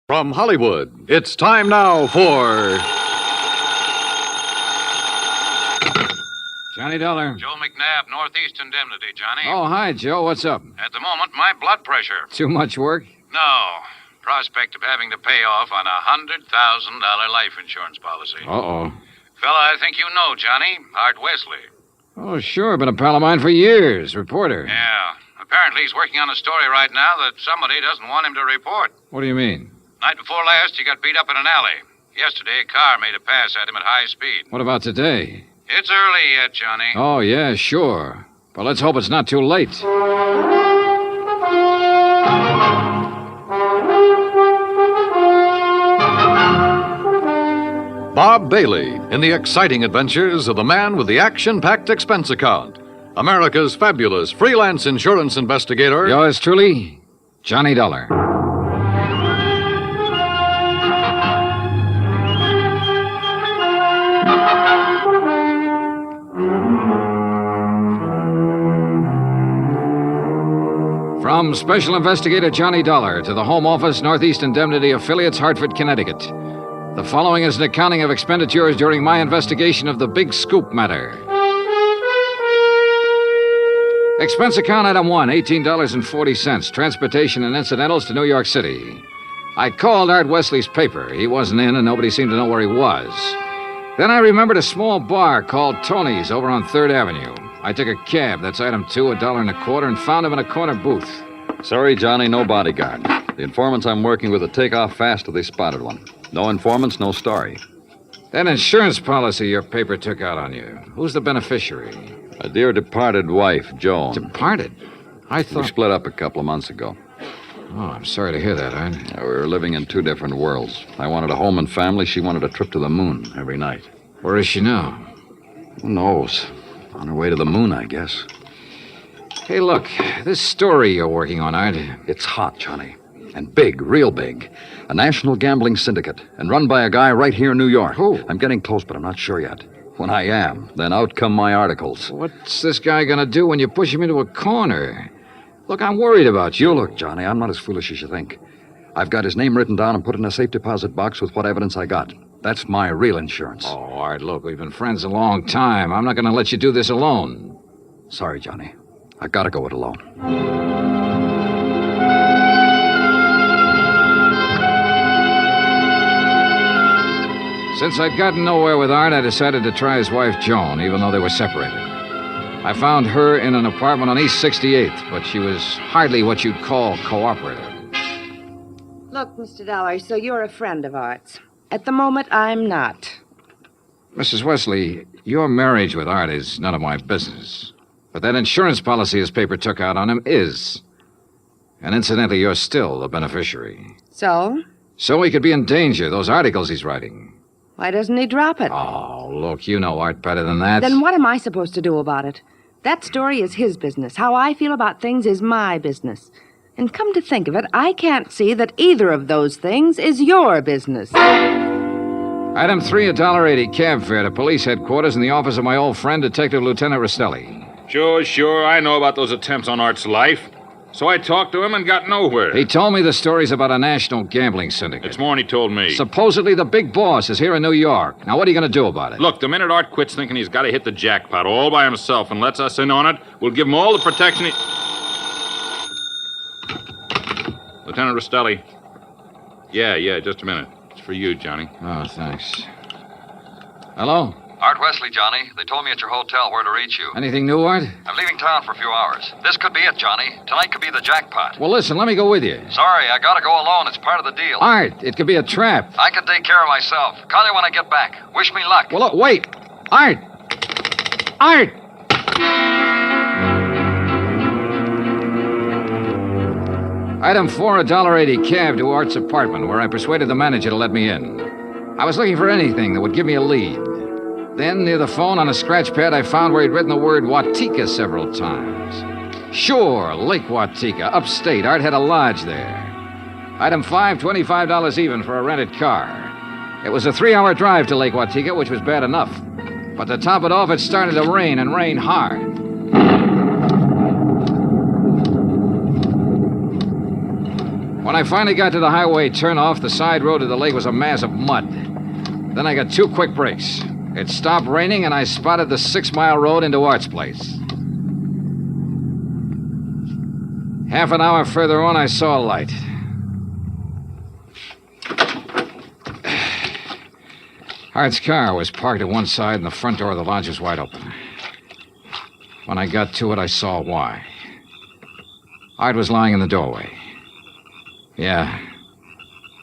From Hollywood, it's time now for... Johnny Dollar. Joe McNabb, Northeast Indemnity, Johnny. Oh, hi, Joe. What's up? At the moment, my blood pressure. Too much work? No. Prospect of having to pay off on a $100,000 life insurance policy. Uh-oh. Fella I think you know, Johnny. Art Wesley. Oh, sure. Been a pal of mine for years. Reporter. Yeah. Apparently he's working on a story right now that somebody doesn't want him to report. What do you mean? Night before last, he got beat up in an alley. Yesterday, a car made a pass at him at high speed. What about today? It's early yet, Johnny. Oh, yeah, sure. But let's hope it's not too late. Bob Bailey in the exciting adventures of the man with the action-packed expense account. America's fabulous freelance insurance investigator. Yours truly, Johnny Dollar. From Special Investigator Johnny Dollar to the Home Office, Northeast Indemnity Affiliates, Hartford, Connecticut. The following is an accounting of expenditures during my investigation of the Big Scoop matter. Expense account item 1, $18.40, transportation and incidentals to New York City. I called Art Wesley's paper. He wasn't in, and nobody seemed to know where he was. Then I remembered a small bar called Tony's over on 3rd Avenue. I took a cab, that's item 2, $1.25, and found him in a corner booth. Sorry, Johnny, no bodyguard. The informants I'm working with will take off fast if they spotted one. No informants, no story. That insurance policy your paper took out on you, who's the beneficiary? A dear departed wife, Joan. Departed? I We thought... split up a couple of months ago. Oh, I'm sorry to hear that, Art. We were living in 2 different worlds. I wanted a home and family. She wanted a trip to the moon every night. Where is she now? Who knows? On her way to the moon, I guess. Hey, look, this story you're working on, Art. It's hot, Johnny. And big, real big. A national gambling syndicate. And run by a guy right here in New York. Who? I'm getting close, but I'm not sure yet. When I am, then out come my articles. What's this guy gonna do when you push him into a corner? Look, I'm worried about you. You look, Johnny, I'm not as foolish as you think. I've got his name written down and put in a safe deposit box with what evidence I got. That's my real insurance. Oh, Art, look, we've been friends a long time. I'm not gonna let you do this alone. Sorry, Johnny. I gotta go it alone. Since I'd gotten nowhere with Art, I decided to try his wife, Joan, even though they were separated. I found her in an apartment on East 68th, but she was hardly what you'd call cooperative. Look, Mr. Dollar, so you're a friend of Art's. At the moment, I'm not. Mrs. Wesley, your marriage with Art is none of my business. But that insurance policy his paper took out on him is. And incidentally, you're still the beneficiary. So? So he could be in danger, those articles he's writing. Why doesn't he drop it? Oh, look, you know Art better than that. Then what am I supposed to do about it? That story is his business. How I feel about things is my business. And come to think of it, I can't see that either of those things is your business. Item 3, $1.80 cab fare to police headquarters in the office of my old friend, Detective Lieutenant Rostelli. Sure. I know about those attempts on Art's life. So I talked to him and got nowhere. He told me the stories about a national gambling syndicate. It's more than he told me. Supposedly the big boss is here in New York. Now, what are you going to do about it? Look, the minute Art quits thinking he's got to hit the jackpot all by himself and lets us in on it, we'll give him all the protection he... Lieutenant Rostelli. Yeah, just a minute. It's for you, Johnny. Oh, thanks. Hello? Art Wesley, Johnny. They told me at your hotel where to reach you. Anything new, Art? I'm leaving town for a few hours. This could be it, Johnny. Tonight could be the jackpot. Well, listen, let me go with you. Sorry, I gotta go alone. It's part of the deal. Art, it could be a trap. I can take care of myself. Call you when I get back. Wish me luck. Well, look, wait. Art! Art! Item 4, $1.80 cab to Art's apartment, where I persuaded the manager to let me in. I was looking for anything that would give me a lead. Then, near the phone on a scratch pad, I found where he'd written the word Watika several times. Sure, Lake Watika, upstate. Art had a lodge there. Item 5, $25 even for a rented car. It was a 3-hour drive to Lake Watika, which was bad enough. But to top it off, it started to rain, and rain hard. When I finally got to the highway turnoff, the side road to the lake was a mass of mud. Then I got 2 quick breaks. It stopped raining, and I spotted the 6-mile road into Art's place. Half an hour further on, I saw a light. Art's car was parked at one side, and the front door of the lodge was wide open. When I got to it, I saw why. Art was lying in the doorway. Yeah.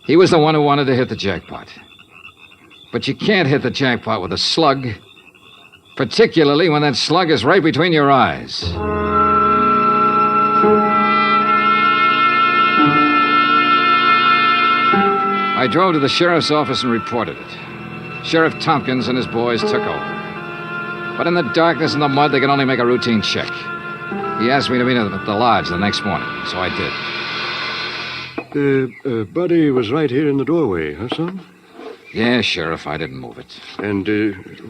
He was the one who wanted to hit the jackpot. But you can't hit the jackpot with a slug, particularly when that slug is right between your eyes. I drove to the sheriff's office and reported it. Sheriff Tompkins and his boys took over. But in the darkness and the mud, they could only make a routine check. He asked me to meet him at the lodge the next morning, so I did. Buddy was right here in the doorway, huh, son? Yeah, Sheriff, I didn't move it. And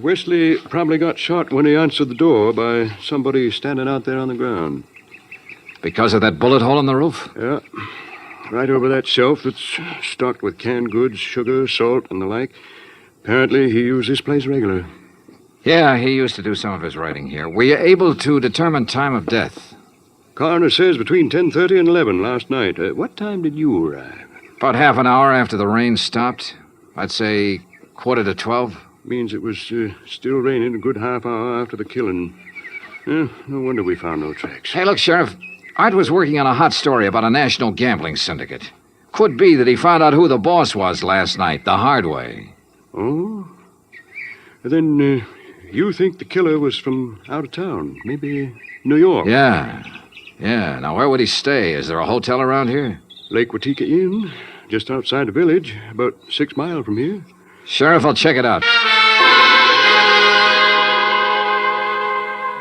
Wesley probably got shot when he answered the door by somebody standing out there on the ground. Because of that bullet hole in the roof? Yeah. Right over that shelf that's stocked with canned goods, sugar, salt, and the like. Apparently, he used this place regular. Yeah, he used to do some of his writing here. Were you able to determine time of death? Coroner says between 10:30 and 11 last night. What time did you arrive? About half an hour after the rain stopped. I'd say 11:45. Means it was still raining a good half hour after the killing. No wonder we found no tracks. Hey, look, Sheriff. Art was working on a hot story about a national gambling syndicate. Could be that he found out who the boss was last night, the hard way. Oh? Then you think the killer was from out of town? Maybe New York? Yeah. Now, where would he stay? Is there a hotel around here? Lake Watika Inn, just outside the village, about 6 miles from here. Sheriff, I'll check it out.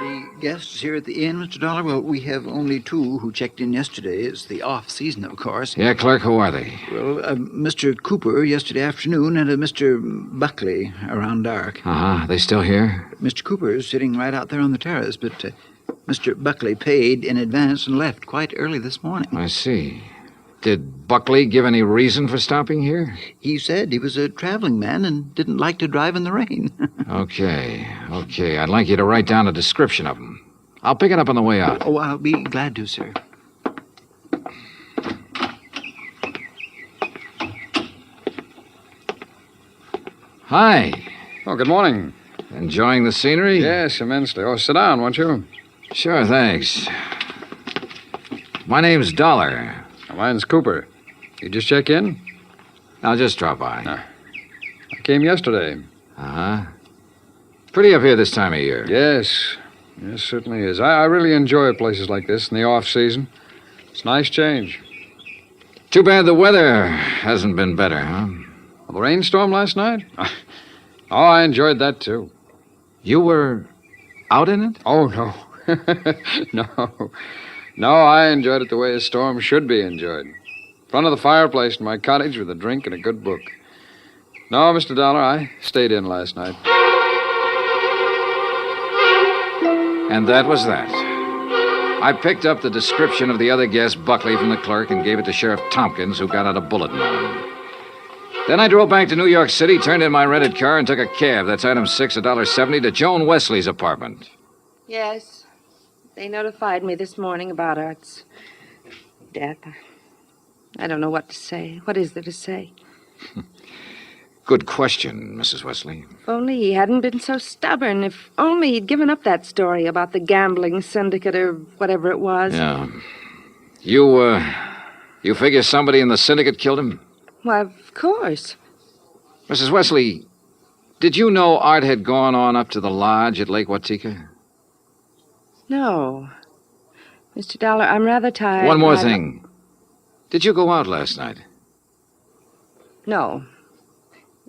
The guests here at the inn, Mr. Dollar? Well, we have only 2 who checked in yesterday. It's the off-season, of course. Yeah, clerk, who are they? Well, Mr. Cooper yesterday afternoon and Mr. Buckley around dark. Uh-huh. They still here? Mr. Cooper is sitting right out there on the terrace, but Mr. Buckley paid in advance and left quite early this morning. I see. Did Buckley give any reason for stopping here? He said he was a traveling man and didn't like to drive in the rain. Okay. I'd like you to write down a description of him. I'll pick it up on the way out. Oh, I'll be glad to, sir. Hi. Oh, good morning. Enjoying the scenery? Yes, immensely. Oh, sit down, won't you? Sure, thanks. My name's Dollar. Mine's Cooper. You just check in? I'll just drop by. I came yesterday. Uh-huh. Pretty up here this time of year. Yes, certainly is. I really enjoy places like this in the off-season. It's a nice change. Too bad the weather hasn't been better, huh? Well, the rainstorm last night? Oh, I enjoyed that, too. You were out in it? Oh, no. No, I enjoyed it the way a storm should be enjoyed. In front of the fireplace in my cottage with a drink and a good book. No, Mr. Dollar, I stayed in last night. And that was that. I picked up the description of the other guest, Buckley, from the clerk and gave it to Sheriff Tompkins, who got out a bulletin on him. Then I drove back to New York City, turned in my rented car, and took a cab. That's item 6, $1.70, to Joan Wesley's apartment. Yes. They notified me this morning about Art's death. I don't know what to say. What is there to say? Good question, Mrs. Wesley. If only he hadn't been so stubborn. If only he'd given up that story about the gambling syndicate or whatever it was. Yeah. You figure somebody in the syndicate killed him? Why, of course. Mrs. Wesley, did you know Art had gone on up to the lodge at Lake Watika? No. Mr. Dollar, I'm rather tired. One more thing. Did you go out last night? No.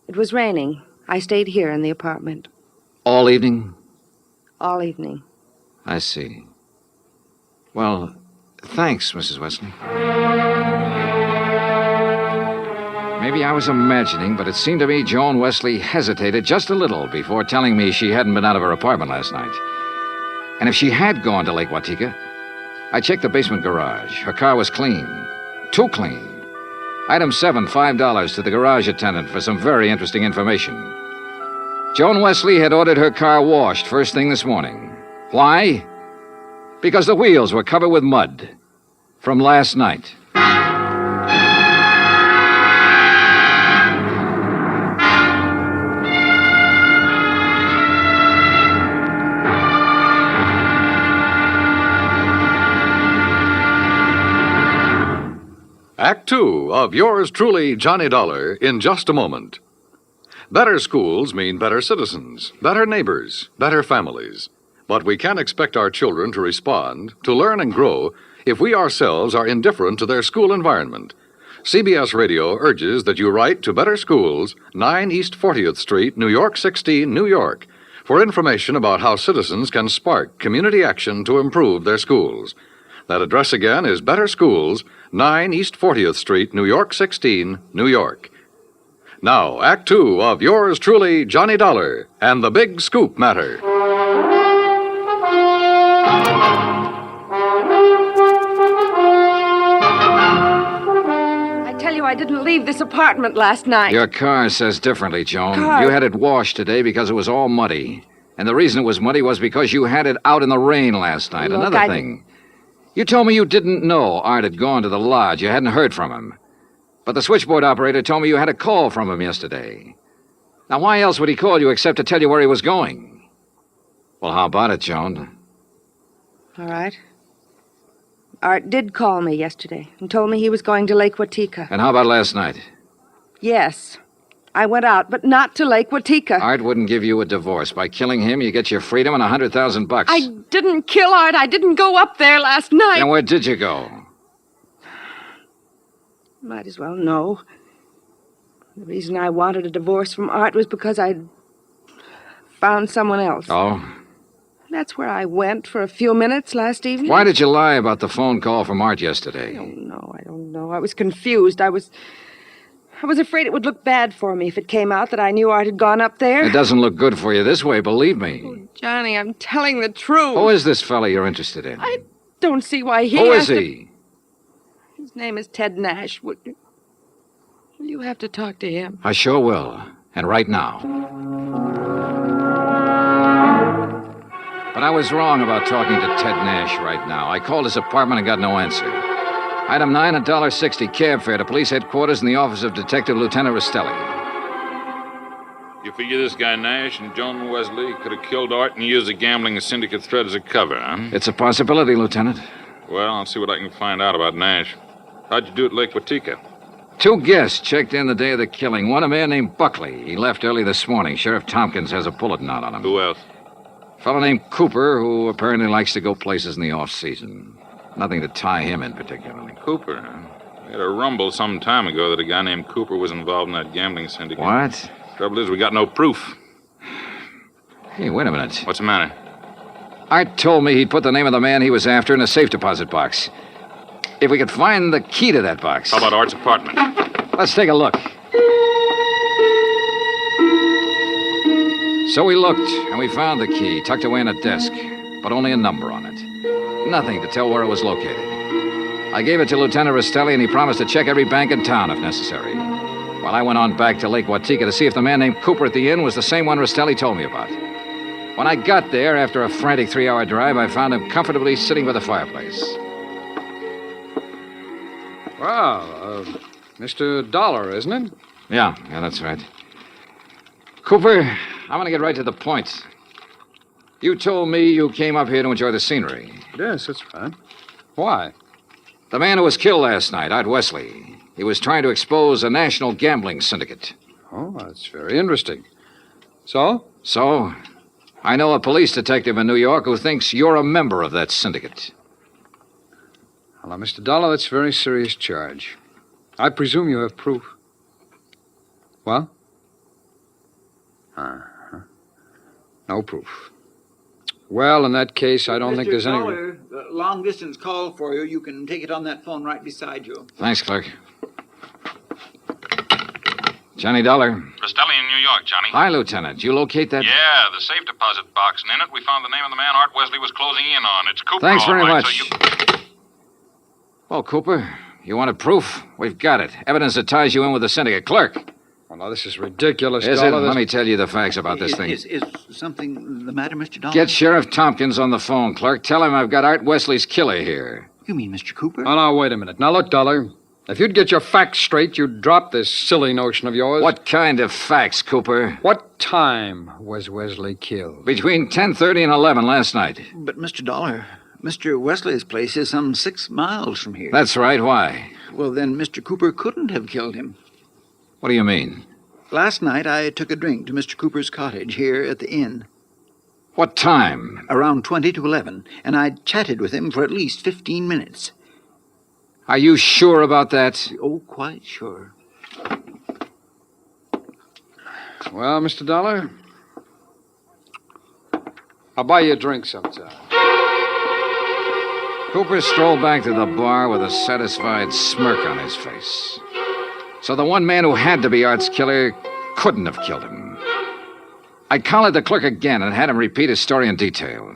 It was raining. I stayed here in the apartment. All evening? All evening. I see. Well, thanks, Mrs. Wesley. Maybe I was imagining, but it seemed to me Joan Wesley hesitated just a little before telling me she hadn't been out of her apartment last night. And if she had gone to Lake Watika, I checked the basement garage. Her car was clean. Too clean. Item 7, $5 to the garage attendant for some very interesting information. Joan Wesley had ordered her car washed first thing this morning. Why? Because the wheels were covered with mud from last night. Act Two of yours truly, Johnny Dollar, in just a moment. Better schools mean better citizens, better neighbors, better families. But we can't expect our children to respond, to learn and grow, if we ourselves are indifferent to their school environment. CBS Radio urges that you write to Better Schools, 9 East 40th Street, New York 16, New York, for information about how citizens can spark community action to improve their schools. That address again is Better Schools, 9 East 40th Street, New York 16, New York. Now, Act Two of yours truly, Johnny Dollar, and the Big Scoop Matter. I tell you, I didn't leave this apartment last night. Your car says differently, Joan. Car? You had it washed today because it was all muddy. And the reason it was muddy was because you had it out in the rain last night. Look, Another thing. You told me you didn't know Art had gone to the lodge. You hadn't heard from him. But the switchboard operator told me you had a call from him yesterday. Now, why else would he call you except to tell you where he was going? Well, how about it, Joan? All right. Art did call me yesterday and told me he was going to Lake Watika. And how about last night? Yes. I went out, but not to Lake Watika. Art wouldn't give you a divorce. By killing him, you get your freedom and $100,000. I didn't kill Art. I didn't go up there last night. Then where did you go? Might as well know. The reason I wanted a divorce from Art was because I'd found someone else. Oh? That's where I went for a few minutes last evening. Why did you lie about the phone call from Art yesterday? I don't know. I was confused. I was afraid it would look bad for me if it came out that I knew Art had gone up there. It doesn't look good for you this way, believe me. Oh, Johnny, I'm telling the truth. Who is this fella you're interested in? I don't see why he Who has is to- he? His name is Ted Nash. Will you have to talk to him? I sure will. And right now. But I was wrong about talking to Ted Nash right now. I called his apartment and got no answer. Item 9, $1.60 cab fare to police headquarters in the office of Detective Lieutenant Rastelli. You figure this guy Nash and Joan Wesley could have killed Art and used the gambling syndicate threat as a cover, huh? It's a possibility, Lieutenant. Well, I'll see what I can find out about Nash. How'd you do at Lake Watika? 2 guests checked in the day of the killing. One, a man named Buckley. He left early this morning. Sheriff Tompkins has a bulletin out on him. Who else? A fellow named Cooper, who apparently likes to go places in the off-season. Nothing to tie him in particularly. Cooper, huh? We had a rumble some time ago that a guy named Cooper was involved in that gambling syndicate. What? Trouble is, we got no proof. Hey, wait a minute. What's the matter? Art told me he'd put the name of the man he was after in a safe deposit box. If we could find the key to that box. How about Art's apartment? Let's take a look. So we looked, and we found the key tucked away in a desk, but only a number on it. Nothing to tell where it was located. I gave it to Lieutenant Rastelli, and he promised to check every bank in town if necessary. While I went on back to Lake Watika to see if the man named Cooper at the inn was the same one Rastelli told me about. When I got there, after a frantic 3-hour drive, I found him comfortably sitting by the fireplace. Well, Mr. Dollar, isn't it? Yeah, that's right. Cooper, I'm going to get right to the point. You told me you came up here to enjoy the scenery. Yes, that's right. Why? The man who was killed last night, Art Wesley, he was trying to expose a national gambling syndicate. Oh, that's very interesting. So? So, I know a police detective in New York who thinks you're a member of that syndicate. Well, now, Mr. Dollar, that's a very serious charge. I presume you have proof. Well? Uh-huh. No proof. Well, in that case, I don't think there's any... Dollar, long-distance call for you. You can take it on that phone right beside you. Thanks, clerk. Johnny Dollar. Rastelli in New York, Johnny. Hi, Lieutenant. You locate that? Yeah, the safe deposit box, and in it we found the name of the man Art Wesley was closing in on. It's Cooper. Thanks all very right, much. So you... Well, Cooper, You wanted proof? We've got it. Evidence that ties you in with the syndicate. Clerk. Well, now, this is ridiculous, Is it? Dollar. Let me tell you the facts about this thing. Is something the matter, Mr. Dollar? Get Sheriff Tompkins on the phone, clerk. Tell him I've got Art Wesley's killer here. You mean Mr. Cooper? Oh, now, wait a minute. Now, look, Dollar. If you'd get your facts straight, you'd drop this silly notion of yours. What kind of facts, Cooper? What time was Wesley killed? Between 10:30 and 11 last night. But, Mr. Dollar, Mr. Wesley's place is some 6 miles from here. That's right. Why? Well, then Mr. Cooper couldn't have killed him. What do you mean? Last night, I took a drink to Mr. Cooper's cottage here at the inn. What time? Around 20 to 11, and I chatted with him for at least 15 minutes. Are you sure about that? Oh, quite sure. Well, Mr. Dollar, I'll buy you a drink sometime. Cooper strolled back to the bar with a satisfied smirk on his face. So the one man who had to be Art's killer couldn't have killed him. I collared the clerk again and had him repeat his story in detail.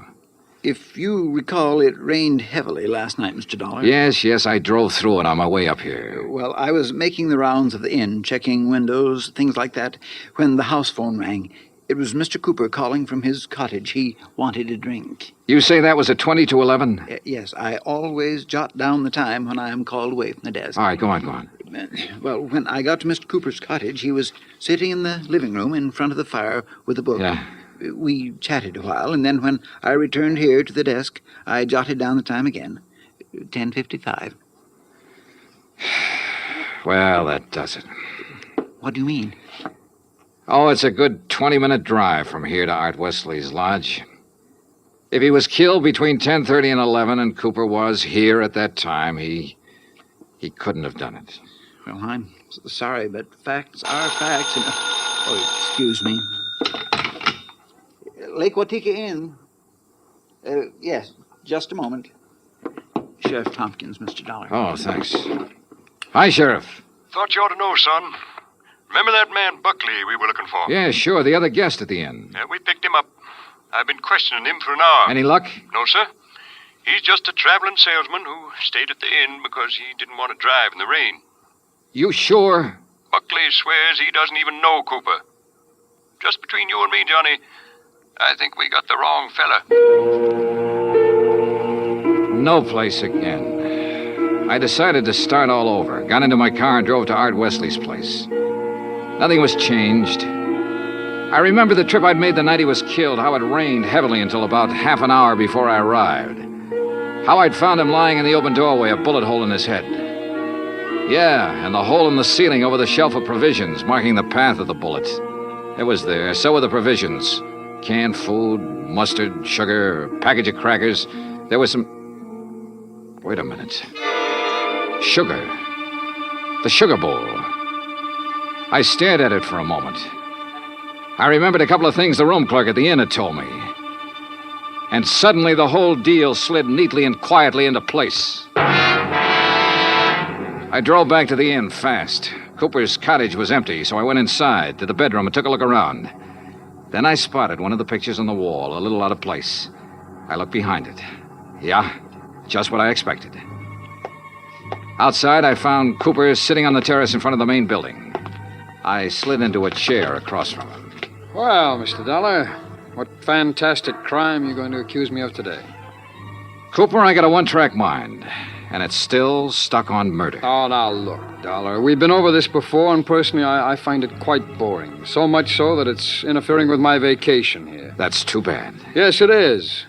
If you recall, it rained heavily last night, Mr. Dollar. Yes, I drove through it on my way up here. Well, I was making the rounds of the inn, checking windows, things like that, when the house phone rang. It was Mr. Cooper calling from his cottage. He wanted a drink. You say that was at 20 to 11? Yes, I always jot down the time when I am called away from the desk. All right, go on. Well, when I got to Mr. Cooper's cottage, he was sitting in the living room in front of the fire with a book. Yeah. We chatted a while, and then when I returned here to the desk, I jotted down the time again. 10:55. Well, that does it. What do you mean? Oh, it's a good 20-minute drive from here to Art Wesley's lodge. If he was killed between 10:30 and 11 and Cooper was here at that time, he couldn't have done it. Well, I'm sorry, but facts are facts. And, oh, excuse me. Lake Watika Inn. Yes, just a moment. Sheriff Tompkins, Mr. Dollar. Oh, thanks. Hi, Sheriff. Thought you ought to know, son. Remember that man Buckley we were looking for? Yeah, sure, the other guest at the inn. Yeah, we picked him up. I've been questioning him for an hour. Any luck? No, sir. He's just a traveling salesman who stayed at the inn because he didn't want to drive in the rain. You sure? Buckley swears he doesn't even know Cooper. Just between you and me, Johnny, I think we got the wrong fella. No place again. I decided to start all over. Got into my car and drove to Art Wesley's place. Nothing was changed. I remember the trip I'd made the night he was killed, how it rained heavily until about half an hour before I arrived. How I'd found him lying in the open doorway, a bullet hole in his head. Yeah, and the hole in the ceiling over the shelf of provisions, marking the path of the bullet. It was there. So were the provisions. Canned food, mustard, sugar, a package of crackers. There was some... Wait a minute. Sugar. The sugar bowl. I stared at it for a moment. I remembered a couple of things the room clerk at the inn had told me. And suddenly the whole deal slid neatly and quietly into place. I drove back to the inn fast. Cooper's cottage was empty, so I went inside to the bedroom and took a look around. Then I spotted one of the pictures on the wall, a little out of place. I looked behind it. Yeah, just what I expected. Outside, I found Cooper sitting on the terrace in front of the main building. I slid into a chair across from him. Well, Mr. Dollar, what fantastic crime are you going to accuse me of today? Cooper, I got a one-track mind, and it's still stuck on murder. Oh, now look, Dollar. We've been over this before, and personally, I find it quite boring. So much so that it's interfering with my vacation here. That's too bad. Yes, it is.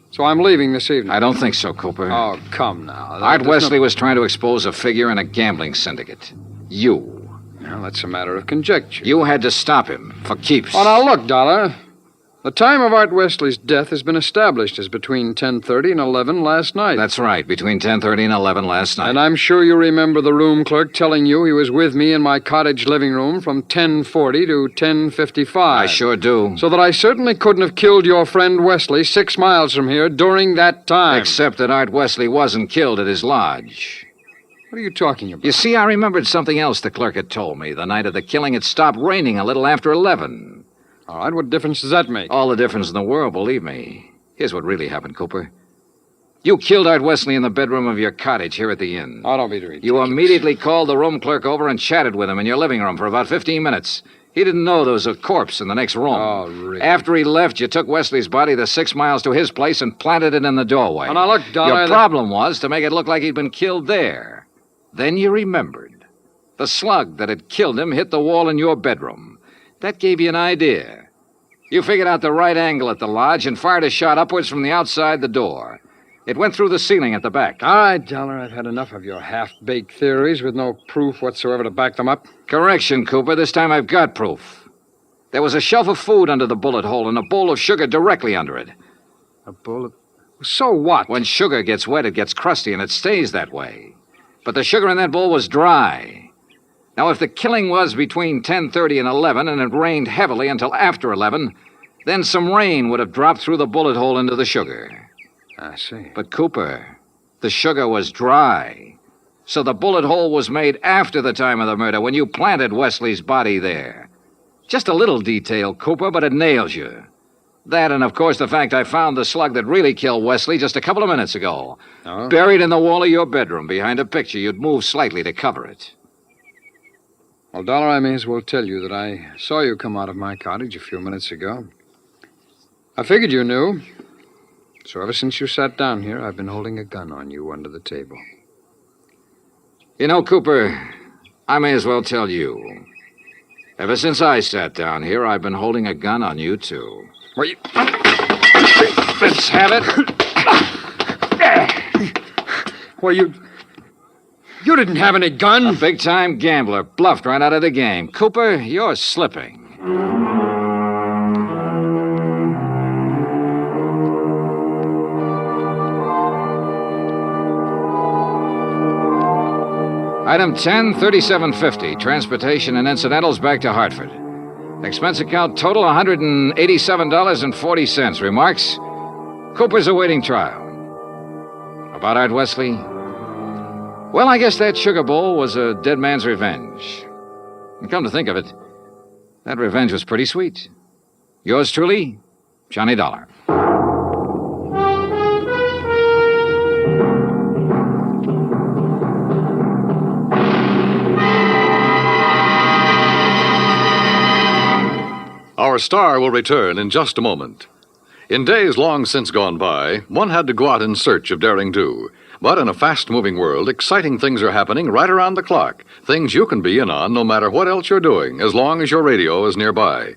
So I'm leaving this evening. I don't think so, Cooper. Oh, come now. Art Wesley was trying to expose a figure in a gambling syndicate. You. Well, that's a matter of conjecture. You had to stop him, for keeps. Oh, now look, Dollar. The time of Art Wesley's death has been established as between 10:30 and 11 last night. That's right, between 10:30 and 11 last night. And I'm sure you remember the room clerk telling you he was with me in my cottage living room from 10:40 to 10:55. I sure do. So that I certainly couldn't have killed your friend Wesley 6 miles from here during that time. Except that Art Wesley wasn't killed at his lodge. What are you talking about? You see, I remembered something else the clerk had told me. The night of the killing, it stopped raining a little after 11. All right, what difference does that make? All the difference in the world, believe me. Here's what really happened, Cooper. You killed Art Wesley in the bedroom of your cottage here at the inn. Oh, don't be ridiculous. You immediately called the room clerk over and chatted with him in your living room for about 15 minutes. He didn't know there was a corpse in the next room. Oh, really? After he left, you took Wesley's body the 6 miles to his place and planted it in the doorway. Oh, now look, Dollar... Your problem was to make it look like he'd been killed there. Then you remembered. The slug that had killed him hit the wall in your bedroom. That gave you an idea. You figured out the right angle at the lodge and fired a shot upwards from the outside the door. It went through the ceiling at the back. All right, Dollar, I've had enough of your half-baked theories with no proof whatsoever to back them up. Correction, Cooper. This time I've got proof. There was a shelf of food under the bullet hole and a bowl of sugar directly under it. A bullet? So what? When sugar gets wet, it gets crusty, and it stays that way. But the sugar in that bowl was dry. Now, if the killing was between 10:30 and 11, and it rained heavily until after 11, then some rain would have dropped through the bullet hole into the sugar. I see. But, Cooper, the sugar was dry. So the bullet hole was made after the time of the murder, when you planted Wesley's body there. Just a little detail, Cooper, but it nails you. That, and of course, the fact I found the slug that really killed Wesley just a couple of minutes ago. Oh? Buried in the wall of your bedroom behind a picture you'd moved slightly to cover it. Well, Dollar, I may as well tell you that I saw you come out of my cottage a few minutes ago. I figured you knew. So ever since you sat down here, I've been holding a gun on you under the table. You know, Cooper, I may as well tell you. Ever since I sat down here, I've been holding a gun on you, too. Well, you... Let's have it. Well, you didn't have any gun. A big-time gambler bluffed right out of the game. Cooper, you're slipping. Item 10, $37.50. Transportation and incidentals back to Hartford. Expense account total $187.40. Remarks? Cooper's awaiting trial. About Art Wesley? Well, I guess that sugar bowl was a dead man's revenge. And come to think of it, that revenge was pretty sweet. Yours truly, Johnny Dollar. Our star will return in just a moment. In days long since gone by, one had to go out in search of daring do. But in a fast-moving world, exciting things are happening right around the clock. Things you can be in on no matter what else you're doing, as long as your radio is nearby.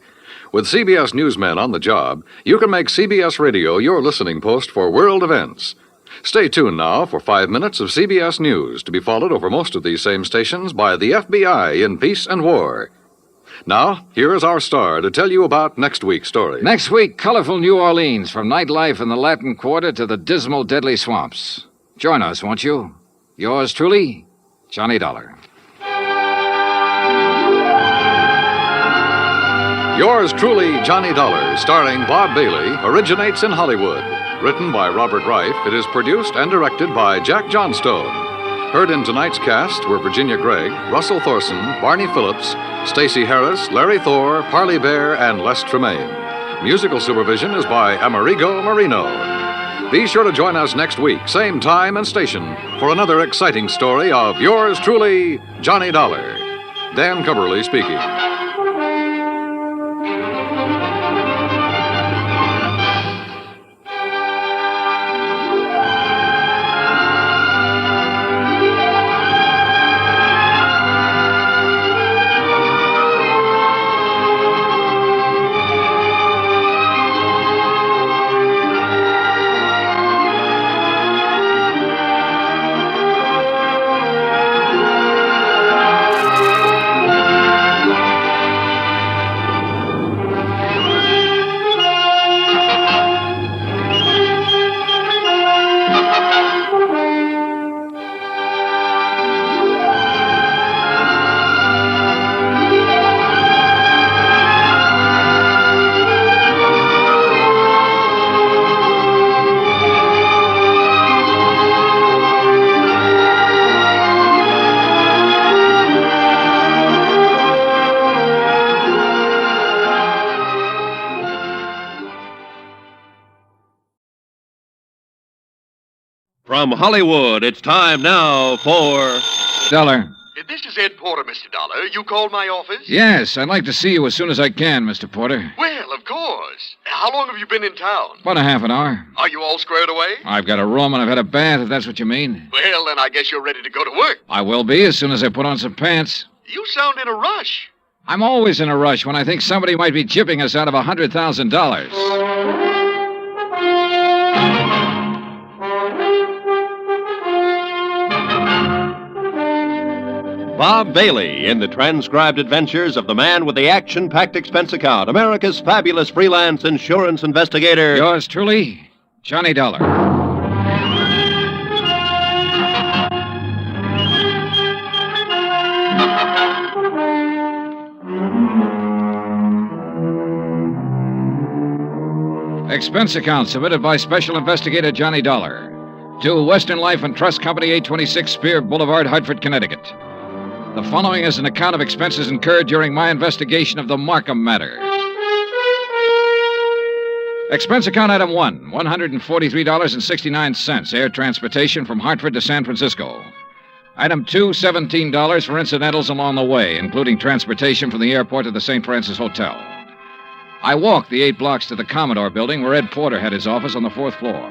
With CBS newsmen on the job, you can make CBS Radio your listening post for world events. Stay tuned now for 5 minutes of CBS News, to be followed over most of these same stations by the FBI in peace and war. Now, here is our star to tell you about next week's story. Next week, colorful New Orleans, from nightlife in the Latin Quarter to the dismal, deadly swamps. Join us, won't you? Yours truly, Johnny Dollar. Yours truly, Johnny Dollar, starring Bob Bailey, originates in Hollywood. Written by Robert Reif, it is produced and directed by Jack Johnstone. Heard in tonight's cast were Virginia Gregg, Russell Thorson, Barney Phillips, Stacey Harris, Larry Thor, Parley Bear, and Les Tremaine. Musical supervision is by Amerigo Marino. Be sure to join us next week, same time and station, for another exciting story of yours truly, Johnny Dollar. Dan Cubberly speaking. From Hollywood, it's time now for... Dollar. This is Ed Porter, Mr. Dollar. You called my office? Yes, I'd like to see you as soon as I can, Mr. Porter. Well, of course. How long have you been in town? About a half an hour. Are you all squared away? I've got a room and I've had a bath, if that's what you mean. Well, then I guess you're ready to go to work. I will be as soon as I put on some pants. You sound in a rush. I'm always in a rush when I think somebody might be gypping us out of $100,000. Bob Bailey in the transcribed adventures of the man with the action-packed expense account, America's fabulous freelance insurance investigator. Yours truly, Johnny Dollar. Expense account submitted by Special Investigator Johnny Dollar to Western Life and Trust Company, 826 Spear Boulevard, Hartford, Connecticut. The following is an account of expenses incurred during my investigation of the Markham matter. Expense account item 1, $143.69, air transportation from Hartford to San Francisco. Item 2, $17 for incidentals along the way, including transportation from the airport to the St. Francis Hotel. I walked the 8 blocks to the Commodore building where Ed Porter had his office on the 4th floor.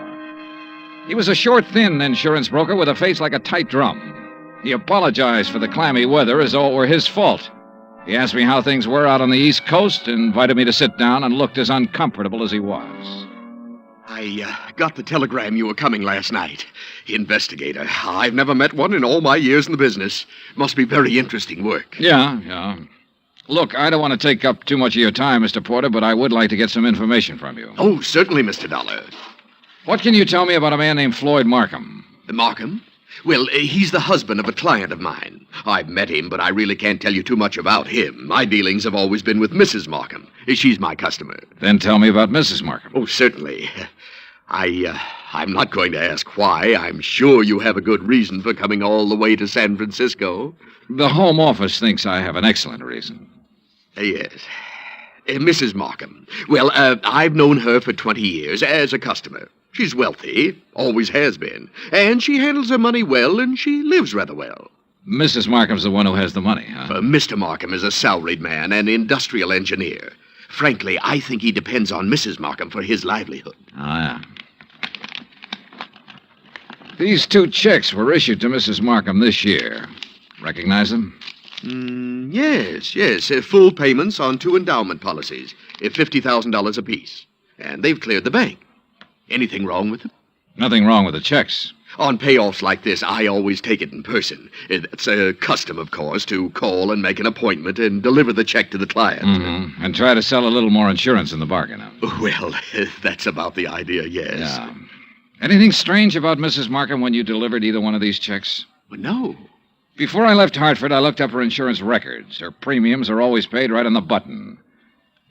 He was a short, thin insurance broker with a face like a tight drum. He apologized for the clammy weather as though it were his fault. He asked me how things were out on the East Coast, invited me to sit down, and looked as uncomfortable as he was. I got the telegram you were coming last night. Investigator. I've never met one in all my years in the business. Must be very interesting work. Yeah. Look, I don't want to take up too much of your time, Mr. Porter, but I would like to get some information from you. Oh, certainly, Mr. Dollar. What can you tell me about a man named Floyd Markham? Markham? Well, he's the husband of a client of mine. I've met him, but I really can't tell you too much about him. My dealings have always been with Mrs. Markham. She's my customer. Then tell me about Mrs. Markham. Oh, certainly. I'm not going to ask why. I'm sure you have a good reason for coming all the way to San Francisco. The Home Office thinks I have an excellent reason. Yes. Mrs. Markham. Well, I've known her for 20 years as a customer. She's wealthy, always has been, and she handles her money well, and she lives rather well. Mrs. Markham's the one who has the money, huh? Mr. Markham is a salaried man, an industrial engineer. Frankly, I think he depends on Mrs. Markham for his livelihood. Ah, yeah. These 2 checks were issued to Mrs. Markham this year. Recognize them? Yes. Full payments on 2 endowment policies, $50,000 apiece. And they've cleared the bank. Anything wrong with them? Nothing wrong with the checks. On payoffs like this, I always take it in person. It's a custom, of course, to call and make an appointment and deliver the check to the client. Mm-hmm. And try to sell a little more insurance in the bargain. Well, that's about the idea, yes. Yeah. Anything strange about Mrs. Markham when you delivered either one of these checks? Well, no. Before I left Hartford, I looked up her insurance records. Her premiums are always paid right on the button.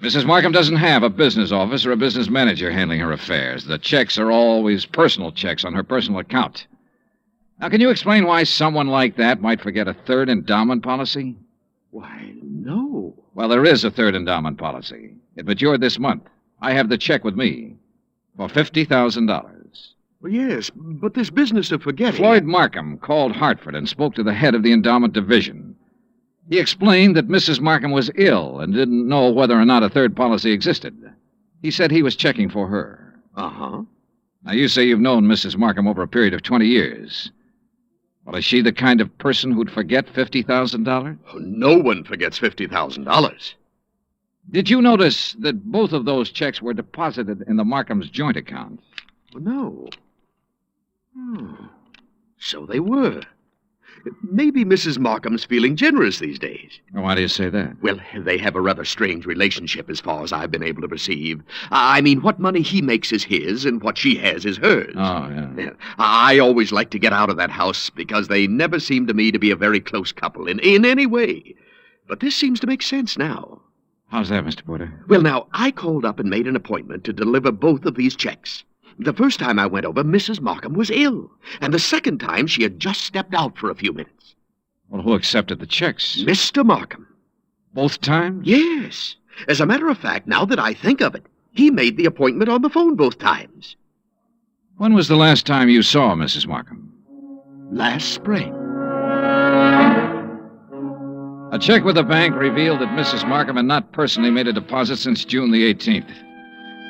Mrs. Markham doesn't have a business office or a business manager handling her affairs. The checks are always personal checks on her personal account. Now, can you explain why someone like that might forget a 3rd endowment policy? Why, no. Well, there is a 3rd endowment policy. It matured this month. I have the check with me for $50,000. Well, yes, but this business of forgetting... Floyd Markham called Hartford and spoke to the head of the endowment division. He explained that Mrs. Markham was ill and didn't know whether or not a 3rd policy existed. He said he was checking for her. Uh-huh. Now, you say you've known Mrs. Markham over a period of 20 years. Well, is she the kind of person who'd forget $50,000? Oh, no one forgets $50,000. Did you notice that both of those checks were deposited in the Markham's joint account? Well, no. So they were. Maybe Mrs. Markham's feeling generous these days. Why do you say that? Well, they have a rather strange relationship as far as I've been able to perceive. I mean, what money he makes is his, and what she has is hers. Oh, yeah. I always like to get out of that house because they never seem to me to be a very close couple in any way. But this seems to make sense now. How's that, Mr. Porter? Well, now, I called up and made an appointment to deliver both of these checks. The first time I went over, Mrs. Markham was ill. And the second time, she had just stepped out for a few minutes. Well, who accepted the checks? Mr. Markham. Both times? Yes. As a matter of fact, now that I think of it, he made the appointment on the phone both times. When was the last time you saw Mrs. Markham? Last spring. A check with the bank revealed that Mrs. Markham had not personally made a deposit since June the 18th.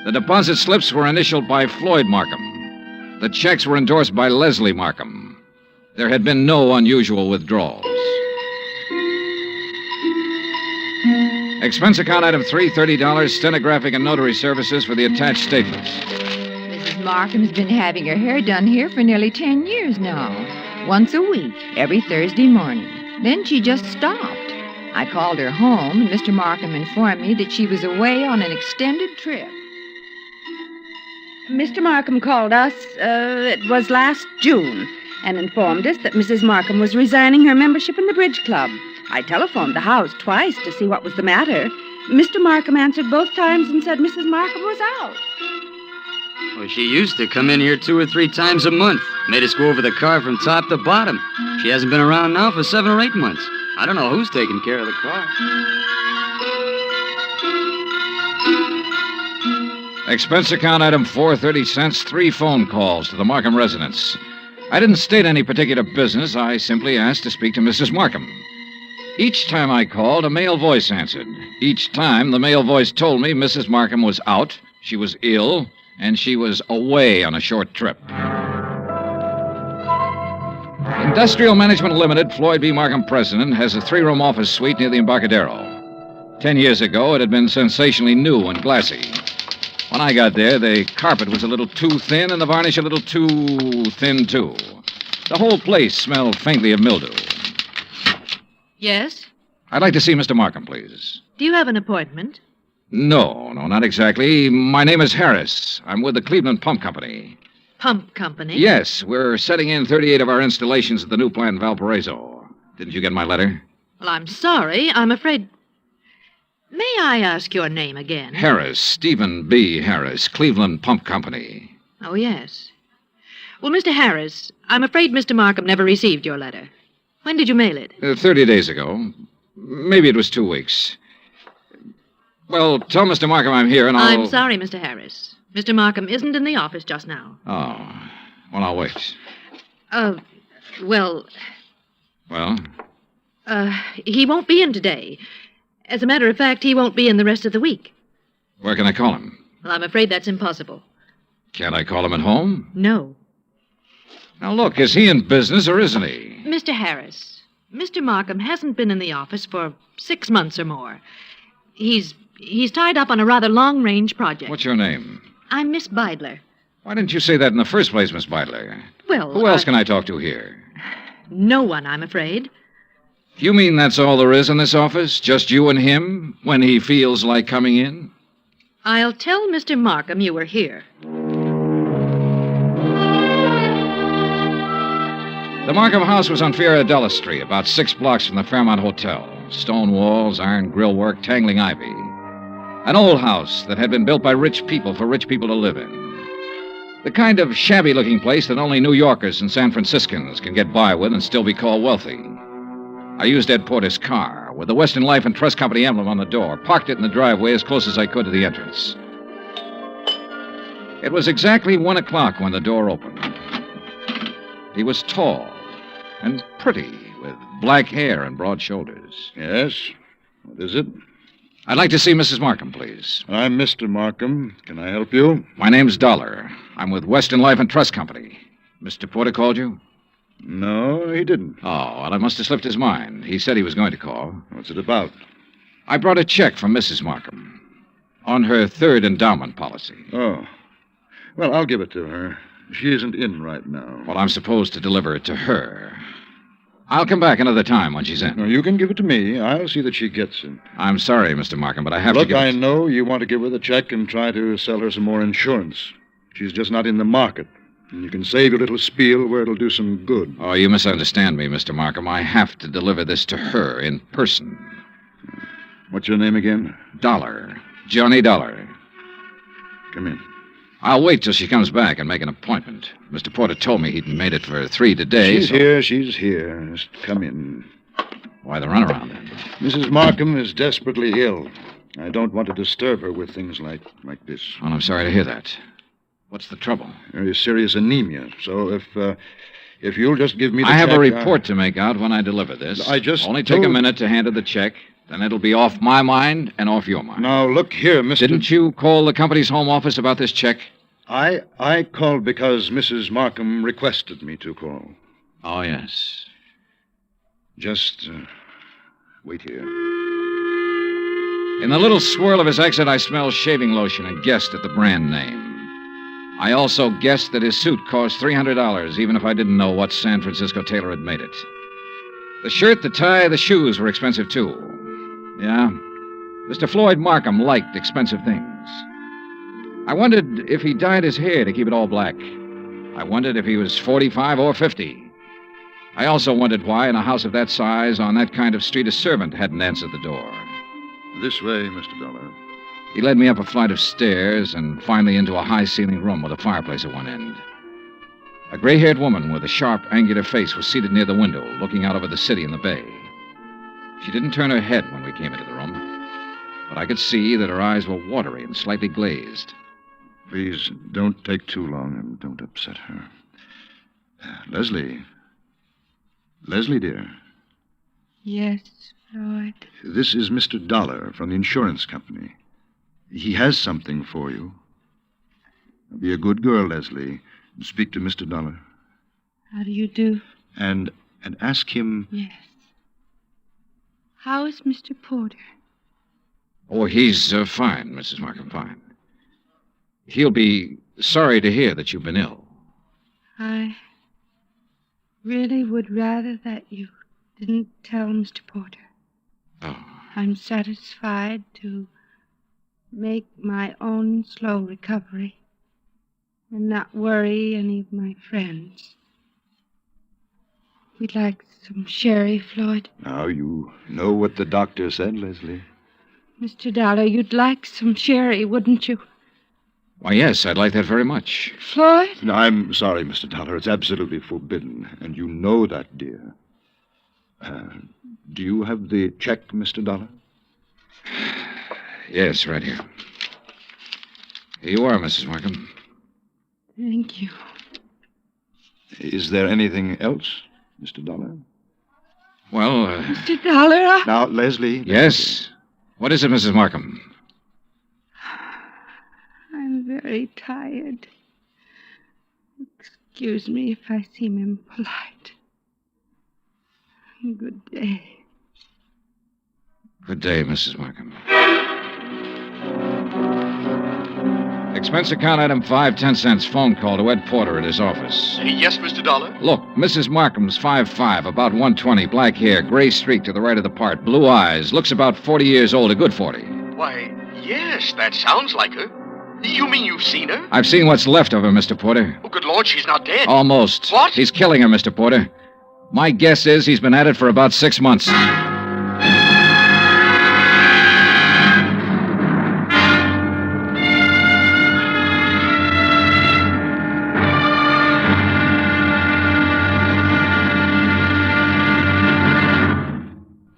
The deposit slips were initialed by Floyd Markham. The checks were endorsed by Leslie Markham. There had been no unusual withdrawals. Expense account item 3, $30, stenographic and notary services for the attached statements. Mrs. Markham's been having her hair done here for nearly 10 years now. Once a week, every Thursday morning. Then she just stopped. I called her home, and Mr. Markham informed me that she was away on an extended trip. Mr. Markham called us, it was last June, and informed us that Mrs. Markham was resigning her membership in the bridge club. I telephoned the house twice to see what was the matter. Mr. Markham answered both times and said Mrs. Markham was out. Well, she used to come in here 2 or 3 times a month. Made us go over the car from top to bottom. She hasn't been around now for 7 or 8 months. I don't know who's taking care of the car. Expense account item 4, 30 cents, 3 phone calls to the Markham residence. I didn't state any particular business. I simply asked to speak to Mrs. Markham. Each time I called, a male voice answered. Each time, the male voice told me Mrs. Markham was out, she was ill, and she was away on a short trip. Industrial Management Limited, Floyd B. Markham president, has a 3-room office suite near the Embarcadero. 10 years ago, it had been sensationally new and glassy. When I got there, the carpet was a little too thin and the varnish a little too thin, too. The whole place smelled faintly of mildew. Yes? I'd like to see Mr. Markham, please. Do you have an appointment? No, not exactly. My name is Harris. I'm with the Cleveland Pump Company. Pump Company? Yes, we're setting in 38 of our installations at the new plant in Valparaiso. Didn't you get my letter? Well, I'm sorry. I'm afraid... May I ask your name again? Harris, Stephen B. Harris, Cleveland Pump Company. Oh, yes. Well, Mr. Harris, I'm afraid Mr. Markham never received your letter. When did you mail it? 30 days ago. Maybe it was 2 weeks. Well, tell Mr. Markham I'm here and I'll... I'm sorry, Mr. Harris. Mr. Markham isn't in the office just now. Oh. Well, I'll wait. Well... Well? He won't be in today. As a matter of fact, he won't be in the rest of the week. Where can I call him? Well, I'm afraid that's impossible. Can't I call him at home? No. Now, look, is he in business or isn't he? Mr. Harris, Mr. Markham hasn't been in the office for 6 months or more. He's tied up on a rather long-range project. What's your name? I'm Miss Beidler. Why didn't you say that in the first place, Miss Beidler? Well, Who else can I talk to here? No one, I'm afraid. You mean that's all there is in this office? Just you and him, when he feels like coming in? I'll tell Mr. Markham you were here. The Markham house was on Fioradella Street, about 6 blocks from the Fairmont Hotel. Stone walls, iron grillwork, tangling ivy. An old house that had been built by rich people for rich people to live in. The kind of shabby-looking place that only New Yorkers and San Franciscans can get by with and still be called wealthy. I used Ed Porter's car, with the Western Life and Trust Company emblem on the door, parked it in the driveway as close as I could to the entrance. It was exactly 1 o'clock when the door opened. He was tall and pretty, with black hair and broad shoulders. Yes? What is it? I'd like to see Mrs. Markham, please. I'm Mr. Markham. Can I help you? My name's Dollar. I'm with Western Life and Trust Company. Mr. Porter called you? No, he didn't. Oh, well, I must have slipped his mind. He said he was going to call. What's it about? I brought a check from Mrs. Markham on her 3rd endowment policy. Oh. Well, I'll give it to her. She isn't in right now. Well, I'm supposed to deliver it to her. I'll come back another time when she's in. No, you can give it to me. I'll see that she gets it. I'm sorry, Mr. Markham, but I have to Look, give I it... know you want to give her the check and try to sell her some more insurance. She's just not in the market. And you can save your little spiel where it'll do some good. Oh, you misunderstand me, Mr. Markham. I have to deliver this to her in person. What's your name again? Dollar. Johnny Dollar. Come in. I'll wait till she comes back and make an appointment. Mr. Porter told me he'd made it for 3 today. She's here. Just come in. Why the runaround, then? Mrs. Markham is desperately ill. I don't want to disturb her with things like this. Well, I'm sorry to hear that. What's the trouble? Very serious anemia. So if you'll just give me the I have check, a report to make out when I deliver this. I just Only take a told- minute to hand her the check. Then it'll be off my mind and off your mind. Now, look here, Mr. Didn't you call the company's home office about this check? I called because Mrs. Markham requested me to call. Oh, yes. Just wait here. In the little swirl of his exit, I smelled shaving lotion and guessed at the brand name. I also guessed that his suit cost $300, even if I didn't know what San Francisco tailor had made it. The shirt, the tie, the shoes were expensive, too. Yeah, Mr. Floyd Markham liked expensive things. I wondered if he dyed his hair to keep it all black. I wondered if he was 45 or 50. I also wondered why, in a house of that size, on that kind of street, a servant hadn't answered the door. This way, Mr. Dollar. He led me up a flight of stairs and finally into a high-ceiling room with a fireplace at one end. A gray-haired woman with a sharp, angular face was seated near the window, looking out over the city and the bay. She didn't turn her head when we came into the room, but I could see that her eyes were watery and slightly glazed. Please don't take too long and don't upset her. Leslie. Leslie, dear. Yes, Floyd. This is Mr. Dollar from the insurance company. He has something for you. Be a good girl, Leslie. Speak to Mr. Dollar. How do you do? And ask him... Yes. How is Mr. Porter? Oh, he's fine, Mrs. Markham, fine. He'll be sorry to hear that you've been ill. I really would rather that you didn't tell Mr. Porter. Oh. I'm satisfied to make my own slow recovery and not worry any of my friends. We'd like some sherry, Floyd. Now, you know what the doctor said, Leslie. Mr. Dollar, you'd like some sherry, wouldn't you? Why, yes, I'd like that very much. Floyd? No, I'm sorry, Mr. Dollar. It's absolutely forbidden, and you know that, dear. Do you have the check, Mr. Dollar? Yes, right here. Here you are, Mrs. Markham. Thank you. Is there anything else, Mr. Dollar? Well, Mr. Dollar? Now, Leslie... Yes? What is it, Mrs. Markham? I'm very tired. Excuse me if I seem impolite. Good day. Good day, Mrs. Markham. Expense account item 5, 10 cents. Phone call to Ed Porter at his office. Yes, Mr. Dollar? Look, Mrs. Markham's 5'5", about 120, black hair, gray streak to the right of the part, blue eyes, looks about 40 years old, a good 40. Why, yes, that sounds like her. You mean you've seen her? I've seen what's left of her, Mr. Porter. Oh, good Lord, she's not dead. Almost. What? He's killing her, Mr. Porter. My guess is he's been at it for about 6 months.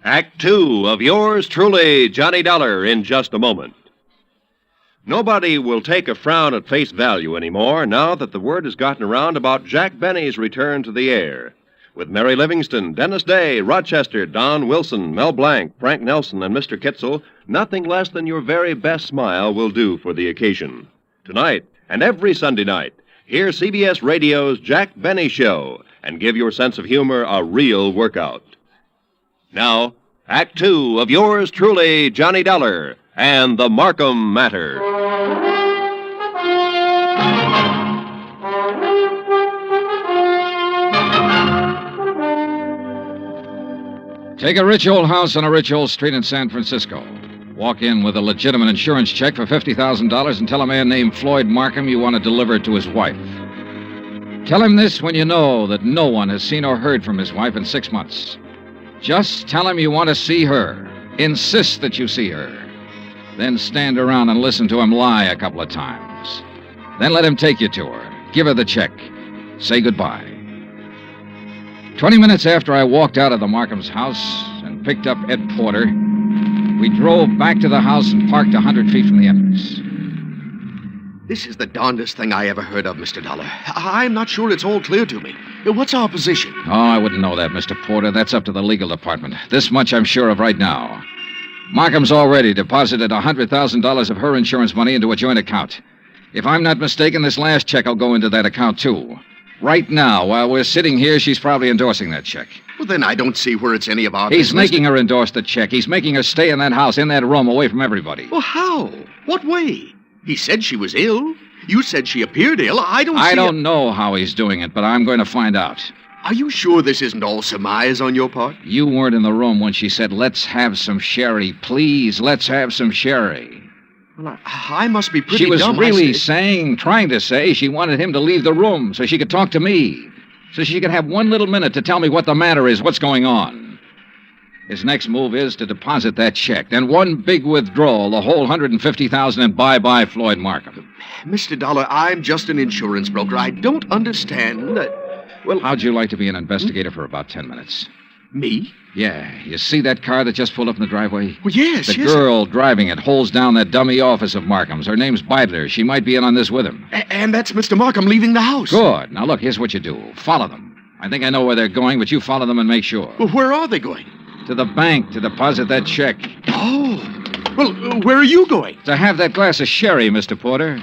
Act 2 of yours truly, Johnny Dollar, in just a moment. Nobody will take a frown at face value anymore now that the word has gotten around about Jack Benny's return to the air. With Mary Livingston, Dennis Day, Rochester, Don Wilson, Mel Blanc, Frank Nelson, and Mr. Kitzel, nothing less than your very best smile will do for the occasion. Tonight, and every Sunday night, hear CBS Radio's Jack Benny Show and give your sense of humor a real workout. Now, Act 2 of yours truly, Johnny Dollar, and the Markham Matter. Take a rich old house on a rich old street in San Francisco. Walk in with a legitimate insurance check for $50,000 and tell a man named Floyd Markham you want to deliver it to his wife. Tell him this when you know that no one has seen or heard from his wife in 6 months. Just tell him you want to see her. Insist that you see her. Then stand around and listen to him lie a couple of times. Then let him take you to her. Give her the check. Say goodbye. 20 minutes after I walked out of the Markham's house and picked up Ed Porter, we drove back to the house and parked 100 feet from the entrance. This is the darndest thing I ever heard of, Mr. Dollar. I'm not sure it's all clear to me. What's our position? Oh, I wouldn't know that, Mr. Porter. That's up to the legal department. This much I'm sure of right now. Markham's already deposited $100,000 of her insurance money into a joint account. If I'm not mistaken, this last check will go into that account, too. Right now, while we're sitting here, she's probably endorsing that check. Well, then I don't see where it's any of our He's business. making her endorse the check. He's making her stay in that house, in that room, away from everybody. Well, how? What way? He said she was ill. You said she appeared ill. I don't know how he's doing it, but I'm going to find out. Are you sure this isn't all surmise on your part? You weren't in the room when she said, "Let's have some sherry. Please, let's have some sherry." Well, I must be pretty She was dumb. really trying to say she wanted him to leave the room so she could talk to me. So she could have one little minute to tell me what the matter is, what's going on. His next move is to deposit that check. Then one big withdrawal, the whole $150,000, and bye-bye Floyd Markham. Mr. Dollar, I'm just an insurance broker. I don't understand that... Well, how'd you like to be an investigator for about 10 minutes? Me? Yeah. You see that car that just pulled up in the driveway? Well, yes, The girl driving it holds down that dummy office of Markham's. Her name's Beidler. She might be in on this with him. And that's Mr. Markham leaving the house. Good. Now, look, here's what you do. Follow them. I think I know where they're going, but you follow them and make sure. Well, where are they going? To the bank to deposit that check. Oh. Well, where are you going? To have that glass of sherry, Mr. Porter.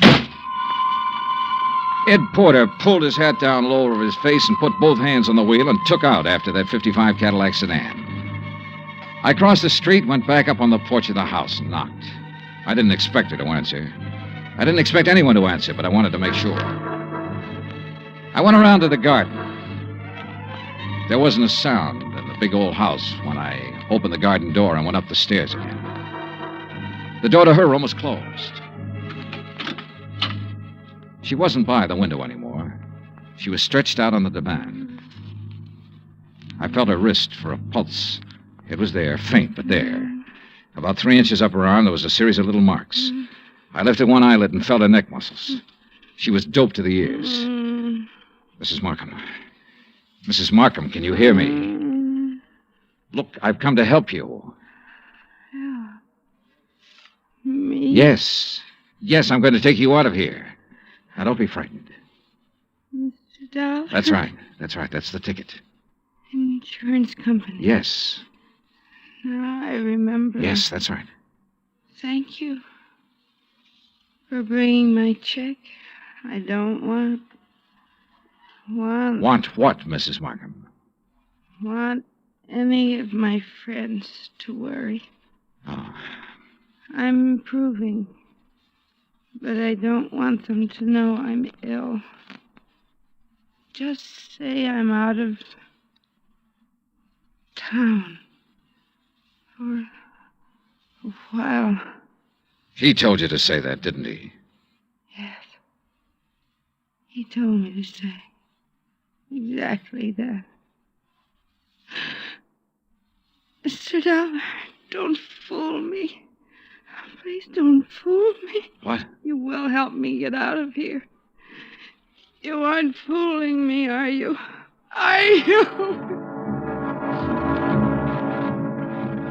Ed Porter pulled his hat down low over his face and put both hands on the wheel and took out after that '55 Cadillac sedan. I crossed the street, went back up on the porch of the house and knocked. I didn't expect her to answer. I didn't expect anyone to answer, but I wanted to make sure. I went around to the garden. There wasn't a sound in the big old house when I opened the garden door and went up the stairs again. The door to her room was closed. She wasn't by the window anymore. She was stretched out on the divan. I felt her wrist for a pulse. It was there, faint, but there. About 3 inches up her arm, there was a series of little marks. I lifted one eyelid and felt her neck muscles. She was doped to the ears. Mrs. Markham. Mrs. Markham, can you hear me? Look, I've come to help you. Me? Yes. Yes, I'm going to take you out of here. Now, don't be frightened. Mr. Dollar? That's right. That's right. That's the ticket. Insurance company. Yes. Now I remember. Yes, that's right. Thank you for bringing my check. I don't want Want what, Mrs. Markham? Want any of my friends to worry. Oh. I'm improving, but I don't want them to know I'm ill. Just say I'm out of town for a while. He told you to say that, didn't he? Yes. He told me to say exactly that. Mr. Dollar, don't fool me. Please don't fool me. What? You will help me get out of here. You aren't fooling me, are you? Are you?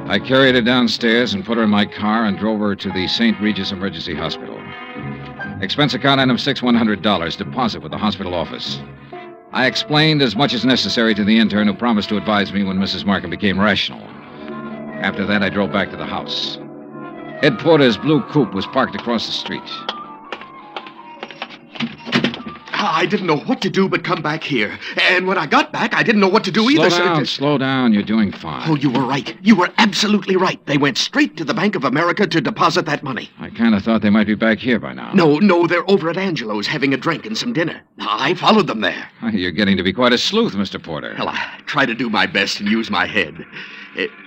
I carried her downstairs and put her in my car and drove her to the St. Regis Emergency Hospital. Expense account item $100, deposit with the hospital office. I explained as much as necessary to the intern who promised to advise me when Mrs. Markham became rational. After that, I drove back to the house. Ed Porter's blue coupe was parked across the street. I didn't know what to do but come back here. And when I got back, I didn't know what to do either. Slow down. You're doing fine. Oh, you were right. You were absolutely right. They went straight to the Bank of America to deposit that money. I kind of thought they might be back here by now. No, they're over at Angelo's having a drink and some dinner. I followed them there. You're getting to be quite a sleuth, Mr. Porter. Well, I try to do my best and use my head.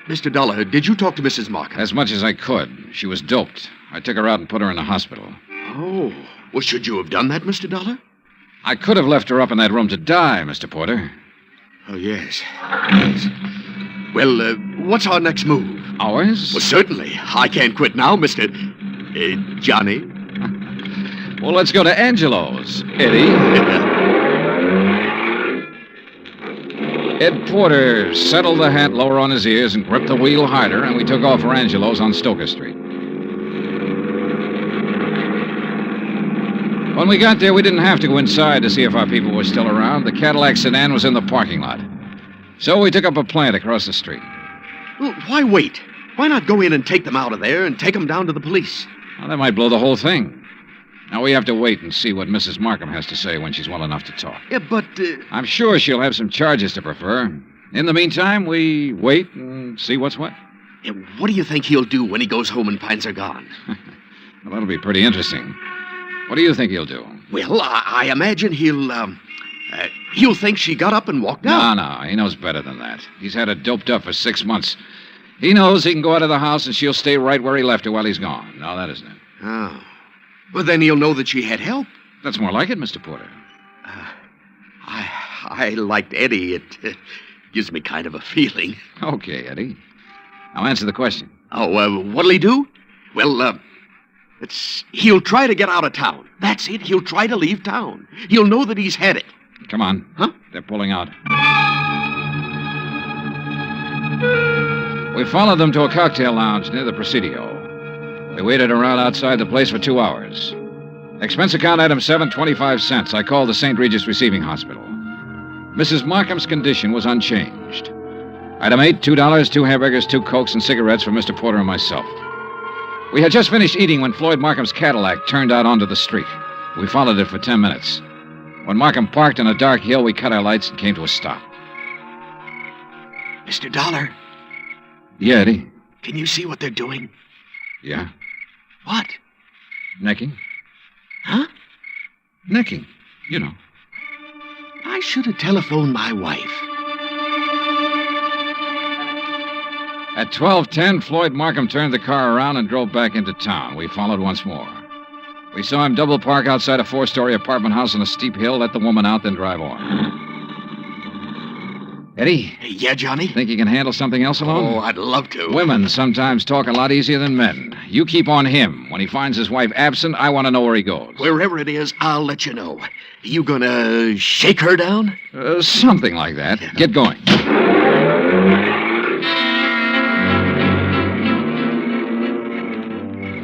Mr. Dollar, did you talk to Mrs. Markham? As much as I could. She was doped. I took her out and put her in the hospital. Oh. Well, should you have done that, Mr. Dollar? I could have left her up in that room to die, Mr. Porter. Oh, yes. Well, what's our next move? Ours? Well, certainly. I can't quit now, Mr. Johnny. Well, let's go to Angelo's, Eddie. Ed Porter settled the hat lower on his ears and gripped the wheel harder, and we took off for Angelo's on Stoker Street. When we got there, we didn't have to go inside to see if our people were still around. The Cadillac sedan was in the parking lot. So we took up a plant across the street. Well, why wait? Why not go in and take them out of there and take them down to the police? Well, that might blow the whole thing. Now, we have to wait and see what Mrs. Markham has to say when she's well enough to talk. Yeah, but... I'm sure she'll have some charges to prefer. In the meantime, we wait and see what's what. Yeah, what do you think he'll do when he goes home and finds her gone? Well, that'll be pretty interesting. What do you think he'll do? Well, I imagine he'll think she got up and walked out. No, he knows better than that. He's had her doped up for 6 months. He knows he can go out of the house and she'll stay right where he left her while he's gone. No, that isn't it. Oh. Well, then he'll know that she had help. That's more like it, Mr. Porter. I liked Eddie. It gives me kind of a feeling. Okay, Eddie. Now answer the question. Oh, what'll he do? Well, he'll try to get out of town. That's it. He'll try to leave town. He'll know that he's had it. Come on. Huh? They're pulling out. We followed them to a cocktail lounge near the Presidio. We waited around outside the place for 2 hours. Expense account item 7.25 cents. I called the St. Regis Receiving Hospital. Mrs. Markham's condition was unchanged. Item 8, $2, 2 hamburgers, 2 Cokes, and cigarettes for Mr. Porter and myself. We had just finished eating when Floyd Markham's Cadillac turned out onto the street. We followed it for 10 minutes. When Markham parked on a dark hill, we cut our lights and came to a stop. Mr. Dollar. Yeah, Eddie. Can you see what they're doing? Yeah. What? Necking. Huh? Necking. You know. I should have telephoned my wife. At 12:10, Floyd Markham turned the car around and drove back into town. We followed once more. We saw him double park outside a 4-story apartment house on a steep hill, let the woman out, then drive on. Eddie? Yeah, Johnny? Think you can handle something else alone? Oh, I'd love to. Women sometimes talk a lot easier than men. You keep on him. When he finds his wife absent, I want to know where he goes. Wherever it is, I'll let you know. You gonna shake her down? Something like that. Yeah. Get going.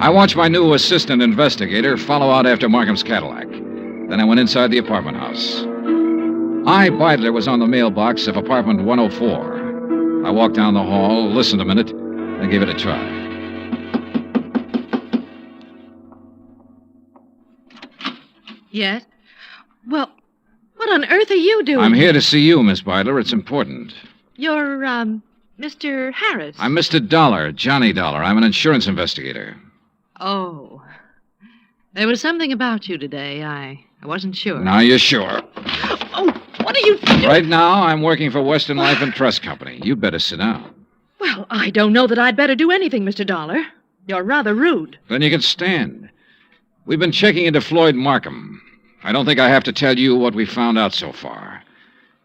I watched my new assistant investigator follow out after Markham's Cadillac. Then I went inside the apartment house. I, Beidler, was on the mailbox of apartment 104. I walked down the hall, listened a minute, and gave it a try. Yes? Well, what on earth are you doing? I'm here to see you, Miss Beidler. It's important. You're, Mr. Harris. I'm Mr. Dollar, Johnny Dollar. I'm an insurance investigator. Oh. There was something about you today. I wasn't sure. Now you're sure. Oh, what are you doing? Right now, I'm working for Western Life and Trust Company. You'd better sit down. Well, I don't know that I'd better do anything, Mr. Dollar. You're rather rude. Then you can stand. We've been checking into Floyd Markham. I don't think I have to tell you what we found out so far.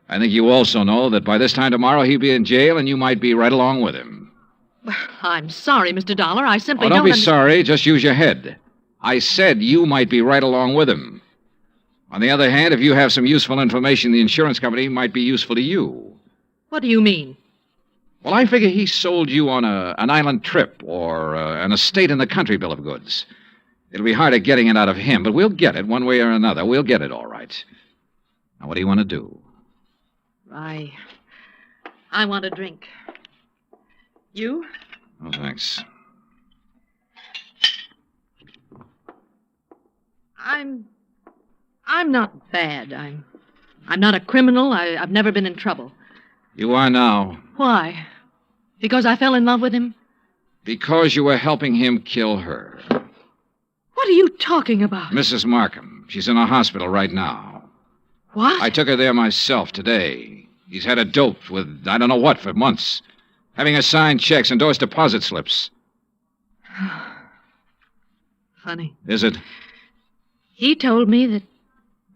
I think you also know that by this time tomorrow he'll be in jail and you might be right along with him. Well, I'm sorry, Mr. Dollar. I simply don't be under- sorry. Just use your head. I said you might be right along with him. On the other hand, if you have some useful information, the insurance company might be useful to you. What do you mean? Well, I figure he sold you on an island trip or an estate in the country bill of goods. It'll be harder getting it out of him, but we'll get it one way or another. We'll get it all right. Now, what do you want to do? I want a drink. You? Oh, thanks. I'm not bad. I'm not a criminal. I've never been in trouble. You are now. Why? Because I fell in love with him? Because you were helping him kill her. What are you talking about? Mrs. Markham. She's in a hospital right now. What? I took her there myself today. He's had her doped with I don't know what for months. Having her sign checks, endorse deposit slips. Funny. Is it? He told me that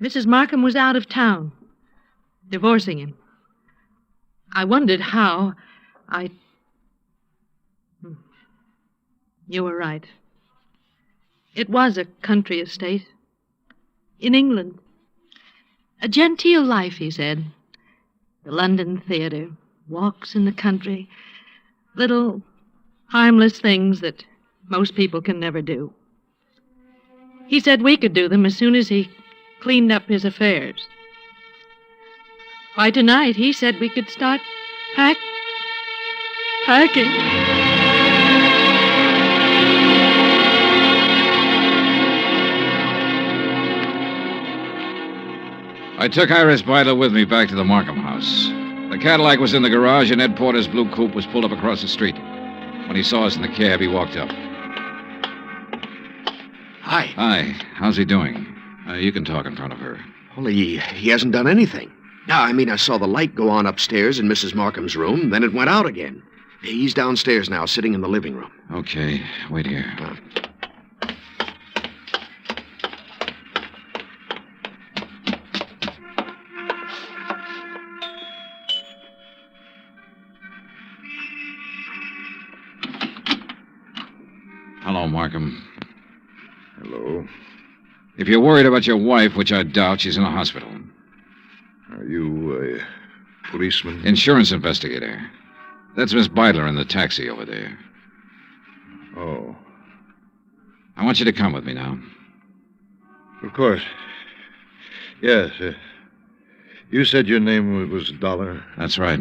Mrs. Markham was out of town, divorcing him. I wondered how. You were right. It was a country estate. In England. A genteel life, he said. The London theater, walks in the country, little harmless things that most people can never do. He said we could do them as soon as he cleaned up his affairs. By tonight, he said we could start packing. I took Iris Beidler with me back to the Markham house. The Cadillac was in the garage, and Ed Porter's blue coupe was pulled up across the street. When he saw us in the cab, he walked up. Hi. Hi. How's he doing? You can talk in front of her. Well, he hasn't done anything. No, I mean, I saw the light go on upstairs in Mrs. Markham's room, then it went out again. He's downstairs now, sitting in the living room. Okay. Wait here. Hello, Markham. Hello. If you're worried about your wife, which I doubt, she's in a hospital. Are you a policeman? Insurance investigator. That's Miss Beidler in the taxi over there. Oh. I want you to come with me now. Of course. Yes. You said your name was Dollar? That's right.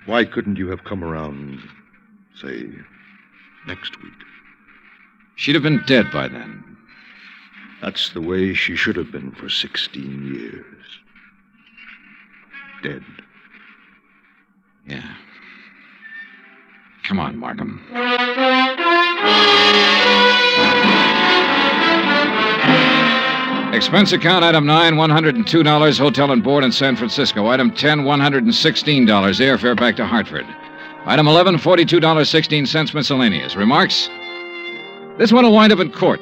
Why couldn't you have come around, say, next week? She'd have been dead by then. That's the way she should have been for 16 years. Dead. Yeah. Come on, Markham. Expense account, item 9, $102, hotel and board in San Francisco. Item 10, $116, airfare back to Hartford. Item 11, $42.16 miscellaneous. Remarks? This one will wind up in court.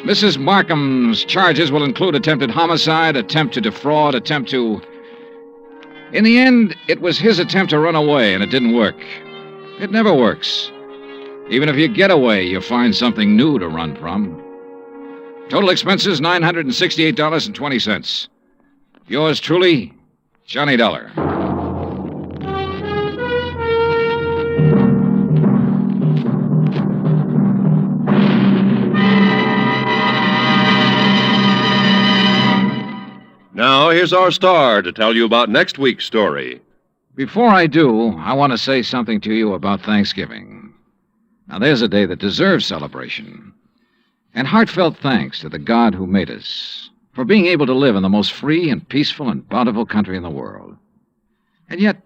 Mrs. Markham's charges will include attempted homicide, attempt to defraud, attempt to... In the end, it was his attempt to run away, and it didn't work. It never works. Even if you get away, you find something new to run from. Total expenses, $968.20. Yours truly, Johnny Dollar. Now, here's our star to tell you about next week's story. Before I do, I want to say something to you about Thanksgiving. Now, there's a day that deserves celebration. And heartfelt thanks to the God who made us for being able to live in the most free and peaceful and bountiful country in the world. And yet,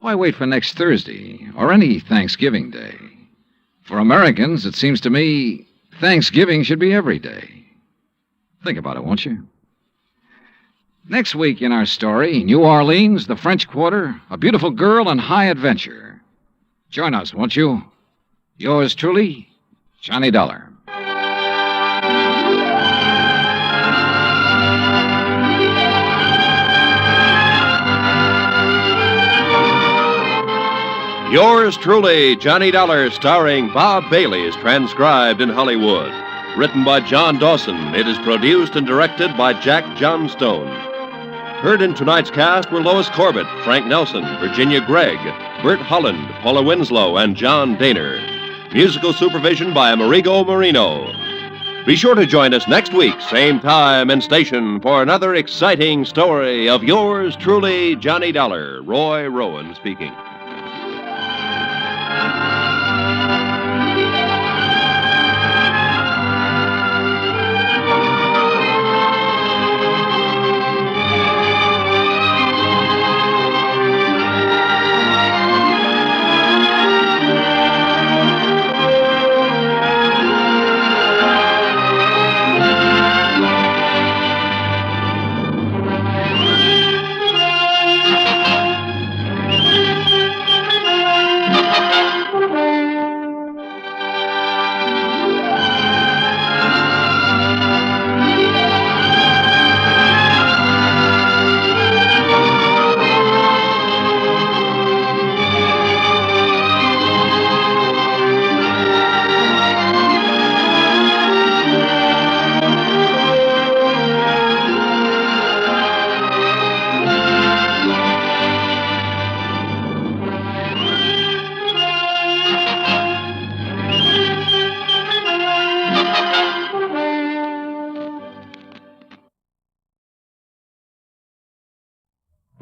why wait for next Thursday or any Thanksgiving Day? For Americans, it seems to me, Thanksgiving should be every day. Think about it, won't you? Next week in our story, New Orleans, the French Quarter, a beautiful girl, and high adventure. Join us, won't you? Yours truly, Johnny Dollar. Yours truly, Johnny Dollar, starring Bob Bailey, is transcribed in Hollywood. Written by John Dawson, it is produced and directed by Jack Johnstone. Heard in tonight's cast were Lois Corbett, Frank Nelson, Virginia Gregg, Bert Holland, Paula Winslow, and John Daner. Musical supervision by Amerigo Marino. Be sure to join us next week, same time and station, for another exciting story of yours truly, Johnny Dollar. Roy Rowan speaking.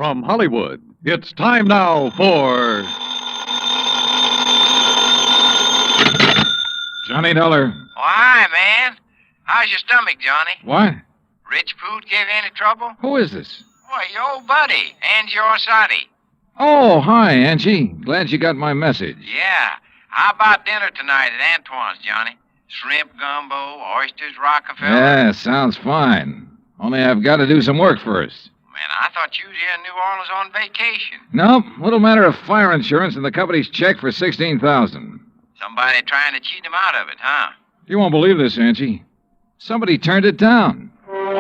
From Hollywood, it's time now for Johnny Dollar. Oh, hi, man. How's your stomach, Johnny? What? Rich food give you any trouble? Who is this? Why, your old buddy, Angie Orsatti. Oh, hi, Angie. Glad you got my message. Yeah. How about dinner tonight at Antoine's, Johnny? Shrimp gumbo, oysters, Rockefeller. Yeah, sounds fine. Only I've got to do some work first. Man, I thought you was here in New Orleans on vacation. Nope, little matter of fire insurance and the company's check for $16,000. Somebody trying to cheat him out of it, huh? You won't believe this, Angie. Somebody turned it down. What?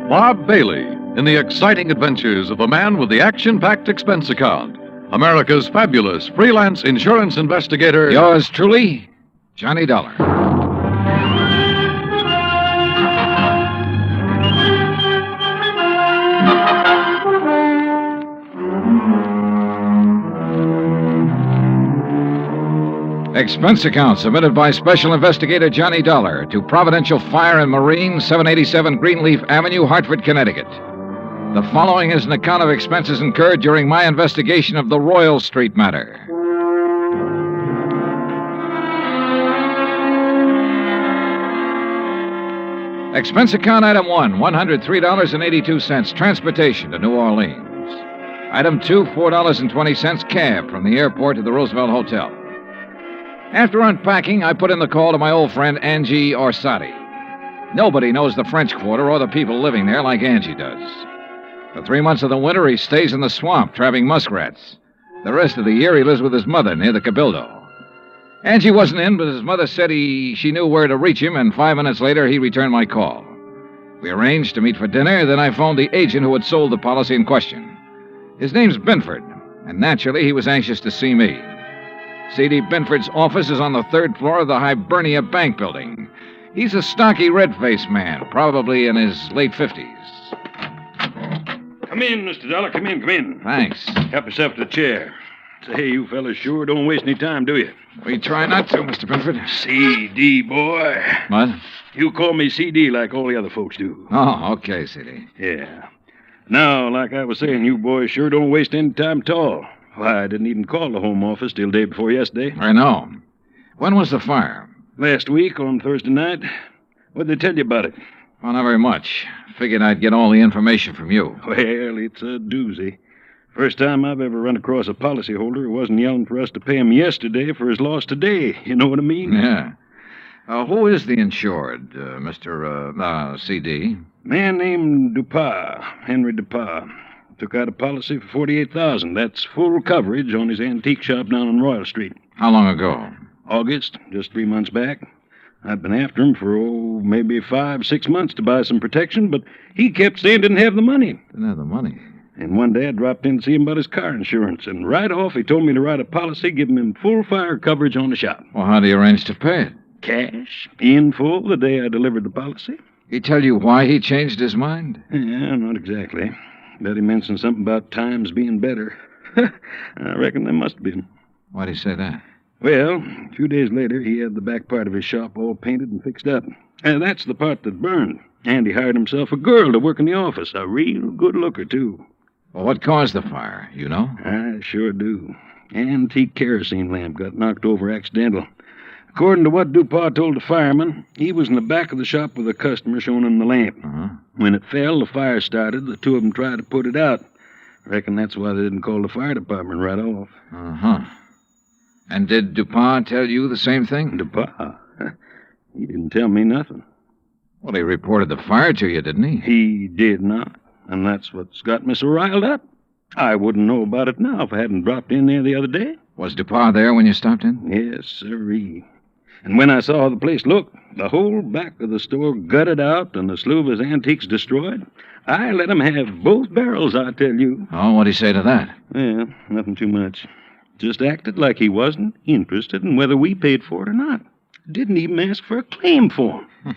Bob Bailey in the exciting adventures of the man with the action-packed expense account. America's fabulous freelance insurance investigator. Yours truly, Johnny Dollar. Expense account submitted by Special Investigator Johnny Dollar to Providential Fire and Marine, 787 Greenleaf Avenue, Hartford, Connecticut. The following is an account of expenses incurred during my investigation of the Royal Street matter. Expense account item 1, $103.82, transportation to New Orleans. Item 2, $4.20, cab from the airport to the Roosevelt Hotel. After unpacking, I put in the call to my old friend Angie Orsatti. Nobody knows the French Quarter or the people living there like Angie does. For 3 months of the winter, he stays in the swamp trapping muskrats. The rest of the year, he lives with his mother near the Cabildo. Angie wasn't in, but his mother said she knew where to reach him, and 5 minutes later, he returned my call. We arranged to meet for dinner, then I phoned the agent who had sold the policy in question. His name's Binford, and naturally, he was anxious to see me. C.D. Binford's office is on the 3rd floor of the Hibernia Bank building. He's a stocky, red-faced man, probably in his late 50s. Come in, Mr. Dollar. Come in. Thanks. Help yourself to the chair. Say, you fellas sure don't waste any time, do you? We try not to, Mr. Binford. C.D., boy. What? You call me C.D. like all the other folks do. Oh, okay, C.D. Yeah. Now, like I was saying, you boys sure don't waste any time at all. Why, I didn't even call the home office till day before yesterday. I know. When was the fire? Last week on Thursday night. What'd they tell you about it? Well, not very much. Figured I'd get all the information from you. Well, it's a doozy. First time I've ever run across a policyholder who wasn't yelling for us to pay him yesterday for his loss today. You know what I mean? Yeah. Who is the insured, Mr. C.D.? Man named Dupas, Henry Dupas. Took out a policy for $48,000. That's full coverage on his antique shop down on Royal Street. How long ago? August, just 3 months back. I've been after him for, maybe 5-6 months to buy some protection, but he kept saying didn't have the money. Didn't have the money? And one day I dropped in to see him about his car insurance, and right off he told me to write a policy giving him full fire coverage on the shop. Well, how do you arrange to pay it? Cash, in full, the day I delivered the policy. He tell you why he changed his mind? Yeah, not exactly. Bet he mentioned something about times being better. I reckon there must have been. Why'd he say that? Well, a few days later, he had the back part of his shop all painted and fixed up. And that's the part that burned. And he hired himself a girl to work in the office. A real good looker, too. Well, what caused the fire? You know? I sure do. Antique kerosene lamp got knocked over accidental. According to what Dupas told the fireman, he was in the back of the shop with a customer showing him the lamp. Uh-huh. When it fell, the fire started. The two of them tried to put it out. Reckon that's why they didn't call the fire department right off. Uh-huh. And did Dupas tell you the same thing? Dupas? He didn't tell me nothing. Well, he reported the fire to you, didn't he? He did not. And that's what's got me so riled up. I wouldn't know about it now if I hadn't dropped in there the other day. Was Dupas there when you stopped in? Yes, sirree. And when I saw how the place looked, the whole back of the store gutted out and a slew of his antiques destroyed, I let him have both barrels, I tell you. Oh, what'd he say to that? Yeah, nothing too much. Just acted like he wasn't interested in whether we paid for it or not. Didn't even ask for a claim for him.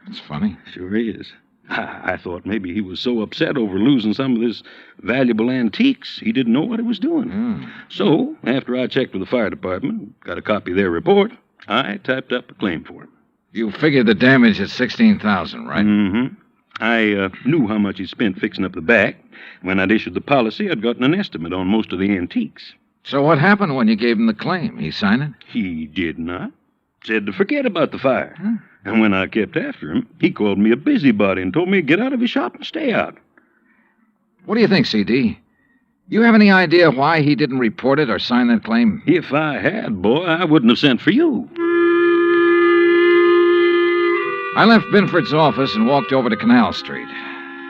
That's funny. Sure is. I thought maybe he was so upset over losing some of his valuable antiques, he didn't know what he was doing. So, after I checked with the fire department, got a copy of their report, I typed up a claim for him. You figured the damage at $16,000, right? Mm-hmm. I knew how much he spent fixing up the back. When I'd issued the policy, I'd gotten an estimate on most of the antiques. So what happened when you gave him the claim? He signed it? He did not. Said to forget about the fire. Huh? And when I kept after him, he called me a busybody and told me to get out of his shop and stay out. What do you think, C.D.? You have any idea why he didn't report it or sign that claim? If I had, boy, I wouldn't have sent for you. I left Binford's office and walked over to Canal Street.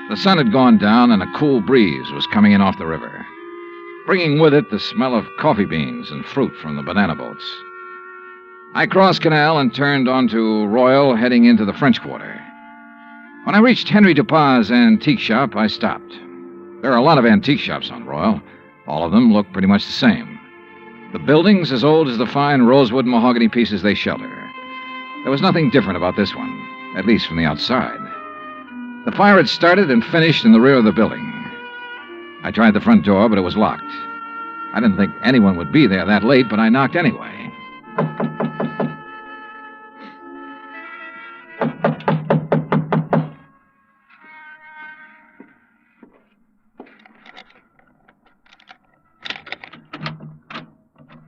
The sun had gone down and a cool breeze was coming in off the river, bringing with it the smell of coffee beans and fruit from the banana boats. I crossed Canal and turned onto Royal, heading into the French Quarter. When I reached Henry Dupin's antique shop, I stopped. There are a lot of antique shops on Royal. All of them look pretty much the same. The buildings as old as the fine rosewood mahogany pieces they shelter. There was nothing different about this one, at least from the outside. The fire had started and finished in the rear of the building. I tried the front door, but it was locked. I didn't think anyone would be there that late, but I knocked anyway.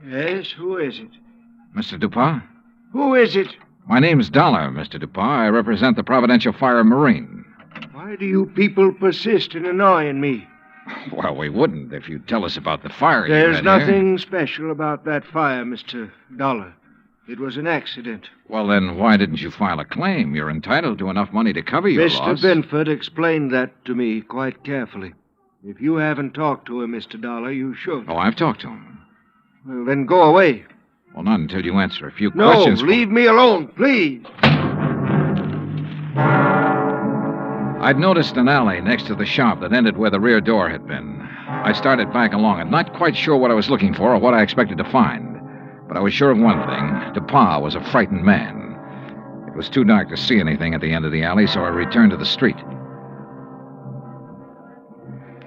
Yes, who is it? Mr. Dupin? Who is it? My name's Dollar, Mr. Dupin. I represent the Providential Fire and Marine. Why do you people persist in annoying me? Well, we wouldn't if you'd tell us about the fire. There's nothing special about that fire, Mr. Dollar. It was an accident. Well, then why didn't you file a claim? You're entitled to enough money to cover your loss. Mr. Binford explained that to me quite carefully. If you haven't talked to him, Mr. Dollar, you should. Oh, I've talked to him. Well, then go away. Well, not until you answer a few questions. No, leave me alone, please. I'd noticed an alley next to the shop that ended where the rear door had been. I started back along it, not quite sure what I was looking for or what I expected to find. But I was sure of one thing. Dupin was a frightened man. It was too dark to see anything at the end of the alley, so I returned to the street.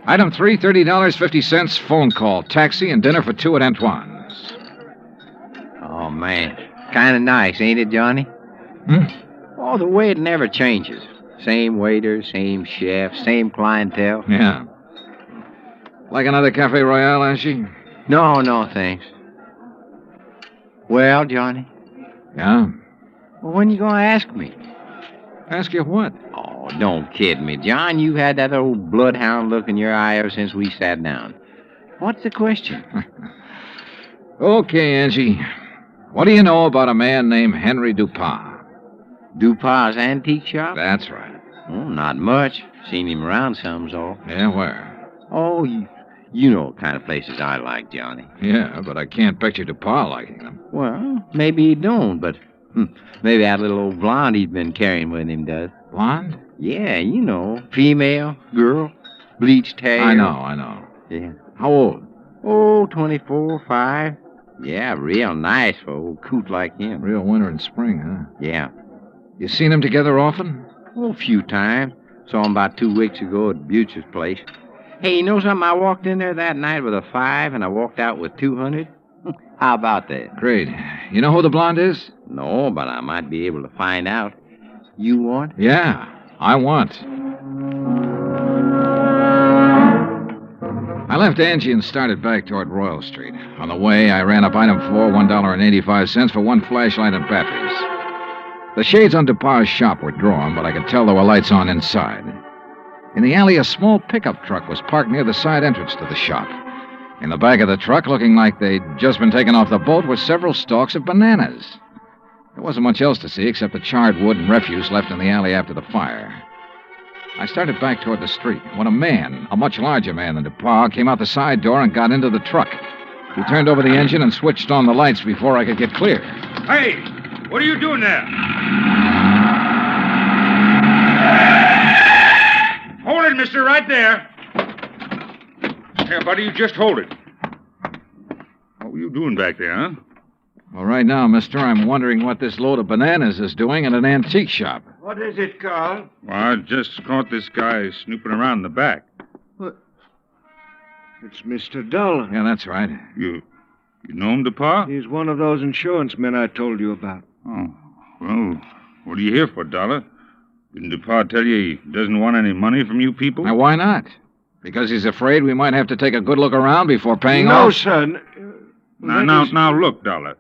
Item 3, $30.50, phone call, taxi, and dinner for two at Antoine's. Oh, man. Kind of nice, ain't it, Johnny? Oh, the way it never changes. Same waiter, same chef, same clientele. Yeah. Like another Cafe Royale, Ashy? No, thanks. Well, Johnny? Yeah? Well, when you gonna ask me? Ask you what? Oh, don't kid me, John. You had that old bloodhound look in your eye ever since we sat down. What's the question? Okay, Angie. What do you know about a man named Henry Dupin? Dupin's antique shop? That's right. Oh, not much. Seen him around some's all. Yeah, where? Oh, you know what kind of places I like, Johnny. Yeah, but I can't picture Dupin liking them. Well, maybe he don't, but maybe that little old blonde he's been carrying with him does. Blonde? Yeah, you know. Female, girl, bleached hair. I know. Yeah. How old? Oh, 24, 5. Yeah, real nice for an old coot like him. Real winter and spring, huh? Yeah. You seen them together often? Oh, a few times. Saw him about 2 weeks ago at Butch's place. Hey, you know something? I walked in there that night with a 5 and I walked out with 200. How about that? Great. You know who the blonde is? No, but I might be able to find out. You want? Yeah, I want. I left Angie and started back toward Royal Street. On the way, I ran up item 4, $1.85 for one flashlight and batteries. The shades on Dupin's shop were drawn, but I could tell there were lights on inside. In the alley, a small pickup truck was parked near the side entrance to the shop. In the back of the truck, looking like they'd just been taken off the boat, were several stalks of bananas. There wasn't much else to see except the charred wood and refuse left in the alley after the fire. I started back toward the street when a man, a much larger man than Dupin, came out the side door and got into the truck. He turned over the engine and switched on the lights before I could get clear. Hey, what are you doing there? Hold it, mister, right there. Here, buddy, you just hold it. What were you doing back there, huh? Well, right now, mister, I'm wondering what this load of bananas is doing in an antique shop. What is it, Carl? Well, I just caught this guy snooping around in the back. What? It's Mr. Dollar. Yeah, that's right. You know him, Dupin? He's one of those insurance men I told you about. Oh, well, What are you here for, Dollar? Didn't DuPont tell you he doesn't want any money from you people? Now, why not? Because he's afraid we might have to take a good look around before paying No, off? son. Now, look, Dollar.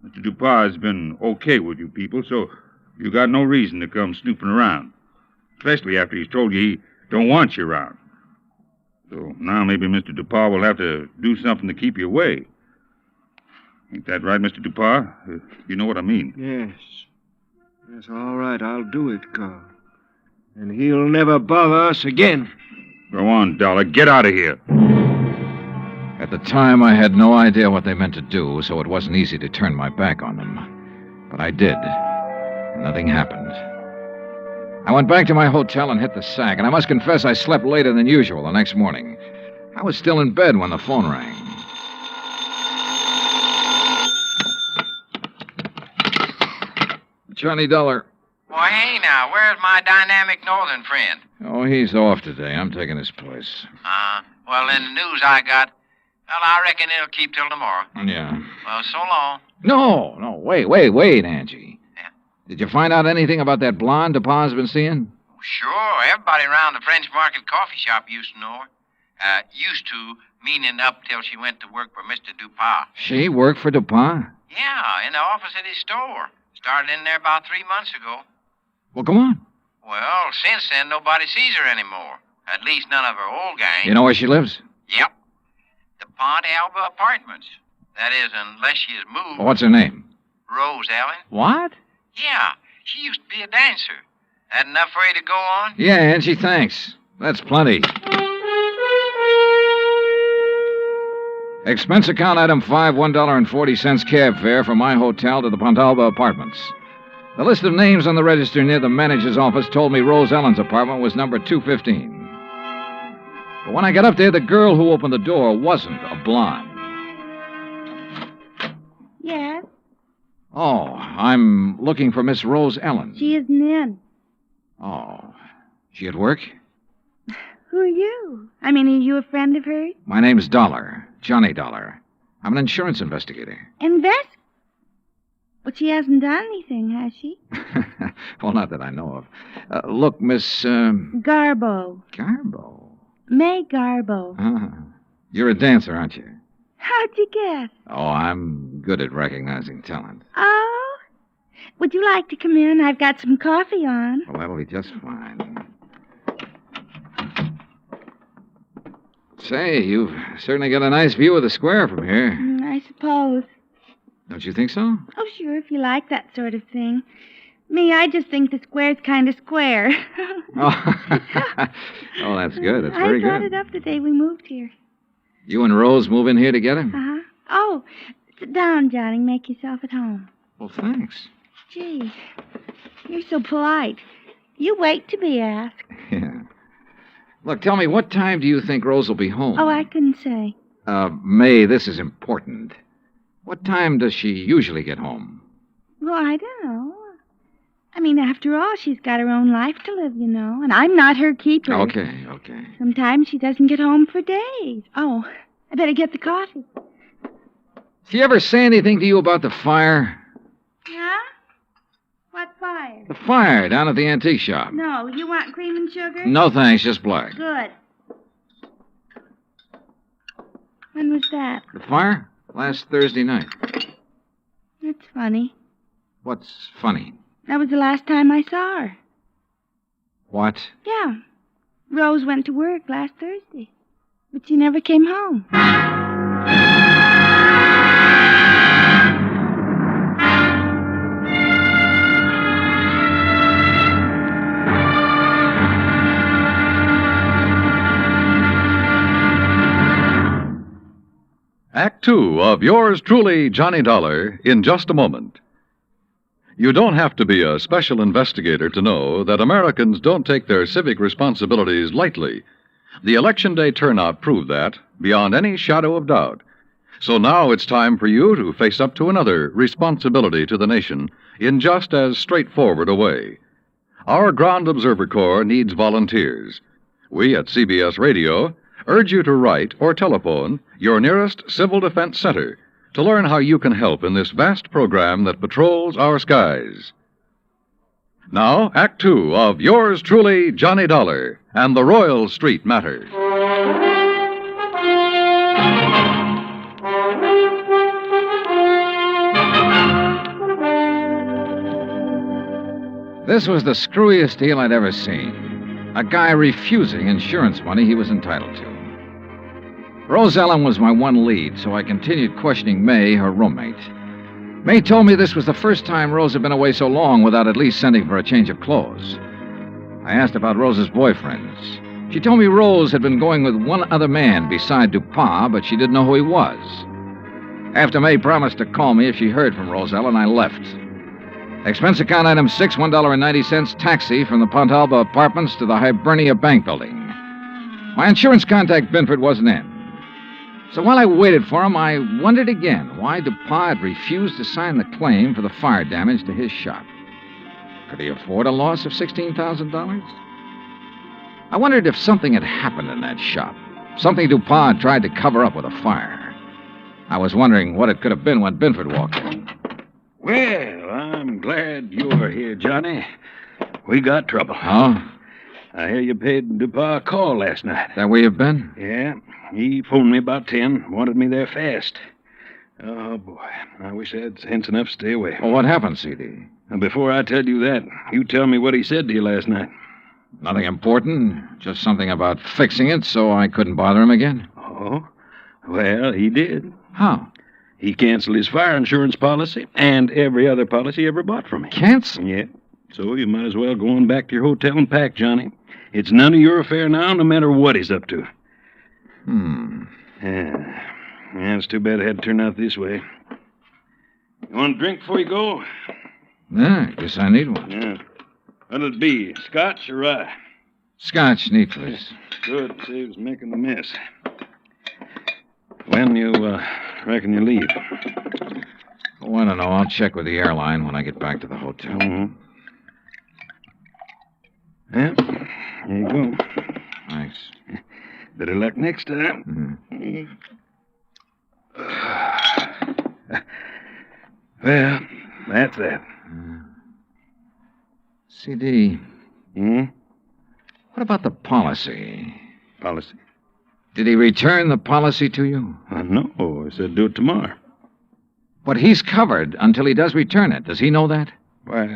Mr. DuPont has been okay with you people, so you got no reason to come snooping around. Especially after he's told you he don't want you around. So now maybe Mr. DuPont will have to do something to keep you away. Ain't that right, Mr. DuPont? You know what I mean. Yes. Yes, all right, I'll do it, Carl. And he'll never bother us again. Go on, Dollar. Get out of here. At the time, I had no idea what they meant to do, so it wasn't easy to turn my back on them. But I did. And nothing happened. I went back to my hotel and hit the sack, and I must confess I slept later than usual the next morning. I was still in bed when the phone rang. Johnny Dollar. Well, hey now, where's my dynamic northern friend? Oh, he's off today. I'm taking his place. Well, in the news I got, well, I reckon it'll keep till tomorrow. Yeah. Well, so long. No, wait, Angie. Yeah. Did you find out anything about that blonde DuPont's been seeing? Sure, everybody around the French Market coffee shop used to know her. Used to, meaning up till she went to work for Mr. DuPont. She worked for DuPont? Yeah, in the office at his store. Started in there about 3 months ago. Well, come on. Well, since then, nobody sees her anymore. At least none of her old gang. You know where she lives? Yep. The Pont Alba Apartments. That is, unless she has moved. What's her name? Rose Ellen. What? Yeah, she used to be a dancer. That enough for you to go on? Yeah, Angie, thanks. That's plenty. Expense account item 5, $1.40 cab fare from my hotel to the Pontalba Apartments. The list of names on the register near the manager's office told me Rose Ellen's apartment was number 215. But when I got up there, the girl who opened the door wasn't a blonde. Yes? Oh, I'm looking for Miss Rose Ellen. She isn't in. Oh, she at work? Who are you? I mean, are you a friend of hers? My name's Dollar, Johnny Dollar. I'm an insurance investigator. Well, she hasn't done anything, has she? Well, not that I know of. Look, Miss... Garbo. Garbo? May Garbo. You're a dancer, aren't you? How'd you guess? Oh, I'm good at recognizing talent. Oh? Would you like to come in? I've got some coffee on. Well, that'll be just fine. Say, you've certainly got a nice view of the square from here. I suppose. Don't you think so? Oh, sure, if you like that sort of thing. Me, I just think the square's kind of square. Oh, that's good. That's very I brought good. it up the day we moved here. You and Rose move in here together? Uh-huh. Oh, sit down, Johnny. Make yourself at home. Well, thanks. Gee, you're so polite. You wait to be asked. Yeah. Look, tell me, what time do you think Rose will be home? Oh, I couldn't say. May, this is important. What time does she usually get home? Well, I don't know. I mean, after all, she's got her own life to live, you know, and I'm not her keeper. Okay. Sometimes she doesn't get home for days. Oh, I better get the coffee. She ever say anything to you about the fire? Yeah? What fire? The fire down at the antique shop. No, you want cream and sugar? No, thanks, just black. Good. When was that? The fire? Last Thursday night. That's funny. What's funny? That was the last time I saw her. What? Yeah. Rose went to work last Thursday, but she never came home. Act Two of yours truly, Johnny Dollar, in just a moment. You don't have to be a special investigator to know that Americans don't take their civic responsibilities lightly. The Election Day turnout proved that, beyond any shadow of doubt. So now it's time for you to face up to another responsibility to the nation in just as straightforward a way. Our Ground Observer Corps needs volunteers. We at CBS Radio urge you to write or telephone your nearest Civil Defense Center to learn how you can help in this vast program that patrols our skies. Now, Act Two of Yours Truly, Johnny Dollar, and the Royal Street Matter. This was the screwiest deal I'd ever seen. A guy refusing insurance money he was entitled to. Rose Ellen was my one lead, so I continued questioning May, her roommate. May told me this was the first time Rose had been away so long without at least sending for a change of clothes. I asked about Rose's boyfriends. She told me Rose had been going with one other man beside Dupont, but she didn't know who he was. After May promised to call me if she heard from Rose Ellen, I left. Expense account item 6, $1.90, taxi from the Pontalba Apartments to the Hibernia Bank Building. My insurance contact, Binford, wasn't in. So while I waited for him, I wondered again why Dupont had refused to sign the claim for the fire damage to his shop. Could he afford a loss of $16,000? I wondered if something had happened in that shop, something Dupont had tried to cover up with a fire. I was wondering what it could have been when Binford walked in. Well, I'm glad you're here, Johnny. We got trouble. Oh? I hear you paid Dupont a call last night. That where you've been? Yeah. He phoned me about 10, wanted me there fast. Oh, boy. I wish I had sense enough to stay away. Well, what happened, C.D.? Now, before I tell you that, you tell me what he said to you last night. Nothing important. Just something about fixing it so I couldn't bother him again. Oh? Well, he did. How? He canceled his fire insurance policy and every other policy he ever bought from me. Cancel? Yeah. So you might as well go on back to your hotel and pack, Johnny. It's none of your affair now, no matter what he's up to. Yeah, it's too bad it had to turn out this way. You want a drink before you go? Yeah, I guess I need one. Yeah. What'll it be, scotch or rye? Scotch, neat, please. Good, saves making a mess. When you reckon you leave? Oh, I don't know. I'll check with the airline when I get back to the hotel. Mm-hmm. Yeah, there you go. Thanks. Better luck next time. Mm-hmm. Well, that's that. C.D. Hmm? What about the policy? Policy? Did he return the policy to you? No, he said do it tomorrow. But he's covered until he does return it. Does he know that? Why,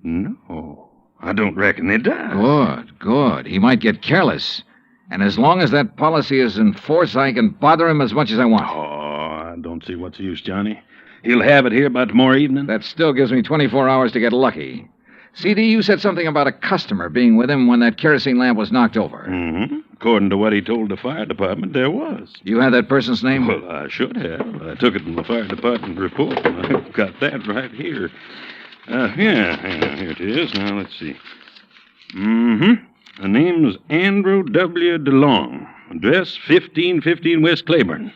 no. I don't reckon he does. Good. He might get careless. And as long as that policy is in force, I can bother him as much as I want. Oh, I don't see what's the use, Johnny. He'll have it here by tomorrow evening. That still gives me 24 hours to get lucky. C.D., you said something about a customer being with him when that kerosene lamp was knocked over. Mm-hmm. According to what he told the fire department, there was. You had that person's name? Well, I should have. I took it from the fire department report, and I've got that right here. Here it is. Now, let's see. Mm-hmm. The name's Andrew W. DeLong. Address 1515 West Claiborne.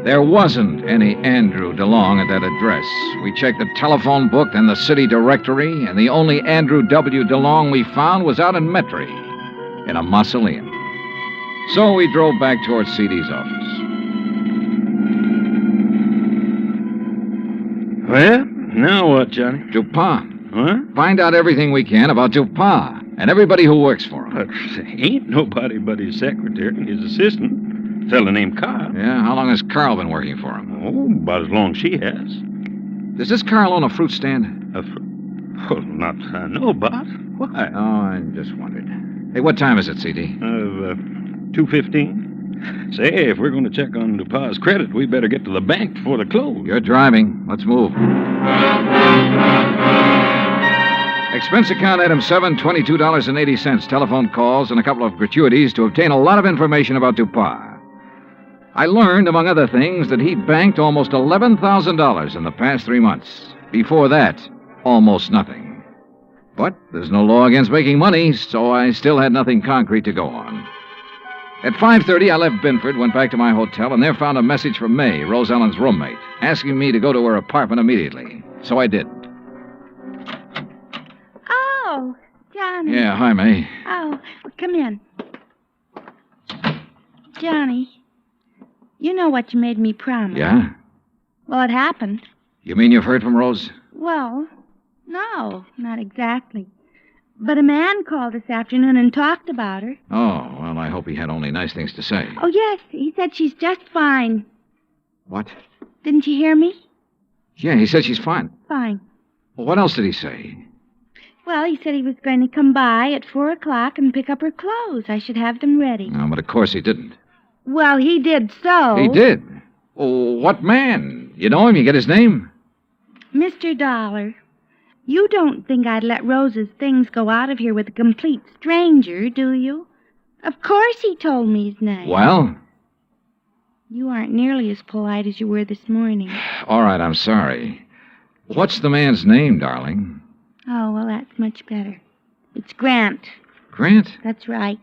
There wasn't any Andrew DeLong at that address. We checked the telephone book and the city directory, and the only Andrew W. DeLong we found was out in Metairie, in a mausoleum. So we drove back towards C.D.'s office. Well, now what, Johnny? Dupont. What? Find out everything we can about Dupont and everybody who works for him. But ain't nobody but his secretary and his assistant. Fellow named Carl. Yeah, how long has Carl been working for him? Oh, about as long as she has. Does this Carl own a fruit stand? Well, not I know about. Why? Oh, I just wondered. Hey, what time is it, C.D.? 2:15. Say, if we're going to check on Dupont's credit, we better get to the bank before they close. You're driving. Let's move. Expense account item 7, $22.80. Telephone calls and a couple of gratuities to obtain a lot of information about Dupont. I learned, among other things, that he'd banked almost $11,000 in the past 3 months. Before that, almost nothing. But there's no law against making money, so I still had nothing concrete to go on. At 5:30, I left Binford, went back to my hotel, and there found a message from May, Rose Ellen's roommate, asking me to go to her apartment immediately. So I did. Oh, Johnny. Yeah, hi, May. Oh, well, come in. Johnny, you know what you made me promise. Yeah? Well, it happened. You mean you've heard from Rose? Well, no, not exactly. But a man called this afternoon and talked about her. Oh, well, I hope he had only nice things to say. Oh, yes, he said she's just fine. What? Didn't you hear me? Yeah, he said she's fine. Fine. Well, what else did he say? Well, he said he was going to come by at 4 o'clock and pick up her clothes. I should have them ready. No, but of course he didn't. Well, he did so. He did? Oh, what man? You know him? You get his name? Mr. Dollar, you don't think I'd let Rose's things go out of here with a complete stranger, do you? Of course he told me his name. Well? You aren't nearly as polite as you were this morning. All right, I'm sorry. What's the man's name, darling? Oh, well, that's much better. It's Grant. Grant? That's right.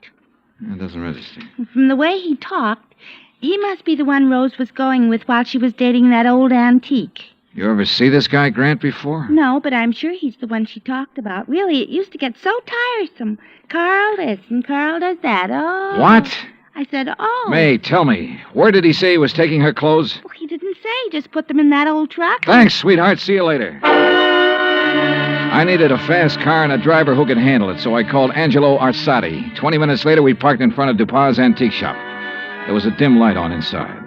That doesn't register. From the way he talked, he must be the one Rose was going with while she was dating that old antique. You ever see this guy, Grant, before? No, but I'm sure he's the one she talked about. Really, it used to get so tiresome. Carl this and Carl does that. Oh. What? I said, oh. May, tell me, where did he say he was taking her clothes? Well, he didn't say. Just put them in that old truck. Thanks, sweetheart. See you later. I needed a fast car and a driver who could handle it, so I called Angelo Arsati. 20 minutes later, we parked in front of Dupas' antique shop. There was a dim light on inside.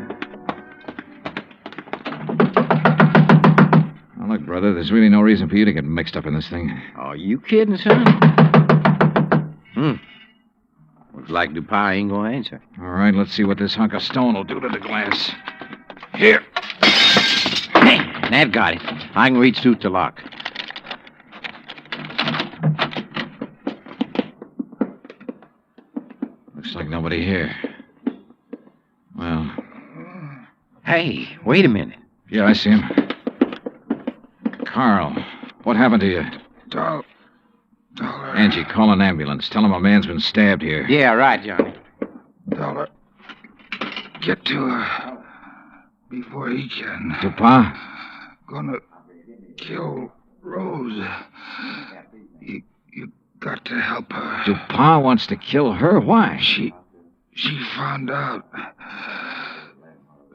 Now, look, brother, there's really no reason for you to get mixed up in this thing. Oh, you kidding, son? Looks like Dupas ain't gonna answer. All right, let's see what this hunk of stone will do to the glass. Here. Hey, that got it. I can reach through the lock. Looks like nobody here. Well. Hey, wait a minute. Yeah, I see him. Carl, what happened to you? Dollar. Angie, call an ambulance. Tell him a man's been stabbed here. Yeah, right, Johnny. Dollar. Get to her before he can. Dupas? Gonna kill Rose. You got to help her. Dupas wants to kill her? Why? She found out.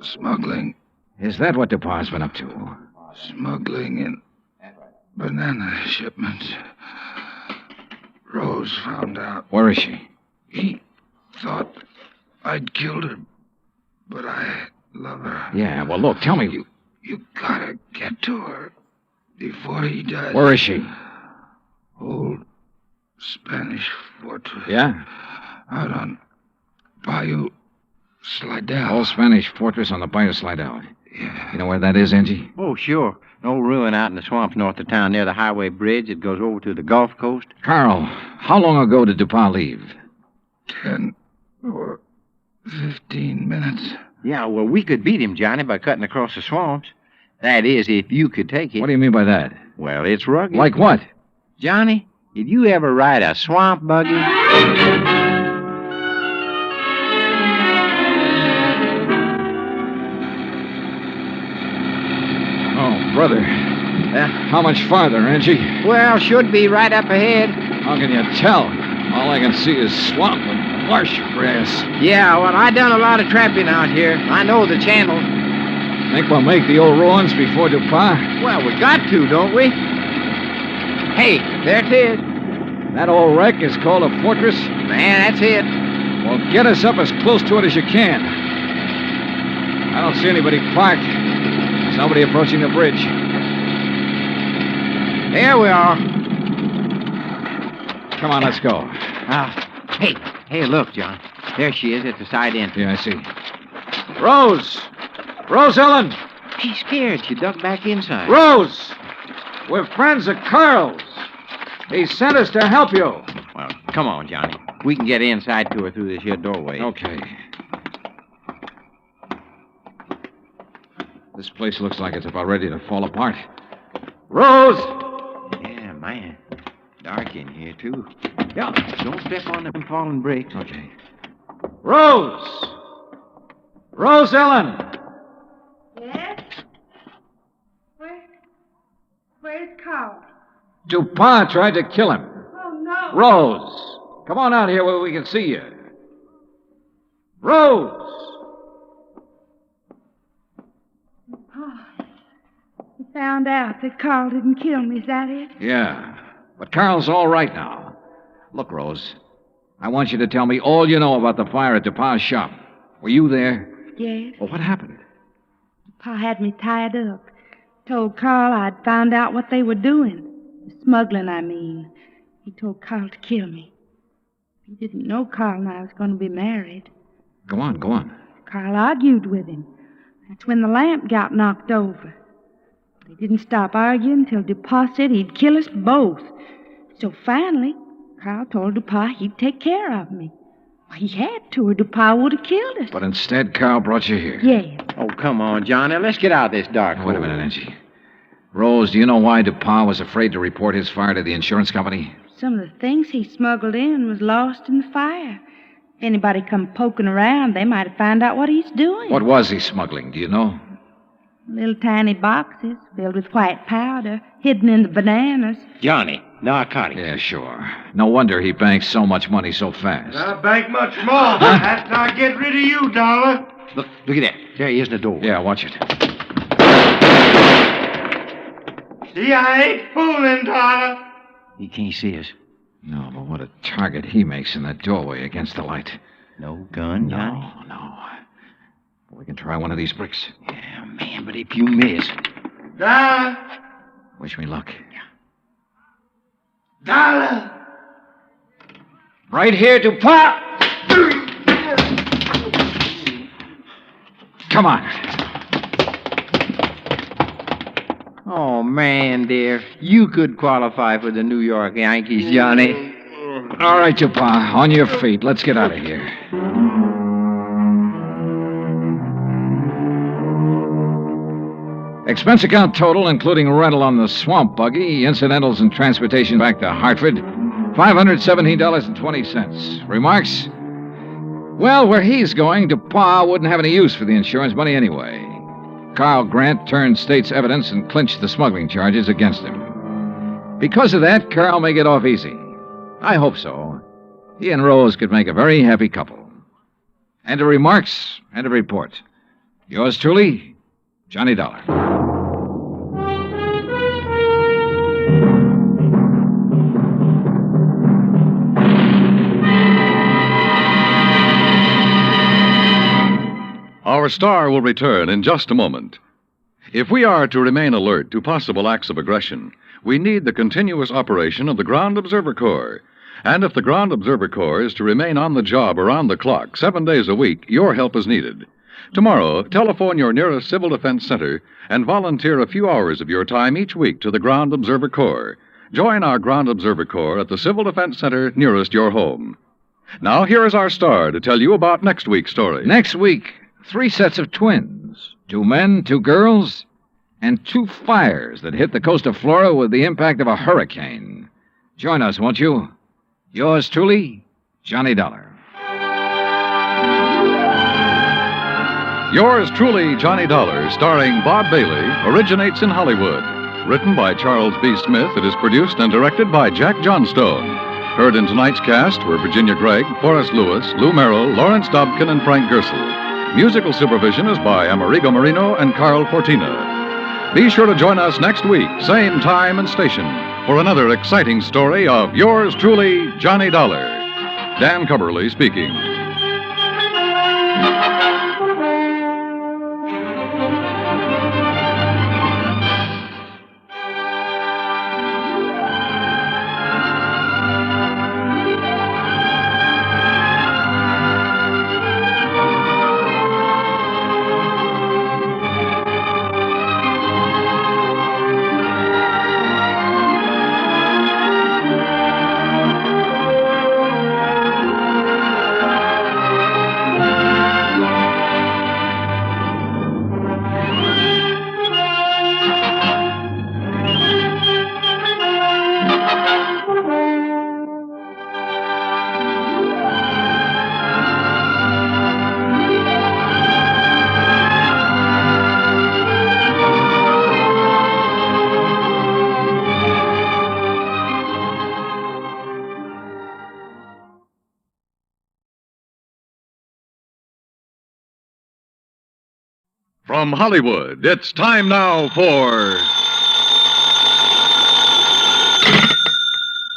Smuggling. Is that what Dupas been up to? Smuggling in banana shipments. Rose found out. Where is she? He thought I'd killed her, but I love her. Yeah, well, look, tell me. You gotta get to her before he does. Where is she? Old Spanish fortress. Yeah? Out on Bayou Slidell. Old Spanish fortress on the Bayou Slidell. Yeah. You know where that is, Angie? Oh, sure. An old ruin out in the swamps north of town near the highway bridge that goes over to the Gulf Coast. Carl, how long ago did Dupas leave? 10 or 15 minutes. Yeah, well, we could beat him, Johnny, by cutting across the swamps. That is, if you could take it. What do you mean by that? Well, it's rugged. Like what? Johnny, did you ever ride a swamp buggy? Oh, brother. How much farther, Angie? Well, should be right up ahead. How can you tell? All I can see is swamp and marsh grass. Yeah, well, I done a lot of trapping out here. I know the channel. Think we'll make the old ruins before Dupas? Well, we got to, don't we? Hey, there it is. That old wreck is called a fortress? Man, that's it. Well, get us up as close to it as you can. I don't see anybody parked. There's nobody approaching the bridge. There we are. Come on, let's go. Hey, look, John. There she is at the side entrance. Yeah, I see. Rose! Rose Ellen! She's scared. She ducked back inside. Rose! We're friends of Carl's. He sent us to help you. Well, come on, Johnny. We can get inside to her through this here doorway. Okay. This place looks like it's about ready to fall apart. Rose! Yeah, man. Dark in here, too. Yeah, don't step on them falling bricks. Okay. Rose! Rose Ellen! Yes? Where's Carl? Dupas tried to kill him. Oh, no. Rose, come on out here where we can see you. Rose! You found out that Carl didn't kill me, is that it? Yeah, but Carl's all right now. Look, Rose, I want you to tell me all you know about the fire at DePauw's shop. Were you there? Yes. Well, what happened? Pa had me tied up. Told Carl I'd found out what they were doing. Smuggling, I mean. He told Carl to kill me. He didn't know Carl and I was going to be married. Go on. Carl argued with him. That's when the lamp got knocked over. They didn't stop arguing until DePauw said he'd kill us both. So finally, Carl told DePauw he'd take care of me. Well, he had to, or DePauw would have killed us. But instead, Carl brought you here. Yeah. Oh, come on, Johnny. Let's get out of this dark hole. Wait a minute, Angie. Rose, do you know why DePauw was afraid to report his fire to the insurance company? Some of the things he smuggled in was lost in the fire. If anybody come poking around, they might have found out what he's doing. What was he smuggling, do you know? Little tiny boxes filled with white powder, hidden in the bananas. Johnny, narcotics. Yeah, sure. No wonder he banks so much money so fast. I'll bank much more. After I get rid of you, Dollar. Look at that. There he is in the door. Yeah, watch it. See, I ain't fooling, Dollar. He can't see us. No, but what a target he makes in that doorway against the light. No gun, Johnny? No. We can try one of these bricks. Yeah, man, but if you miss... Dollar. Wish me luck. Dollar. Right here to pop! Come on. Oh, man, dear. You could qualify for the New York Yankees, Johnny. All right, DePauw. On your feet. Let's get out of here. Expense account total, including rental on the swamp buggy, incidentals and transportation back to Hartford, $517.20. Remarks? Well, where he's going, DePauw wouldn't have any use for the insurance money anyway. Carl Grant turned state's evidence and clinched the smuggling charges against him. Because of that, Carl may get off easy. I hope so. He and Rose could make a very happy couple. And to remarks and a report. Yours truly, Johnny Dollar. Our star will return in just a moment. If we are to remain alert to possible acts of aggression, we need the continuous operation of the Ground Observer Corps. And if the Ground Observer Corps is to remain on the job around the clock, 7 days a week, your help is needed. Tomorrow, telephone your nearest Civil Defense Center and volunteer a few hours of your time each week to the Ground Observer Corps. Join our Ground Observer Corps at the Civil Defense Center nearest your home. Now, here is our star to tell you about next week's story. Next week, 3 sets of twins. 2 men, 2 girls, and 2 fires that hit the coast of Florida with the impact of a hurricane. Join us, won't you? Yours truly, Johnny Dollar. Yours truly, Johnny Dollar, starring Bob Bailey, originates in Hollywood. Written by Charles B. Smith, it is produced and directed by Jack Johnstone. Heard in tonight's cast were Virginia Gregg, Forrest Lewis, Lou Merrill, Lawrence Dobkin, and Frank Gersel. Musical supervision is by Amerigo Marino and Carl Fortina. Be sure to join us next week, same time and station, for another exciting story of yours truly, Johnny Dollar. Dan Cubberly speaking. From Hollywood, it's time now for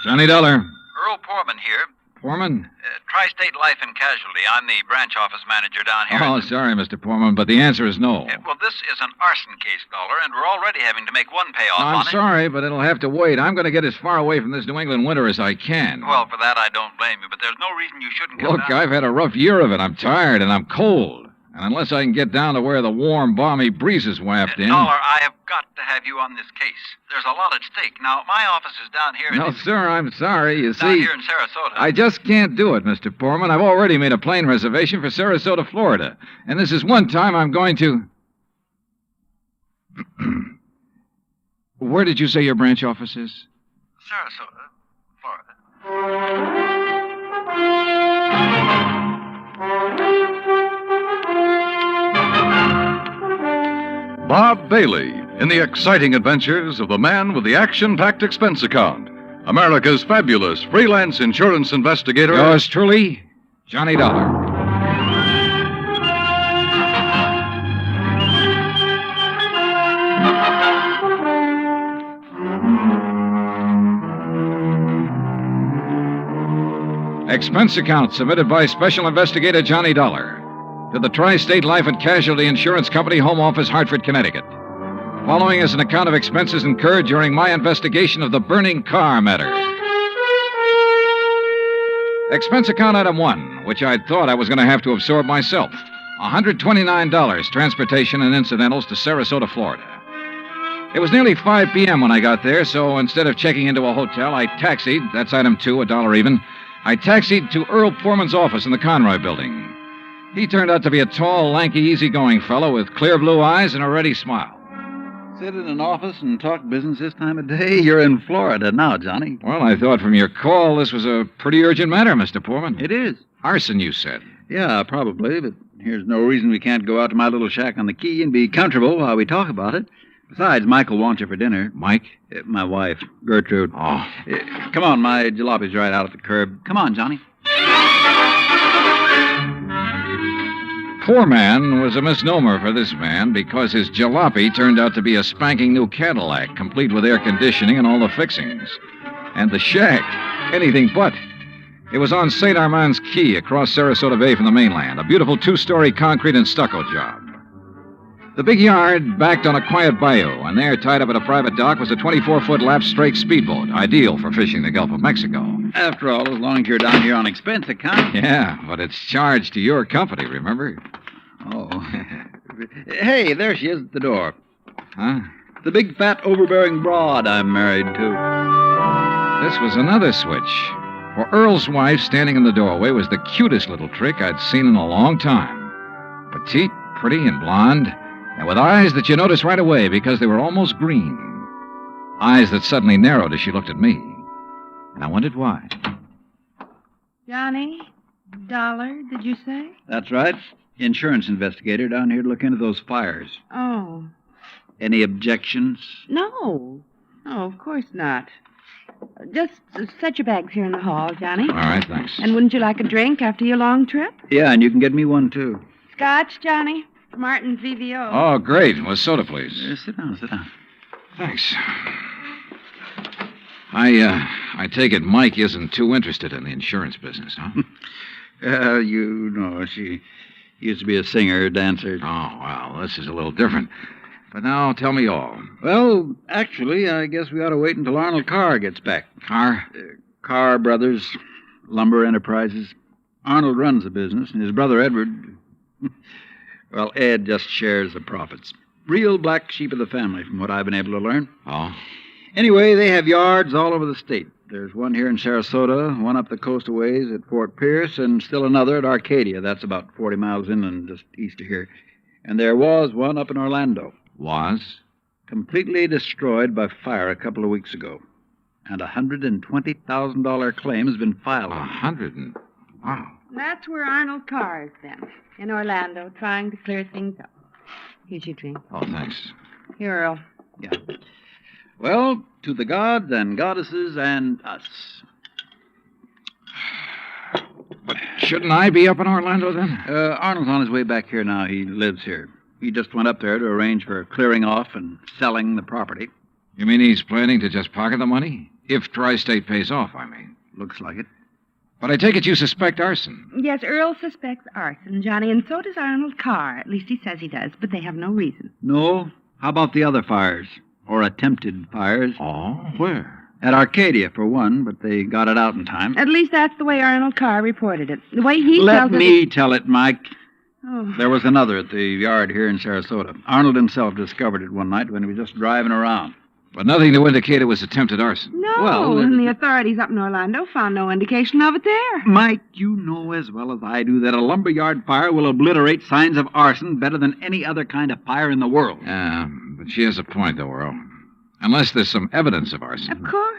Johnny Dollar. Earl Poorman here. Poorman? Tri-State Life and Casualty. I'm the branch office manager down here. Oh, sorry, Mr. Poorman, but the answer is no. Well, this is an arson case, Dollar, and we're already having to make one payoff on I'm it. sorry, but it'll have to wait. I'm going to get as far away from this New England winter as I can. Well, for that, I don't blame you, but there's no reason you shouldn't come Look, down. I've had a rough year of it. I'm tired and I'm cold. And unless I can get down to where the warm, balmy breezes waft in... Dollar, I have got to have you on this case. There's a lot at stake. Now, my office is down here... No, sir, I'm sorry. You down see... here in Sarasota. I just can't do it, Mr. Poorman. I've already made a plane reservation for Sarasota, Florida. And this is one time I'm going to... Where did you say your branch office is? Sarasota, Florida. Bob Bailey in the exciting adventures of the man with the action-packed expense account, America's fabulous freelance insurance investigator. Yours truly, Johnny Dollar. Expense account submitted by Special Investigator Johnny Dollar to the Tri-State Life and Casualty Insurance Company, Home Office, Hartford, Connecticut. Following is an account of expenses incurred during my investigation of the burning car matter. Expense account item 1, which I'd thought I was going to have to absorb myself. $129, transportation and incidentals to Sarasota, Florida. It was nearly 5 p.m. when I got there, so instead of checking into a hotel, I taxied, that's item 2, $1 even, I taxied to Earl Poorman's office in the Conroy building. He turned out to be a tall, lanky, easygoing fellow with clear blue eyes and a ready smile. Sit in an office and talk business this time of day? You're in Florida now, Johnny. Well, I thought from your call this was a pretty urgent matter, Mr. Poorman. It is. Arson, you said. Yeah, probably, but here's no reason we can't go out to my little shack on the quay and be comfortable while we talk about it. Besides, Michael wants you for dinner. Mike? My wife, Gertrude. Oh. Come on, my jalopy's right out at the curb. Come on, Johnny. Poor man was a misnomer for this man because his jalopy turned out to be a spanking new Cadillac, complete with air conditioning and all the fixings. And the shack, anything but. It was on St. Armand's Key across Sarasota Bay from the mainland, a beautiful 2-story concrete and stucco job. The big yard backed on a quiet bayou, and there, tied up at a private dock, was a 24-foot lap strake speedboat, ideal for fishing the Gulf of Mexico. After all, as long as you're down here on expense account. Yeah, but it's charged to your company, remember? Oh. Hey, there she is at the door. Huh? The big, fat, overbearing broad I'm married to. This was another switch. For Earl's wife standing in the doorway was the cutest little trick I'd seen in a long time. Petite, pretty, and blonde, and with eyes that you noticed right away because they were almost green. Eyes that suddenly narrowed as she looked at me. And I wondered why. Johnny Dollar, did you say? That's right. Insurance investigator down here to look into those fires. Oh. Any objections? No. No, of course not. Just set your bags here in the hall, Johnny. All right, thanks. And wouldn't you like a drink after your long trip? Yeah, and you can get me one, too. Scotch, Johnny? Martin's VVO. Oh, great. Well, soda, please. Sit down, sit down. Thanks. I take it Mike isn't too interested in the insurance business, huh? You know, she used to be a singer, dancer. Oh, well, this is a little different. But now, tell me all. Well, actually, I guess we ought to wait until Arnold Carr gets back. Carr? Carr Brothers, Lumber Enterprises. Arnold runs the business, and his brother Edward... Well, Ed just shares the profits. Real black sheep of the family, from what I've been able to learn. Oh? Anyway, they have yards all over the state. There's one here in Sarasota, one up the coast a ways at Fort Pierce, and still another at Arcadia. That's about 40 miles inland, just east of here. And there was one up in Orlando. Was? Completely destroyed by fire a couple of weeks ago. And a $120,000 claim has been filed. Wow. That's where Arnold Carr is then, in Orlando, trying to clear things up. Here's your drink. Oh, thanks. Here, Earl. Yeah. Well, to the gods and goddesses and us. But shouldn't I be up in Orlando then? Arnold's on his way back here now. He lives here. He just went up there to arrange for clearing off and selling the property. You mean he's planning to just pocket the money? If Tri-State pays off, I mean. Looks like it. But I take it you suspect arson. Yes, Earl suspects arson, Johnny, and so does Arnold Carr. At least he says he does, but they have no reason. No? How about the other fires? Or attempted fires? Oh, where? At Arcadia, for one, but they got it out in time. At least that's the way Arnold Carr reported it. The way he Let tells me it... tell it, Mike. Oh. There was another at the yard here in Sarasota. Arnold himself discovered it one night when he was just driving around. But nothing to indicate it was attempted arson. No, Well, and the authorities up in Orlando found no indication of it there. Mike, you know as well as I do that a lumberyard fire will obliterate signs of arson better than any other kind of fire in the world. Yeah, but she has a point, though, Earl. Unless there's some evidence of arson. Of course.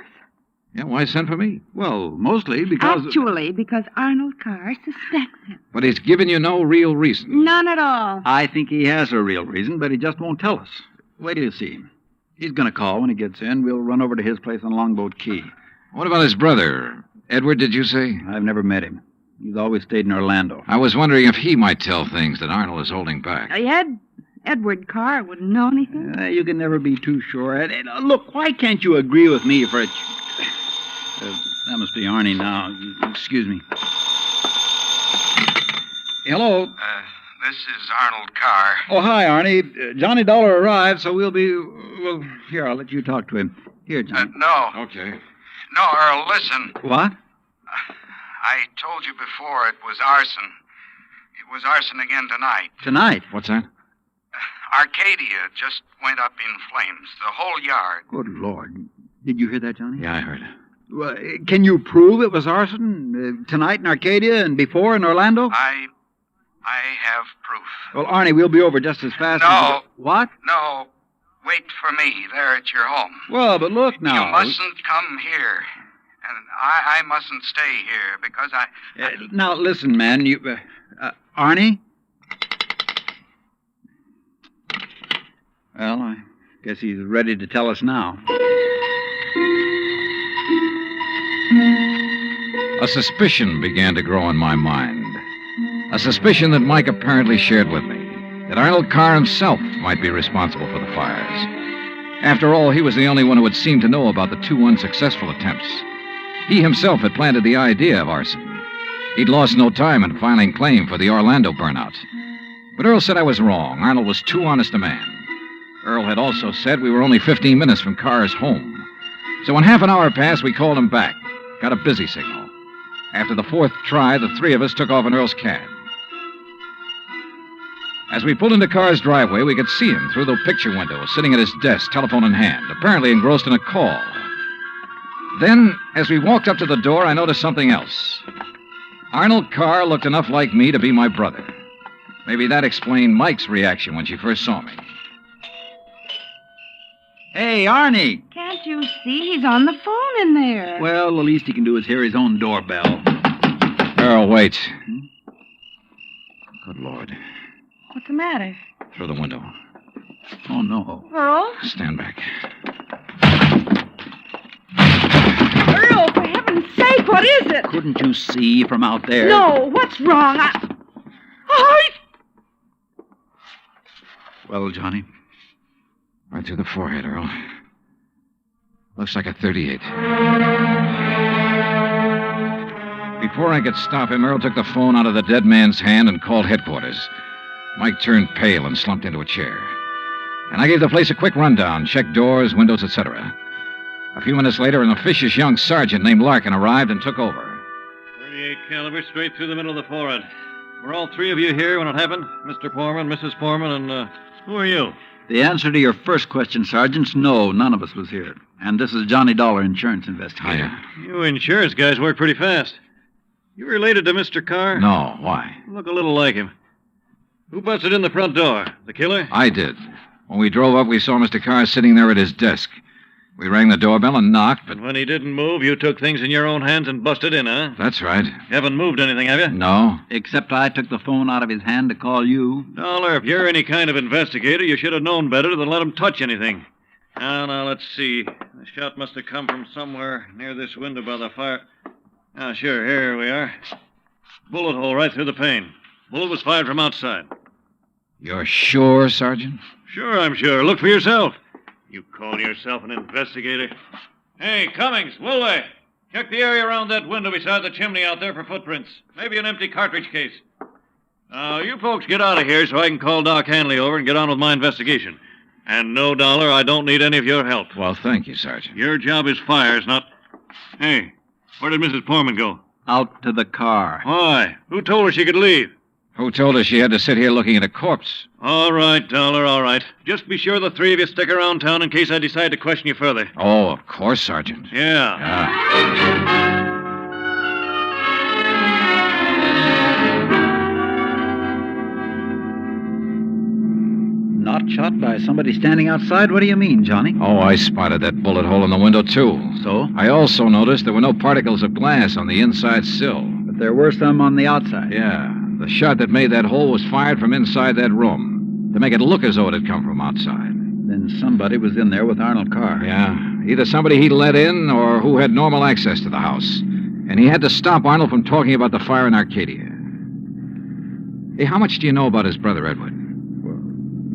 Yeah, why send for me? Well, mostly because... Actually, because Arnold Carr suspects it. But he's given you no real reason. None at all. I think he has a real reason, but he just won't tell us. Wait till you see him. He's going to call when he gets in. We'll run over to his place on Longboat Key. What about his brother? Edward, did you say? I've never met him. He's always stayed in Orlando. I was wondering if he might tell things that Arnold is holding back. Edward Carr wouldn't know anything. You can never be too sure. Look, why can't you agree with me for a... that must be Arnie now. Excuse me. Hello. This is Arnold Carr. Oh, hi, Arnie. Johnny Dollar arrived, so we'll be... Well, here, I'll let you talk to him. Here, Johnny. No. Okay. No, Earl, listen. What? I told you before it was arson. It was arson again tonight. Tonight? What's that? Arcadia just went up in flames. The whole yard. Good Lord. Did you hear that, Johnny? Yeah, I heard. Well, can you prove it was arson tonight in Arcadia and before in Orlando? I have proof. Well, Arnie, we'll be over just as fast No. What? No. Wait for me there at your home. Well, but look now. You mustn't come here. And I mustn't stay here because I... Now, listen, man. You, Arnie? Well, I guess he's ready to tell us now. A suspicion began to grow in my mind. A suspicion that Mike apparently shared with me. That Arnold Carr himself might be responsible for the fires. After all, he was the only one who had seemed to know about the two unsuccessful attempts. He himself had planted the idea of arson. He'd lost no time in filing claim for the Orlando burnout. But Earl said I was wrong. Arnold was too honest a man. Earl had also said we were only 15 minutes from Carr's home. So when half an hour passed, we called him back. Got a busy signal. After the fourth try, the three of us took off in Earl's cab. As we pulled into Carr's driveway, we could see him through the picture window, sitting at his desk, telephone in hand, apparently engrossed in a call. Then, as we walked up to the door, I noticed something else. Arnold Carr looked enough like me to be my brother. Maybe that explained Mike's reaction when she first saw me. Hey, Arnie. Can't you see? He's on the phone in there. Well, the least he can do is hear his own doorbell. Earl, wait. Good Lord. What's the matter? Through the window. Oh, no. Earl? Stand back. Earl, for heaven's sake, what is it? Couldn't you see from out there? No, what's wrong? Well, Johnny? Right through the forehead, Earl. Looks like a .38. Before I could stop him, Earl took the phone out of the dead man's hand and called headquarters. Mike turned pale and slumped into a chair. And I gave the place a quick rundown, checked doors, windows, etc. A few minutes later, an officious young sergeant named Larkin arrived and took over. 38 caliber straight through the middle of the forehead. Were all three of you here when it happened? Mr. Foreman, Mrs. Foreman, and who are you? The answer to your first question, Sergeant, no, none of us was here. And this is Johnny Dollar, insurance investigator. Hiya. You insurance guys work pretty fast. You related to Mr. Carr? No, why? Look a little like him. Who busted in the front door? The killer? I did. When we drove up, we saw Mr. Carr sitting there at his desk. We rang the doorbell and knocked, but... And when he didn't move, you took things in your own hands and busted in, huh? That's right. You haven't moved anything, have you? No. Except I took the phone out of his hand to call you. Dollar, if you're any kind of investigator, you should have known better than let him touch anything. Now, let's see. The shot must have come from somewhere near this window by the fire. Ah, sure, here we are. Bullet hole right through the pane. Bullet was fired from outside. You're sure, Sergeant? Sure, I'm sure. Look for yourself. You call yourself an investigator? Hey, Cummings, Woolway, check the area around that window beside the chimney out there for footprints. Maybe an empty cartridge case. Now, you folks get out of here so I can call Doc Hanley over and get on with my investigation. And no, Dollar, I don't need any of your help. Well, thank you, Sergeant. Your job is fires, not... Hey, where did Mrs. Portman go? Out to the car. Why? Who told her she could leave? Who told her she had to sit here looking at a corpse? All right, Dollar, all right. Just be sure the three of you stick around town in case I decide to question you further. Oh, of course, Sergeant. Yeah. Not shot by somebody standing outside? What do you mean, Johnny? Oh, I spotted that bullet hole in the window, too. So? I also noticed there were no particles of glass on the inside sill. But there were some on the outside. Yeah. The shot that made that hole was fired from inside that room to make it look as though it had come from outside. Then somebody was in there with Arnold Carr. Yeah. Either somebody he let in or who had normal access to the house. And he had to stop Arnold from talking about the fire in Arcadia. Hey, how much do you know about his brother, Edward?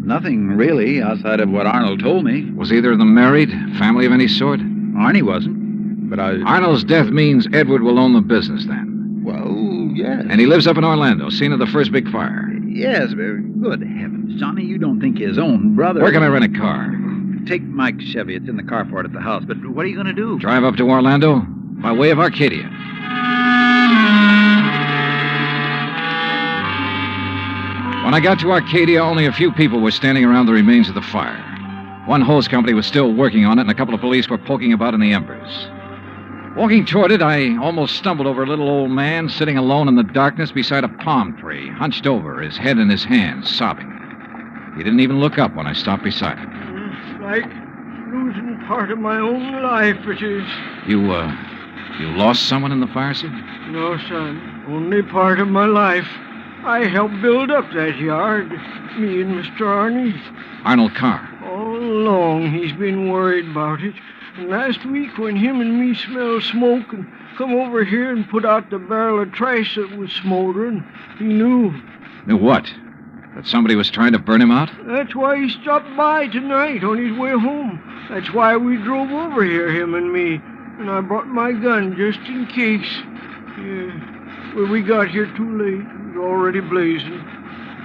Nothing, really, outside of what Arnold told me. Was either of them married? Family of any sort? Arnie wasn't. But Arnold's death means Edward will own the business then. Well, yes. And he lives up in Orlando, scene of the first big fire. Yes, good heavens. Johnny, you don't think his own brother... Where can I rent a car? Take Mike's Chevy. It's in the carport at the house. But what are you going to do? Drive up to Orlando by way of Arcadia. When I got to Arcadia, only a few people were standing around the remains of the fire. One hose company was still working on it, and a couple of police were poking about in the embers. Walking toward it, I almost stumbled over a little old man sitting alone in the darkness beside a palm tree, hunched over, his head in his hands, sobbing. He didn't even look up when I stopped beside him. It's like losing part of my own life, it is. You lost someone in the fire, sir? No, son. Only part of my life. I helped build up that yard, me and Mr. Arnie. Arnold Carr. All along, he's been worried about it. And last week, when him and me smelled smoke and come over here and put out the barrel of trash that was smoldering, he knew. Knew what? That somebody was trying to burn him out? That's why he stopped by tonight on his way home. That's why we drove over here, him and me. And I brought my gun just in case. Yeah. Well, we got here too late. It was already blazing.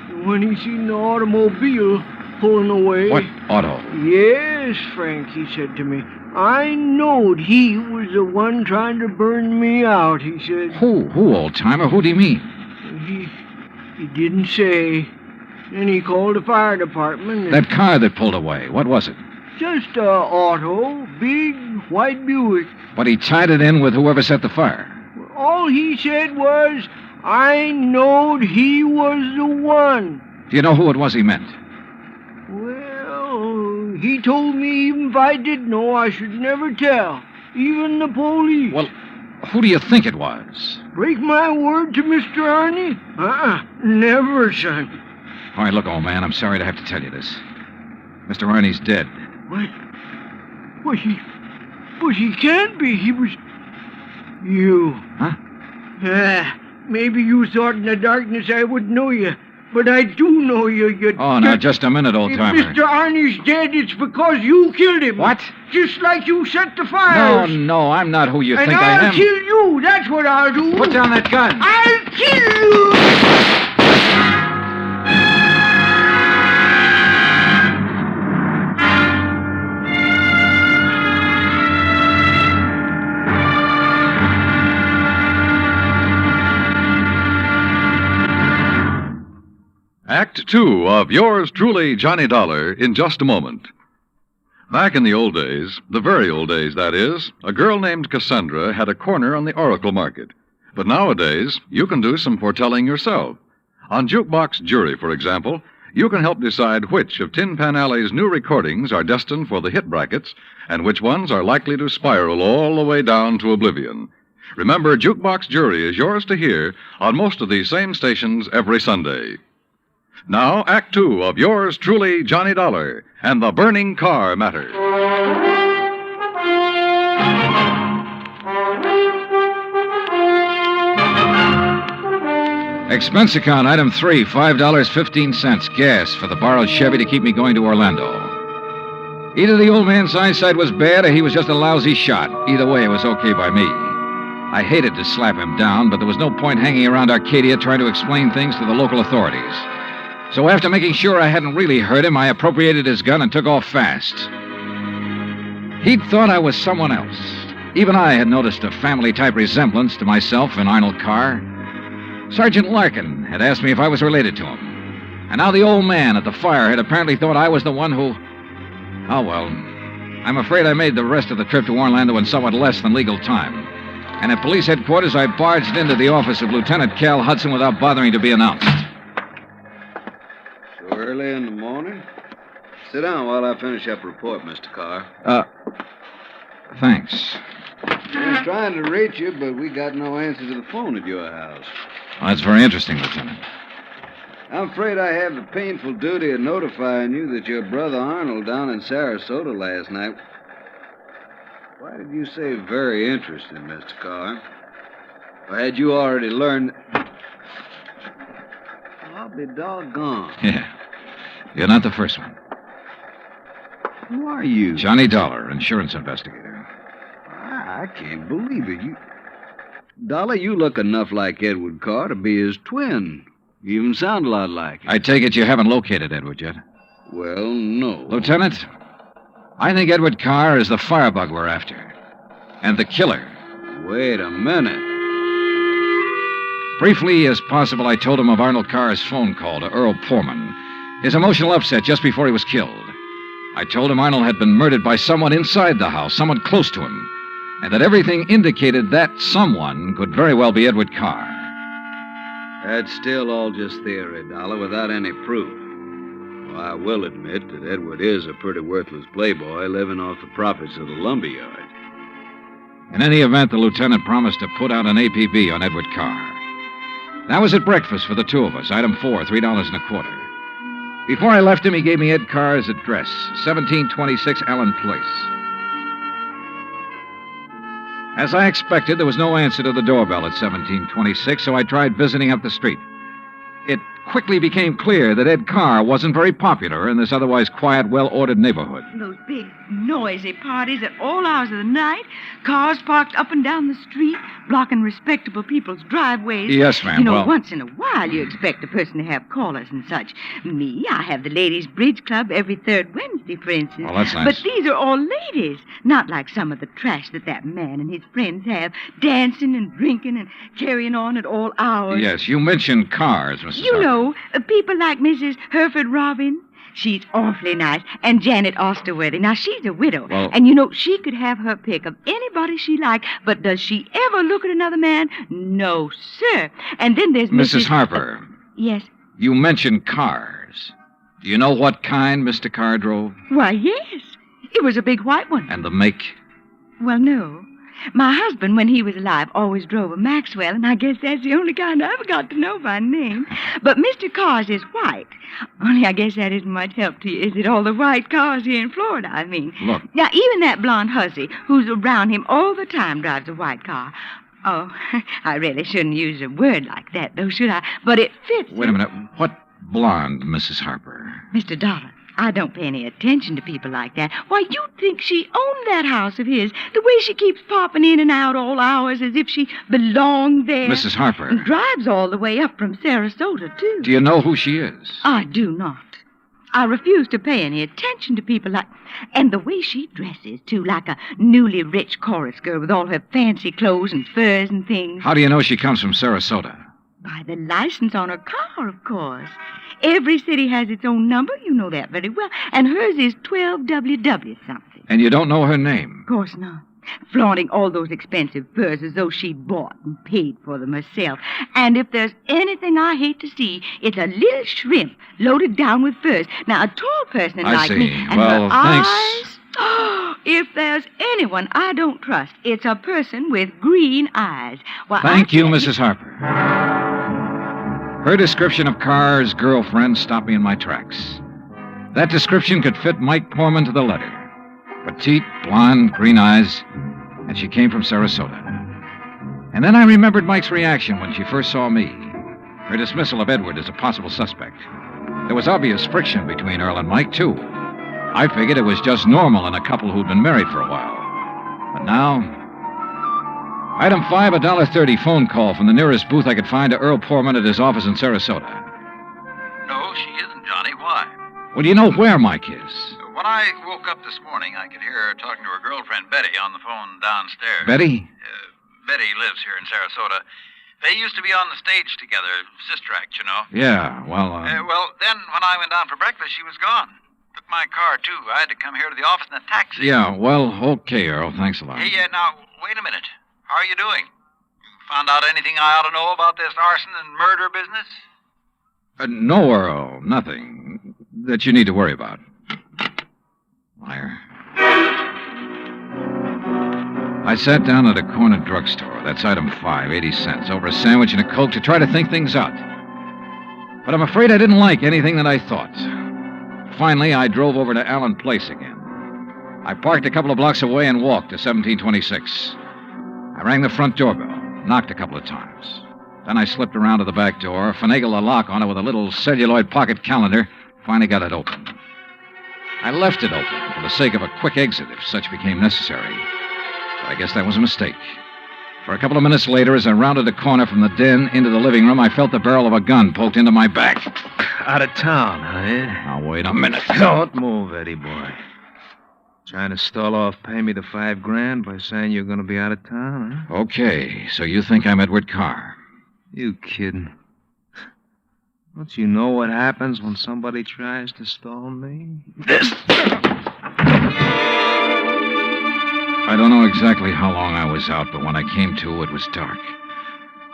And when he seen the automobile pulling away... What auto? Yes, Frank, he said to me. I knowed he was the one trying to burn me out, he said. Who, old-timer? Who do you mean? He didn't say. Then he called the fire department. That car that pulled away, what was it? Just a auto, big white Buick. But he tied it in with whoever set the fire. All he said was, I knowed he was the one. Do you know who it was he meant? Well, he told me even if I did know, I should never tell. Even the police. Well, who do you think it was? Break my word to Mr. Arnie? Never, son. All right, look, old man, I'm sorry to have to tell you this. Mr. Arnie's dead. What? But he can't be. He was... You. Huh? Maybe you thought in the darkness I would know you. But I do know you. Oh, now, just a minute, old-timer. If Mr. Arnie's dead, it's because you killed him. What? Just like you set the fires. No, I'm not who you and think I am. I'll kill you. That's what I'll do. Put down that gun. I'll kill you. Act two of yours truly, Johnny Dollar, in just a moment. Back in the old days, the very old days, that is, a girl named Cassandra had a corner on the oracle market. But nowadays, you can do some foretelling yourself. On Jukebox Jury, for example, you can help decide which of Tin Pan Alley's new recordings are destined for the hit brackets and which ones are likely to spiral all the way down to oblivion. Remember, Jukebox Jury is yours to hear on most of these same stations every Sunday. Now, Act Two of yours truly, Johnny Dollar, and the burning car matter. Expense account, item 3, $5.15, gas for the borrowed Chevy to keep me going to Orlando. Either the old man's eyesight was bad or he was just a lousy shot. Either way, it was okay by me. I hated to slap him down, but there was no point hanging around Arcadia trying to explain things to the local authorities. So after making sure I hadn't really hurt him, I appropriated his gun and took off fast. He'd thought I was someone else. Even I had noticed a family-type resemblance to myself and Arnold Carr. Sergeant Larkin had asked me if I was related to him. And now the old man at the fire had apparently thought I was the one who... Oh, well, I'm afraid I made the rest of the trip to Orlando in somewhat less than legal time. And at police headquarters, I barged into the office of Lieutenant Cal Hudson without bothering to be announced. So early in the morning? Sit down while I finish up a report, Mr. Carr. Thanks. I was trying to reach you, but we got no answer to the phone at your house. Well, that's very interesting, Lieutenant. I'm afraid I have the painful duty of notifying you that your brother Arnold down in Sarasota last night... Why did you say very interesting, Mr. Carr? Or had you already learned... I'll be doggone. Yeah. You're not the first one. Who are you? Johnny Dollar, insurance investigator. I can't believe it. Dollar, you look enough like Edward Carr to be his twin. You even sound a lot like him. I take it you haven't located Edward yet? Well, no. Lieutenant, I think Edward Carr is the firebug we're after. And the killer. Wait a minute. Briefly as possible, I told him of Arnold Carr's phone call to Earl Poorman, his emotional upset just before he was killed. I told him Arnold had been murdered by someone inside the house, someone close to him, and that everything indicated that someone could very well be Edward Carr. That's still all just theory, Dollar, without any proof. Well, I will admit that Edward is a pretty worthless playboy living off the profits of the lumberyard. In any event, the lieutenant promised to put out an APB on Edward Carr. That was at breakfast for the two of us, item 4, $3.25. Before I left him, he gave me Ed Carr's address, 1726 Allen Place. As I expected, there was no answer to the doorbell at 1726, so I tried visiting up the street. It quickly became clear that Ed Carr wasn't very popular in this otherwise quiet, well-ordered neighborhood. Those big, noisy parties at all hours of the night, cars parked up and down the street, blocking respectable people's driveways. Yes, ma'am. You know, well, once in a while you expect a person to have callers and such. Me, I have the ladies' bridge club every third Wednesday, for instance. Well, that's nice. But these are all ladies, not like some of the trash that man and his friends have, dancing and drinking and carrying on at all hours. Yes, you mentioned cars, Mrs. You Harper. know, people like Mrs. Hereford Robin. She's awfully nice. And Janet Osterworthy. Now, she's a widow. Well- And, you know, she could have her pick of anybody she liked. But does she ever look at another man? No, sir. And then there's Mrs. Harper, Yes. you mentioned cars. Do you know what kind Mr. Carr drove? Why, yes. It was a big white one. And the make? Well, no. My husband, when he was alive, always drove a Maxwell, and I guess that's the only kind I ever got to know by name. But Mr. Carr's is white. Only I guess that isn't much help to you, is it? All the white cars here in Florida, I mean. Look. Now, even that blonde hussy who's around him all the time drives a white car. Oh, I really shouldn't use a word like that, though, should I? But it fits. Wait a minute. What blonde, Mrs. Harper? Mr. Dollar, I don't pay any attention to people like that. Why, you'd think she owned that house of his. The way she keeps popping in and out all hours as if she belonged there. Mrs. Harper. And drives all the way up from Sarasota, too. Do you know who she is? I do not. I refuse to pay any attention to people like... And the way she dresses, too, like a newly rich chorus girl with all her fancy clothes and furs and things. How do you know she comes from Sarasota? By the license on her car, of course. Every city has its own number. You know that very well. And hers is 12WW something. And you don't know her name? Of course not. Flaunting all those expensive furs as though she bought and paid for them herself. And if there's anything I hate to see, it's a little shrimp loaded down with furs. Now, a tall person I like see. me... And Well, her thanks. eyes... Oh, if there's anyone I don't trust, it's a person with green eyes. Why, Thank you, Mrs. Harper. Her description of Carr's girlfriend stopped me in my tracks. That description could fit Mike Poorman to the letter. Petite, blonde, green eyes, and she came from Sarasota. And then I remembered Mike's reaction when she first saw me. Her dismissal of Edward as a possible suspect. There was obvious friction between Earl and Mike, too. I figured it was just normal in a couple who'd been married for a while. But now... Item 5, $1.30 phone call from the nearest booth I could find to Earl Poorman at his office in Sarasota. No, she isn't, Johnny. Why? Well, do you know where Mike is? When I woke up this morning, I could hear her talking to her girlfriend, Betty, on the phone downstairs. Betty? Betty lives here in Sarasota. They used to be on the stage together, sister act, you know. Yeah, well, Well, then when I went down for breakfast, she was gone. Took my car, too. I had to come here to the office in a taxi. Yeah, well, okay, Earl. Thanks a lot. Hey, now, wait a minute. How are you doing? You found out anything I ought to know about this arson and murder business? No, Earl. Nothing that you need to worry about. Liar. I sat down at a corner drugstore. That's item 5, 80 cents, over a sandwich and a Coke to try to think things out. But I'm afraid I didn't like anything that I thought. Finally, I drove over to Allen Place again. I parked a couple of blocks away and walked to 1726. I rang the front doorbell, knocked a couple of times. Then I slipped around to the back door, finagled a lock on it with a little celluloid pocket calendar, finally got it open. I left it open for the sake of a quick exit if such became necessary. But I guess that was a mistake. For a couple of minutes later, as I rounded a corner from the den into the living room, I felt the barrel of a gun poked into my back. Out of town, huh? Now, wait a minute. Don't move, Eddie boy. Trying to stall off pay me the $5,000 by saying you're going to be out of town, huh? Okay, so you think I'm Edward Carr? You kidding? Don't you know what happens when somebody tries to stall me? I don't know exactly how long I was out, but when I came to, it was dark.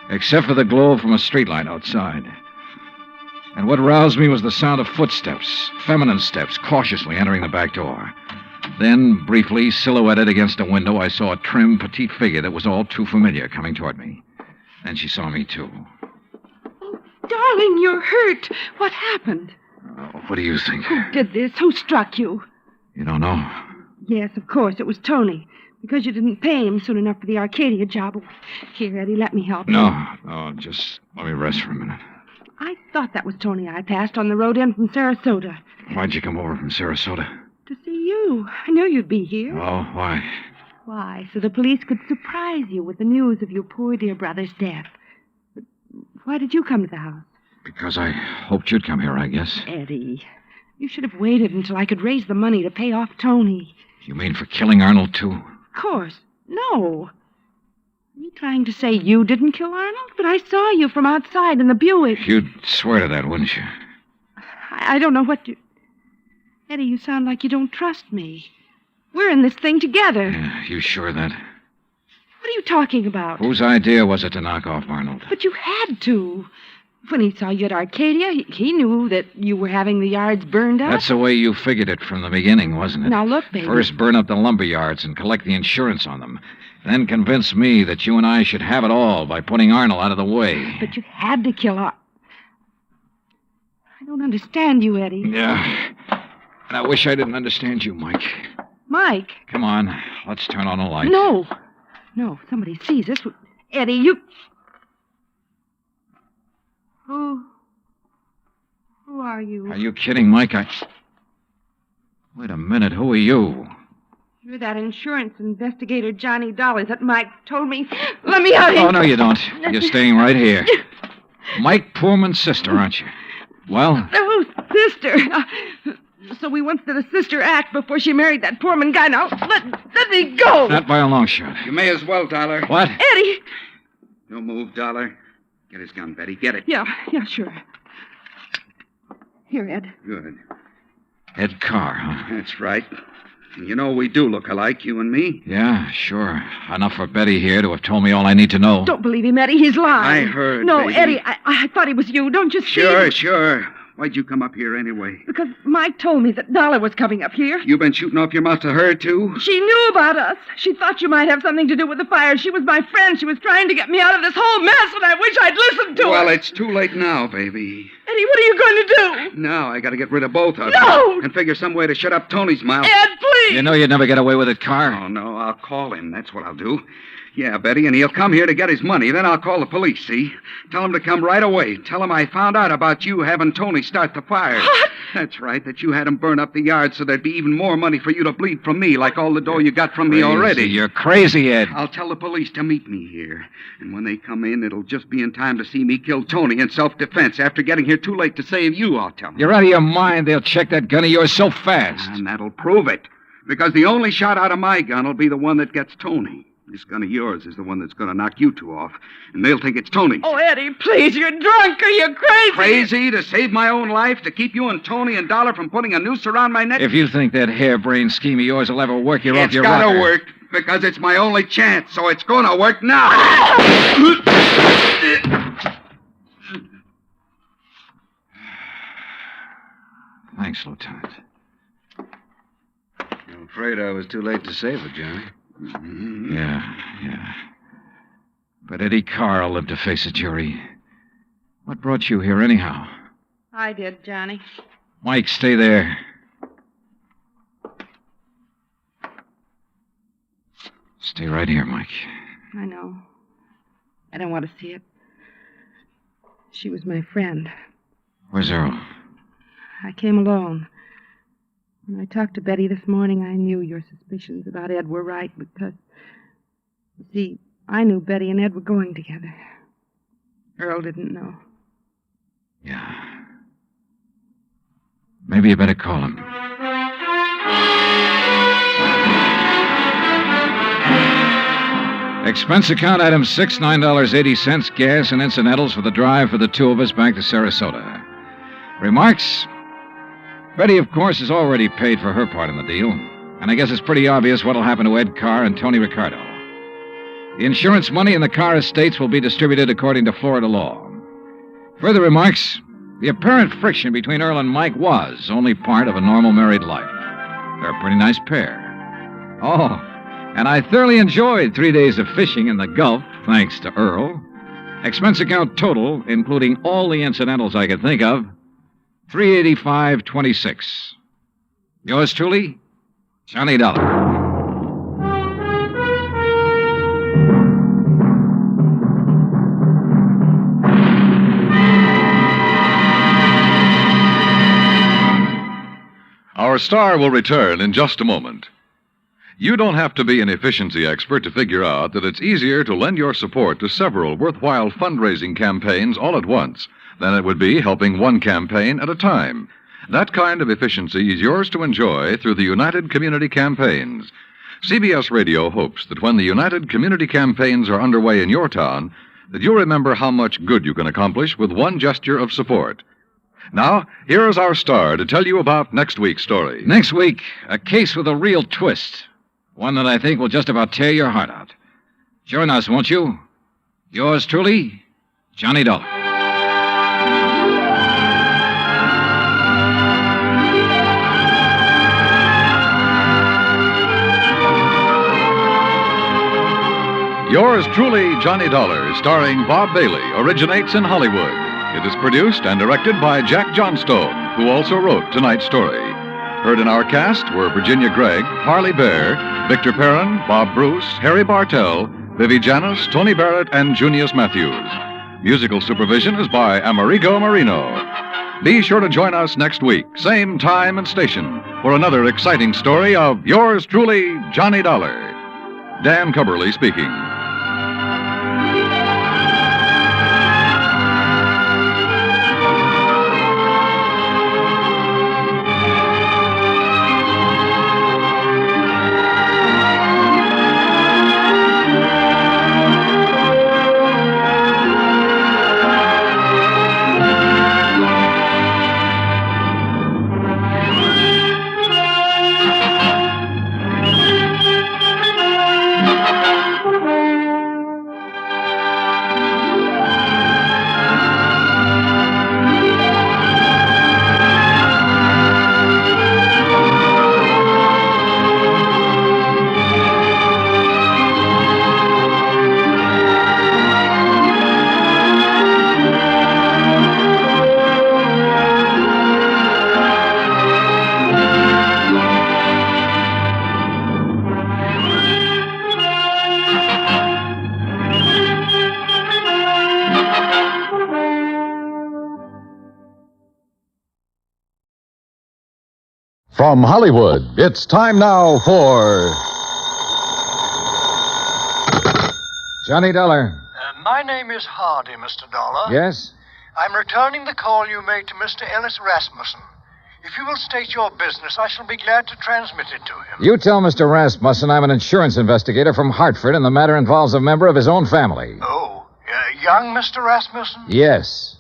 Except for the glow from a streetlight outside. And what roused me was the sound of footsteps, feminine steps, cautiously entering the back door. Then, briefly, silhouetted against a window, I saw a trim, petite figure that was all too familiar coming toward me. Then she saw me, too. Darling, you're hurt. What happened? What do you think? Who did this? Who struck you? You don't know? Yes, of course, it was Tony. Because you didn't pay him soon enough for the Arcadia job. Here, Eddie, let me help you. No, just let me rest for a minute. I thought that was Tony I passed on the road in from Sarasota. Why'd you come over from Sarasota? To see you. I knew you'd be here. Oh, why? Why, so the police could surprise you with the news of your poor dear brother's death. But why did you come to the house? Because I hoped you'd come here, I guess. Eddie, you should have waited until I could raise the money to pay off Tony. You mean for killing Arnold, too? Of course. No. Are you trying to say you didn't kill Arnold? But I saw you from outside in the Buick. You'd swear to that, wouldn't you? I don't know what you... Eddie, you sound like you don't trust me. We're in this thing together. Yeah, you sure of that? What are you talking about? Whose idea was it to knock off Arnold? But you had to. When he saw you at Arcadia, he knew that you were having the yards burned up. That's the way you figured it from the beginning, wasn't it? Now, look, baby. First burn up the lumber yards and collect the insurance on them. Then convince me that you and I should have it all by putting Arnold out of the way. But you had to kill Arnold. I don't understand you, Eddie. Yeah. And I wish I didn't understand you, Mike. Mike? Come on. Let's turn on a light. No. No, if somebody sees us. Eddie, you... Who are you? Are you kidding, Mike? Wait a minute. Who are you? You're that insurance investigator, Johnny Dollar, that Mike told me. Let me out of here. Oh, no, you don't. You're staying right here. Mike Poorman's sister, aren't you? Well? Oh, sister. So we went to the sister act before she married that Poorman guy. Now, let me go. Not by a long shot. You may as well, Dollar. What? Eddie. Don't move, Dollar. Get his gun, Betty. Get it. Yeah, sure. Here, Ed. Good. Ed Carr, huh? That's right. You know we do look alike, you and me. Yeah, sure. Enough for Betty here to have told me all I need to know. Don't believe him, Eddie. He's lying. I heard, No, baby. Eddie, I thought it was you. Don't you see? Sure. Why'd you come up here anyway? Because Mike told me that Dollar was coming up here. You been shooting off your mouth to her, too? She knew about us. She thought you might have something to do with the fire. She was my friend. She was trying to get me out of this whole mess, and I wish I'd listened to her. Well, it's too late now, baby. Eddie, what are you going to do? Now I gotta get rid of both of them. No! And figure some way to shut up Tony's mouth. Ed, please! Betty! You know you'd never get away with it, Carr. Oh, no, I'll call him. That's what I'll do. Yeah, Betty, and he'll come here to get his money. Then I'll call the police, see? Tell him to come right away. Tell him I found out about you having Tony start the fire. What? That's right, that you had him burn up the yard so there'd be even more money for you to bleed from me, like all the dough you got from me already. You're crazy, Ed. I'll tell the police to meet me here. And when they come in, it'll just be in time to see me kill Tony in self-defense. After getting here too late to save you, I'll tell them. You're out of your mind. They'll check that gun of yours so fast. And that'll prove it. Because the only shot out of my gun will be the one that gets Tony. This gun of yours is the one that's going to knock you two off. And they'll think it's Tony. Oh, Eddie, please, you're drunk. Are you crazy? Crazy? To save my own life? To keep you and Tony and Dollar from putting a noose around my neck? If you think that harebrained scheme of yours will ever work, you're off your rocker. It's gotta work, because it's my only chance, so it's gonna work now. Thanks, Lieutenant. I'm afraid I was too late to save her, Johnny. Yeah. But Eddie Carr will live to face a jury. What brought you here, anyhow? I did, Johnny. Mike, stay there. Stay right here, Mike. I know. I don't want to see it. She was my friend. Where's Earl? I came alone. When I talked to Betty this morning, I knew your suspicions about Ed were right because, you see, I knew Betty and Ed were going together. Earl didn't know. Yeah. Maybe you better call him. Expense account item 6, $9.80, gas and incidentals for the drive for the two of us back to Sarasota. Remarks? Betty, of course, has already paid for her part in the deal, and I guess it's pretty obvious what'll happen to Ed Carr and Tony Ricardo. The insurance money in the Carr estates will be distributed according to Florida law. Further remarks? The apparent friction between Earl and Mike was only part of a normal married life. They're a pretty nice pair. Oh, and I thoroughly enjoyed 3 days of fishing in the Gulf, thanks to Earl. Expense account total, including all the incidentals I could think of, $385.26. Yours truly, Johnny Dollar. Our star will return in just a moment. You don't have to be an efficiency expert to figure out that it's easier to lend your support to several worthwhile fundraising campaigns all at once than it would be helping one campaign at a time. That kind of efficiency is yours to enjoy through the United Community Campaigns. CBS Radio hopes that when the United Community Campaigns are underway in your town, that you'll remember how much good you can accomplish with one gesture of support. Now, here is our star to tell you about next week's story. Next week, a case with a real twist. One that I think will just about tear your heart out. Join us, won't you? Yours truly, Johnny Dollar. Yours truly, Johnny Dollar, starring Bob Bailey, originates in Hollywood. It is produced and directed by Jack Johnstone, who also wrote tonight's story. Heard in our cast were Virginia Gregg, Harley Bear, Victor Perrin, Bob Bruce, Harry Bartell, Vivi Janis, Tony Barrett, and Junius Matthews. Musical supervision is by Amerigo Marino. Be sure to join us next week, same time and station, for another exciting story of yours truly, Johnny Dollar. Dan Cubberly speaking. From Hollywood, it's time now for Johnny Dollar. My name is Hardy, Mr. Dollar. Yes? I'm returning the call you made to Mr. Ellis Rasmussen. If you will state your business, I shall be glad to transmit it to him. You tell Mr. Rasmussen I'm an insurance investigator from Hartford, and the matter involves a member of his own family. Young Mr. Rasmussen? Yes.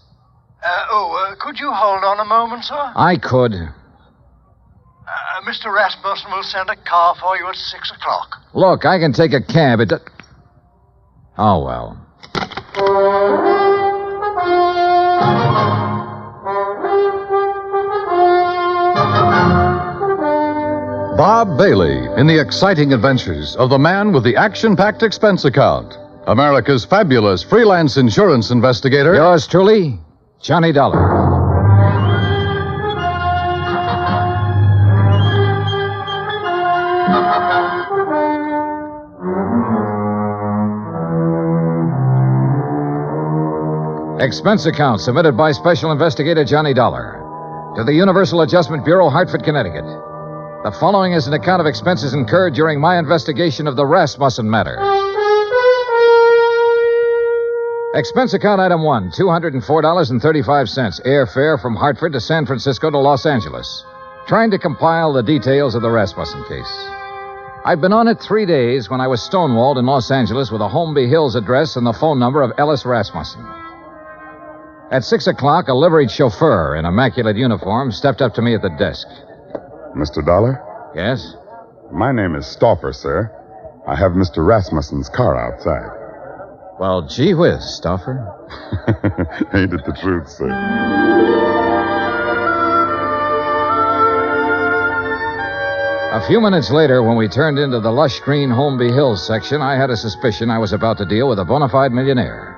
Could you hold on a moment, sir? I could. Mr. Rasmussen will send a car for you at 6 o'clock. Look, I can take a cab. Oh, well. Bob Bailey in the exciting adventures of the man with the action-packed expense account. America's fabulous freelance insurance investigator. Yours truly, Johnny Dollar. Expense account submitted by Special Investigator Johnny Dollar to the Universal Adjustment Bureau, Hartford, Connecticut. The following is an account of expenses incurred during my investigation of the Rasmussen matter. Expense account item 1, $204.35, airfare from Hartford to San Francisco to Los Angeles. Trying to compile the details of the Rasmussen case. I'd been on it 3 days when I was stonewalled in Los Angeles with a Holmby Hills address and the phone number of Ellis Rasmussen. At 6 o'clock, a liveried chauffeur in immaculate uniform stepped up to me at the desk. Mr. Dollar? Yes? My name is Stauffer, sir. I have Mr. Rasmussen's car outside. Well, gee whiz, Stauffer. Ain't it the truth, sir? A few minutes later, when we turned into the lush green Holmby Hills section, I had a suspicion I was about to deal with a bona fide millionaire.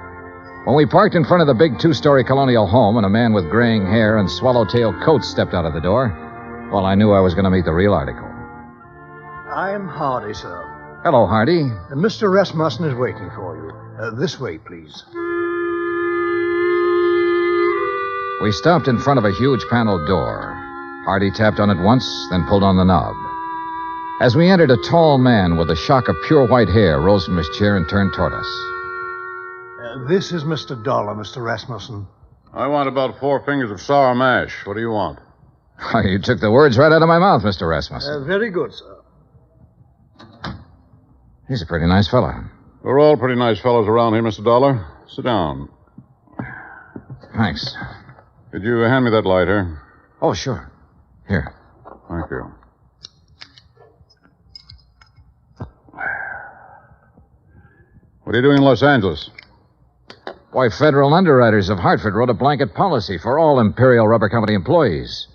When we parked in front of the big two-story colonial home and a man with graying hair and swallowtail coat stepped out of the door, well, I knew I was going to meet the real article. I'm Hardy, sir. Hello, Hardy. Mr. Rasmussen is waiting for you. This way, please. We stopped in front of a huge paneled door. Hardy tapped on it once, then pulled on the knob. As we entered, a tall man with a shock of pure white hair rose from his chair and turned toward us. This is Mr. Dollar, Mr. Rasmussen. I want about 4 fingers of sour mash. What do you want? You took the words right out of my mouth, Mr. Rasmussen. Very good, sir. He's a pretty nice fellow. We're all pretty nice fellows around here, Mr. Dollar. Sit down. Thanks. Could you hand me that lighter? Oh, sure. Here. Thank you. What are you doing in Los Angeles? Why, federal underwriters of Hartford wrote a blanket policy for all Imperial Rubber Company employees.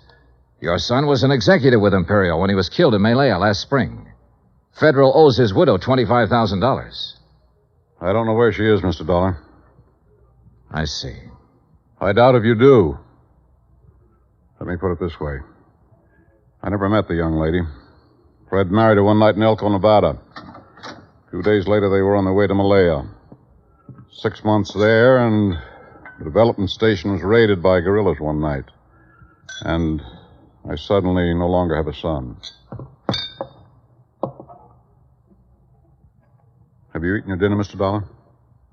Your son was an executive with Imperial when he was killed in Malaya last spring. Federal owes his widow $25,000. I don't know where she is, Mr. Dollar. I see. I doubt if you do. Let me put it this way. I never met the young lady. Fred married her one night in Elko, Nevada. 2 days later, they were on their way to Malaya. 6 months there, and the development station was raided by guerrillas one night. And I suddenly no longer have a son. Have you eaten your dinner, Mr. Dollar?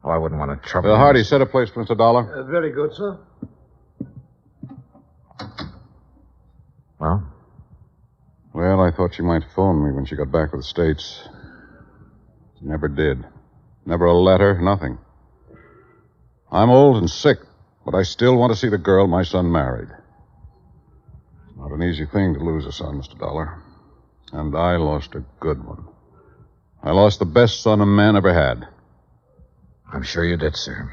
Oh, I wouldn't want to trouble you. Hardy, set a place for Mr. Dollar. Very good, sir. Well? Well, I thought she might phone me when she got back to the States. She never did. Never a letter, nothing. I'm old and sick, but I still want to see the girl my son married. It's not an easy thing to lose a son, Mr. Dollar. And I lost a good one. I lost the best son a man ever had. I'm sure you did, sir.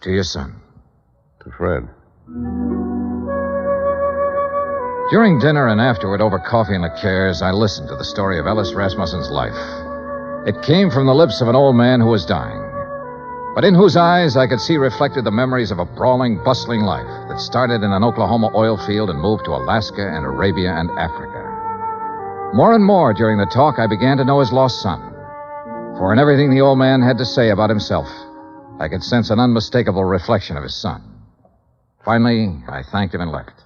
To your son. To Fred. During dinner and afterward over coffee and liqueurs, I listened to the story of Ellis Rasmussen's life. It came from the lips of an old man who was dying, but in whose eyes I could see reflected the memories of a brawling, bustling life that started in an Oklahoma oil field and moved to Alaska and Arabia and Africa. More and more during the talk, I began to know his lost son. For in everything the old man had to say about himself, I could sense an unmistakable reflection of his son. Finally, I thanked him and left.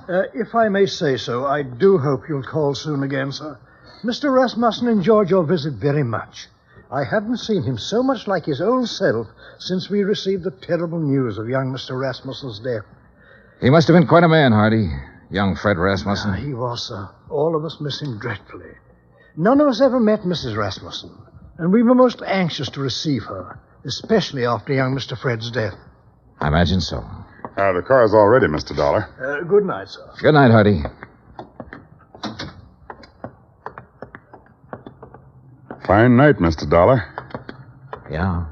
If I may say so, I do hope you'll call soon again, sir. Mr. Rasmussen enjoyed your visit very much. I haven't seen him so much like his old self since we received the terrible news of young Mr. Rasmussen's death. He must have been quite a man, Hardy. Young Fred Rasmussen. He was, sir. All of us miss him dreadfully. None of us ever met Mrs. Rasmussen, and we were most anxious to receive her, especially after young Mr. Fred's death. I imagine so. The car's all ready, Mr. Dollar. Good night, sir. Good night, Hardy. Fine night, Mr. Dollar. Yeah.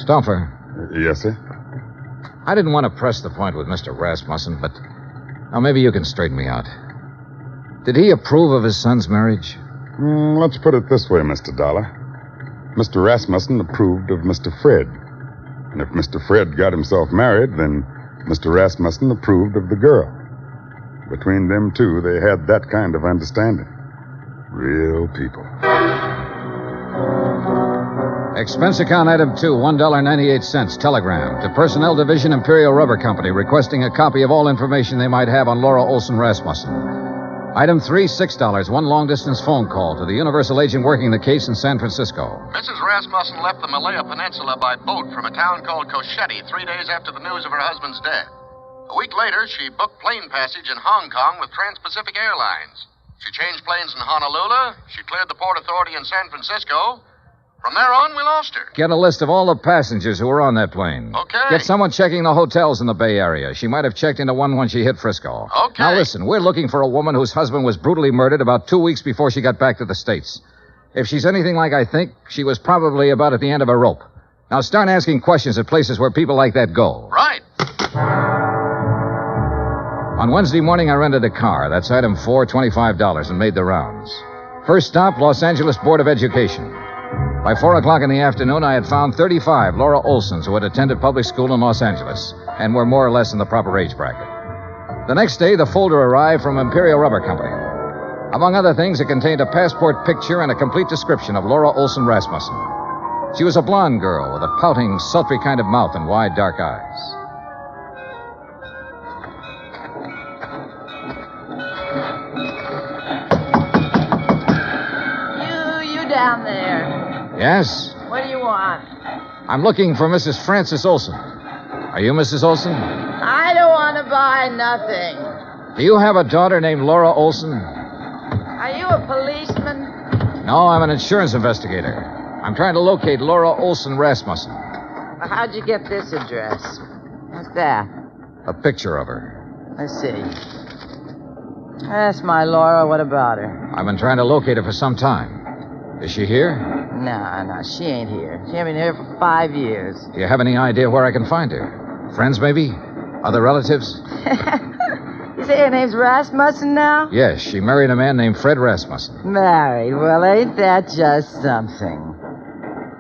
Stoffer. Yes, sir? I didn't want to press the point with Mr. Rasmussen, but now maybe you can straighten me out. Did he approve of his son's marriage? Let's put it this way, Mr. Dollar. Mr. Rasmussen approved of Mr. Fred. And if Mr. Fred got himself married, then Mr. Rasmussen approved of the girl. Between them two, they had that kind of understanding. Real people. Expense account item 2, $1.98. Telegram to Personnel Division, Imperial Rubber Company, requesting a copy of all information they might have on Laura Olson Rasmussen. Item 3, $6. One long-distance phone call to the Universal agent working the case in San Francisco. Mrs. Rasmussen left the Malaya Peninsula by boat from a town called Cosheti 3 days after the news of her husband's death. A week later, she booked plane passage in Hong Kong with Trans-Pacific Airlines. She changed planes in Honolulu. She cleared the Port Authority in San Francisco. From there on, we lost her. Get a list of all the passengers who were on that plane. Okay. Get someone checking the hotels in the Bay Area. She might have checked into one when she hit Frisco. Okay. Now listen, we're looking for a woman whose husband was brutally murdered about 2 weeks before she got back to the States. If she's anything like I think, she was probably about at the end of a rope. Now start asking questions at places where people like that go. Right. On Wednesday morning, I rented a car. That's item 4, $25, and made the rounds. First stop, Los Angeles Board of Education. By 4 o'clock in the afternoon, I had found 35 Laura Olsons who had attended public school in Los Angeles and were more or less in the proper age bracket. The next day, the folder arrived from Imperial Rubber Company. Among other things, it contained a passport picture and a complete description of Laura Olson Rasmussen. She was a blonde girl with a pouting, sultry kind of mouth and wide, dark eyes. You down there. Yes? What do you want? I'm looking for Mrs. Frances Olson. Are you Mrs. Olson? I don't want to buy nothing. Do you have a daughter named Laura Olson? Are you a policeman? No, I'm an insurance investigator. I'm trying to locate Laura Olson Rasmussen. Well, how'd you get this address? What's that? A picture of her. Let's see. That's my Laura. What about her? I've been trying to locate her for some time. Is she here? No, she ain't here. She ain't been here for 5 years. Do you have any idea where I can find her? Friends, maybe? Other relatives? You say her name's Rasmussen now? Yes, she married a man named Fred Rasmussen. Married? Well, ain't that just something?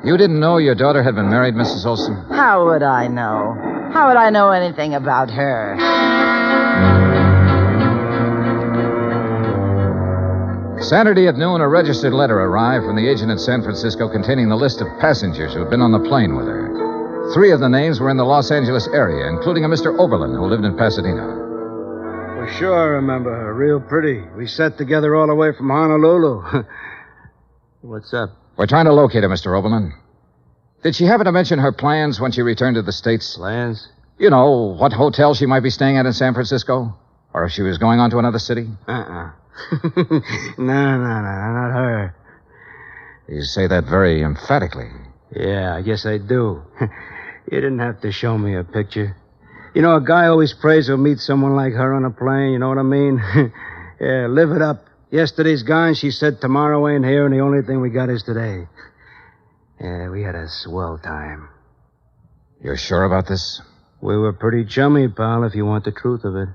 You didn't know your daughter had been married, Mrs. Olson? How would I know? How would I know anything about her? Saturday at noon, a registered letter arrived from the agent in San Francisco containing the list of passengers who had been on the plane with her. 3 of the names were in the Los Angeles area, including a Mr. Oberlin who lived in Pasadena. Well, sure I remember her. Real pretty. We sat together all the way from Honolulu. What's up? We're trying to locate her, Mr. Oberlin. Did she happen to mention her plans when she returned to the States? Plans? You know, what hotel she might be staying at in San Francisco? Or if she was going on to another city? No, not her. You say that very emphatically. Yeah, I guess I do. You didn't have to show me a picture. You know, a guy always prays he'll meet someone like her on a plane, you know what I mean? Yeah, live it up. Yesterday's gone, she said tomorrow ain't here, and the only thing we got is today. Yeah, we had a swell time. You're sure about this? We were pretty chummy, pal, if you want the truth of it.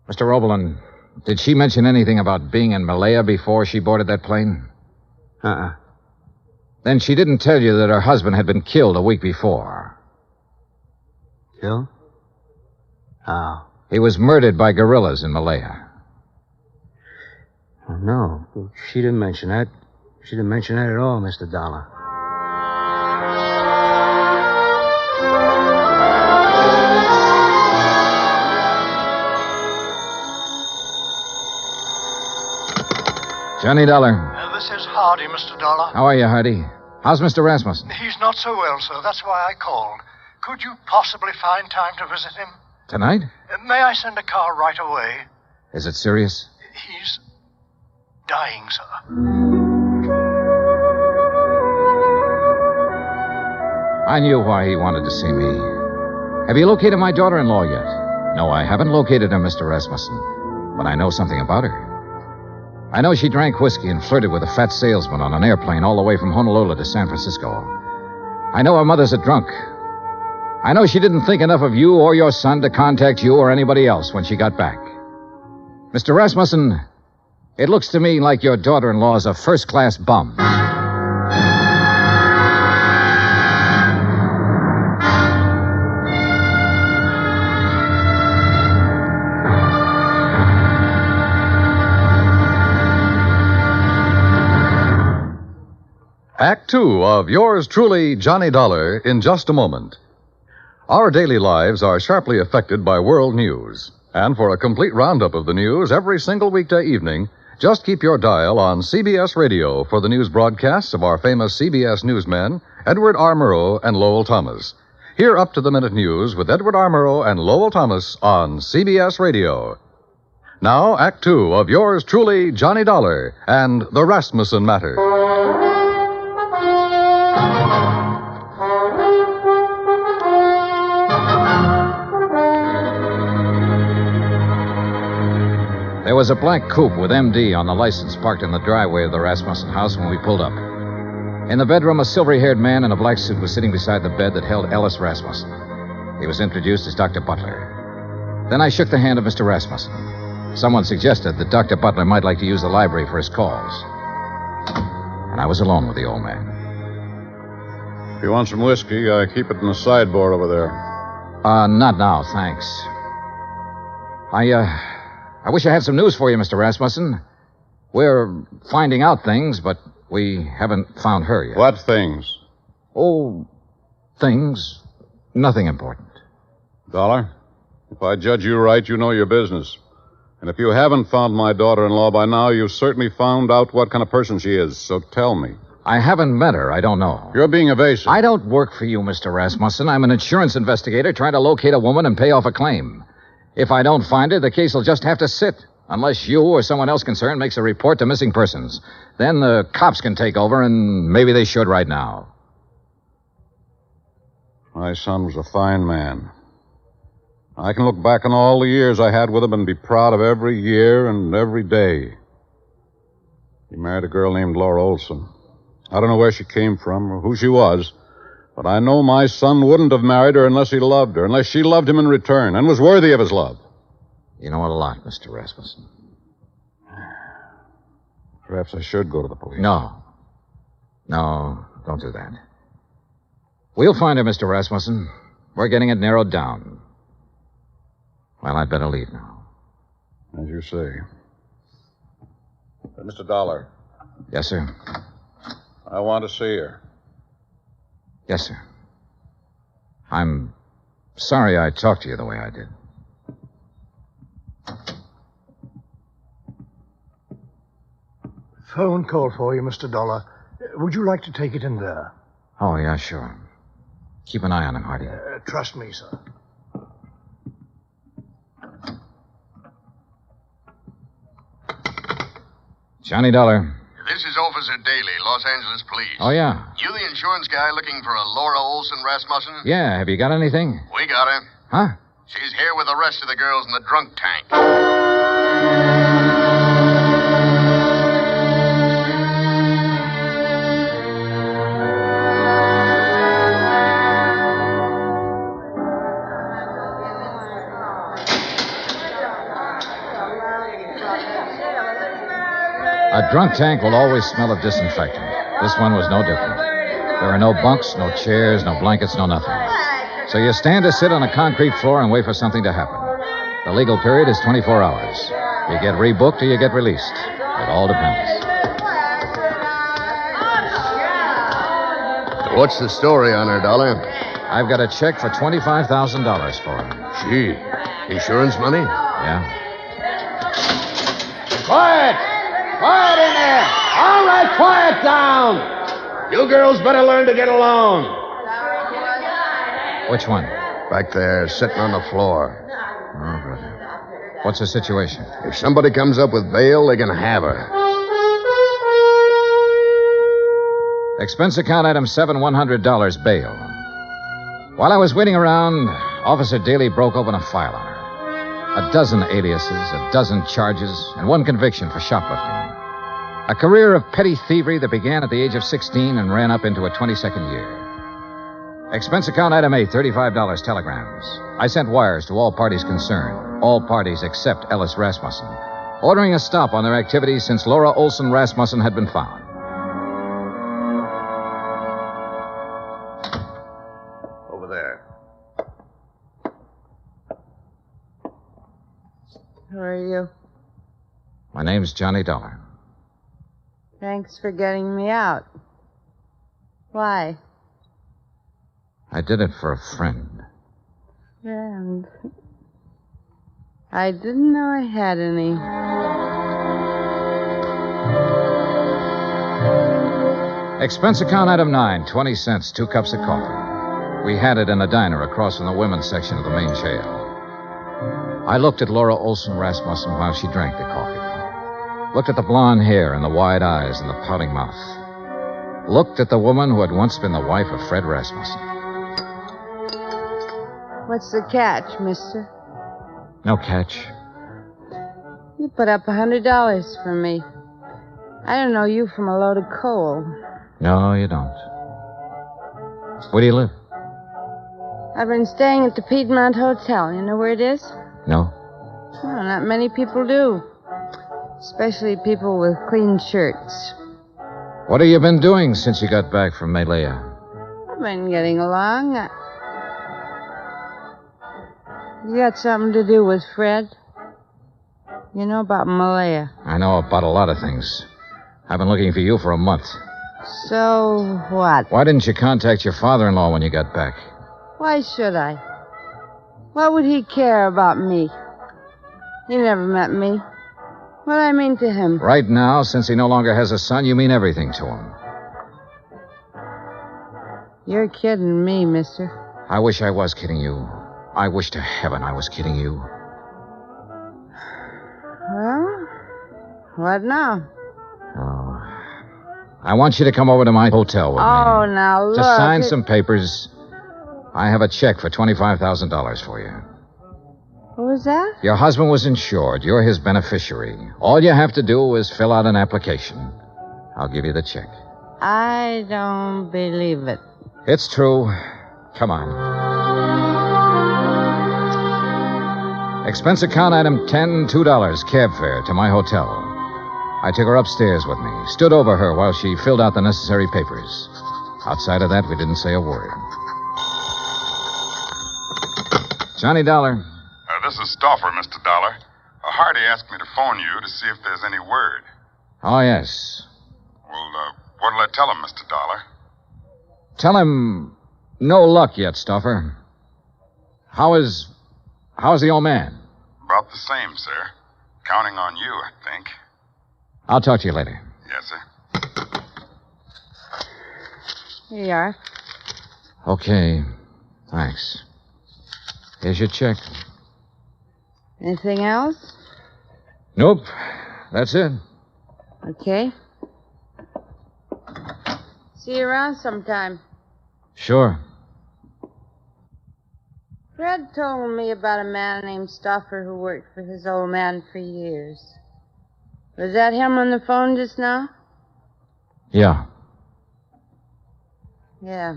Mr. Oberlin, did she mention anything about being in Malaya before she boarded that plane? Then she didn't tell you that her husband had been killed a week before. Killed? How? He was murdered by guerrillas in Malaya. Oh, no, she didn't mention that. She didn't mention that at all, Mr. Dollar. Johnny Dollar. This is Hardy, Mr. Dollar. How are you, Hardy? How's Mr. Rasmussen? He's not so well, sir. That's why I called. Could you possibly find time to visit him? Tonight? May I send a car right away? Is it serious? He's dying, sir. I knew why he wanted to see me. Have you located my daughter-in-law yet? No, I haven't located her, Mr. Rasmussen. But I know something about her. I know she drank whiskey and flirted with a fat salesman on an airplane all the way from Honolulu to San Francisco. I know her mother's a drunk. I know she didn't think enough of you or your son to contact you or anybody else when she got back. Mr. Rasmussen, it looks to me like your daughter-in-law is a first-class bum. Act Two of yours truly, Johnny Dollar, in just a moment. Our daily lives are sharply affected by world news. And for a complete roundup of the news every single weekday evening, just keep your dial on CBS Radio for the news broadcasts of our famous CBS newsmen, Edward R. Murrow and Lowell Thomas. Hear up-to-the-minute news with Edward R. Murrow and Lowell Thomas on CBS Radio. Now, Act Two of yours truly, Johnny Dollar, and the Rasmussen Matter. There was a black coupe with MD on the license parked in the driveway of the Rasmussen house when we pulled up. In the bedroom, a silvery-haired man in a black suit was sitting beside the bed that held Ellis Rasmussen. He was introduced as Dr. Butler. Then I shook the hand of Mr. Rasmussen. Someone suggested that Dr. Butler might like to use the library for his calls. And I was alone with the old man. If you want some whiskey, I keep it in the sideboard over there. Not now, thanks. I wish I had some news for you, Mr. Rasmussen. We're finding out things, but we haven't found her yet. What things? Oh, things. Nothing important. Dollar, if I judge you right, you know your business. And if you haven't found my daughter-in-law by now, you've certainly found out what kind of person she is. So tell me. I haven't met her. I don't know. You're being evasive. I don't work for you, Mr. Rasmussen. I'm an insurance investigator trying to locate a woman and pay off a claim. If I don't find her, the case will just have to sit, unless you or someone else concerned makes a report to missing persons. Then the cops can take over, and maybe they should right now. My son was a fine man. I can look back on all the years I had with him and be proud of every year and every day. He married a girl named Laura Olson. I don't know where she came from or who she was, but I know my son wouldn't have married her unless he loved her, unless she loved him in return and was worthy of his love. You know a lot, Mr. Rasmussen. Perhaps I should go to the police. No, don't do that. We'll find her, Mr. Rasmussen. We're getting it narrowed down. Well, I'd better leave now. As you say. Mr. Dollar. Yes, sir. I want to see her. Yes, sir. I'm sorry I talked to you the way I did. Phone call for you, Mr. Dollar. Would you like to take it in there? Oh, yeah, sure. Keep an eye on him, Hardy. Trust me, sir. Johnny Dollar. This is Officer Daly, Los Angeles Police. Oh, yeah. You the insurance guy looking for a Laura Olson Rasmussen? Yeah, have you got anything? We got her. Huh? She's here with the rest of the girls in the drunk tank. A drunk tank will always smell of disinfectant. This one was no different. There are no bunks, no chairs, no blankets, no nothing. So you stand or sit on a concrete floor and wait for something to happen. The legal period is 24 hours. You get rebooked or you get released. It all depends. What's the story on her, Dollar? I've got a check for $25,000 for her. Gee, insurance money? Yeah. Quiet! Quiet in there! All right, quiet down! You girls better learn to get along. Which one? Back there, sitting on the floor. Oh, brother. What's the situation? If somebody comes up with bail, they can have her. Expense account item 7, $100 bail. While I was waiting around, Officer Daly broke open a file on her. A dozen aliases, a dozen charges, and one conviction for shoplifting. A career of petty thievery that began at the age of 16 and ran up into a 22nd year. Expense account item 8, $35 telegrams. I sent wires to all parties concerned, all parties except Ellis Rasmussen, ordering a stop on their activities since Laura Olson Rasmussen had been found. Over there. Who are you? My name's Johnny Dollar. Thanks for getting me out. Why? I did it for a friend. Friend. I didn't know I had any. Expense account item 9, 20 cents, 2 cups of coffee. We had it in a diner across from the women's section of the main jail. I looked at Laura Olson Rasmussen while she drank the coffee. Looked at the blonde hair and the wide eyes and the pouting mouth. Looked at the woman who had once been the wife of Fred Rasmussen. What's the catch, mister? No catch. You put up $100 for me. I don't know you from a load of coal. No, you don't. Where do you live? I've been staying at the Piedmont Hotel. You know where it is? No. Well, not many people do. Especially people with clean shirts. What have you been doing since you got back from Malaya? I've been getting along. You got something to do with Fred? You know about Malaya? I know about a lot of things. I've been looking for you for a month. So what? Why didn't you contact your father-in-law when you got back? Why should I? What would he care about me? He never met me. What do I mean to him? Right now, since he no longer has a son, you mean everything to him. You're kidding me, mister. I wish I was kidding you. I wish to heaven I was kidding you. Well, what now? Oh. I want you to come over to my hotel with me. Oh, now look. To sign some papers. I have a check for $25,000 for you. What was that? Your husband was insured. You're his beneficiary. All you have to do is fill out an application. I'll give you the check. I don't believe it. It's true. Come on. Expense account item 10, $2, cab fare to my hotel. I took her upstairs with me, stood over her while she filled out the necessary papers. Outside of that, we didn't say a word. Johnny Dollar. This is Stauffer, Mr. Dollar. Hardy asked me to phone you to see if there's any word. Oh, yes. Well, what'll I tell him, Mr. Dollar? Tell him no luck yet, Stauffer. How's the old man? About the same, sir. Counting on you, I think. I'll talk to you later. Yes, sir. Here you are. Okay. Thanks. Here's your check. Anything else? Nope. That's it. Okay. See you around sometime. Sure. Fred told me about a man named Stauffer who worked for his old man for years. Was that him on the phone just now? Yeah. Yeah.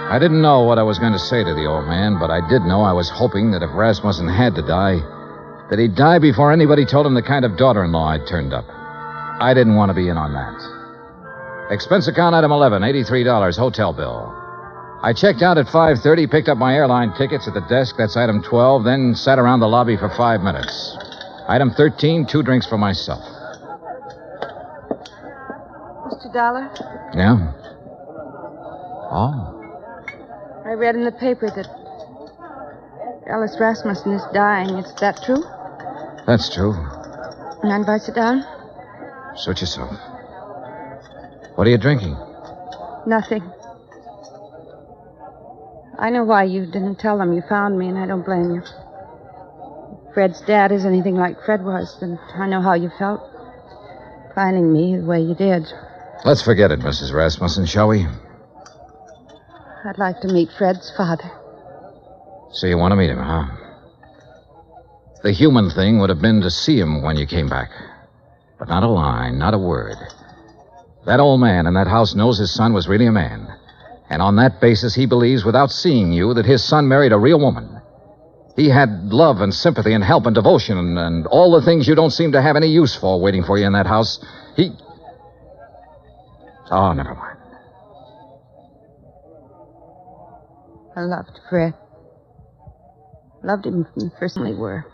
I didn't know what I was going to say to the old man, but I did know I was hoping that if Rasmussen had to die, that he'd die before anybody told him the kind of daughter-in-law I'd turned up. I didn't want to be in on that. Expense account item 11, $83, hotel bill. I checked out at 5:30, picked up my airline tickets at the desk, that's item 12, then sat around the lobby for 5 minutes. Item 13, 2 drinks for myself. Mr. Dollar, Yeah? Oh. I read in the paper that Ellis Rasmussen is dying. Is that true? That's true. Mind if I sit down? Suit yourself. What are you drinking? Nothing. I know why you didn't tell them you found me, and I don't blame you. If Fred's dad is anything like Fred was, then I know how you felt. Finding me the way you did. Let's forget it, Mrs. Rasmussen, shall we? I'd like to meet Fred's father. So you want to meet him, huh? The human thing would have been to see him when you came back. But not a line, not a word. That old man in that house knows his son was really a man. And on that basis, he believes, without seeing you, that his son married a real woman. He had love and sympathy and help and devotion and all the things you don't seem to have any use for waiting for you in that house. Oh, never mind. I loved Fred. Loved him from the first we were.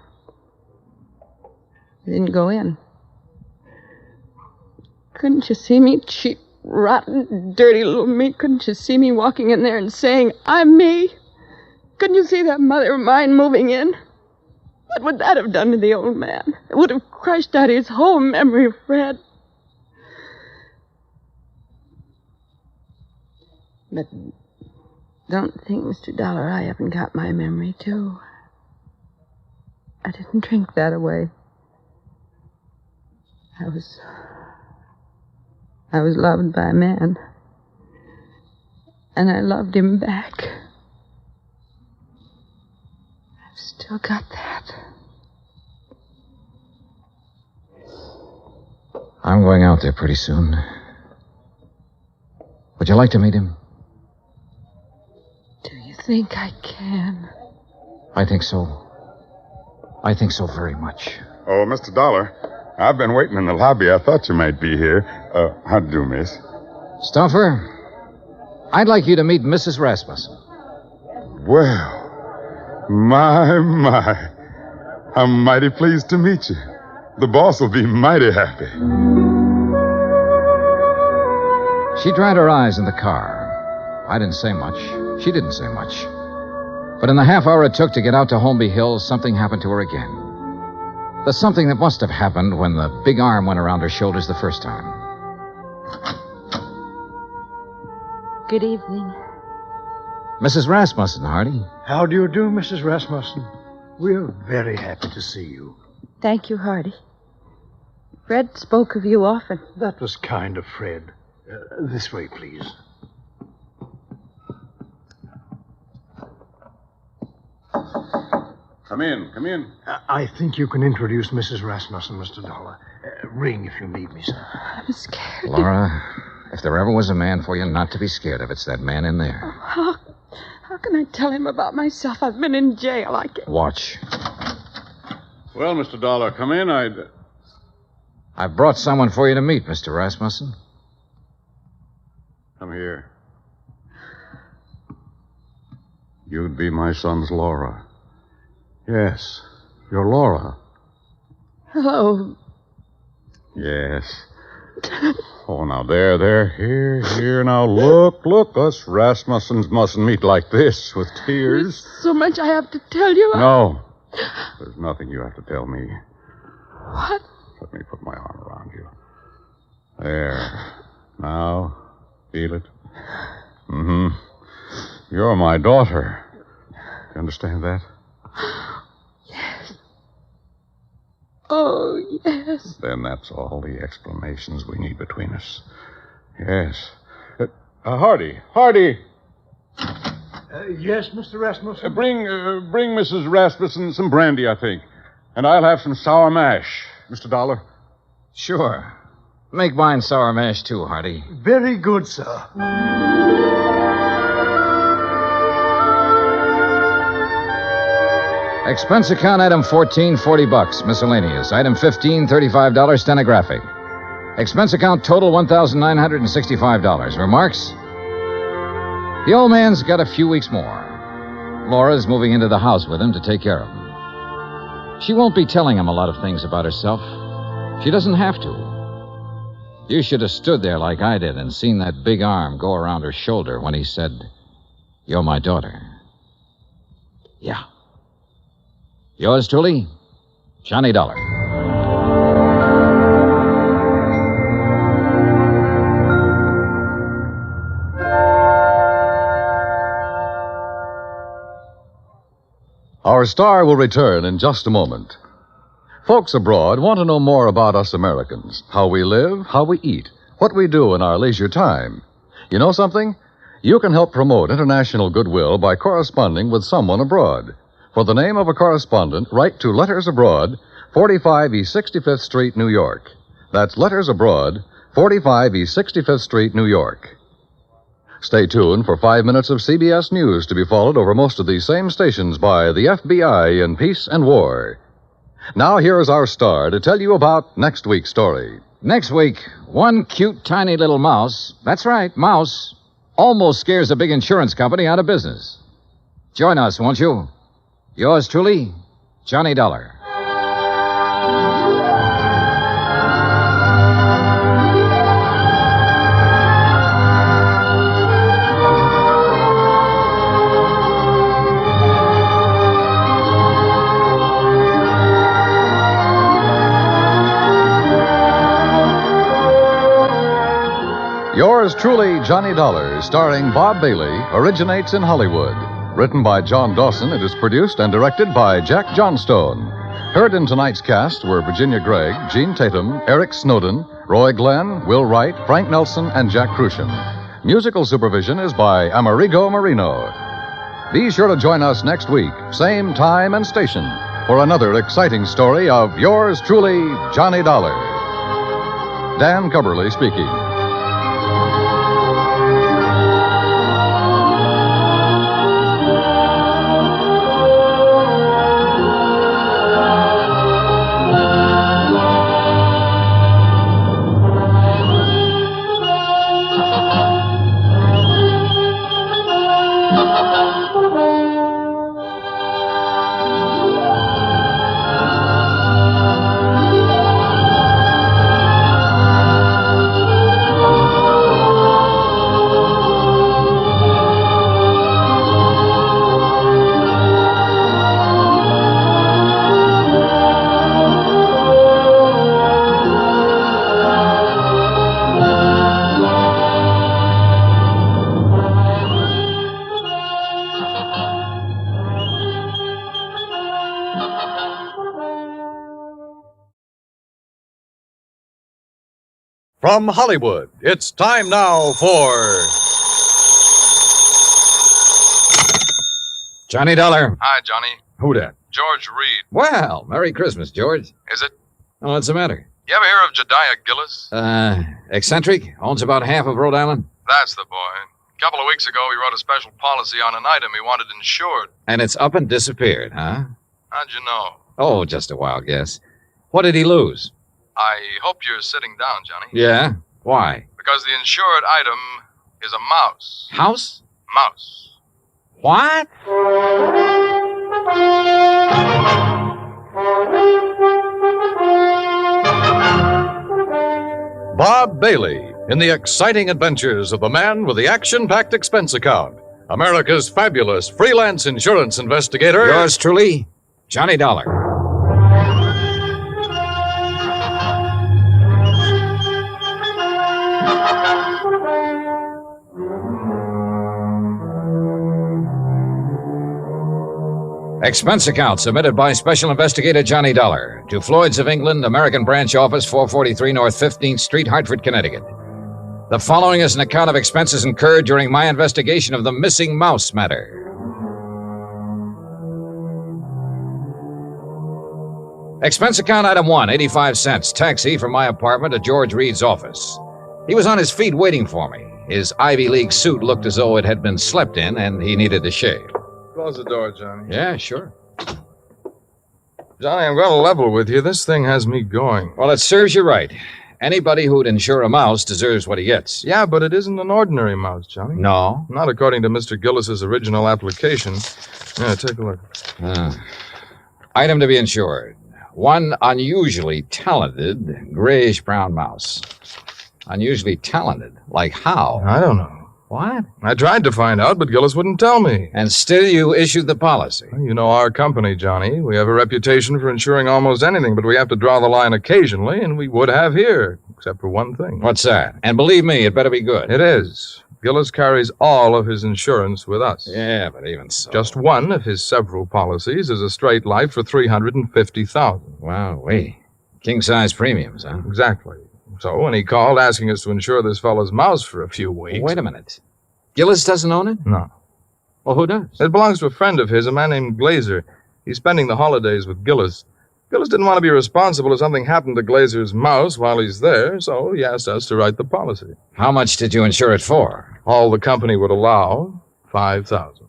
He didn't go in. Couldn't you see me, cheap, rotten, dirty little me? Couldn't you see me walking in there and saying, I'm me? Couldn't you see that mother of mine moving in? What would that have done to the old man? It would have crushed out his whole memory of Fred. But don't think, Mr. Dollar, I haven't got my memory, too. I didn't drink that away. I was loved by a man. And I loved him back. I've still got that. I'm going out there pretty soon. Would you like to meet him? Do you think I can? I think so. I think so very much. Oh, Mr. Dollar, I've been waiting in the lobby. I thought you might be here. How do you do, miss? Stuffer, I'd like you to meet Mrs. Rasmussen. Well, my. I'm mighty pleased to meet you. The boss will be mighty happy. She dried her eyes in the car. I didn't say much. She didn't say much. But in the half hour it took to get out to Holmby Hills, something happened to her again. The something that must have happened when the big arm went around her shoulders the first time. Good evening. Mrs. Rasmussen, Hardy. How do you do, Mrs. Rasmussen? We're very happy to see you. Thank you, Hardy. Fred spoke of you often. That was kind of Fred. This way, please. Come in. I think you can introduce Mrs. Rasmussen, Mr. Dollar. Ring if you need me, sir. I'm scared. Laura, if there ever was a man for you not to be scared of, it's that man in there. How can I tell him about myself? I've been in jail. I can't. Watch. Well, Mr. Dollar, come in. I've brought someone for you to meet, Mr. Rasmussen. Come here. You'd be my son's Laura. Yes, you're Laura. Hello. Yes. Oh, now, there. Here. Now, look. Us Rasmussens mustn't meet like this with tears. There's so much I have to tell you. No. There's nothing you have to tell me. What? Let me put my arm around you. There. Now, feel it? Mm-hmm. You're my daughter. You understand that? Yes. Oh, yes. Then that's all the explanations we need between us. Yes. Hardy. Yes, Mr. Rasmussen? Bring Mrs. Rasmussen some brandy, I think. And I'll have some sour mash, Mr. Dollar. Sure. Make mine sour mash, too, Hardy. Very good, sir. Expense account item 14, $40. Miscellaneous. Item 15, $35, stenographic. Expense account total $1,965. Remarks? The old man's got a few weeks more. Laura's moving into the house with him to take care of him. She won't be telling him a lot of things about herself. She doesn't have to. You should have stood there like I did and seen that big arm go around her shoulder when he said, "You're my daughter." Yeah. Yours truly, Johnny Dollar. Our star will return in just a moment. Folks abroad want to know more about us Americans, how we live, how we eat, what we do in our leisure time. You know something? You can help promote international goodwill by corresponding with someone abroad. For the name of a correspondent, write to Letters Abroad, 45 East 65th Street, New York. That's Letters Abroad, 45 East 65th Street, New York. Stay tuned for 5 minutes of CBS News to be followed over most of these same stations by the FBI in Peace and War. Now here is our star to tell you about next week's story. Next week, one cute, tiny little mouse, that's right, mouse, almost scares a big insurance company out of business. Join us, won't you? Yours truly, Johnny Dollar. Yours truly, Johnny Dollar, starring Bob Bailey, originates in Hollywood. Written by John Dawson, it is produced and directed by Jack Johnstone. Heard in tonight's cast were Virginia Gregg, Gene Tatum, Eric Snowden, Roy Glenn, Will Wright, Frank Nelson, and Jack Crucian. Musical supervision is by Amerigo Marino. Be sure to join us next week, same time and station, for another exciting story of yours truly, Johnny Dollar. Dan Cubberly speaking. From Hollywood, it's time now for Johnny Dollar. Hi, Johnny. Who dat? George Reed. Well, Merry Christmas, George. Is it? Oh, what's the matter? You ever hear of Jediah Gillis? Eccentric? Owns about half of Rhode Island? That's the boy. A couple of weeks ago, he wrote a special policy on an item he wanted insured. And it's up and disappeared, huh? How'd you know? Oh, just a wild guess. What did he lose? I hope you're sitting down, Johnny. Yeah? Why? Because the insured item is a mouse. House? Mouse. What? Bob Bailey in the exciting adventures of the man with the action-packed expense account. America's fabulous freelance insurance investigator. Yours truly, Johnny Dollar. Expense account submitted by Special Investigator Johnny Dollar to Floyd's of England, American Branch Office, 443 North 15th Street, Hartford, Connecticut. The following is an account of expenses incurred during my investigation of the missing mouse matter. Expense account item 1, 85 cents. Taxi from my apartment to George Reed's office. He was on his feet waiting for me. His Ivy League suit looked as though it had been slept in, and he needed to shave. Close the door, Johnny. Yeah, sure. Johnny, I'm going to level with you. This thing has me going. Well, it serves you right. Anybody who'd insure a mouse deserves what he gets. Yeah, but it isn't an ordinary mouse, Johnny. No? Not according to Mr. Gillis's original application. Yeah, take a look. Item to be insured. One unusually talented grayish-brown mouse. Unusually talented? Like how? I don't know. What? I tried to find out, but Gillis wouldn't tell me. And still you issued the policy. You know our company, Johnny. We have a reputation for insuring almost anything, but we have to draw the line occasionally, and we would have here, except for one thing. What's that? And believe me, it better be good. It is. Gillis carries all of his insurance with us. Yeah, but even so. Just one of his several policies is a straight life for $350,000. Wow, wait. King-size premiums, huh? Exactly. So when he called asking us to insure this fellow's mouse for a few weeks... Wait a minute. Gillis doesn't own it? No. Well, who does? It belongs to a friend of his, a man named Glazer. He's spending the holidays with Gillis. Gillis didn't want to be responsible if something happened to Glazer's mouse while he's there, so he asked us to write the policy. How much did you insure it for? All the company would allow, $5,000.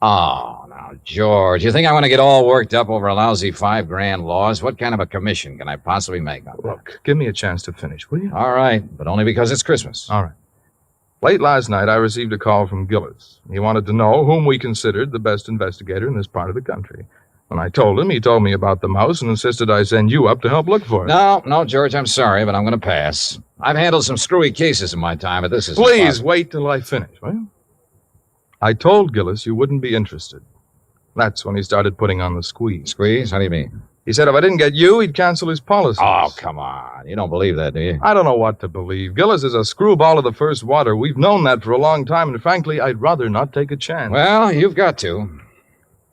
Oh, now, George, you think I want to get all worked up over a lousy $5,000 loss? What kind of a commission can I possibly make on that? Look, give me a chance to finish, will you? All right, but only because it's Christmas. All right. Late last night, I received a call from Gillis. He wanted to know whom we considered the best investigator in this part of the country. When I told him, he told me about the mouse and insisted I send you up to help look for it. No, George, I'm sorry, but I'm going to pass. I've handled some screwy cases in my time, but this is... Please, wait till I finish, will you? I told Gillis you wouldn't be interested. That's when he started putting on the squeeze. Squeeze? How do you mean? He said if I didn't get you, he'd cancel his policy. Oh, come on. You don't believe that, do you? I don't know what to believe. Gillis is a screwball of the first water. We've known that for a long time, and frankly, I'd rather not take a chance. Well, you've got to.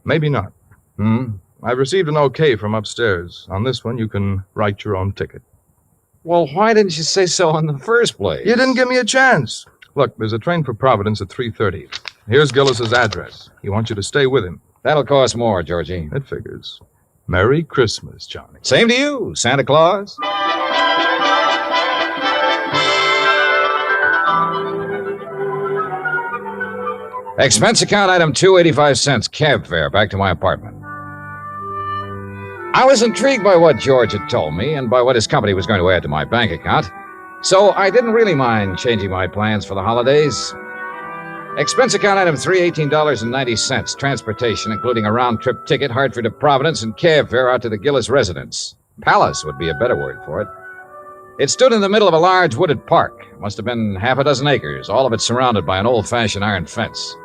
Maybe not. I've received an okay from upstairs. On this one, you can write your own ticket. Well, why didn't you say so in the first place? You didn't give me a chance. Look, there's a train for Providence at 3:30. Here's Gillis's address. He wants you to stay with him. That'll cost more, Georgie. It figures. Merry Christmas, Johnny. Same to you, Santa Claus. Expense account item 285 cents, cab fare, back to my apartment. I was intrigued by what George had told me and by what his company was going to add to my bank account, so I didn't really mind changing my plans for the holidays. Expense account item $318.90, transportation, including a round-trip ticket, Hartford to Providence, and cab fare out to the Gillis residence. Palace would be a better word for it. It stood in the middle of a large wooded park. Must have been half a dozen acres, all of it surrounded by an old-fashioned iron fence.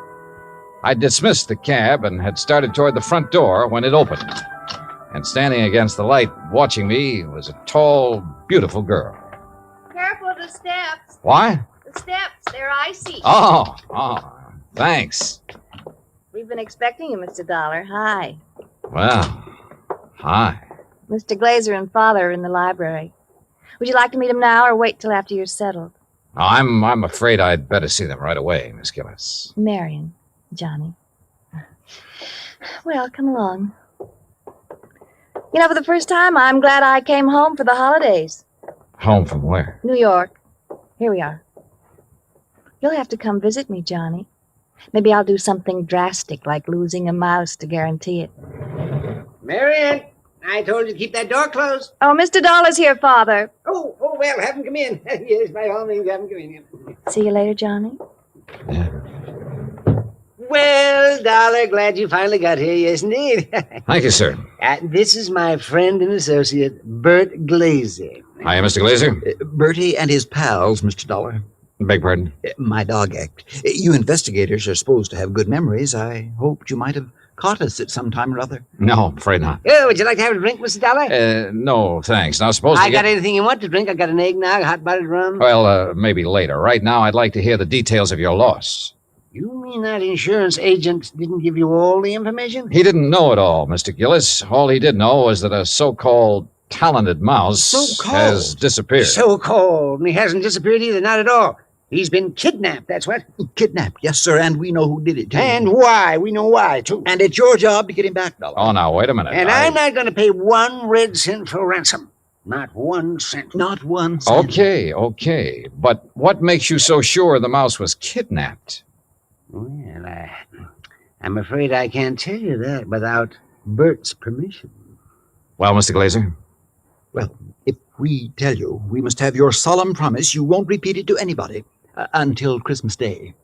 I dismissed the cab and had started toward the front door when it opened. And standing against the light, watching me, was a tall, beautiful girl. Careful of the steps. Why? The steps, they're icy. Oh, thanks. We've been expecting you, Mr. Dollar. Hi. Well, hi. Mr. Glazer and Father are in the library. Would you like to meet them now or wait till after you're settled? I'm afraid I'd better see them right away, Miss Gillis. Marion, Johnny. Well, come along. You know, for the first time, I'm glad I came home for the holidays. Home from where? New York. Here we are. You'll have to come visit me, Johnny. Maybe I'll do something drastic, like losing a mouse to guarantee it. Marion, I told you to keep that door closed. Oh, Mr. Dollar's here, Father. Oh, well, have him come in. Yes, by all means, have him come in. See you later, Johnny. Well, Dollar, glad you finally got here. Yes, indeed. Thank you, sir. This is my friend and associate, Bert Glazer. Hi, Mr. Glazer. Bertie and his pals, Mr. Dollar. Beg pardon? My dog act. You investigators are supposed to have good memories. I hoped you might have caught us at some time or other. No, I'm afraid not. Oh, would you like to have a drink, Mr. Dollar? No, thanks. Now, suppose I got anything you want to drink. I got an eggnog, hot buttered rum. Well, maybe later. Right now, I'd like to hear the details of your loss. You mean that insurance agent didn't give you all the information? He didn't know it all, Mr. Gillis. All he did know was that a so-called talented mouse has disappeared. So-called. And he hasn't disappeared either, not at all. He's been kidnapped, that's what. Kidnapped, yes, sir, and we know who did it, too. And why. We know why, too. And it's your job to get him back, Dollar. Oh, now, wait a minute. And I'm not going to pay 1 red cent for ransom. Not 1 cent. Not 1 cent. Okay. But what makes you so sure the mouse was kidnapped? Well, I'm afraid I can't tell you that without Bert's permission. Well, Mr. Glazer? Well, if we tell you, we must have your solemn promise you won't repeat it to anybody until Christmas Day.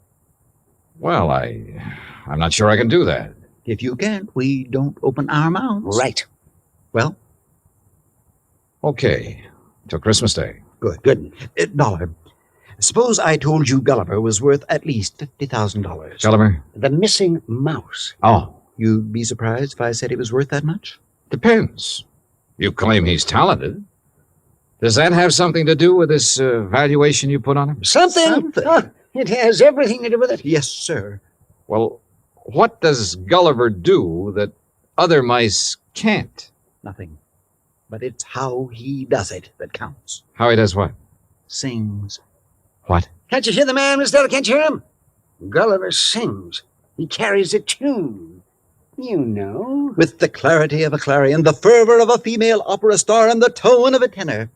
Well, I'm not sure I can do that. If you can't, we don't open our mouths. Right. Well? Okay. Till Christmas Day. Good. Dollar, Suppose I told you Gulliver was worth at least $50,000. Gulliver? The missing mouse. Oh. You'd be surprised if I said he was worth that much? Depends. You claim he's talented. Does that have something to do with this valuation you put on him? Something. Oh, it has everything to do with it. Yes, sir. Well, what does Gulliver do that other mice can't? Nothing. But it's how he does it that counts. How he does what? Sings. What? Can't you hear the man, Miss Della? Can't you hear him? Gulliver sings. He carries a tune. You know. With the clarity of a clarion, the fervor of a female opera star, and the tone of a tenor.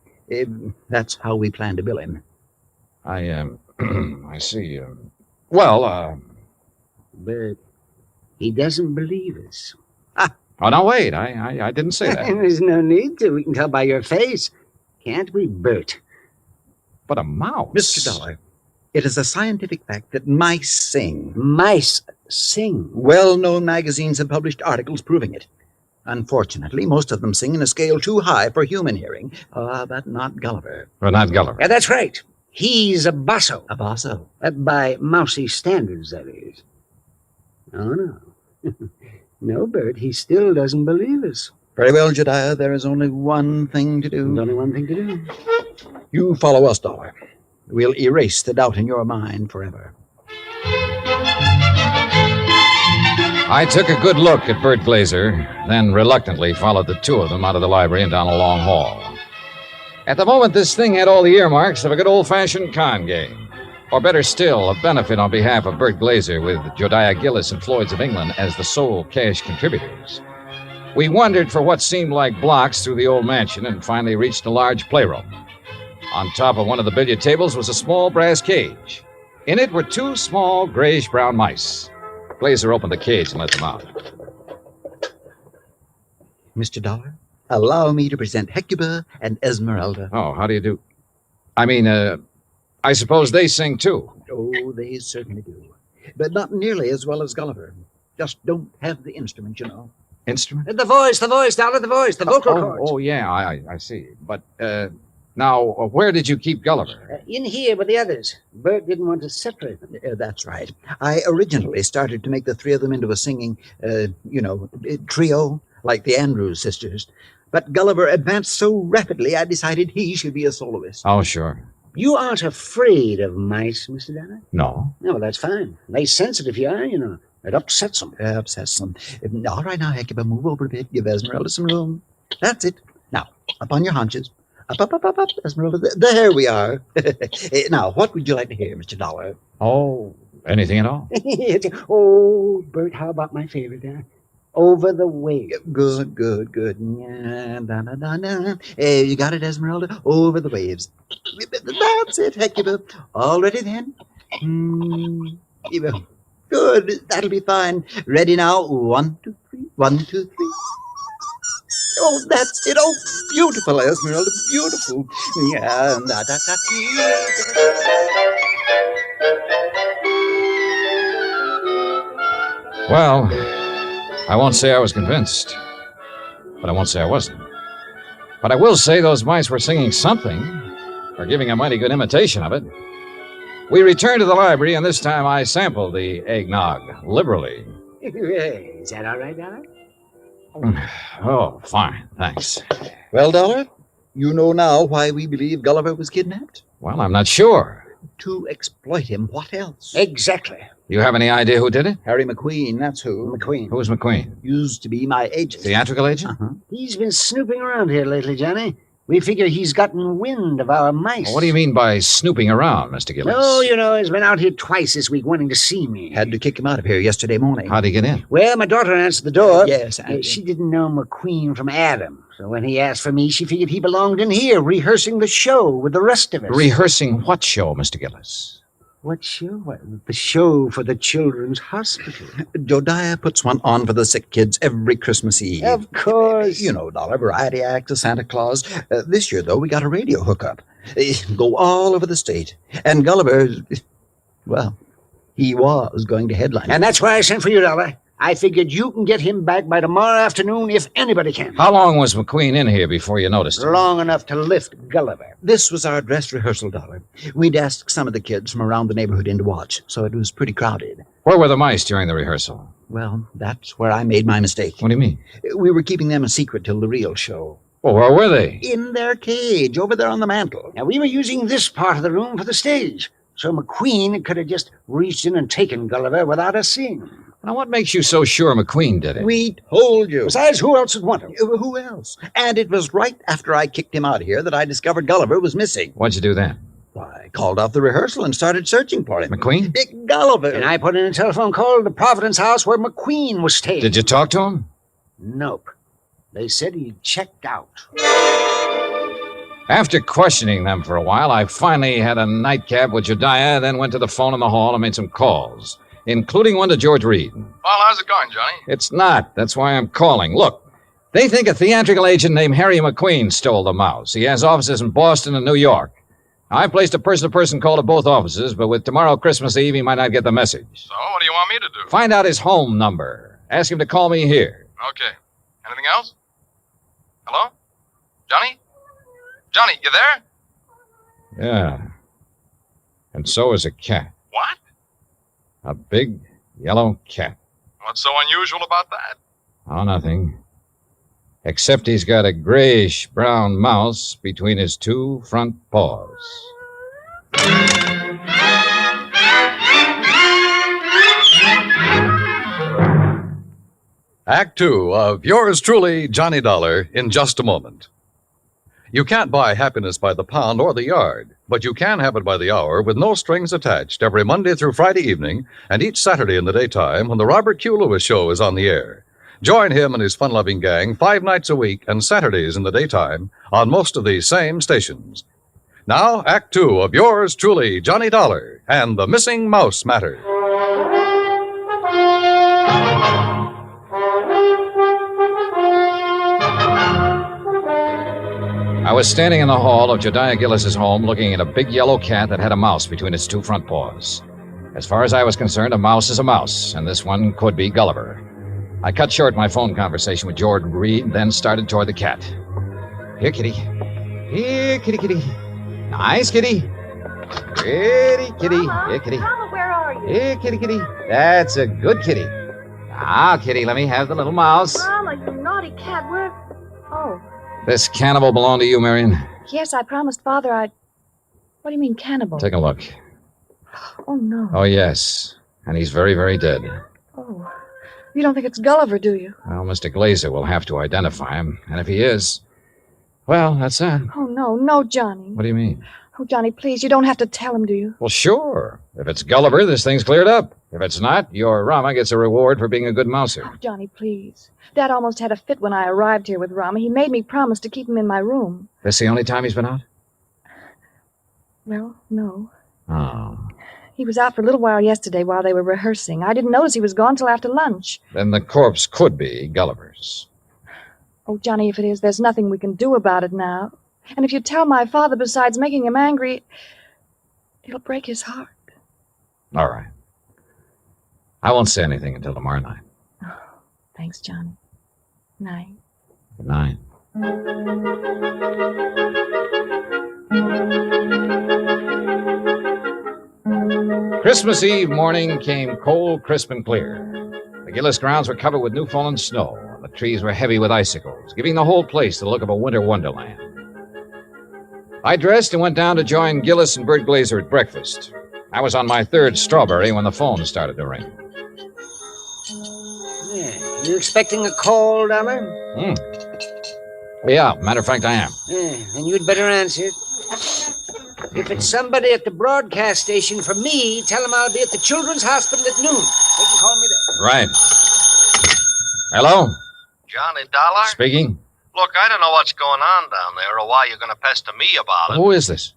That's how we plan to bill him. I see. But he doesn't believe us. Oh, no, wait. I didn't say that. There's no need to. We can tell by your face. Can't we, Bert? But a mouse. Mr. Dollar, it is a scientific fact that mice sing. Mice sing? Well-known magazines have published articles proving it. Unfortunately, most of them sing in a scale too high for human hearing. But not Gulliver. Well, not Gulliver. Yeah, that's right. He's a basso. A basso? By mousy standards, that is. Oh, no. No, Bert, he still doesn't believe us. Very well, Jedediah, there is only one thing to do. There's only one thing to do. You follow us, Dollar. We'll erase the doubt in your mind forever. I took a good look at Bert Glazer, then reluctantly followed the two of them out of the library and down a long hall. At the moment, this thing had all the earmarks of a good old-fashioned con game. Or better still, a benefit on behalf of Bert Glazer with Jodiah Gillis and Floyd's of England as the sole cash contributors. We wandered for what seemed like blocks through the old mansion and finally reached a large playroom. On top of one of the billiard tables was a small brass cage. In it were two small grayish-brown mice. Glazer opened the cage and let them out. Mr. Dollar, allow me to present Hecuba and Esmeralda. Oh, how do you do? I suppose they sing, too. Oh, they certainly do. But not nearly as well as Gulliver. Just don't have the instrument, you know. Instrument? The voice, Dollar, the voice, the vocal cords. Oh, yeah, I see. But, now, where did you keep Gulliver? In here with the others. Bert didn't want to separate them. That's right. I originally started to make the three of them into a singing, trio, like the Andrews sisters. But Gulliver advanced so rapidly, I decided he should be a soloist. Oh, sure. You aren't afraid of mice, Mr. Dollar? No. No, well, that's fine. They sense it if you are, you know. It upsets them. Upsets them. All right, now, Hecuba, move over a bit. Give Esmeralda some room. That's it. Now, up on your haunches. Up, Esmeralda. There we are. Now, what would you like to hear, Mr. Dollar? Oh, anything at all. Oh, Bert, how about my favorite, Over the Waves. Good. You got it, Esmeralda? Over the Waves. That's it, Hecuba. All ready then? Good. That'll be fine. Ready now? 1, 2, 3. 1, 2, 3. Oh, that's it. Oh, beautiful, Esmeralda. Beautiful. Yeah. Well, I won't say I was convinced, but I won't say I wasn't. But I will say those mice were singing something, or giving a mighty good imitation of it. We returned to the library, and this time I sampled the eggnog liberally. Is that all right, Dollar? Oh, fine, thanks. Well, Dollar, you know now why we believe Gulliver was kidnapped? Well, I'm not sure. To exploit him. What else? Exactly. You have any idea who did it? Harry McQueen, that's who. McQueen. Who's McQueen? Used to be my agent. Theatrical agent? Uh-huh. He's been snooping around here lately, Johnny. We figure he's gotten wind of our mice. Well, what do you mean by snooping around, Mr. Gillis? No, you know, he's been out here twice this week wanting to see me. Had to kick him out of here yesterday morning. How'd he get in? Well, my daughter answered the door. Yes. She didn't know McQueen from Adam. So when he asked for me, she figured he belonged in here, rehearsing the show with the rest of us. Rehearsing what show, Mr. Gillis? What show? The show for the Children's Hospital. Jodiah puts one on for the sick kids every Christmas Eve. Of course. You know, Dollar, variety act, a Santa Claus. This year, though, we got a radio hookup. Go all over the state. And Gulliver, well, he was going to headline. And that's why I sent for you, Dollar. I figured you can get him back by tomorrow afternoon if anybody can. How long was McQueen in here before you noticed him? Long enough to lift Gulliver. This was our dress rehearsal, Dollar. We'd asked some of the kids from around the neighborhood in to watch, so it was pretty crowded. Where were the mice during the rehearsal? Well, that's where I made my mistake. What do you mean? We were keeping them a secret till the real show. Well, where were they? In their cage, over there on the mantel. Now, we were using this part of the room for the stage, so McQueen could have just reached in and taken Gulliver without us seeing him. Now, what makes you so sure McQueen did it? We told you. Besides, who else would want him? Who else? And it was right after I kicked him out of here that I discovered Gulliver was missing. What'd you do then? I called off the rehearsal and started searching for him. McQueen? Big Gulliver. And I put in a telephone call to the Providence house where McQueen was staying. Did you talk to him? Nope. They said he checked out. After questioning them for a while, I finally had a nightcap with Jediah, then went to the phone in the hall and made some calls, including one to George Reed. Well, how's it going, Johnny? It's not. That's why I'm calling. Look, they think a theatrical agent named Harry McQueen stole the mouse. He has offices in Boston and New York. I placed a person-to-person call to both offices, but with tomorrow Christmas Eve, he might not get the message. So, what do you want me to do? Find out his home number. Ask him to call me here. Okay. Anything else? Hello? Johnny? Johnny, you there? Yeah. And so is a cat. What? A big yellow cat. What's so unusual about that? Oh, nothing. Except he's got a grayish-brown mouse between his two front paws. Act Two of Yours Truly, Johnny Dollar, in just a moment. You can't buy happiness by the pound or the yard, but you can have it by the hour with no strings attached every Monday through Friday evening and each Saturday in the daytime when the Robert Q. Lewis Show is on the air. Join him and his fun-loving gang 5 nights a week and Saturdays in the daytime on most of these same stations. Now, Act Two of Yours Truly, Johnny Dollar, and the Missing Mouse Matter. I was standing in the hall of Jediah Gillis's home looking at a big yellow cat that had a mouse between its two front paws. As far as I was concerned, a mouse is a mouse, and this one could be Gulliver. I cut short my phone conversation with George Reed, then started toward the cat. Here, kitty. Here, kitty, kitty. Nice, kitty. Pretty kitty. Mama, Here, kitty. Mama, where are you? Here, kitty, kitty. That's a good kitty. Now, kitty, let me have the little mouse. Mama, you naughty cat, where... Oh, This cannibal belonged to you, Marion? yes, I promised Father I'd... What do you mean, cannibal? Take a look. Oh, no. Oh, yes. And he's very, very dead. Oh, you don't think it's Gulliver, do you? Well, Mr. Glazer will have to identify him. And if he is, well, that's that. Oh, no, Johnny. What do you mean? Oh, Johnny, please, you don't have to tell him, do you? Well, sure. If it's Gulliver, this thing's cleared up. If it's not, your Rama gets a reward for being a good mouser. Oh, Johnny, please. Dad almost had a fit when I arrived here with Rama. He made me promise to keep him in my room. This the only time he's been out? Well, no. Oh. He was out for a little while yesterday while they were rehearsing. I didn't notice he was gone till after lunch. Then the corpse could be Gulliver's. Oh, Johnny, if it is, there's nothing we can do about it now. And if you tell my father, besides making him angry, it'll break his heart. All right. I won't say anything until tomorrow night. Thanks, Johnny. Night. Good night. Christmas Eve morning came cold, crisp, and clear. The Gillis grounds were covered with new fallen snow, and the trees were heavy with icicles, giving the whole place the look of a winter wonderland. I dressed and went down to join Gillis and Bert Glazer at breakfast. I was on my third strawberry when the phone started to ring. Yeah. You expecting a call, Dollar? Yeah, matter of fact, I am. Yeah, then you'd better answer it. If it's somebody at the broadcast station for me, tell them I'll be at the Children's Hospital at noon. They can call me there. Right. Hello? Johnny Dollar? Speaking? Look, I don't know what's going on down there or why you're going to pester me about it. Who is this?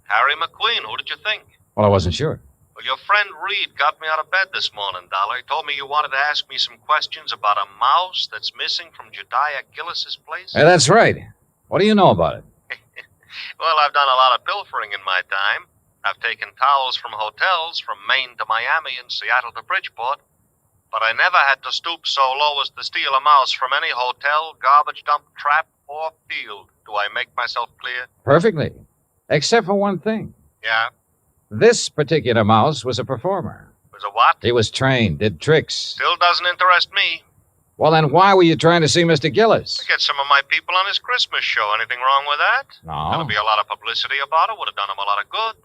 Harry McQueen. Who did you think? Well, I wasn't sure. Well, your friend Reed got me out of bed this morning, Dollar. He told me you wanted to ask me some questions about a mouse that's missing from Jediah Gillis's place. Hey, that's right. What do you know about it? Well, I've done a lot of pilfering in my time. I've taken towels from hotels from Maine to Miami and Seattle to Bridgeport. but I never had to stoop so low as to steal a mouse from any hotel, garbage dump, trap, or field. Do I make myself clear? Perfectly. Except for one thing. Yeah? This particular mouse was a performer. Was a what? He was trained, did tricks. Still doesn't interest me. Well, then why were you trying to see Mr. Gillis? To get some of my people on his Christmas show. Anything wrong with that? No. There'll be a lot of publicity about it. Would have done him a lot of good.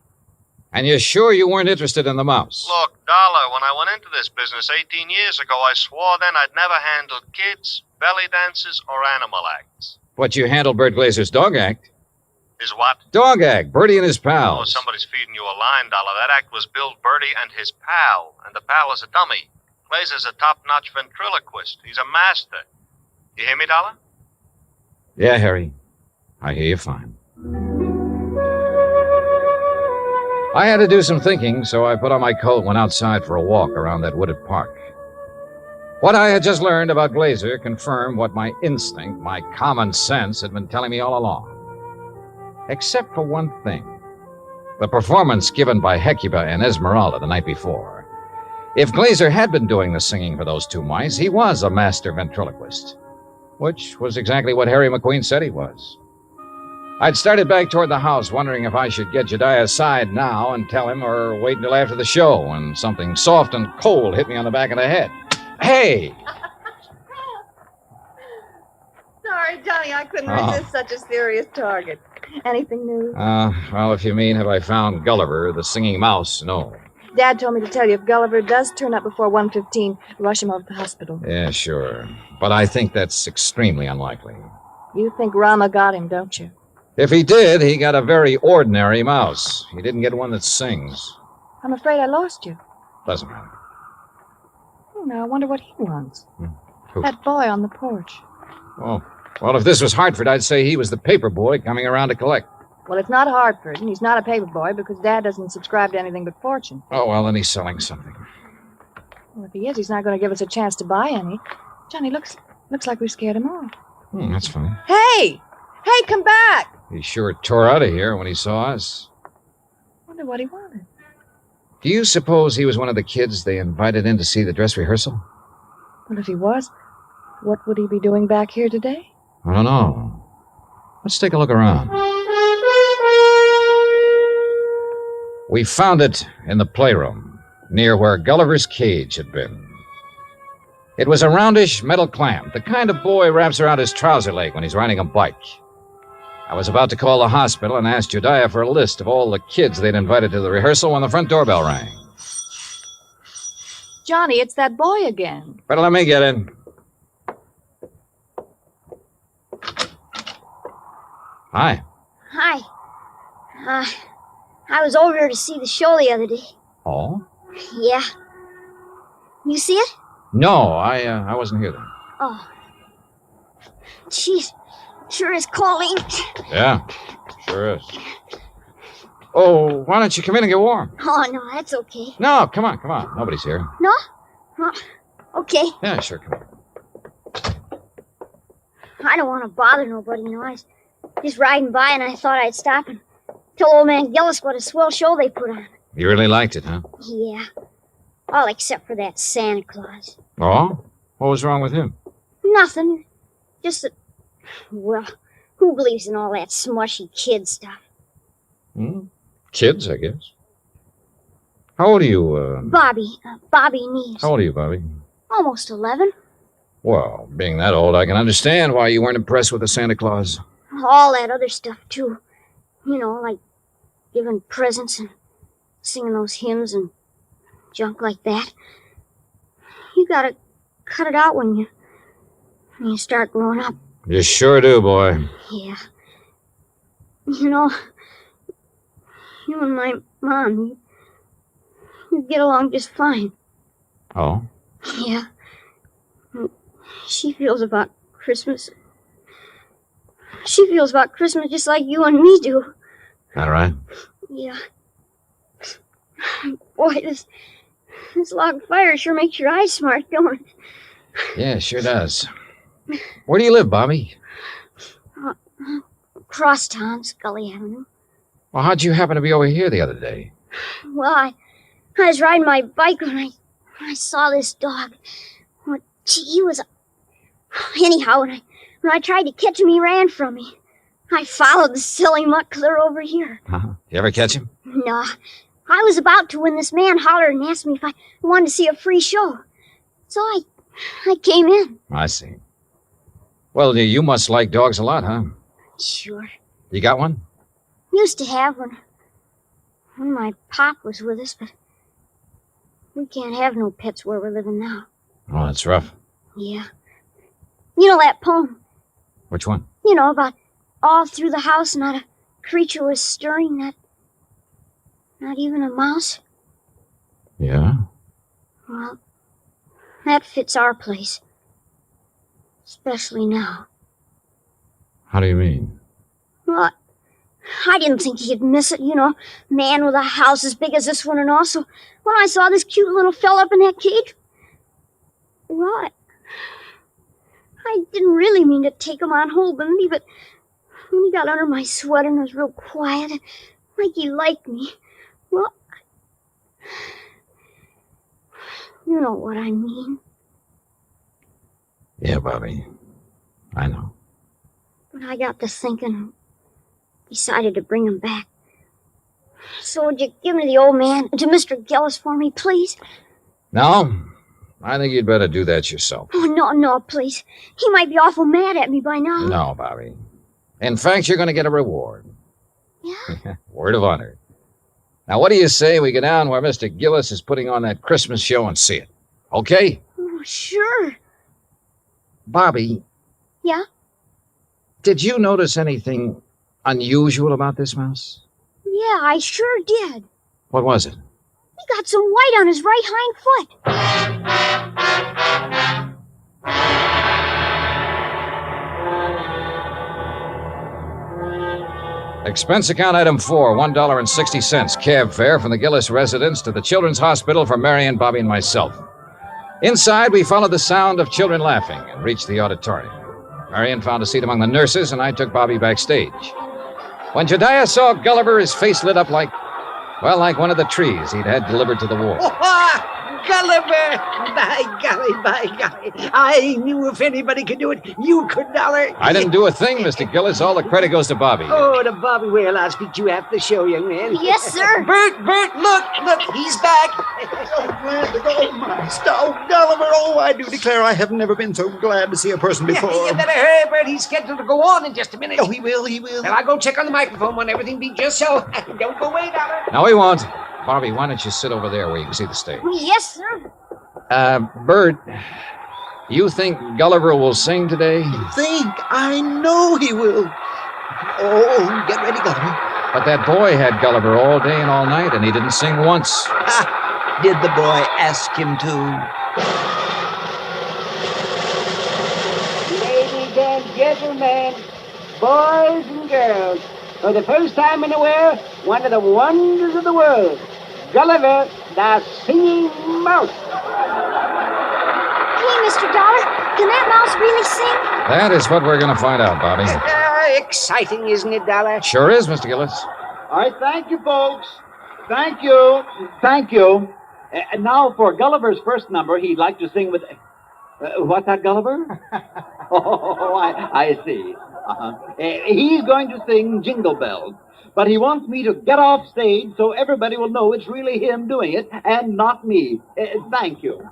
And you're sure you weren't interested in the mouse? Look, Dollar, when I went into this business 18 years ago, I swore then I'd never handled kids, belly dances, or animal acts. But you handled Bert Glazer's dog act. Is what? Dog act, Bertie and his Oh, pals. somebody's feeding you a line, Dollar. That act was Bill Bertie and his pal, and the pal is a dummy. Glazer's a top-notch ventriloquist. He's a master. You hear me, Dollar? Yeah, Harry. I hear you fine. I had to do some thinking, so I put on my coat and went outside for a walk around that wooded park. What I had just learned about Glazer confirmed what my instinct, my common sense, had been telling me all along. Except for one thing. The performance given by Hecuba and Esmeralda the night before. If Glazer had been doing the singing for those two mice, he was a master ventriloquist. Which was exactly what Harry McQueen said he was. I'd started back toward the house, wondering if I should get Jediah aside now and tell him or wait until after the show when something soft and cold hit me on the back of the head. Hey! Sorry, Johnny, I couldn't resist such a serious target. Anything new? Well, if you mean have I found Gulliver, the singing mouse, no. Dad told me to tell you if Gulliver does turn up before 1:15, rush him over to the hospital. Yeah, sure. But I think that's extremely unlikely. You think Rama got him, don't you? If he did, he got a very ordinary mouse. He didn't get one that sings. I'm afraid I lost you. Doesn't matter. Oh, now I wonder what he wants. Who? That boy on the porch. Oh, well, if this was Hartford, I'd say he was the paper boy coming around to collect. Well, it's not Hartford, and he's not a paper boy because Dad doesn't subscribe to anything but Fortune. Oh, well, then he's selling something. Well, if he is, he's not going to give us a chance to buy any. Johnny, looks like we scared him off. That's funny. Hey! Hey, come back! He sure tore out of here when he saw us. Wonder what he wanted. Do you suppose he was one of the kids they invited in to see the dress rehearsal? Well, if he was, what would he be doing back here today? I don't know. Let's take a look around. We found it in the playroom, near where Gulliver's cage had been. It was a roundish metal clamp, the kind of boy wraps around his trouser leg when he's riding a bike. I was about to call the hospital and ask Jediah for a list of all the kids they'd invited to the rehearsal when the front doorbell rang. Johnny, it's that boy again. Better let me get in. Hi. Hi. I was over here to see the show the other day. Oh? Yeah. You see it? No, I wasn't here then. Oh. Jeez. Sure is cold, ain't it? Yeah, sure is. Oh, why don't you come in and get warm? Oh, no, that's okay. No, come on. Nobody's here. No? Oh, okay. Yeah, sure, come on. I don't want to bother nobody, you know. I was just riding by and I thought I'd stop and tell old man Gillis what a swell show they put on. You really liked it, huh? Yeah. All except for that Santa Claus. Oh? What was wrong with him? Nothing. Just that, well, who believes in all that smushy kid stuff? Kids, I guess. How old are you, Bobby Neves. How old are you, Bobby? Almost 11. Well, being that old, I can understand why you weren't impressed with the Santa Claus. All that other stuff, too. You know, like giving presents and singing those hymns and junk like that. You gotta cut it out when you start growing up. You sure do, boy. Yeah. You know, you and my mom, you get along just fine. Oh? Yeah. She feels about Christmas. She feels about Christmas just like you and me do. All right. Yeah. Boy, this log fire sure makes your eyes smart, don't it? Yeah, it sure does. Where do you live, Bobby? Crosstown, Scully Avenue. Well, how'd you happen to be over here the other day? Well, I was riding my bike when I I saw this dog. Well, gee, he was... Anyhow, when I tried to catch him, he ran from me. I followed the silly mutt clear over here. Uh-huh. You ever catch him? No. I was about to when this man hollered and asked me if I wanted to see a free show. So I came in. I see. Well, you must like dogs a lot, huh? Sure. You got one? Used to have one. When my pop was with us, but we can't have no pets where we're living now. Oh, that's rough. Yeah. You know that poem? Which one? You know, about all through the house not a creature was stirring, not even a mouse? Yeah? Well, that fits our place. Especially now. How do you mean? Well, I didn't think he'd miss it, you know. Man with a house as big as this one and all. So when I saw this cute little fella up in that cage, well, I didn't really mean to take him on holding me, but when he got under my sweater and was real quiet, like he liked me, well, you know what I mean. Yeah, Bobby. I know. But I got to thinking and decided to bring him back. So would you give me the old man to Mr. Gillis for me, please? No? I think you'd better do that yourself. Oh, no, please. He might be awful mad at me by now. No, Bobby. In fact, you're going to get a reward. Yeah? Word of honor. Now, what do you say we go down where Mr. Gillis is putting on that Christmas show and see it? Okay? Oh, sure. Bobby, Yeah? did you notice anything unusual about this mouse? Yeah, I sure did. What was it? He got some white on his right hind foot. Expense account item 4, $1.60. Cab fare from the Gillis residence to the Children's Hospital for Marion, Bobby, and myself. Inside, we followed the sound of children laughing and reached the auditorium. Marion found a seat among the nurses, and I took Bobby backstage. When Jediah saw Gulliver, his face lit up like one of the trees he'd had delivered to the war. Gulliver! By golly. I knew if anybody could do it, you could, Dollar. I didn't do a thing, Mr. Gillis. All the credit goes to Bobby. Oh, to Bobby. Well, I'll speak to you after the show, young man. Yes, sir. Bert, look, he's back. So glad to go, my stout Gulliver. Oh, I do declare I have never been so glad to see a person before. You better hurry, Bert. He's scheduled to go on in just a minute. Oh, he will. Well, I'll go check on the microphone when everything be just so. Don't go away, Dollar. No, he won't. Bobby, why don't you sit over there where you can see the stage? Yes, sir. Bert, you think Gulliver will sing today? I know he will. Oh, get ready, Gulliver. But that boy had Gulliver all day and all night, and he didn't sing once. Did the boy ask him to? Ladies and gentlemen, boys and girls, for the first time in a while, one of the wonders of the world, Gulliver, the singing mouse. Hey, Mr. Dollar, can that mouse really sing? That is what we're going to find out, Bobby. Exciting, isn't it, Dollar? Sure is, Mr. Gillis. All right, thank you, folks. Thank you. And now for Gulliver's first number, he'd like to sing with... what's that, Gulliver? I see. He's going to sing Jingle Bells. But he wants me to get off stage so everybody will know it's really him doing it and not me. Thank you.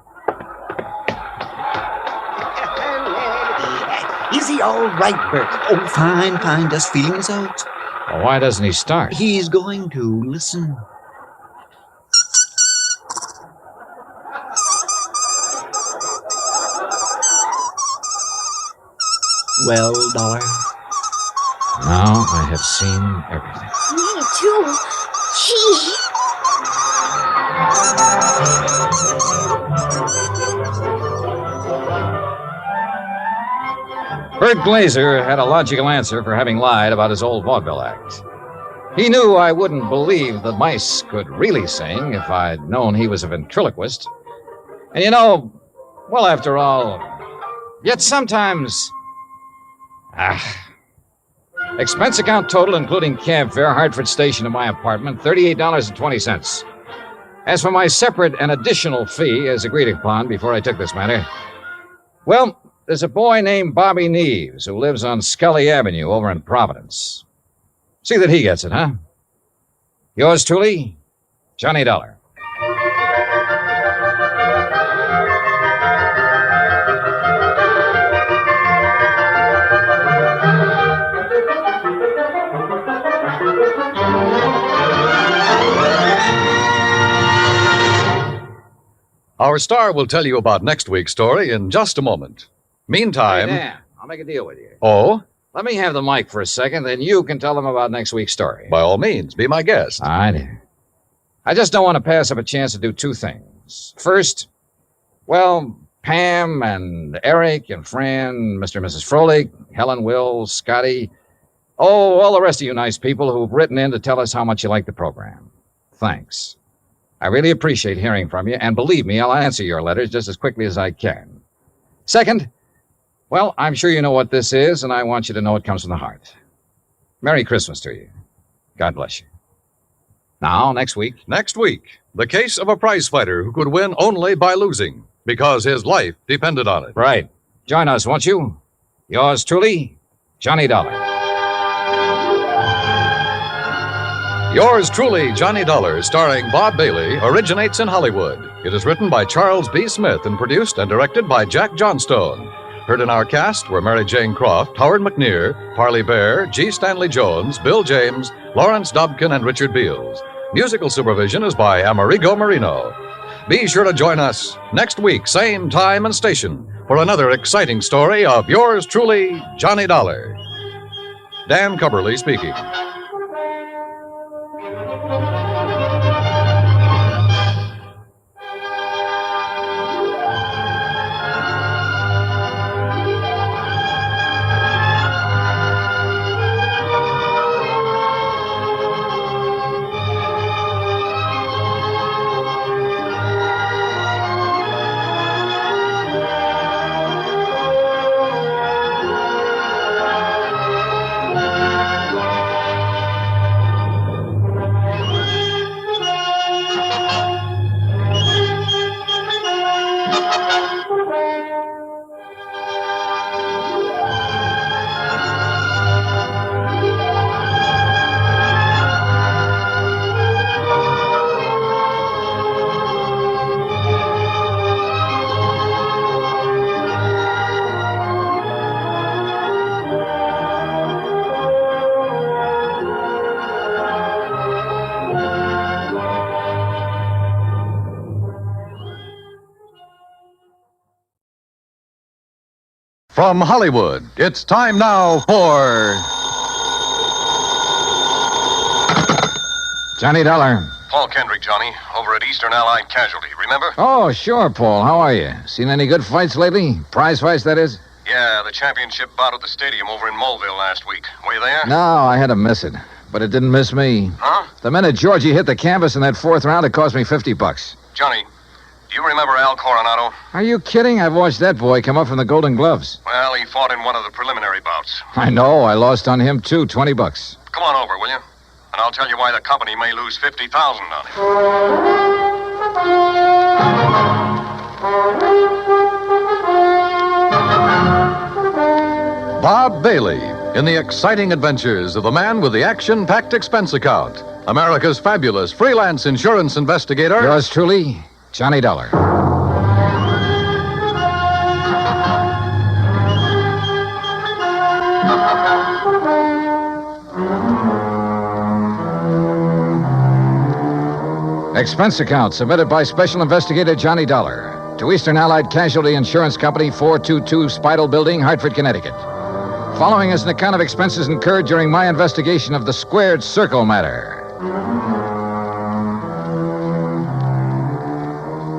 Is he all right, Bert? Oh, fine. Just feeling his out. Well, why doesn't he start? He's going to. Listen. Well, Dollar? Now I have seen everything. Me too. Gee. Bert Glazer had a logical answer for having lied about his old vaudeville act. He knew I wouldn't believe the mice could really sing if I'd known he was a ventriloquist. And you know, well, after all, yet sometimes... Expense account total, including cab fare, Hartford Station to my apartment, $38.20. As for my separate and additional fee, as agreed upon before I took this matter, well, there's a boy named Bobby Neves who lives on Scully Avenue over in Providence. See that he gets it, huh? Yours truly, Johnny Dollar. Our star will tell you about next week's story in just a moment. Meantime... Hey, Dan, I'll make a deal with you. Oh? Let me have the mic for a second, then you can tell them about next week's story. By all means, be my guest. All right. I just don't want to pass up a chance to do two things. First, well, Pam and Eric and Fran, Mr. and Mrs. Froelich, Helen, Will, Scotty, all the rest of you nice people who've written in to tell us how much you like the program. Thanks. I really appreciate hearing from you, and believe me, I'll answer your letters just as quickly as I can. Second, well, I'm sure you know what this is, and I want you to know it comes from the heart. Merry Christmas to you. God bless you. Now, next week. Next week, the case of a prize fighter who could win only by losing, because his life depended on it. Right. Join us, won't you? Yours truly, Johnny Dollar. Yours truly, Johnny Dollar, starring Bob Bailey, originates in Hollywood. It is written by Charles B. Smith and produced and directed by Jack Johnstone. Heard in our cast were Mary Jane Croft, Howard McNear, Parley Bear, G. Stanley Jones, Bill James, Lawrence Dobkin, and Richard Beals. Musical supervision is by Amerigo Marino. Be sure to join us next week, same time and station, for another exciting story of yours truly, Johnny Dollar. Dan Cubberly speaking. From Hollywood, it's time now for... Johnny Dollar. Paul Kendrick, Johnny, over at Eastern Allied Casualty, remember? Oh, sure, Paul. How are you? Seen any good fights lately? Prize fights, that is? Yeah, the championship bout at the stadium over in Mulville last week. Were you there? No, I had to miss it. But it didn't miss me. Huh? The minute Georgie hit the canvas in that fourth round, it cost me $50. Johnny, do you remember Al Coronado? Are you kidding? I've watched that boy come up from the Golden Gloves. Well, he fought in one of the preliminary bouts. I know. I lost on him, too. $20. Come on over, will you? And I'll tell you why the company may lose $50,000 on it. Bob Bailey in the exciting adventures of the man with the action-packed expense account. America's fabulous freelance insurance investigator. Yours truly, Johnny Dollar. Expense account submitted by Special Investigator Johnny Dollar to Eastern Allied Casualty Insurance Company, 422 Spidal Building, Hartford, Connecticut. Following is an account of expenses incurred during my investigation of the Squared Circle matter.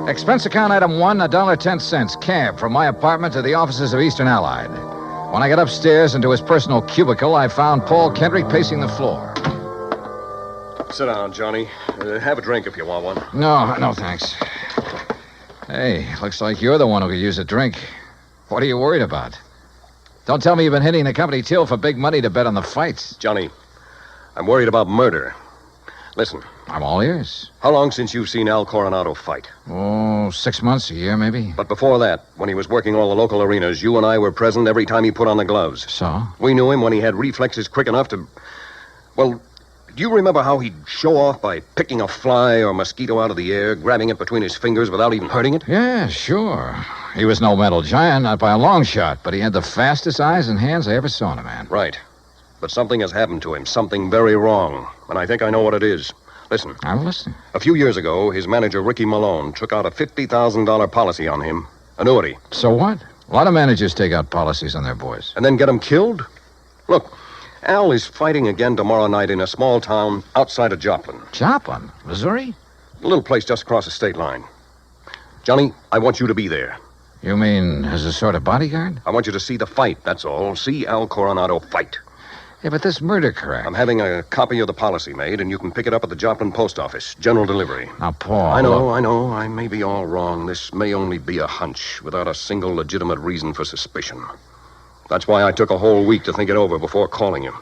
Expense account item 1, $1.10, cab from my apartment to the offices of Eastern Allied. When I got upstairs into his personal cubicle, I found Paul Kendrick pacing the floor. Sit down, Johnny. Have a drink if you want one. No, thanks. Hey, looks like you're the one who could use a drink. What are you worried about? Don't tell me you've been hitting the company till for big money to bet on the fights. Johnny, I'm worried about murder. Listen, I'm all ears. How long since you've seen Al Coronado fight? Oh, 6 months, a year, maybe. But before that, when he was working all the local arenas, you and I were present every time he put on the gloves. So? We knew him when he had reflexes quick enough to... Well, do you remember how he'd show off by picking a fly or mosquito out of the air, grabbing it between his fingers without even hurting it? Yeah, sure. He was no mental giant, not by a long shot, but he had the fastest eyes and hands I ever saw in a man. Right. But something has happened to him, something very wrong, and I think I know what it is. Listen. I'm listening. A few years ago, his manager, Ricky Malone, took out a $50,000 policy on him. Annuity. So what? A lot of managers take out policies on their boys. And then get him killed? Look, Al is fighting again tomorrow night in a small town outside of Joplin. Joplin? Missouri? A little place just across the state line. Johnny, I want you to be there. You mean as a sort of bodyguard? I want you to see the fight, that's all. See Al Coronado fight. Yeah, but this murder crack... I'm having a copy of the policy made, and you can pick it up at the Joplin post office. General delivery. Now, Paul... I know. I may be all wrong. This may only be a hunch, without a single legitimate reason for suspicion. That's why I took a whole week to think it over before calling you.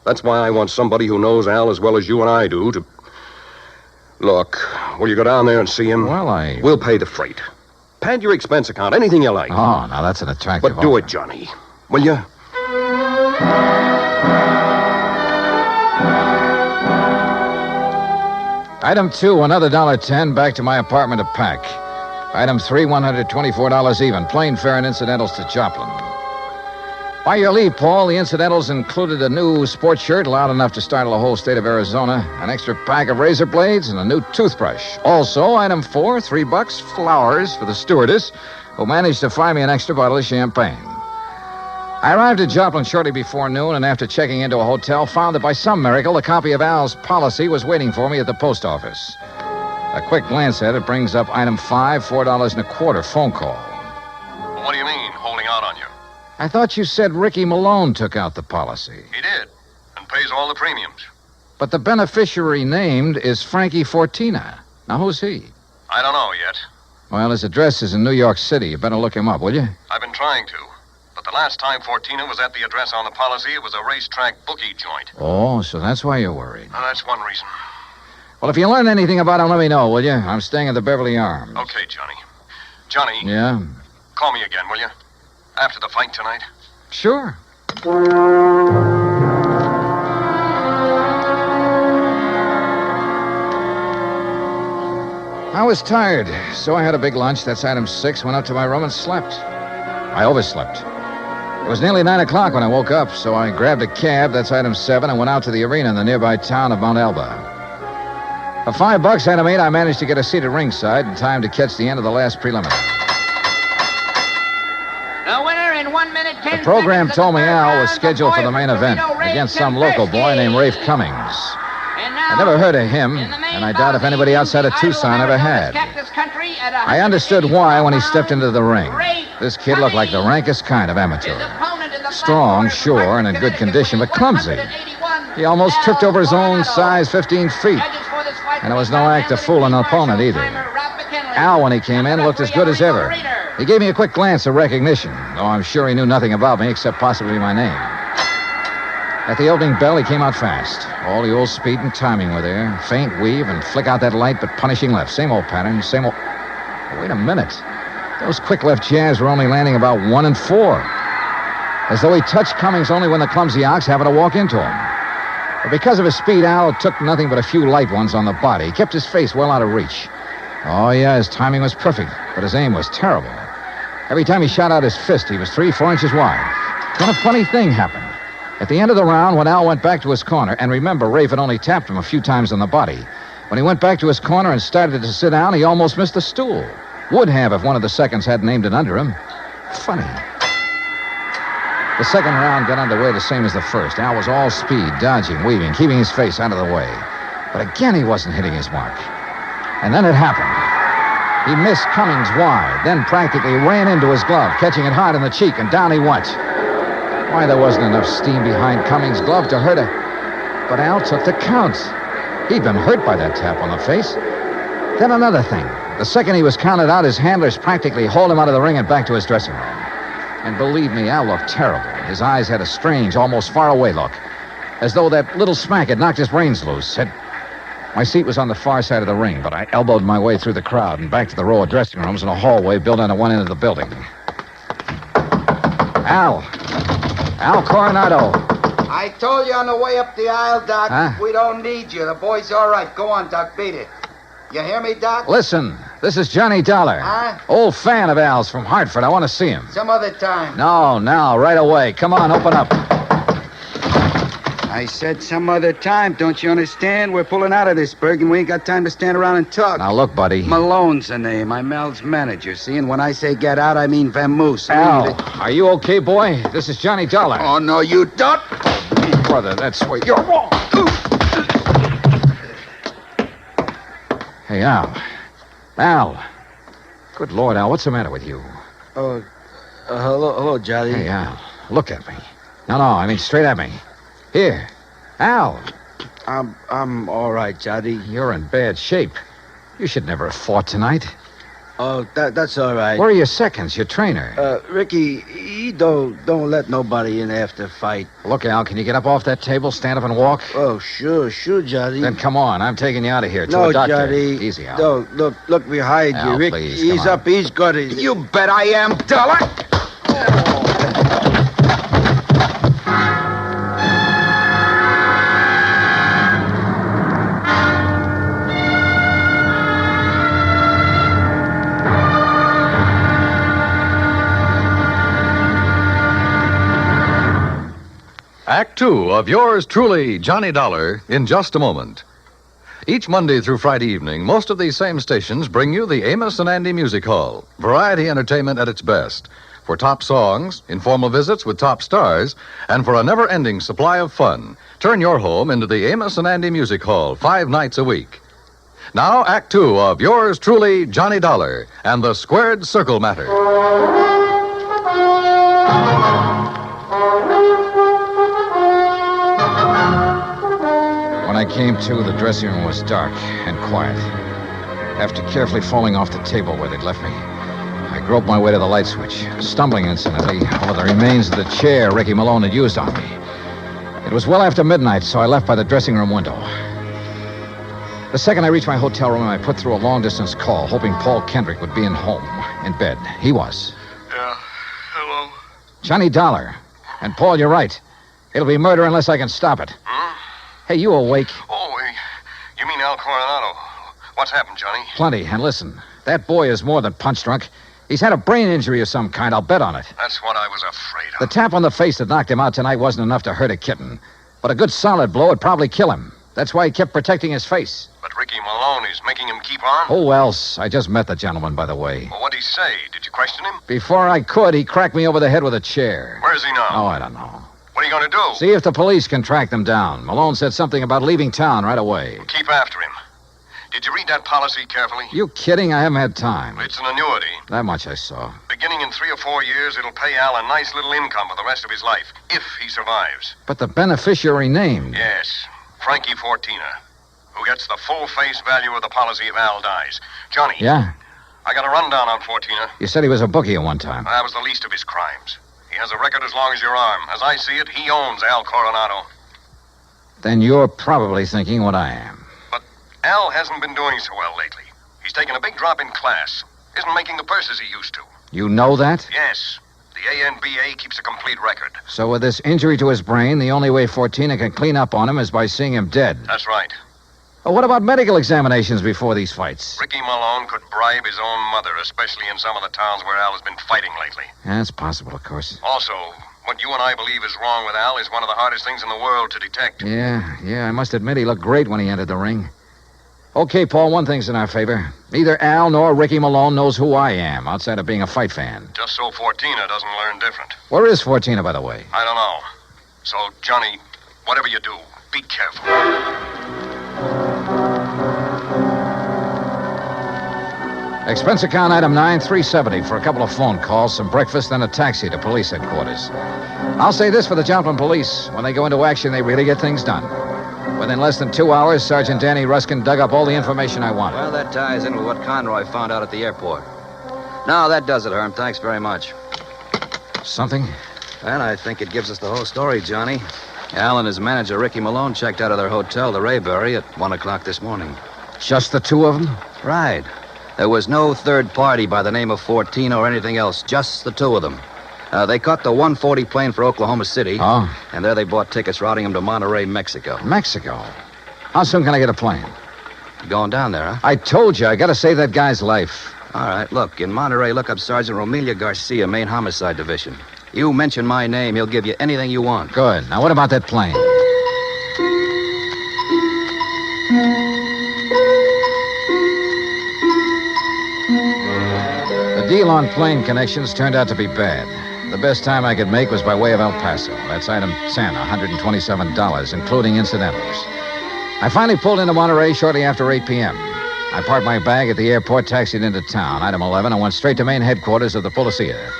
That's why I want somebody who knows Al as well as you and I do to... Look, will you go down there and see him? Well, We'll pay the freight. Pad your expense account, anything you like. Oh, now that's an attractive But do offer. it, Johnny. Will you? Item 2, another $1.10 back to my apartment to pack. Item 3, $124 even. Plane fare and incidentals to Joplin. By your leave, Paul, the incidentals included a new sports shirt loud enough to startle the whole state of Arizona, an extra pack of razor blades, and a new toothbrush. Also, item 4, $3, flowers for the stewardess, who managed to find me an extra bottle of champagne. I arrived at Joplin shortly before noon, and after checking into a hotel, found that by some miracle, a copy of Al's policy was waiting for me at the post office. A quick glance at it brings up item 5, $4.25 phone call. What do you mean, holding out on you? I thought you said Ricky Malone took out the policy. He did, and pays all the premiums. But the beneficiary named is Frankie Fortina. Now, who's he? I don't know yet. Well, his address is in New York City. You better look him up, will you? I've been trying to. But the last time Fortina was at the address on the policy, it was a racetrack bookie joint. Oh, so that's why you're worried. That's one reason. Well, if you learn anything about him, let me know, will you? I'm staying at the Beverly Arms. Okay, Johnny. Johnny. Yeah? Call me again, will you? After the fight tonight. Sure. I was tired, so I had a big lunch. That's item 6. Went up to my room and slept. I overslept. It was nearly 9 o'clock when I woke up, so I grabbed a cab. That's item 7, and went out to the arena in the nearby town of Mount Elba. For $5, item 8, I managed to get a seat at ringside in time to catch the end of the last preliminary. The winner in 1 minute, 10 The program seconds told me of the third Al was round, scheduled for the main event against some local boy named Rafe Cummings. I never heard of him, and I doubt if anybody outside of Tucson ever had. I understood why when he stepped into the ring. This kid looked like the rankest kind of amateur. Strong, sure, and in good condition, but clumsy. He almost tripped over his own size 15 feet. And it was no act to fool an opponent either. Al, when he came in, looked as good as ever. He gave me a quick glance of recognition, though I'm sure he knew nothing about me except possibly my name. At the opening bell, he came out fast. All the old speed and timing were there. Faint weave and flick out that light but punishing left. Same old pattern, same old... Oh, wait a minute. Those quick left jabs were only landing about 1 and 4. As though he touched Cummings only when the clumsy ox happened to walk into him. But because of his speed, Al took nothing but a few light ones on the body. He kept his face well out of reach. Oh, yeah, his timing was perfect, but his aim was terrible. Every time he shot out his fist, he was 3-4 inches wide. Then a funny thing happened. At the end of the round, when Al went back to his corner, and remember, Rafe had only tapped him a few times on the body. When he went back to his corner and started to sit down, he almost missed the stool. Would have if one of the seconds hadn't aimed it under him. Funny. The second round got underway the same as the first. Al was all speed, dodging, weaving, keeping his face out of the way. But again, he wasn't hitting his mark. And then it happened. He missed Cummings wide, then practically ran into his glove, catching it hard in the cheek, and down he went. Why, there wasn't enough steam behind Cummings' glove to hurt it. But Al took the count. He'd been hurt by that tap on the face. Then another thing. The second he was counted out, his handlers practically hauled him out of the ring and back to his dressing room. And believe me, Al looked terrible. His eyes had a strange, almost far-away look. As though that little smack had knocked his brains loose. My seat was on the far side of the ring, but I elbowed my way through the crowd and back to the row of dressing rooms in a hallway built onto one end of the building. Al Coronado. I told you on the way up the aisle, Doc. Huh? We don't need you. The boy's all right. Go on, Doc. Beat it. You hear me, Doc? Listen, this is Johnny Dollar. Huh? Old fan of Al's from Hartford. I want to see him. Some other time. No, now, right away. Come on, open up. I said some other time, don't you understand? We're pulling out of this, Berg, and we ain't got time to stand around and talk. Now, look, buddy. Malone's the name. I'm Al's manager, see? And when I say get out, I mean vamoose. Al, are you okay, boy? This is Johnny Dollar. Oh, no, you don't. Brother, that's where you're wrong. Hey, Al. Al. Good Lord, Al, what's the matter with you? Oh, hello, Johnny. Hey, Al, look at me. No, I mean straight at me. Here. Al. I'm all right, Johnny. You're in bad shape. You should never have fought tonight. Oh, that's all right. Where are your seconds, your trainer? Ricky, he don't let nobody in after the fight. Look, Al, can you get up off that table, stand up and walk? Oh, sure, Johnny. Then come on, I'm taking you out of here to No, a doctor. Johnny. Easy, Al. No, look behind Al, you, Rick. please, He's come on. up, he's got it. You bet I am, Dollar. Act Two of yours truly, Johnny Dollar, in just a moment. Each Monday through Friday evening, most of these same stations bring you the Amos and Andy Music Hall, variety entertainment at its best. For top songs, informal visits with top stars, and for a never-ending supply of fun, turn your home into the Amos and Andy Music Hall 5 nights a week. Now, Act Two of yours truly, Johnny Dollar, and the Squared Circle Matter. When I came to, the dressing room was dark and quiet. After carefully falling off the table where they'd left me, I groped my way to the light switch, stumbling incidentally over the remains of the chair Ricky Malone had used on me. It was well after midnight, so I left by the dressing room window. The second I reached my hotel room, I put through a long-distance call, hoping Paul Kendrick would be in bed. He was. Yeah, hello? Johnny Dollar. And, Paul, you're right. It'll be murder unless I can stop it. Hey, you awake? Oh, you mean Al Coronado? What's happened, Johnny? Plenty. And listen, that boy is more than punch drunk. He's had a brain injury of some kind, I'll bet on it. That's what I was afraid of. The tap on the face that knocked him out tonight wasn't enough to hurt a kitten. But a good solid blow would probably kill him. That's why he kept protecting his face. But Ricky Malone is making him keep on? Who else? I just met the gentleman, by the way. Well, what'd he say? Did you question him? Before I could, he cracked me over the head with a chair. Where's he now? Oh, I don't know. What are you going to do? See if the police can track them down. Malone said something about leaving town right away. Keep after him. Did you read that policy carefully? You kidding? I haven't had time. It's an annuity. That much I saw. Beginning in 3 or 4 years, it'll pay Al a nice little income for the rest of his life, if he survives. But the beneficiary named. Yes, Frankie Fortina, who gets the full face value of the policy if Al dies. Johnny. Yeah? I got a rundown on Fortina. You said he was a bookie at one time. That was the least of his crimes. He has a record as long as your arm. As I see it, he owns Al Coronado. Then you're probably thinking what I am. But Al hasn't been doing so well lately. He's taken a big drop in class. Isn't making the purses he used to. You know that? Yes. The ANBA keeps a complete record. So with this injury to his brain, the only way Fortina can clean up on him is by seeing him dead. That's right. Well, what about medical examinations before these fights? Ricky Malone could bribe his own mother, especially in some of the towns where Al has been fighting lately. That's possible, of course. Also, what you and I believe is wrong with Al is one of the hardest things in the world to detect. Yeah, I must admit he looked great when he entered the ring. Okay, Paul, one thing's in our favor. Neither Al nor Ricky Malone knows who I am, outside of being a fight fan. Just so Fortina doesn't learn different. Where is Fortina, by the way? I don't know. So, Johnny, whatever you do, be careful. Expense account item 9370 for a couple of phone calls, some breakfast, and a taxi to police headquarters. I'll say this for the Joplin police. When they go into action, they really get things done. Within less than 2 hours, Sergeant Danny Ruskin dug up all the information I wanted. Well, that ties in with what Conroy found out at the airport. No, that does it, Herm. Thanks very much. Something? And I think it gives us the whole story, Johnny. Al and his manager, Ricky Malone, checked out of their hotel, the Raybury, at 1 o'clock this morning. Just the two of them? Right. There was no third party by the name of Fortino or anything else, just the two of them. They caught the 140 plane for Oklahoma City. Oh? And there they bought tickets routing them to Monterey, Mexico. Mexico? How soon can I get a plane? You going down there, huh? I told you, I gotta save that guy's life. All right, look, in Monterey, look up Sergeant Romelio Garcia, Main Homicide Division. You mention my name, he'll give you anything you want. Good. Now, what about that plane? The deal on plane connections turned out to be bad. The best time I could make was by way of El Paso. That's item 10, $127, including incidentals. I finally pulled into Monterey shortly after 8 p.m. I parked my bag at the airport, taxied into town. Item 11, and went straight to main headquarters of the Policia.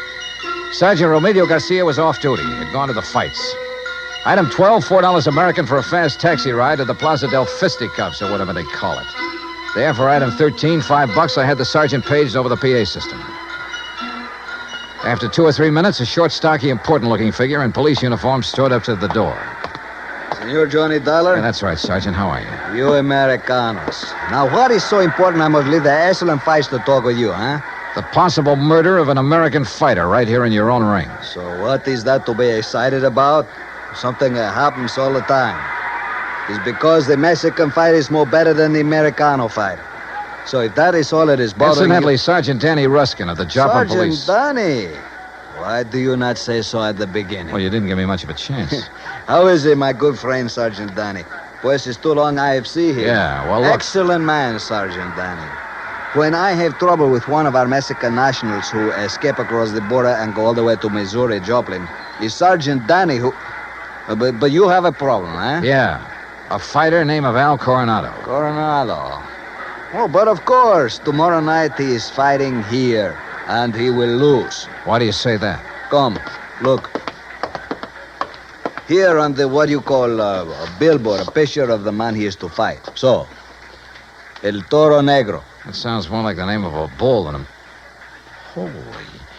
Sergeant Romelio Garcia was off duty. Had gone to the fights. Item 12, $4 American for a fast taxi ride to the Plaza del Fisticuffs, or whatever they call it. There, for item 13, $5, I had the sergeant paged over the PA system. After 2 or 3 minutes, a short, stocky, important-looking figure in police uniform strode up to the door. Senor Johnny Dollar? Yeah, that's right, Sergeant. How are you? You Americanos. Now, what is so important I must leave the excellent fights to talk with you, huh? The possible murder of an American fighter right here in your own ring. So what is that to be excited about? Something that happens all the time. It's because the Mexican fight is more better than the Americano fight. So if that is all it is bothering Incidentally, you... Sergeant Danny Ruskin of the Joplin Police. Sergeant Danny. Why do you not say so at the beginning? Well, you didn't give me much of a chance. How is it, my good friend, Sergeant Danny? Pues it's too long IFC here. Yeah, well, look... Excellent man, Sergeant Danny. When I have trouble with one of our Mexican nationals who escape across the border and go all the way to Missouri, Joplin, it's Sergeant Danny who... But you have a problem, huh? Yeah. A fighter named Al Coronado. Coronado. Oh, but of course, tomorrow night he is fighting here, and he will lose. Why do you say that? Come, look. Here on the, what you call, a billboard, a picture of the man he is to fight. So, El Toro Negro. That sounds more like the name of a bull than a... Holy...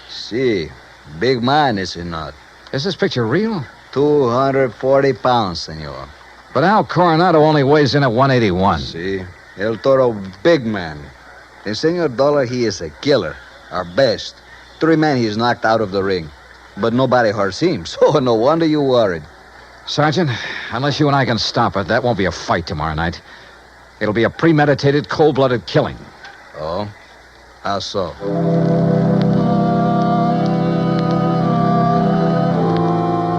See, big man, is he not? Is this picture real? 240 pounds, senor. But Al Coronado only weighs in at 181. See, El Toro, big man. And Senor Dollar, he is a killer. Our best. 3 men he's knocked out of the ring. But nobody hurts him, so no wonder you worried. Sergeant, unless you and I can stop it, that won't be a fight tomorrow night. It'll be a premeditated, cold-blooded killing. Oh? How so?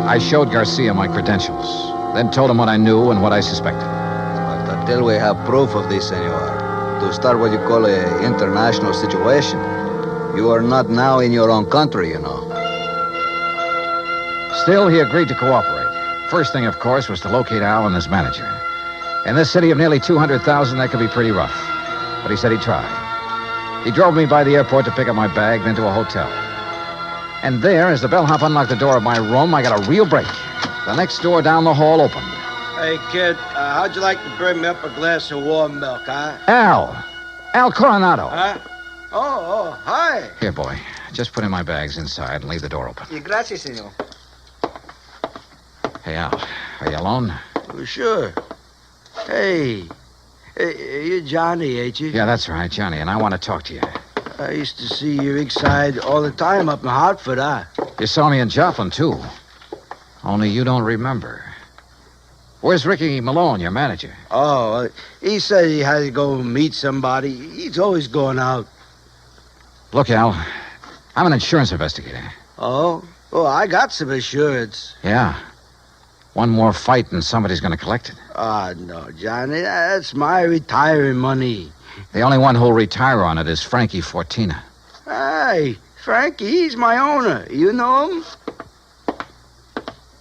I showed Garcia my credentials, then told him what I knew and what I suspected. But until we have proof of this, senor, to start what you call an international situation, you are not now in your own country, you know. Still, he agreed to cooperate. First thing, of course, was to locate Al and his manager. In this city of nearly 200,000, that could be pretty rough. But he said he'd try. He drove me by the airport to pick up my bag, then to a hotel. And there, as the bellhop unlocked the door of my room, I got a real break. The next door down the hall opened. Hey, kid, how'd you like to bring me up a glass of warm milk, huh? Al Coronado. Huh? Oh, hi. Here, boy. Just put in my bags inside and leave the door open. Gracias, senor. Hey, Al, are you alone? Oh, sure. Hey, you're Johnny, ain't you? Yeah, that's right, Johnny, and I want to talk to you. I used to see your rig side all the time up in Hartford, huh? You saw me in Joplin, too. Only you don't remember. Where's Ricky Malone, your manager? Oh, he said he had to go meet somebody. He's always going out. Look, Al, I'm an insurance investigator. Oh? Oh, I got some insurance. Yeah. One more fight and somebody's going to collect it. Ah, no, Johnny, that's my retiring money. The only one who'll retire on it is Frankie Fortina. Hey, Frankie, he's my owner. You know him?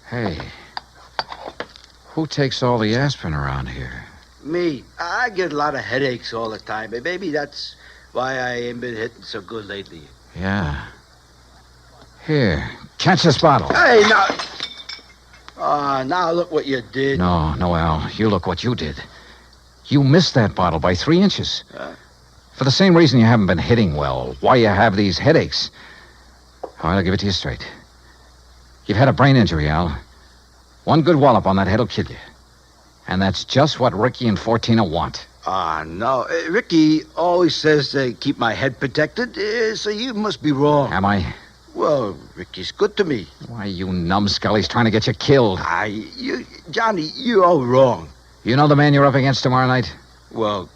Hey, who takes all the aspirin around here? Me. I get a lot of headaches all the time. But maybe that's why I ain't been hitting so good lately. Yeah. Here, catch this bottle. Hey, now... now look what you did. No, Al, you look what you did. You missed that bottle by 3 inches. For the same reason you haven't been hitting well, why you have these headaches. All right, I'll give it to you straight. You've had a brain injury, Al. One good wallop on that head will kill you. And that's just what Ricky and Fortina want. No. Ricky always says to keep my head protected, so you must be wrong. Am I? Well, Ricky's good to me. Why, you numbskull, he's trying to get you killed. Johnny, you're all wrong. You know the man you're up against tomorrow night? Well,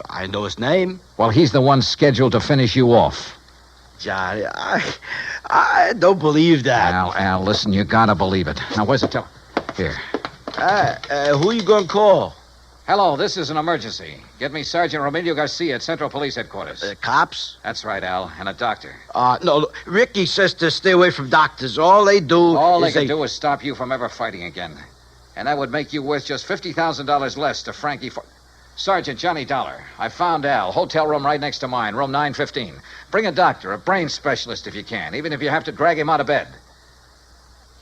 I know his name. Well, he's the one scheduled to finish you off. Johnny, I don't believe that. Al, listen, you gotta believe it. Now, where's the Here. Who you gonna call? Hello, this is an emergency. Get me Sergeant Romilio Garcia at Central Police Headquarters. Cops? That's right, Al, and a doctor. No, look, Ricky says to stay away from doctors. All they do do is stop you from ever fighting again. And that would make you worth just $50,000 less to Frankie Sergeant Johnny Dollar. I found Al. Hotel room right next to mine, room 915. Bring a doctor, a brain specialist if you can, even if you have to drag him out of bed.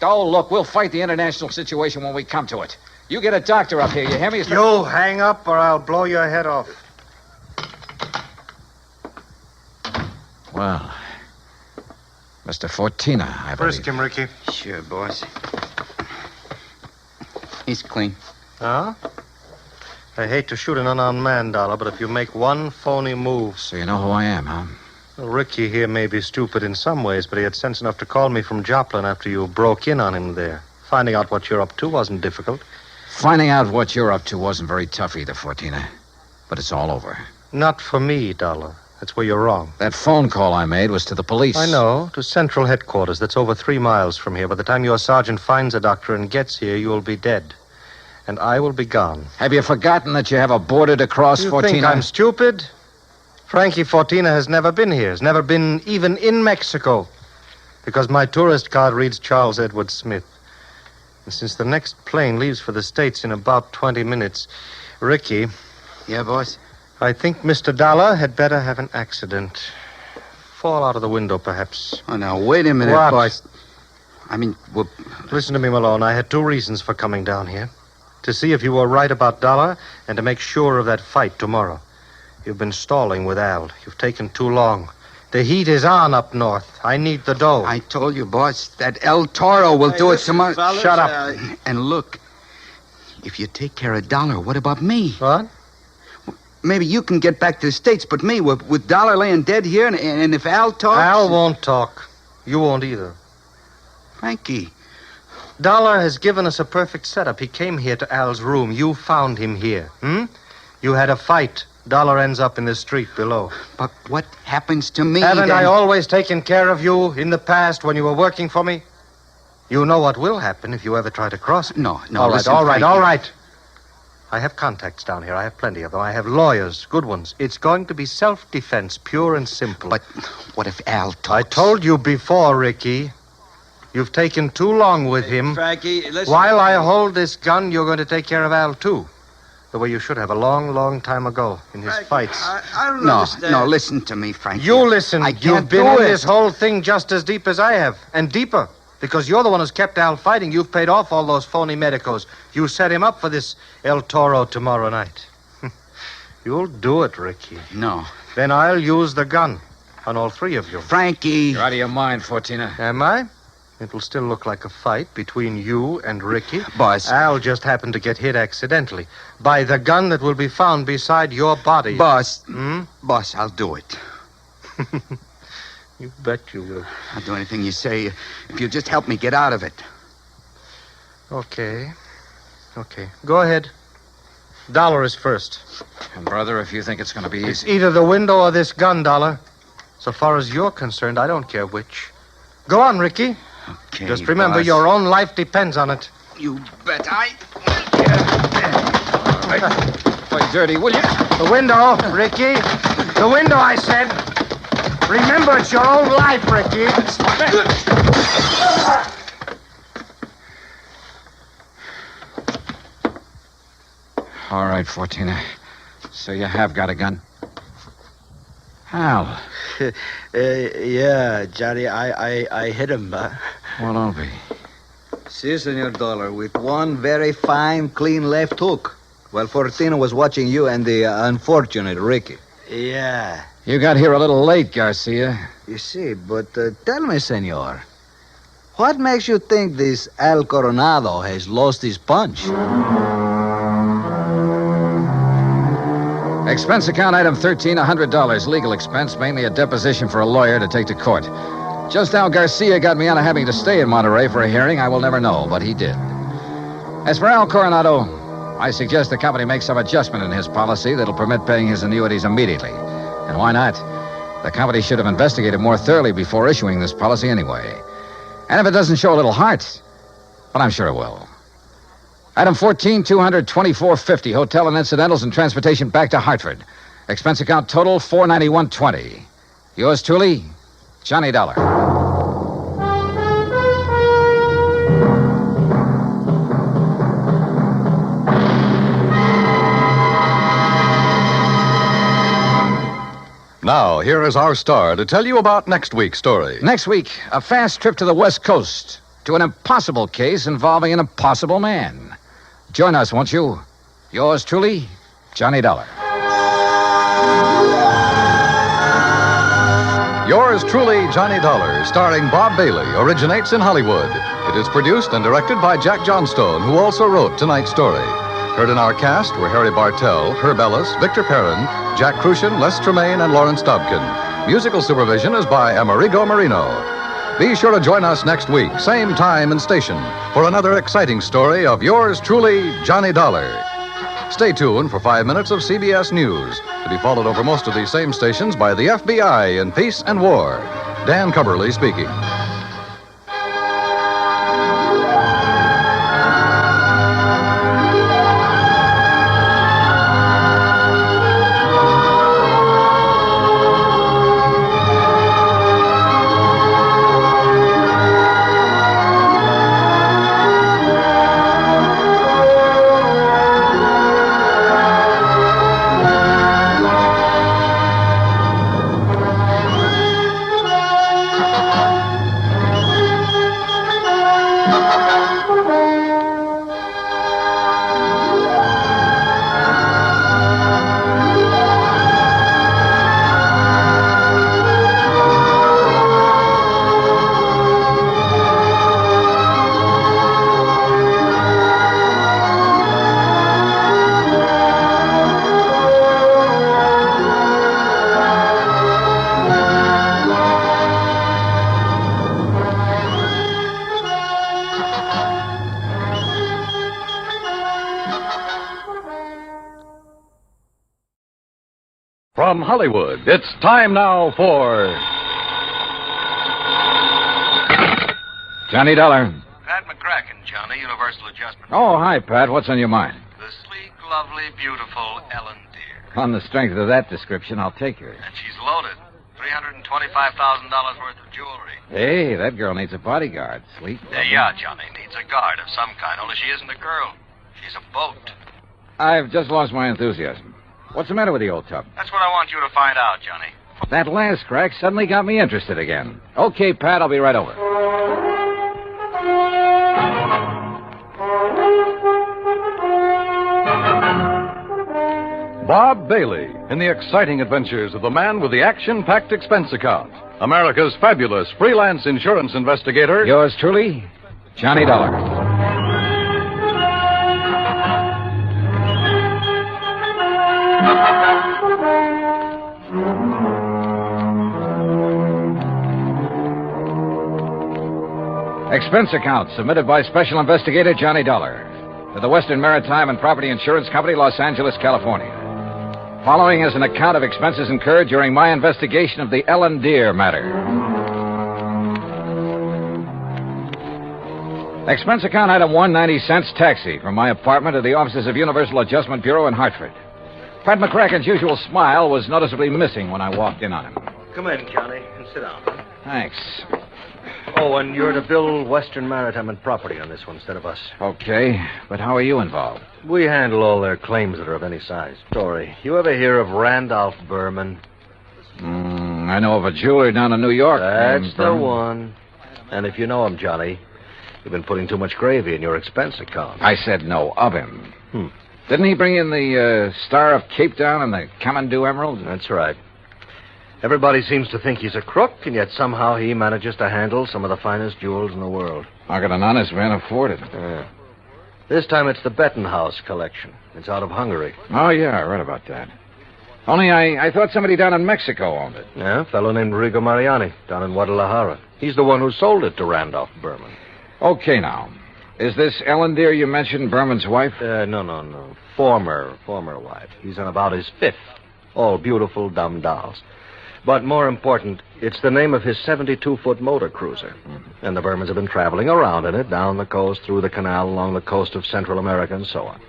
Oh, look, we'll fight the international situation when we come to it. You get a doctor up here, you hear me? You hang up or I'll blow your head off. Well, Mr. Fortina, I believe. Frisk him, Ricky. Sure, boss. He's clean. Huh? I hate to shoot an unarmed man, Dollar, but if you make one phony move... So you know who I am, huh? Well, Ricky here may be stupid in some ways, but he had sense enough to call me from Joplin after you broke in on him there. Finding out what you're up to wasn't difficult. Finding out what you're up to wasn't very tough either, Fortina. But it's all over. Not for me, Dollar. That's where you're wrong. That phone call I made was to the police. I know, to Central Headquarters. That's over 3 miles from here. By the time your sergeant finds a doctor and gets here, you'll be dead. And I will be gone. Have you forgotten that you have a border to cross, You Fortina? think I'm stupid? Frankie Fortina has never been here. Has never been even in Mexico. Because my tourist card reads Charles Edward Smith. And since the next plane leaves for the States in about 20 minutes, Ricky... Yeah, boss? I think Mr. Dollar had better have an accident. Fall out of the window, perhaps. Oh, now, wait a minute, What? boss. I mean, well... Listen to me, Malone. I had 2 reasons for coming down here. To see if you were right about Dollar and to make sure of that fight tomorrow. You've been stalling with Al. You've taken too long. The heat is on up north. I need the dough. I told you, boss, that El Toro will do it tomorrow. Fellas, Shut up. And look, if you take care of Dollar, what about me? What? Maybe you can get back to the States, but me, with Dollar laying dead here, and if Al talks... Al won't talk. You won't either. Frankie. Dollar has given us a perfect setup. He came here to Al's room. You found him here. You had a fight. Dollar ends up in the street below. But what happens to me? Haven't then? I always taken care of you in the past when you were working for me? You know what will happen if you ever try to cross it. No. All right, listen, all right, Frankie. all right. I have contacts down here. I have plenty of them. I have lawyers, good ones. It's going to be self-defense, pure and simple. But what if Al talks? I told you before, Ricky. You've taken too long with him. Frankie, listen. While I hold this gun, you're going to take care of Al, too. The way you should have a long, long time ago in his fights. I don't No, understand. no, listen to me, Frankie. You listen. I You've can't been do in it. this whole thing just as deep as I have, and deeper. Because you're the one who's kept Al fighting. You've paid off all those phony medicos. You set him up for this El Toro tomorrow night. You'll do it, Ricky. No. Then I'll use the gun on all 3 of you. Frankie. You're out of your mind, Fortina. Am I? It'll still look like a fight between you and Ricky. Boss. Al just happened to get hit accidentally by the gun that will be found beside your body. Boss. Boss, I'll do it. You bet you will. I'll do anything you say if you'll just help me get out of it. Okay. Go ahead. Dollar is first. And, brother, if you think it's going to be It's easy... either the window or this gun, Dollar. So far as you're concerned, I don't care which. Go on, Ricky. Okay, Just remember, boss. your own life depends on it. You bet I... Play dirty, will you? The window, Ricky. The window, I said. Remember, it's your own life, Ricky. All right, Fortina. So you have got a gun? Al. Yeah, Johnny, I hit him. Well, don't be. Si, Senor Dollar, with one very fine, clean left hook. While Fortina was watching you and the unfortunate Ricky. Yeah. You got here a little late, Garcia. You see, but tell me, senor, What makes you think this El Coronado has lost his punch? Expense account item 13, $100. Legal expense, mainly a deposition for a lawyer to take to court. Just how Garcia got me out of having to stay in Monterey for a hearing, I will never know, but he did. As for Al Coronado, I suggest the company make some adjustment in his policy that'll permit paying his annuities immediately. And why not? The company should have investigated more thoroughly before issuing this policy anyway. And if it doesn't show a little heart, but I'm sure it will. Item 14, $224.50, hotel and incidentals and transportation back to Hartford. Expense account total, $491.20. Yours truly, Johnny Dollar. Now, here is our star to tell you about next week's story. Next week, a fast trip to the West Coast to an impossible case involving an impossible man. Join us, won't you? Yours truly, Johnny Dollar. Yours truly, Johnny Dollar, starring Bob Bailey, originates in Hollywood. It is produced and directed by Jack Johnstone, who also wrote tonight's story. Heard in our cast were Harry Bartell, Herb Ellis, Victor Perrin, Jack Crucian, Les Tremaine, and Lawrence Dobkin. Musical supervision is by Amerigo Marino. Be sure to join us next week, same time and station, for another exciting story of yours truly, Johnny Dollar. Stay tuned for 5 minutes of CBS News, to be followed over most of these same stations by the FBI in Peace and War. Dan Cubberly speaking. From Hollywood, it's time now for Johnny Dollar. Pat McCracken, Johnny, Universal Adjustment. Oh, hi, Pat. What's on your mind? The sleek, lovely, beautiful Ellen Deere. On the strength of that description, I'll take her. And she's loaded. $325,000 worth of jewelry. Hey, that girl needs a bodyguard. Sleep. Yeah, Johnny, needs a guard of some kind, only she isn't a girl. She's a boat. I've just lost my enthusiasm. What's the matter with the old tub? That's what I want you to find out, Johnny. That last crack suddenly got me interested again. Okay, Pat, I'll be right over. Bob Bailey in the exciting adventures of the man with the action-packed expense account. America's fabulous freelance insurance investigator. Yours truly, Johnny Dollar. Expense account submitted by Special Investigator Johnny Dollar to the Western Maritime and Property Insurance Company, Los Angeles, California. Following is an account of expenses incurred during my investigation of the Ellen Deere matter. Expense account item 190 taxi from my apartment to the offices of Universal Adjustment Bureau in Hartford. Pat McCracken's usual smile was noticeably missing when I walked in on him. Come in, Johnny, and sit down. Thanks. Oh, and you're to bill Western Maritime and Property on this one instead of us. Okay, but how are you involved? We handle all their claims that are of any size. Story. You ever hear of Randolph Berman? I know of a jeweler down in New York. That's the one. And if you know him, Johnny, you've been putting too much gravy in your expense account. I said no of him. Didn't he bring in the Star of Cape Town and the Kathmandu Emeralds? That's right. Everybody seems to think he's a crook, and yet somehow he manages to handle some of the finest jewels in the world. How can an honest man afford it? This time it's the Bettenhaus collection. It's out of Hungary. Oh, yeah, I read about that. Only I thought somebody down in Mexico owned it. Yeah, a fellow named Rigo Mariani, down in Guadalajara. He's the one who sold it to Randolph Berman. Okay, now. Is this Ellen dear you mentioned Berman's wife? No. Former wife. He's on about his 5th. All beautiful, dumb dolls. But more important, it's the name of his 72-foot motor cruiser. Mm-hmm. And the Bermans have been traveling around in it, down the coast, through the canal, along the coast of Central America, and so on.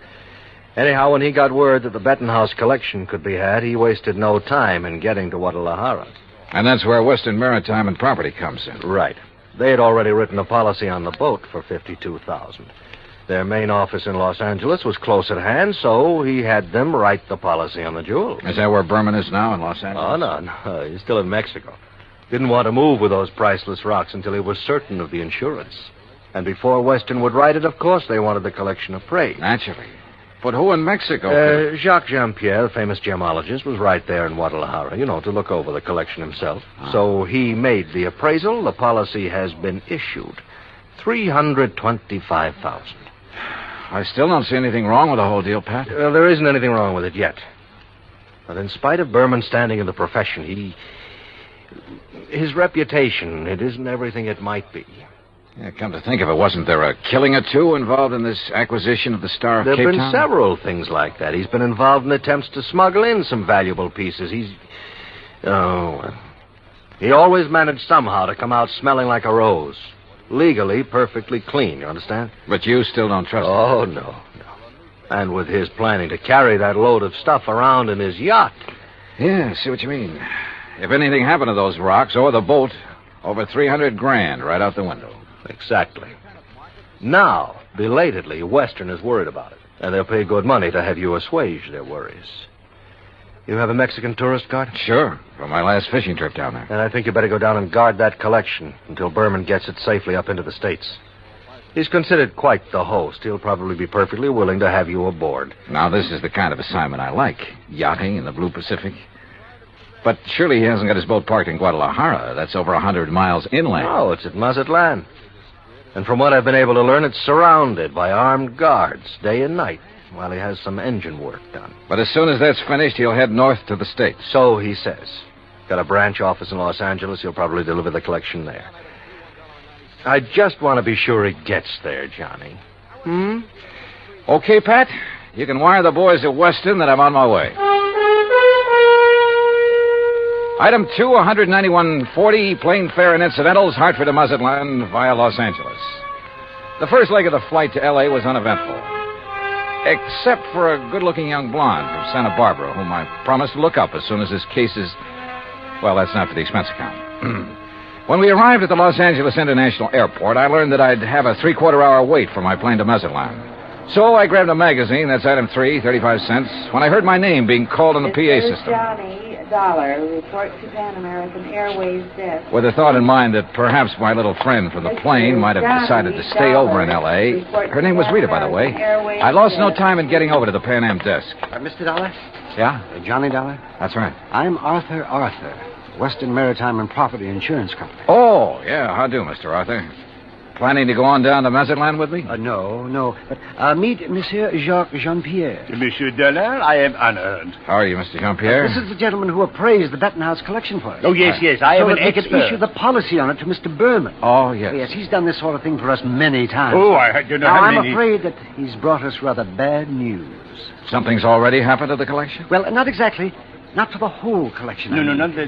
Anyhow, when he got word that the Bettenhaus collection could be had, he wasted no time in getting to Guadalajara. And that's where Western Maritime and Property comes in. Right. They had already written a policy on the boat for $52,000. Their main office in Los Angeles was close at hand, so he had them write the policy on the jewels. Is that where Berman is now, in Los Angeles? Oh, no. He's still in Mexico. Didn't want to move with those priceless rocks until he was certain of the insurance. And before Western would write it, of course, they wanted the collection appraised. Naturally. But who in Mexico? Jacques Jean-Pierre, the famous gemologist, was right there in Guadalajara, to look over the collection himself. So he made the appraisal. The policy has been issued. $325,000. I still don't see anything wrong with the whole deal, Pat. There isn't anything wrong with it yet. But in spite of Berman's standing in the profession, his reputation, it isn't everything it might be. Yeah, come to think of it, wasn't there a killing or two involved in this acquisition of the Star of Cape Town? There have been several things like that. He's been involved in attempts to smuggle in some valuable pieces. He always managed somehow to come out smelling like a rose. Legally, perfectly clean, you understand? But you still don't trust him? Oh, no. And with his planning to carry that load of stuff around in his yacht. Yeah, I see what you mean. If anything happened to those rocks or the boat, over $300,000 right out the window. Exactly. Now, belatedly, Western is worried about it. And they'll pay good money to have you assuage their worries. You have a Mexican tourist card? Sure, from my last fishing trip down there. And I think you better go down and guard that collection until Berman gets it safely up into the States. He's considered quite the host. He'll probably be perfectly willing to have you aboard. Now, this is the kind of assignment I like. Yachting in the Blue Pacific. But surely he hasn't got his boat parked in Guadalajara. That's over 100 miles inland. No, it's at Mazatlan. And from what I've been able to learn, it's surrounded by armed guards day and night while he has some engine work done. But as soon as that's finished, he'll head north to the States. So he says. Got a branch office in Los Angeles. He'll probably deliver the collection there. I just want to be sure he gets there, Johnny. Okay, Pat. You can wire the boys at Weston that I'm on my way. Item 2, $191.40, plane fare and incidentals, Hartford to Mazatlan via Los Angeles. The first leg of the flight to L.A. was uneventful, except for a good-looking young blonde from Santa Barbara, whom I promised to look up as soon as his case is... Well, that's not for the expense account. When we arrived at the Los Angeles International Airport, I learned that I'd have a three-quarter-hour wait for my plane to Mazatlan. So I grabbed a magazine, that's item 3, 35 cents, when I heard my name being called on the PA system. Johnny, $1. Report to Pan American Airways desk. With the thought in mind that perhaps my little friend from the plane might have decided to stay over in L.A. Her name was Rita, by the way. I lost no time in getting over to the Pan Am desk. Mr. Dollar? Yeah? Johnny Dollar? That's right. I'm Arthur, Western Maritime and Property Insurance Company. Oh, yeah, how do, Mr. Arthur? Planning to go on down to Mazatlan with me? No. But meet Monsieur Jacques Jean-Pierre. Monsieur Dollar, I am honored. How are you, Mr. Jean-Pierre? This is the gentleman who appraised the Bettenhaus collection for us. Oh, yes. I am an expert. expert. So that we could issue the policy on it to Mr. Berman. Oh, yes. Yes, he's done this sort of thing for us many times. Oh, I don't know now, how I'm many. afraid that he's brought us rather bad news. Something's already happened to the collection? Well, not exactly. Not for the whole collection. No, not the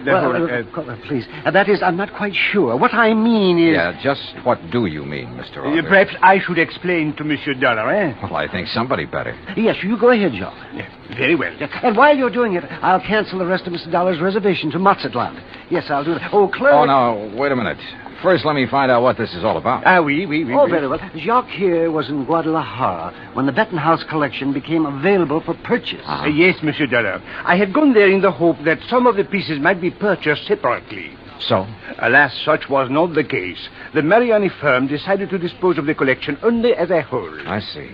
whole... please. That is, I'm not quite sure. What I mean is... Yeah, just what do you mean, Mr. Arthur? Perhaps I should explain to Monsieur Dollar, eh? Well, I think somebody better. Yes, you go ahead, Jacques. Yeah, very well. And while you're doing it, I'll cancel the rest of Mr. Dollar's reservation to Mazatlan. Yes, I'll do that. Oh, clerk... Oh, no, wait a minute. First, let me find out what this is all about. Oui. Oh, very well. Jacques here was in Guadalajara when the Bettenhaus collection became available for purchase. Yes, Monsieur Dollar. I had gone there in the hope that some of the pieces might be purchased separately. So? Alas, such was not the case. The Mariani firm decided to dispose of the collection only as a whole. I see.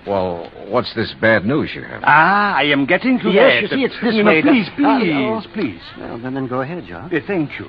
Well, what's this bad news you have? Ah, I am getting to Yes, that. you see, it's this No, way. please, Oh. please. Well, then go ahead, John. Thank you.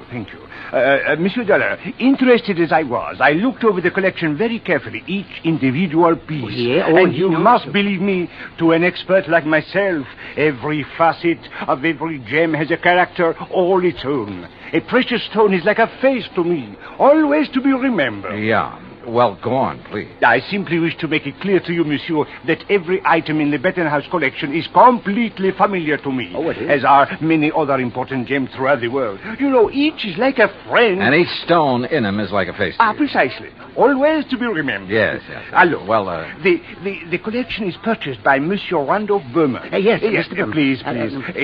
Monsieur Dollar, interested as I was, I looked over the collection very carefully, each individual piece. Oh, yeah? And you knows. must believe me, to an expert like myself, every facet of every gem has a character all its own. A precious stone is like a face to me, always to be remembered. Yeah. Well, go on, please. I simply wish to make it clear to you, monsieur, that every item in the Bettenhouse collection is completely familiar to me. Oh, it is? As are many other important gems throughout the world. You know, each is like a friend. And each stone in him is like a face to you. Precisely. Always to be remembered. Yes. Allô. Well, The collection is purchased by Monsieur Randolph Berman. Yes, Mr. Berman. Please.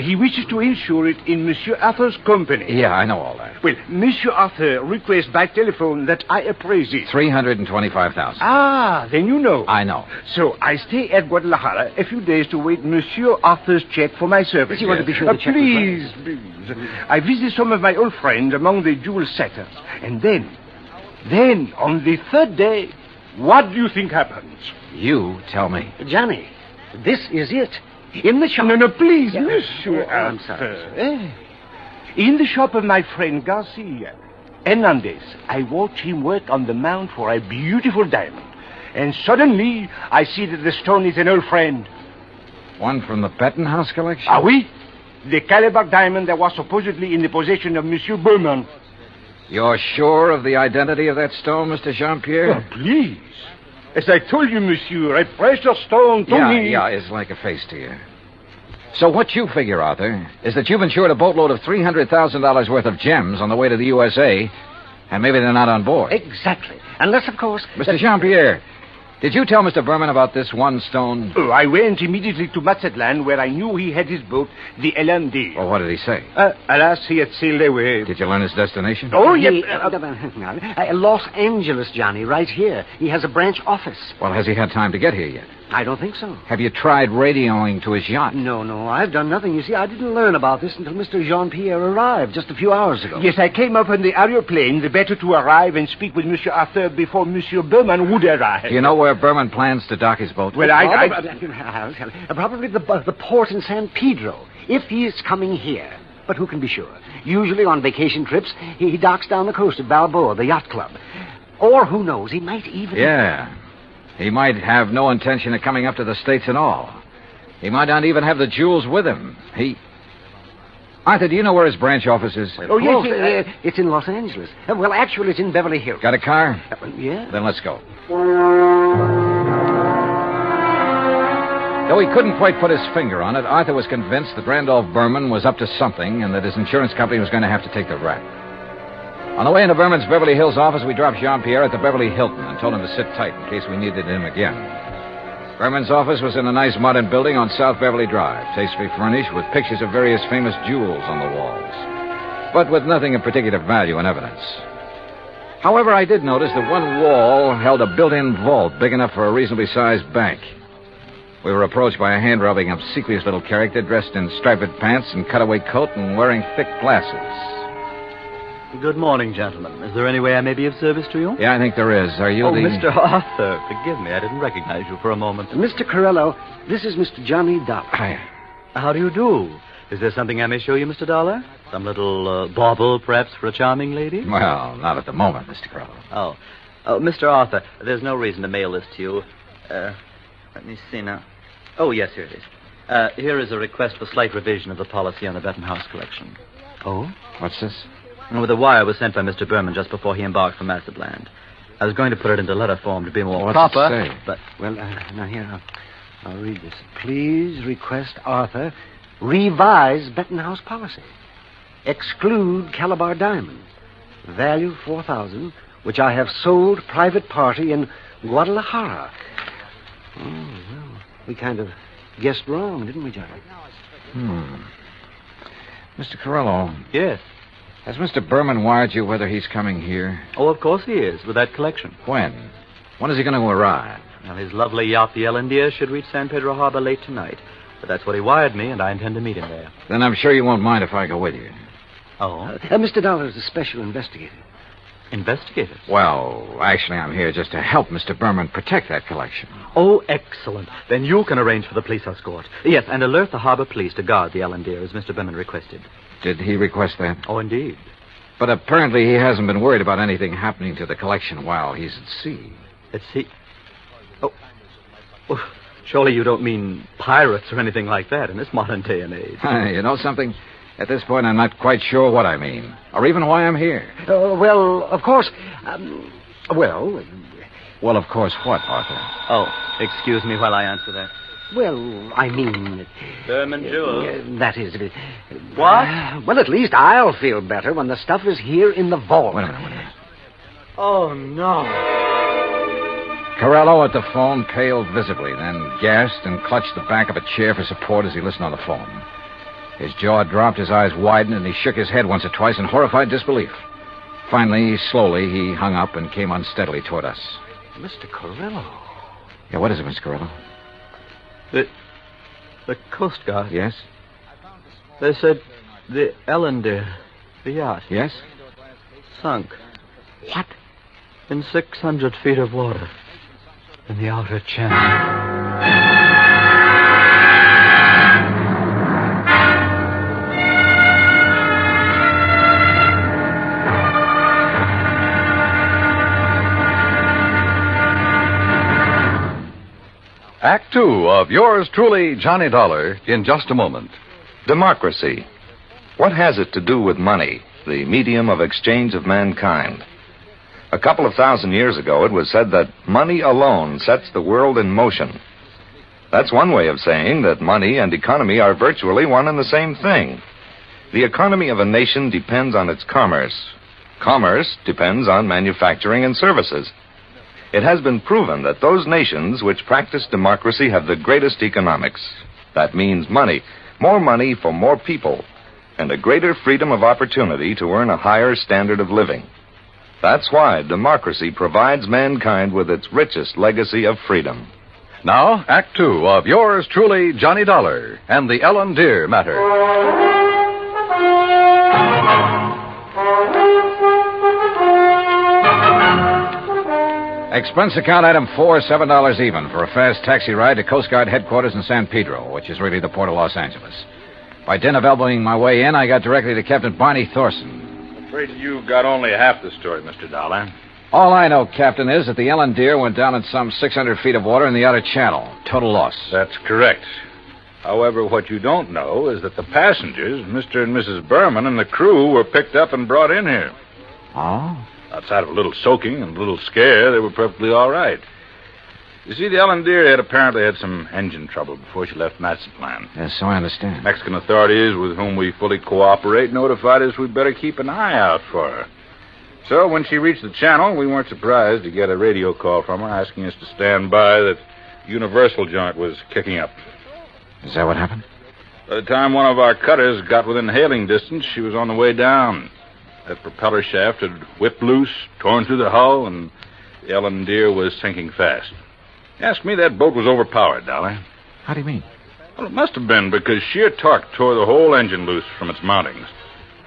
He wishes to insure it in Monsieur Arthur's company. Yeah, I know all that. Well, Monsieur Arthur requests by telephone that I appraise it. 325,000. Ah, then you know. I know. So I stay at Guadalajara a few days to wait Monsieur Arthur's check for my service. You want to be sure the check was Please. I visit some of my old friends among the jewel setters. And then, on the third day, what do you think happens? You tell me. Johnny, this is it. In the shop. No, please, Yeah. Monsieur Oh, I'm sorry. Arthur. In the shop of my friend Garcia Hernandez, I watch him work on the mount for a beautiful diamond. And suddenly, I see that the stone is an old friend. One from the Bettenhouse collection? Ah, oui? The Calabar diamond that was supposedly in the possession of Monsieur Berman. You're sure of the identity of that stone, Mr. Jean-Pierre? Oh, please. As I told you, monsieur, a precious stone to me. Yeah, it's like a face to you. So what you figure, Arthur, is that you've insured a boatload of $300,000 worth of gems on the way to the USA, and maybe they're not on board. Exactly. Unless, of course... Mr. Jean-Pierre, did you tell Mr. Berman about this one stone? Oh, I went immediately to Mazatlan, where I knew he had his boat, the LMD. Well, what did he say? Alas, he had sailed away. Did you learn his destination? Oh, yes. Los Angeles, Johnny, right here. He has a branch office. Well, has he had time to get here yet? I don't think so. Have you tried radioing to his yacht? No, I've done nothing. You see, I didn't learn about this until Mr. Jean-Pierre arrived just a few hours ago. Yes, I came up on the aeroplane, the better to arrive and speak with Monsieur Arthur before Monsieur Berman would arrive. Do you know where Berman plans to dock his boat? Well, I'll tell you. Probably the port in San Pedro, if he is coming here. But who can be sure? Usually on vacation trips, he docks down the coast at Balboa, the yacht club. Or who knows, he might even... Yeah. He might have no intention of coming up to the States at all. He might not even have the jewels with him. Arthur, do you know where his branch office is? Oh, yes, it's in Los Angeles. Well, actually, it's in Beverly Hills. Got a car? Yeah. Then let's go. Though he couldn't quite put his finger on it, Arthur was convinced that Randolph Berman was up to something and that his insurance company was going to have to take the rap. On the way into Berman's Beverly Hills office, we dropped Jean-Pierre at the Beverly Hilton and told him to sit tight in case we needed him again. Berman's office was in a nice modern building on South Beverly Drive, tastefully furnished with pictures of various famous jewels on the walls, but with nothing of particular value in evidence. However, I did notice that one wall held a built-in vault big enough for a reasonably sized bank. We were approached by a hand-rubbing, obsequious little character dressed in striped pants and cutaway coat and wearing thick glasses. Good morning, gentlemen. Is there any way I may be of service to you? Yeah, I think there is. Are you the... Mr. Arthur, forgive me. I didn't recognize you for a moment. Mr. Corello, this is Mr. Johnny Dollar. Hi. How do you do? Is there something I may show you, Mr. Dollar? Some little bauble, perhaps, for a charming lady? Well, not at the moment, Mr. Corello. Oh, Mr. Arthur, there's no reason to mail this to you. Let me see now. Oh, yes, here it is. Here is a request for slight revision of the policy on the Bettenhouse collection. Oh? What's this? Well, the wire was sent by Mr. Berman just before he embarked for Mazatlan. I was going to put it into letter form to be more proper. What's it say? But, well, now here, I'll read this. Please request Arthur revise Bettenhouse policy. Exclude Calabar diamond. Value $4,000, which I have sold private party in Guadalajara. Oh, well, we kind of guessed wrong, didn't we, Johnny? Mr. Corello. Yes? Has Mr. Berman wired you whether he's coming here? Oh, of course he is, with that collection. When? When is he going to arrive? Well, his lovely yacht, the India, should reach San Pedro Harbor late tonight. But that's what he wired me, and I intend to meet him there. Then I'm sure you won't mind if I go with you. Oh? Mr. Dollar is a special investigator. Investigators? Well, actually, I'm here just to help Mr. Berman protect that collection. Oh, excellent. Then you can arrange for the police escort. Yes, and alert the harbor police to guard the Ellen Deer as Mr. Berman requested. Did he request that? Oh, indeed. But apparently he hasn't been worried about anything happening to the collection while he's at sea. At sea? Oh. Well, surely you don't mean pirates or anything like that in this modern day and age. You know something? At this point, I'm not quite sure what I mean, or even why I'm here. Well, of course. Well, of course, what, Arthur? Oh, excuse me while I answer that. Well, I mean... Berman Jewels. That is... What? Well, at least I'll feel better when the stuff is here in the vault. Wait a minute. Oh, no. Corello at the phone paled visibly, then gasped and clutched the back of a chair for support as he listened on the phone. His jaw dropped, his eyes widened, and he shook his head once or twice in horrified disbelief. Finally, slowly, he hung up and came unsteadily toward us. Mr. Corello. Yeah, what is it, Mr. Corello? The Coast Guard. Yes? They said the Ellen Deer, the yacht. Yes? Sunk. What? In 600 feet of water. In the outer channel. Act Two of yours truly, Johnny Dollar, in just a moment. Democracy. What has it to do with money, the medium of exchange of mankind? A couple of thousand years ago, it was said that money alone sets the world in motion. That's one way of saying that money and economy are virtually one and the same thing. The economy of a nation depends on its commerce. Commerce depends on manufacturing and services. It has been proven that those nations which practice democracy have the greatest economics. That means money, more money for more people, and a greater freedom of opportunity to earn a higher standard of living. That's why democracy provides mankind with its richest legacy of freedom. Now, Act Two of yours truly, Johnny Dollar, and the Ellen Deer matter. Expense account item 4, $7 even for a fast taxi ride to Coast Guard headquarters in San Pedro, which is really the port of Los Angeles. By dint of elbowing my way in, I got directly to Captain Barney Thorson. I'm afraid you got only half the story, Mr. Dollar. All I know, Captain, is that the Ellen Deer went down in some 600 feet of water in the outer channel. Total loss. That's correct. However, what you don't know is that the passengers, Mr. and Mrs. Berman, and the crew were picked up and brought in here. Oh? Outside of a little soaking and a little scare, they were perfectly all right. You see, the Ellen Deer had apparently had some engine trouble before she left Mazatlan. Yes, so I understand. Mexican authorities, with whom we fully cooperate, notified us we'd better keep an eye out for her. So when she reached the channel, we weren't surprised to get a radio call from her asking us to stand by that Universal joint was kicking up. Is that what happened? By the time one of our cutters got within hailing distance, she was on the way down. That propeller shaft had whipped loose, torn through the hull, and the Ellen Deer was sinking fast. Ask me, that boat was overpowered, Dolly. How do you mean? Well, it must have been because sheer torque tore the whole engine loose from its mountings.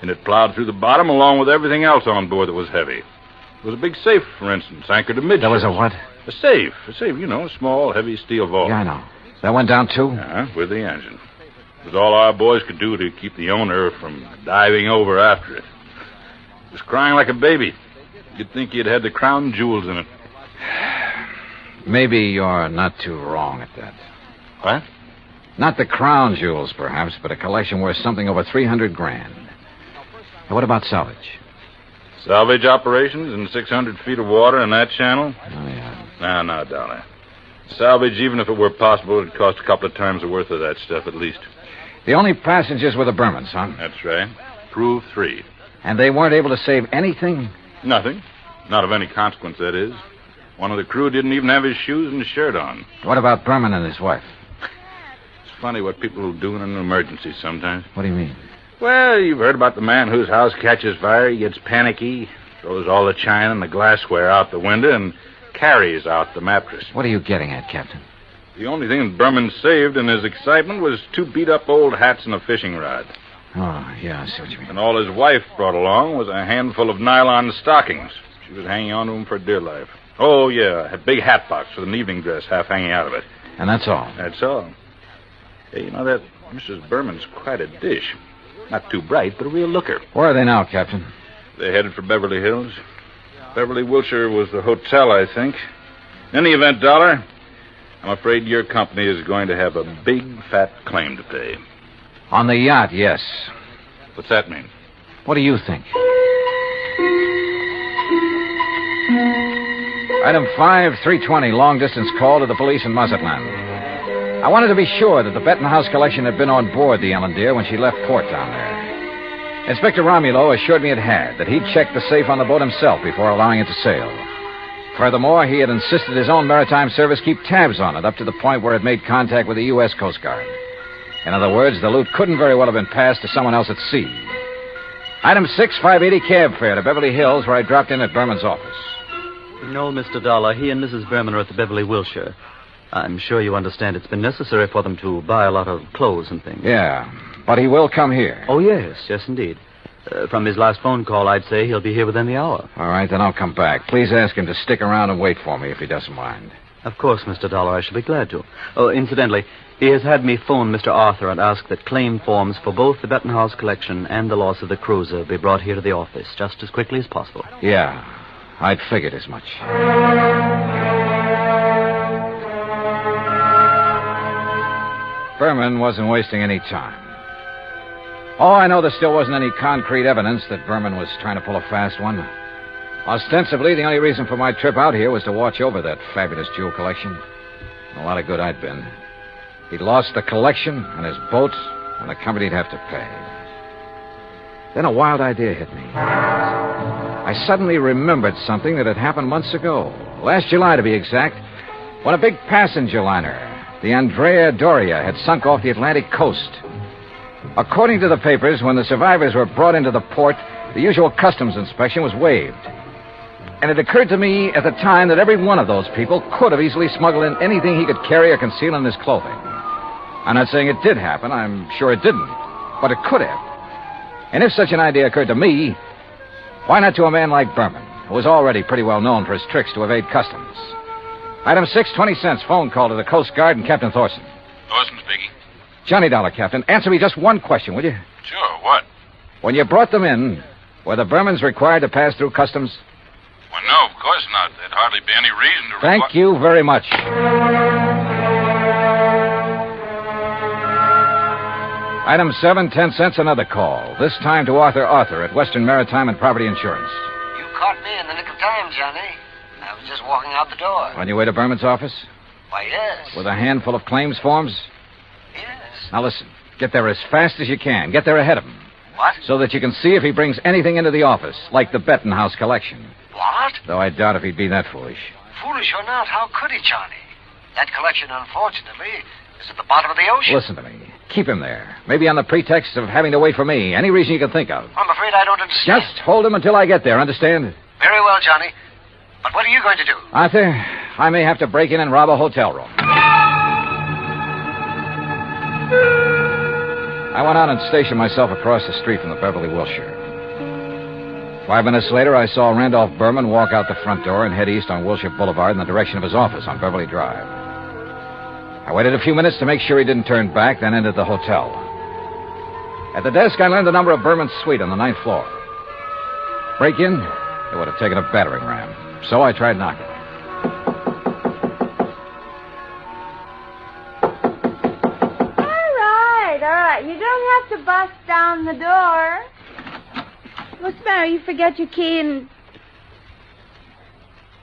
And it plowed through the bottom along with everything else on board that was heavy. There was a big safe, for instance, anchored amidships. There was a what? A safe, you know, a small, heavy steel vault. Yeah, I know. That went down, too? Yeah, with the engine. It was all our boys could do to keep the owner from diving over after it. It was crying like a baby. You'd think he'd had the crown jewels in it. Maybe you're not too wrong at that. What? Not the crown jewels, perhaps, but a collection worth something over $300,000. Now, what about salvage? Salvage operations in 600 feet of water in that channel? Oh, yeah. No, Dolly. Salvage, even if it were possible, it'd cost a couple of times the worth of that stuff at least. The only passengers were the Bermans, huh? That's right. Crew of 3. And they weren't able to save anything? Nothing. Not of any consequence, that is. One of the crew didn't even have his shoes and shirt on. What about Berman and his wife? It's funny what people will do in an emergency sometimes. What do you mean? Well, you've heard about the man whose house catches fire. He gets panicky, throws all the china and the glassware out the window, and carries out the mattress. What are you getting at, Captain? The only thing that Berman saved in his excitement was 2 beat-up old hats and a fishing rod. Oh, yeah, I see what you mean. And all his wife brought along was a handful of nylon stockings. She was hanging on to him for dear life. Oh, yeah, a big hat box with an evening dress half hanging out of it. And that's all? That's all. Hey, you know, that Mrs. Berman's quite a dish. Not too bright, but a real looker. Where are they now, Captain? They headed for Beverly Hills. Beverly Wilshire was the hotel, I think. In any event, Dollar, I'm afraid your company is going to have a big, fat claim to pay. On the yacht, yes. What's that mean? What do you think? Item 5, 320, long-distance call to the police in Mazatlan. I wanted to be sure that the Benton House collection had been on board the Ellen Deer when she left port down there. Inspector Romulo assured me it had, that he'd checked the safe on the boat himself before allowing it to sail. Furthermore, he had insisted his own maritime service keep tabs on it up to the point where it made contact with the U.S. Coast Guard. In other words, the loot couldn't very well have been passed to someone else at sea. Item 6, 580 cab fare to Beverly Hills, where I dropped in at Berman's office. No, Mr. Dollar. He and Mrs. Berman are at the Beverly Wilshire. I'm sure you understand it's been necessary for them to buy a lot of clothes and things. Yeah, but he will come here. Oh, yes, indeed. From his last phone call, I'd say he'll be here within the hour. All right, then I'll come back. Please ask him to stick around and wait for me if he doesn't mind. Of course, Mr. Dollar, I shall be glad to. Oh, incidentally, he has had me phone Mr. Arthur and ask that claim forms for both the Benton House collection and the loss of the cruiser be brought here to the office just as quickly as possible. Yeah, I'd figured as much. Berman wasn't wasting any time. Oh, I know there still wasn't any concrete evidence that Berman was trying to pull a fast one. Ostensibly, the only reason for my trip out here was to watch over that fabulous jewel collection. A lot of good I'd been. He'd lost the collection and his boat, and the company'd have to pay. Then a wild idea hit me. I suddenly remembered something that had happened months ago. Last July, to be exact, when a big passenger liner, the Andrea Doria, had sunk off the Atlantic coast. According to the papers, when the survivors were brought into the port, the usual customs inspection was waived. And it occurred to me at the time that every one of those people could have easily smuggled in anything he could carry or conceal in his clothing. I'm not saying it did happen. I'm sure it didn't. But it could have. And if such an idea occurred to me, why not to a man like Berman, who was already pretty well known for his tricks to evade customs? Item 6, 20 cents, phone call to the Coast Guard and Captain Thorson. Thorson speaking. Johnny Dollar, Captain. Answer me just one question, will you? Sure, what? When you brought them in, were the Bermans required to pass through customs? Well, no, of course not. There'd hardly be any reason to... Thank you very much. Item 7, 10 cents, another call. This time to Arthur at Western Maritime and Property Insurance. You caught me in the nick of time, Johnny. I was just walking out the door. On your way to Berman's office? Why, yes. With a handful of claims forms? Yes. Now listen, get there as fast as you can. Get there ahead of him. What? So that you can see if he brings anything into the office, like the Benton House collection. What? Though I doubt if he'd be that foolish. Foolish or not, how could he, Johnny? That collection, unfortunately, is at the bottom of the ocean. Listen to me. Keep him there. Maybe on the pretext of having to wait for me. Any reason you can think of. I'm afraid I don't understand. Just hold him until I get there, understand? Very well, Johnny. But what are you going to do? Arthur, I may have to break in and rob a hotel room. I went out and stationed myself across the street from the Beverly Wilshire. 5 minutes later, I saw Randolph Berman walk out the front door and head east on Wilshire Boulevard in the direction of his office on Beverly Drive. I waited a few minutes to make sure he didn't turn back, then entered the hotel. At the desk, I learned the number of Berman's suite on the 9th floor. Break in? It would have taken a battering ram. So I tried knocking. All right. You don't have to bust down the door. What's the matter? You forget your key and...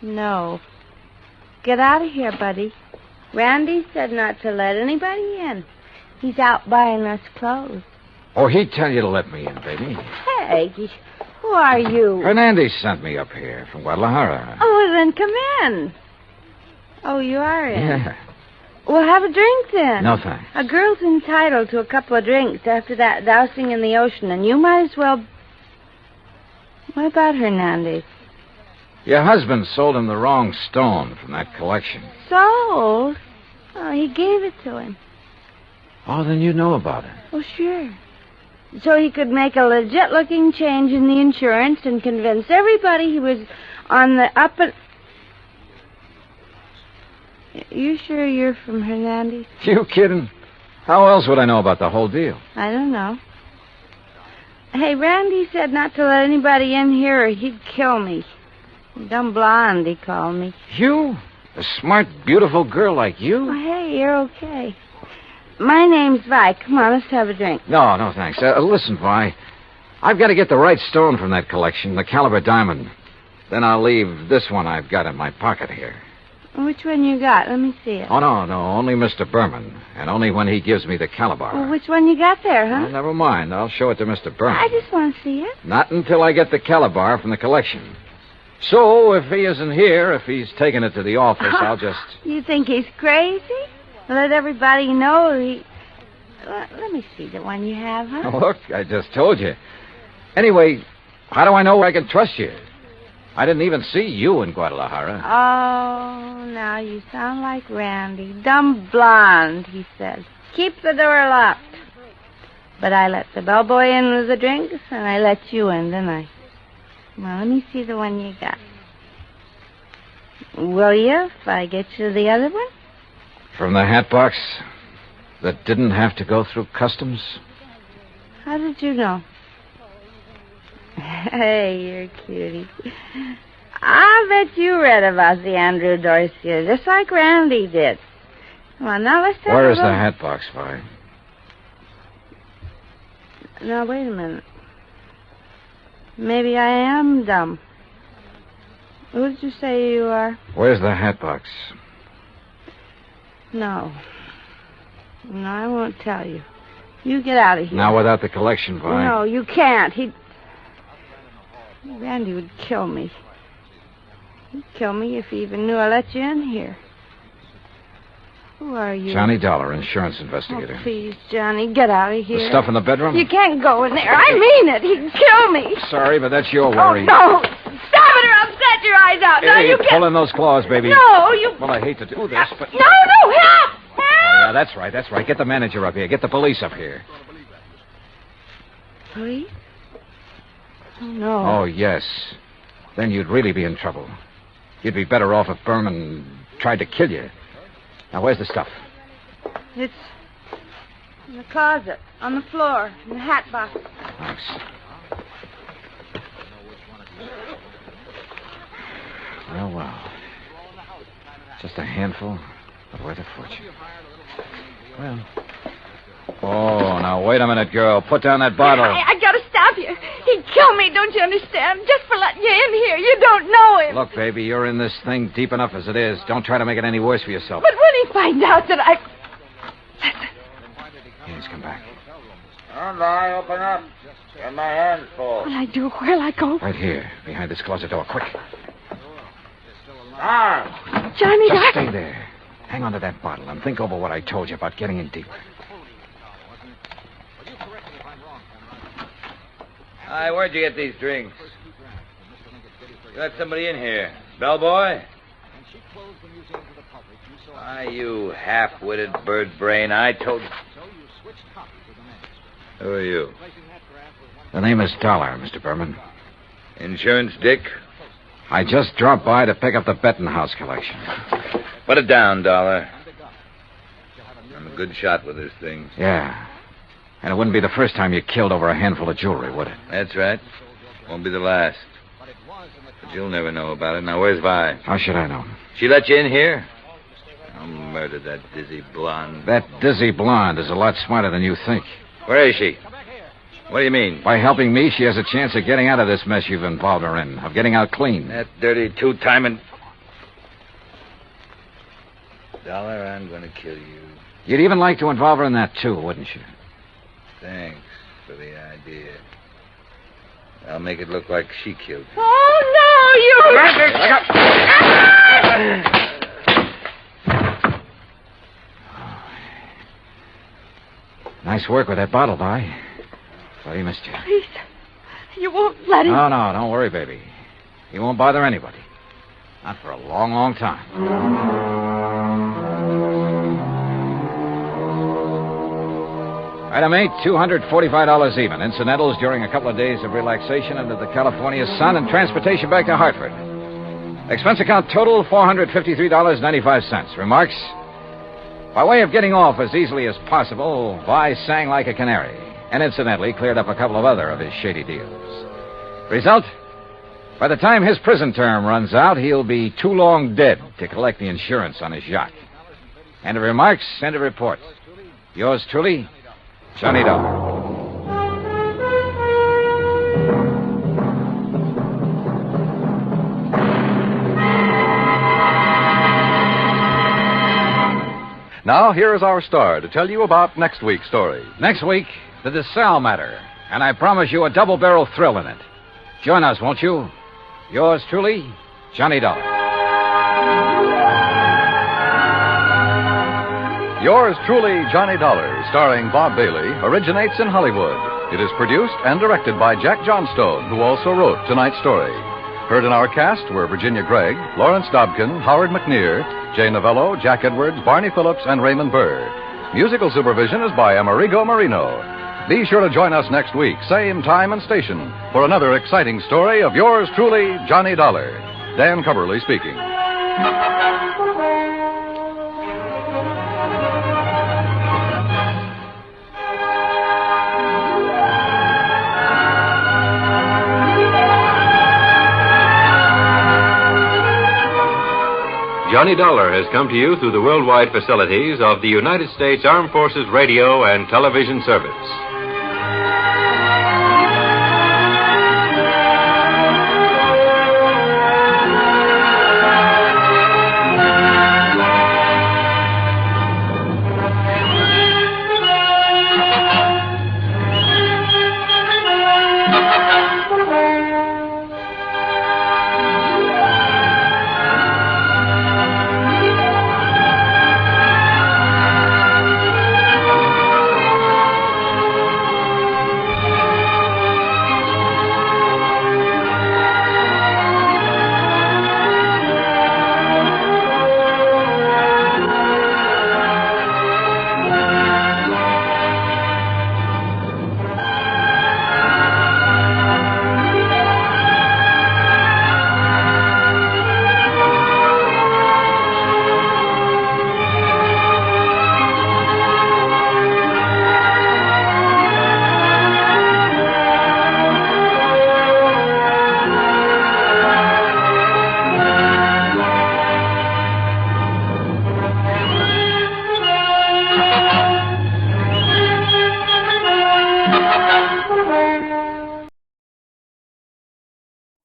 No. Get out of here, buddy. Randy said not to let anybody in. He's out buying us clothes. Oh, he'd tell you to let me in, baby. Hey, who are you? Hernandez sent me up here from Guadalajara. Oh, well, then come in. Oh, you are in? Yeah. Well, have a drink then. No, thanks. A girl's entitled to a couple of drinks after that dousing in the ocean, and you might as well... What about Hernandez? Your husband sold him the wrong stone from that collection. Sold? Oh, he gave it to him. Oh, then you know about it. Oh, sure. So he could make a legit-looking change in the insurance and convince everybody he was on the up and... You sure you're from Hernandez? You kidding? How else would I know about the whole deal? I don't know. Hey, Randy said not to let anybody in here or he'd kill me. Dumb blonde, he called me. You? A smart, beautiful girl like you? Oh, hey, you're okay. My name's Vi. Come on, let's have a drink. No, thanks. Listen, Vi. I've got to get the right stone from that collection, the caliber diamond. Then I'll leave this one I've got in my pocket here. Which one you got? Let me see it. Oh, no, only Mr. Berman. And only when he gives me the caliber. Well, which one you got there, huh? Well, never mind. I'll show it to Mr. Berman. I just want to see it. Not until I get the caliber from the collection. So, if he isn't here, if he's taken it to the office, I'll just... You think he's crazy? Let everybody know he... Let me see the one you have, huh? Look, I just told you. Anyway, how do I know I can trust you? I didn't even see you in Guadalajara. Oh, now you sound like Randy. Dumb blonde, he says. Keep the door locked. But I let the bellboy in with the drinks, and I let you in, didn't I? Well, let me see the one you got. Will you, if I get you the other one? From the hat box that didn't have to go through customs? How did you know? Hey, you're a cutie. I'll bet you read about the Andrew Dorsey, just like Randy did. Come on, now let's have Where a is the look. hat box, Vi? Now, wait a minute. Maybe I am dumb. Who did you say you are? Where's the hat box? No, I won't tell you. You get out of here. Now, without the collection, Vi. No, you can't. Randy would kill me. He'd kill me if he even knew I let you in here. Who are you? Johnny Dollar, insurance investigator. Oh, please, Johnny, get out of here. The stuff in the bedroom? You can't go in there. I mean it. He'd kill me. Sorry, but that's your worry. Oh, no. Stop it or I'll set your eyes out. Now Hey, you get... pull in those claws, baby. No, you... Well, I hate to do this, but... No, help! Oh, yeah, that's right. Get the manager up here. Get the police up here. Police? Oh, no. Oh, yes. Then you'd really be in trouble. You'd be better off if Berman tried to kill you. Now, where's the stuff? It's in the closet, on the floor, in the hat box. Thanks. Well. Just a handful, but worth a fortune. Well. Oh, now, wait a minute, girl. Put down that bottle. I gotta stop you. He'd kill me, don't you understand? Just for letting you in here. You don't know him. Look, baby, you're in this thing deep enough as it is. Don't try to make it any worse for yourself. But when he finds out that I... Yeah, he's come back. Come on, open up. Get my hands full. What'll I do? Where'll I go? Right here, behind this closet door. Quick. Johnny, Just that... stay there. Hang on to that bottle and think over what I told you about getting in deep. Hi, where'd you get these drinks? You got somebody in here. Bellboy? Why, you half-witted bird brain, I told you... Who are you? The name is Dollar, Mr. Berman. Insurance Dick? I just dropped by to pick up the Bettenhouse collection. Put it down, Dollar. I'm a good shot with this thing. Yeah. And it wouldn't be the first time you killed over a handful of jewelry, would it? That's right. Won't be the last. But you'll never know about it. Now, where's Vi? How should I know? She let you in here? I'll murder that dizzy blonde. That dizzy blonde is a lot smarter than you think. Where is she? What do you mean? By helping me, she has a chance of getting out of this mess you've involved her in, of getting out clean. That dirty two-timing... Dollar, I'm going to kill you. You'd even like to involve her in that, too, wouldn't you? Thanks for the idea. I'll make it look like she killed you. Oh, no, you... Nice work with that bottle, Vi. Sorry he missed you. Please, you won't let him... No, don't worry, baby. He won't bother anybody. Not for a long, long time. Item 8, $245 even. Incidentals during a couple of days of relaxation under the California sun and transportation back to Hartford. Expense account total $453.95. Remarks? By way of getting off as easily as possible, Vi sang like a canary, and incidentally cleared up a couple of other of his shady deals. Result? By the time his prison term runs out, he'll be too long dead to collect the insurance on his yacht. End of remarks, end of report. Yours truly, Johnny Dollar. Now, here is our star to tell you about next week's story. Next week, the DeSalle matter, and I promise you a double-barrel thrill in it. Join us, won't you? Yours truly, Johnny Dollar. Yours truly, Johnny Dollar, starring Bob Bailey, originates in Hollywood. It is produced and directed by Jack Johnstone, who also wrote tonight's story. Heard in our cast were Virginia Gregg, Lawrence Dobkin, Howard McNear, Jay Novello, Jack Edwards, Barney Phillips, and Raymond Burr. Musical supervision is by Amerigo Marino. Be sure to join us next week, same time and station, for another exciting story of yours truly, Johnny Dollar. Dan Coverly speaking. Johnny Dollar has come to you through the worldwide facilities of the United States Armed Forces Radio and Television Service.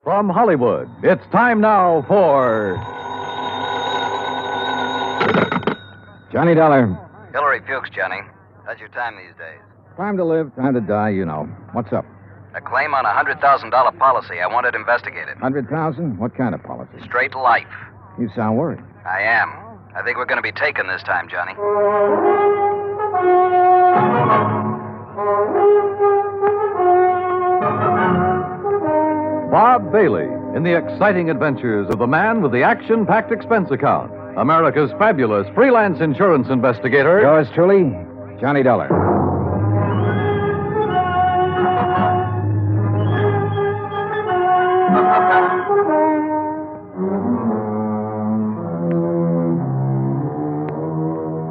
From Hollywood, it's time now for Johnny Dollar. Hillary Fuchs, Johnny. How's your time these days? Time to live, time to die, you know. What's up? A claim on a $100,000 policy. I want it investigated. 100,000? What kind of policy? Straight life. You sound worried. I am. I think we're going to be taken this time, Johnny. Bob Bailey in the exciting adventures of the man with the action-packed expense account, America's fabulous freelance insurance investigator. Yours truly, Johnny Dollar.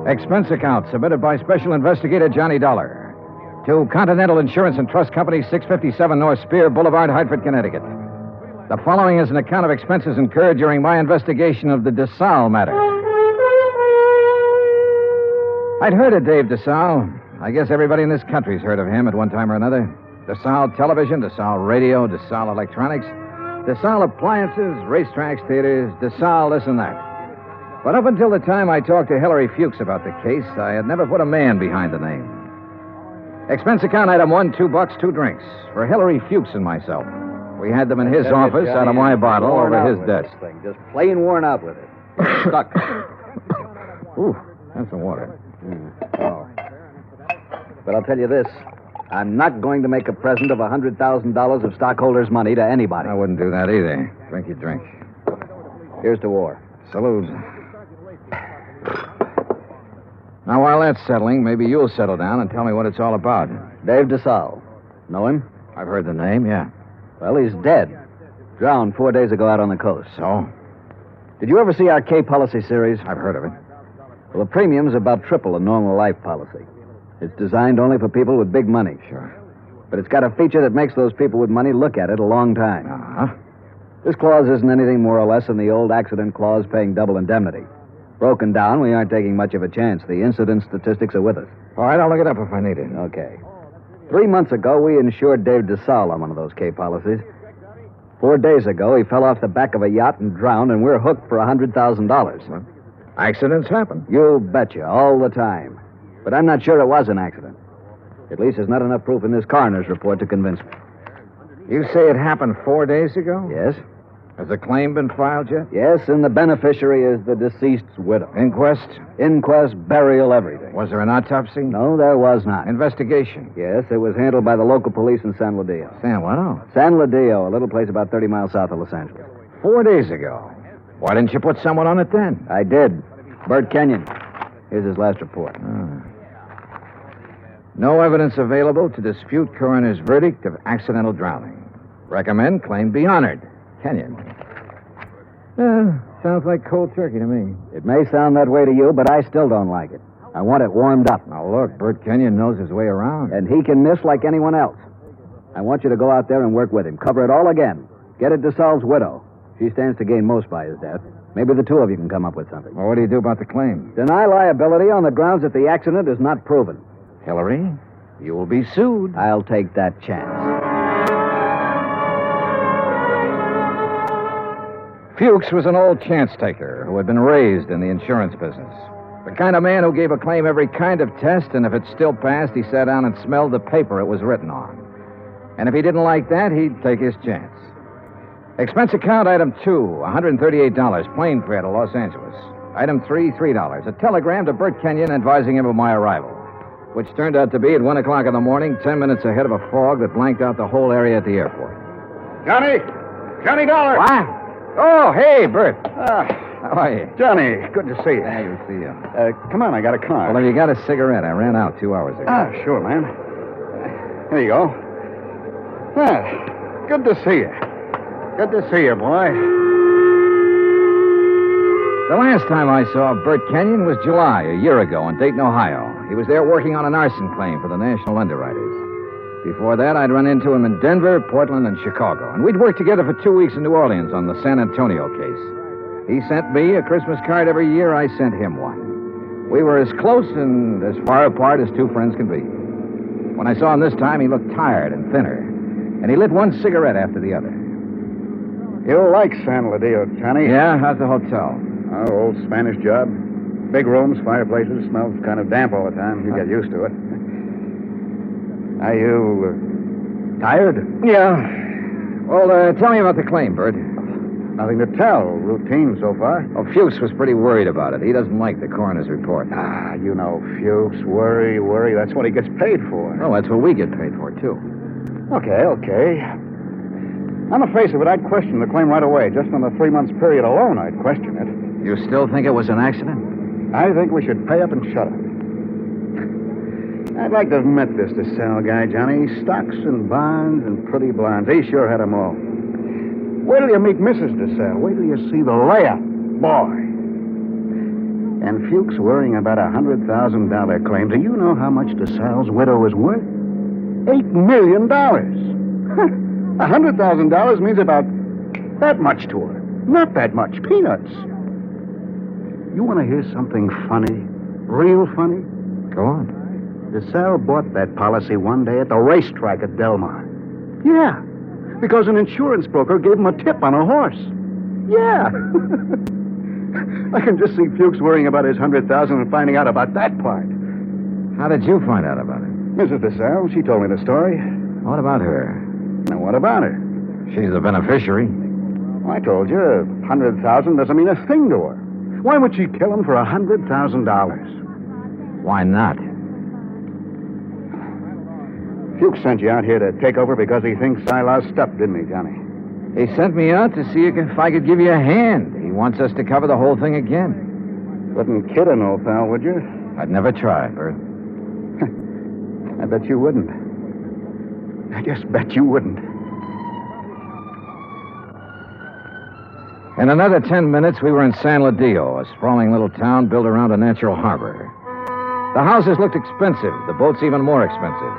Expense account submitted by Special Investigator Johnny Dollar to Continental Insurance and Trust Company, 657 North Spear Boulevard, Hartford, Connecticut. The following is an account of expenses incurred during my investigation of the DeSalle matter. I'd heard of Dave DeSalle. I guess everybody in this country's heard of him at one time or another. DeSalle Television, DeSalle Radio, DeSalle Electronics, DeSalle Appliances, racetracks, theaters, DeSalle this and that. But up until the time I talked to Hillary Fuchs about the case, I had never put a man behind the name. Expense account item one, $2, 2 drinks. For Hillary Fuchs and myself. We had them in his office out of my bottle over his desk. Just plain worn out with it. Stuck. Ooh, that's some water. Oh. But I'll tell you this. I'm not going to make a present of $100,000 of stockholders' money to anybody. I wouldn't do that either. Drink your drink. Here's to war. Salute. Now, while that's settling, maybe you'll settle down and tell me what it's all about. Dave DeSalle. Know him? I've heard the name, yeah. Well, he's dead. Drowned 4 days ago out on the coast. So? Did you ever see our K policy series? I've heard of it. Well, the premium's about triple a normal life policy. It's designed only for people with big money. Sure. But it's got a feature that makes those people with money look at it a long time. Uh-huh. This clause isn't anything more or less than the old accident clause paying double indemnity. Broken down, we aren't taking much of a chance. The incident statistics are with us. All right, I'll look it up if I need it. Okay. 3 months ago, we insured Dave DeSalle on one of those K policies. 4 days ago, he fell off the back of a yacht and drowned, and we're hooked for $100,000. Accidents happen. You betcha, all the time. But I'm not sure it was an accident. At least there's not enough proof in this coroner's report to convince me. You say it happened 4 days ago? Yes? Has the claim been filed yet? Yes, and the beneficiary is the deceased's widow. Inquest? Inquest, burial, everything. Was there an autopsy? No, there was not. Investigation? Yes, it was handled by the local police in San Ladillo. San what? Oh. San Ladillo, a little place about 30 miles south of Los Angeles. 4 days ago. Why didn't you put someone on it then? I did. Bert Kenyon. Here's his last report. No evidence available to dispute coroner's verdict of accidental drowning. Recommend claim be honored. Kenyon. Sounds like cold turkey to me. It may sound that way to you, but I still don't like it. I want it warmed up. Now, look, Bert Kenyon knows his way around. And he can miss like anyone else. I want you to go out there and work with him. Cover it all again. Get it DeSalle's widow. She stands to gain most by his death. Maybe the two of you can come up with something. Well, what do you do about the claim? Deny liability on the grounds that the accident is not proven. Hillary, you will be sued. I'll take that chance. Fuchs was an old chance taker who had been raised in the insurance business. The kind of man who gave a claim every kind of test, and if it still passed, he sat down and smelled the paper it was written on. And if he didn't like that, he'd take his chance. Expense account item 2, $138, plane fare to Los Angeles. Item 3, $3. A telegram to Bert Kenyon advising him of my arrival, which turned out to be at 1 o'clock in the morning, 10 minutes ahead of a fog that blanked out the whole area at the airport. Johnny Dollar. What? Oh, hey, Bert. How are you? Johnny, good to see you. Yeah, good to see you. Come on, I got a car. Well, have you got a cigarette? I ran out 2 hours ago. Sure, man. Here you go. Good to see you. Good to see you, boy. The last time I saw Bert Kenyon was July, a year ago, in Dayton, Ohio. He was there working on an arson claim for the National Underwriters. Before that, I'd run into him in Denver, Portland, and Chicago. And we'd worked together for 2 weeks in New Orleans on the San Antonio case. He sent me a Christmas card every year. I sent him one. We were as close and as far apart as two friends can be. When I saw him this time, he looked tired and thinner. And he lit one cigarette after the other. You'll like San Ladillo, Johnny. Yeah? How's the hotel? Oh, old Spanish job. Big rooms, fireplaces, smells kind of damp all the time. You get used to it. Are you tired? Yeah. Well, tell me about the claim, Bert. Nothing to tell. Routine so far. Oh, Fuchs was pretty worried about it. He doesn't like the coroner's report. You know, Fuchs, worry. That's what he gets paid for. Oh, that's what we get paid for, too. Okay. On the face of it, I'd question the claim right away. Just on the 3 months period alone, I'd question it. You still think it was an accident? I think we should pay up and shut up. I'd like to have met this DeSalle guy, Johnny. Stocks and bonds and pretty blondes. He sure had 'em all. Wait till you meet Mrs. DeSalle. Wait till you see the layup. Boy. And Fuchs worrying about $100,000 claim. Do you know how much DeSalle's widow is worth? $8 million. $100,000 means about that much to her. Not that much. Peanuts. You want to hear something funny? Real funny? Go on. DeSalle bought that policy one day at the racetrack at Del Mar. Yeah, because an insurance broker gave him a tip on a horse. Yeah. I can just see Fuchs worrying about his $100,000 and finding out about that part. How did you find out about it? Mrs. DeSalle, she told me the story. What about her? Now, what about her? She's the beneficiary. Well, I told you, $100,000 doesn't mean a thing to her. Why would she kill him for $100,000? Why not? Fuchs sent you out here to take over because he thinks I lost stuff, didn't he, Johnny? He sent me out to see if I could give you a hand. He wants us to cover the whole thing again. Wouldn't kid an old pal, would you? I'd never try, Bert. I bet you wouldn't. I just bet you wouldn't. In another 10 minutes, we were in San Ladillo, a sprawling little town built around a natural harbor. The houses looked expensive, the boats even more expensive.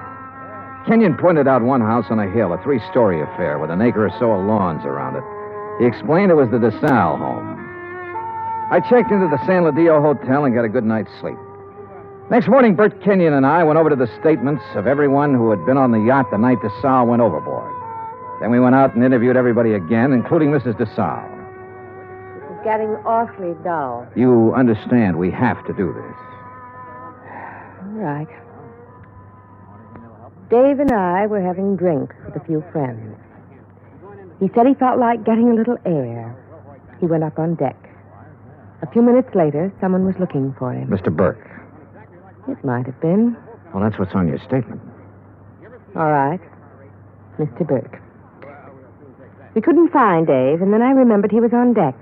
Kenyon pointed out one house on a hill, a 3-story affair with an acre or so of lawns around it. He explained it was the DeSalle home. I checked into the San Ladillo Hotel and got a good night's sleep. Next morning, Bert Kenyon and I went over to the statements of everyone who had been on the yacht the night DeSalle went overboard. Then we went out and interviewed everybody again, including Mrs. DeSalle. It's getting awfully dull. You understand we have to do this. All right. Dave and I were having drinks with a few friends. He said he felt like getting a little air. He went up on deck. A few minutes later, someone was looking for him. Mr. Burke. It might have been. Well, that's what's on your statement. All right. Mr. Burke. We couldn't find Dave, and then I remembered he was on deck.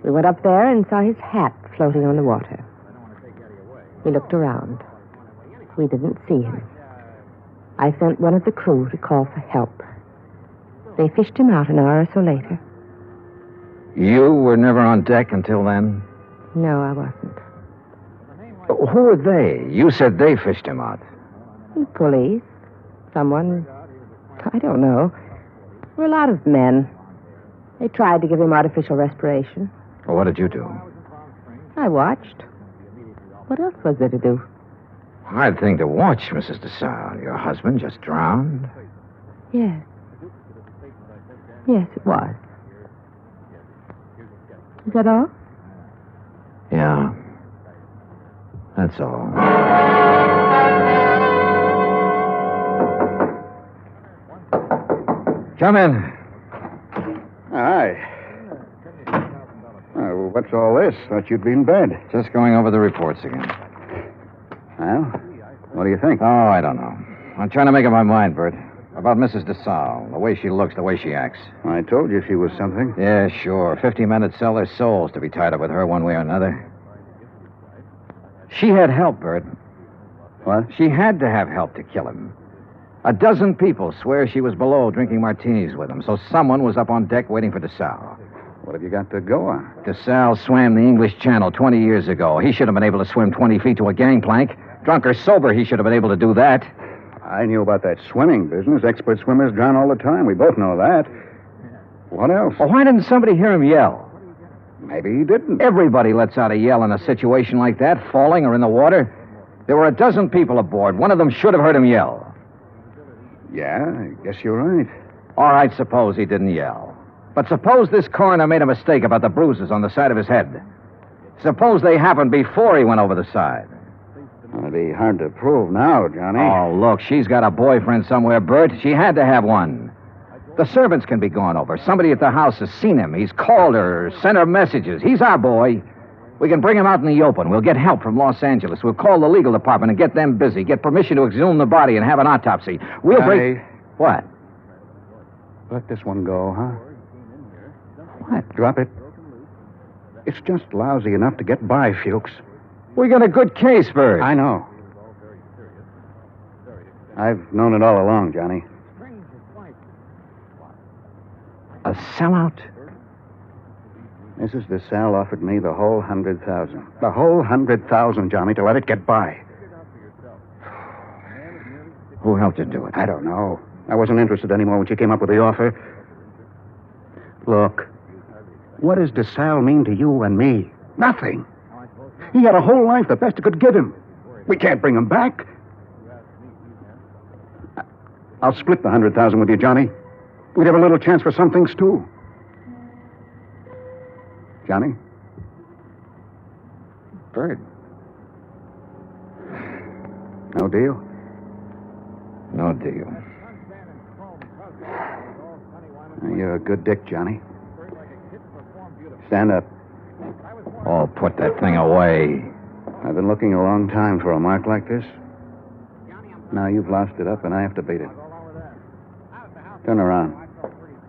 We went up there and saw his hat floating on the water. We looked around. We didn't see him. I sent one of the crew to call for help. They fished him out an hour or so later. You were never on deck until then? No, I wasn't. Who were they? You said they fished him out. The police. Someone. I don't know. There were a lot of men. They tried to give him artificial respiration. Well, what did you do? I watched. What else was there to do? Hard thing to watch, Mrs. DeSalle. Your husband just drowned? Yes. Yes, it was. Is that all? Yeah. That's all. Come in. Hi. Oh, what's all this? Thought you'd be in bed. Just going over the reports again. Well, what do you think? Oh, I don't know. I'm trying to make up my mind, Bert. About Mrs. DeSalle. The way she looks, the way she acts. I told you she was something. Yeah, sure. 50 men would sell their souls to be tied up with her one way or another. She had help, Bert. What? She had to have help to kill him. A dozen people swear she was below drinking martinis with him, so someone was up on deck waiting for DeSalle. What have you got to go on? DeSalle swam the English Channel 20 years ago. He should have been able to swim 20 feet to a gangplank. Drunk or sober, he should have been able to do that. I knew about that swimming business. Expert swimmers drown all the time. We both know that. What else? Well, why didn't somebody hear him yell? Maybe he didn't. Everybody lets out a yell in a situation like that, falling or in the water. There were a dozen people aboard. One of them should have heard him yell. Yeah, I guess you're right. All right, suppose he didn't yell. But suppose this coroner made a mistake about the bruises on the side of his head. Suppose they happened before he went over the side. It'd be hard to prove now, Johnny. Oh, look, she's got a boyfriend somewhere, Bert. She had to have one. The servants can be gone over. Somebody at the house has seen him. He's called her, sent her messages. He's our boy. We can bring him out in the open. We'll get help from Los Angeles. We'll call the legal department and get them busy. Get permission to exhume the body and have an autopsy. We'll bring... What? Let this one go, huh? What? Drop it. It's just lousy enough to get by, Fuchs. We got a good case, Bert. I know. I've known it all along, Johnny. A sellout? Mrs. DeSalle offered me the whole 100,000. The whole 100,000, Johnny, to let it get by. Who helped you do it? I don't know. I wasn't interested anymore when she came up with the offer. Look, what does DeSalle mean to you and me? Nothing. He had a whole life, the best it could give him. We can't bring him back. I'll split the 100,000 with you, Johnny. We'd have a little chance for some things, too. Johnny? Bert. No deal? No deal. You're a good dick, Johnny. Stand up. Oh, put that thing away. I've been looking a long time for a mark like this. Now you've lost it up, and I have to beat it. Turn around.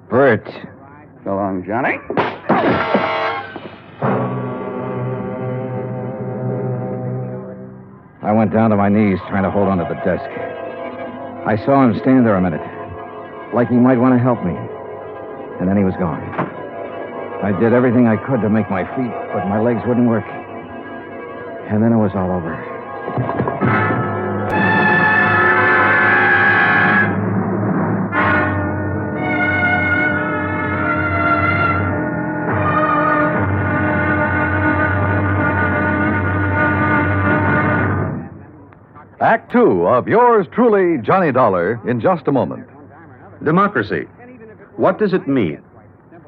Bert. So long, Johnny. I went down to my knees trying to hold onto the desk. I saw him stand there a minute, like he might want to help me. And then he was gone. I did everything I could to make my feet, but my legs wouldn't work. And then it was all over. Act two of yours truly, Johnny Dollar, in just a moment. Democracy. What does it mean?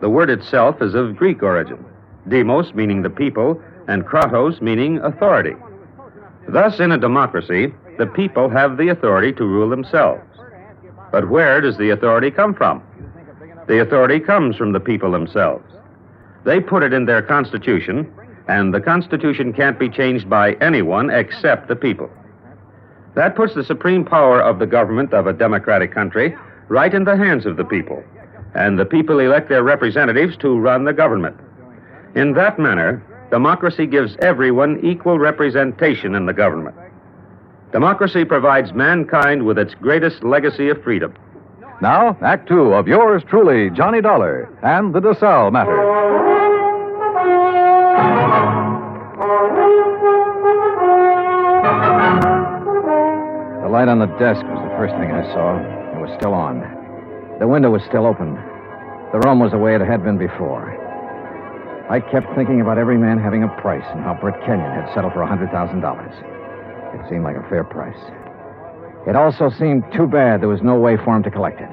The word itself is of Greek origin. Demos meaning the people, and kratos meaning authority. Thus, in a democracy, the people have the authority to rule themselves. But where does the authority come from? The authority comes from the people themselves. They put it in their constitution, and the constitution can't be changed by anyone except the people. That puts the supreme power of the government of a democratic country right in the hands of the people, and the people elect their representatives to run the government. In that manner, democracy gives everyone equal representation in the government. Democracy provides mankind with its greatest legacy of freedom. Now, Act two of yours truly, Johnny Dollar, and the DeSalle matter. The light on the desk was the first thing I saw. It was still on. The window was still open. The room was the way it had been before. I kept thinking about every man having a price and how Britt Kenyon had settled for $100,000. It seemed like a fair price. It also seemed too bad there was no way for him to collect it.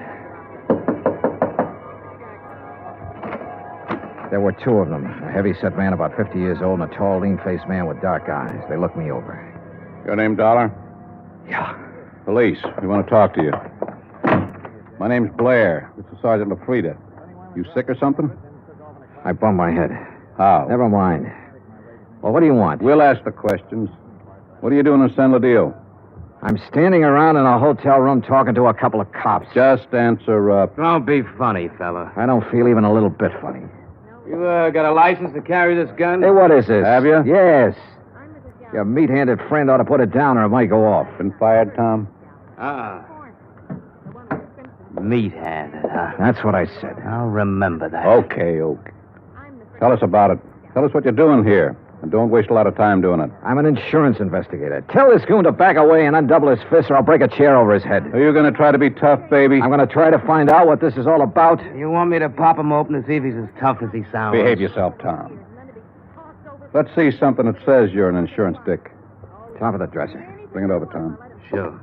There were two of them, a heavy-set man about 50 years old and a tall, lean-faced man with dark eyes. They looked me over. Your name, Dollar? Yeah. Police. We want to talk to you. My name's Blair. This is Sergeant LaFrida. You sick or something? I bumped my head. How? Never mind. Well, what do you want? We'll ask the questions. What are you doing in San Ladillo? I'm standing around in a hotel room talking to a couple of cops. Just answer up. Don't be funny, fella. I don't feel even a little bit funny. You got a license to carry this gun? Hey, what is this? Have you? Yes. Your meat-handed friend ought to put it down or it might go off. Been fired, Tom? Meat-handed, huh? That's what I said. I'll remember that. Okay. Tell us about it. Tell us what you're doing here. And don't waste a lot of time doing it. I'm an insurance investigator. Tell this goon to back away and undouble his fist or I'll break a chair over his head. Are you going to try to be tough, baby? I'm going to try to find out what this is all about. You want me to pop him open and see if he's as tough as he sounds? Behave yourself, Tom. Let's see something that says you're an insurance dick. Top of the dresser. Bring it over, Tom. Sure.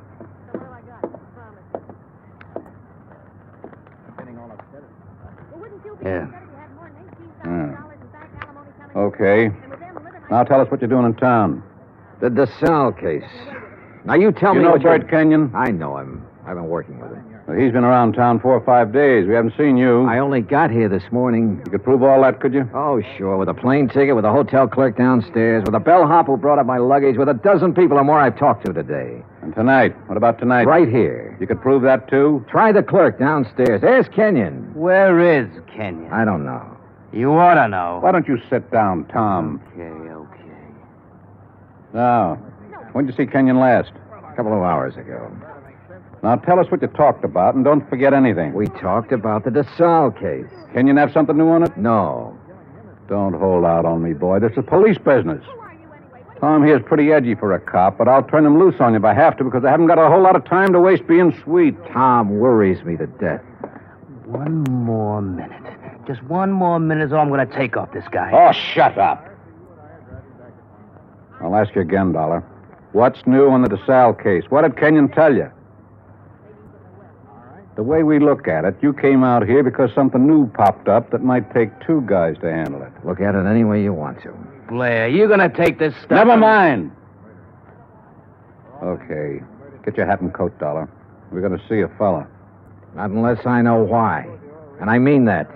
Yeah. Okay. Now tell us what you're doing in town. The DeSalle case. Now you tell me You know what Bert Kenyon? I know him. I've been working with him. Well, he's been around town 4 or 5 days. We haven't seen you. I only got here this morning. You could prove all that, could you? Oh, sure. With a plane ticket, with a hotel clerk downstairs, with a bellhop who brought up my luggage, with a dozen people or more I've talked to today. And tonight? What about tonight? Right here. You could prove that, too? Try the clerk downstairs. Ask Kenyon. Where is Kenyon? I don't know. You ought to know. Why don't you sit down, Tom? Okay. Now, when did you see Kenyon last? A couple of hours ago. Now tell us what you talked about and don't forget anything. We talked about the DeSalle case. Kenyon have something new on it? No. Don't hold out on me, boy. This is police business. Tom here's pretty edgy for a cop, but I'll turn him loose on you if I have to because I haven't got a whole lot of time to waste being sweet. Tom worries me to death. One more minute. Just one more minute is all I'm going to take off this guy. Oh, shut up. I'll ask you again, Dollar. What's new on the DeSalle case? What did Kenyon tell you? The way we look at it, you came out here because something new popped up that might take 2 guys to handle it. Look at it any way you want to. Blair, you going to take this stuff? Never mind. Okay. Get your hat and coat, Dollar. We're going to see a fella. Not unless I know why. And I mean that.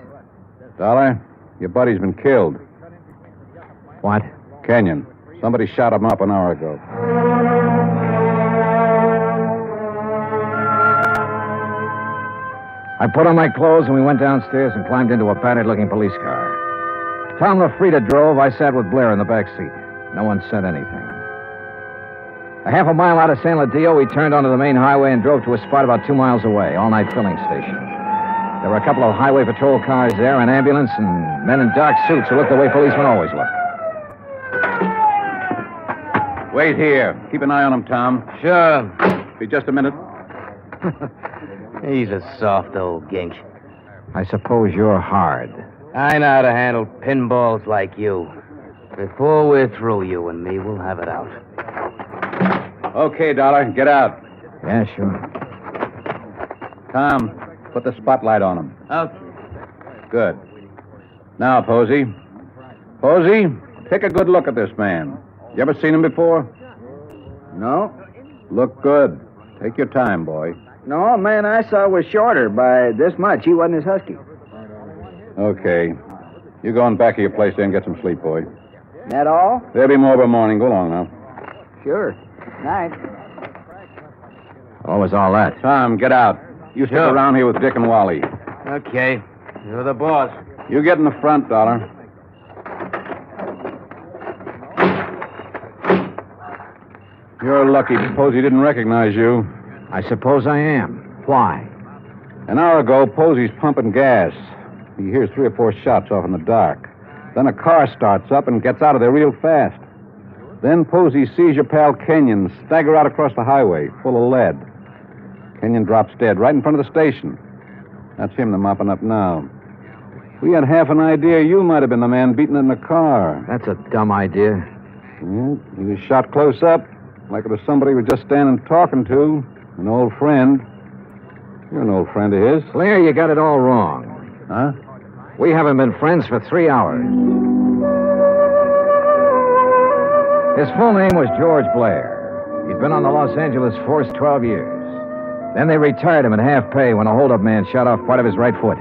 Dollar, your buddy's been killed. What? Kenyon. Somebody shot him up an hour ago. I put on my clothes and we went downstairs and climbed into a battered-looking police car. Tom LaFrida drove. I sat with Blair in the back seat. No one said anything. A half a mile out of San Ladillo, we turned onto the main highway and drove to a spot about 2 miles away, all-night filling station. There were a couple of highway patrol cars there, an ambulance, and men in dark suits who looked the way policemen always look. Wait here. Keep an eye on him, Tom. Sure. Be just a minute. He's a soft old gink. I suppose you're hard. I know how to handle pinballs like you. Before we're through, you and me, we'll have it out. Okay, Dollar. Get out. Yeah, sure. Tom, put the spotlight on him. Okay. Good. Now, Posey. Posey, take a good look at this man. You ever seen him before? No? Look good. Take your time, boy. No, man I saw was shorter by this much. He wasn't as husky. Okay. You go on back of your place there and get some sleep, boy. That all? There'll be more of a morning. Go along now. Sure. Night. What was all that? Tom, get out. You stick around here with Dick and Wally. Okay. You're the boss. You get in the front, Dollar. You're lucky Posey didn't recognize you. I suppose I am. Why? An hour ago, Posey's pumping gas. He hears 3 or 4 shots off in the dark. Then a car starts up and gets out of there real fast. Then Posey sees your pal Kenyon stagger out across the highway, full of lead. Kenyon drops dead right in front of the station. That's him they're mopping up now. We had half an idea you might have been the man beaten in the car. That's a dumb idea. Yeah, he was shot close up, like it was somebody we were just standing talking to, an old friend. You're an old friend of his. Blair, you got it all wrong. Huh? We haven't been friends for 3 hours. His full name was George Blair. He'd been on the Los Angeles force 12 years. Then they retired him at half pay when a holdup man shot off part of his right foot.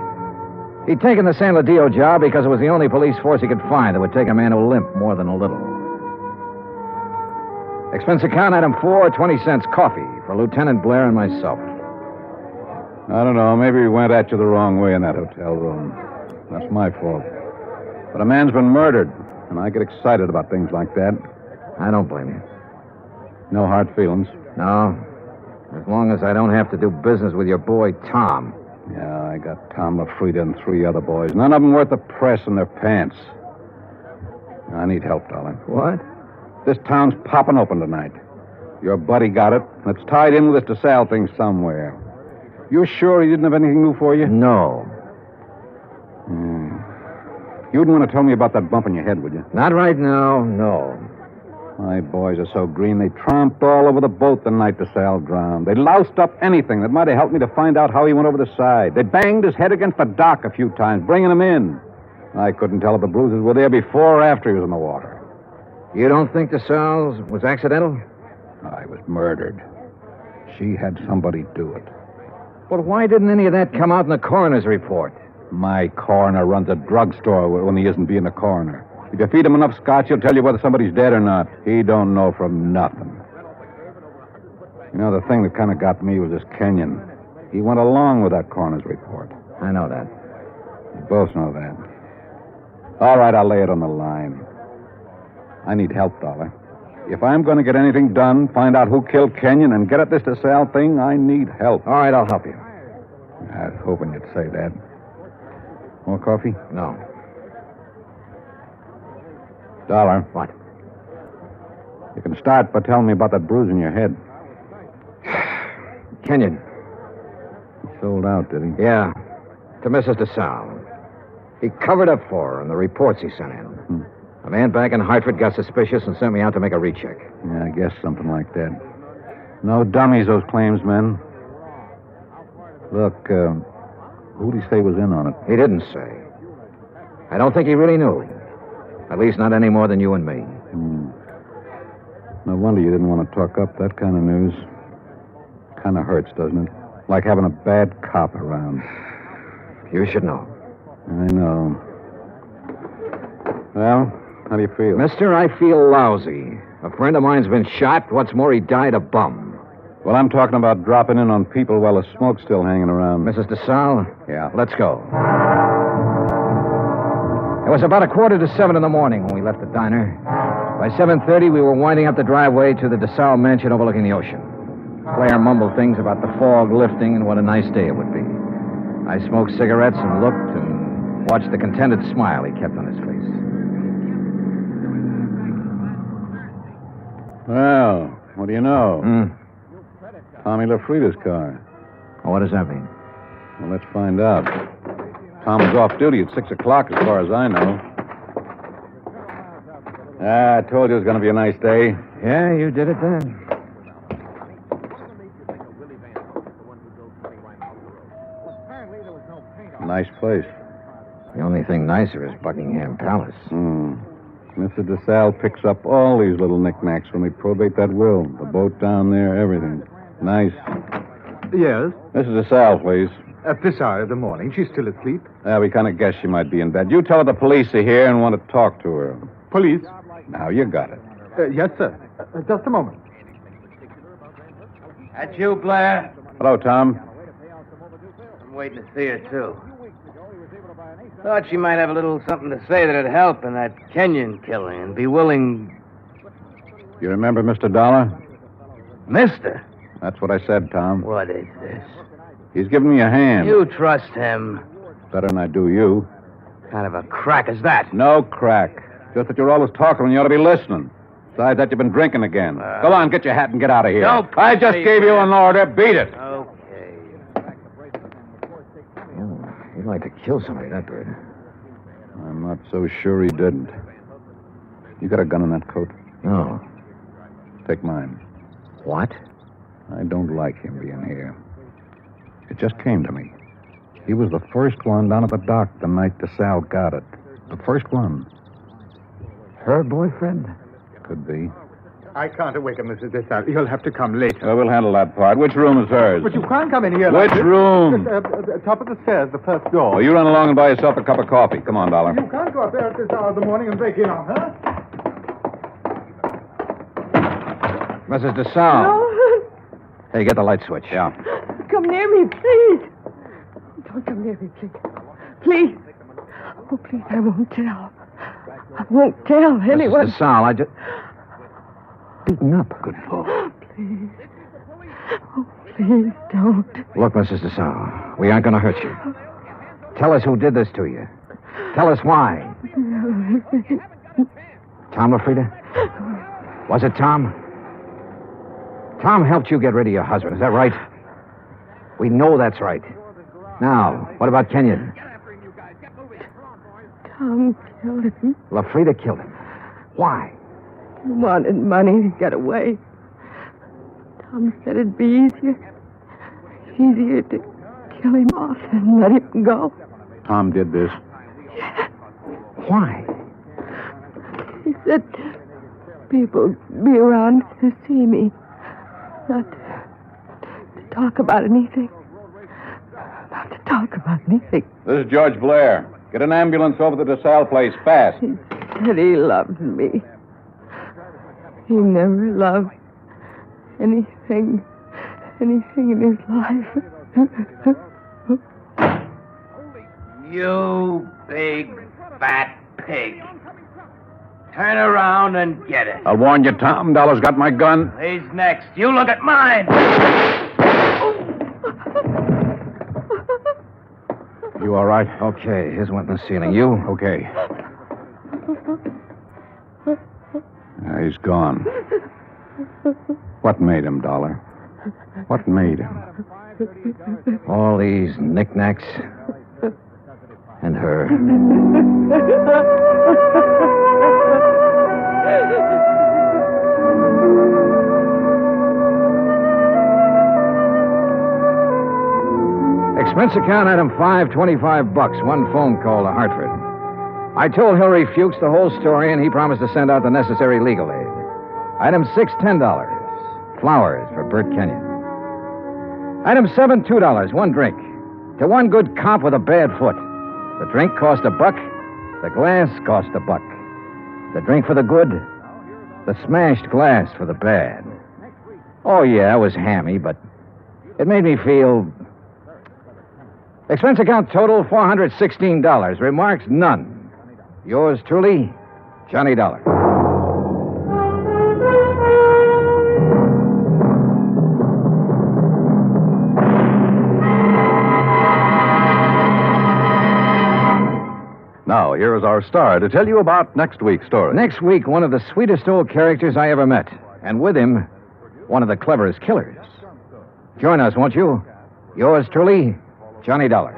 He'd taken the San Ladillo job because it was the only police force he could find that would take a man who limped more than a little. Expense account item 4, 20 cents coffee for Lieutenant Blair and myself. I don't know. Maybe we went at you the wrong way in that hotel room. That's my fault. But a man's been murdered, and I get excited about things like that. I don't blame you. No hard feelings. No. As long as I don't have to do business with your boy, Tom. Yeah, I got Tom LaFrida and 3 other boys. None of them worth the press in their pants. I need help, darling. What? This town's popping open tonight. Your buddy got it. It's tied in with this DeSalle thing somewhere. You're sure he didn't have anything new for you? No. You wouldn't want to tell me about that bump in your head, would you? Not right now, no. My boys are so green, they tromped all over the boat the night DeSalle drowned. They loused up anything that might have helped me to find out how he went over the side. They banged his head against the dock a few times, bringing him in. I couldn't tell if the bruises were there before or after he was in the water. You don't think DeSalle was accidental? I was murdered. She had somebody do it. But why didn't any of that come out in the coroner's report? My coroner runs a drugstore when he isn't being a coroner. If you feed him enough scotch, he'll tell you whether somebody's dead or not. He don't know from nothing. You know, the thing that kind of got me was this Kenyon. He went along with that coroner's report. I know that. We both know that. All right, I'll lay it on the line. I need help, Dollar. If I'm going to get anything done, find out who killed Kenyon, and get at this DeSalle thing, I need help. All right, I'll help you. I was hoping you'd say that. More coffee? No. Dollar. What? You can start by telling me about that bruise in your head. Kenyon. He sold out, did he? Yeah. To Mrs. DeSalle. He covered up for her in the reports he sent in. A man back in Hartford got suspicious and sent me out to make a recheck. Yeah, I guess something like that. No dummies, those claims men. Look, who'd he say was in on it? He didn't say. I don't think he really knew. At least not any more than you and me. No wonder you didn't want to talk up that kind of news. Kind of hurts, doesn't it? Like having a bad cop around. You should know. I know. Well, how do you feel? Mister, I feel lousy. A friend of mine's been shot. What's more, he died a bum. Well, I'm talking about dropping in on people while the smoke's still hanging around. Mrs. DeSalle? Yeah. Let's go. It was about 6:45 in the morning when we left the diner. By 7:30, we were winding up the driveway to the DeSalle mansion overlooking the ocean. Blair mumbled things about the fog lifting and what a nice day it would be. I smoked cigarettes and looked and watched the contented smile he kept on his face. Well, what do you know? Tommy LaFrida's car. Well, what does that mean? Well, let's find out. Tom's off duty at 6 o'clock, as far as I know. I told you it was going to be a nice day. Yeah, you did it then. Nice place. The only thing nicer is Buckingham Palace. Mr. DeSalle picks up all these little knickknacks when we probate that will. The boat down there, everything. Nice. Yes? Mrs. DeSalle, please. At this hour of the morning. She's still asleep. Yeah, we kind of guessed she might be in bed. You tell her the police are here and want to talk to her. Police? Now, you got it. Yes, sir. Just a moment. That's you, Blair? Hello, Tom. I'm waiting to see her, too. Thought she might have a little something to say that'd help in that Kenyon killing and be willing... You remember Mr. Dollar? Mister? That's what I said, Tom. What is this? He's giving me a hand. You trust him. Better than I do you. Kind of a crack is that? No crack. Just that you're always talking when you ought to be listening. Besides that, you've been drinking again. Go on, get your hat and get out of here. No, I just gave you an order. Beat it. Okay. He'd like to kill somebody, that bird. I'm not so sure he didn't. You got a gun in that coat? No. Take mine. What? I don't like him being here. It just came to me. He was the first one down at the dock the night DeSalle got it. The first one. Her boyfriend? Could be. I can't awaken Mrs. DeSalle. You'll have to come later. Well, we'll handle that part. Which room is hers? But you can't come in here Which like this. room? Top of the stairs, the first door. Oh, you run along and buy yourself a cup of coffee. Come on, Dollar. You can't go up there at this hour of the morning and break in on her. Mrs. DeSalle. No. Hey, get the light switch. Yeah. Come near me, please. Don't come near me, please. Please. Oh, please, I won't tell. I won't tell anyone. Mrs. DeSalle, I just... Beaten up. Good boy. Please. Oh, please don't. Look, Mrs. DeSalle, we aren't going to hurt you. Tell us who did this to you. Tell us why. Tom LaFrida? Was it Tom? Tom helped you get rid of your husband, is that right? We know that's right. Now, what about Kenyon? Tom killed him. LaFrida killed him. Why? He wanted money to get away. Tom said it'd be easier to kill him off than let him go. Tom did this. Why? He said people would be around to see me. Not to talk about anything. Not to talk about anything. This is George Blair. Get an ambulance over to the DeSalle place, fast. He said he loved me. He never loved anything in his life. You big, fat pig. Turn around and get it. I'll warn you, Tom. Dollar's got my gun. He's next. You look at mine. You all right? Okay, here's one in the ceiling. You? Okay. He's gone. What made him, Dollar? What made him? All these knickknacks. And her. Expense account item 5, $25. One phone call to Hartford. I told Hilary Fuchs the whole story, and he promised to send out the necessary legal aid. Item 6, $10. Flowers for Bert Kenyon. Item 7, $2. One drink. To one good cop with a bad foot. The drink cost $1. The glass cost $1. The drink for the good. The smashed glass for the bad. Oh, yeah, it was hammy, but it made me feel... Expense account total, $416. Remarks, none. Yours truly, Johnny Dollar. here is our star to tell you about next week's story. Next week, one of the sweetest old characters I ever met. And with him, one of the cleverest killers. Join us, won't you? Yours truly, Johnny Dollar.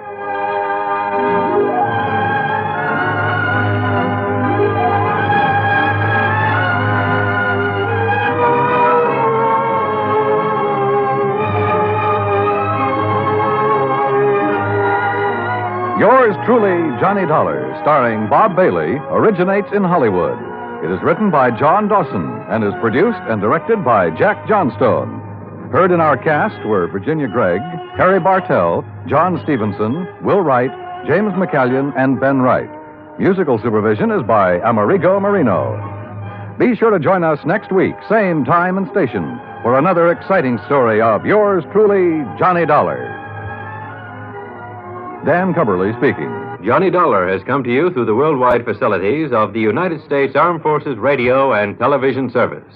Yours truly, Johnny Dollar, starring Bob Bailey, originates in Hollywood. It is written by John Dawson and is produced and directed by Jack Johnstone. Heard in our cast were Virginia Gregg, Harry Bartell, John Stevenson, Will Wright, James McCallion, and Ben Wright. Musical supervision is by Amerigo Marino. Be sure to join us next week, same time and station, for another exciting story of yours truly, Johnny Dollar. Dan Cubberly speaking. Johnny Dollar has come to you through the worldwide facilities of the United States Armed Forces Radio and Television Service.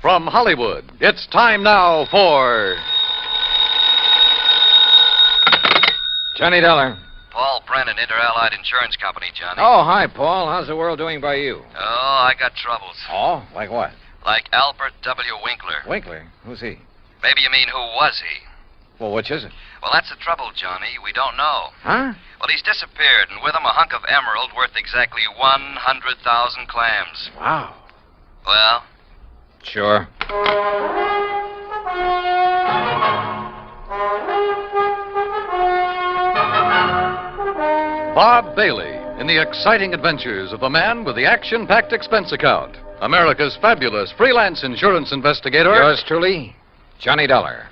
From Hollywood, it's time now for Johnny Dollar. Paul Brennan, Inter-Allied Insurance Company, Johnny. Oh, hi, Paul. How's the world doing by you? Oh, I got troubles. Oh, like what? Like Albert W. Winkler. Winkler? Who's he? Maybe you mean who was he? Well, which is it? Well, that's the trouble, Johnny. We don't know. Huh? Well, he's disappeared, and with him a hunk of emerald worth exactly 100,000 clams. Wow. Well? Sure. Bob Bailey in the exciting adventures of the man with the action-packed expense account. America's fabulous freelance insurance investigator. Yours truly, Johnny Dollar.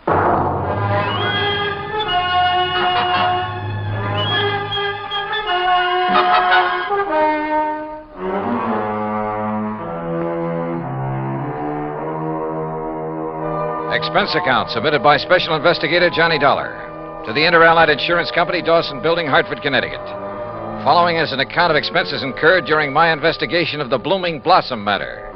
Expense account submitted by Special Investigator Johnny Dollar to the Inter-Allied Insurance Company, Dawson Building, Hartford, Connecticut. Following is an account of expenses incurred during my investigation of the Blooming Blossom matter.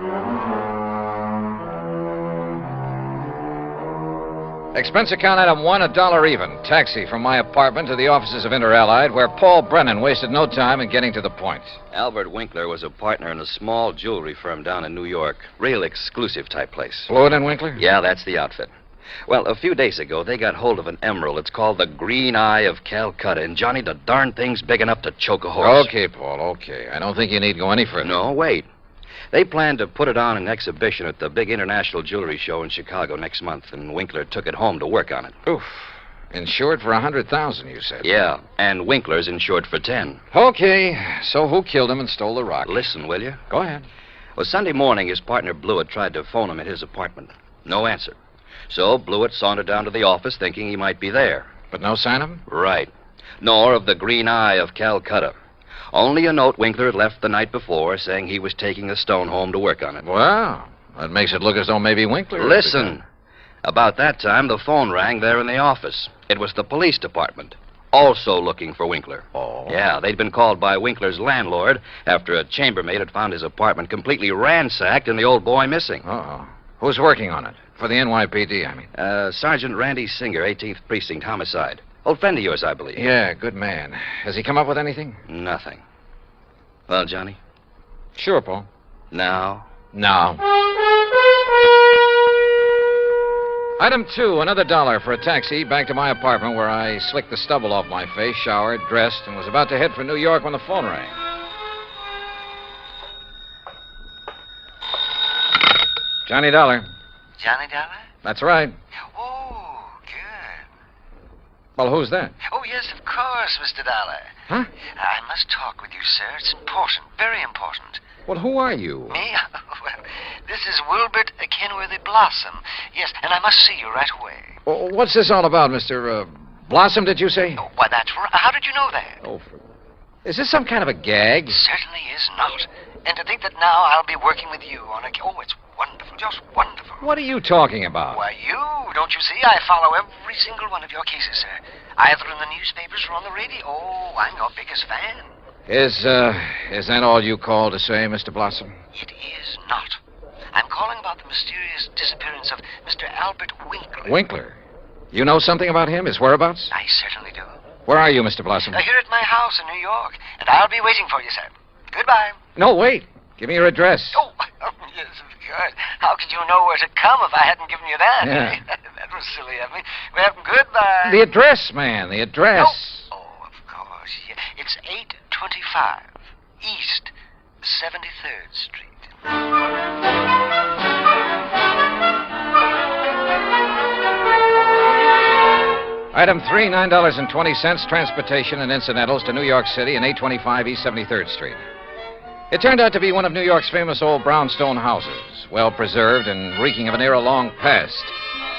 Expense account item 1, $1 even. Taxi from my apartment to the offices of Inter-Allied, where Paul Brennan wasted no time in getting to the point. Albert Winkler was a partner in a small jewelry firm down in New York. Real exclusive type place. Fluid and Winkler? Yeah, that's the outfit. Well, a few days ago, they got hold of an emerald. It's called the Green Eye of Calcutta. And, Johnny, the darn thing's big enough to choke a horse. Okay, Paul, okay. I don't think you need go any further. No, wait. They planned to put it on an exhibition at the big international jewelry show in Chicago next month, and Winkler took it home to work on it. Oof. Insured for 100,000, you said. Yeah, and Winkler's insured for 10. Okay, so who killed him and stole the rock? Listen, will you? Go ahead. Well, Sunday morning, his partner Blewett tried to phone him at his apartment. No answer. So Blewett sauntered down to the office thinking he might be there. But no sign of him? Right. Nor of the Green Eye of Calcutta. Only a note Winkler had left the night before saying he was taking the stone home to work on it. Well, that makes it look as though maybe Winkler... Listen. About that time, the phone rang there in the office. It was the police department. also looking for Winkler. Oh? Yeah, they'd been called by Winkler's landlord after a chambermaid had found his apartment completely ransacked and the old boy missing. Uh-oh. Who's working on it? For the NYPD, I mean. Sergeant Randy Singer, 18th Precinct, homicide. Old friend of yours, I believe. Yeah, good man. Has he come up with anything? Nothing. Well, Johnny? Sure, Paul. Now? No. Item 2, another $1 for a taxi back to my apartment where I slicked the stubble off my face, showered, dressed, and was about to head for New York when the phone rang. Johnny Dollar. Johnny Dollar? That's right. Oh, good. Well, who's that? Oh, yes, of course, Mr. Dollar. Huh? I must talk with you, sir. It's important, very important. Well, who are you? Me? Well, this is Wilbert Kenworthy Blossom. Yes, and I must see you right away. Well, what's this all about, Mr. Blossom, did you say? Oh, why, that's right. How did you know that? Oh, is this some kind of a gag? Certainly is not. And to think that now I'll be working with you on a... Oh, it's wonderful, just wonderful. What are you talking about? Why, don't you see? I follow every single one of your cases, sir. Either in the newspapers or on the radio. Oh, I'm your biggest fan. Is that all you call to say, Mr. Blossom? It is not. I'm calling about the mysterious disappearance of Mr. Albert Winkler. Winkler? You know something about him, his whereabouts? I certainly do. Where are you, Mr. Blossom? Here at my house in New York, and I'll be waiting for you, sir. Goodbye. No, wait. Give me your address. Oh, yes, of course. How could you know where to come if I hadn't given you that? Yeah. That was silly of me. Well, goodbye. The address, man, the address. Oh, of course. Yeah. It's 825 East 73rd Street. Item 3, $9.20, transportation and incidentals to New York City and 825 East 73rd Street. It turned out to be one of New York's famous old brownstone houses, well preserved and reeking of an era long past,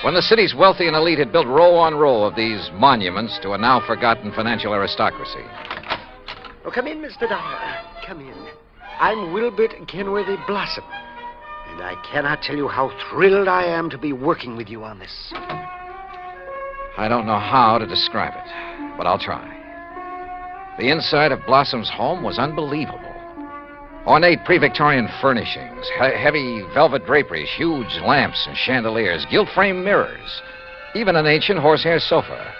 when the city's wealthy and elite had built row on row of these monuments to a now forgotten financial aristocracy. Oh, come in, Mr. Dollar. Come in. I'm Wilbert Kenworthy Blossom, and I cannot tell you how thrilled I am to be working with you on this. I don't know how to describe it, but I'll try. The inside of Blossom's home was unbelievable. Ornate pre-Victorian furnishings, heavy velvet draperies, huge lamps and chandeliers, gilt-framed mirrors, even an ancient horsehair sofa.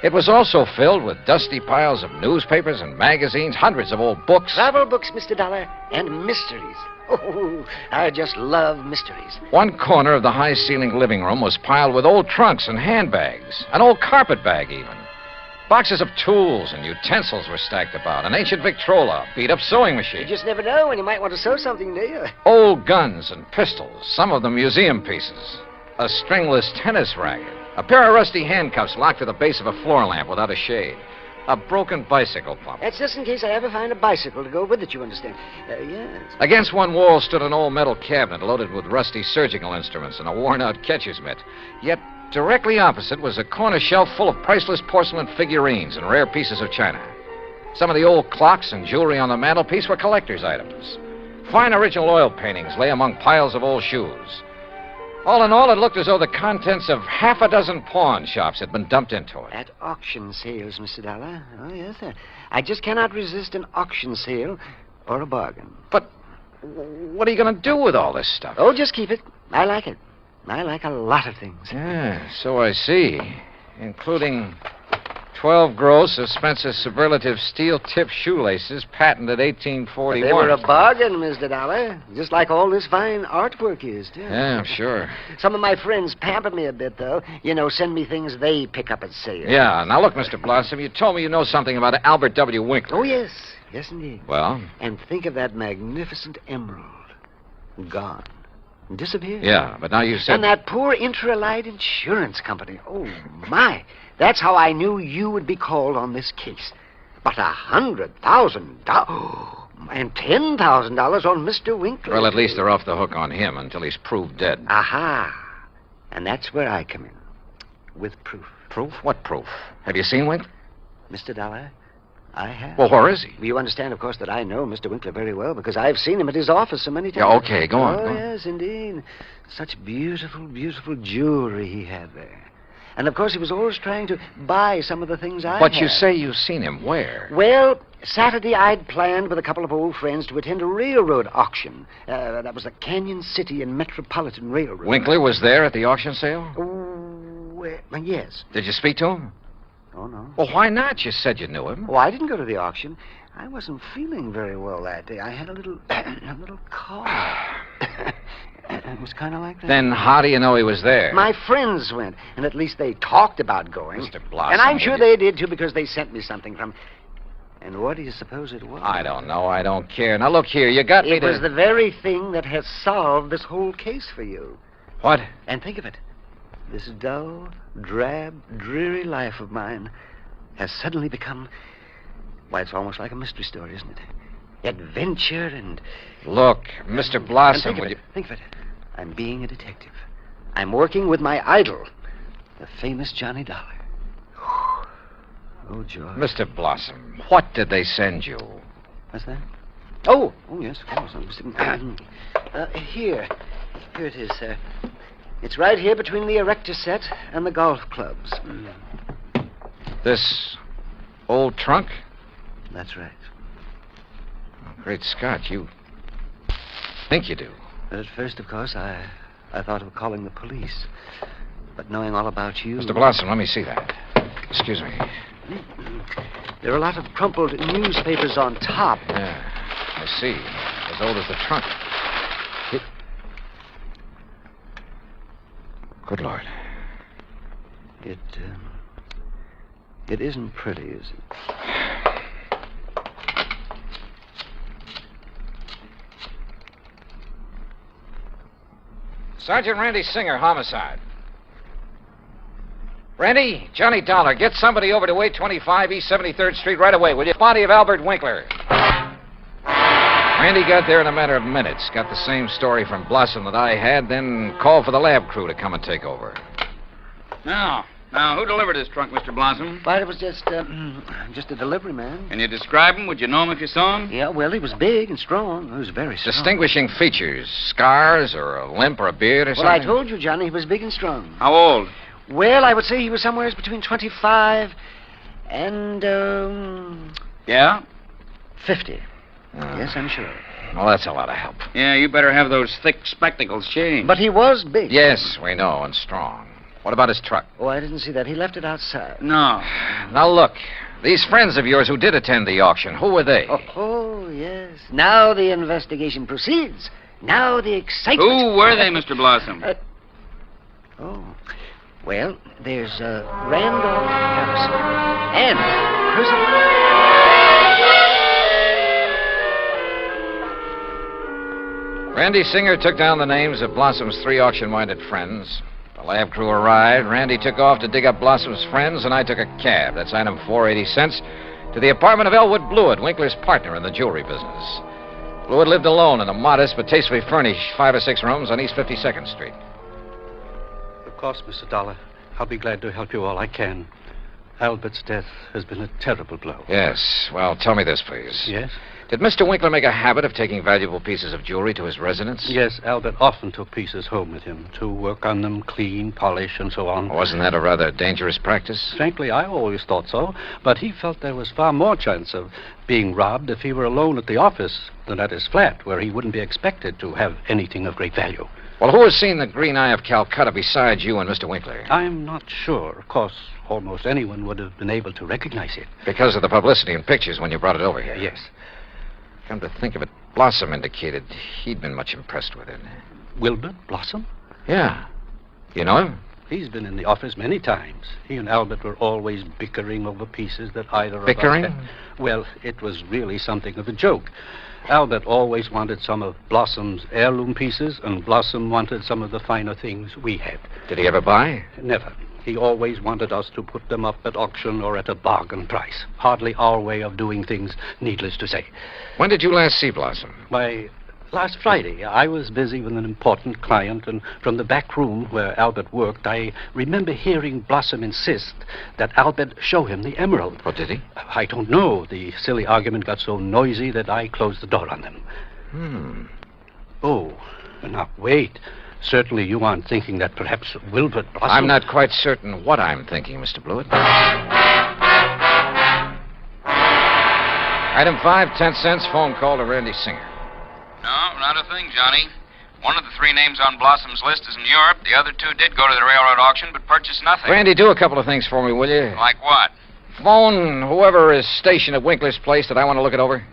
It was also filled with dusty piles of newspapers and magazines, hundreds of old books. Travel books, Mr. Dollar, and mysteries. Oh, I just love mysteries. One corner of the high-ceilinged living room was piled with old trunks and handbags, an old carpet bag even. Boxes of tools and utensils were stacked about, an ancient Victrola, beat-up sewing machine. You just never know when you might want to sew something, do you? Old guns and pistols, some of them museum pieces. A stringless tennis racket. A pair of rusty handcuffs locked to the base of a floor lamp without a shade. A broken bicycle pump. That's just in case I ever find a bicycle to go with it, you understand. Yes. Against one wall stood an old metal cabinet loaded with rusty surgical instruments and a worn-out catcher's mitt. Yet directly opposite was a corner shelf full of priceless porcelain figurines and rare pieces of china. Some of the old clocks and jewelry on the mantelpiece were collector's items. Fine original oil paintings lay among piles of old shoes. All in all, it looked as though the contents of half a dozen pawn shops had been dumped into it. At auction sales, Mr. Dollar. Oh, yes, sir. I just cannot resist an auction sale or a bargain. But what are you going to do with all this stuff? Oh, just keep it. I like it. I like a lot of things. Yeah, so I see. Including 12 gross of Spencer's superlative steel-tip shoelaces, patented 1841. But they were a bargain, Mr. Dollar. Just like all this fine artwork is, too. Yeah, I'm sure. Some of my friends pamper me a bit, though. You know, send me things they pick up at sale. Yeah, now look, Mr. Blossom, you told me you know something about Albert W. Winkler. Oh, yes. Yes, indeed. Well? And think of that magnificent emerald. Gone. Disappeared. Yeah, but now you said... And that poor Intralite Insurance Company. Oh, my. That's how I knew you would be called on this case. But $100,000... and $10,000 on Mr. Winkler. Well, at least they're off the hook on him until he's proved dead. Aha. And that's where I come in. With proof. Proof? What proof? Have you seen Winkler? Mr. Dollar, I have. Well, where is he? You understand, of course, that I know Mr. Winkler very well because I've seen him at his office so many times. Yeah, okay, go on. Oh, go on. Yes, indeed. Such beautiful, beautiful jewelry he had there. And, of course, he was always trying to buy some of the things I But had. you say you've seen him. Where? Well, Saturday I'd planned with a couple of old friends to attend a railroad auction. That was the Canyon City and Metropolitan Railroad. Winkler was there at the auction sale? Yes. Did you speak to him? Oh, no. Well, why not? You said you knew him. Oh, I didn't go to the auction. I wasn't feeling very well that day. I had a little cough. It was kind of like that. Then how do you know he was there? My friends went, and at least they talked about going. Mr. Blossom. And I'm sure they did, too, because they sent me something from... And what do you suppose it was? I don't know. I don't care. Now, look here. You got me It to... was the very thing that has solved this whole case for you. What? And think of it. This dull, drab, dreary life of mine has suddenly become... Why, it's almost like a mystery story, isn't it? Adventure and... Look, Mr. Blossom, would you... Think of it. I'm being a detective. I'm working with my idol, the famous Johnny Dollar. Oh, George. Mr. Blossom, what did they send you? What's that? Oh, yes, of course. Here it is, sir. It's right here between the erector set and the golf clubs. This old trunk? That's right. Oh, great Scott, you think you do. But at first, of course, I thought of calling the police. But knowing all about you... Mr. Blossom, let me see that. Excuse me. There are a lot of crumpled newspapers on top. Yeah, I see. As old as the trunk. Good Lord. It isn't pretty, is it? Sergeant Randy Singer, homicide. Randy, Johnny Dollar, get somebody over to 825 East 73rd Street right away, will you? Body of Albert Winkler. Randy got there in a matter of minutes. Got the same story from Blossom that I had, then called for the lab crew to come and take over. Now, who delivered this trunk, Mr. Blossom? But it was just a delivery man. Can you describe him? Would you know him if you saw him? Yeah, well, he was big and strong. He was very strong. Distinguishing features, scars or a limp or a beard or Well, I something? told you, Johnny, he was big and strong. How old? Well, I would say he was somewhere between 25 and, Yeah? 50. Yes, I'm sure. Well, that's a lot of help. Yeah, you better have those thick spectacles changed. But he was big. Yes, we know, and strong. What about his truck? Oh, I didn't see that. He left it outside. No. Now, look, these friends of yours who did attend the auction, who were they? Oh, yes. Now the investigation proceeds. Now the excitement. Who were they, Mr. Blossom? Well, there's Randolph Harrison and Percival. Randy Singer took down the names of Blossom's 3 auction-minded friends. The lab crew arrived. Randy took off to dig up Blossom's friends, and I took a cab. That's item 480 cents. To the apartment of Elwood Blewett, Winkler's partner in the jewelry business. Blewett lived alone in a modest but tastefully furnished 5 or 6 rooms on East 52nd Street. Of course, Mr. Dollar. I'll be glad to help you all I can. Albert's death has been a terrible blow. Yes. Well, tell me this, please. Yes? Did Mr. Winkler make a habit of taking valuable pieces of jewelry to his residence? Yes, Albert often took pieces home with him to work on them, clean, polish, and so on. Wasn't that a rather dangerous practice? Frankly, I always thought so, but he felt there was far more chance of being robbed if he were alone at the office than at his flat, where he wouldn't be expected to have anything of great value. Well, who has seen the Green Eye of Calcutta besides you and Mr. Winkler? I'm not sure. Of course, almost anyone would have been able to recognize it. Because of the publicity and pictures when you brought it over here? Yes. Come to think of it, Blossom indicated he'd been much impressed with it. Wilbert Blossom? Yeah. You know him? He's been in the office many times. He and Albert were always bickering over pieces that either of Bickering? us had. Well, it was really something of a joke. Albert always wanted some of Blossom's heirloom pieces, and Blossom wanted some of the finer things we had. Did he ever buy? Never. He always wanted us to put them up at auction or at a bargain price. Hardly our way of doing things, needless to say. When did you last see Blossom? Why, last Friday. I was busy with an important client, and from the back room where Albert worked, I remember hearing Blossom insist that Albert show him the emerald. What did he? I don't know. The silly argument got so noisy that I closed the door on them. Oh, now wait. Certainly you aren't thinking that perhaps Wilbert Blossom... I'm not quite certain what I'm thinking, Mr. Blewett. Item 5, 10 cents, phone call to Randy Singer. No, not a thing, Johnny. One of the three names on Blossom's list is in Europe. The other two did go to the railroad auction, but purchased nothing. Randy, do a couple of things for me, will you? Like what? Phone whoever is stationed at Winkler's place that I want to look it over.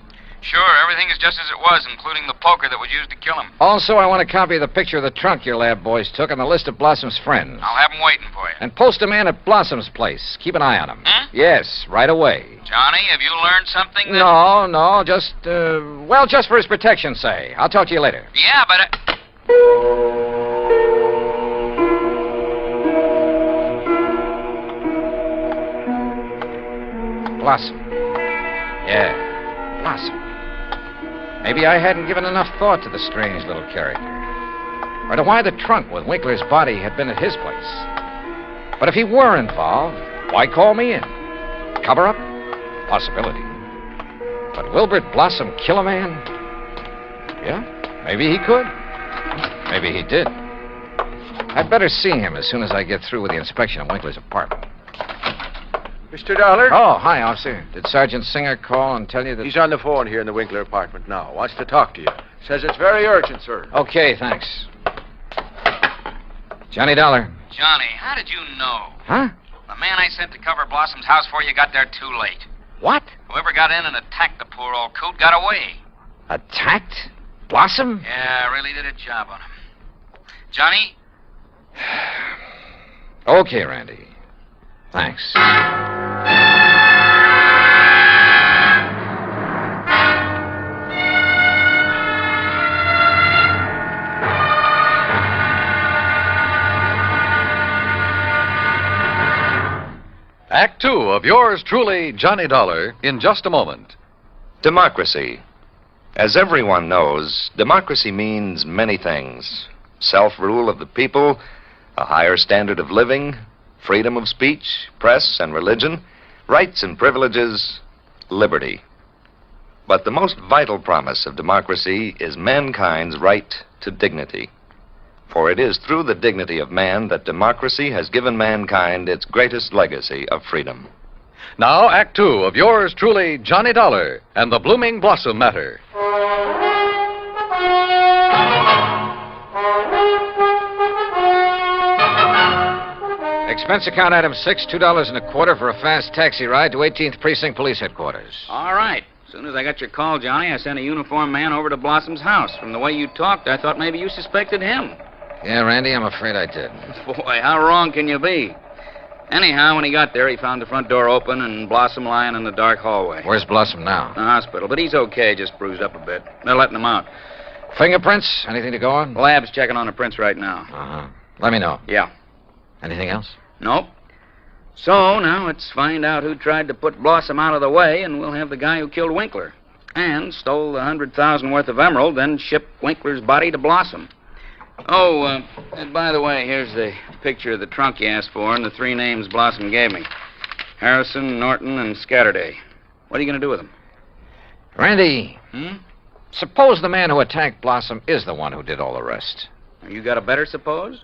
Sure, everything is just as it was, including the poker that was used to kill him. Also, I want a copy of the picture of the trunk your lab boys took and the list of Blossom's friends. I'll have them waiting for you. And post a man at Blossom's place. Keep an eye on him. Yes, right away. Johnny, have you learned something that... No, just, just for his protection, say. I'll talk to you later. Yeah, but... Blossom. Yeah, Blossom. Maybe I hadn't given enough thought to the strange little character. Or to why the trunk with Winkler's body had been at his place. But if he were involved, why call me in? Cover up? Possibility. But Wilbert Blossom kill a man? Yeah, maybe he could. Maybe he did. I'd better see him as soon as I get through with the inspection of Winkler's apartment. Mr. Dollar? Oh, hi, officer. Did Sergeant Singer call and tell you that... He's on the phone here in the Winkler apartment now. Wants to talk to you. Says it's very urgent, sir. Okay, thanks. Johnny Dollar. Johnny, how did you know? Huh? The man I sent to cover Blossom's house for you got there too late. What? Whoever got in and attacked the poor old coot got away. Attacked? Blossom? Yeah, really did a job on him. Johnny? Okay, Randy. Thanks. Act 2 of yours truly, Johnny Dollar, in just a moment. Democracy. As everyone knows, democracy means many things. Self-rule of the people, a higher standard of living, freedom of speech, press and religion, rights and privileges, liberty. But the most vital promise of democracy is mankind's right to dignity. For it is through the dignity of man that democracy has given mankind its greatest legacy of freedom. Now, Act 2 of yours truly, Johnny Dollar, and the Blooming Blossom Matter. Expense account item 6, $2.25 for a fast taxi ride to 18th Precinct Police Headquarters. All right. As soon as I got your call, Johnny, I sent a uniformed man over to Blossom's house. From the way you talked, I thought maybe you suspected him. Yeah, Randy, I'm afraid I did. Boy, how wrong can you be? Anyhow, when he got there, he found the front door open and Blossom lying in the dark hallway. Where's Blossom now? The hospital, but he's okay, just bruised up a bit. They're letting him out. Fingerprints? Anything to go on? The lab's checking on the prints right now. Uh-huh. Let me know. Yeah. Anything else? Nope. So, now let's find out who tried to put Blossom out of the way, and we'll have the guy who killed Winkler. And stole the $100,000 worth of emerald, then shipped Winkler's body to Blossom. Oh, and by the way, here's the picture of the trunk you asked for and the three names Blossom gave me. Harrison, Norton, and Scatterday. What are you going to do with them? Randy, suppose the man who attacked Blossom is the one who did all the rest. You got a better suppose?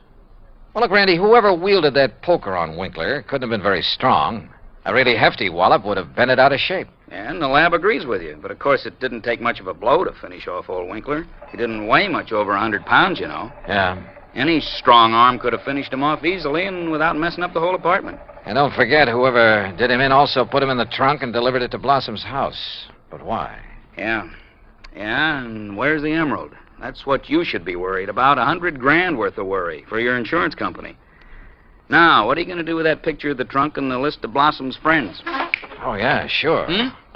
Well, look, Randy, whoever wielded that poker on Winkler couldn't have been very strong. A really hefty wallop would have bent it out of shape. And the lab agrees with you. But, of course, it didn't take much of a blow to finish off old Winkler. He didn't weigh much over 100 pounds, you know. Yeah. Any strong arm could have finished him off easily and without messing up the whole apartment. And don't forget, whoever did him in also put him in the trunk and delivered it to Blossom's house. But why? Yeah. Yeah, and where's the emerald? That's what you should be worried about. $100,000 worth of worry for your insurance company. Now, what are you going to do with that picture of the trunk and the list of Blossom's friends? Oh, yeah, sure.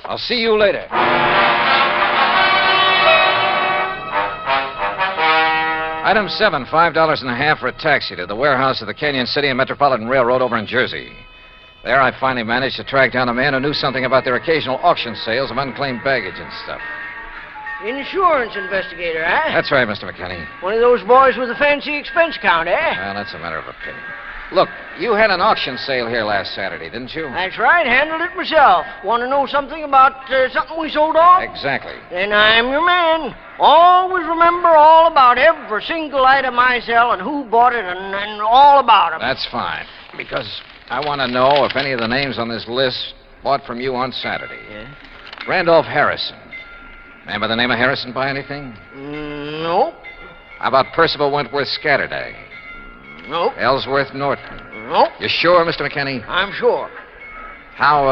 I'll see you later. Item 7, $5.50 for a taxi to the warehouse of the Canyon City and Metropolitan Railroad over in Jersey. There I finally managed to track down a man who knew something about their occasional auction sales of unclaimed baggage and stuff. Insurance investigator, eh? That's right, Mr. McKinney. One of those boys with a fancy expense account, eh? Well, that's a matter of opinion. Look, you had an auction sale here last Saturday, didn't you? That's right. Handled it myself. Want to know something about something we sold off? Exactly. Then I'm your man. Always remember all about every single item I sell and who bought it and all about them. That's fine. Because I want to know if any of the names on this list bought from you on Saturday. Yeah? Randolph Harrison. Man by the name of Harrison buy anything? Nope. How about Percival Wentworth Scatterday? Nope. Ellsworth Norton? Nope. You sure, Mr. McKinney? I'm sure. How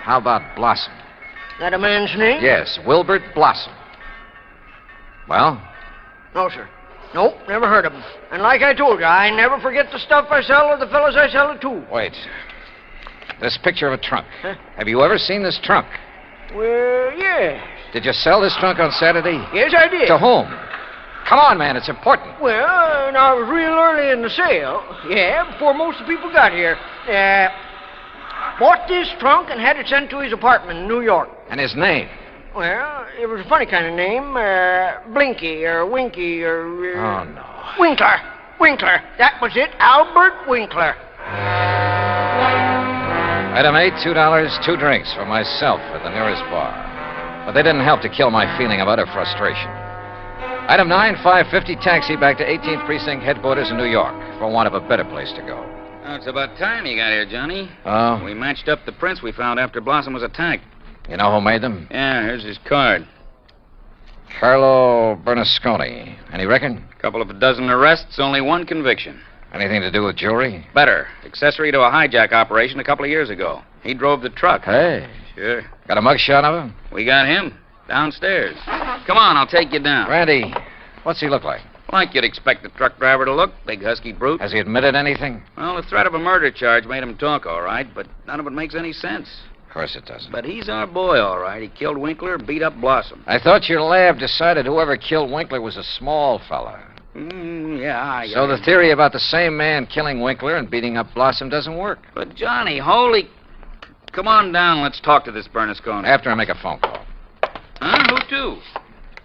about Blossom? That a man's name? Yes, Wilbert Blossom. Well? No, sir. Nope, never heard of him. And like I told you, I never forget the stuff I sell or the fellas I sell it to. Wait. This picture of a trunk. Huh? Have you ever seen this trunk? Well, yes. Did you sell this trunk on Saturday? Yes, I did. To whom? Come on, man, it's important. Well, I was real early in the sale. Yeah, before most of the people got here. Bought this trunk and had it sent to his apartment in New York. And his name? Well, it was a funny kind of name. Blinky or Winky or... Oh, no. Winkler. Winkler. That was it. Albert Winkler. Item 8, $2, 2 drinks for myself at the nearest bar. But they didn't help to kill my feeling of utter frustration. Item 9, $5.50 taxi back to 18th Precinct headquarters in New York for want of a better place to go. Oh, it's about time you got here, Johnny. Oh? We matched up the prints we found after Blossom was attacked. You know who made them? Yeah, here's his card. Carlo Bernasconi. Any reckon? Couple of a dozen arrests, only one conviction. Anything to do with jewelry? Better. Accessory to a hijack operation a couple of years ago. He drove the truck. Hey. Sure. Got a mugshot of him? We got him. Downstairs. Come on, I'll take you down. Randy, what's he look like? Like you'd expect the truck driver to look. Big husky brute. Has he admitted anything? Well, the threat of a murder charge made him talk all right, but none of it makes any sense. Of course it doesn't. But he's our boy, all right. He killed Winkler, beat up Blossom. I thought your lab decided whoever killed Winkler was a small fella. Yeah, So the theory about the same man killing Winkler and beating up Blossom doesn't work. But, Johnny, holy... Come on down. Let's talk to this Bernasconi. After I make a phone call. Huh? Who to?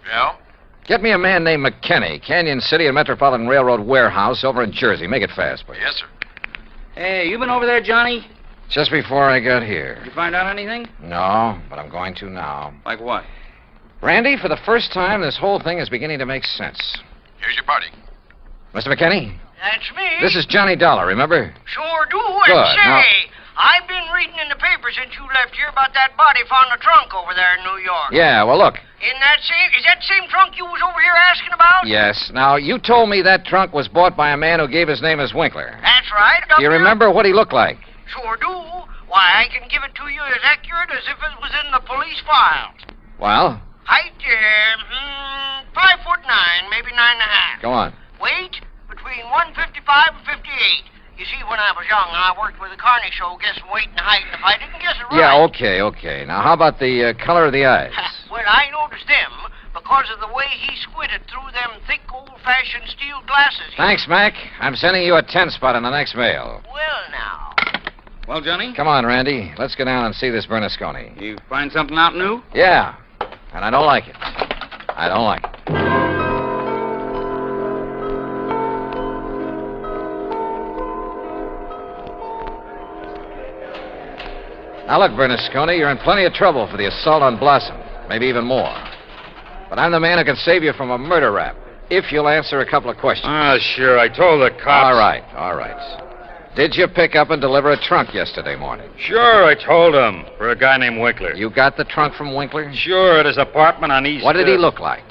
Yeah? Get me a man named McKinney, Canyon City and Metropolitan Railroad Warehouse over in Jersey. Make it fast, please. Yes, sir. Hey, you been over there, Johnny? Just before I got here. Did you find out anything? No, but I'm going to now. Like what? Randy, for the first time, this whole thing is beginning to make sense. Here's your party. Mr. McKinney? That's me. This is Johnny Dollar, remember? Sure do. Good. And say, Now... I've been reading in the paper since you left here about that body found in the trunk over there in New York. Yeah, well, look. Is that the same trunk you was over here asking about? Yes. Now, you told me that trunk was bought by a man who gave his name as Winkler. That's right. Do you remember what he looked like? Sure do. Why, I can give it to you as accurate as if it was in the police files. Well? Height, 5'9", maybe 9.5. Go on. Weight, between 155 and 58. You see, when I was young, I worked with a carny show guessing weight and height, and if I didn't guess it right... Yeah, okay. Now, how about the color of the eyes? Well, I noticed them because of the way he squinted through them thick, old-fashioned steel glasses. Thanks, Mac. I'm sending you a 10 spot on the next mail. Well, now... Well, Johnny? Come on, Randy. Let's go down and see this Bernasconi. You find something out new? Yeah, and I don't like it. I don't like it. Now, look, Bernasconi, you're in plenty of trouble for the assault on Blossom. Maybe even more. But I'm the man who can save you from a murder rap, if you'll answer a couple of questions. Sure. I told the cops. All right. Did you pick up and deliver a trunk yesterday morning? Sure, I told him. For a guy named Winkler. You got the trunk from Winkler? Sure, at his apartment on East... What did he look like?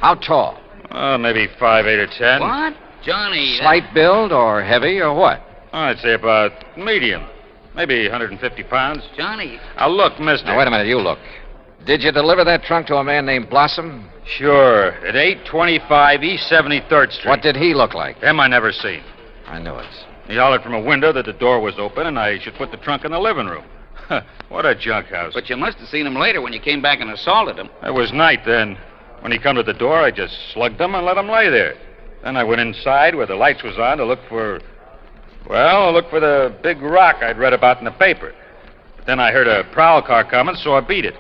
How tall? Maybe 5'8" or 10. What? Johnny... Slight build or heavy or what? I'd say about medium. Maybe 150 pounds. Johnny... Now, look, mister... Now, wait a minute, you look. Did you deliver that trunk to a man named Blossom? Sure, at 825 East 73rd Street. What did he look like? Him I never seen. I knew it. He hollered from a window that the door was open and I should put the trunk in the living room. What a junk house. But you must have seen him later when you came back and assaulted him. It was night then. When he come to the door, I just slugged him and let him lay there. Then I went inside where the lights was on to look for... Well, look for the big rock I'd read about in the paper. But then I heard a prowl car coming, so I beat it.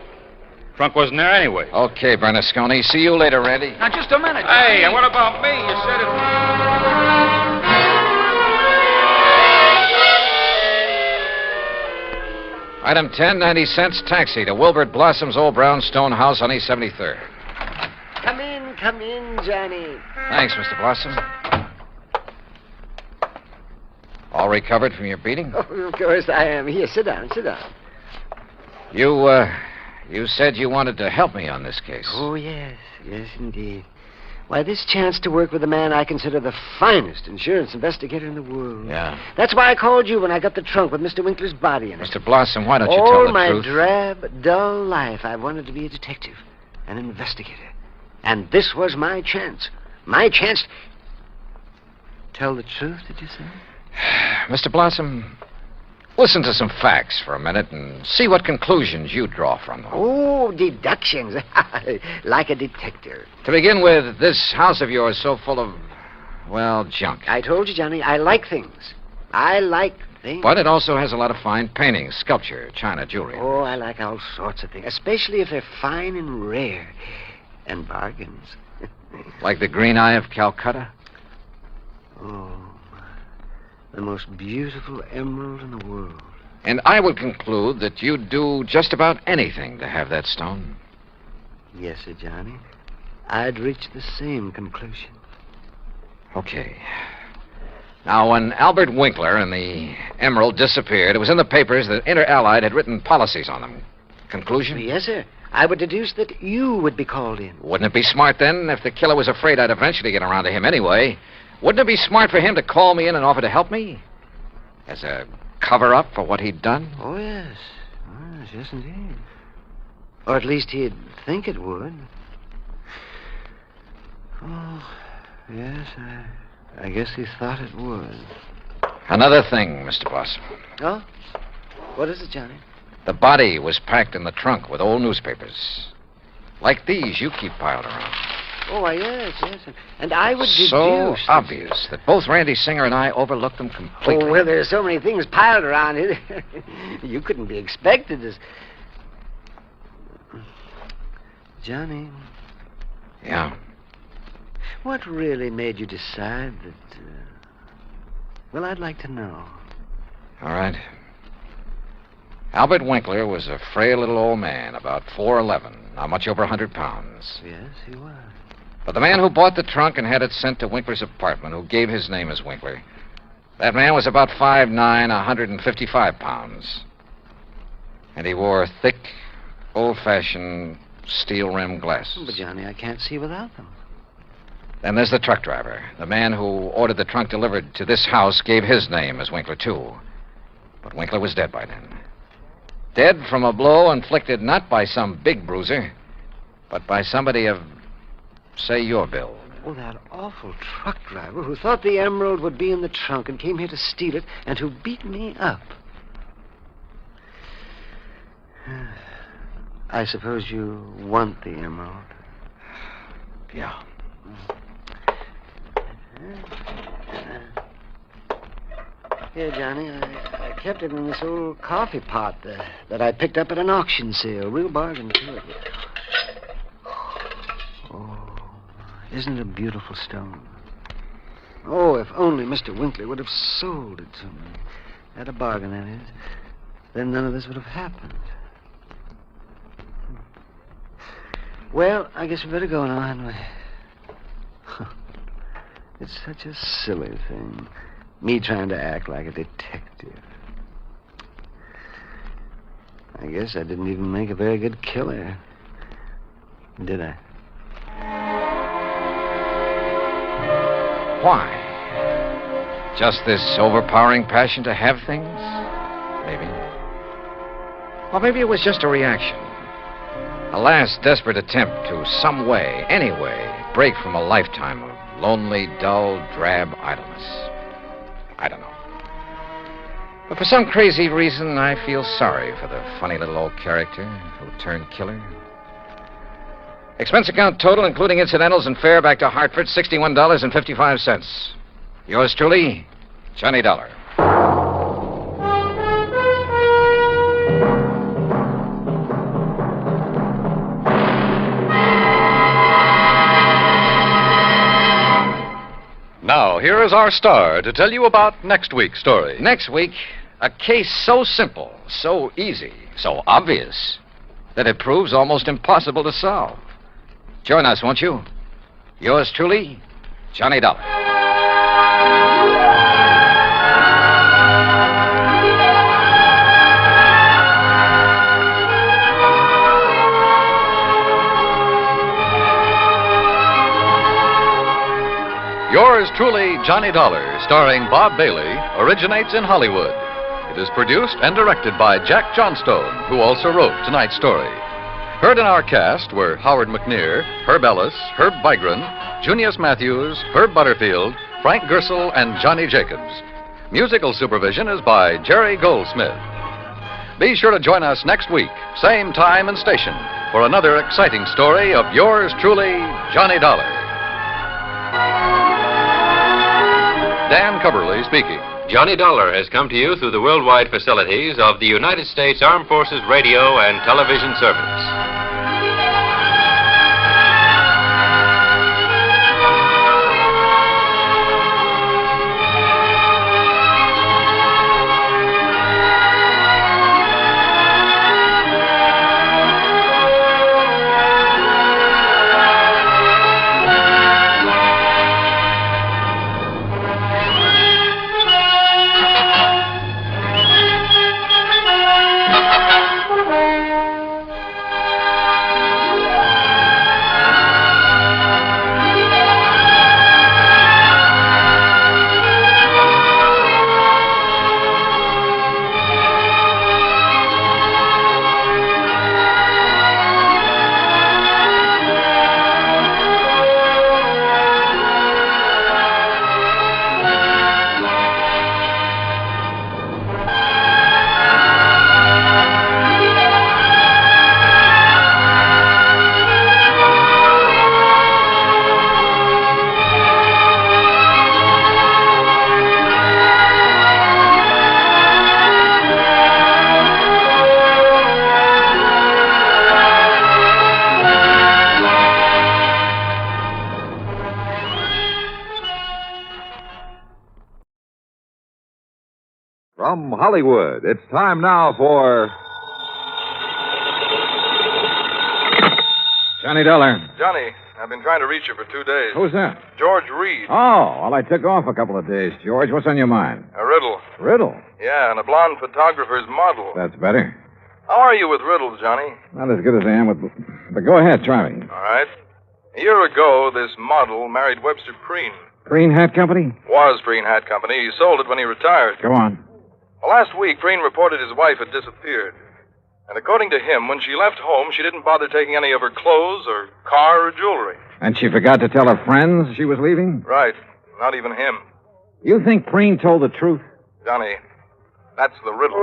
Trunk wasn't there anyway. Okay, Bernasconi. See you later, Randy. Now, just a minute. Hey, and what about me? You said it... Item 10, 90 cents, taxi to Wilbert Blossom's old brownstone house on East 73rd. Come in, Johnny. Thanks, Mr. Blossom. All recovered from your beating? Oh, of course I am. Here, sit down. You said you wanted to help me on this case. Oh, yes, indeed. Why, this chance to work with a man I consider the finest insurance investigator in the world. Yeah. That's why I called you when I got the trunk with Mr. Winkler's body in it. Mr. Blossom, why don't you All tell the my truth? drab, dull life, I wanted to be a detective, an investigator. And this was my chance. My chance. Tell the truth, did you say? Mr. Blossom, listen to some facts for a minute and see what conclusions you draw from them. Oh, deductions. Like a detective. To begin with, this house of yours is so full of, well, junk. I told you, Johnny, I like things. I like things. But it also has a lot of fine paintings, sculpture, china, jewelry. Oh, I like all sorts of things, especially if they're fine and rare. And bargains. Like the Green Eye of Calcutta? Oh, the most beautiful emerald in the world. And I would conclude that you'd do just about anything to have that stone. Yes, sir, Johnny. I'd reach the same conclusion. Okay. Now, when Albert Winkler and the emerald disappeared, it was in the papers that Inter Allied had written policies on them. Conclusion? Yes, sir. I would deduce that you would be called in. Wouldn't it be smart, then, if the killer was afraid I'd eventually get around to him anyway? Wouldn't it be smart for him to call me in and offer to help me? As a cover-up for what he'd done? Oh, yes. Yes, indeed. Or at least he'd think it would. Oh, yes, I guess he thought it would. Another thing, Mr. Blossom. Oh? What is it, Johnny? The body was packed in the trunk with old newspapers. Like these you keep piled around. Oh, why, yes. And I would deduce... So obvious that both Randy Singer and I overlooked them completely. Oh, well, there's so many things piled around it. You couldn't be expected as... Johnny. Yeah? What really made you decide that... Well, I'd like to know. All right. Albert Winkler was a frail little old man, about 4'11", not much over 100 pounds. Yes, he was. But the man who bought the trunk and had it sent to Winkler's apartment, who gave his name as Winkler, that man was about 5'9", 155 pounds. And he wore thick, old-fashioned steel-rimmed glasses. But, Johnny, I can't see without them. Then there's the truck driver. The man who ordered the trunk delivered to this house gave his name as Winkler, too. But Winkler was dead by then. Dead from a blow inflicted not by some big bruiser, but by somebody of, say, your build. Oh, that awful truck driver who thought the emerald would be in the trunk and came here to steal it and who beat me up. I suppose you want the emerald. Yeah. Here, Johnny, I kept it in this old coffee pot that I picked up at an auction sale. Real bargain, too. Oh, isn't it a beautiful stone? Oh, if only Mr. Winkler would have sold it to me. At a bargain, that is. Then none of this would have happened. Well, I guess we better go now, hadn't we? It's such a silly thing. Me trying to act like a detective. I guess I didn't even make a very good killer. Did I? Why? Just this overpowering passion to have things? Maybe. Or maybe it was just a reaction. A last desperate attempt to some way, any way, break from a lifetime of lonely, dull, drab idleness. I don't know. But for some crazy reason, I feel sorry for the funny little old character who turned killer. Expense account total, including incidentals and fare back to Hartford, $61.55. Yours truly, Johnny Dollar. Now, here is our star to tell you about next week's story. Next week, A case so simple, so easy, so obvious, that it proves almost impossible to solve. Join us, won't you? Yours truly, Johnny Dollar. Yours truly, Johnny Dollar, starring Bob Bailey, originates in Hollywood. It is produced and directed by Jack Johnstone, who also wrote tonight's story. Heard in our cast were Howard McNear, Herb Ellis, Herb Vigran, Junius Matthews, Herb Butterfield, Frank Gersel, and Johnny Jacobs. Musical supervision is by Jerry Goldsmith. Be sure to join us next week, same time and station, for another exciting story of yours truly, Johnny Dollar. Dan Cubberly speaking. Johnny Dollar has come to you through the worldwide facilities of the United States Armed Forces Radio and Television Service. From Hollywood, it's time now for Johnny Dollar. Johnny, I've been trying to reach you for 2 days. Who's that? George Reed. Oh, well, I took off a couple of days, George. What's on your mind? A riddle. Riddle? Yeah, and a blonde photographer's model. That's better. How are you with riddles, Johnny? Not as good as I am with... But go ahead, try me. All right. A year ago, this model married Webster Preen. Green Hat Company? Was Preen Hat Company. He sold it when he retired. Go on. Well, last week, Preen reported his wife had disappeared. And according to him, when she left home, she didn't bother taking any of her clothes or car or jewelry. And she forgot to tell her friends she was leaving? Right. Not even him. You think Preen told the truth? Johnny, that's the riddle.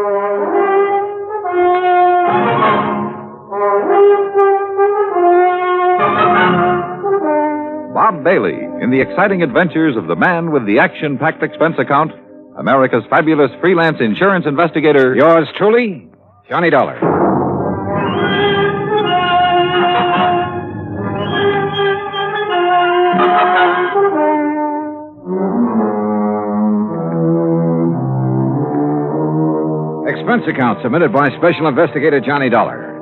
Bob Bailey in the exciting adventures of the man with the action-packed expense account, America's fabulous freelance insurance investigator. Yours truly, Johnny Dollar. Expense account submitted by Special Investigator Johnny Dollar.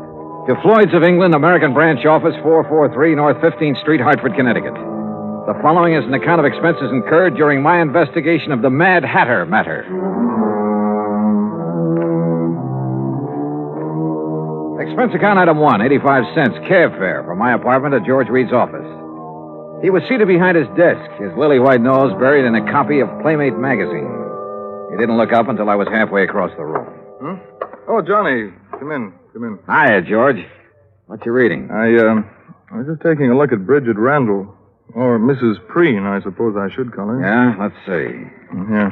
To Floyd's of England, American Branch Office, 443 North 15th Street, Hartford, Connecticut. The following is an account of expenses incurred during my investigation of the Mad Hatter matter. Expense account item 1, 85 cents, cab fare from my apartment to George Reed's office. He was seated behind his desk, his lily-white nose buried in a copy of Playmate magazine. He didn't look up until I was halfway across the room. Oh, Johnny, come in. Hiya, George. What you reading? I was just taking a look at Bridget Randall. Or Mrs. Preen, I suppose I should call her. Yeah, let's see. Yeah.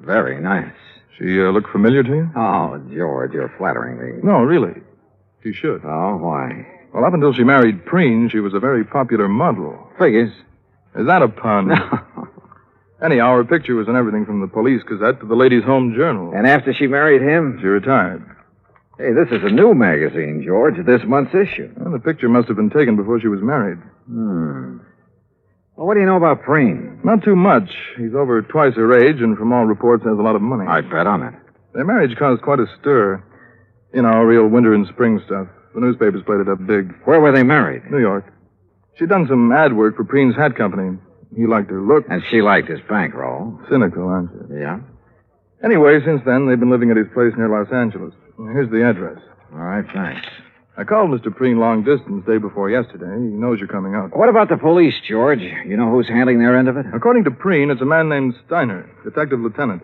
Very nice. She look familiar to you? Oh, George, you're flattering me. No, really. She should. Oh, why? Well, up until she married Preen, she was a very popular model. Figures. Is that a pun? No. Anyhow, her picture was in everything from the Police Gazette to the Ladies' Home Journal. And after she married him? She retired. Hey, this is a new magazine, George, this month's issue. Well, the picture must have been taken before she was married. Well, what do you know about Preen? Not too much. He's over twice her age, and from all reports has a lot of money. I'd bet on it. Their marriage caused quite a stir. You know, real winter and spring stuff. The newspapers played it up big. Where were they married? New York. She'd done some ad work for Preen's hat company. He liked her look. And she liked his bankroll. Cynical, aren't you? Yeah? Anyway, since then, they've been living at his place near Los Angeles. Here's the address. All right, thanks. I called Mr. Preen long distance day before yesterday. He knows you're coming out. What about the police, George? You know who's handling their end of it? According to Preen, it's a man named Steiner, detective lieutenant.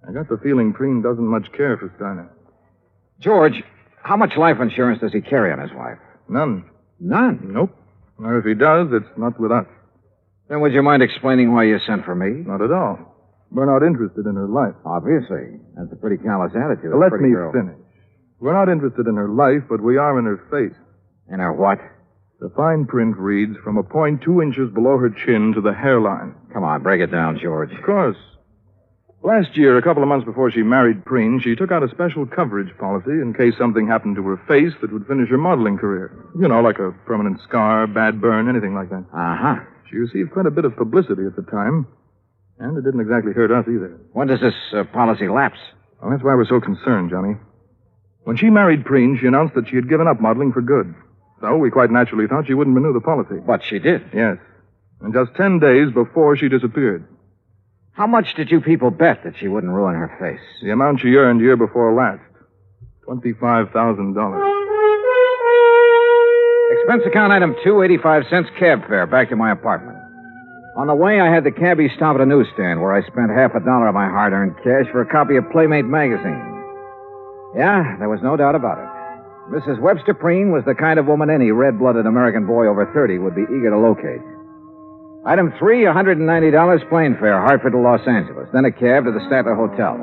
I got the feeling Preen doesn't much care for Steiner. George, how much life insurance does he carry on his wife? None. None? Nope. Or if he does, it's not with us. Then would you mind explaining why you sent for me? Not at all. We're not interested in her life. Obviously. That's a pretty callous attitude. Let me finish. We're not interested in her life, but we are in her face. In her what? The fine print reads from a point 2 inches below her chin to the hairline. Come on, break it down, George. Of course. Last year, a couple of months before she married Preen, she took out a special coverage policy in case something happened to her face that would finish her modeling career. You know, like a permanent scar, bad burn, anything like that. Uh-huh. She received quite a bit of publicity at the time, and it didn't exactly hurt us either. When does this policy lapse? Well, that's why we're so concerned, Johnny. When she married Preen, she announced that she had given up modeling for good. So we quite naturally thought she wouldn't renew the policy. But she did. Yes. And just 10 days before she disappeared. How much did you people bet that she wouldn't ruin her face? The amount she earned year before last. $25,000. Expense account item 2, 85 cents cab fare back to my apartment. On the way, I had the cabbie stop at a newsstand where I spent $50 of my hard-earned cash for a copy of Playmate magazine. Yeah, there was no doubt about it. Mrs. Webster Preen was the kind of woman any red-blooded American boy over 30 would be eager to locate. Item 3, $190 plane fare, Hartford to Los Angeles, then a cab to the Statler Hotel.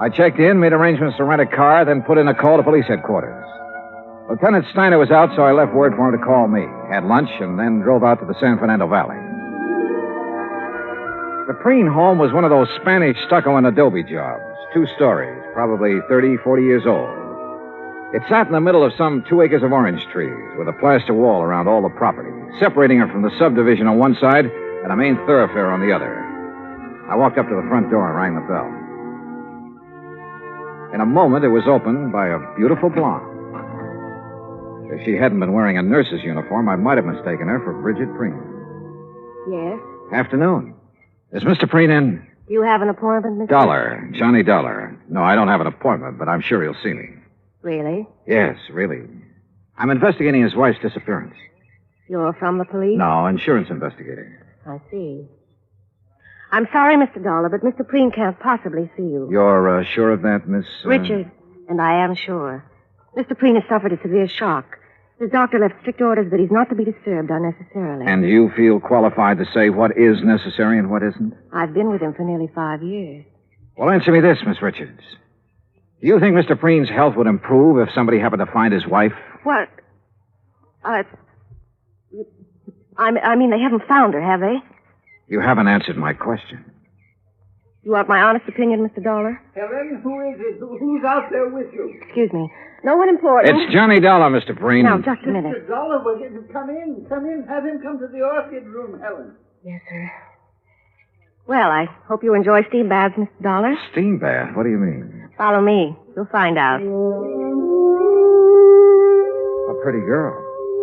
I checked in, made arrangements to rent a car, then put in a call to police headquarters. Lieutenant Steiner was out, so I left word for him to call me, had lunch, and then drove out to the San Fernando Valley. The Preen home was one of those Spanish stucco and adobe jobs, 2 stories, probably 30, 40 years old. It sat in the middle of some 2 acres of orange trees, with a plaster wall around all the property, separating it from the subdivision on one side and a main thoroughfare on the other. I walked up to the front door and rang the bell. In a moment, it was opened by a beautiful blonde. If she hadn't been wearing a nurse's uniform, I might have mistaken her for Bridget Preen. Yes? Afternoon. Is Mr. Preen in? Do you have an appointment, Mr. Dollar. Johnny Dollar. No, I don't have an appointment, but I'm sure he'll see me. Really? Yes, really. I'm investigating his wife's disappearance. You're from the police? No, insurance investigator. I see. I'm sorry, Mr. Dollar, but Mr. Preen can't possibly see you. You're sure of that, Miss... Richard, and I am sure. Mr. Preen has suffered a severe shock. His doctor left strict orders that he's not to be disturbed unnecessarily. And you feel qualified to say what is necessary and what isn't? I've been with him for nearly 5 years. Well, answer me this, Miss Richards. Do you think Mr. Preen's health would improve if somebody happened to find his wife? What? I mean, they haven't found her, have they? You haven't answered my question. You want my honest opinion, Mr. Dollar? Helen, who is it? Who's out there with you? Excuse me. No one important. It's Johnny Dollar, Mr. Preen. Now, just a minute. Mr. Dollar, come in. Come in. Have him come to the orchid room, Helen. Yes, sir. Well, I hope you enjoy steam baths, Mr. Dollar. Steam bath? What do you mean? Follow me. You'll find out. A pretty girl,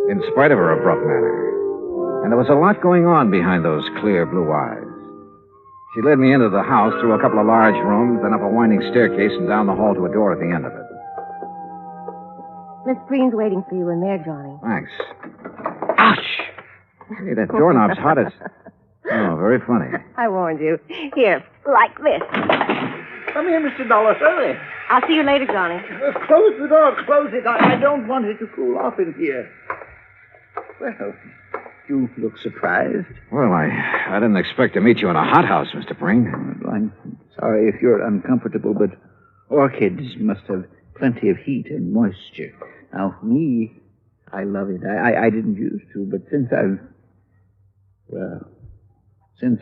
in spite of her abrupt manner. And there was a lot going on behind those clear blue eyes. She led me into the house through a couple of large rooms, then up a winding staircase and down the hall to a door at the end of it. Miss Preen's waiting for you in there, Johnny. Thanks. Ouch! Hey, that doorknob's hot as... Oh, very funny. I warned you. Here, like this. Come here, Mr. Dollar. Hurry. I'll see you later, Johnny. Close the door. Close it. I don't want it to cool off in here. Well, you look surprised. Well, I didn't expect to meet you in a hothouse, Mr. Preen. I'm sorry if you're uncomfortable, but orchids must have plenty of heat and moisture. Now, me, I love it. I didn't used to, but since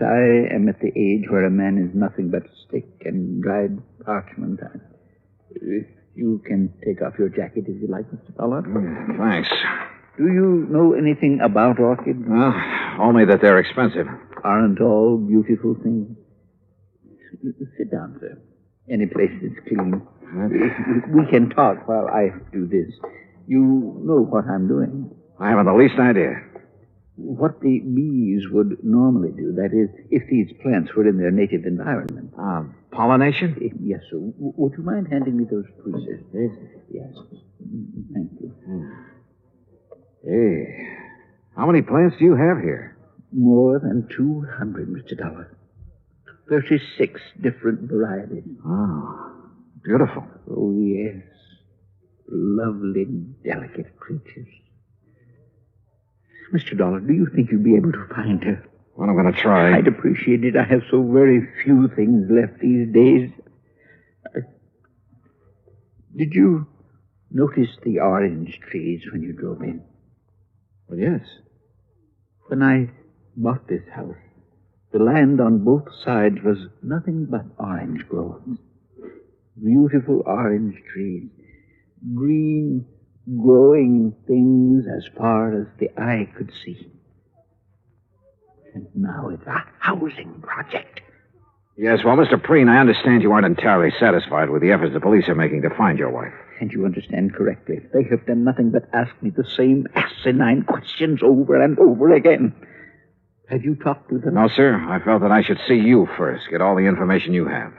I am at the age where a man is nothing but stick and dried parchment, you can take off your jacket if you like, Mr. Dollar. Thanks. Do you know anything about orchids? Well, only that they're expensive. Aren't all beautiful things? Sit down, sir. Any place that's clean. We can talk while I do this. You know what I'm doing. I haven't the least idea. What the bees would normally do, that is, if these plants were in their native environment. Pollination? Yes, sir. Would you mind handing me those tweezers? Yes. Thank you. Hey, how many plants do you have here? More than 200, Mr. Dollar. 36 different varieties. Oh, beautiful. Oh, yes. Lovely, delicate creatures. Mr. Dollar, do you think you'd be able to find her? Well, I'm going to try. I'd appreciate it. I have so very few things left these days. Did you notice the orange trees when you drove in? Well, yes. When I bought this house, the land on both sides was nothing but orange groves. Beautiful orange trees. Green, growing things as far as the eye could see. And now it's a housing project. Yes, well, Mr. Preen, I understand you aren't entirely satisfied with the efforts the police are making to find your wife. And you understand correctly. They have done nothing but ask me the same asinine questions over and over again. Have you talked to them? No, sir. I felt that I should see you first, get all the information you have.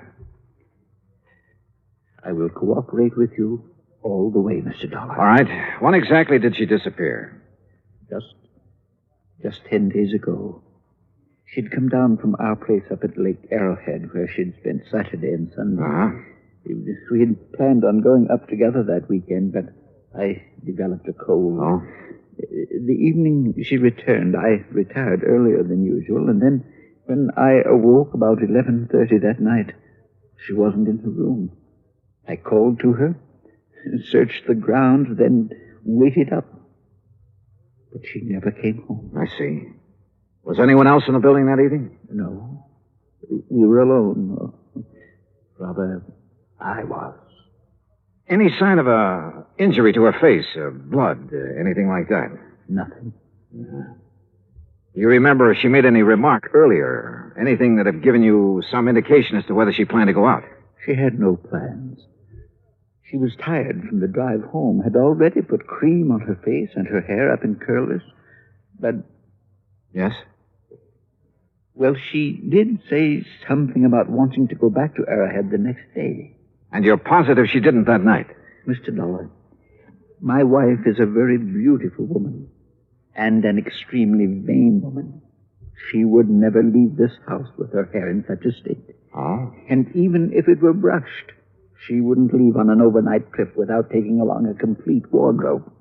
I will cooperate with you all the way, Mr. Dollar. All right. When exactly did she disappear? Just 10 days ago. She'd come down from our place up at Lake Arrowhead, where she'd spent Saturday and Sunday. Uh-huh. We had planned on going up together that weekend, but I developed a cold. Oh? The evening she returned, I retired earlier than usual, and then when I awoke about 11:30 that night, she wasn't in her room. I called to her, searched the grounds, then waited up. But she never came home. I see. Was anyone else in the building that evening? No. We were alone. Rather, I was. Any sign of a injury to her face, blood, anything like that? Nothing. You remember if she made any remark earlier, anything that have given you some indication as to whether she planned to go out? She had no plans. She was tired from the drive home, had already put cream on her face and her hair up in curlers. But... Yes? Well, she did say something about wanting to go back to Arrowhead the next day. And you're positive she didn't that night? Mr. Dollar, my wife is a very beautiful woman and an extremely vain woman. She would never leave this house with her hair in such a state. Oh? And even if it were brushed, she wouldn't leave on an overnight trip without taking along a complete wardrobe.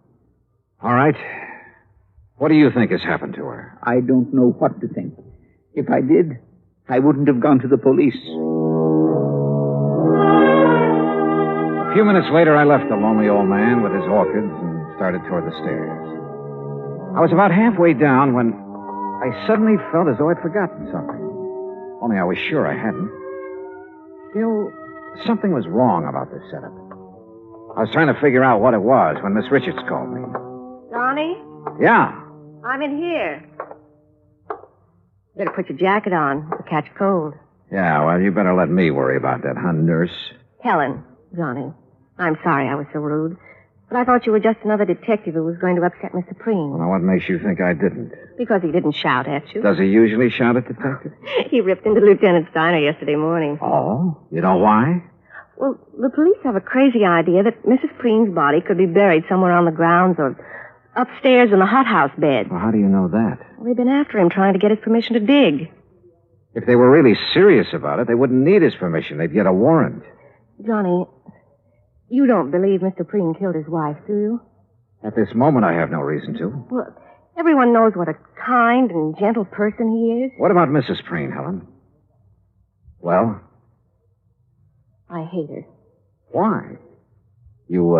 All right. What do you think has happened to her? I don't know what to think. If I did, I wouldn't have gone to the police. A few minutes later, I left the lonely old man with his orchids and started toward the stairs. I was about halfway down when I suddenly felt as though I'd forgotten something. Only I was sure I hadn't. Still, something was wrong about this setup. I was trying to figure out what it was when Miss Richards called me. Johnny, Yeah. I'm in here. Better put your jacket on. You'll catch cold. Yeah, well, you better let me worry about that, huh, nurse? Helen, Johnny, I'm sorry I was so rude, but I thought you were just another detective who was going to upset Mr. Preen. Well, now, what makes you think I didn't? Because he didn't shout at you. Does he usually shout at detectives? He ripped into Lieutenant Steiner yesterday morning. Oh? You know why? Well, the police have a crazy idea that Mrs. Preen's body could be buried somewhere on the grounds or upstairs in the hothouse bed. Well, how do you know that? Well, they've been after him trying to get his permission to dig. If they were really serious about it, they wouldn't need his permission. They'd get a warrant. Johnny, you don't believe Mr. Preen killed his wife, do you? At this moment, I have no reason to. Well, everyone knows what a kind and gentle person he is. What about Mrs. Preen, Helen? Well? I hate her. Why? You,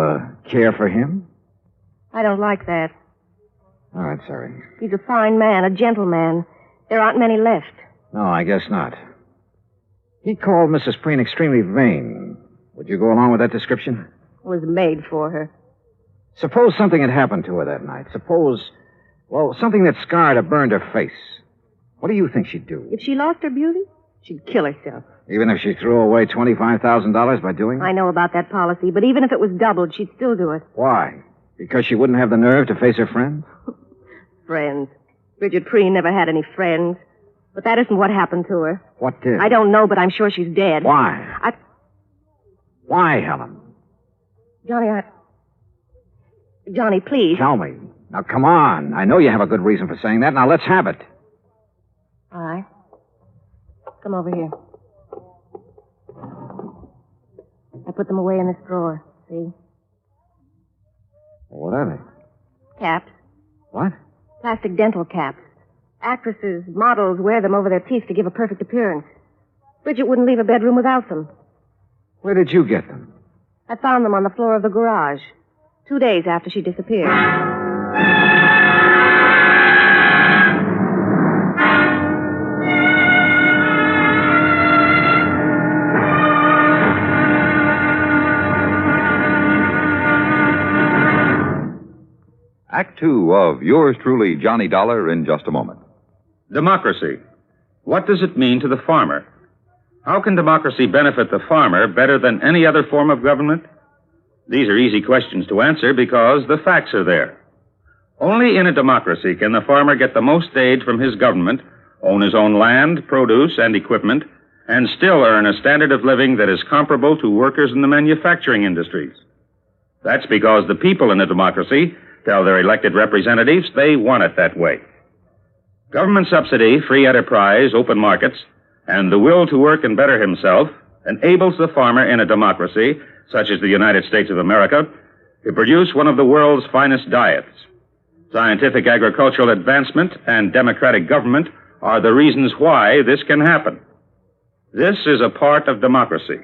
care for him? I don't like that. All right, sorry. He's a fine man, a gentleman. There aren't many left. No, I guess not. He called Mrs. Preen extremely vain. Would you go along with that description? It was made for her. Suppose something had happened to her that night. Suppose Well, something that scarred or burned her face. What do you think she'd do? If she lost her beauty, she'd kill herself. Even if she threw away $25,000 by doing it? I know about that policy, but even if it was doubled, she'd still do it. Why? Because she wouldn't have the nerve to face her friends? Friends. Bridget Preen never had any friends. But that isn't what happened to her. What did? I don't know, but I'm sure she's dead. Why? Why, Helen? Johnny, please. Tell me. Now, come on. I know you have a good reason for saying that. Now, let's have it. All right. Come over here. I put them away in this drawer. See? What are they? Caps. What? Plastic dental caps. Actresses, models wear them over their teeth to give a perfect appearance. Bridget wouldn't leave a bedroom without them. Where did you get them? I found them on the floor of the garage 2 days after she disappeared. Act two of yours truly, Johnny Dollar, in just a moment. Democracy. What does it mean to the farmer? How can democracy benefit the farmer better than any other form of government? These are easy questions to answer because the facts are there. Only in a democracy can the farmer get the most aid from his government, own his own land, produce, and equipment, and still earn a standard of living that is comparable to workers in the manufacturing industries. That's because the people in a democracy tell their elected representatives they want it that way. Government subsidy, free enterprise, open markets, and the will to work and better himself enables the farmer in a democracy, such as the United States of America, to produce one of the world's finest diets. Scientific agricultural advancement and democratic government are the reasons why this can happen. This is a part of democracy.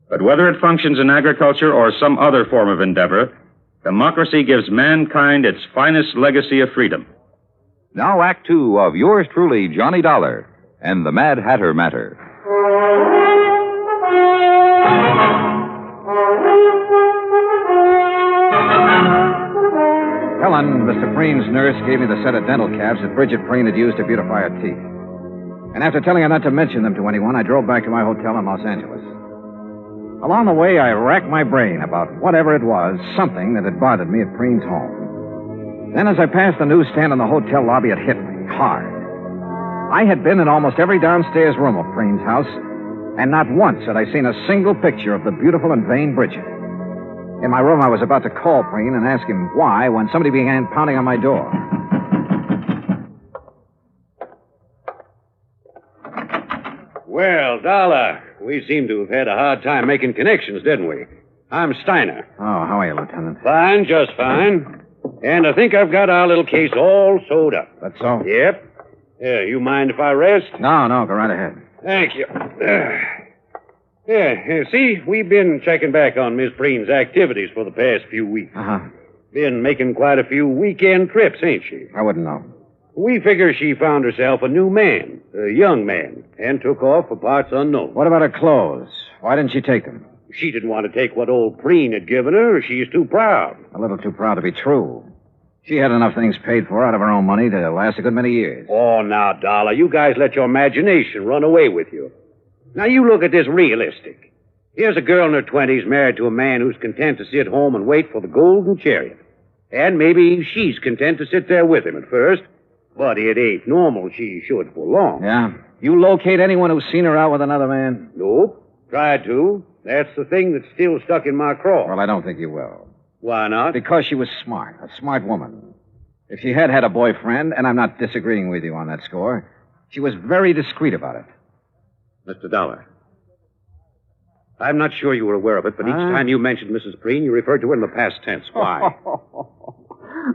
But whether it functions in agriculture or some other form of endeavor, democracy gives mankind its finest legacy of freedom. Now, Act two of yours truly, Johnny Dollar, and the Mad Hatter Matter. Helen, Mr. Preen's nurse, gave me the set of dental caps that Bridget Preen had used to beautify her teeth. And after telling her not to mention them to anyone, I drove back to my hotel in Los Angeles. Along the way, I racked my brain about whatever it was, something that had bothered me at Preen's home. Then, as I passed the newsstand in the hotel lobby, it hit me hard. I had been in almost every downstairs room of Preen's house, and not once had I seen a single picture of the beautiful and vain Bridget. In my room, I was about to call Preen and ask him why when somebody began pounding on my door. Well, Dollar, we seem to have had a hard time making connections, didn't we? I'm Steiner. Oh, how are you, Lieutenant? Fine, just fine. And I think I've got our little case all sewed up. That's so? Yep. You mind if I rest? No, go right ahead. Thank you. See, we've been checking back on Miss Preen's activities for the past few weeks. Uh-huh. Been making quite a few weekend trips, ain't she? I wouldn't know. We figure she found herself a new man, a young man, and took off for parts unknown. What about her clothes? Why didn't she take them? She didn't want to take what old Preen had given her. She's too proud. A little too proud to be true. She had enough things paid for out of her own money to last a good many years. Oh, now, Dollar, you guys let your imagination run away with you. Now, you look at this realistic. Here's a girl in her 20s married to a man who's content to sit home and wait for the golden chariot. And maybe she's content to sit there with him at first, but it ain't normal she should for long. Yeah? You locate anyone who's seen her out with another man? Nope. Tried to. That's the thing that's still stuck in my craw. Well, I don't think you will. Why not? Because she was smart, a smart woman. If she had had a boyfriend, and I'm not disagreeing with you on that score, she was very discreet about it. Mr. Dollar, I'm not sure you were aware of it, but each time you mentioned Mrs. Preen, you referred to her in the past tense. Why?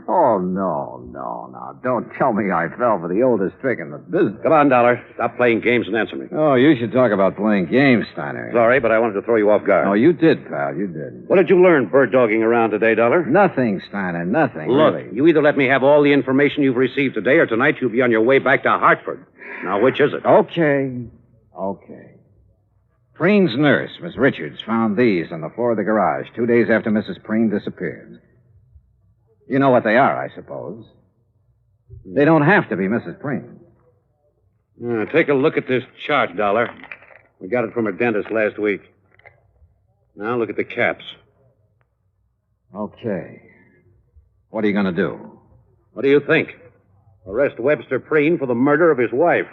Oh, no. Don't tell me I fell for the oldest trick in the business. Come on, Dollar. Stop playing games and answer me. Oh, you should talk about playing games, Steiner. Sorry, but I wanted to throw you off guard. Oh, you did, pal. You did. What did you learn bird-dogging around today, Dollar? Nothing, Steiner. Nothing. Look, really. You either let me have all the information you've received today, or tonight you'll be on your way back to Hartford. Now, which is it? Okay. Preen's nurse, Miss Richards, found these on the floor of the garage 2 days after Mrs. Preen disappeared. You know what they are, I suppose. They don't have to be Mrs. Preen. Take a look at this chart, Dollar. We got it from a dentist last week. Now look at the caps. Okay. What are you going to do? What do you think? Arrest Webster Preen for the murder of his wife.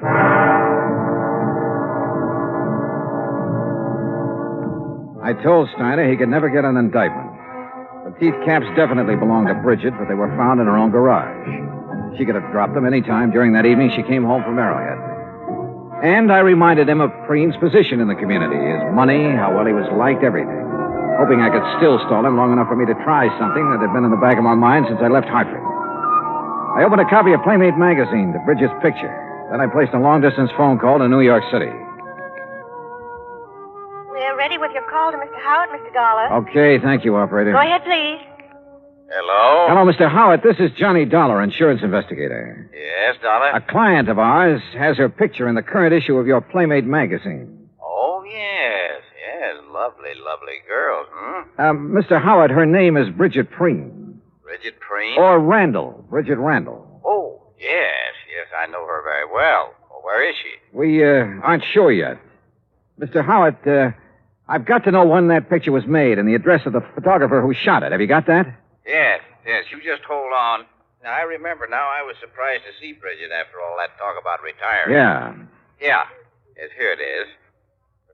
I told Steiner he could never get an indictment. The teeth caps definitely belonged to Bridget, but they were found in her own garage. She could have dropped them any time during that evening she came home from Arrowhead. And I reminded him of Preen's position in the community, his money, how well he was liked, everything. Hoping I could still stall him long enough for me to try something that had been in the back of my mind since I left Hartford. I opened a copy of Playmate magazine to Bridget's picture. Then I placed a long-distance phone call to New York City. We're ready with your call to Mr. Howard, Mr. Dollar. Okay, thank you, operator. Go ahead, please. Hello? Hello, Mr. Howard. This is Johnny Dollar, insurance investigator. Yes, Dollar? A client of ours has her picture in the current issue of your Playmate magazine. Oh, yes. Yes, lovely, lovely girl, Mr. Howard, her name is Bridget Preen. Bridget Preen? Or Randall. Bridget Randall. Oh, yes, yes, I know her very well. Well, where is she? We aren't sure yet. Mr. Howard, I've got to know when that picture was made and the address of the photographer who shot it. Have you got that? Yes, yes, you just hold on. Now, I remember now I was surprised to see Bridget after all that talk about retiring. Yeah. Yeah. Yes, here it is.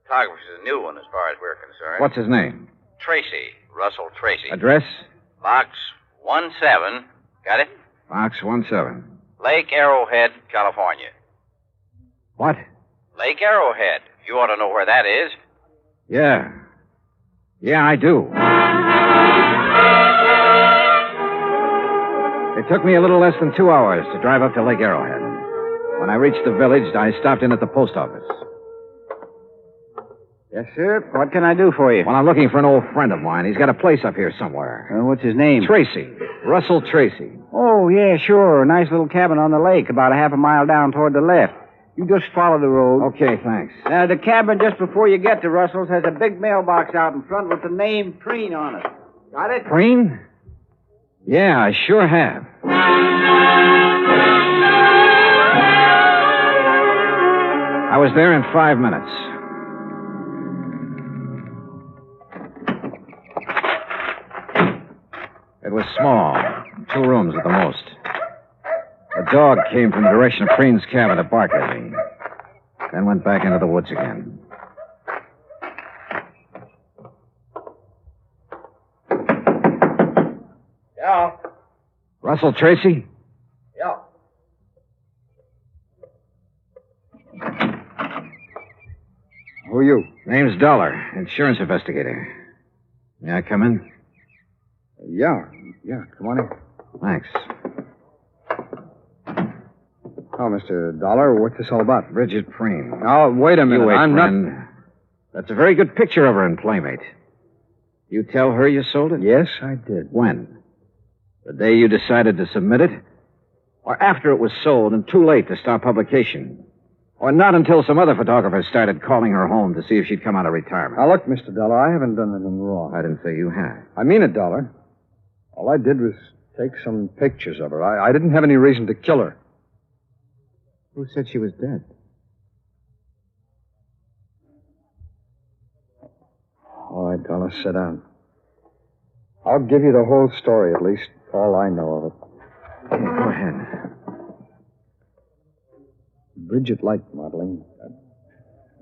Photographer's a new one as far as we're concerned. What's his name? Tracy. Russell Tracy. Address? Box 17. Got it? Box 17. Lake Arrowhead, California. What? Lake Arrowhead. You ought to know where that is. Yeah. Yeah, I do. It took me a little less than 2 hours to drive up to Lake Arrowhead. When I reached the village, I stopped in at the post office. Yes, sir. What can I do for you? Well, I'm looking for an old friend of mine. He's got a place up here somewhere. What's his name? Tracy. Russell Tracy. Oh, yeah, sure. Nice little cabin on the lake, about a half a mile down toward the left. You just follow the road. Okay, thanks. The cabin just before you get to Russell's has a big mailbox out in front with the name Preen on it. Got it? Preen? Yeah, I sure have. I was there in 5 minutes. It was small, 2 rooms at the most. A dog came from the direction of Preen's cabin to bark at me, then went back into the woods again. Yeah. Russell Tracy? Yeah. Who are you? Name's Dollar, insurance investigator. May I come in? Yeah, come on in. Thanks. Oh, Mr. Dollar, what's this all about? Bridget Preen. Oh, wait a minute. You wait, I'm friend. not... That's a very good picture of her in Playmate. You tell her you sold it? Yes, I did. When? The day you decided to submit it? Or after it was sold and too late to start publication? Or not until some other photographers started calling her home to see if she'd come out of retirement? Now, look, Mr. Dollar, I haven't done anything wrong. I didn't say you had. I mean it, Dollar. All I did was take some pictures of her. I didn't have any reason to kill her. Who said she was dead? All right, Dollar, sit down. I'll give you the whole story, at least all I know of it. Okay, go ahead. Bridget liked modeling.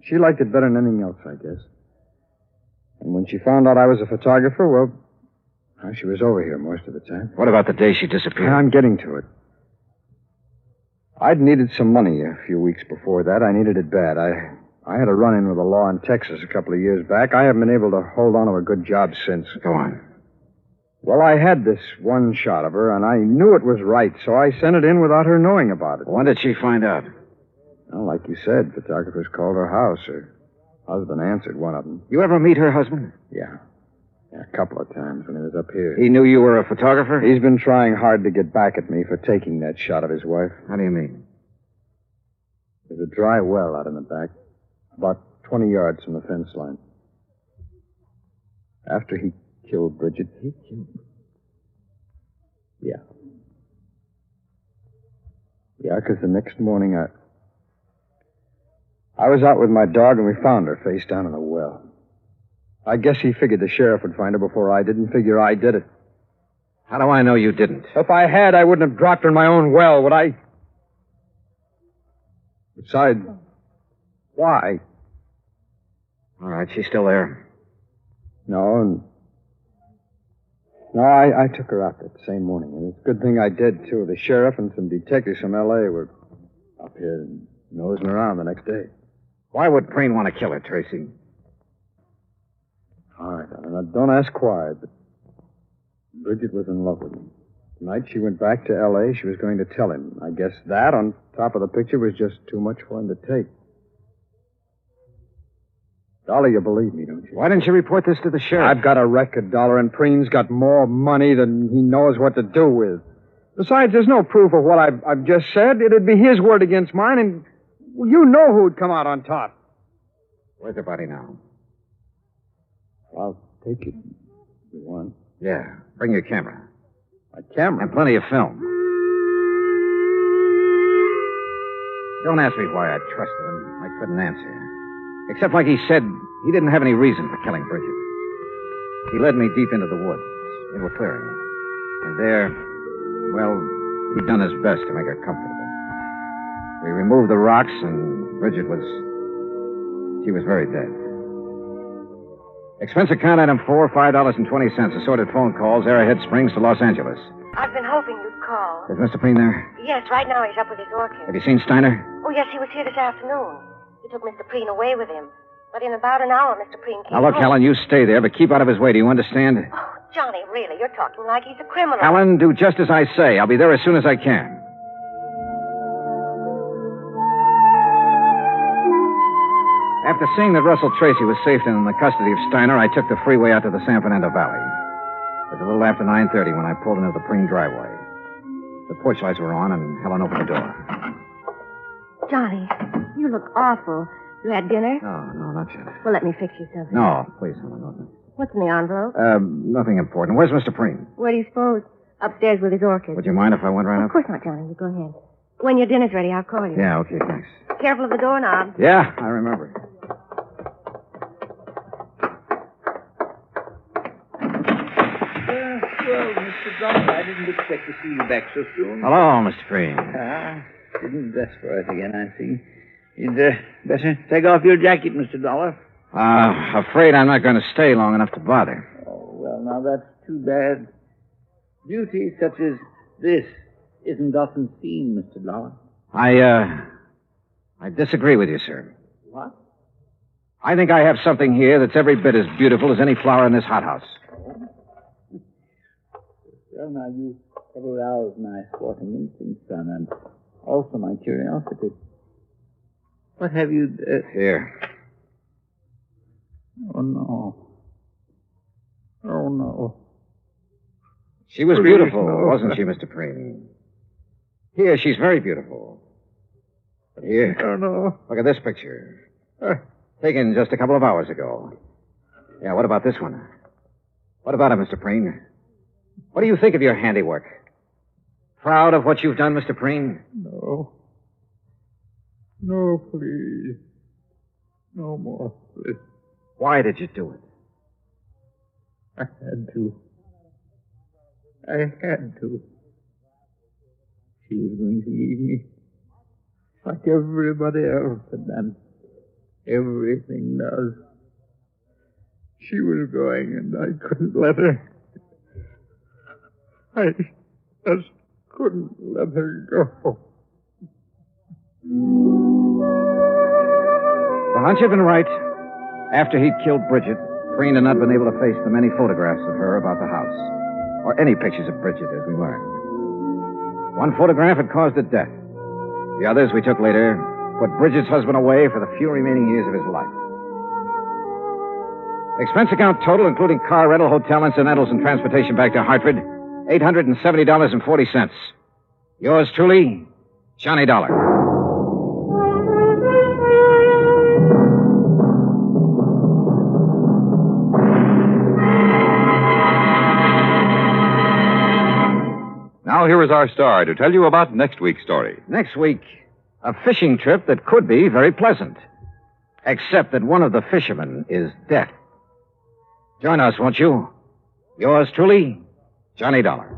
She liked it better than anything else, I guess. And when she found out I was a photographer, well, she was over here most of the time. What about the day she disappeared? I'm getting to it. I'd needed some money a few weeks before that. I needed it bad. I had a run-in with the law in Texas a couple of years back. I haven't been able to hold on to a good job since. Go on. Well, I had this one shot of her, and I knew it was right, so I sent it in without her knowing about it. When did she find out? Well, like you said, photographers called her house. Her husband answered one of them. You ever meet her husband? Yeah, a couple of times when he was up here. He knew you were a photographer? He's been trying hard to get back at me for taking that shot of his wife. How do you mean? There's a dry well out in the back, about 20 yards from the fence line. After he killed Bridget. He killed her? Yeah. Yeah, 'cause the next morning I was out with my dog and we found her face down in the well. I guess he figured the sheriff would find her before I did and figure I did it. How do I know you didn't? If I had, I wouldn't have dropped her in my own well, would I? Besides, why? All right, she's still there. No, I took her out that same morning, and it's a good thing I did, too. The sheriff and some detectives from L.A. were up here and nosing around the next day. Why would Preen want to kill her, Tracy? All right, now, don't ask why, but Bridget was in love with him. Tonight she went back to L.A. She was going to tell him. I guess that, on top of the picture, was just too much for him to take. Dolly, you believe me, don't you? Why didn't you report this to the sheriff? I've got a record, Dollar, and Preen's got more money than he knows what to do with. Besides, there's no proof of what I've just said. It'd be his word against mine, and you know who'd come out on top. Where's the body now? I'll take it if you want. Yeah, bring your camera. My camera? And plenty of film. Don't ask me why I trusted him. I couldn't answer. Except like he said, he didn't have any reason for killing Bridget. He led me deep into the woods, into a clearing. And there, well, he'd done his best to make her comfortable. We removed the rocks, and Bridget she was very dead. Expense account item 4, $5.20. Assorted phone calls, Arrowhead Springs to Los Angeles. I've been hoping you'd call. Is Mr. Preen there? Yes, right now he's up with his orchid. Have you seen Steiner? Oh, yes, he was here this afternoon. He took Mr. Preen away with him. But in about an hour, Mr. Preen came Now, look, home. Helen, you stay there, but keep out of his way. Do you understand? Oh, Johnny, really, you're talking like he's a criminal. Helen, do just as I say. I'll be there as soon as I can. After seeing that Russell Tracy was safe in the custody of Steiner, I took the freeway out to the San Fernando Valley. It was a little after 9:30 when I pulled into the Preen driveway. The porch lights were on, and Helen opened the door. Johnny, you look awful. You had dinner? No, not yet. Well, let me fix you something. No, please, Helen, no. What's in the envelope? Nothing important. Where's Mr. Preen? Where do you suppose? Upstairs with his orchid. Would you mind if I went right Of up? course not, Johnny. You go ahead. When your dinner's ready, I'll call you. Yeah, okay, thanks. Careful of the doorknob. Yeah, I remember. Well, Mr. Dollar, I didn't expect to see you back so soon. Hello, Mr. Preen. Didn't dress for it again, I see. You'd better take off your jacket, Mr. Dollar. Afraid I'm not going to stay long enough to bother. Oh, well, now that's too bad. Beauty such as this isn't often seen, Mr. Dollar. I disagree with you, sir. What? I think I have something here that's every bit as beautiful as any flower in this hothouse. Well, now, you have aroused my sporting instincts, son, and also my curiosity. What have you... Here. Oh, no. Oh, no. She was Please, beautiful, no. wasn't she, Mr. Preen? Here, she's very beautiful. But here... Oh, no. Look at this picture. Taken just a couple of hours ago. Yeah, what about this one? What about it, Mr. Preen? What do you think of your handiwork? Proud of what you've done, Mr. Preen? No. No, please. No more, please. Why did you do it? I had to. I had to. She was going to leave me. Like everybody else had done. Everything does. She was going, and I couldn't let her. I just couldn't let her go. The hunch had been right. After he'd killed Bridget, Preen had not been able to face the many photographs of her about the house, or any pictures of Bridget, as we learned. One photograph had caused her death. The others we took later put Bridget's husband away for the few remaining years of his life. Expense account total, including car rental, hotel incidentals, and transportation back to Hartford, $870.40. Yours truly, Johnny Dollar. Now here is our star to tell you about next week's story. Next week, a fishing trip that could be very pleasant. Except that one of the fishermen is deaf. Join us, won't you? Yours truly, Johnny Dollar.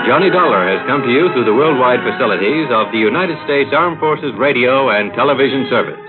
Johnny Dollar has come to you through the worldwide facilities of the United States Armed Forces Radio and Television Service.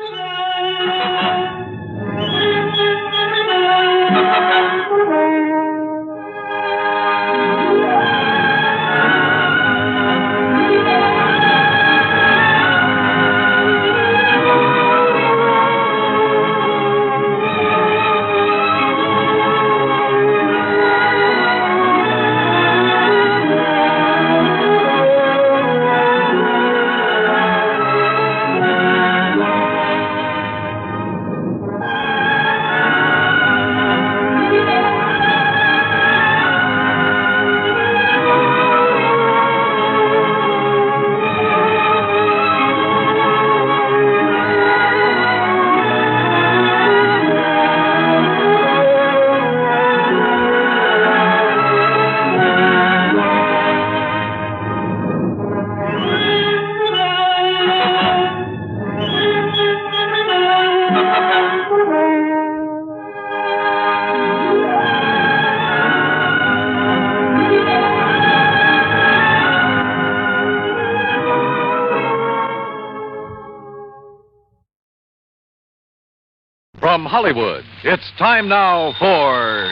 From Hollywood, it's time now for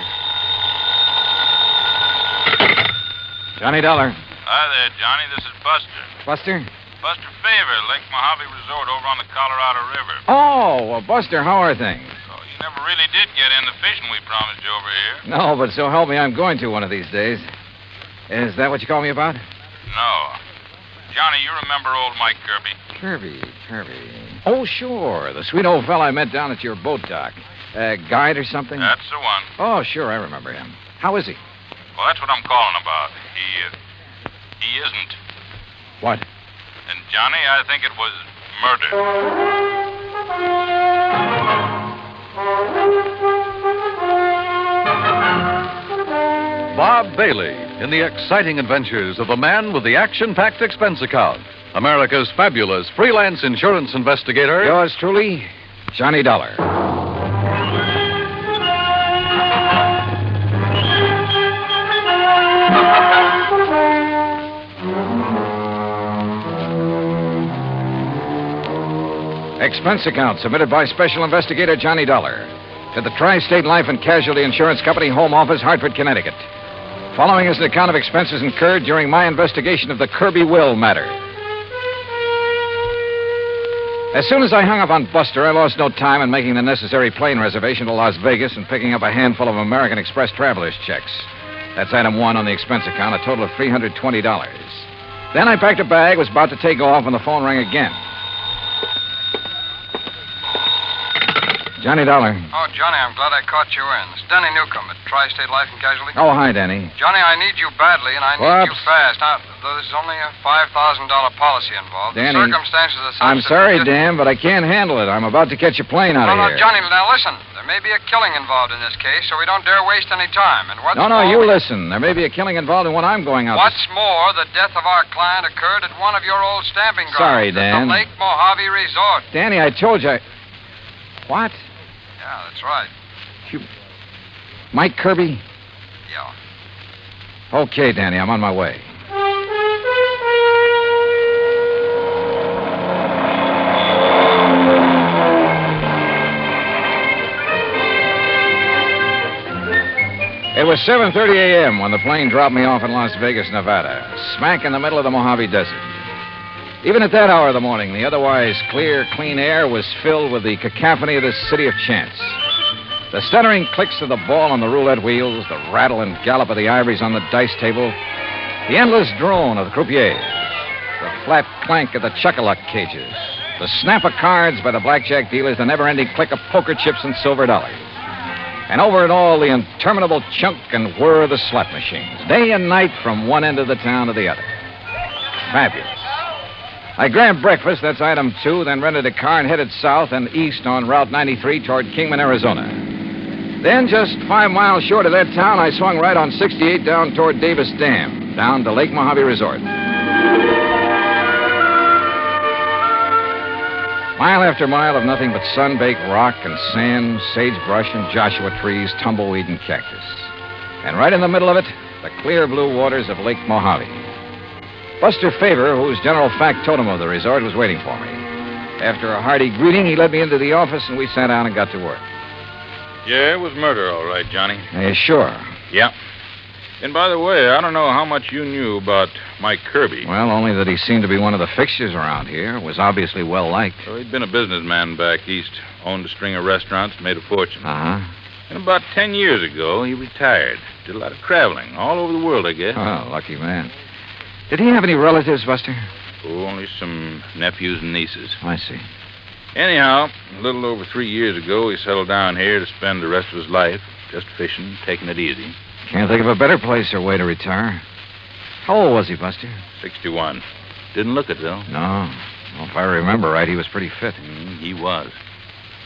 Johnny Dollar. Hi there, Johnny. This is Buster. Buster? Buster Favor, Lake Mojave Resort over on the Colorado River. Oh, well, Buster, how are things? So you never really did get in the fishing we promised you over here. No, but so help me, I'm going to one of these days. Is that what you call me about? No. Johnny, you remember old Mike Kirby? Kirby. Oh, sure. The sweet old fella I met down at your boat dock. Guide or something? That's the one. Oh, sure, I remember him. How is he? Well, that's what I'm calling about. He isn't. What? And, Johnny, I think it was murder. Bob Bailey in the exciting adventures of the man with the action-packed expense account. America's fabulous freelance insurance investigator. Yours truly, Johnny Dollar. Expense account submitted by Special Investigator Johnny Dollar to the Tri-State Life and Casualty Insurance Company, Home Office, Hartford, Connecticut. Following is an account of expenses incurred during my investigation of the Kirby Will matter. As soon as I hung up on Buster, I lost no time in making the necessary plane reservation to Las Vegas and picking up a handful of American Express traveler's checks. That's item one on the expense account, a total of $320. Then I packed a bag, was about to take off when the phone rang again. Johnny Dollar. Oh, Johnny, I'm glad I caught you in. It's Danny Newcomb at Tri-State Life and Casualty. Oh, hi, Danny. Johnny, I need you badly, and I need you fast. Now, there's only a $5,000 policy involved. Danny, the circumstances are such I'm that sorry, just... Dan, but I can't handle it. I'm about to catch a plane out of here. No, Johnny, now listen. There may be a killing involved in this case, so we don't dare waste any time. And what's No, more, you listen. There may be a killing involved in what I'm going out What's more, the death of our client occurred at one of your old stamping grounds. Sorry, At Dan. the Lake Mojave Resort. Danny, I told you. What? Yeah, that's right. Mike Kirby? Yeah. Okay, Danny, I'm on my way. It was 7:30 a.m. when the plane dropped me off in Las Vegas, Nevada, smack in the middle of the Mojave Desert. Even at that hour of the morning, the otherwise clear, clean air was filled with the cacophony of this city of chance. The stuttering clicks of the ball on the roulette wheels, the rattle and gallop of the ivories on the dice table, the endless drone of the croupiers, the flat clank of the chuck-a-luck cages, the snap of cards by the blackjack dealers, the never-ending click of poker chips and silver dollars. And over it all, the interminable chunk and whir of the slot machines, day and night from one end of the town to the other. Fabulous. I grabbed breakfast, that's item 2, then rented a car and headed south and east on Route 93 toward Kingman, Arizona. Then, just 5 miles short of that town, I swung right on 68 down toward Davis Dam, down to Lake Mojave Resort. Mile after mile of nothing but sun-baked rock and sand, sagebrush and Joshua trees, tumbleweed and cactus. And right in the middle of it, the clear blue waters of Lake Mojave. Buster Faber, who's general factotum of the resort, was waiting for me. After a hearty greeting, he led me into the office, and we sat down and got to work. Yeah, it was murder, all right, Johnny. Sure. Yeah. And by the way, I don't know how much you knew about Mike Kirby. Well, only that he seemed to be one of the fixtures around here. Was obviously well-liked. Well, he'd been a businessman back east, owned a string of restaurants, made a fortune. Uh-huh. And about 10 years ago, he retired. Did a lot of traveling, all over the world, I guess. Oh, lucky man. Did he have any relatives, Buster? Oh, only some nephews and nieces. I see. Anyhow, a little over 3 years ago, he settled down here to spend the rest of his life just fishing, taking it easy. Can't think of a better place or way to retire. How old was he, Buster? 61. Didn't look it, though. No. Well, if I remember right, he was pretty fit. He was.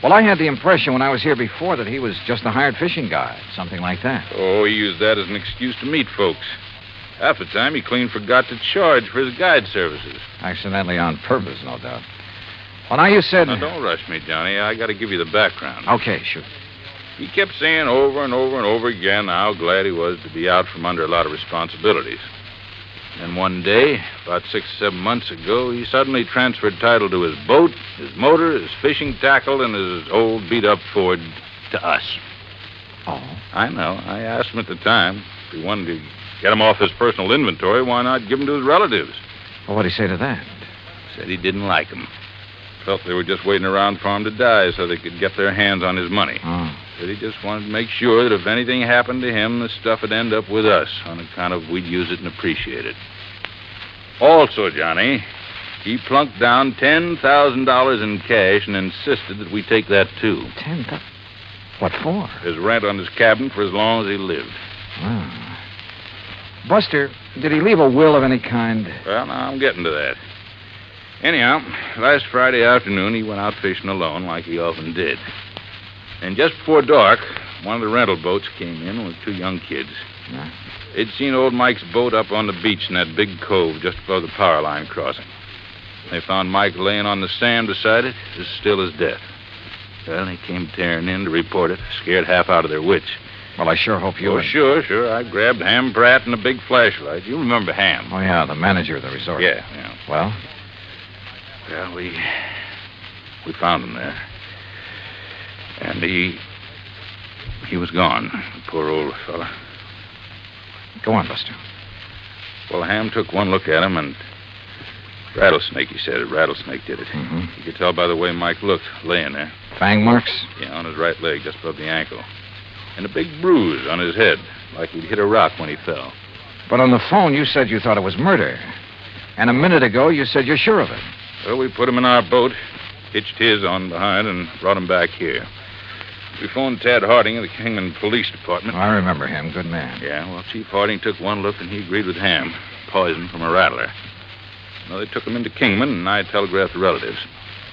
Well, I had the impression when I was here before that he was just a hired fishing guide, something like that. Oh, he used that as an excuse to meet folks. Half the time, he clean forgot to charge for his guide services. Accidentally on purpose, no doubt. Well, now you said... Now, don't rush me, Johnny. I got to give you the background. Okay, shoot. He kept saying over and over and over again how glad he was to be out from under a lot of responsibilities. Then one day, about 6 or 7 months ago, he suddenly transferred title to his boat, his motor, his fishing tackle, and his old beat-up Ford to us. Oh? I know. I asked him at the time if he wanted to get him off his personal inventory, why not give him to his relatives? Well, what'd he say to that? Said he didn't like them. Felt they were just waiting around for him to die so they could get their hands on his money. Oh. Said he just wanted to make sure that if anything happened to him, the stuff would end up with us on account of we'd use it and appreciate it. Also, Johnny, he plunked down $10,000 in cash and insisted that we take that, too. $10,000? What for? His rent on his cabin for as long as he lived. Oh. Buster, did he leave a will of any kind? Well, now, I'm getting to that. Anyhow, last Friday afternoon, he went out fishing alone, like he often did. And just before dark, one of the rental boats came in with 2 young kids. Yeah. They'd seen old Mike's boat up on the beach in that big cove just above the power line crossing. They found Mike laying on the sand beside it, as still as death. Well, they came tearing in to report it, scared half out of their wits. Well, I sure hope you... Oh, sure. I grabbed Ham Pratt and a big flashlight. You remember Ham. Oh, yeah, the manager of the resort. Yeah. Well? Well, we found him there. And he was gone, the poor old fella. Go on, Buster. Well, Ham took one look at him, and rattlesnake, he said it. Rattlesnake did it. Mm-hmm. You could tell by the way Mike looked, laying there. Fang marks? Yeah, on his right leg, just above the ankle. And a big bruise on his head, like he'd hit a rock when he fell. But on the phone, you said you thought it was murder. And a minute ago, you said you're sure of it. Well, we put him in our boat, hitched his on behind, and brought him back here. We phoned Tad Harding of the Kingman Police Department. I remember him. Good man. Yeah, well, Chief Harding took one look, and he agreed with Ham. Poison from a rattler. Well, they took him into Kingman, and I telegraphed the relatives.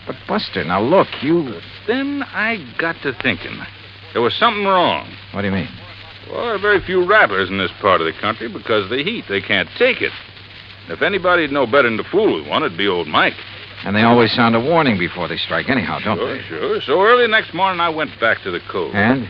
But, Buster, now look, you... Then I got to thinking. There was something wrong. What do you mean? Well, there are very few rattlers in this part of the country because of the heat. They can't take it. If anybody'd know better than to fool with one, it'd be old Mike. And they always sound a warning before they strike anyhow, don't they? Sure. So early next morning, I went back to the cove. And?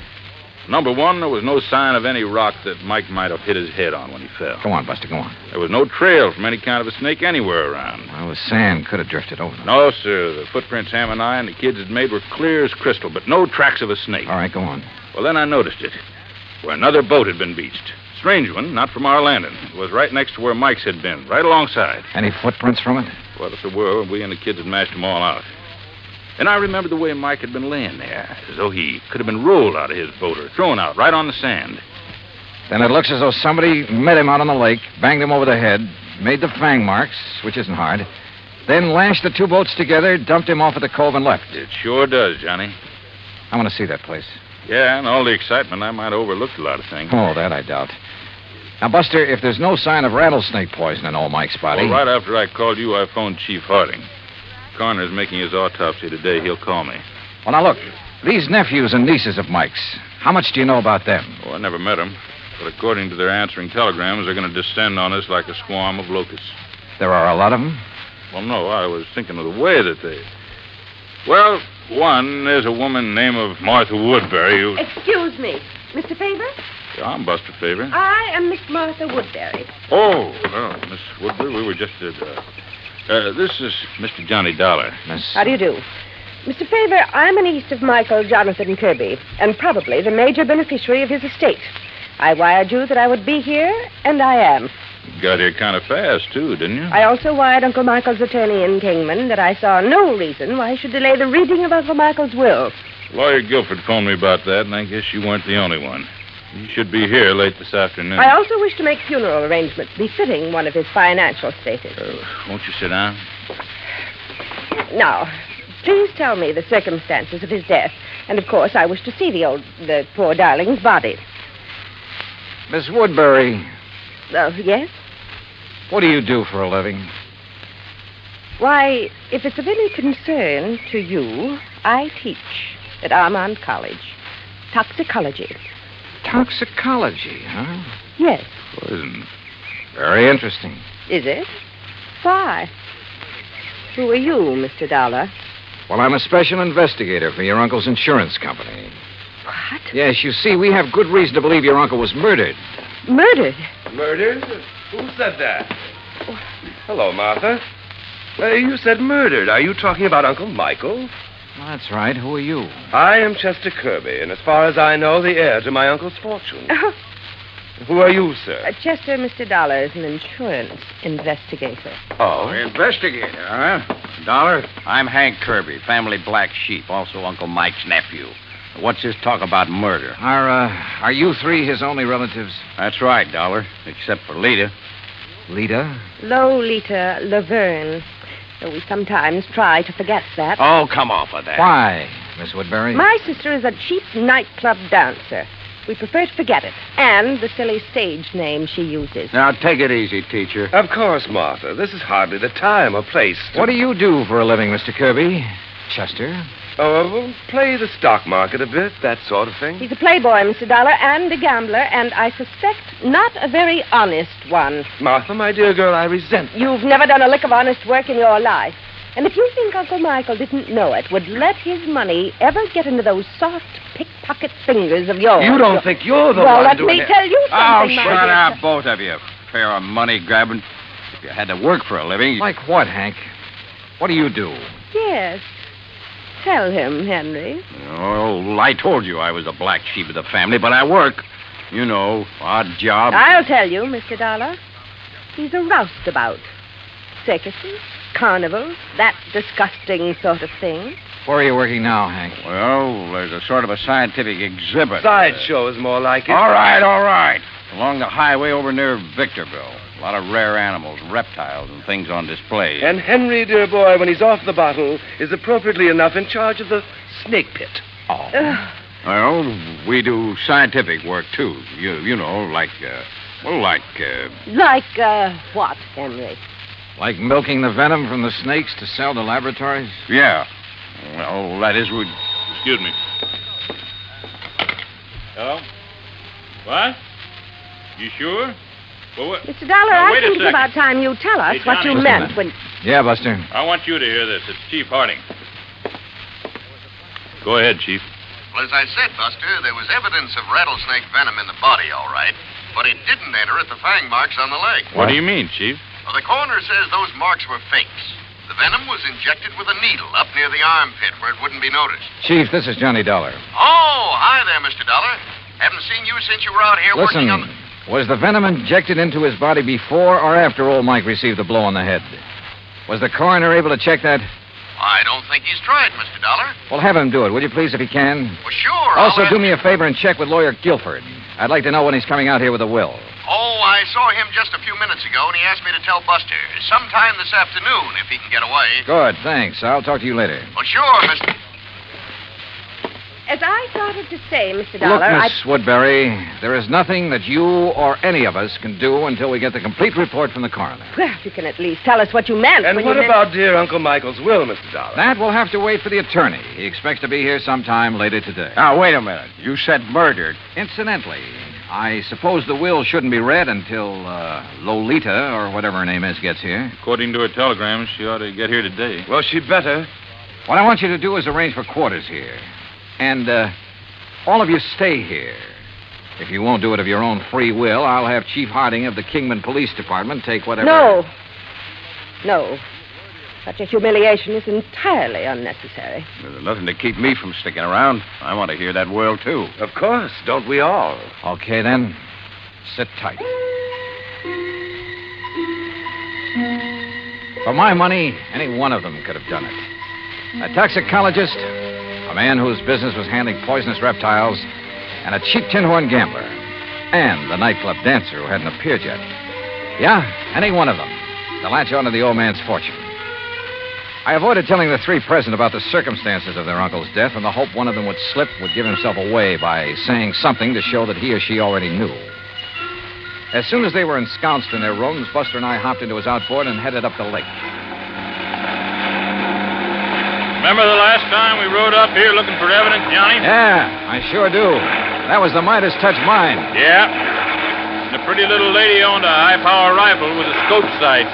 Number one, there was no sign of any rock that Mike might have hit his head on when he fell. Go on, Buster, go on. There was no trail from any kind of a snake anywhere around. Well, the sand could have drifted over them. No, sir. The footprints Ham and I and the kids had made were clear as crystal, but no tracks of a snake. All right, go on. Well, then I noticed it, where another boat had been beached. Strange one, not from our landing. It was right next to where Mike's had been, right alongside. Any footprints from it? Well, if there were, we and the kids had mashed them all out. And I remembered the way Mike had been laying there, as though he could have been rolled out of his boat or thrown out right on the sand. Then it looks as though somebody met him out on the lake, banged him over the head, made the fang marks, which isn't hard, then lashed the 2 boats together, dumped him off at the cove, and left. It sure does, Johnny. I want to see that place. Yeah, and all the excitement, I might have overlooked a lot of things. Oh, that I doubt. Now, Buster, if there's no sign of rattlesnake poison in old Mike's body... Well, right after I called you, I phoned Chief Harding. Coroner's making his autopsy today. He'll call me. Well, now, look. These nephews and nieces of Mike's, how much do you know about them? Oh, I never met them. But according to their answering telegrams, they're going to descend on us like a swarm of locusts. There are a lot of them? Well, no, I was thinking of the way that they... Well, one, there's a woman named of Martha Woodbury who... Excuse me. Mr. Faber? Yeah, I'm Buster Faber. I am Miss Martha Woodbury. Oh, well, Miss Woodbury, we were just at... this is Mr. Johnny Dollar. How do you do? Mr. Faber, I'm a niece of Michael Jonathan Kirby, and probably the major beneficiary of his estate. I wired you that I would be here, and I am. You got here kind of fast, too, didn't you? I also wired Uncle Michael's attorney in Kingman that I saw no reason why he should delay the reading of Uncle Michael's will. Lawyer Guilford phoned me about that, and I guess you weren't the only one. He should be here late this afternoon. I also wish to make funeral arrangements befitting one of his financial status. Won't you sit down? Now, please tell me the circumstances of his death. And, of course, I wish to see the poor darling's body. Miss Woodbury. Yes? What do you do for a living? Why, if it's of any concern to you, I teach at Armand College. Toxicology. Toxicology, huh? Yes. Poison. Very interesting. Is it? Why? Who are you, Mr. Dollar? Well, I'm a special investigator for your uncle's insurance company. What? Yes, you see, we have good reason to believe your uncle was murdered. Murdered? Murdered? Who said that? Hello, Martha. You said murdered. Are you talking about Uncle Michael? Well, that's right. Who are you? I am Chester Kirby, and as far as I know, the heir to my uncle's fortune. Who are you, sir? Chester, Mr. Dollar is an insurance investigator. Oh. Investigator, huh? Dollar, I'm Hank Kirby, family black sheep, also Uncle Mike's nephew. What's this talk about murder? Are you three his only relatives? That's right, Dollar, except for Lita. Lita? Lolita Laverne. Though we sometimes try to forget that. Oh, come off of that. Why, Miss Woodbury? My sister is a cheap nightclub dancer. We prefer to forget it. And the silly stage name she uses. Now, take it easy, teacher. Of course, Martha. This is hardly the time or place. What do you do for a living, Mr. Kirby? Chester? Oh, play the stock market a bit, that sort of thing. He's a playboy, Mr. Dollar, and a gambler, and I suspect not a very honest one. Martha, my dear girl, I resent that. You've never done a lick of honest work in your life. And if you think Uncle Michael didn't know it, would let his money ever get into those soft pickpocket fingers of yours... You don't think you're the well, one let doing me it. tell you something, Oh, shut up, both of you. Pair of money grabbing. If you had to work for a living... Like what, Hank? What do you do? Yes. Tell him, Henry. Oh, I told you I was a black sheep of the family, but I work. You know, odd job. I'll tell you, Mr. Dollar. He's a roustabout. Circuses, carnivals, that disgusting sort of thing. Where are you working now, Hank? Well, there's a sort of a scientific exhibit. Sideshow is more like it. All right. Along the highway over near Victorville. A lot of rare animals, reptiles, and things on display. And Henry, dear boy, when he's off the bottle, is appropriately enough in charge of the snake pit. Oh. Well, we do scientific work, too. You know, like what, Henry? Like milking the venom from the snakes to sell to laboratories? Yeah. Well, that is... Excuse me. Hello? What? You sure? Well, what? Mr. Dollar, Now, I wait a think it's second. about time you tell us Hey, what Johnny, you meant when... Yeah, Buster. I want you to hear this. It's Chief Harding. Go ahead, Chief. Well, as I said, Buster, there was evidence of rattlesnake venom in the body, all right. But it didn't enter at the fang marks on the leg. What do you mean, Chief? Well, the coroner says those marks were fakes. The venom was injected with a needle up near the armpit where it wouldn't be noticed. Chief, this is Johnny Dollar. Oh, hi there, Mr. Dollar. Haven't seen you since you were out here Listen, working on the... was the venom injected into his body before or after old Mike received the blow on the head? Was the coroner able to check that? I don't think he's tried, Mr. Dollar. Well, have him do it, will you please, if he can? Well, sure. Also, I'll do me a favor and check with Lawyer Guilford. I'd like to know when he's coming out here with a will. Oh, I saw him just a few minutes ago, and he asked me to tell Buster. Sometime this afternoon, if he can get away. Good, thanks. I'll talk to you later. Well, sure, Mr. As I started to say, Mr. Look, Dollar, Miss Woodbury, there is nothing that you or any of us can do until we get the complete report from the coroner. Well, you can at least tell us what you meant. And when what you meant... about dear Uncle Michael's will, Mr. Dollar? That will have to wait for the attorney. He expects to be here sometime later today. Now, wait a minute. You said murdered. Incidentally, I suppose the will shouldn't be read until Lolita, or whatever her name is, gets here. According to her telegram, she ought to get here today. Well, she better. What I want you to do is arrange for quarters here. And all of you stay here. If you won't do it of your own free will, I'll have Chief Harding of the Kingman Police Department take whatever... No. Such a humiliation is entirely unnecessary. There's nothing to keep me from sticking around. I want to hear that will, too. Of course. Don't we all? Okay, then. Sit tight. For my money, any one of them could have done it. A toxicologist, a man whose business was handling poisonous reptiles, and a cheap tin horn gambler, and the nightclub dancer who hadn't appeared yet. Yeah, any one of them to latch onto the old man's fortune. I avoided telling the three present about the circumstances of their uncle's death in the hope one of them would slip, would give himself away by saying something to show that he or she already knew. As soon as they were ensconced in their rooms, Buster and I hopped into his outboard and headed up the lake. Remember the last time we rode up here looking for evidence, Johnny? Yeah, I sure do. That was the Midas touch mine. Yeah. And the pretty little lady owned a high-power rifle with a scope sight.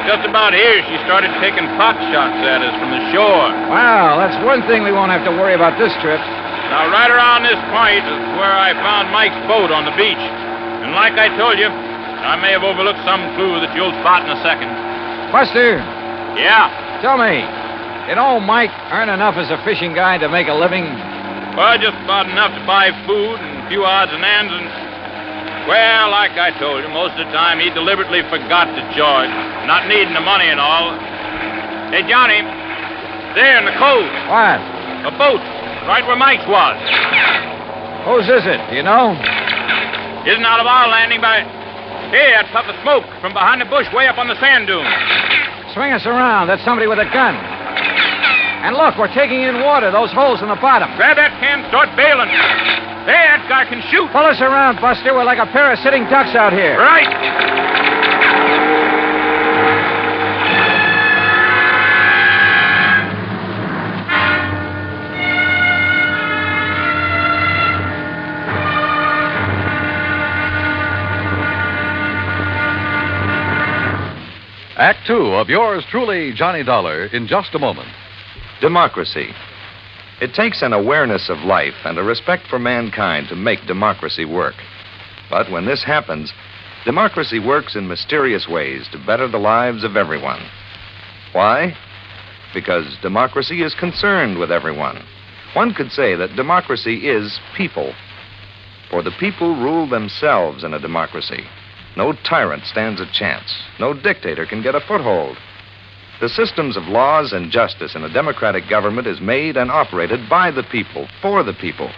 Just about here, she started taking pot shots at us from the shore. Wow, that's one thing we won't have to worry about this trip. Now, right around this point is where I found Mike's boat on the beach. And like I told you, I may have overlooked some clue that you'll spot in a second. Buster. Yeah? Tell me, did old Mike earn enough as a fishing guide to make a living? Well, just about enough to buy food and a few odds and ends and... Well, like I told you, most of the time he deliberately forgot to charge, not needing the money and all. Hey, Johnny, there in the cove. What? A boat, right where Mike's was. Whose is it? Do you know? Isn't out of our landing by... Hey, that puff of smoke from behind the bush way up on the sand dune. Swing us around. That's somebody with a gun. And look, we're taking in water, those holes in the bottom. Grab that can, start bailing. There, that guy can shoot. Pull us around, Buster. We're like a pair of sitting ducks out here. Right. Act Two of yours truly, Johnny Dollar, in just a moment. Democracy. It takes an awareness of life and a respect for mankind to make democracy work. But when this happens, democracy works in mysterious ways to better the lives of everyone. Why? Because democracy is concerned with everyone. One could say that democracy is people. For the people rule themselves in a democracy. No tyrant stands a chance. No dictator can get a foothold. The systems of laws and justice in a democratic government is made and operated by the people, for the people.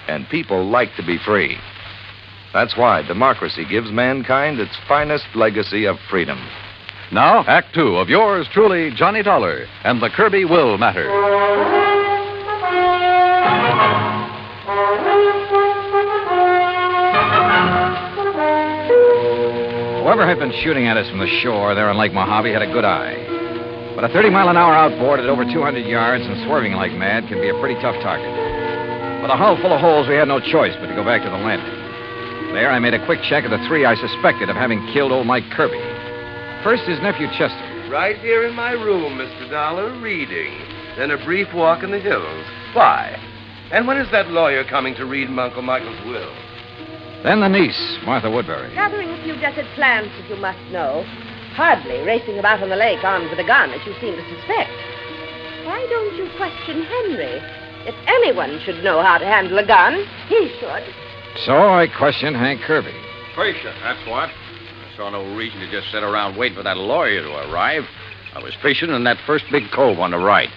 And people like to be free. That's why democracy gives mankind its finest legacy of freedom. Now, Act Two of yours truly, Johnny Dollar, and the Kirby Will Matter. Whoever had been shooting at us from the shore there on Lake Mojave had a good eye. But a 30-mile-an-hour outboard at over 200 yards and swerving like mad can be a pretty tough target. With a hull full of holes, we had no choice but to go back to the landing. There, I made a quick check of the three I suspected of having killed old Mike Kirby. First, his nephew, Chester. Right here in my room, Mr. Dollar, reading. Then a brief walk in the hills. Why? And when is that lawyer coming to read Uncle Michael's will? Then the niece, Martha Woodbury. Gathering a few desert plants, as you must know. Hardly racing about on the lake armed with a gun, as you seem to suspect. Why don't you question Henry? If anyone should know how to handle a gun, he should. So I questioned Hank Kirby. Patient, that's what. I saw no reason to just sit around waiting for that lawyer to arrive. I was fishing in that first big cove on the right.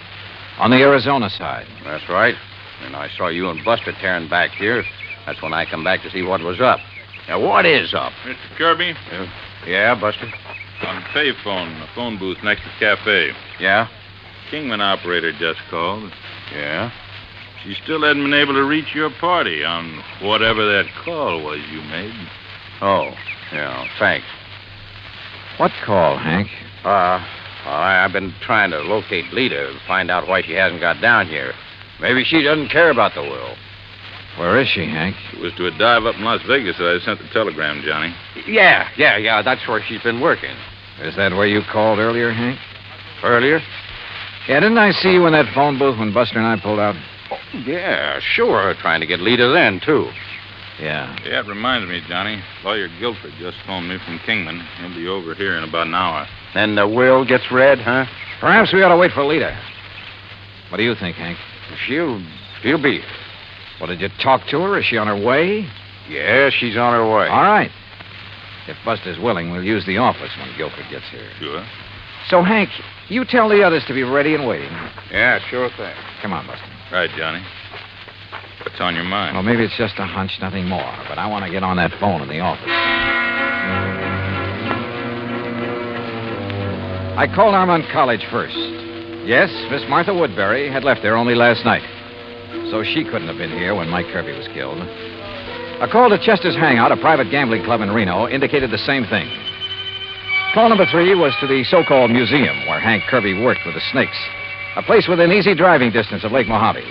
On the Arizona side. That's right. And I saw you and Buster tearing back here. That's when I come back to see what was up. Now, what is up? Mr. Kirby? Yeah, Buster? On the payphone, the phone booth next to the cafe. Yeah? Kingman operator just called. Yeah? she still hadn't been able to reach your party on whatever that call was you made. Oh, yeah, thanks. What call, Hank? I've been trying to locate Lita to find out why she hasn't got down here. Maybe she doesn't care about the will. Where is she, Hank? She was to a dive up in Las Vegas that I sent the telegram, Johnny. Yeah, that's where she's been working. Is that where you called earlier, Hank? Earlier? Yeah, didn't I see you in that phone booth when Buster and I pulled out? Oh, yeah, sure. Trying to get Lita then, too. Yeah. Yeah, it reminds me, Johnny. Lawyer Guilford just phoned me from Kingman. He'll be over here in about an hour. Then the will gets read, huh? Perhaps we ought to wait for Lita. What do you think, Hank? She'll be here. Well, did you talk to her? Is she on her way? Yeah, she's on her way. All right. If Buster's willing, we'll use the office when Guilford gets here. Sure. So, Hank, you tell the others to be ready and waiting. Yeah, sure thing. Come on, Buster. Right, Johnny. What's on your mind? Well, maybe it's just a hunch, nothing more. But I want to get on that phone in the office. I called Armand College first. Yes, Miss Martha Woodbury had left there only last night. So she couldn't have been here when Mike Kirby was killed. A call to Chester's Hangout, a private gambling club in Reno, indicated the same thing. Call number 3 was to the so-called museum where Hank Kirby worked with the Snakes, a place within easy driving distance of Lake Mojave.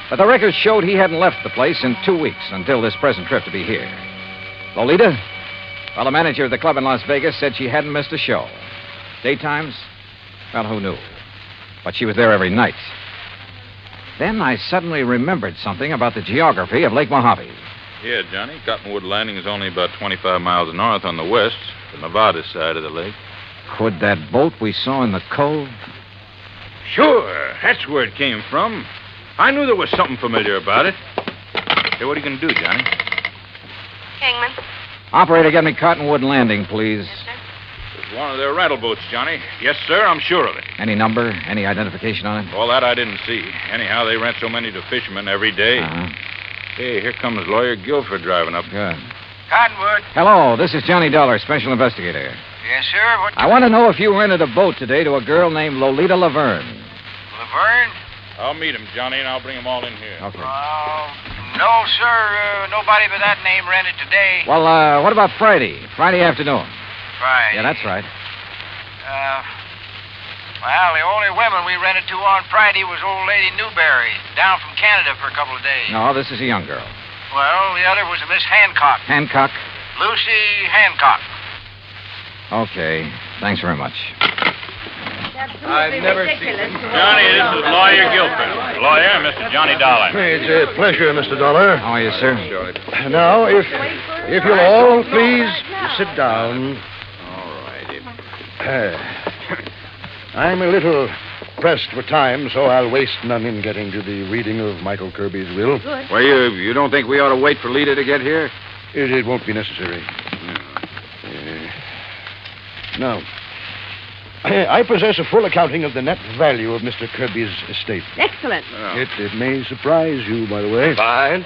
But the records showed he hadn't left the place in 2 weeks until this present trip to be here. Lolita? Well, the manager of the club in Las Vegas said she hadn't missed a show. Daytimes? Well, who knew? But she was there every night. Then I suddenly remembered something about the geography of Lake Mojave. Yeah, Johnny. Cottonwood Landing is only about 25 miles north on the west, the Nevada side of the lake. Could that boat we saw in the cove? Sure. That's where it came from. I knew there was something familiar about it. Hey, what are you going to do, Johnny? Kingman. Operator, get me Cottonwood Landing, please. Yes, sir. It's one of their rental boats, Johnny. Yes, sir, I'm sure of it. Any number? Any identification on it? All that I didn't see. Anyhow, they rent so many to fishermen every day. Uh-huh. Hey, here comes Lawyer Guilford driving up. Good. Cottonwood. Hello, this is Johnny Dollar, special investigator. Yes, sir. What? I want to know if you rented a boat today to a girl named Lolita Laverne. Laverne? I'll meet him, Johnny, and I'll bring them all in here. Okay. No, sir. Nobody by that name rented today. Well, what about Friday? Friday afternoon. Friday. Yeah, that's right. Well, the only women we rented to on Friday was old lady Newberry, down from Canada for a couple of days. No, this is a young girl. Well, the other was a Miss Hancock. Hancock? Lucy Hancock. Okay. Thanks very much. I've never seen it. Johnny, this is Lawyer Guilford. Lawyer, Mr. Johnny Dollar. It's a pleasure, Mr. Dollar. How are you, sir? Now, if you'll all please sit down. All right. I'm a little pressed for time, so I'll waste none in getting to the reading of Michael Kirby's will. Good. Well, you don't think we ought to wait for Lita to get here? It won't be necessary. Now, I possess a full accounting of the net value of Mr. Kirby's estate. Excellent. It may surprise you, by the way. Fine.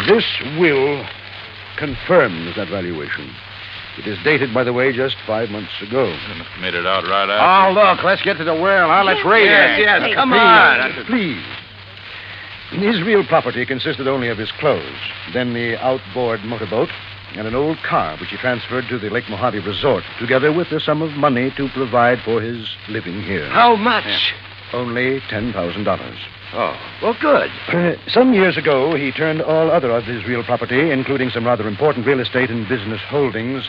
This will confirms that valuation. It is dated, by the way, just 5 months ago. Made it out right after. Oh, look, let's get to the will. Now, let's read it. Yes, come on. Please. His real property consisted only of his clothes, then the outboard motorboat, and an old car which he transferred to the Lake Mojave Resort, together with a sum of money to provide for his living here. How much? Only $10,000. Oh, well, good. Some years ago, he turned all other of his real property, including some rather important real estate and business holdings,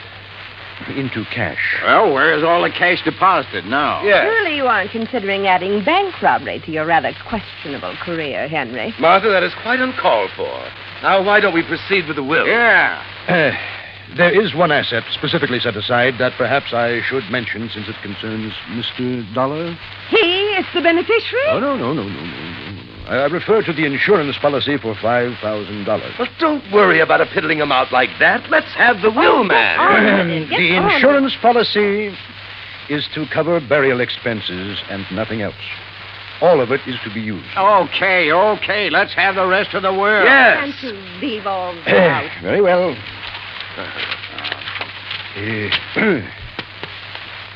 into cash. Well, where is all the cash deposited now? Surely you aren't considering adding bank robbery to your rather questionable career, Henry. Martha, that is quite uncalled for. Now, why don't we proceed with the will? Yeah. There is one asset specifically set aside that perhaps I should mention since it concerns Mr. Dollar. He is the beneficiary? Oh, no. I refer to the insurance policy for $5,000. Well, don't worry about a piddling amount like that. Let's have the will, man. The insurance policy is to cover burial expenses and nothing else. All of it is to be used. Okay. Let's have the rest of the will. Yes. Can't you leave all that out? Very well.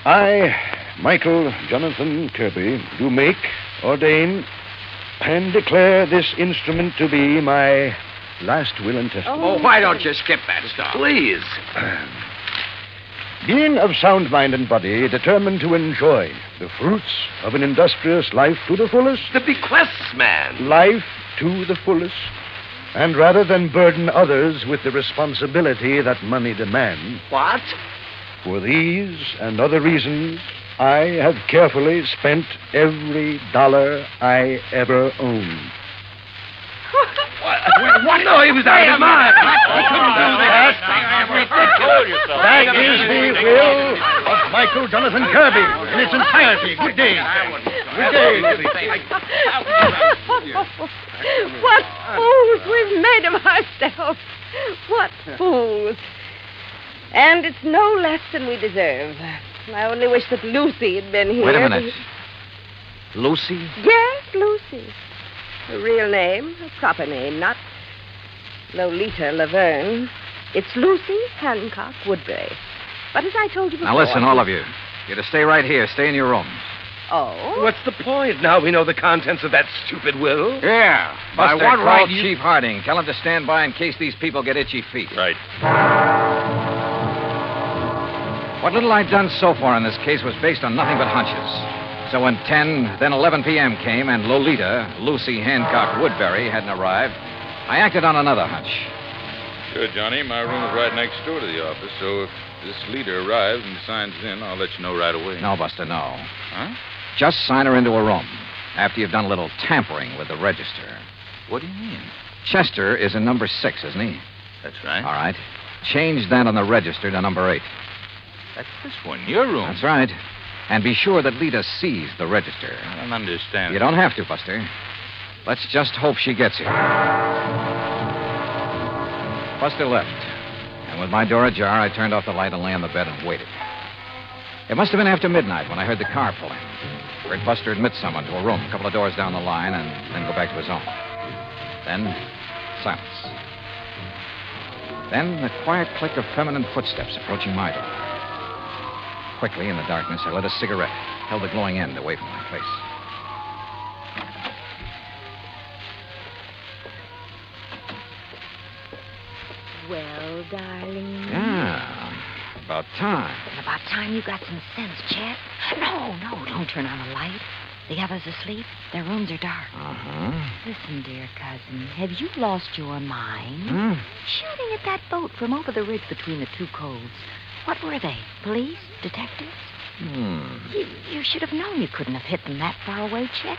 I, Michael Jonathan Kirby, do make, ordain, and declare this instrument to be my last will and testament. Oh, why don't you skip that stuff? Please. Being of sound mind and body, determined to enjoy the fruits of an industrious life to the fullest. The bequests, man. Life to the fullest. And rather than burden others with the responsibility that money demands. What? For these and other reasons, I have carefully spent every dollar I ever owned. What? No, he was out of his mind. He couldn't do that. That is the will of Michael Jonathan Kirby in its entirety. Good day. Good day. What fools we've made of ourselves. What fools. And it's no less than we deserve. I only wish that Lucy had been here. Wait a minute. Lucy? Yes, Lucy. Her real name, her proper name, not Lolita Laverne. It's Lucy Hancock Woodbury. But as I told you before... Now listen, all of you. You're to stay right here. Stay in your rooms. Oh? What's the point? Now we know the contents of that stupid will. Yeah. By Buster, what call right, you- Chief Harding? Tell him to stand by in case these people get itchy feet. Right. What little I'd done so far in this case was based on nothing but hunches. So when 10, then 11 p.m. came and Lolita, Lucy Hancock Woodbury, hadn't arrived, I acted on another hunch. Sure, Johnny. My room is right next door to the office, so if this leader arrives and signs in, I'll let you know right away. No, Buster, no. Huh? Just sign her into a room after you've done a little tampering with the register. What do you mean? Chester is in number 6, isn't he? That's right. All right. Change that on the register to number 8. That's this one, your room. That's right. And be sure that Lita sees the register. I don't understand. You don't have to, Buster. Let's just hope she gets here. Buster left. And with my door ajar, I turned off the light and lay on the bed and waited. It must have been after midnight when I heard the car pull in. Heard Buster admit someone to a room a couple of doors down the line and then go back to his own. Then, silence. Then the quiet click of feminine footsteps approaching my door. Quickly, in the darkness, I lit a cigarette, held the glowing end away from my face. Well, darling. Yeah, about time. About time you got some sense, Chet. No, don't turn on the light. The others asleep. Their rooms are dark. Uh-huh. Listen, dear cousin, have you lost your mind? Hmm? Shooting at that boat from over the ridge between the two coves. What were they? Police? Detectives? You should have known you couldn't have hit them that far away, Chet.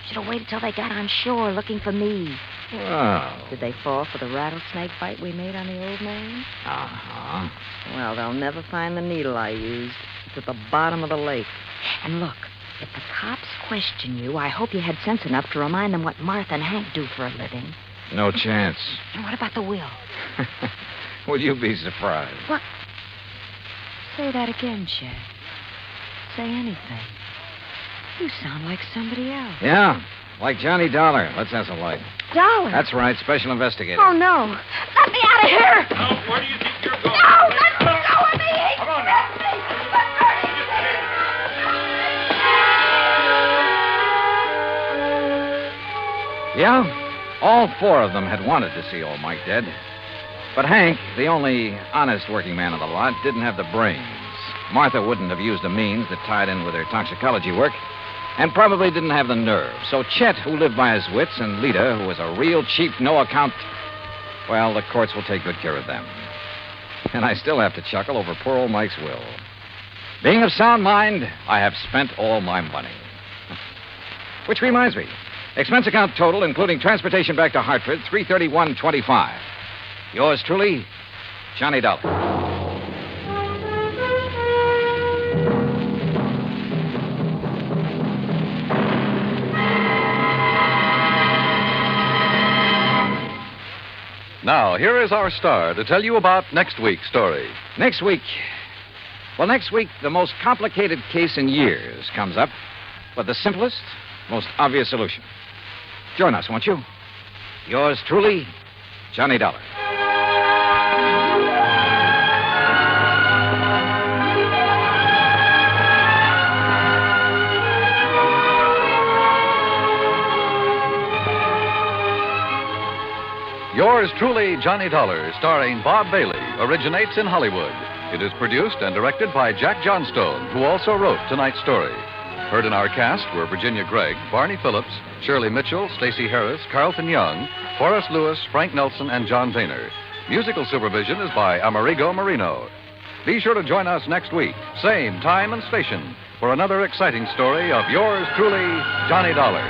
Should have waited till they got on shore looking for me. Well. Did they fall for the rattlesnake bite we made on the old man? Uh-huh. Well, they'll never find the needle I used. It's at the bottom of the lake. And look, if the cops question you, I hope you had sense enough to remind them what Martha and Hank do for a living. No chance. And what about the will? Would you be surprised? What? Say that again, Chet. Say anything. You sound like somebody else. Yeah, like Johnny Dollar. Let's have some light. Dollar? That's right, special investigator. Oh, no. Let me out of here! Now, where do you think you're going? No, let me go with me! Come on now. Yeah, all 4 of them had wanted to see old Mike dead. But Hank, the only honest working man of the lot, didn't have the brains. Martha wouldn't have used the means that tied in with her toxicology work, and probably didn't have the nerve. So Chet, who lived by his wits, and Lita, who was a real cheap, no-account... Well, the courts will take good care of them. And I still have to chuckle over poor old Mike's will. Being of sound mind, I have spent all my money. Which reminds me, expense account total, including transportation back to Hartford, $331.25. Yours truly, Johnny Dollar. Now, here is our star to tell you about next week's story. Next week, the most complicated case in years comes up, but the simplest, most obvious solution. Join us, won't you? Yours truly, Johnny Dollar. Yours truly, Johnny Dollar, starring Bob Bailey, originates in Hollywood. It is produced and directed by Jack Johnstone, who also wrote tonight's story. Heard in our cast were Virginia Gregg, Barney Phillips, Shirley Mitchell, Stacey Harris, Carlton Young, Forrest Lewis, Frank Nelson, and John Boehner. Musical supervision is by Amerigo Marino. Be sure to join us next week, same time and station, for another exciting story of yours truly, Johnny Dollar.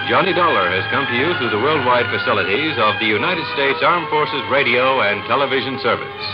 Johnny Dollar has come to you through the worldwide facilities of the United States Armed Forces Radio and Television Service.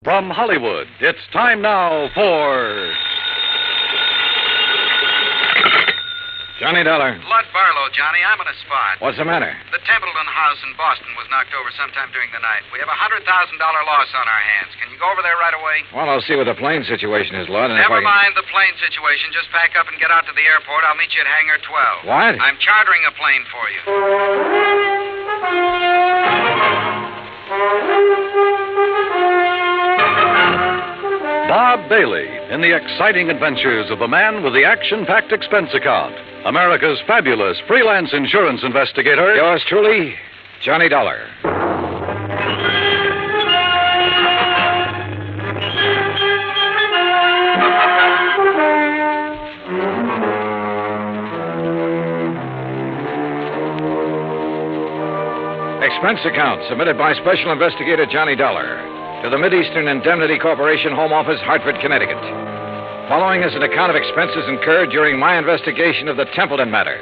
From Hollywood, it's time now for... Johnny Dollar. Lud Barlow, Johnny. I'm on a spot. What's the matter? The Templeton house in Boston was knocked over sometime during the night. We have a $100,000 loss on our hands. Can you go over there right away? Well, I'll see what the plane situation is, Lud. And Never if I... mind the plane situation. Just pack up and get out to the airport. I'll meet you at Hangar 12. What? I'm chartering a plane for you. Bob Bailey in the exciting adventures of the man with the action-packed expense account. America's fabulous freelance insurance investigator. Yours truly, Johnny Dollar. Expense account submitted by Special Investigator Johnny Dollar to the Mideastern Indemnity Corporation, Home Office, Hartford, Connecticut. Following is an account of expenses incurred during my investigation of the Templeton matter.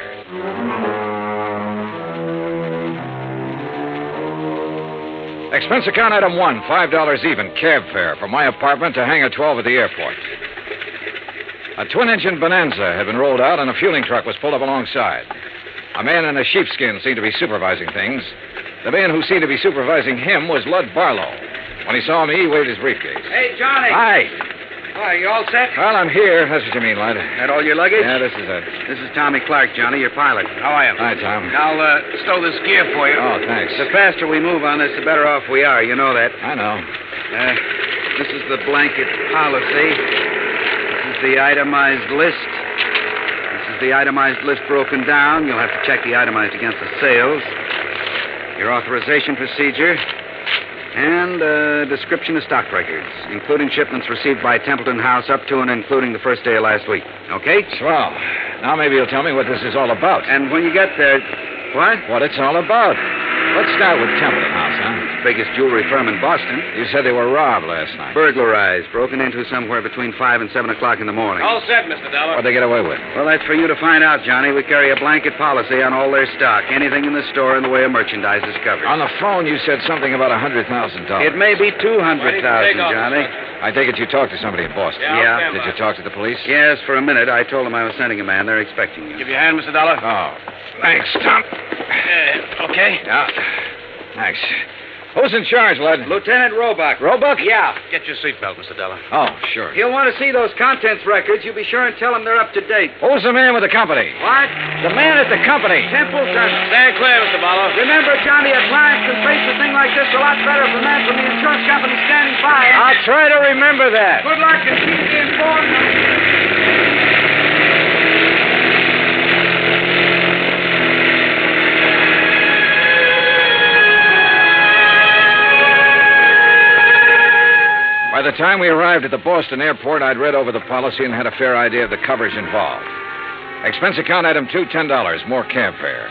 Expense account item 1, $5 even, cab fare from my apartment to Hangar 12 at the airport. A twin-engine Bonanza had been rolled out and a fueling truck was pulled up alongside. A man in a sheepskin seemed to be supervising things. The man who seemed to be supervising him was Lud Barlow. When he saw me, he waved his briefcase. Hey, Johnny. Hi. Hi, you all set? Well, I'm here. That's what you mean, Lud. That all your luggage? Yeah, this is it. This is Tommy Clark, Johnny, your pilot. How are you? Hi, Tom. I'll stow this gear for you. Oh, thanks. The faster we move on this, the better off we are. You know that. I know. This is the blanket policy. This is the itemized list. This is the itemized list broken down. You'll have to check the itemized against the sales. Your authorization procedure. And a description of stock records, including shipments received by Templeton House up to and including the first day of last week. Okay? Swell. Now maybe you'll tell me what this is all about. And when you get there... What? What it's all about. Let's start with Templeton House, huh? It's the biggest jewelry firm in Boston. You said they were robbed last night. Burglarized, broken into somewhere between 5 and 7 o'clock in the morning. All set, Mr. Dollar. What'd they get away with? Well, that's for you to find out, Johnny. We carry a blanket policy on all their stock. Anything in the store in the way of merchandise is covered. On the phone, you said something about $100,000. It may be $200,000, Johnny. I take it you talked to somebody in Boston. Yeah. Did you talk to the police? Yes, for a minute. I told them I was sending a man. They're expecting you. Give you a hand, Mr. Dollar. Oh, thanks, Tom. Okay? Yeah. Thanks. Who's in charge, Lud? Lieutenant Roebuck. Roebuck? Yeah. Get your seatbelt, Mr. Dollar. Oh, sure. He'll want to see those contents records. You be sure and tell him they're up to date. Who's the man with the company? What? The man at the company. Templeton. Stand clear, Mr. Barlow. Remember, Johnny, a client can face a thing like this a lot better if a man from the insurance company standing by. I'll try to remember that. Good luck and keep me informed. By the time we arrived at the Boston airport, I'd read over the policy and had a fair idea of the coverage involved. Expense account item 2, $10, more cab fare.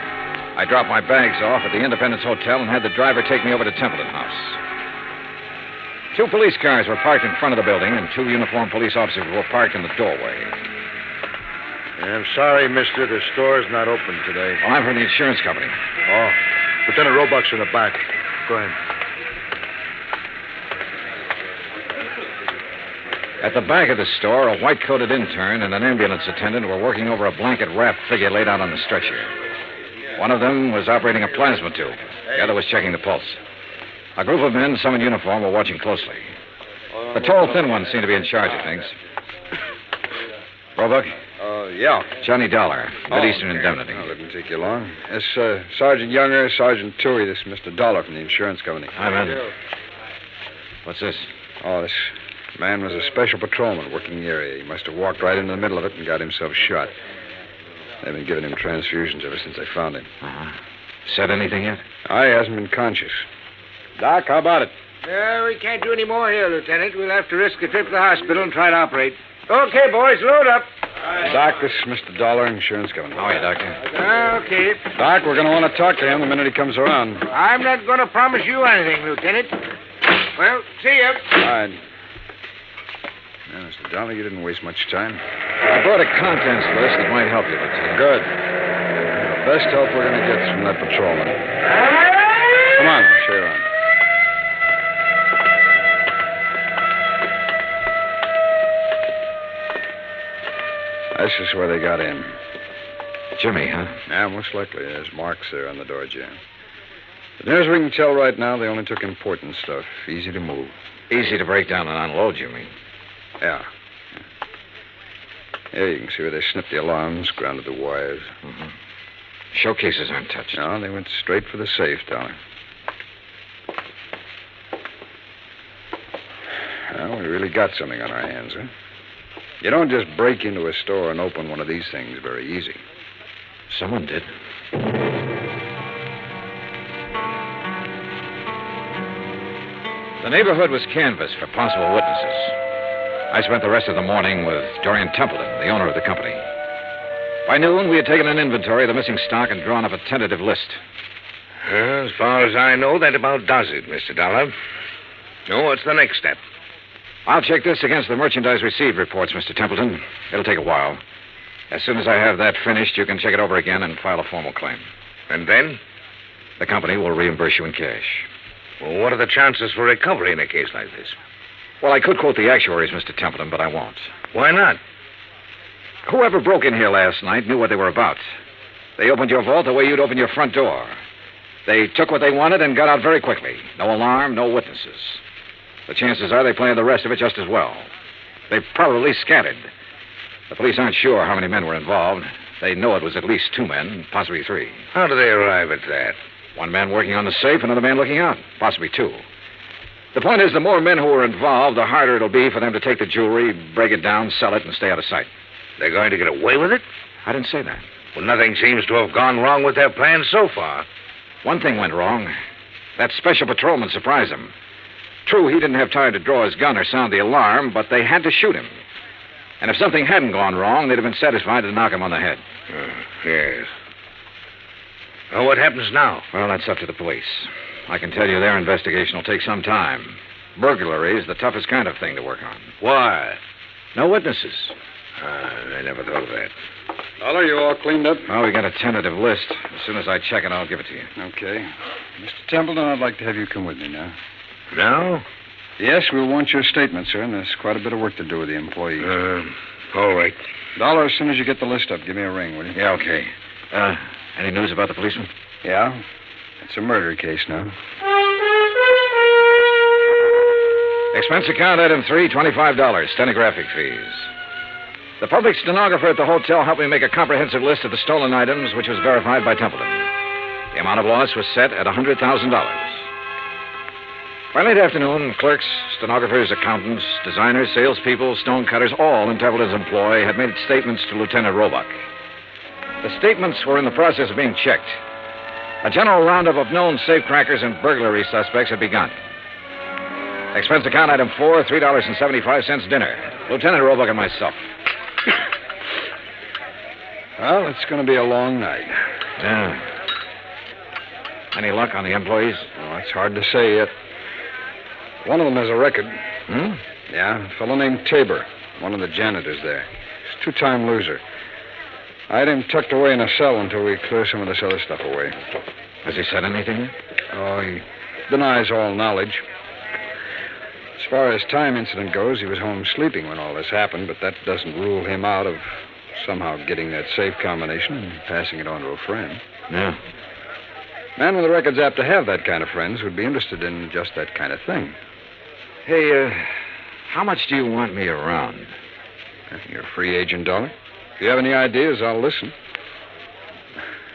I dropped my bags off at the Independence Hotel and had the driver take me over to Templeton House. 2 police cars were parked in front of the building, and 2 uniformed police officers were parked in the doorway. I'm sorry, mister. The store's not open today. Well, I'm from the insurance company. Oh. Lieutenant Roebuck's in the back. Go ahead. At the back of the store, a white-coated intern and an ambulance attendant were working over a blanket-wrapped figure laid out on the stretcher. One of them was operating a plasma tube. The other was checking the pulse. A group of men, some in uniform, were watching closely. The tall, thin one seemed to be in charge of things. Roebuck? Yeah. Johnny Dollar, Mid-Eastern Indemnity. That didn't take you long. This Sergeant Younger, Sergeant Toohey. This is Mr. Dollar from the insurance company. Hi, man. What's this? Oh, this man was a special patrolman working the area. He must have walked right into the middle of it and got himself shot. They've been giving him transfusions ever since they found him. Uh-huh. Said anything yet? He hasn't been conscious. Doc, how about it? We can't do any more here, Lieutenant. We'll have to risk a trip to the hospital and try to operate. Okay, boys, load up. Doc, this is Mr. Dollar, insurance company. How are you, Doctor? Okay. Doc, we're going to want to talk to him the minute he comes around. I'm not going to promise you anything, Lieutenant. Well, see ya. All right. Now, Mr. Dollar, you didn't waste much time. I brought a contents list that might help you, Lieutenant. Good. The best help we're going to get is from that patrolman. Come on, I'll show you around. This is where they got in. Jimmy, huh? Yeah, most likely. There's marks there on the door jamb. But near as we can tell right now, they only took important stuff. Easy to move. Easy to break down and unload, you mean? Yeah. Yeah, you can see where they snipped the alarms, grounded the wires. Mm-hmm. Showcases aren't touched. No, they went straight for the safe, Dollar. Well, we really got something on our hands, huh? You don't just break into a store and open one of these things very easy. Someone did. The neighborhood was canvassed for possible witnesses. I spent the rest of the morning with Dorian Templeton, the owner of the company. By noon, we had taken an inventory of the missing stock and drawn up a tentative list. As far as I know, that about does it, Mr. Dollar. So what's the next step? I'll check this against the merchandise received reports, Mr. Templeton. It'll take a while. As soon as I have that finished, you can check it over again and file a formal claim. And then? The company will reimburse you in cash. Well, what are the chances for recovery in a case like this? Well, I could quote the actuaries, Mr. Templeton, but I won't. Why not? Whoever broke in here last night knew what they were about. They opened your vault the way you'd open your front door. They took what they wanted and got out very quickly. No alarm, no witnesses. The chances are they planned the rest of it just as well. They probably scattered. The police aren't sure how many men were involved. They know it was at least 2 men, possibly 3. How do they arrive at that? 1 man working on the safe, another man looking out, possibly 2. The point is, the more men who are involved, the harder it'll be for them to take the jewelry, break it down, sell it, and stay out of sight. They're going to get away with it? I didn't say that. Well, nothing seems to have gone wrong with their plans so far. One thing went wrong. That special patrolman surprised them. True, he didn't have time to draw his gun or sound the alarm, but they had to shoot him. And if something hadn't gone wrong, they'd have been satisfied to knock him on the head. Yes. Well, what happens now? Well, that's up to the police. I can tell you their investigation will take some time. Burglary is the toughest kind of thing to work on. Why? No witnesses. I never thought of that. Dollar, you all cleaned up? Well, we got a tentative list. As soon as I check it, I'll give it to you. Okay. Mr. Templeton, I'd like to have you come with me now. Now? Yes, we'll want your statement, sir, and there's quite a bit of work to do with the employees. All right. Dollar, as soon as you get the list up, give me a ring, will you? Yeah, okay. Any news about the policeman? Yeah. It's a murder case now. Expense account item 3, $25, stenographic fees. The public stenographer at the hotel helped me make a comprehensive list of the stolen items, which was verified by Templeton. The amount of loss was set at $100,000. By late afternoon, clerks, stenographers, accountants, designers, salespeople, stonecutters, all in Templeton's employ had made statements to Lieutenant Roebuck. The statements were in the process of being checked. A general roundup of known safecrackers and burglary suspects had begun. Expense account item 4, $3.75 dinner. Lieutenant Roebuck and myself. Well, it's going to be a long night. Yeah. Any luck on the employees? Oh, it's hard to say yet. One of them has a record. Hmm? Yeah, a fellow named Tabor, one of the janitors there. He's a two-time loser. I had him tucked away in a cell until we clear some of this other stuff away. Has he said anything yet? Oh, he denies all knowledge. As far as time incident goes, he was home sleeping when all this happened, but that doesn't rule him out of somehow getting that safe combination and passing it on to a friend. Yeah. Man with a record's apt to have that kind of friends who'd be interested in just that kind of thing. Hey, how much do you want me around? You're a free agent, Dollar. If you have any ideas, I'll listen.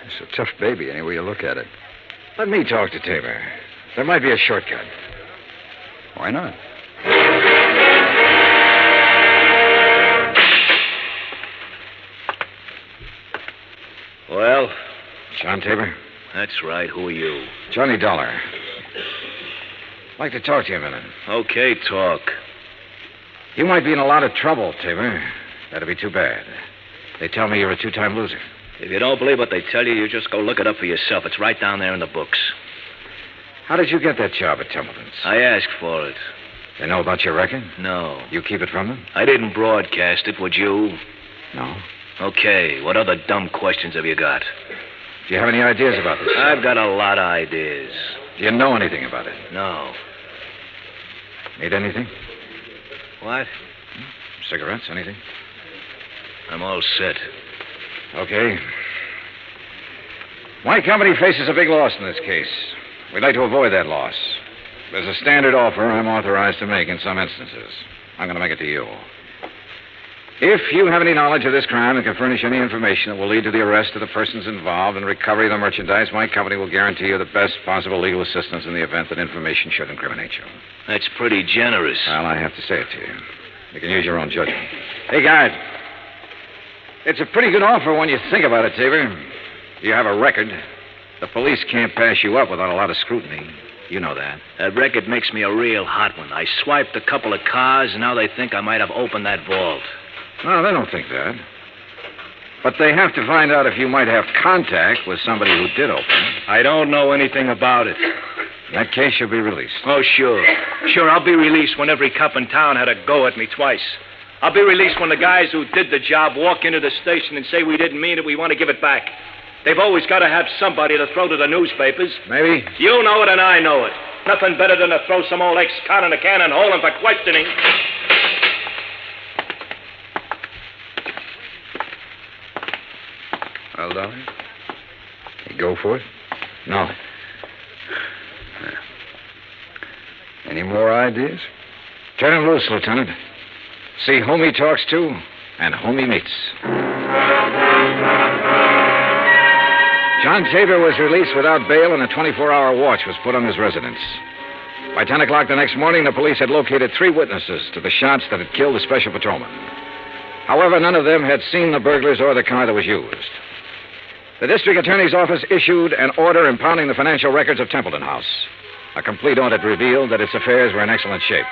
It's a tough baby, any way you look at it. Let me talk to Tabor. There might be a shortcut. Why not? Well? John Tabor? That's right. Who are you? Johnny Dollar. I'd like to talk to you a minute. Okay, talk. You might be in a lot of trouble, Tabor. That'd be too bad. They tell me you're a two-time loser. If you don't believe what they tell you just go look it up for yourself. It's right down there in the books. How did you get that job at Templeton's? I asked for it. They know about your record? No. You keep it from them? I didn't broadcast it, would you? No. Okay, what other dumb questions have you got? Do you have any ideas about this? I've got a lot of ideas. Do you know anything about it? No. Need anything? What? Cigarettes, anything? I'm all set. Okay. My company faces a big loss in this case. We'd like to avoid that loss. There's a standard offer I'm authorized to make in some instances. I'm going to make it to you. If you have any knowledge of this crime and can furnish any information that will lead to the arrest of the persons involved and recovery of the merchandise, my company will guarantee you the best possible legal assistance in the event that information should incriminate you. That's pretty generous. Well, I have to say it to you. You can use your own judgment. Hey, guard. It's a pretty good offer when you think about it, Tabor. You have a record. The police can't pass you up without a lot of scrutiny. You know that. That record makes me a real hot one. I swiped a couple of cars, and now they think I might have opened that vault. No, they don't think that. But they have to find out if you might have contact with somebody who did open it. I don't know anything about it. In that case, you'll be released. Oh, sure. Sure, I'll be released when every cop in town had a go at me twice. I'll be released when the guys who did the job walk into the station and say we didn't mean it, we want to give it back. They've always got to have somebody to throw to the newspapers. Maybe. You know it and I know it. Nothing better than to throw some old ex-con in a can and hold him for questioning. Well, Dolly, you go for it? No. Any more ideas? Turn him loose, Lieutenant. See whom he talks to and whom he meets. John Tabor was released without bail, and a 24-hour watch was put on his residence. By 10 o'clock the next morning, the police had located 3 witnesses to the shots that had killed the special patrolman. However, none of them had seen the burglars or the car that was used. The district attorney's office issued an order impounding the financial records of Templeton House. A complete audit revealed that its affairs were in excellent shape.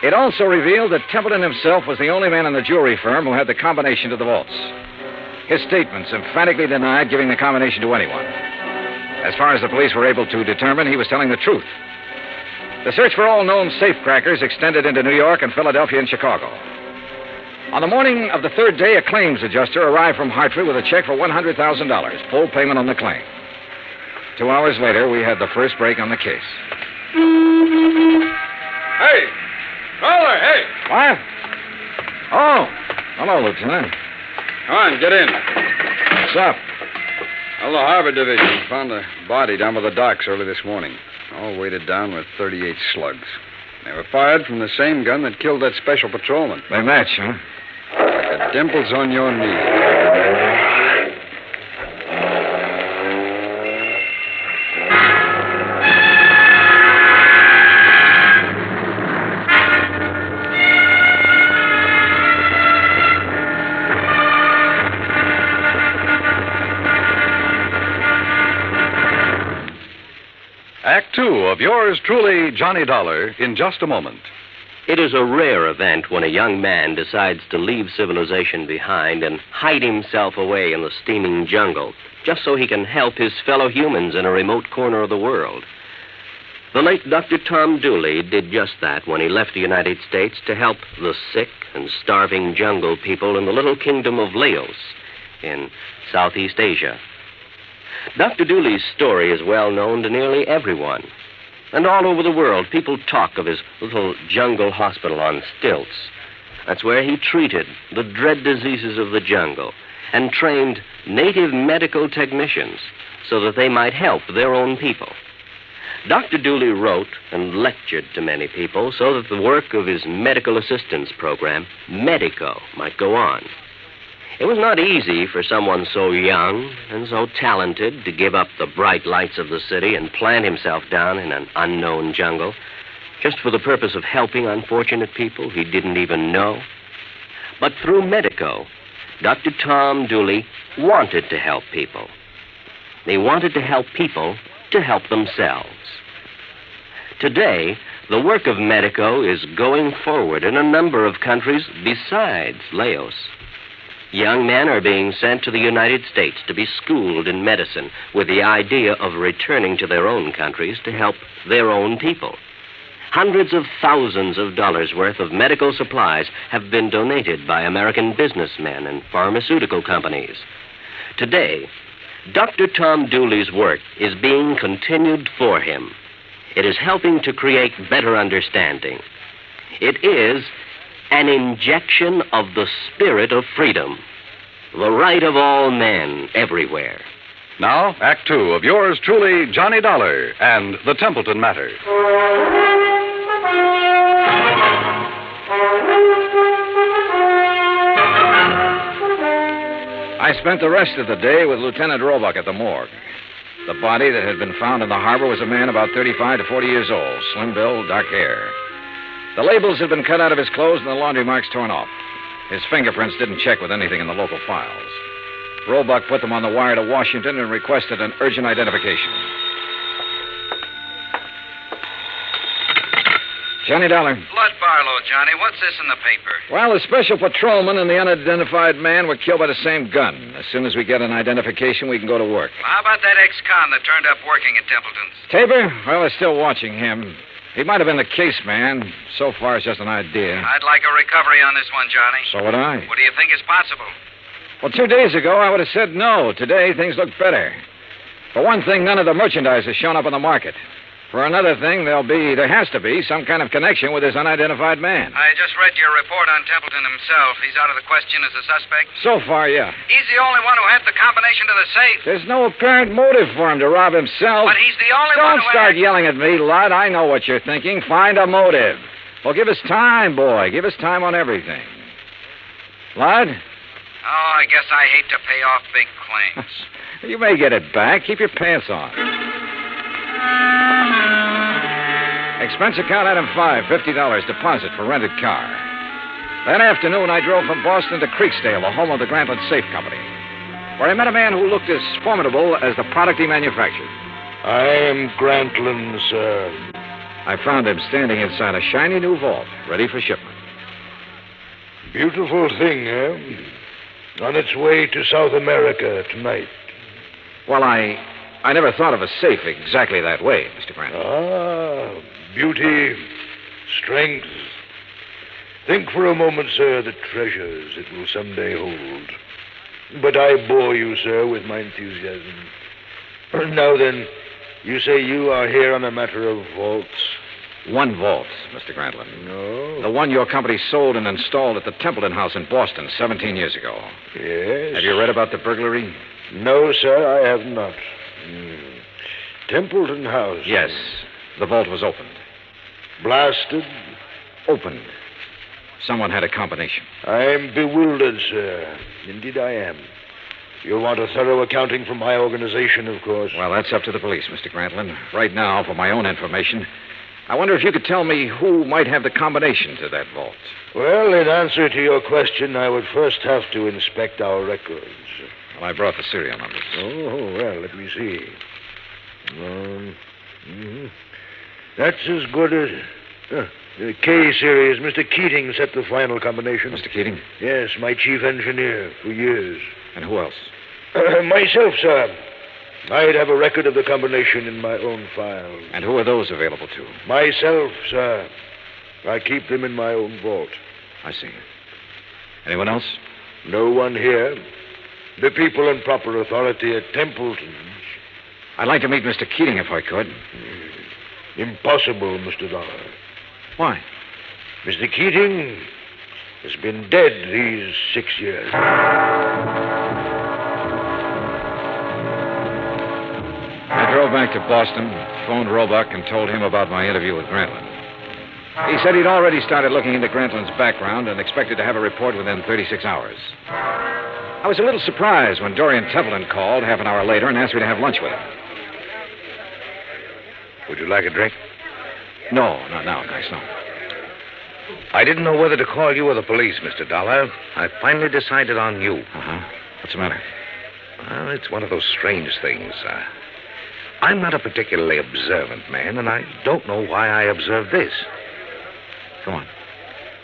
It also revealed that Templeton himself was the only man in the jewelry firm who had the combination to the vaults. His statements emphatically denied giving the combination to anyone. As far as the police were able to determine, he was telling the truth. The search for all known safecrackers extended into New York and Philadelphia and Chicago. On the morning of the 3rd day, a claims adjuster arrived from Hartford with a check for $100,000, full payment on the claim. 2 hours later, we had the first break on the case. Hey! Dollar, hey! What? Oh, hello, Lieutenant. Come on, get in. What's up? Well, the Harbor Division found a body down by the docks early this morning, all weighted down with 38 slugs. They were fired from the same gun that killed that special patrolman. They match, huh? Like the dimples on your knee. Act Two of yours truly, Johnny Dollar, in just a moment. It is a rare event when a young man decides to leave civilization behind and hide himself away in the steaming jungle just so he can help his fellow humans in a remote corner of the world. The late Dr. Tom Dooley did just that when he left the United States to help the sick and starving jungle people in the little kingdom of Laos in Southeast Asia. Dr. Dooley's story is well known to nearly everyone. And all over the world, people talk of his little jungle hospital on stilts. That's where he treated the dread diseases of the jungle and trained native medical technicians so that they might help their own people. Dr. Dooley wrote and lectured to many people so that the work of his medical assistance program, Medico, might go on. It was not easy for someone so young and so talented to give up the bright lights of the city and plant himself down in an unknown jungle just for the purpose of helping unfortunate people he didn't even know. But through Medico, Dr. Tom Dooley wanted to help people. He wanted to help people to help themselves. Today, the work of Medico is going forward in a number of countries besides Laos. Young men are being sent to the United States to be schooled in medicine with the idea of returning to their own countries to help their own people. Hundreds of thousands of dollars worth of medical supplies have been donated by American businessmen and pharmaceutical companies. Today, Dr. Tom Dooley's work is being continued for him. It is helping to create better understanding. It is an injection of the spirit of freedom, the right of all men everywhere. Now, Act Two of yours truly, Johnny Dollar, and the Templeton Matter. I spent the rest of the day with Lieutenant Roebuck at the morgue. The body that had been found in the harbor was a man about 35 to 40 years old, slim build, dark hair. The labels had been cut out of his clothes and the laundry marks torn off. His fingerprints didn't check with anything in the local files. Roebuck put them on the wire to Washington and requested an urgent identification. Johnny Dollar. Blood Barlow, Johnny. What's this in the paper? Well, the special patrolman and the unidentified man were killed by the same gun. As soon as we get an identification, we can go to work. Well, how about that ex-con that turned up working at Templeton's? Tabor? Well, they're still watching him. He might have been the case man. So far, it's just an idea. I'd like a recovery on this one, Johnny. So would I. What do you think is possible? Well, 2 days ago, I would have said no. Today, things look better. For one thing, none of the merchandise has shown up on the market. For another thing, there has to be some kind of connection with this unidentified man. I just read your report on Templeton himself. He's out of the question as a suspect? So far, yeah. He's the only one who had the combination to the safe. There's no apparent motive for him to rob himself. But he's the only one Don't who start yelling at me, Lud. I know what you're thinking. Find a motive. Well, give us time, boy. Give us time on everything. Lud? Oh, I guess I hate to pay off big claims. You may get it back. Keep your pants on. Expense account item 5, $50 deposit for rented car. That afternoon, I drove from Boston to Creeksdale, the home of the Grantland Safe Company, where I met a man who looked as formidable as the product he manufactured. I am Grantland, sir. I found him standing inside a shiny new vault, ready for shipment. Beautiful thing, eh? On its way to South America tonight. Well, I never thought of a safe exactly that way, Mr. Grantland. Ah, beauty, strength. Think for a moment, sir, the treasures it will someday hold. But I bore you, sir, with my enthusiasm. Now then, you say you are here on a matter of vaults? One vault, Mr. Grantland. No? The one your company sold and installed at the Templeton House in Boston 17 years ago. Yes? Have you read about the burglary? No, sir, I have not. Templeton House? Yes. The vault was opened. Blasted? Opened. Someone had a combination. I'm bewildered, sir. Indeed I am. You'll want a thorough accounting from my organization, of course. Well, that's up to the police, Mr. Grantland. Right now, for my own information, I wonder if you could tell me who might have the combination to that vault. Well, in answer to your question, I would first have to inspect our records. Well, I brought the serial numbers. Oh, well, let me see. Mm-hmm. That's as good as... the K series. Mr. Keating set the final combination. Mr. Keating? Yes, my chief engineer for years. And who else? Myself, sir. I'd have a record of the combination in my own file. And who are those available to? Myself, sir. I keep them in my own vault. I see. Anyone else? No one here. The people in proper authority at Templeton's. I'd like to meet Mr. Keating if I could. Impossible, Mr. Dollar. Why? Mr. Keating has been dead these 6 years. I drove back to Boston, phoned Roebuck, and told him about my interview with Grantland. He said he'd already started looking into Grantland's background and expected to have a report within 36 hours. I was a little surprised when Dorian Templeton called half an hour later and asked me to have lunch with him. Would you like a drink? No, not now, thanks, no. I didn't know whether to call you or the police, Mr. Dollar. I finally decided on you. Uh-huh. What's the matter? Well, it's one of those strange things. I'm not a particularly observant man, and I don't know why I observed this. Go on.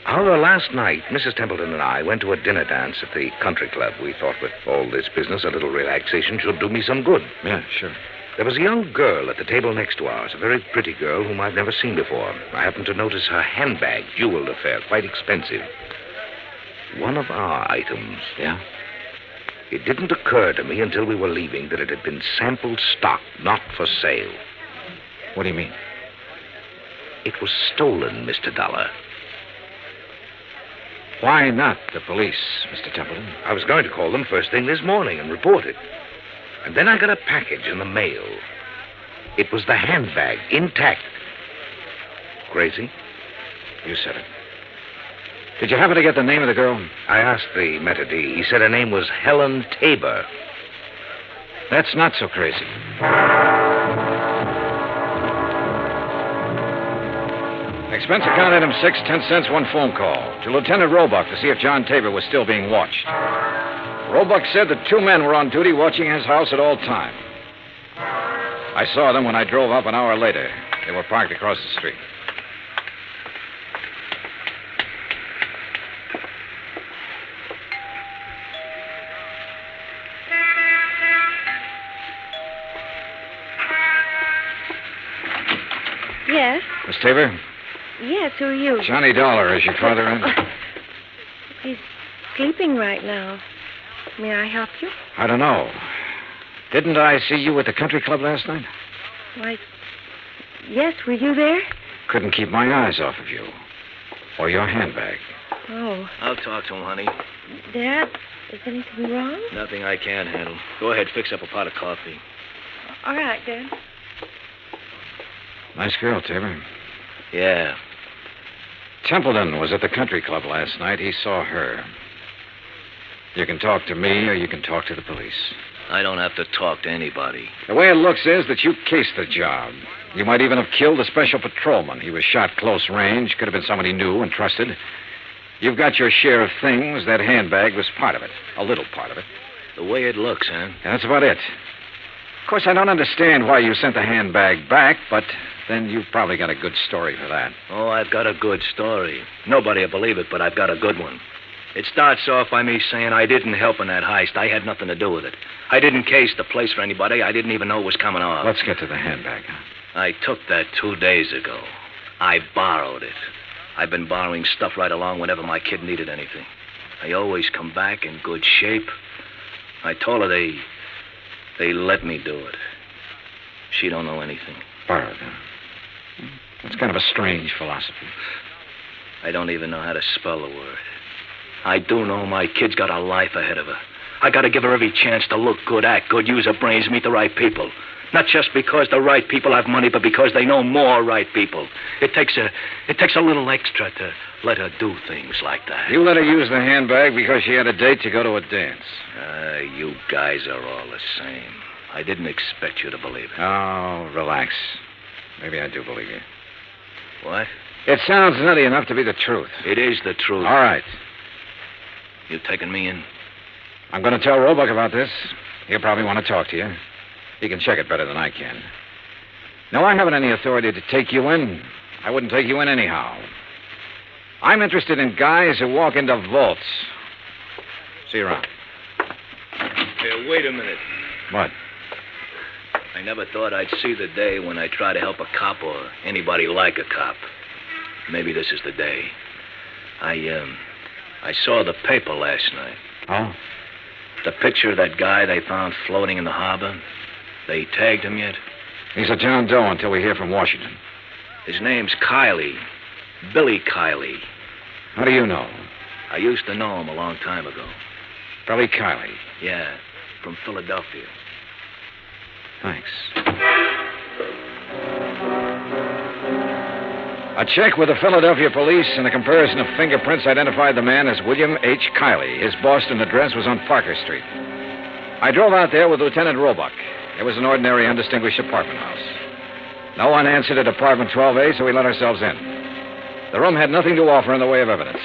However, last night, Mrs. Templeton and I went to a dinner dance at the country club. We thought with all this business, a little relaxation should do me some good. Yeah, sure. There was a young girl at the table next to ours, a very pretty girl whom I've never seen before. I happened to notice her handbag, jeweled affair, quite expensive. One of our items. Yeah? It didn't occur to me until we were leaving that it had been sample stock, not for sale. What do you mean? It was stolen, Mr. Dollar. Why not the police, Mr. Templeton? I was going to call them first thing this morning and report it. And then I got a package in the mail. It was the handbag, intact. Crazy? You said it. Did you happen to get the name of the girl? I asked the maitre d'. He said her name was Helen Tabor. That's not so crazy. Expense account item 6, 10 cents, one phone call. To Lieutenant Roebuck to see if John Tabor was still being watched. Roebuck said that 2 men were on duty watching his house at all time. I saw them when I drove up an hour later. They were parked across the street. Yes? Miss Tabor? Yes, who are you? Johnny Dollar, is your father in? He's sleeping right now. May I help you? I don't know. Didn't I see you at the country club last night? Why, yes, were you there? Couldn't keep my eyes off of you. Or your handbag. Oh. I'll talk to him, honey. Dad, is anything wrong? Nothing I can't handle. Go ahead, fix up a pot of coffee. All right, Dad. Nice girl, Tabor. Yeah. Templeton was at the country club last night. He saw her. You can talk to me or you can talk to the police. I don't have to talk to anybody. The way it looks is that you cased the job. You might even have killed the special patrolman. He was shot close range. Could have been somebody new and trusted. You've got your share of things. That handbag was part of it. A little part of it. The way it looks, huh? That's about it. Of course, I don't understand why you sent the handbag back, but then you've probably got a good story for that. Oh, I've got a good story. Nobody will believe it, but I've got a good one. It starts off by me saying I didn't help in that heist. I had nothing to do with it. I didn't case the place for anybody. I didn't even know it was coming off. Let's get to the handbag. I took that 2 days ago. I borrowed it. I've been borrowing stuff right along whenever my kid needed anything. I always come back in good shape. I told her they let me do it. She don't know anything. Borrowed, huh? That's kind of a strange philosophy. I don't even know how to spell the word. I do know my kid's got a life ahead of her. I got to give her every chance to look good, act good, use her brains, meet the right people. Not just because the right people have money, but because they know more right people. It takes a little extra to let her do things like that. You let her use the handbag because she had a date to go to a dance. You guys are all the same. I didn't expect you to believe it. Oh, relax. Maybe I do believe you. What? It sounds nutty enough to be the truth. It is the truth. All right. You taking me in? I'm going to tell Roebuck about this. He'll probably want to talk to you. He can check it better than I can. No, I haven't any authority to take you in. I wouldn't take you in anyhow. I'm interested in guys who walk into vaults. See you around. Hey, wait a minute. What? I never thought I'd see the day when I try to help a cop or anybody like a cop. Maybe this is the day. I saw the paper last night. Oh? The picture of that guy they found floating in the harbor. They tagged him yet? He's a John Doe until we hear from Washington. His name's Kiley. Billy Kiley. How do you know? I used to know him a long time ago. Billy Kiley? Yeah, from Philadelphia. Thanks. A check with the Philadelphia police and a comparison of fingerprints identified the man as William H. Kiley. His Boston address was on Parker Street. I drove out there with Lieutenant Roebuck. It was an ordinary, undistinguished apartment house. No one answered at apartment 12A, so we let ourselves in. The room had nothing to offer in the way of evidence.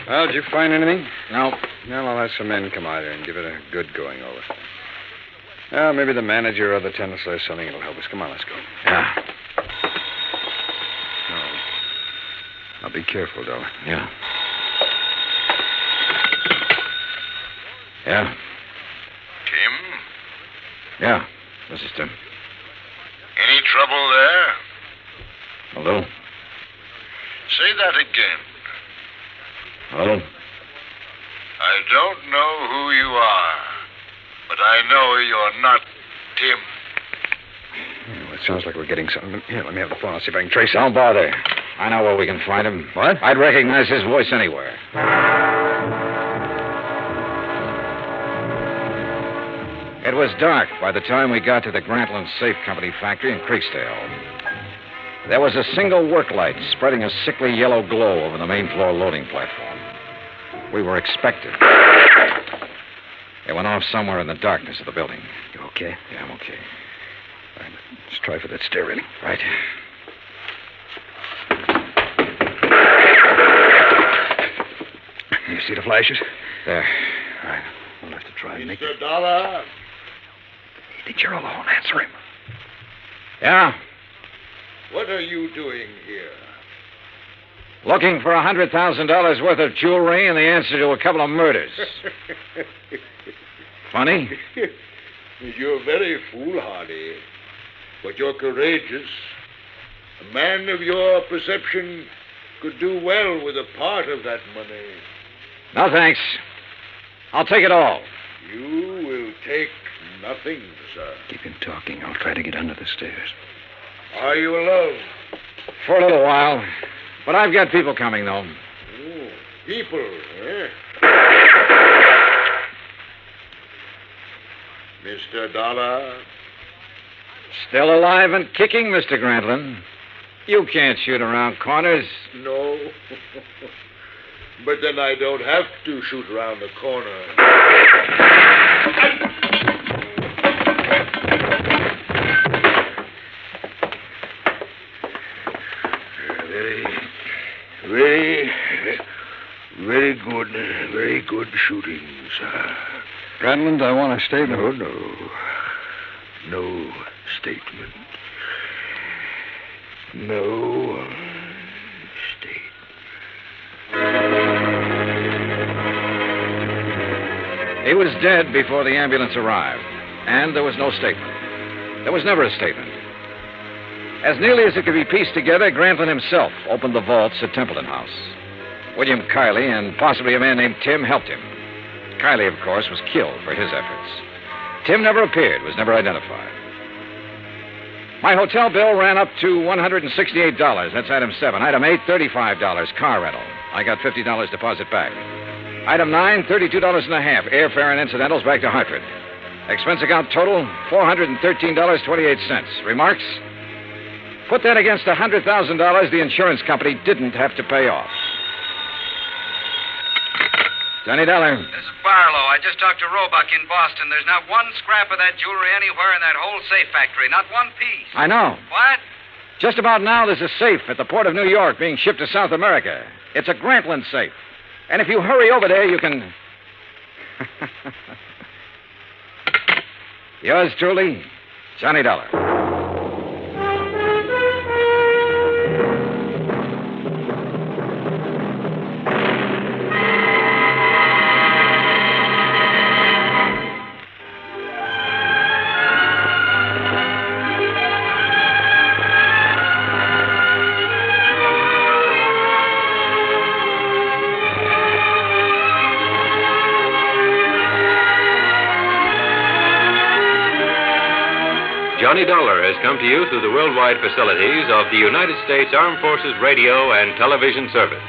Well, did you find anything? No. Well, I'll have some men come out here and give it a good going over. Well, maybe the manager or the tenants says something that'll help us. Come on, let's go. Yeah. Now, be careful, Dollar. Yeah. Yeah. Tim? Yeah, this is Tim. Any trouble there? A little. Say that again. A little. I don't know who you are, but I know you're not Tim. Well, it sounds like we're getting something. Here, let me have the phone. I'll see if I can trace it. Don't bother. I know where we can find him. What? I'd recognize his voice anywhere. It was dark by the time we got to the Grantland Safe Company factory in Creeksdale. There was a single work light spreading a sickly yellow glow over the main floor loading platform. We were expected. It went off somewhere in the darkness of the building. You okay? Yeah, I'm okay. All right, let's try for that stair railing. Right. You see the flashes? There. All right. We'll have to try and make Mr. Dollar? I think you're alone. Answer him. Yeah? What are you doing here? Looking for $100,000 worth of jewelry and the answer to a couple of murders. Funny? You're very foolhardy, but you're courageous. A man of your perception could do well with a part of that money. No, thanks. I'll take it all. You will take nothing, sir. Keep him talking. I'll try to get under the stairs. Are you alone? For a little while. But I've got people coming, though. Oh, people, eh? Mr. Dollar? Still alive and kicking, Mr. Grantland. You can't shoot around corners. No. But then I don't have to shoot around the corner. Very good shooting, sir. Grantland, I want a statement. No statement. No statement. He was dead before the ambulance arrived, and there was no statement. There was never a statement. As nearly as it could be pieced together, Grantland himself opened the vaults at Templeton House. William Kiley and possibly a man named Tim helped him. Kiley, of course, was killed for his efforts. Tim never appeared, was never identified. My hotel bill ran up to $168. That's item 7. Item 8, $35, car rental. I got $50 deposit back. Item 9, $32.50, airfare and incidentals back to Hartford. Expense account total, $413.28. Remarks? Put that against the $100,000 the insurance company didn't have to pay off. Johnny Dollar. This is Barlow. I just talked to Roebuck in Boston. There's not one scrap of that jewelry anywhere in that whole safe factory. Not one piece. I know. What? Just about now, there's a safe at the port of New York being shipped to South America. It's a Grantland safe. And if you hurry over there, you can... Yours truly, Johnny Dollar. Johnny Dollar has come to you through the worldwide facilities of the United States Armed Forces Radio and Television Service.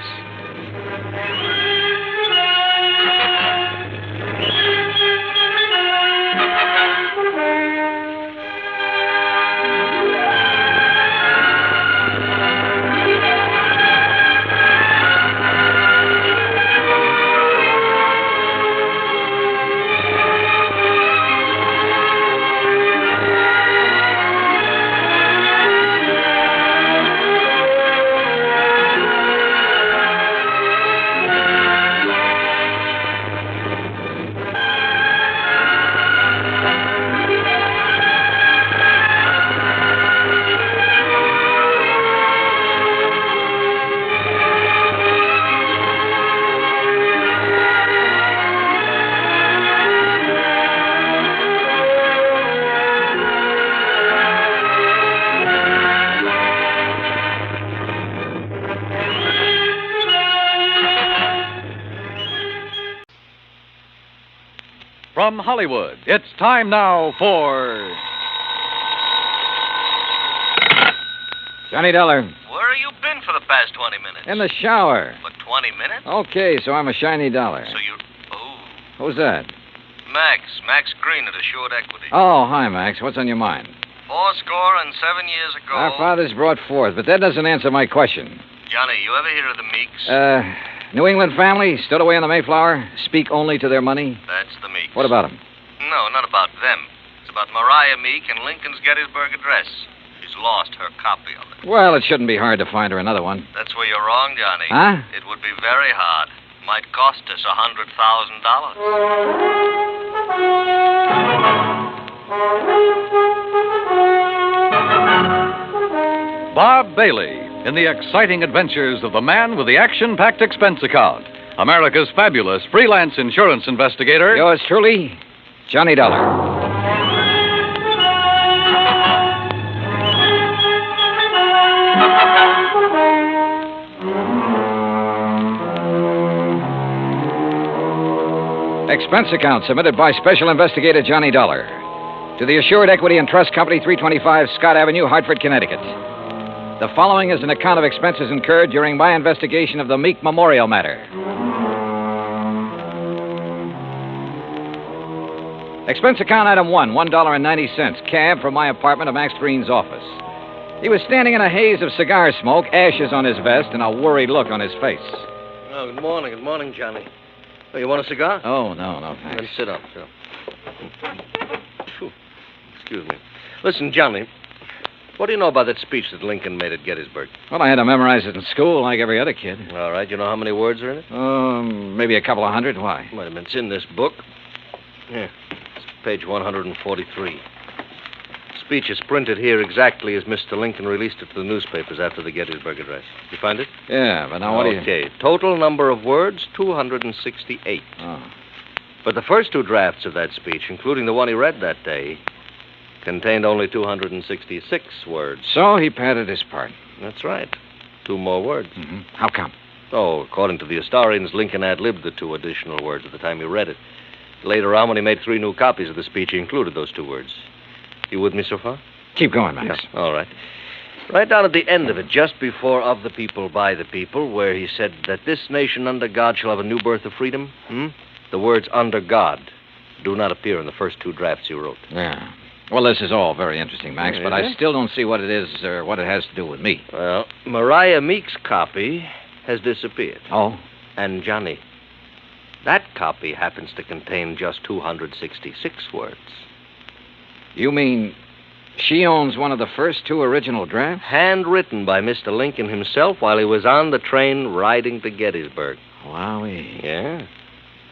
From Hollywood, it's time now for Johnny Dollar. Where have you been for the past 20 minutes? In the shower. For 20 minutes? Okay, so I'm a shiny dollar. So you... Oh. Who's that? Max Green at Assured Equity. Oh, hi, Max. What's on your mind? 7 years ago... Our fathers brought forth, but that doesn't answer my question. Johnny, you ever hear of the Meeks? New England family, stood away on the Mayflower, speak only to their money. That's the Meeks. What about them? No, not about them. It's about Mariah Meek and Lincoln's Gettysburg Address. She's lost her copy of it. Well, it shouldn't be hard to find her another one. That's where you're wrong, Johnny. Huh? It would be very hard. Might cost us $100,000. Bob Bailey in the exciting adventures of the man with the action-packed expense account. America's fabulous freelance insurance investigator. Yours truly, Johnny Dollar. Expense account submitted by Special Investigator Johnny Dollar to the Assured Equity and Trust Company, 325 Scott Avenue, Hartford, Connecticut. The following is an account of expenses incurred during my investigation of the Meek Memorial matter. Expense account item 1, $1.90, cab from my apartment to Max Green's office. He was standing in a haze of cigar smoke, ashes on his vest, and a worried look on his face. Oh, good morning, Johnny. Oh, you want a cigar? Oh, no, thanks. Then sit up. Excuse me. Listen, Johnny, what do you know about that speech that Lincoln made at Gettysburg? Well, I had to memorize it in school like every other kid. All right, you know how many words are in it? Maybe a couple of hundred. Why? Wait a minute, it's in this book. Here, it's page 143. Speech is printed here exactly as Mr. Lincoln released it to the newspapers after the Gettysburg Address. You find it? Yeah, but now what do you... Okay, total number of words, 268. Oh. But the first two drafts of that speech, including the one he read that day, contained only 266 words. So he padded his part. That's right. 2 more words. Mm-hmm. How come? Oh, according to the historians, Lincoln ad-libbed the 2 additional words at the time he read it. Later on, when he made 3 new copies of the speech, he included those 2 words. You with me so far? Keep going, Max. Yeah. All right. Right down at the end of it, just before of the people, by the people, where he said that this nation under God shall have a new birth of freedom, the words under God do not appear in the first 2 drafts you wrote. Yeah. Well, this is all very interesting, Max, but I still don't see what it is or what it has to do with me. Well, Mariah Meek's copy has disappeared. Oh? And, Johnny, that copy happens to contain just 266 words. You mean she owns one of the first 2 original drafts? Handwritten by Mr. Lincoln himself while he was on the train riding to Gettysburg. Wowie. Yeah.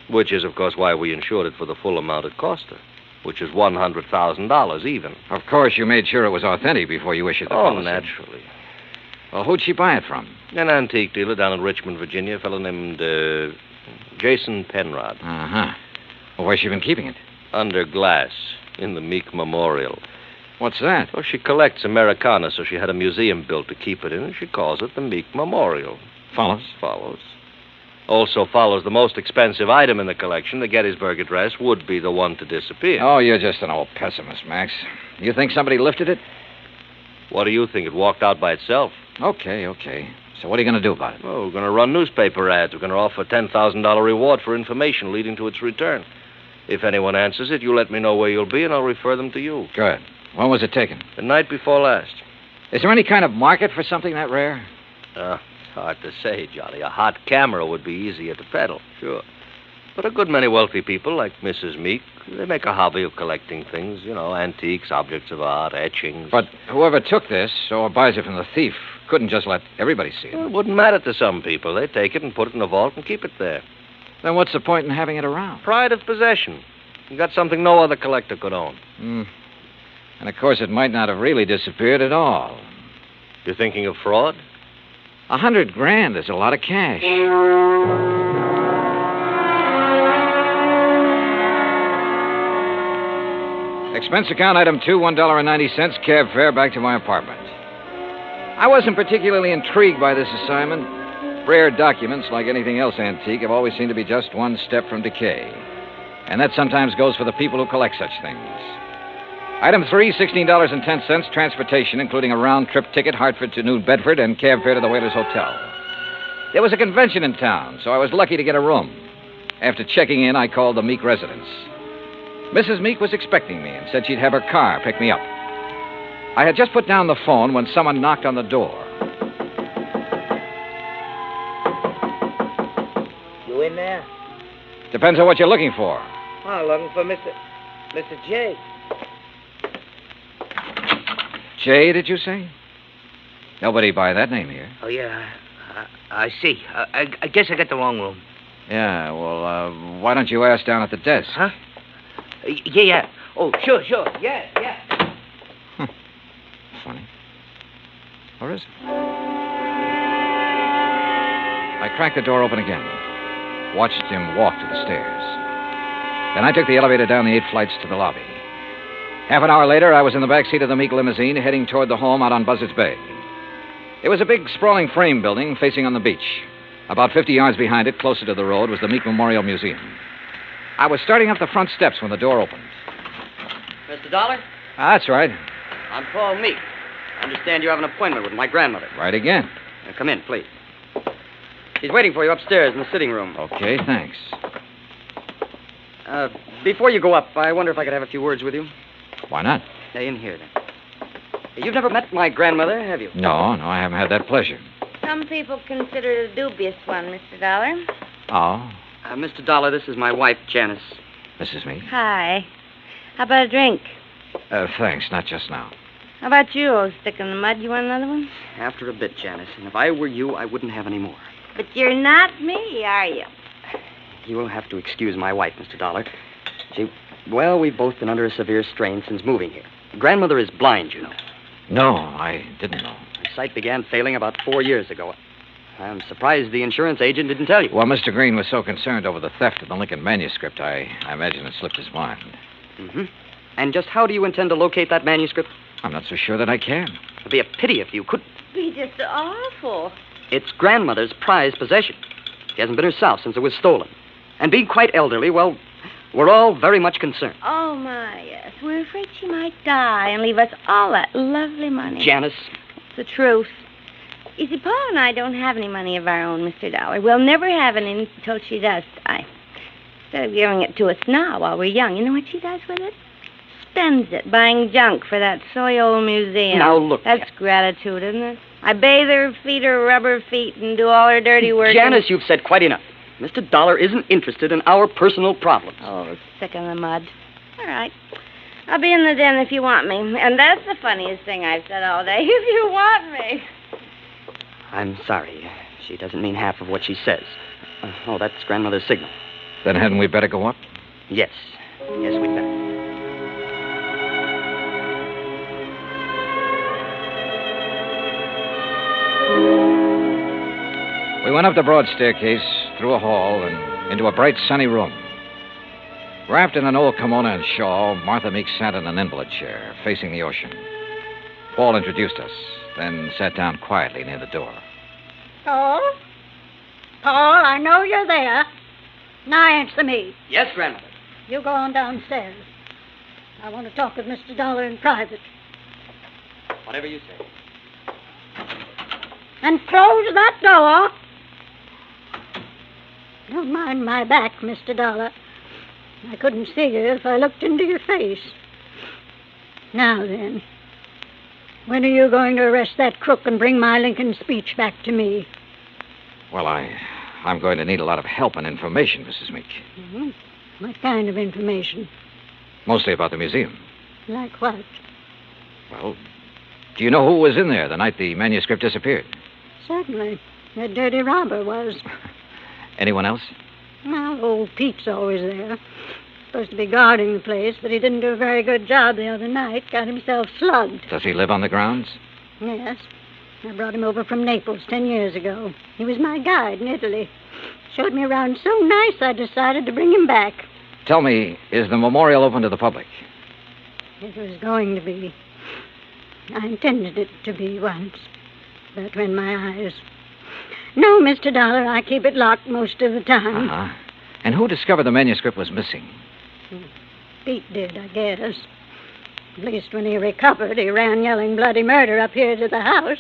Which is, of course, why we insured it for the full amount it cost her, which is $100,000 even. Of course, you made sure it was authentic before you issued the policy. Oh, naturally. Well, who'd she buy it from? An antique dealer down in Richmond, Virginia, a fellow named Jason Penrod. Uh-huh. Well, where's she been keeping it? Under glass, in the Meek Memorial. What's that? Well, she collects Americana, so she had a museum built to keep it in, and she calls it the Meek Memorial. Follows? Follows. Also follows the most expensive item in the collection, the Gettysburg Address, would be the one to disappear. Oh, you're just an old pessimist, Max. You think somebody lifted it? What do you think? It walked out by itself. Okay. So what are you going to do about it? Well, we're going to run newspaper ads. We're going to offer a $10,000 reward for information leading to its return. If anyone answers it, you let me know where you'll be, and I'll refer them to you. Good. When was it taken? The night before last. Is there any kind of market for something that rare? It's hard to say, Johnny. A hot camera would be easier to peddle, sure. But a good many wealthy people, like Mrs. Meek, they make a hobby of collecting things, antiques, objects of art, etchings. But whoever took this, or buys it from the thief, couldn't just let everybody see it. Well, it wouldn't matter to some people. They take it and put it in a vault and keep it there. Then what's the point in having it around? Pride of possession. You got something no other collector could own. And of course, it might not have really disappeared at all. You're thinking of fraud? $100,000 is a lot of cash. Expense account item 2, $1.90, cab fare back to my apartment. I wasn't particularly intrigued by this assignment. Rare documents, like anything else antique, have always seemed to be just one step from decay. And that sometimes goes for the people who collect such things. Item 3, $16.10, transportation, including a round-trip ticket, Hartford to New Bedford, and cab fare to the Whalers Hotel. There was a convention in town, so I was lucky to get a room. After checking in, I called the Meek residence. Mrs. Meek was expecting me and said she'd have her car pick me up. I had just put down the phone when someone knocked on the door. You in there? Depends on what you're looking for. Oh, looking for Mr. J. Jay, did you say? Nobody by that name here. Oh, yeah. I see. I guess I got the wrong room. Yeah, well, why don't you ask down at the desk? Huh? Yeah. Oh, sure. Yeah. Funny. Or is it? I cracked the door open again. Watched him walk to the stairs. Then I took the elevator down the 8 flights to the lobby. Half an hour later, I was in the back seat of the Meek limousine heading toward the home out on Buzzards Bay. It was a big, sprawling frame building facing on the beach. About 50 yards behind it, closer to the road, was the Meek Memorial Museum. I was starting up the front steps when the door opened. Mr. Dollar? That's right. I'm Paul Meek. I understand you have an appointment with my grandmother. Right again. Now, come in, please. She's waiting for you upstairs in the sitting room. Okay, thanks. Before you go up, I wonder if I could have a few words with you. Why not? In here, then. You've never met my grandmother, have you? No, I haven't had that pleasure. Some people consider it a dubious one, Mr. Dollar. Oh? Mr. Dollar, this is my wife, Janice. Mrs. Meek? Hi. How about a drink? Thanks, not just now. How about you, old stick in the mud? You want another one? After a bit, Janice. And if I were you, I wouldn't have any more. But you're not me, are you? You will have to excuse my wife, Mr. Dollar. We've both been under a severe strain since moving here. Grandmother is blind, you know. No, I didn't know. Her sight began failing about 4 years ago. I'm surprised the insurance agent didn't tell you. Well, Mr. Green was so concerned over the theft of the Lincoln manuscript, I imagine it slipped his mind. Mm-hmm. And just how do you intend to locate that manuscript? I'm not so sure that I can. It'd be a pity if you could. Be just awful. It's grandmother's prized possession. She hasn't been herself since it was stolen. And being quite elderly, well, we're all very much concerned. Oh, my, yes. We're afraid she might die and leave us all that lovely money. Janice. It's the truth. You see, Paul and I don't have any money of our own, Mr. Dollar. We'll never have any until she does die. Instead of giving it to us now while we're young, you know what she does with it? Spends it buying junk for that soy old museum. Now, look. That's gratitude, isn't it? I bathe her, feed her rubber feet, and do all her dirty work. Janice, you've said quite enough. Mr. Dollar isn't interested in our personal problems. Oh, stick in the mud. All right. I'll be in the den if you want me. And that's the funniest thing I've said all day. If you want me. I'm sorry. She doesn't mean half of what she says. That's grandmother's signal. Then hadn't we better go up? Yes. Yes, we'd better. We went up the broad staircase, through a hall, and into a bright, sunny room. Wrapped in an old kimono and shawl, Martha Meek sat in an invalid chair, facing the ocean. Paul introduced us, then sat down quietly near the door. Oh? Paul, I know you're there. Now answer me. Yes, Grandmother. You go on downstairs. I want to talk with Mr. Dollar in private. Whatever you say. And close that door. Don't mind my back, Mr. Dollar. I couldn't see you if I looked into your face. Now then, when are you going to arrest that crook and bring my Lincoln speech back to me? Well, I'm going to need a lot of help and information, Mrs. Meek. Mm-hmm. What kind of information? Mostly about the museum. Like what? Well, do you know who was in there the night the manuscript disappeared? Certainly. That dirty robber was. Anyone else? Well, old Pete's always there. Supposed to be guarding the place, but he didn't do a very good job the other night. Got himself slugged. Does he live on the grounds? Yes. I brought him over from Naples 10 years ago. He was my guide in Italy. Showed me around so nice I decided to bring him back. Tell me, is the memorial open to the public? It was going to be. I intended it to be once. But when my eyes... No, Mr. Dollar, I keep it locked most of the time. Uh-huh. And who discovered the manuscript was missing? Pete did, I guess. At least when he recovered, he ran yelling bloody murder up here to the house.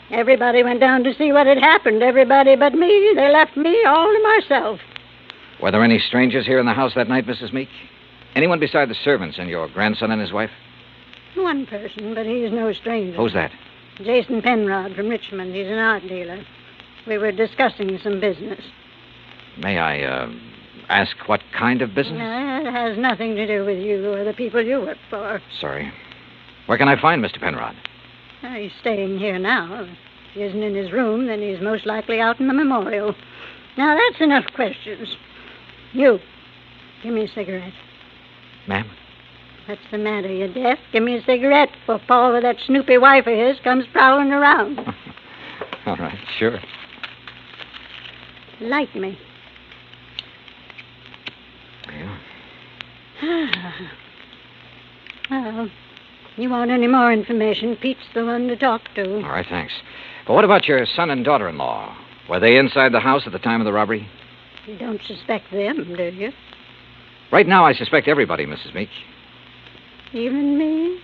Everybody went down to see what had happened. Everybody but me. They left me all to myself. Were there any strangers here in the house that night, Mrs. Meek? Anyone beside the servants and your grandson and his wife? One person, but he's no stranger. Who's that? Jason Penrod from Richmond. He's an art dealer. We were discussing some business. May I, ask what kind of business? It has nothing to do with you or the people you work for. Sorry. Where can I find Mr. Penrod? He's staying here now. If he isn't in his room, then he's most likely out in the memorial. Now, that's enough questions. You, give me a cigarette. Ma'am? What's the matter? You deaf? Give me a cigarette before Paul with that snoopy wife of his comes prowling around. All right, sure. Light me. Yeah. Well, you want any more information, Pete's the one to talk to. All right, thanks. But what about your son and daughter-in-law? Were they inside the house at the time of the robbery? You don't suspect them, do you? Right now, I suspect everybody, Mrs. Meek. Even me?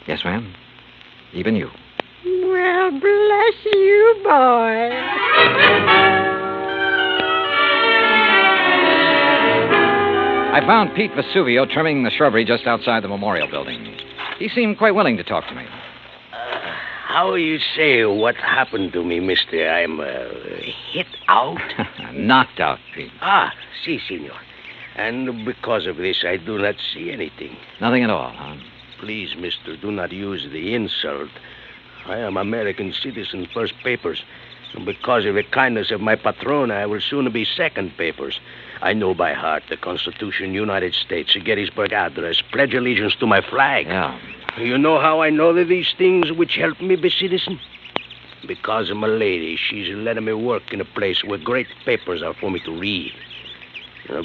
Yes, ma'am. Even you. Well, bless you, boy. I found Pete Vesuvio trimming the shrubbery just outside the memorial building. He seemed quite willing to talk to me. How you say what happened to me, mister? I'm hit out? Knocked out, Pete. Ah, si, senor. And because of this, I do not see anything. Nothing at all, huh? Please, mister, do not use the insult. I am American citizen, first papers. And because of the kindness of my patron, I will soon be second papers. I know by heart the Constitution, United States, Gettysburg Address, pledge allegiance to my flag. Yeah. You know how I know these things which help me be citizen? Because of my lady, she's letting me work in a place where great papers are for me to read.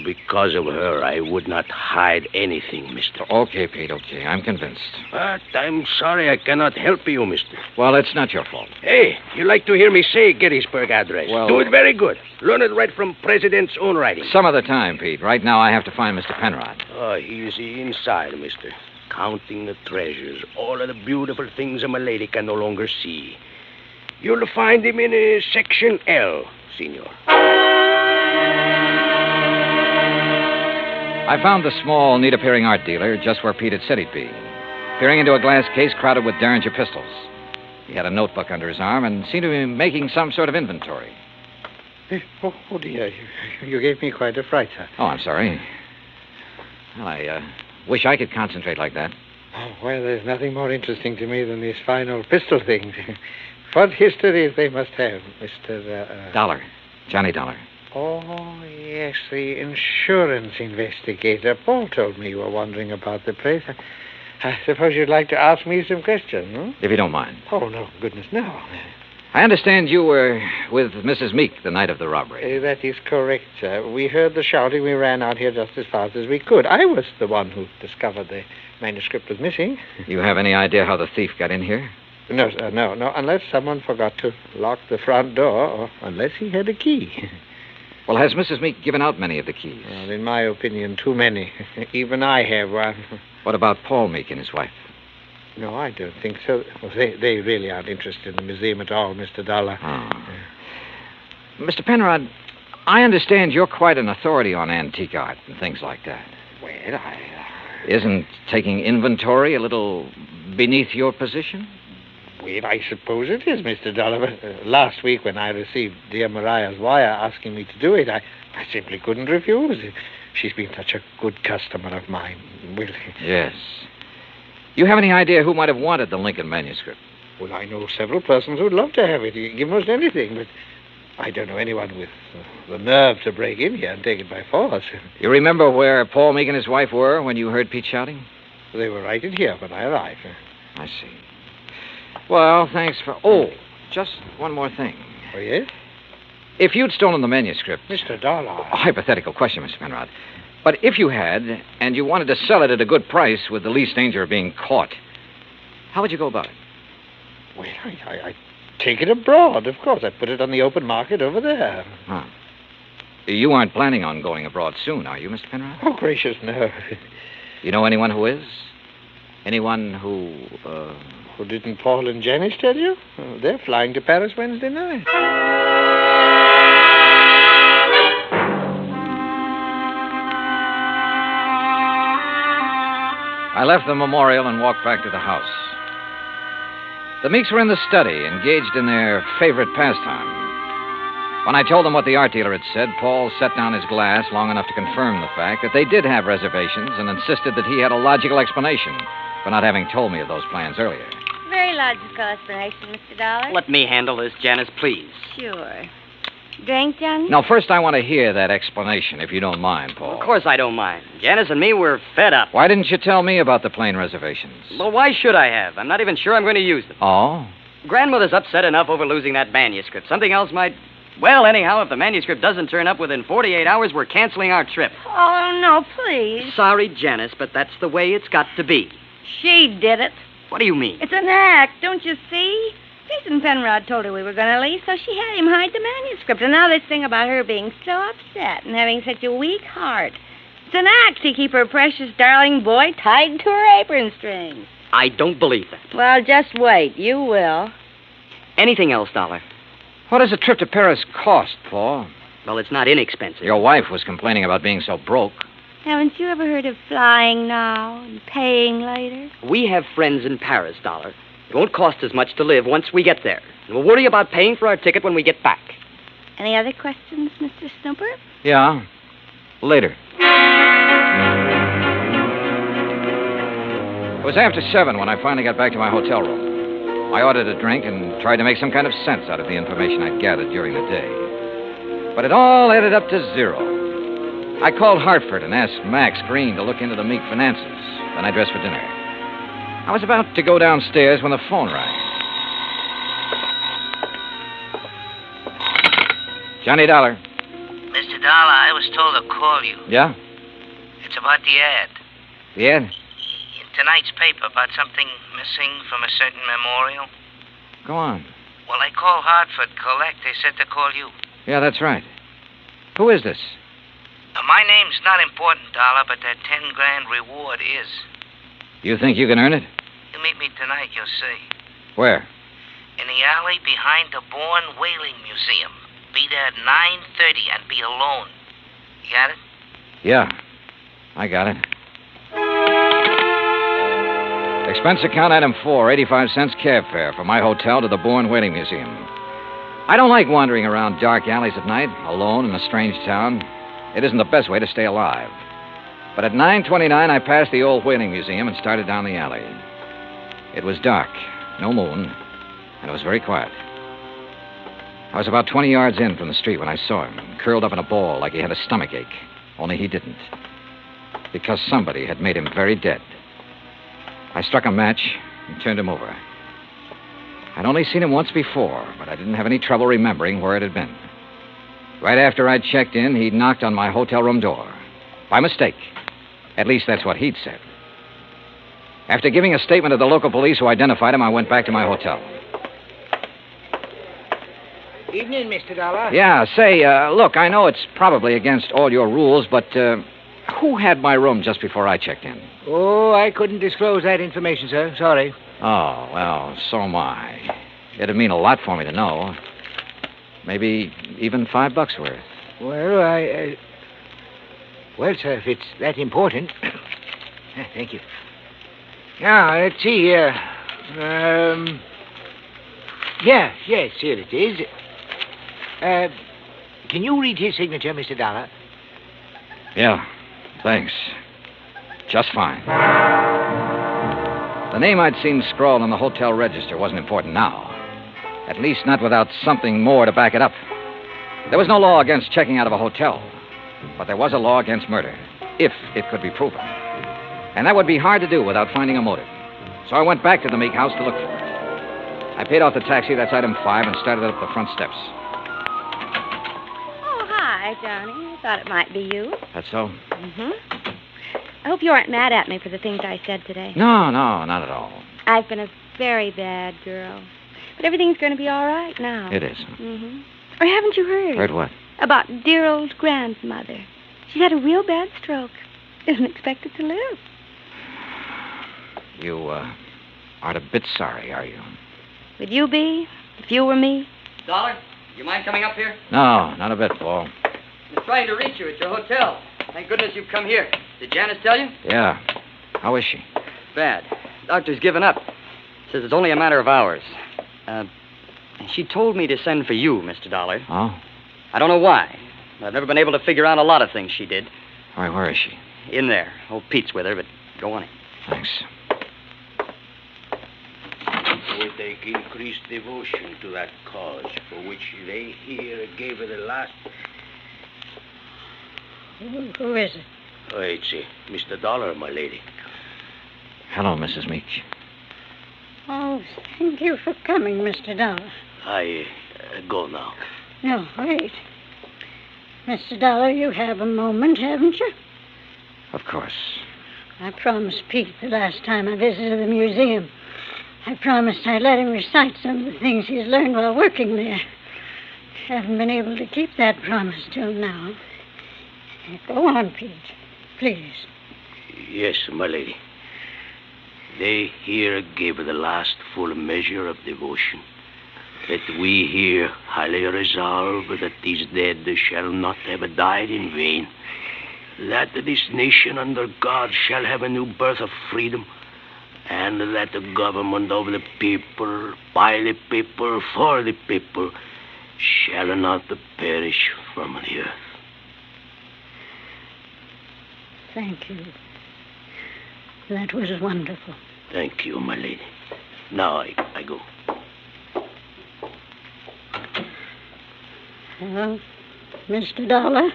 Because of her, I would not hide anything, mister. Okay, Pete, okay. I'm convinced. But I'm sorry I cannot help you, mister. Well, it's not your fault. Hey, you like to hear me say Gettysburg Address? Well... Do it very good. Learn it right from President's own writing. Some other time, Pete. Right now, I have to find Mr. Penrod. Oh, he's inside, mister. Counting the treasures, all of the beautiful things a lady can no longer see. You'll find him in Section L, senor. I found the small, neat-appearing art dealer just where Pete had said he'd be, peering into a glass case crowded with Derringer pistols. He had a notebook under his arm and seemed to be making some sort of inventory. Oh, dear. You gave me quite a fright, sir. Oh, I'm sorry. Well, I wish I could concentrate like that. Oh, well, there's nothing more interesting to me than these fine old pistol things. What histories they must have, Mr. Dollar. Johnny Dollar. Oh, yes, the insurance investigator. Paul told me you were wandering about the place. I suppose you'd like to ask me some questions, hmm? If you don't mind. Oh, no, goodness, no. I understand you were with Mrs. Meek the night of the robbery. That is correct, sir. We heard the shouting. We ran out here just as fast as we could. I was the one who discovered the manuscript was missing. You have any idea how the thief got in here? No, sir, no. Unless someone forgot to lock the front door or unless he had a key. Well, has Mrs. Meek given out many of the keys? Well, in my opinion, too many. Even I have one. What about Paul Meek and his wife? No, I don't think so. Well, they really aren't interested in the museum at all, Mr. Dollar. Oh. Mr. Penrod, I understand you're quite an authority on antique art and things like that. Well, Isn't taking inventory a little beneath your position? Well, I suppose it is, Mr. Dollar. But, last week when I received dear Mariah's wire asking me to do it, I simply couldn't refuse. She's been such a good customer of mine. Well, yes. You have any idea who might have wanted the Lincoln manuscript? Well, I know several persons who'd love to have it. You can give most anything, but I don't know anyone with the nerve to break in here and take it by force. You remember where Paul Meek and his wife were when you heard Pete shouting? They were right in here when I arrived. I see. Well, thanks for... Oh, just one more thing. Oh, yes? If you'd stolen the manuscript... Mr. Dollar. A hypothetical question, Mr. Penrod. But if you had, and you wanted to sell it at a good price with the least danger of being caught, how would you go about it? Well, I'd take it abroad, of course. I'd put it on the open market over there. Huh. You aren't planning on going abroad soon, are you, Mr. Penrod? Oh, gracious, no. You know anyone who is? Anyone who, Who didn't Paul and Janice tell you? Oh, they're flying to Paris Wednesday night. I left the memorial and walked back to the house. The Meeks were in the study, engaged in their favorite pastime. When I told them what the art dealer had said, Paul set down his glass long enough to confirm the fact that they did have reservations and insisted that he had a logical explanation for not having told me of those plans earlier. Very logical explanation, Mr. Dollar. Let me handle this, Janice, please. Sure. Drink, Johnny? Now, first I want to hear that explanation, if you don't mind, Paul. Of course I don't mind. Janice and me, we're fed up. Why didn't you tell me about the plane reservations? Well, why should I have? I'm not even sure I'm going to use them. Oh? Grandmother's upset enough over losing that manuscript. Something else might... Well, anyhow, if the manuscript doesn't turn up within 48 hours, we're canceling our trip. Oh, no, please. Sorry, Janice, but that's the way it's got to be. She did it. What do you mean? It's an act, don't you see? Jason Penrod told her we were going to leave, so she had him hide the manuscript. And now this thing about her being so upset and having such a weak heart. It's an act to keep her precious darling boy tied to her apron strings. I don't believe that. Well, just wait. You will. Anything else, Dollar? What does a trip to Paris cost, Paul? Well, it's not inexpensive. Your wife was complaining about being so broke. Haven't you ever heard of flying now and paying later? We have friends in Paris, Dollar. It won't cost as much to live once we get there. And we'll worry about paying for our ticket when we get back. Any other questions, Mr. Snooper? Yeah. Later. It was after 7 when I finally got back to my hotel room. I ordered a drink and tried to make some kind of sense out of the information I'd gathered during the day. But it all added up to 0. I called Hartford and asked Max Green to look into the Meek finances. Then I dressed for dinner. I was about to go downstairs when the phone rang. Johnny Dollar. Mr. Dollar, I was told to call you. Yeah? It's about the ad. The ad? In tonight's paper about something missing from a certain memorial. Go on. Well, I called Hartford Collect. They said to call you. Yeah, that's right. Who is this? My name's not important, Dollar, but that 10 grand reward is. You think you can earn it? You meet me tonight, you'll see. Where? In the alley behind the Bourne Whaling Museum. Be there at 9:30 and be alone. You got it? Yeah, I got it. Expense account item 4, 85 cents cab fare from my hotel to the Bourne Whaling Museum. I don't like wandering around dark alleys at night, alone in a strange town. It isn't the best way to stay alive. But at 9:29, I passed the old whaling museum and started down the alley. It was dark, no moon, and it was very quiet. I was about 20 yards in from the street when I saw him, curled up in a ball like he had a stomachache. Only he didn't. Because somebody had made him very dead. I struck a match and turned him over. I'd only seen him once before, but I didn't have any trouble remembering where it had been. Right after I'd checked in, he'd knocked on my hotel room door. By mistake. At least that's what he'd said. After giving a statement to the local police who identified him, I went back to my hotel. Evening, Mr. Dollar. Yeah, say, look, I know it's probably against all your rules, but who had my room just before I checked in? Oh, I couldn't disclose that information, sir. Sorry. Oh, well, so am I. It'd mean a lot for me to know. Maybe even $5 worth. Well, well, sir, if it's that important. Thank you. Now, let's see here. Yes, here it is. Can you read his signature, Mr. Dollar? Yeah, thanks. Just fine. The name I'd seen scrawled on the hotel register wasn't important now. At least not without something more to back it up. There was no law against checking out of a hotel, but there was a law against murder, if it could be proven. And that would be hard to do without finding a motive. So I went back to the Meek house to look for it. I paid off the taxi, that's item 5, and started up the front steps. Oh, hi, Johnny. I thought it might be you. That's so? Mm-hmm. I hope you aren't mad at me for the things I said today. No, not at all. I've been a very bad girl. But everything's going to be all right now. It is. Mm-hmm. Or haven't you heard? Heard what? About dear old grandmother. She's had a real bad stroke. Isn't expected to live. You, aren't a bit sorry, are you? Would you be, if you were me? Dollar, you mind coming up here? No, not a bit, Paul. I'm trying to reach you at your hotel. Thank goodness you've come here. Did Janice tell you? Yeah. How is she? Bad. Doctor's given up. Says it's only a matter of hours. She told me to send for you, Mr. Dollar. Oh? I don't know why. I've never been able to figure out a lot of things she did. All right, where is she? In there. Old Pete's with her, but go on in. Thanks. We take increased devotion to that cause for which they here gave her the last. Who is it? Oh, it's Mr. Dollar, my lady. Hello, Mrs. Meek. Oh, thank you for coming, Mr. Dollar. I go now. No, wait. Mr. Dollar, you have a moment, haven't you? Of course. I promised Pete the last time I visited the museum. I promised I'd let him recite some of the things he's learned while working there. Haven't been able to keep that promise till now. Go on, Pete. Please. Yes, my lady. They here gave her the last full measure of devotion. That we here highly resolve that these dead shall not have died in vain. That this nation under God shall have a new birth of freedom. And that the government of the people, by the people, for the people, shall not perish from the earth. Thank you. That was wonderful. Thank you, my lady. Now I go. Well, Mr. Dollar,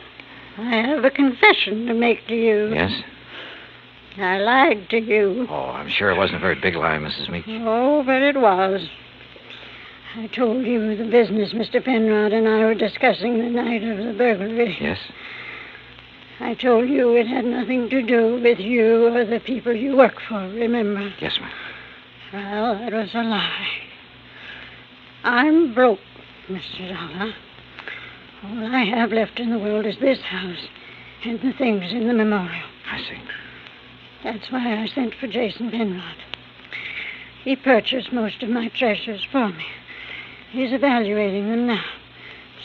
I have a confession to make to you. Yes? I lied to you. Oh, I'm sure it wasn't a very big lie, Mrs. Meek. Oh, but it was. I told you the business Mr. Penrod and I were discussing the night of the burglary. Yes? I told you it had nothing to do with you or the people you work for, remember? Yes, ma'am. Well, that was a lie. I'm broke, Mr. Dollar. All I have left in the world is this house and the things in the memorial. I see. That's why I sent for Jason Penrod. He purchased most of my treasures for me. He's evaluating them now,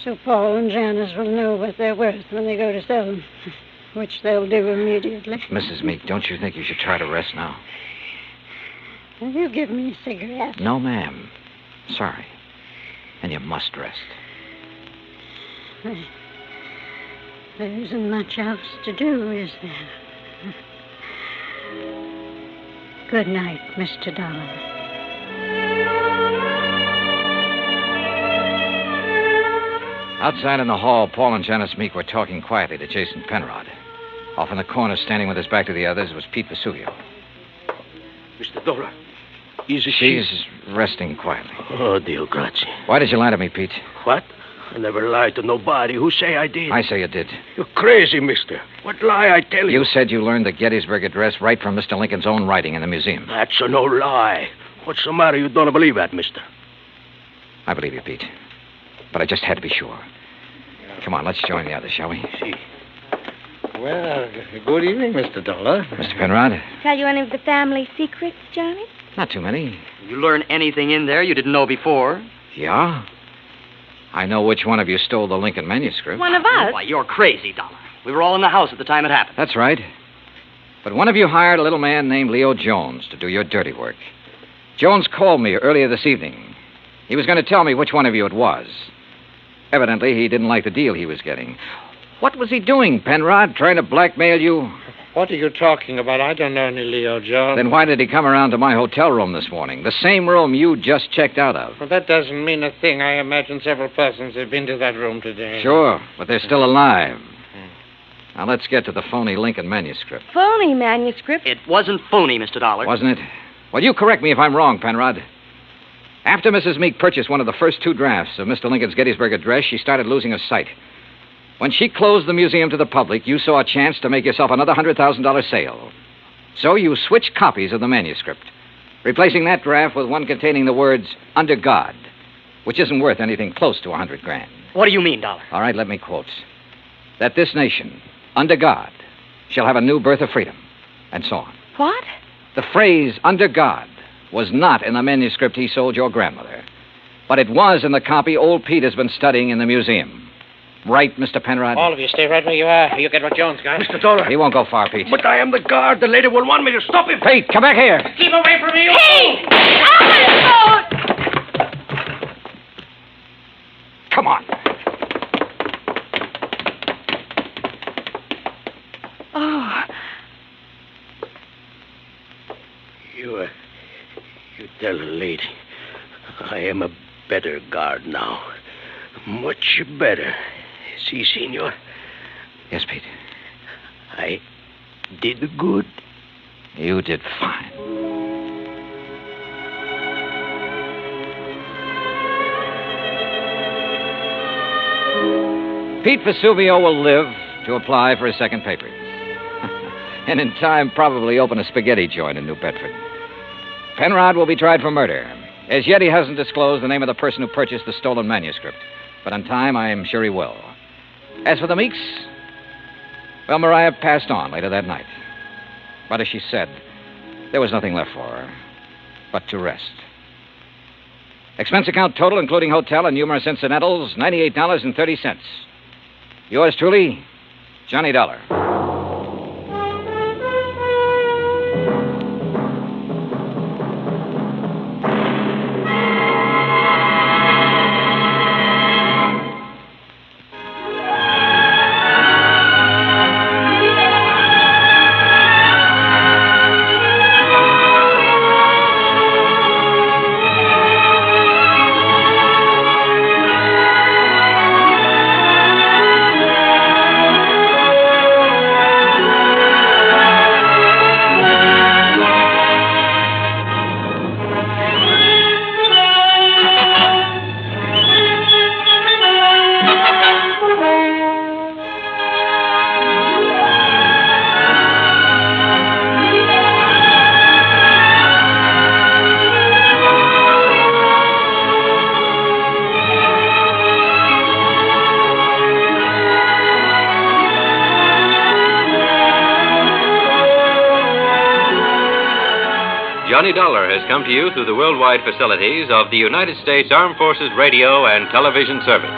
so Paul and Janice will know what they're worth when they go to sell them, which they'll do immediately. Mrs. Meek, don't you think you should try to rest now? Will you give me a cigarette? No, ma'am. Sorry. And you must rest. There isn't much else to do, is there? Good night, Mr. Dollar. Outside in the hall, Paul and Janice Meek were talking quietly to Jason Penrod. Off in the corner, standing with his back to the others, was Pete Vesuvio. Mr. Dollar, is She's resting quietly. Oh, Dio grazie. Why did you lie to me, Pete? What? I never lied to nobody. Who say I did? I say you did. You're crazy, mister. What lie I tell you? You said you learned the Gettysburg Address right from Mr. Lincoln's own writing in the museum. That's no lie. What's the matter? You don't believe that, mister? I believe you, Pete. but I just had to be sure. Come on, let's join the others, shall we? Well, good evening, Mr. Dollar. Mr. Penrod? Tell you any of the family secrets, Johnny? Not too many. You learn anything in there you didn't know before? Yeah? I know which one of you stole the Lincoln manuscript. One of us? Why, you're crazy, Dollar. We were all in the house at the time it happened. That's right. But one of you hired a little man named Leo Jones to do your dirty work. Jones called me earlier this evening. He was going to tell me which one of you it was. Evidently, he didn't like the deal he was getting. What was he doing, Penrod? Trying to blackmail you? What are you talking about? I don't know any Leo Jones. Then why did he come around to my hotel room this morning? The same room you just checked out of. Well, that doesn't mean a thing. I imagine several persons have been to that room today. Sure, but they're still alive. Now, let's get to the phony Lincoln manuscript. Phony manuscript? It wasn't phony, Mr. Dollar. Wasn't it? Well, you correct me if I'm wrong, Penrod. After Mrs. Meek purchased one of the first 2 drafts of Mr. Lincoln's Gettysburg Address, she started losing her sight. When she closed the museum to the public, you saw a chance to make yourself another $100,000 sale. So you switched copies of the manuscript, replacing that draft with one containing the words, "Under God," which isn't worth anything close to $100,000. What do you mean, Dollar? All right, let me quote. That this nation, under God, shall have a new birth of freedom, and so on. What? The phrase, "under God," was not in the manuscript he sold your grandmother, but it was in the copy old Pete has been studying in the museum. Right, Mr. Penrod? All of you stay right where you are. You get what Jones got. Mr. Dollar. He won't go far, Pete. But I am the guard. The lady will want me to stop him. Pete, come back here. Keep away from me. Pete! Come on. Oh. You tell the lady I am a better guard now. Much better. See, senor? Yes, Pete. I did good. You did fine. Pete Vesuvio will live to apply for his second papers. And in time, probably open a spaghetti joint in New Bedford. Penrod will be tried for murder. As yet, he hasn't disclosed the name of the person who purchased the stolen manuscript. But in time, I am sure he will. As for the Meeks, well, Mariah passed on later that night. But as she said, there was nothing left for her but to rest. Expense account total, including hotel and numerous incidentals, $98.30. Yours truly, Johnny Dollar. Johnny Dollar has come to you through the worldwide facilities of the United States Armed Forces Radio and Television Service.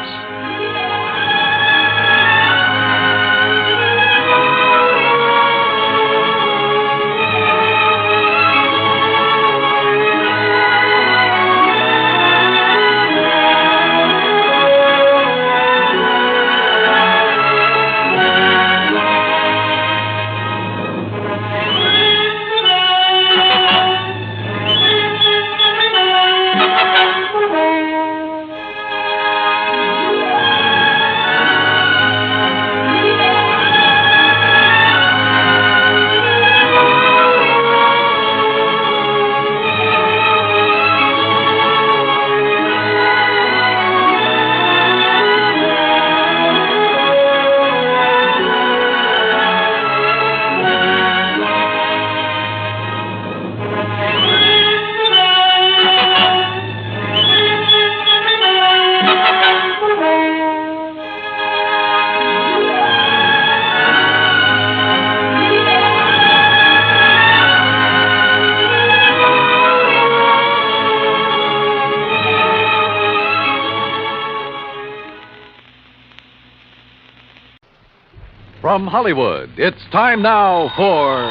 From Hollywood, it's time now for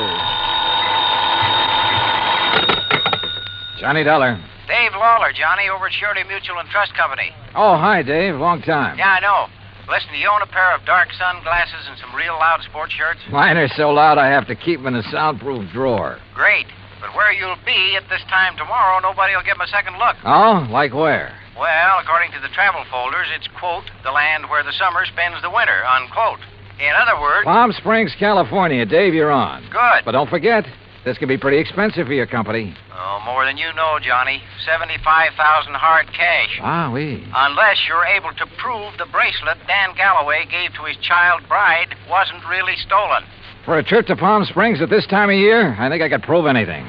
Johnny Dollar. Dave Lawler, Johnny, over at Surety Mutual and Trust Company. Oh, hi, Dave. Long time. Yeah, I know. Listen, do you own a pair of dark sunglasses and some real loud sports shirts? Mine are so loud I have to keep them in a soundproof drawer. Great. But where you'll be at this time tomorrow, nobody will give 'em a second look. Oh? Like where? Well, according to the travel folders, it's, quote, the land where the summer spends the winter, unquote. In other words... Palm Springs, California. Dave, you're on. Good. But don't forget, this can be pretty expensive for your company. Oh, more than you know, Johnny. $75,000 hard cash. Ah, oui. Unless you're able to prove the bracelet Dan Galloway gave to his child bride wasn't really stolen. For a trip to Palm Springs at this time of year, I think I could prove anything.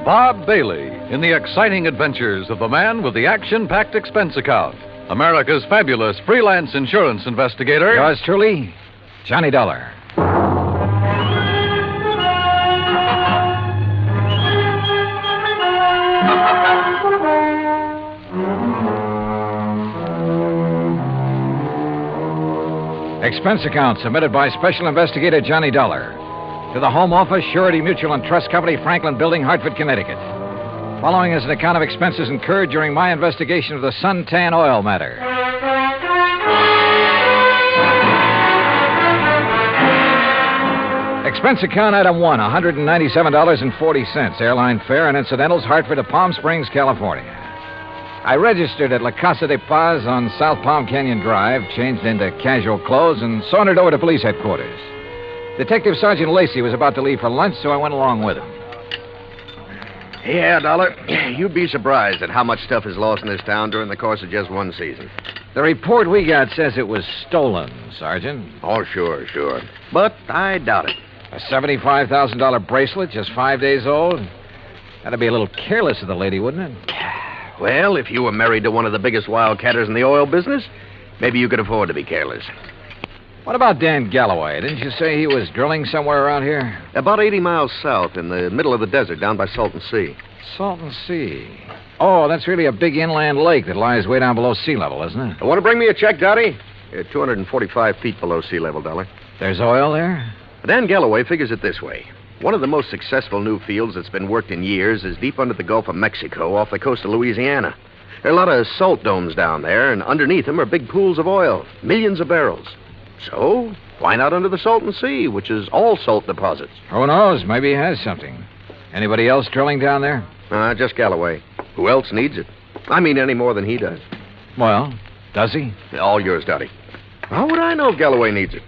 Bob Bailey in the exciting adventures of the man with the action-packed expense account. America's fabulous freelance insurance investigator. Yours truly, Johnny Dollar. Expense account submitted by Special Investigator Johnny Dollar to the Home Office, Surety Mutual and Trust Company, Franklin Building, Hartford, Connecticut. Following is an account of expenses incurred during my investigation of the suntan oil matter. Expense account item 1, $197.40. Airline fare and incidentals, Hartford to Palm Springs, California. I registered at La Casa de Paz on South Palm Canyon Drive, changed into casual clothes, and sauntered over to police headquarters. Detective Sergeant Lacey was about to leave for lunch, so I went along with him. Yeah, Dollar. You'd be surprised at how much stuff is lost in this town during the course of just one season. The report we got says it was stolen, Sergeant. Oh, sure. But I doubt it. A $75,000 bracelet, just 5 days old? That'd be a little careless of the lady, wouldn't it? Well, if you were married to one of the biggest wildcatters in the oil business, maybe you could afford to be careless. What about Dan Galloway? Didn't you say he was drilling somewhere around here? About 80 miles south, in the middle of the desert, down by Salton Sea. Salton Sea. Oh, that's really a big inland lake that lies way down below sea level, isn't it? Want to bring me a check, Dottie? 245 feet below sea level, Dollar. There's oil there? Dan Galloway figures it this way. One of the most successful new fields that's been worked in years is deep under the Gulf of Mexico off the coast of Louisiana. There are a lot of salt domes down there, and underneath them are big pools of oil, millions of barrels. So, why not under the Salton Sea, which is all salt deposits? Who knows? Maybe he has something. Anybody else drilling down there? Just Galloway. Who else needs it? I mean, any more than he does. Well, does he? All yours, Dottie. How would I know if Galloway needs it?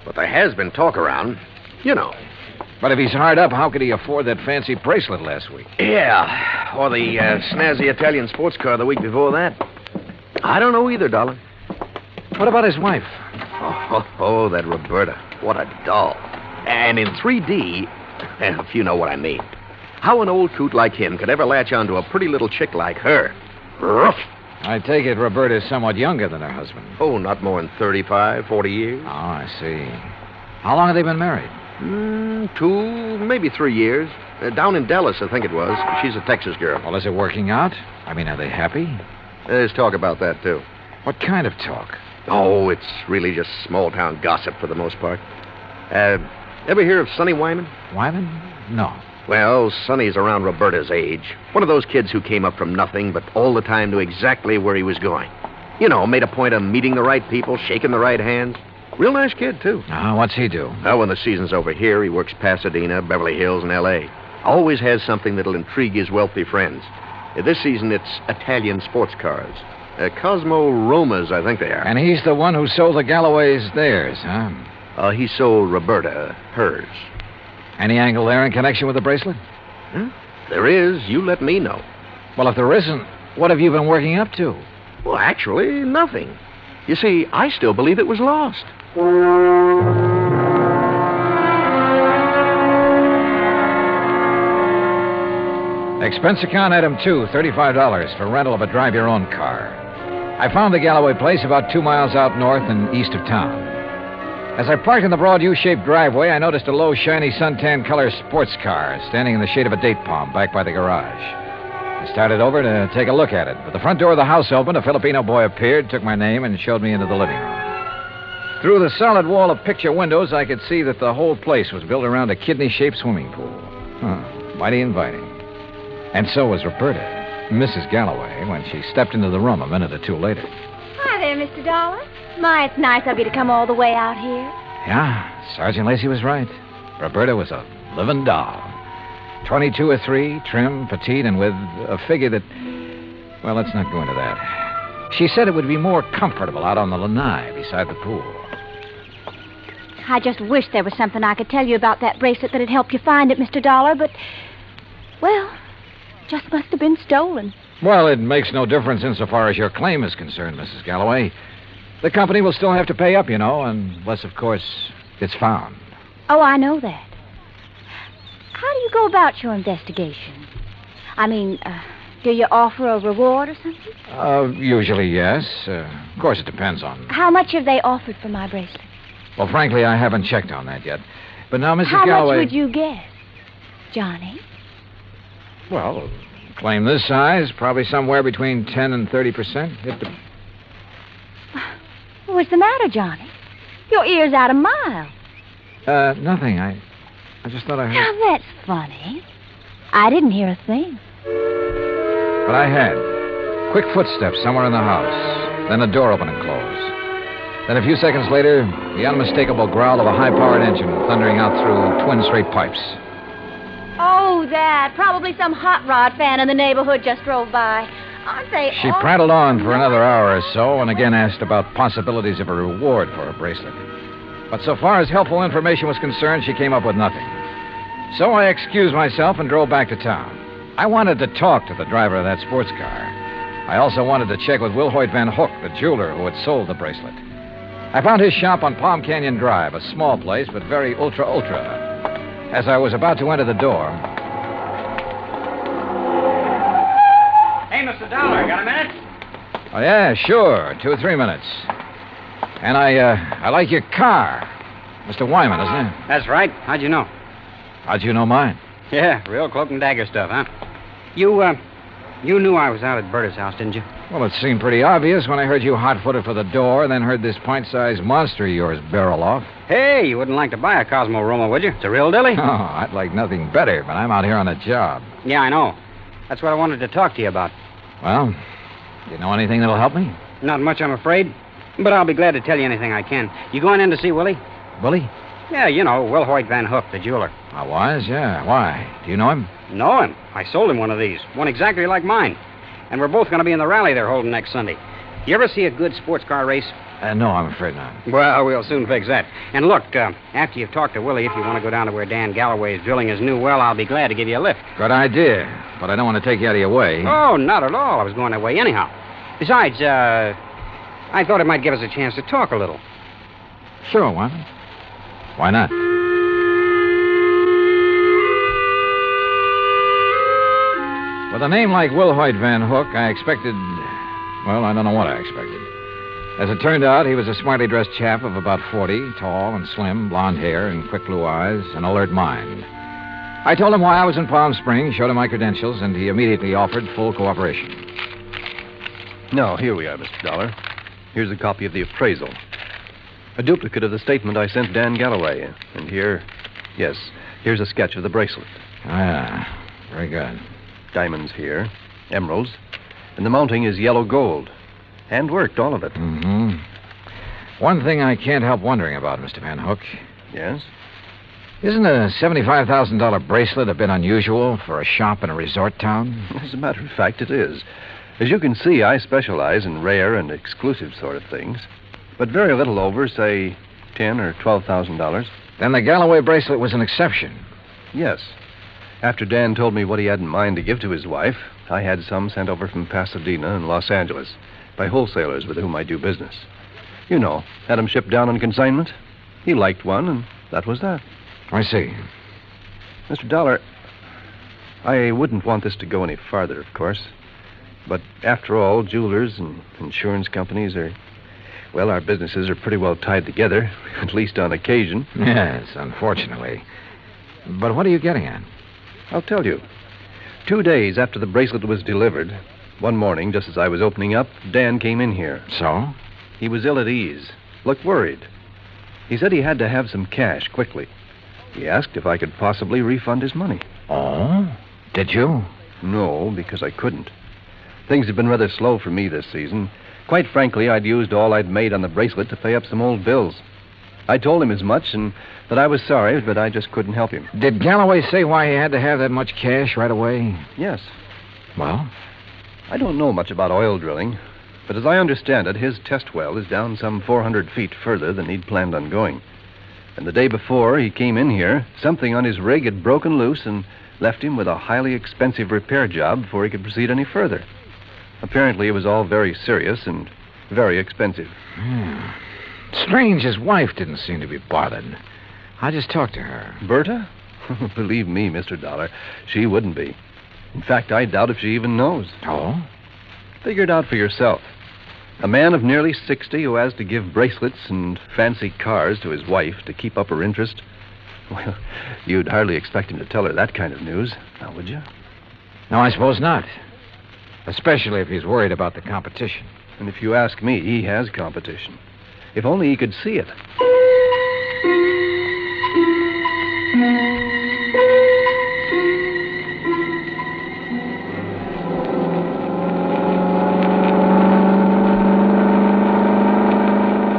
But there has been talk around. You know. But if he's hard up, how could he afford that fancy bracelet last week? Yeah, or the snazzy Italian sports car the week before that. I don't know either, Dollar. What about his wife? Oh, that Roberta. What a doll. And in 3D, if you know what I mean. How an old coot like him could ever latch onto a pretty little chick like her. Ruff. I take it Roberta's somewhat younger than her husband. Oh, not more than 35, 40 years. Oh, I see. How long have they been married? 2, maybe 3 years. Down in Dallas, I think it was. She's a Texas girl. Well, is it working out? I mean, are they happy? There's talk about that, too. What kind of talk? Oh, it's really just small-town gossip for the most part. Ever hear of Sonny Wyman? Wyman? No. Well, Sonny's around Roberta's age. One of those kids who came up from nothing, but all the time knew exactly where he was going. You know, made a point of meeting the right people, shaking the right hands. Real nice kid, too. What's he do? Well, when the season's over here, he works Pasadena, Beverly Hills, and L.A. Always has something that'll intrigue his wealthy friends. This season, it's Italian sports cars. Cosmo Romas, I think they are. And he's the one who sold the Galloways theirs, huh? He sold Roberta hers. Any angle there in connection with the bracelet? There is. You let me know. Well, if there isn't, what have you been working up to? Well, actually, nothing. You see, I still believe it was lost. Expense account item 2, $35 for rental of a drive-your-own car. I found the Galloway place about 2 miles out north and east of town. As I parked in the broad U-shaped driveway, I noticed a low, shiny suntan color sports car standing in the shade of a date palm back by the garage. I started over to take a look at it, but the front door of the house opened, a Filipino boy appeared, took my name, and showed me into the living room. Through the solid wall of picture windows, I could see that the whole place was built around a kidney-shaped swimming pool. Mighty inviting. And so was Roberta, Mrs. Galloway, when she stepped into the room a minute or two later. Hi there, Mr. Dollar. My, it's nice of you to come all the way out here. Yeah, Sergeant Lacey was right. Roberta was a living doll. 22 or 3, trim, petite, and with a figure that... Well, let's not go into that. She said it would be more comfortable out on the lanai beside the pool. I just wish there was something I could tell you about that bracelet that'd help you find it, Mr. Dollar, but... Well, just must have been stolen. Well, it makes no difference insofar as your claim is concerned, Mrs. Galloway. The company will still have to pay up, you know, unless, of course, it's found. Oh, I know that. How do you go about your investigation? I mean, do you offer a reward or something? Usually, yes. Of course, it depends on... How much have they offered for my bracelet? Well, frankly, I haven't checked on that yet. But now, Mrs. How Galloway... much would you guess, Johnny? Well, claim this size, probably somewhere between 10 and 30%. What's the matter, Johnny? Your ear's out a mile. Nothing. I just thought I heard... Now, that's funny. I didn't hear a thing. But I had. Quick footsteps somewhere in the house. Then a door opened and closed. Then a few seconds later, the unmistakable growl of a high-powered engine thundering out through twin straight pipes. Oh, that. Probably some hot rod fan in the neighborhood just drove by. Aren't they She prattled on for another hour or so and again asked about possibilities of a reward for a bracelet. But so far as helpful information was concerned, she came up with nothing. So I excused myself and drove back to town. I wanted to talk to the driver of that sports car. I also wanted to check with Wilhoit Van Hook, the jeweler who had sold the bracelet. I found his shop on Palm Canyon Drive, a small place, but very ultra. As I was about to enter the door... Hey, Mr. Dollar, got a minute? Oh, yeah, sure. 2 or 3 minutes. And I like your car. Mr. Wyman, isn't it? That's right. How'd you know? How'd you know mine? Yeah, real cloak and dagger stuff, huh? You knew I was out at Berta's house, didn't you? Well, it seemed pretty obvious when I heard you hot-footed for the door, then heard this pint-sized monster of yours barrel off. Hey, you wouldn't like to buy a Cosmo Roma, would you? It's a real dilly. Oh, I'd like nothing better, but I'm out here on a job. Yeah, I know. That's what I wanted to talk to you about. Well, you know anything that'll help me? Not much, I'm afraid. But I'll be glad to tell you anything I can. You going in to see Willie? Willie? Yeah, you know, Wilhoit Van Hook, the jeweler. I was, yeah. Why? Do you know him? Know him. I sold him one of these. One exactly like mine. And we're both going to be in the rally they're holding next Sunday. You ever see a good sports car race? No, I'm afraid not. Well, we'll soon fix that. And look, after you've talked to Willie, if you want to go down to where Dan Galloway is drilling his new well, I'll be glad to give you a lift. Good idea. But I don't want to take you out of your way. Oh, not at all. I was going that way anyhow. Besides, I thought it might give us a chance to talk a little. Sure, Wyman. Why not? With a name like Wilhoit Van Hook, I expected... Well, I don't know what I expected. As it turned out, he was a smartly dressed chap of about 40, tall and slim, blonde hair and quick blue eyes, an alert mind. I told him why I was in Palm Springs, showed him my credentials, and he immediately offered full cooperation. Now, here we are, Mr. Dollar. Here's a copy of the appraisal. A duplicate of the statement I sent Dan Galloway. And here, yes, here's a sketch of the bracelet. Ah, very good. Diamonds here, emeralds, and the mounting is yellow gold. Hand-worked, all of it. Mm-hmm. One thing I can't help wondering about, Mr. Van Hook. Yes? Isn't a $75,000 bracelet a bit unusual for a shop in a resort town? As a matter of fact, it is. As you can see, I specialize in rare and exclusive sort of things. But very little over, say, $10,000 or $12,000. Then the Galloway bracelet was an exception. Yes. After Dan told me what he had in mind to give to his wife, I had some sent over from Pasadena and Los Angeles by wholesalers with whom I do business. You know, had them shipped down on consignment. He liked one, and that was that. I see. Mr. Dollar, I wouldn't want this to go any farther, of course. But after all, jewelers and insurance companies are... Well, our businesses are pretty well tied together, at least on occasion. Yes, unfortunately. But what are you getting at? I'll tell you. 2 days after the bracelet was delivered, one morning, just as I was opening up, Dan came in here. So? He was ill at ease, looked worried. He said he had to have some cash quickly. He asked if I could possibly refund his money. Oh? Did you? No, because I couldn't. Things have been rather slow for me this season. Quite frankly, I'd used all I'd made on the bracelet to pay up some old bills. I told him as much and that I was sorry, but I just couldn't help him. Did Galloway say why he had to have that much cash right away? Yes. Well? I don't know much about oil drilling, but as I understand it, his test well is down some 400 feet further than he'd planned on going. And the day before he came in here, something on his rig had broken loose and left him with a highly expensive repair job before he could proceed any further. Apparently, it was all very serious and very expensive. Strange, his wife didn't seem to be bothered. I just talked to her. Berta? Believe me, Mr. Dollar, she wouldn't be. In fact, I doubt if she even knows. Oh? Figure it out for yourself. A man of nearly 60 who has to give bracelets and fancy cars to his wife to keep up her interest. Well, you'd hardly expect him to tell her that kind of news, now would you? No, I suppose not. Especially if he's worried about the competition. And if you ask me, he has competition. If only he could see it.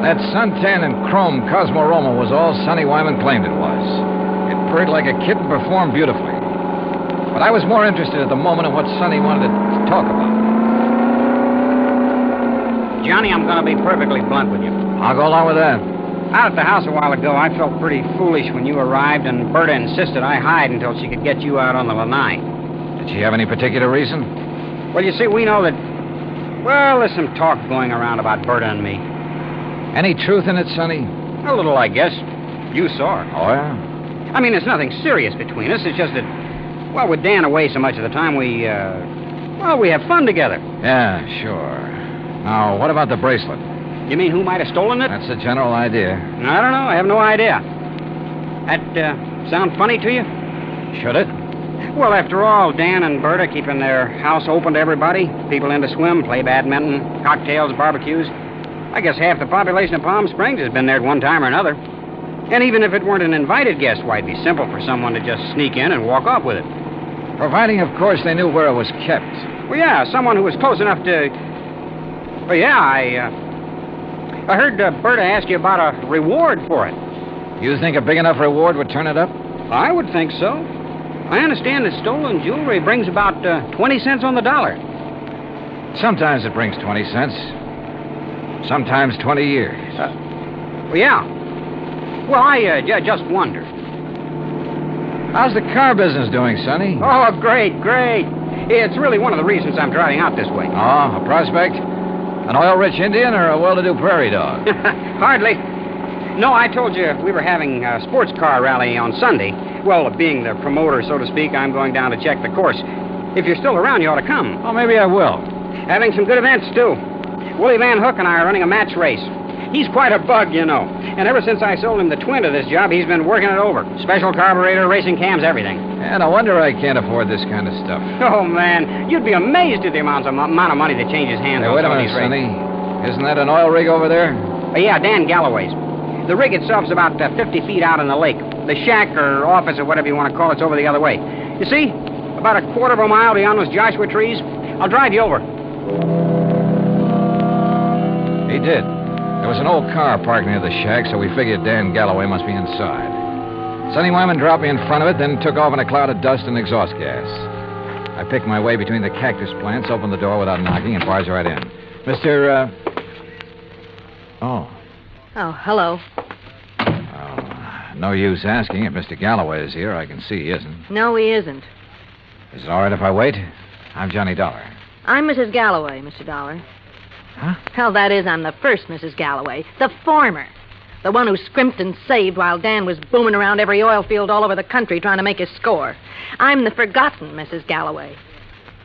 That suntan and chrome Cosmorama was all Sonny Wyman claimed it was. It purred like a kitten, performed beautifully. But I was more interested at the moment in what Sonny wanted to talk about. Johnny, I'm going to be perfectly blunt with you. I'll go along with that. Out at the house a while ago, I felt pretty foolish when you arrived, and Berta insisted I hide until she could get you out on the lanai. Did she have any particular reason? Well, you see, we know that... Well, there's some talk going around about Berta and me. Any truth in it, Sonny? A little, I guess. You saw her. Oh, yeah? I mean, there's nothing serious between us. It's just that, well, with Dan away so much of the time, we have fun together. Yeah, sure. Now, what about the bracelet? You mean who might have stolen it? That's the general idea. I don't know. I have no idea. That sound funny to you? Should it? Well, after all, Dan and Berta keeping their house open to everybody. People in to swim, play badminton, cocktails, barbecues. I guess half the population of Palm Springs has been there at one time or another. And even if it weren't an invited guest, why, it'd be simple for someone to just sneak in and walk off with it. Providing, of course, they knew where it was kept. Well, yeah, someone who was close enough to... Well, yeah, I heard Berta ask you about a reward for it. You think a big enough reward would turn it up? I would think so. I understand that stolen jewelry brings about 20 cents on the dollar. Sometimes it brings 20 cents. Sometimes 20 years. Well, yeah. Well, I just wondered. How's the car business doing, Sonny? Oh, great. It's really one of the reasons I'm driving out this way. Oh, a prospect? An oil-rich Indian or a well-to-do prairie dog? Hardly. No, I told you we were having a sports car rally on Sunday. Well, being the promoter, so to speak, I'm going down to check the course. If you're still around, you ought to come. Oh, maybe I will. Having some good events, too. Willie Van Hook and I are running a match race. He's quite a bug, you know. And ever since I sold him the twin to this job, he's been working it over. Special carburetor, racing cams, everything. And I wonder I can't afford this kind of stuff. Oh, man. You'd be amazed at the amount of money that changes hands on wait a some of minute, these races. Sonny. Isn't that an oil rig over there? Yeah, Dan Galloway's. The rig itself's about 50 feet out in the lake. The shack or office or whatever you want to call it's over the other way. You see? About a quarter of a mile beyond those Joshua trees. I'll drive you over. He did. There was an old car parked near the shack, so we figured Dan Galloway must be inside. Sonny Wyman dropped me in front of it, then took off in a cloud of dust and exhaust gas. I picked my way between the cactus plants, opened the door without knocking, and barged right in. Mr. Oh, hello. No use asking. If Mr. Galloway is here, I can see he isn't. No, he isn't. Is it all right if I wait? I'm Johnny Dollar. I'm Mrs. Galloway, Mr. Dollar. Huh? Hell, that is, I'm the first Mrs. Galloway. The former. The one who scrimped and saved while Dan was booming around every oil field all over the country trying to make his score. I'm the forgotten Mrs. Galloway.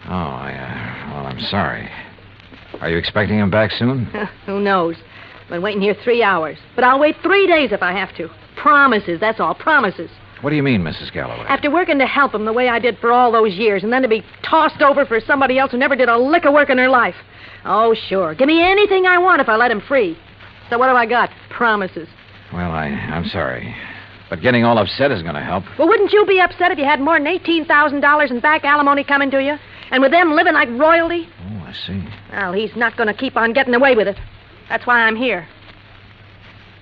Oh, well, I'm sorry. Are you expecting him back soon? Who knows? Been waiting here 3 hours. But I'll wait 3 days if I have to. Promises, that's all, promises. What do you mean, Mrs. Galloway? After working to help him the way I did for all those years, and then to be tossed over for somebody else who never did a lick of work in her life. Oh, sure. Give me anything I want if I let him free. So what have I got? Promises. Well, I'm sorry. But getting all upset is going to help. Well, wouldn't you be upset if you had more than $18,000 in back alimony coming to you? And with them living like royalty? Oh, I see. Well, he's not going to keep on getting away with it. That's why I'm here.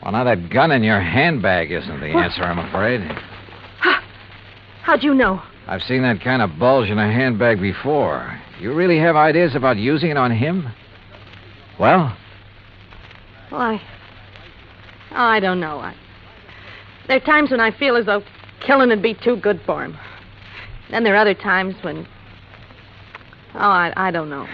Well, now that gun in your handbag isn't the answer, I'm afraid. How'd you know? I've seen that kind of bulge in a handbag before. You really have ideas about using it on him? Well? Well, I don't know. There are times when I feel as though killing would be too good for him. Then there are other times when... I don't know.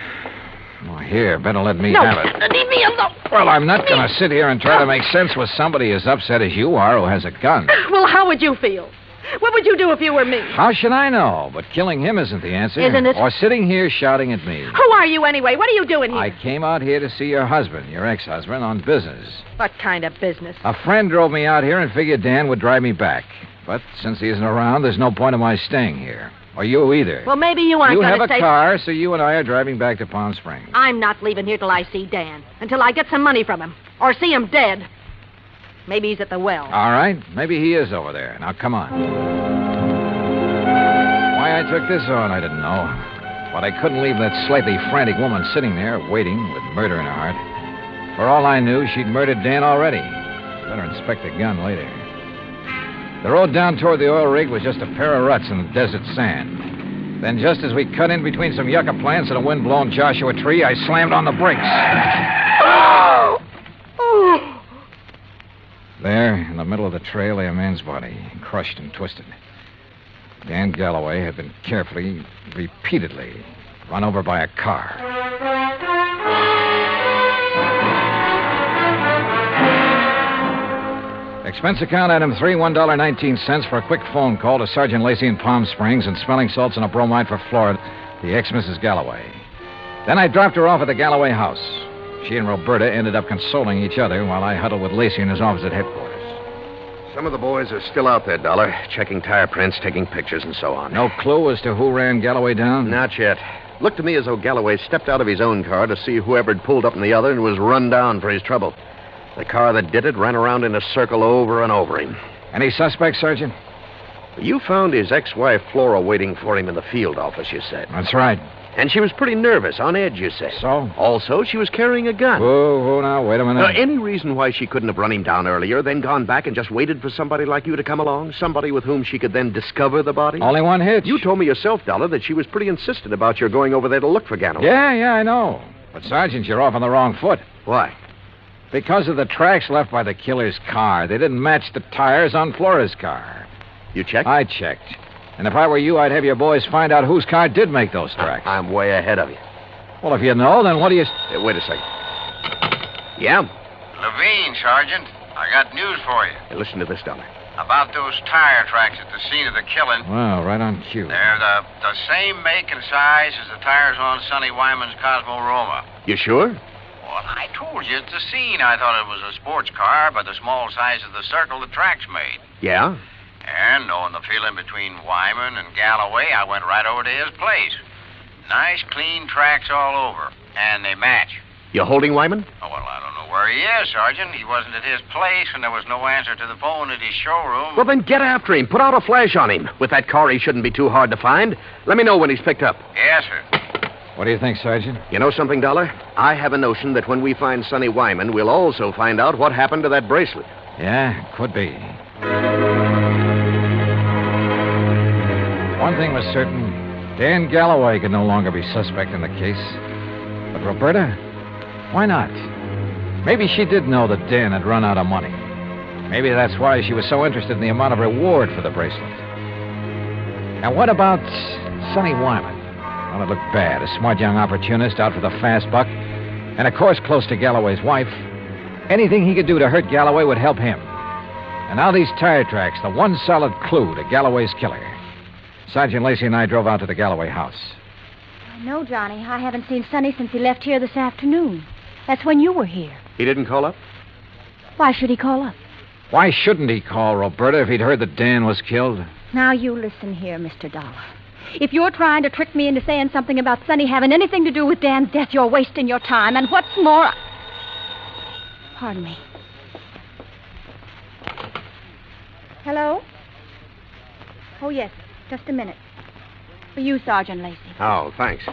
Well, here, better let me No, have it. leave me alone. Well, I'm not going to sit here and try to make sense with somebody as upset as you are who has a gun. Well, how would you feel? What would you do if you were me? How should I know? But killing him isn't the answer. Isn't it? Or sitting here shouting at me. Who are you anyway? What are you doing here? I came out here to see your husband, your ex-husband, on business. What kind of business? A friend drove me out here and figured Dan would drive me back. But since he isn't around, there's no point in my staying here. Or you either. Well, maybe you aren't You going have to a stay... car, so you and I are driving back to Palm Springs. I'm not leaving here till I see Dan. Until I get some money from him. Or see him dead. Maybe he's at the well. All right. Maybe he is over there. Now, come on. Why I took this on, I didn't know. But I couldn't leave that slightly frantic woman sitting there, waiting, with murder in her heart. For all I knew, she'd murdered Dan already. Better inspect the gun later. The road down toward the oil rig was just a pair of ruts in the desert sand. Then, just as we cut in between some yucca plants and a wind-blown Joshua tree, I slammed on the brakes. There, in the middle of the trail, lay a man's body, crushed and twisted. Dan Galloway had been carefully, repeatedly, run over by a car. Expense account item 3, $1.19 for a quick phone call to Sergeant Lacey in Palm Springs and smelling salts and a bromide for Florida, the ex-Mrs. Galloway. Then I dropped her off at the Galloway house. She and Roberta ended up consoling each other while I huddled with Lacey in his office at headquarters. Some of the boys are still out there, Dollar, checking tire prints, taking pictures, and so on. No clue as to who ran Galloway down? Not yet. Looked to me as though Galloway stepped out of his own car to see whoever had pulled up in the other and was run down for his trouble. The car that did it ran around in a circle over and over him. Any suspects, Sergeant? You found his ex-wife, Flora, waiting for him in the field office, you said. That's right. And she was pretty nervous, on edge, you said. So? Also, she was carrying a gun. Whoa, now, wait a minute. Any reason why she couldn't have run him down earlier, then gone back and just waited for somebody like you to come along? Somebody with whom she could then discover the body? Only one hitch. You told me yourself, Dollar, that she was pretty insistent about your going over there to look for Galloway. Yeah, I know. But, Sergeant, you're off on the wrong foot. Why? Because of the tracks left by the killer's car. They didn't match the tires on Flora's car. You checked? I checked. And if I were you, I'd have your boys find out whose car did make those tracks. I'm way ahead of you. Well, if you know, then what do you... Hey, wait a second. Yeah? Levine, Sergeant. I got news for you. Hey, listen to this, Dollar. About those tire tracks at the scene of the killing. Well, right on cue. They're the same make and size as the tires on Sonny Wyman's Cosmo Roma. You sure? Well, I told you at the scene I thought it was a sports car by the small size of the circle the tracks made. Yeah? And knowing the feeling between Wyman and Galloway, I went right over to his place. Nice, clean tracks all over. And they match. You holding Wyman? Oh, well, I don't know where he is, Sergeant. He wasn't at his place, and there was no answer to the phone at his showroom. Well, then get after him. Put out a flash on him. With that car, he shouldn't be too hard to find. Let me know when he's picked up. Yes, sir. What do you think, Sergeant? You know something, Dollar? I have a notion that when we find Sonny Wyman, we'll also find out what happened to that bracelet. Yeah, could be. One thing was certain. Dan Galloway could no longer be suspect in the case. But Roberta? Why not? Maybe she did know that Dan had run out of money. Maybe that's why she was so interested in the amount of reward for the bracelet. Now, what about Sonny Wyman? Well, it looked bad. A smart young opportunist out for the fast buck. And, of course, close to Galloway's wife. Anything he could do to hurt Galloway would help him. And now these tire tracks, the one solid clue to Galloway's killer. Sergeant Lacey and I drove out to the Galloway house. No, Johnny, I haven't seen Sonny since he left here this afternoon. That's when you were here. He didn't call up? Why should he call up? Why shouldn't he call, Roberta, if he'd heard that Dan was killed? Now, you listen here, Mr. Dollar. If you're trying to trick me into saying something about Sonny having anything to do with Dan's death, you're wasting your time. And what's more... Pardon me. Hello? Oh, yes. Just a minute. For you, Sergeant Lacey. Oh, thanks.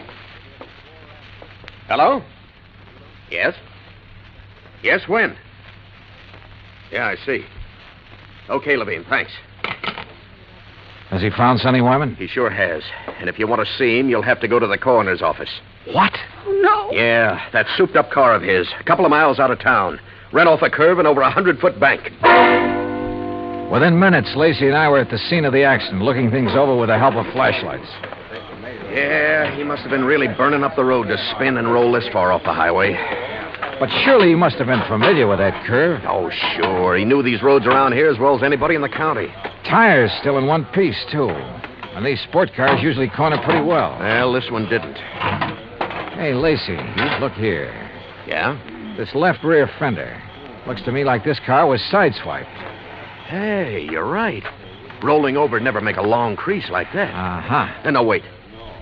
Hello? Yes? Yes, when? Yeah, I see. Okay, Levine, thanks. Has he found Sonny Wyman? He sure has. And if you want to see him, you'll have to go to the coroner's office. What? Oh, no. Yeah, that souped-up car of his, a couple of miles out of town. Ran off a curve and over a 100-foot bank. Within minutes, Lacey and I were at the scene of the accident, looking things over with the help of flashlights. Yeah, he must have been really burning up the road to spin and roll this far off the highway. But surely he must have been familiar with that curve. Oh, sure. He knew these roads around here as well as anybody in the county. Tires still in one piece, too. And these sport cars usually corner pretty well. Well, this one didn't. Hey, Lacey, look here. Yeah? This left rear fender. Looks to me like this car was sideswiped. Hey, you're right. Rolling over'd never make a long crease like that. Uh-huh. No, wait.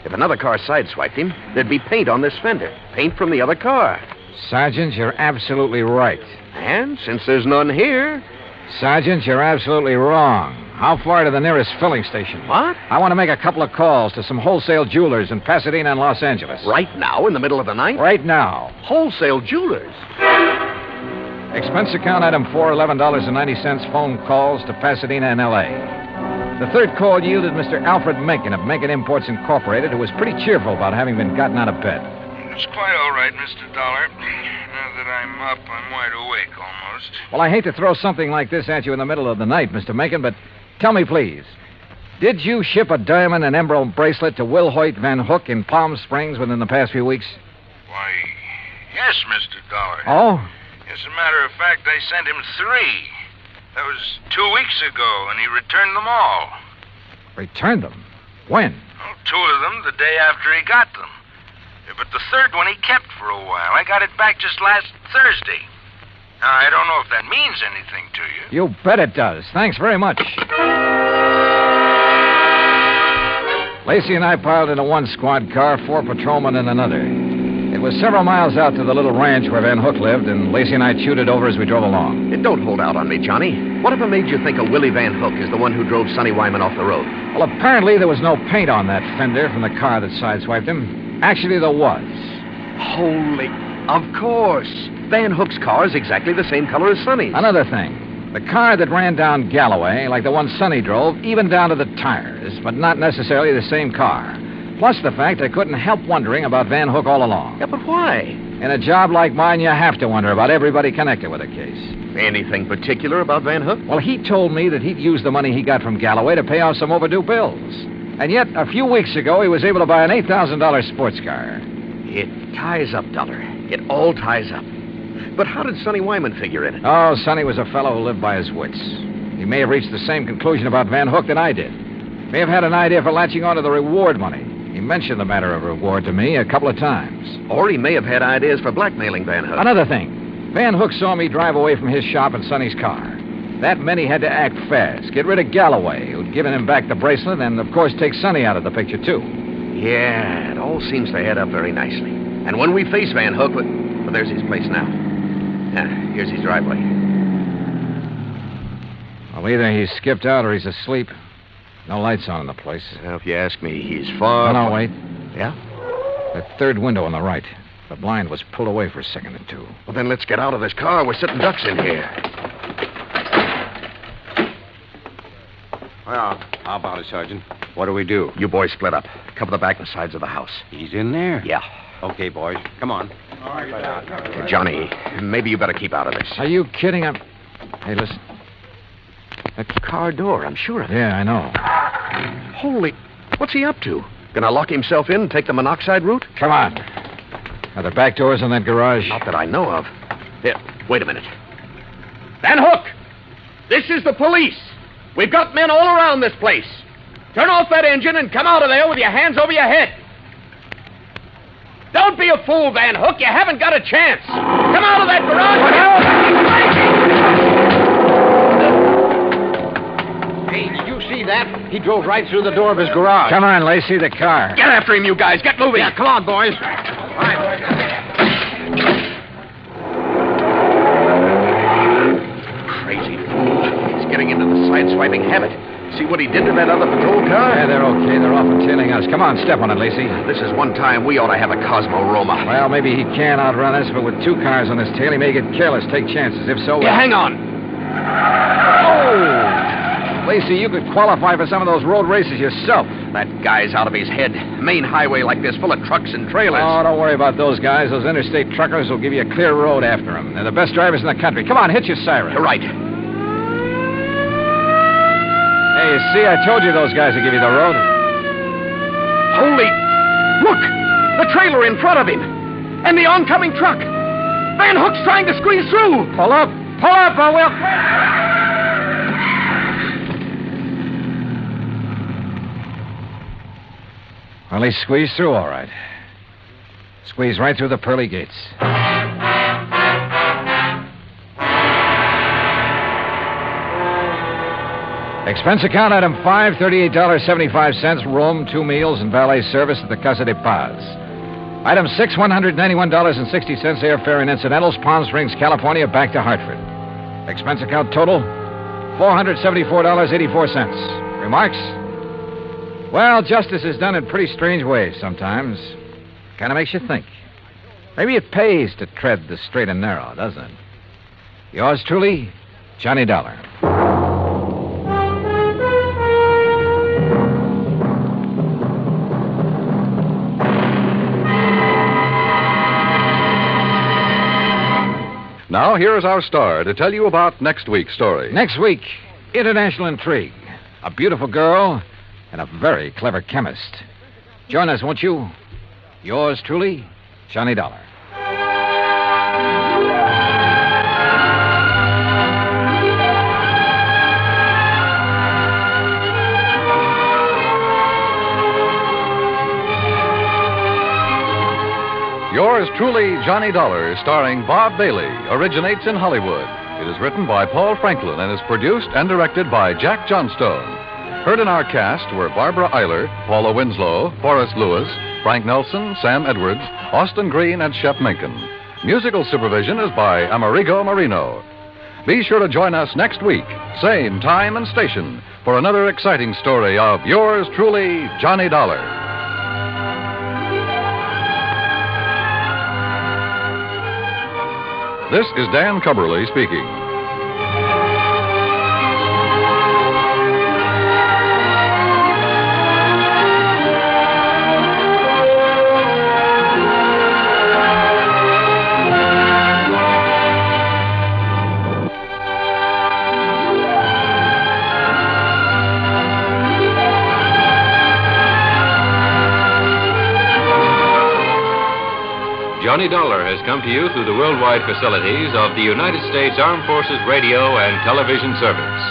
If another car sideswiped him, there'd be paint on this fender. Paint from the other car. Sergeant, you're absolutely right. And since there's none here... Sergeant, you're absolutely wrong. How far to the nearest filling station? What? I want to make a couple of calls to some wholesale jewelers in Pasadena and Los Angeles. Right now, in the middle of the night? Right now. Wholesale jewelers? Expense account item 4, $11.90, phone calls to Pasadena and L.A. The third call yielded Mr. Alfred Mencken of Mencken Imports Incorporated, who was pretty cheerful about having been gotten out of bed. It's quite all right, Mr. Dollar. Now that I'm up, I'm wide awake almost. Well, I hate to throw something like this at you in the middle of the night, Mr. Mencken, but tell me, please, did you ship a diamond and emerald bracelet to Will Hoyt Van Hook in Palm Springs within the past few weeks? Why, yes, Mr. Dollar. Oh? As a matter of fact, I sent him 3. That was 2 weeks ago, and he returned them all. Returned them? When? Well, 2 of them the day after he got them. But the third one he kept for a while. I got it back just last Thursday. Now, I don't know if that means anything to you. You bet it does. Thanks very much. Lacey and I piled into one squad car, 4 patrolmen in another. It was several miles out to the little ranch where Van Hook lived, and Lacey and I chewed it over as we drove along. Don't hold out on me, Johnny. Whatever made you think of Willie Van Hook is the one who drove Sonny Wyman off the road? Well, apparently there was no paint on that fender from the car that sideswiped him. Actually, there was. Holy... Of course. Van Hook's car is exactly the same color as Sonny's. Another thing. The car that ran down Galloway, like the one Sonny drove, even down to the tires, but not necessarily the same car. Plus the fact I couldn't help wondering about Van Hook all along. Yeah, but why? In a job like mine, you have to wonder about everybody connected with a case. Anything particular about Van Hook? Well, he told me that he'd used the money he got from Galloway to pay off some overdue bills. And yet, a few weeks ago, he was able to buy an $8,000 sports car. It ties up, Dollar. It all ties up. But how did Sonny Wyman figure in it? Oh, Sonny was a fellow who lived by his wits. He may have reached the same conclusion about Van Hook that I did. May have had an idea for latching onto the reward money. He mentioned the matter of reward to me a couple of times. Or he may have had ideas for blackmailing Van Hook. Another thing. Van Hook saw me drive away from his shop in Sonny's car. That meant he had to act fast, get rid of Galloway, who'd given him back the bracelet, and, of course, take Sonny out of the picture, too. Yeah, it all seems to add up very nicely. And when we face Van Hook, well, there's his place now. Here's his driveway. Well, either he's skipped out or he's asleep. No lights on in the place. Well, if you ask me, he's far... No, wait. Yeah? That third window on the right. The blind was pulled away for a second or two. Well, then let's get out of this car. We're sitting ducks in here. Well, how about it, Sergeant? What do we do? You boys split up. Cover the back and sides of the house. He's in there? Yeah. Okay, boys. Come on. Johnny, maybe you better keep out of this. Are you kidding? Hey, listen. That car door, I'm sure of it. Yeah, I know. Holy... What's he up to? Gonna lock himself in and take the monoxide route? Come on. Are there back doors in that garage? Not that I know of. Here, wait a minute. Van Hook! This is the police! We've got men all around this place. Turn off that engine and come out of there with your hands over your head. Don't be a fool, Van Hook. You haven't got a chance. Come out of that garage. that? He drove right through the door of his garage. Come on, Lacey, the car. Get after him, you guys. Get moving. Yeah, come on, boys. Crazy fool. He's getting into the sideswiping habit. See what he did to that other patrol car? Yeah, they're okay. They're off and tailing us. Come on, step on it, Lacey. This is one time we ought to have a Cosmo Roma. Well, maybe he can outrun us, but with 2 cars on his tail, he may get careless, take chances. If so... Yeah, hang on. Oh! Lacey, you could qualify for some of those road races yourself. That guy's out of his head. Main highway like this full of trucks and trailers. Oh, don't worry about those guys. Those interstate truckers will give you a clear road after them. They're the best drivers in the country. Come on, hit your siren. You're right. Hey, you see, I told you those guys would give you the road. Holy... Look! The trailer in front of him. And the oncoming truck. Van Hook's trying to squeeze through. Pull up. Pull up, or we'll... Well, he squeezed through all right. Squeezed right through the pearly gates. Expense account item 5, $38.75, room, 2 meals, and valet service at the Casa de Paz. Item 6, $191.60, airfare and incidentals, Palm Springs, California, back to Hartford. Expense account total, $474.84. Remarks? Well, justice is done in pretty strange ways sometimes. Kind of makes you think. Maybe it pays to tread the straight and narrow, doesn't it? Yours truly, Johnny Dollar. Now, here is our star to tell you about next week's story. Next week, international intrigue. A beautiful girl and a very clever chemist. Join us, won't you? Yours truly, Johnny Dollar. Yours truly, Johnny Dollar, starring Bob Bailey, originates in Hollywood. It is written by Paul Franklin and is produced and directed by Jack Johnstone. Heard in our cast were Barbara Eiler, Paula Winslow, Forrest Lewis, Frank Nelson, Sam Edwards, Austin Green, and Shep Minkin. Musical supervision is by Amerigo Marino. Be sure to join us next week, same time and station, for another exciting story of yours truly, Johnny Dollar. This is Dan Cubberly speaking. Johnny Dollar has come to you through the worldwide facilities of the United States Armed Forces Radio and Television Service.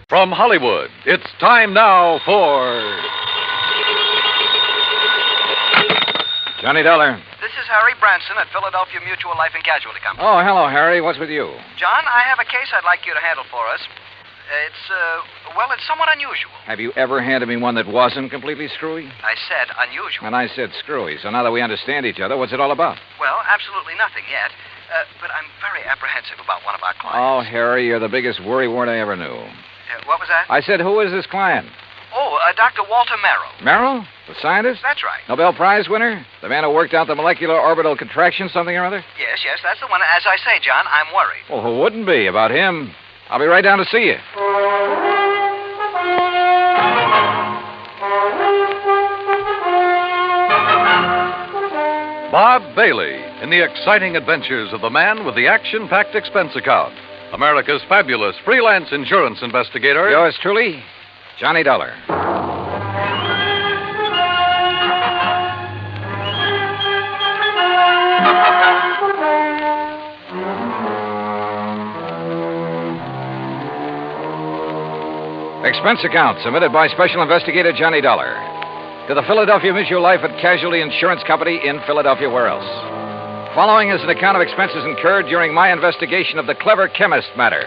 From Hollywood, it's time now for... Johnny Dollar. This is Harry Branson at Philadelphia Mutual Life and Casualty Company. Oh, hello, Harry. What's with you? John, I have a case I'd like you to handle for us. It's somewhat unusual. Have you ever handed me one that wasn't completely screwy? I said unusual. And I said screwy. So now that we understand each other, what's it all about? Well, absolutely nothing yet. But I'm very apprehensive about one of our clients. Oh, Harry, you're the biggest worrywart I ever knew. What was that? I said, who is this client? Oh, Dr. Walter Merrill. Merrill? The scientist? That's right. Nobel Prize winner? The man who worked out the molecular orbital contraction something or other? Yes, that's the one. As I say, John, I'm worried. Well, who wouldn't be about him? I'll be right down to see you. Bob Bailey in the exciting adventures of the man with the action-packed expense account. America's fabulous freelance insurance investigator. Yours truly, Johnny Dollar. Expense account submitted by Special Investigator Johnny Dollar to the Philadelphia Mutual Life and Casualty Insurance Company in Philadelphia. Where else? Following is an account of expenses incurred during my investigation of the clever chemist matter.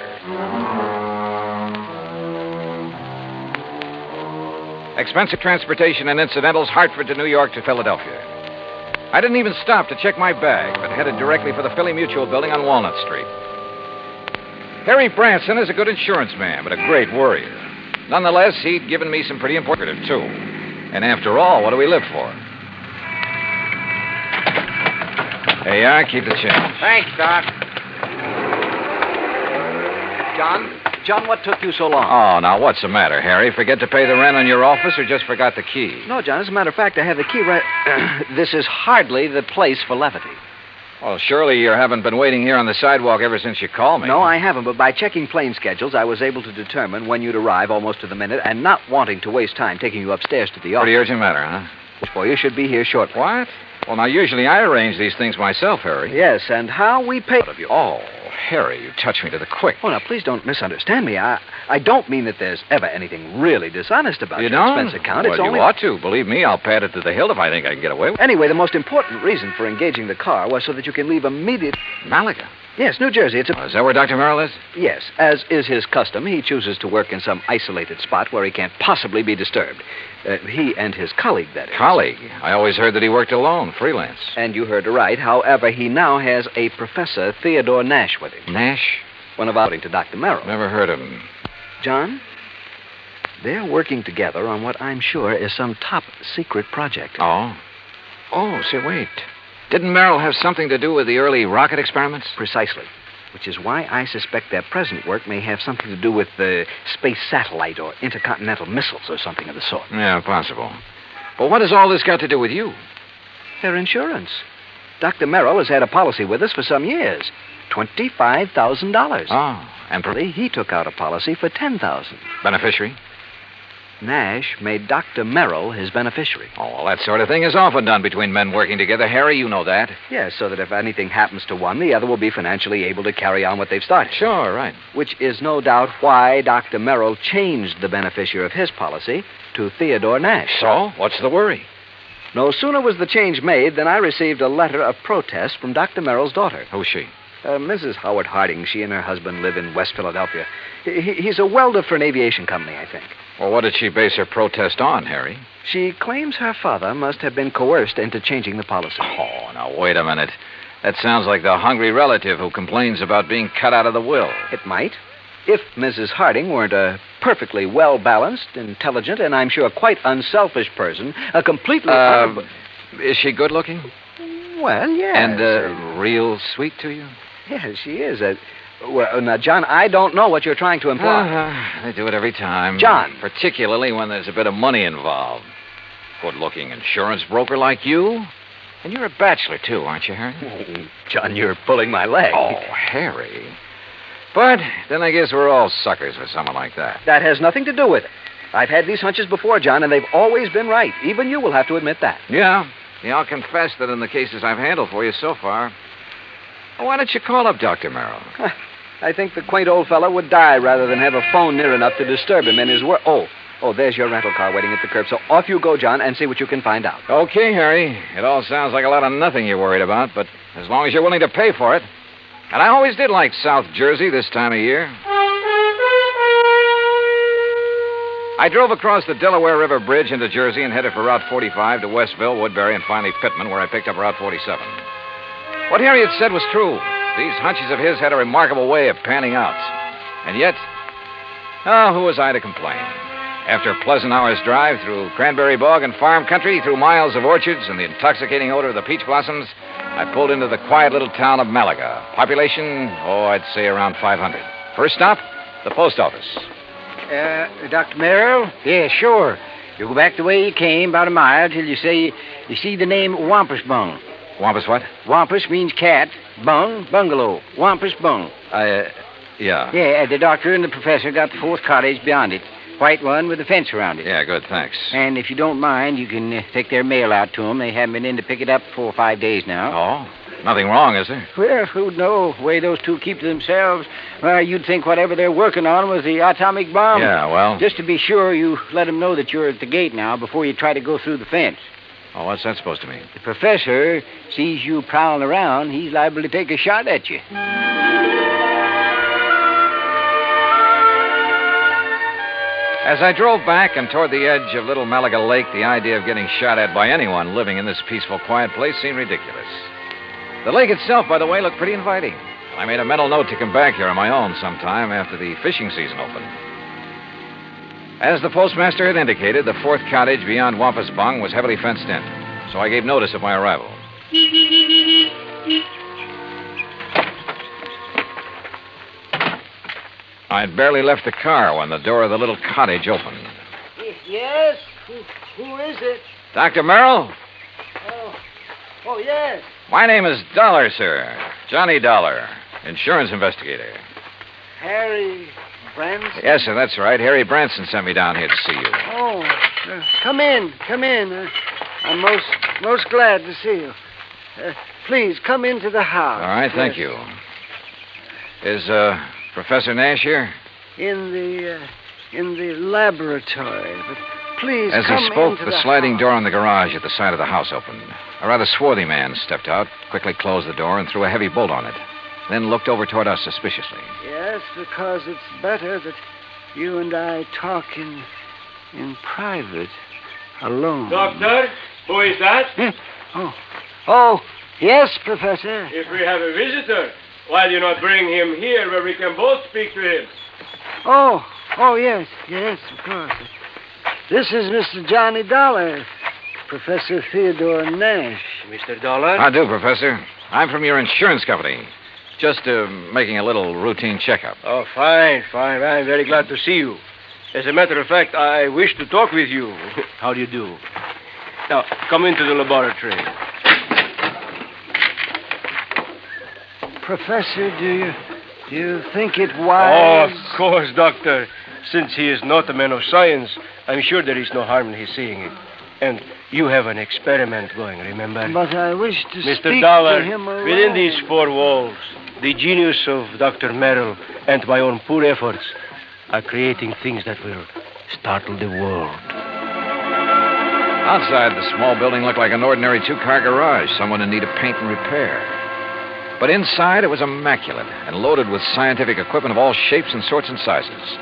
Expense of transportation and incidentals, Hartford to New York to Philadelphia. I didn't even stop to check my bag, but headed directly for the Philly Mutual building on Walnut Street. Harry Branson is a good insurance man, but a great worrier. Nonetheless, he'd given me some pretty important, too. And after all, what do we live for? There you are. Keep the change. Thanks, Doc. John, what took you so long? Oh, now, what's the matter, Harry? Forget to pay the rent on your office or just forgot the key? No, John, as a matter of fact, I have the key right... This is hardly the place for levity. Well, surely you haven't been waiting here on the sidewalk ever since you called me. No, I haven't, but by checking plane schedules, I was able to determine when you'd arrive almost to the minute, and not wanting to waste time taking you upstairs to the office. Pretty urgent matter, huh? Well, you should be here shortly. What? Well, now, usually I arrange these things myself, Harry. Yes, and how we pay of you. Oh, Harry, you touch me to the quick. Oh, now, please don't misunderstand me. I don't mean that there's ever anything really dishonest about you your don't? expense account. Well, It's only... you ought to. Believe me, I'll pad it to the hilt if I think I can get away with it. Anyway, the most important reason for engaging the car was so that you can leave immediate... Malaga? Yes, New Jersey. It's a... Oh, is that where Dr. Merrill is? Yes. As is his custom, he chooses to work in some isolated spot where he can't possibly be disturbed. He and his colleague, that is. Colleague? I always heard that he worked alone, freelance. And you heard right. However, he now has a Professor Theodore Nash with him. Nash? One of according to Dr. Merrill. Never heard of him. John, they're working together on what I'm sure is some top secret project. Oh? Oh, say, wait. Didn't Merrill have something to do with the early rocket experiments? Precisely. Which is why I suspect their present work may have something to do with the space satellite or intercontinental missiles or something of the sort. Yeah, possible. But what has all this got to do with you? Their insurance. Dr. Merrill has had a policy with us for some years. $25,000. Oh, and he took out a policy for $10,000. Beneficiary? Nash made Dr. Merrill his beneficiary. Oh, well, that sort of thing is often done between men working together. Harry, you know that. Yes, so that if anything happens to one, the other will be financially able to carry on what they've started. Sure, right. Which is no doubt why Dr. Merrill changed the beneficiary of his policy to Theodore Nash. So, what's the worry? No sooner was the change made than I received a letter of protest from Dr. Merrill's daughter. Who's she? Mrs. Howard Harding. She and her husband live in West Philadelphia. He's a welder for an aviation company, I think. Well, what did she base her protest on, Harry? She claims her father must have been coerced into changing the policy. Oh, now, wait a minute. That sounds like the hungry relative who complains about being cut out of the will. It might. If Mrs. Harding weren't a perfectly well-balanced, intelligent, and I'm sure quite unselfish person, a completely... Is she good-looking? Well, yes. And real sweet to you? Yes, she is. Well, now, John, I don't know what you're trying to imply. They do it every time. John. Particularly when there's a bit of money involved. Good-looking insurance broker like you. And you're a bachelor, too, aren't you, Harry? Oh, John, you're pulling my leg. Oh, Harry. But then I guess we're all suckers for someone like that. That has nothing to do with it. I've had these hunches before, John, and they've always been right. Even you will have to admit that. Yeah, I'll confess that in the cases I've handled for you so far. Why don't you call up Dr. Merrill? I think the quaint old fellow would die rather than have a phone near enough to disturb him in his work. Oh, there's your rental car waiting at the curb. So off you go, John, and see what you can find out. Okay, Harry. It all sounds like a lot of nothing you're worried about, but as long as you're willing to pay for it. And I always did like South Jersey this time of year. I drove across the Delaware River Bridge into Jersey and headed for Route 45 to Westville, Woodbury, and finally Pittman, where I picked up Route 47. What Harriet said was true. These hunches of his had a remarkable way of panning out. And yet, who was I to complain? After a pleasant hour's drive through cranberry bog and farm country, through miles of orchards and the intoxicating odor of the peach blossoms, I pulled into the quiet little town of Malaga. Population, I'd say around 500. First stop, the post office. Dr. Merrill? Yeah, sure. You go back the way you came, about a mile, till you see the name Wampus Bung. Wampus what? Wampus means cat. Bung, bungalow. Wampus Bung. Yeah. Yeah, the doctor and the professor got the fourth cottage beyond it. White one with a fence around it. Yeah, good, thanks. And if you don't mind, you can take their mail out to them. They haven't been in to pick it up 4 or 5 days now. Oh? Nothing wrong, is there? Well, who'd know? The way those two keep to themselves. Well, you'd think whatever they're working on was the atomic bomb. Yeah, well... Just to be sure, you let them know that you're at the gate now before you try to go through the fence. Oh, what's that supposed to mean? The professor sees you prowling around, he's liable to take a shot at you. As I drove back and toward the edge of Little Malaga Lake, the idea of getting shot at by anyone living in this peaceful, quiet place seemed ridiculous. The lake itself, by the way, looked pretty inviting. I made a mental note to come back here on my own sometime after the fishing season opened. As the postmaster had indicated, the fourth cottage beyond Wampus Bung was heavily fenced in, so I gave notice of my arrival. I'd barely left the car when the door of the little cottage opened. Yes? Who is it? Dr. Merrill? Oh, yes. My name is Dollar, sir. Johnny Dollar, insurance investigator. Harry Branson? Yes, sir, that's right. Harry Branson sent me down here to see you. Oh, come in. I'm most glad to see you. Please, come into the house. All right, thank you. Is, Professor Nash here? In the laboratory. But please, As come he spoke, into the sliding door on the garage at the side of the house opened. A rather swarthy man stepped out, quickly closed the door, and threw a heavy bolt on it. Then looked over toward us suspiciously. Yes, because it's better that you and I talk in private, alone. Doctor, who is that? Oh, yes, Professor. If we have a visitor, why do you not bring him here where we can both speak to him? Oh, yes, of course. This is Mr. Johnny Dollar, Professor Theodore Nash. Mr. Dollar? How do, Professor? I'm from your insurance company. Just making a little routine checkup. Oh, fine. I'm very glad to see you. As a matter of fact, I wish to talk with you. How do you do? Now, come into the laboratory. Professor, do you think it wise? Oh, of course, Doctor. Since he is not a man of science, I'm sure there is no harm in his seeing it. And you have an experiment going, remember? But I wish to Mr. speak Dollar, to him alone. within these four walls, the genius of Dr. Merrill and my own poor efforts are creating things that will startle the world. Outside, the small building looked like an ordinary two-car garage, someone in need of paint and repair. But inside, it was immaculate and loaded with scientific equipment of all shapes and sorts and sizes.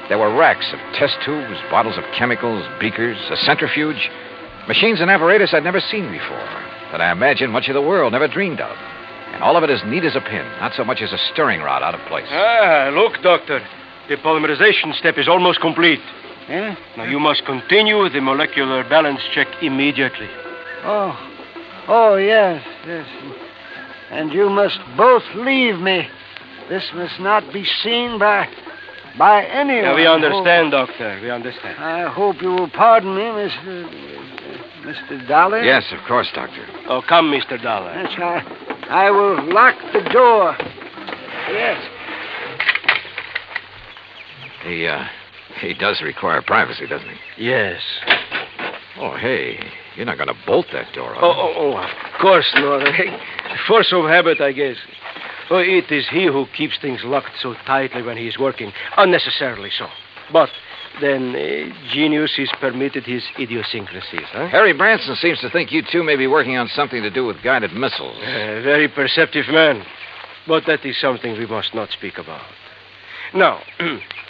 There were racks of test tubes, bottles of chemicals, beakers, a centrifuge, machines and apparatus I'd never seen before, that I imagine much of the world never dreamed of. And all of it as neat as a pin, not so much as a stirring rod out of place. Look, Doctor. The polymerization step is almost complete. Yeah? Now, you must continue with the molecular balance check immediately. Oh, yes. And you must both leave me. This must not be seen by anyone. Yeah, we understand, Doctor. We understand. I hope you will pardon me, Mr. Dollar. Yes, of course, Doctor. Oh, come, Mr. Dollar. Yes, I will lock the door. Yes. He does require privacy, doesn't he? Yes. Oh, hey, you're not going to bolt that door, are Oh, of course not. Force of habit, I guess. Oh, it is he who keeps things locked so tightly when he is working, unnecessarily so. But then genius is permitted his idiosyncrasies, huh? Harry Branson seems to think you two may be working on something to do with guided missiles. Very perceptive man. But that is something we must not speak about. Now,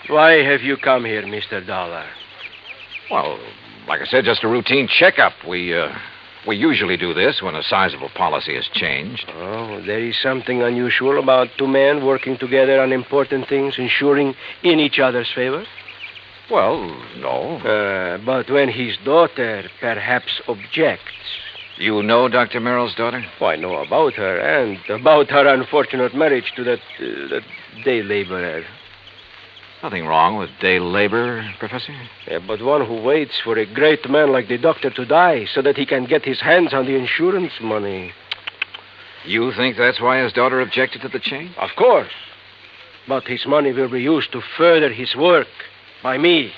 why have you come here, Mr. Dollar? Well, like I said, just a routine checkup. We usually do this when a sizable policy has changed. Oh, there is something unusual about two men working together on important things, ensuring in each other's favor? Well, no. But when his daughter perhaps objects. You know Dr. Merrill's daughter? Oh, I know about her and about her unfortunate marriage to that day laborer. Nothing wrong with day labor, Professor. Yeah, but one who waits for a great man like the doctor to die so that he can get his hands on the insurance money. You think that's why his daughter objected to the change? Of course. But his money will be used to further his work by me.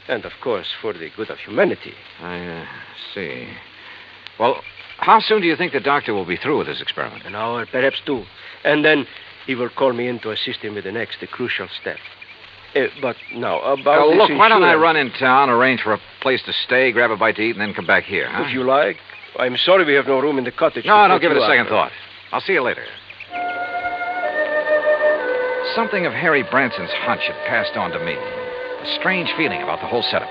And, of course, for the good of humanity. I see. Well, how soon do you think the doctor will be through with his experiment? An hour, perhaps two. And then he will call me in to assist him with the next, the crucial step. But now, about this look, why don't I insurance- run in town, arrange for a place to stay, grab a bite to eat, and then come back here, huh? If you like. I'm sorry we have no room in the cottage. No, to don't put give it you a second up. thought. I'll see you later. Something of Harry Branson's hunch had passed on to me. A strange feeling about the whole setup.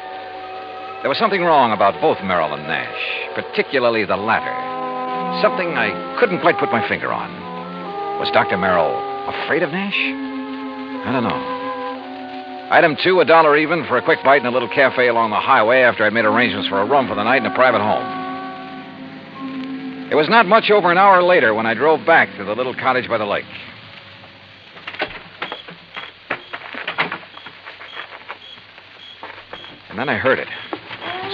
There was something wrong about both Merrill and Nash, particularly the latter. Something I couldn't quite put my finger on. Was Dr. Merrill afraid of Nash? I don't know. Item 2, $1 even for a quick bite in a little cafe along the highway after I'd made arrangements for a room for the night in a private home. It was not much over an hour later when I drove back to the little cottage by the lake. And then I heard it.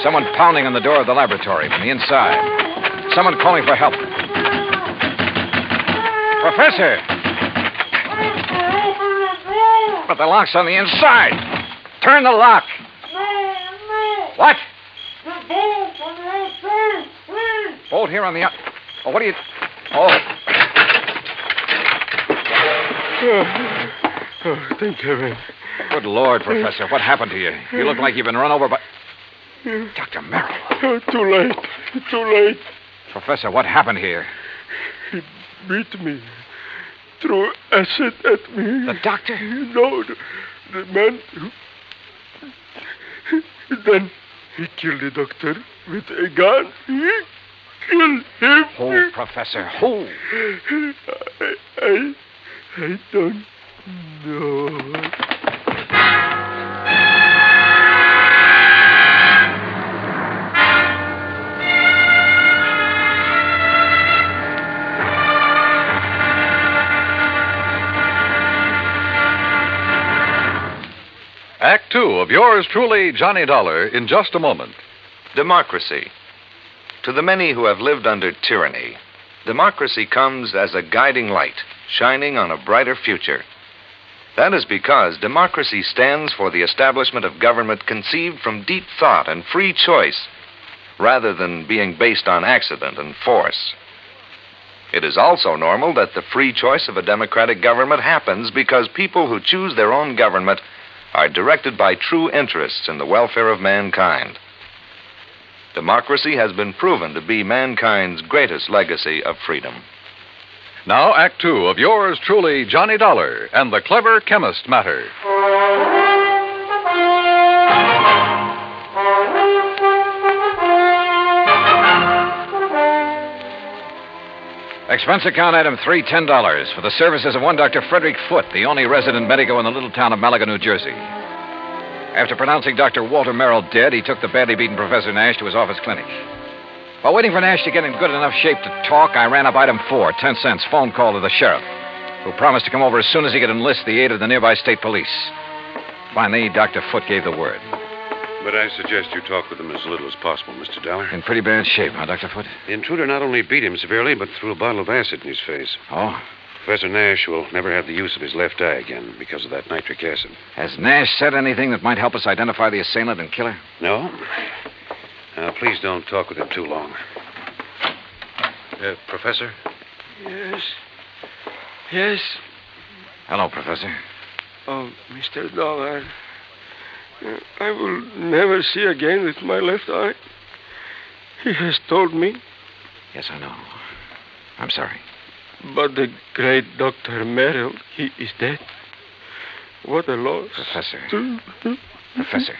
Someone pounding on the door of the laboratory from the inside. Someone calling for help. Professor! But the lock's on the inside. Turn the lock. What? Bolt here on the... Oh, what are you... Oh. Oh, thank heaven. Good Lord, Professor. What happened to you? You look like you've been run over by... Dr. Merrill. Oh, too late. Too late. Professor, what happened here? He beat me. Threw acid at me. The doctor? No, the man who... Then he killed the doctor with a gun. He killed him. Who, Professor? Who? I don't know. Act 2 of yours truly, Johnny Dollar, in just a moment. Democracy. To the many who have lived under tyranny, democracy comes as a guiding light, shining on a brighter future. That is because democracy stands for the establishment of government conceived from deep thought and free choice, rather than being based on accident and force. It is also normal that the free choice of a democratic government happens because people who choose their own government are directed by true interests in the welfare of mankind. Democracy has been proven to be mankind's greatest legacy of freedom. Now, Act 2 of yours truly, Johnny Dollar and the Clever Chemist Matter. Expense account item 3, $10 for the services of one Dr. Frederick Foote, the only resident medico in the little town of Malaga, New Jersey. After pronouncing Dr. Walter Merrill dead, he took the badly beaten Professor Nash to his office clinic. While waiting for Nash to get in good enough shape to talk, I ran up item 4, 10 cents, phone call to the sheriff, who promised to come over as soon as he could enlist the aid of the nearby state police. Finally, Dr. Foote gave the word. But I suggest you talk with him as little as possible, Mr. Dollar. In pretty bad shape, huh, Dr. Foote? The intruder not only beat him severely, but threw a bottle of acid in his face. Oh? Professor Nash will never have the use of his left eye again because of that nitric acid. Has Nash said anything that might help us identify the assailant and killer? No? Now, please don't talk with him too long. Professor? Yes. Yes. Hello, Professor. Oh, Mr. Dollar. I will never see again with my left eye. He has told me. Yes, I know. I'm sorry. But the great Dr. Merrill, he is dead. What a loss. Professor. Professor,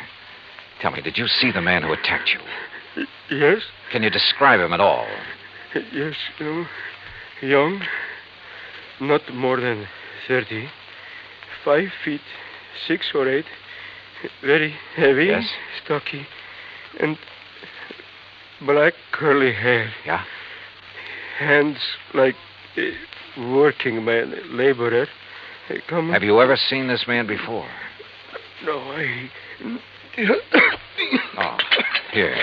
Tell me, did you see the man who attacked you? Yes, Can you describe him at all? yes, young, not more than 30, 5 feet, 6 or 8, very heavy, Yes. stocky, and black curly hair. Yeah? Hands like a working man, laborer. Come. Have you ever seen this man before? No, I. Oh, here.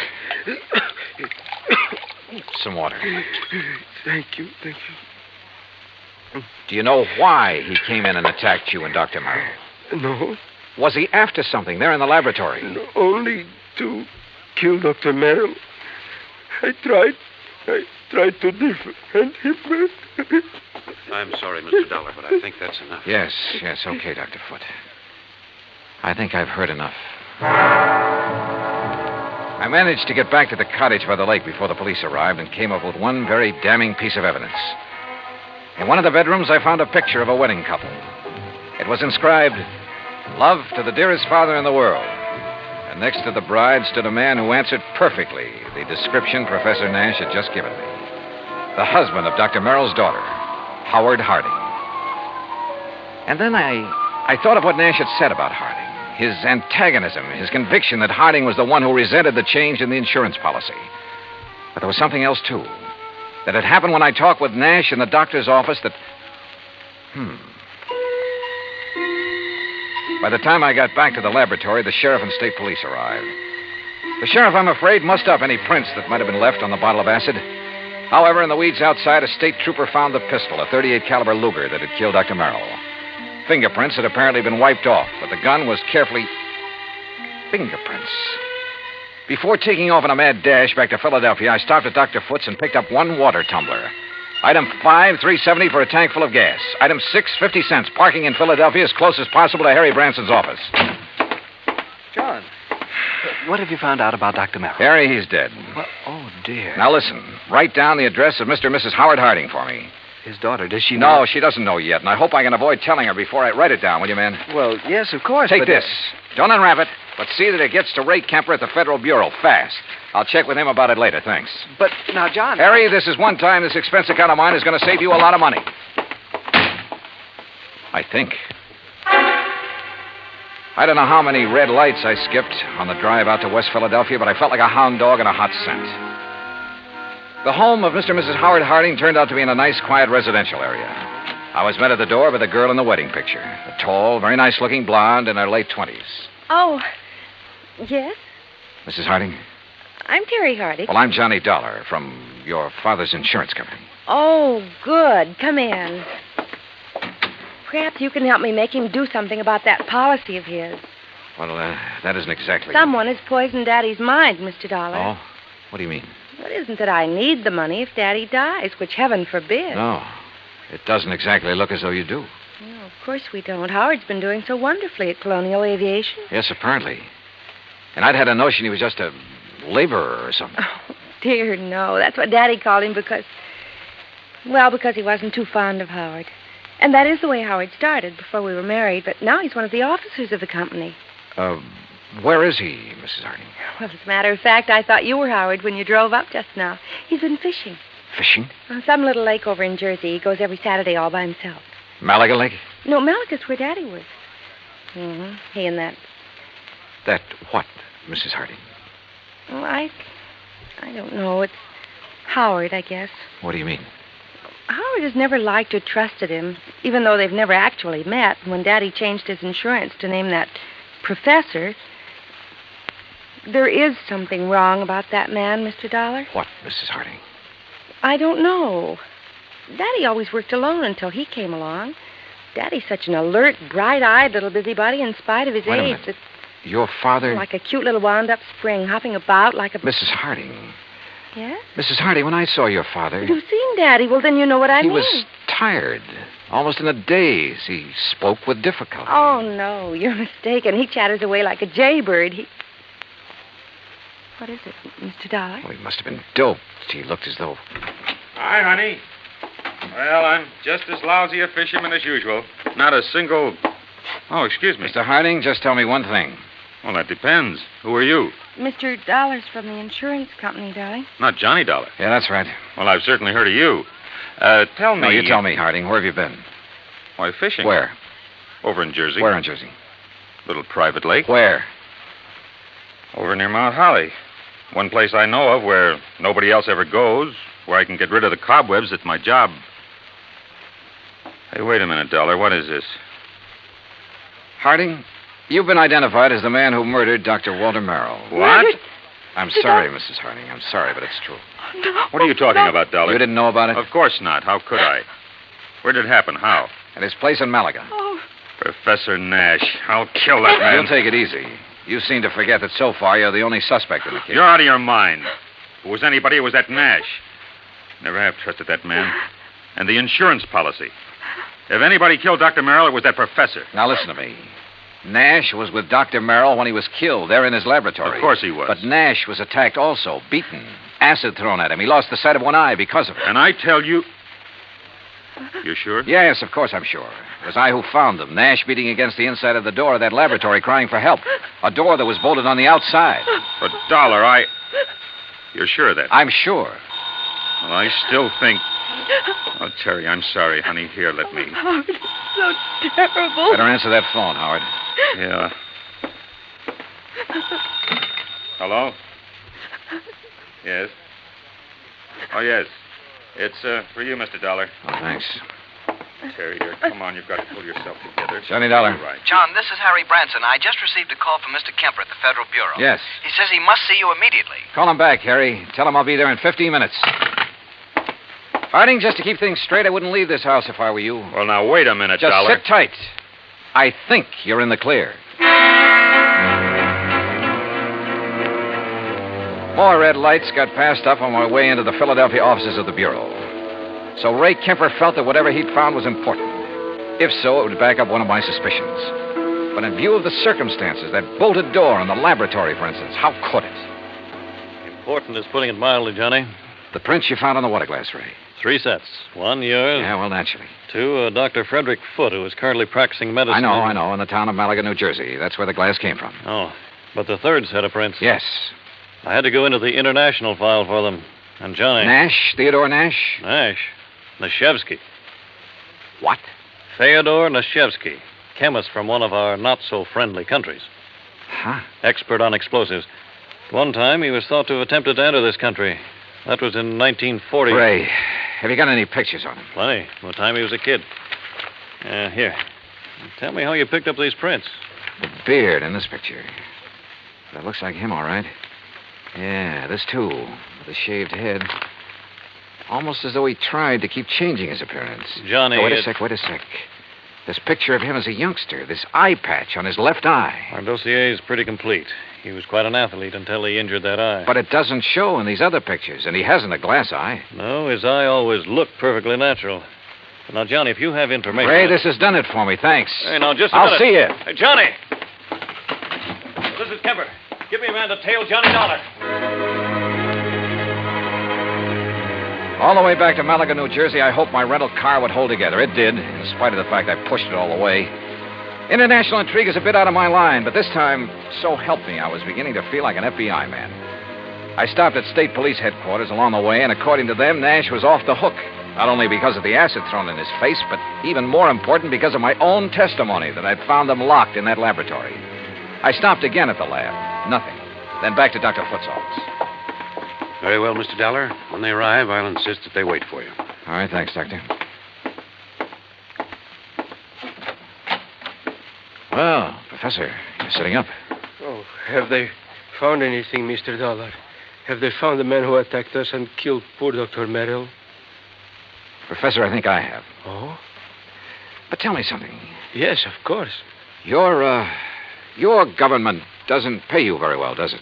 Some water. Thank you, thank you. Do you know why he came in and attacked you and Dr. Merrill? No, Was he after something there in the laboratory? only to kill Dr. Merrill. I tried to defend him. I'm sorry, Mr. Dollar, but I think that's enough. Yes, okay, Dr. Foote. I think I've heard enough. I managed to get back to the cottage by the lake before the police arrived and came up with one very damning piece of evidence. In one of the bedrooms, I found a picture of a wedding couple. It was inscribed, "Love to the dearest father in the world." And next to the bride stood a man who answered perfectly the description Professor Nash had just given me. The husband of Dr. Merrill's daughter, Howard Harding. And then I thought of what Nash had said about Harding. His antagonism, his conviction that Harding was the one who resented the change in the insurance policy. But there was something else, too. That had happened when I talked with Nash in the doctor's office that... By the time I got back to the laboratory, the sheriff and state police arrived. The sheriff, I'm afraid, mussed up any prints that might have been left on the bottle of acid. However, in the weeds outside, a state trooper found the pistol, a .38 caliber Luger that had killed Dr. Merrill. Fingerprints had apparently been wiped off, but the gun was carefully... Fingerprints. Before taking off on a mad dash back to Philadelphia, I stopped at Dr. Foote's and picked up one water tumbler. Item 5, $3.70 for a tank full of gas. Item 6, 50 cents. Parking in Philadelphia as close as possible to Harry Branson's office. John, what have you found out about Dr. Merrill? Harry, he's dead. Well, oh, dear. Now listen, write down the address of Mr. and Mrs. Howard Harding for me. His daughter, does she know? No, she doesn't know yet, and I hope I can avoid telling her before I write it down, will you, man? Well, yes, of course. Take but, this. Don't unwrap it, but see that it gets to Ray Kemper at the Federal Bureau fast. I'll check with him about it later, thanks. But now, John... Harry, this is one time this expense account of mine is going to save you a lot of money. I think. I don't know how many red lights I skipped on the drive out to West Philadelphia, but I felt like a hound dog in a hot scent. The home of Mr. and Mrs. Howard Harding turned out to be in a nice, quiet residential area. I was met at the door by the girl in the wedding picture, a tall, very nice-looking blonde in her late 20s. Oh, yes? Mrs. Harding? I'm Terry Harding. Well, I'm Johnny Dollar from your father's insurance company. Oh, good. Come in. Perhaps you can help me make him do something about that policy of his. Well, that isn't exactly... Someone has poisoned Daddy's mind, Mr. Dollar. Oh? What do you mean? Well, it isn't that I need the money if Daddy dies, which heaven forbid. No. It doesn't exactly look as though you do. No, of course we don't. Howard's been doing so wonderfully at Colonial Aviation. Yes, apparently. And I'd had a notion he was just a laborer or something. Oh, dear, no. That's what Daddy called him because he wasn't too fond of Howard. And that is the way Howard started before we were married, but now he's one of the officers of the company. Where is he, Mrs. Harding? Well, as a matter of fact, I thought you were Howard when you drove up just now. He's been fishing. Fishing? On some little lake over in Jersey. He goes every Saturday all by himself. Malaga Lake? No, Malaga's where Daddy was. Mm-hmm. He and that... That what, Mrs. Harding? Well, I don't know. It's Howard, I guess. What do you mean? Howard has never liked or trusted him, even though they've never actually met. When Daddy changed his insurance to name that professor, there is something wrong about that man, Mr. Dollar. What, Mrs. Harding? I don't know. Daddy always worked alone until he came along. Daddy's such an alert, bright-eyed little busybody in spite of his Wait a age. minute. Your father... Like a cute little wound-up spring, hopping about like a... Mrs. Harding. Yes? Mrs. Harding, when I saw your father... You've seen Daddy. Well, then you know what I mean. He was tired, almost in a daze. He spoke with difficulty. Oh, no, you're mistaken. He chatters away like a jaybird. What is it, Mr. Dollar? Well, he must have been doped. He looked as though... Hi, honey. Well, I'm just as lousy a fisherman as usual. Not a single... Oh, excuse me. Mr. Harding, just tell me one thing. Well, that depends. Who are you? Mr. Dollar's from the insurance company, darling. Not Johnny Dollar. Yeah, that's right. Well, I've certainly heard of you. Tell me... No, you tell me, Harding. Where have you been? Why, fishing. Where? Over in Jersey. Where in Jersey? Little private lake. Where? Over near Mount Holly. One place I know of where nobody else ever goes, where I can get rid of the cobwebs at my job. Hey, wait a minute, Dollar. What is this? Harding, you've been identified as the man who murdered Dr. Walter Merrill. What? I'm sorry, Mrs. Harding. I'm sorry, but it's true. What are you talking about, Dollar? You didn't know about it? Of course not. How could I? Where did it happen? How? At his place in Malaga. Professor Nash. I'll kill that man. You'll take it easy. You seem to forget that so far you're the only suspect in the case. You're out of your mind. If it was anybody, it was that Nash. Never have trusted that man. And the insurance policy. If anybody killed Dr. Merrill, it was that professor. Now listen to me. Nash was with Dr. Merrill when he was killed there in his laboratory. Of course he was. But Nash was attacked also, beaten, acid thrown at him. He lost the sight of one eye because of it. And I tell you... You sure? Yes, of course I'm sure. It was I who found them. Nash beating against the inside of the door of that laboratory crying for help. A door that was bolted on the outside. But, Dollar, You're sure of that? I'm sure. Well, I still think... Oh, Terry, I'm sorry, honey. Here, let me... Howard, it's so terrible. Better answer that phone, Howard. Yeah. Hello? Yes? Oh, yes. It's for you, Mr. Dollar. Oh, thanks. Terry, dear, come on. You've got to pull yourself together. Johnny Dollar. Right. John, this is Harry Branson. I just received a call from Mr. Kemper at the Federal Bureau. Yes. He says he must see you immediately. Call him back, Harry. Tell him I'll be there in 15 minutes. Harding, just to keep things straight, I wouldn't leave this house if I were you. Well, now, wait a minute, Just Dollar. sit tight. I think you're in the clear. More red lights got passed up on my way into the Philadelphia offices of the Bureau. So Ray Kemper felt that whatever he'd found was important. If so, it would back up one of my suspicions. But in view of the circumstances, that bolted door in the laboratory, for instance, how could it? Important is putting it mildly, Johnny. The prints you found on the water glass, Ray. 3 sets. 1, yours. Yeah, well, naturally. 2, Dr. Frederick Foote, who is currently practicing medicine. I know, in the town of Malaga, New Jersey. That's where the glass came from. Oh, but the 3rd set of prints. Yes. I had to go into the international file for them. And Johnny... Nash? Theodore Nash? Nash. Nashevsky. What? Theodore Nashevsky. Chemist from one of our not-so-friendly countries. Huh? Expert on explosives. At one time, he was thought to have attempted to enter this country. That was in 1940. Ray, have you got any pictures on him? Plenty. From the time he was a kid. Here. Tell me how you picked up these prints. The beard in this picture. That looks like him, all right. Yeah, this too, with a shaved head. Almost as though he tried to keep changing his appearance. Johnny... Oh, wait a sec. This picture of him as a youngster, this eye patch on his left eye. Our dossier is pretty complete. He was quite an athlete until he injured that eye. But it doesn't show in these other pictures, and he hasn't a glass eye. No, his eye always looked perfectly natural. Now, Johnny, if you have information... Ray, this has done it for me, thanks. Hey, now, just a I'll minute. see you. Hey, Johnny! This is Kemper. Give me a man to tail Johnny Dollar. All the way back to Malaga, New Jersey, I hoped my rental car would hold together. It did, in spite of the fact I pushed it all the way. International intrigue is a bit out of my line, but this time, so help me, I was beginning to feel like an FBI man. I stopped at state police headquarters along the way, and according to them, Nash was off the hook. Not only because of the acid thrown in his face, but even more important, because of my own testimony that I'd found them locked in that laboratory. I stopped again at the lab. Nothing. Then back to Dr. Foote's office. Very well, Mr. Dollar. When they arrive, I'll insist that they wait for you. All right, thanks, Doctor. Well, Professor, you're sitting up. Oh, have they found anything, Mr. Dollar? Have they found the man who attacked us and killed poor Dr. Merrill? Professor, I think I have. Oh? But tell me something. Yes, of course. Your government doesn't pay you very well, does it?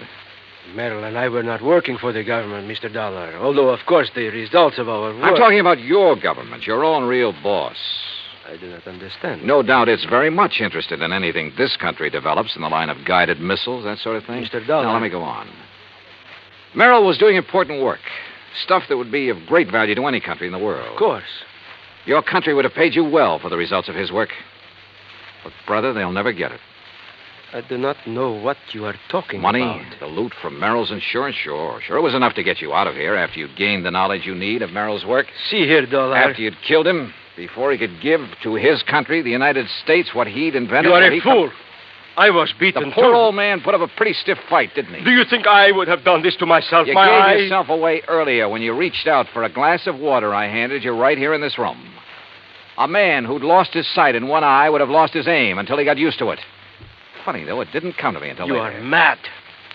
Merrill and I were not working for the government, Mr. Dollar. Although, of course, the results of our work... I'm talking about your government, your own real boss. I do not understand. No doubt it's very much interested in anything this country develops in the line of guided missiles, that sort of thing. Mr. Dollar... Now, let me go on. Merrill was doing important work. Stuff that would be of great value to any country in the world. Of course. Your country would have paid you well for the results of his work. But, brother, they'll never get it. I do not know what you are talking Money? about. The loot from Merrill's insurance? Sure. Sure, it was enough to get you out of here after you'd gained the knowledge you need of Merrill's work. See here, Dollar. After you'd killed him, before he could give to his country, the United States, what he'd invented. You are a fool. I was beaten The poor old man put up a pretty stiff fight, didn't he? Do you think I would have done this to myself? You My gave eye... yourself away earlier when you reached out for a glass of water I handed you right here in this room. A man who'd lost his sight in one eye would have lost his aim until he got used to it. Funny, though, it didn't come to me until You later. are mad.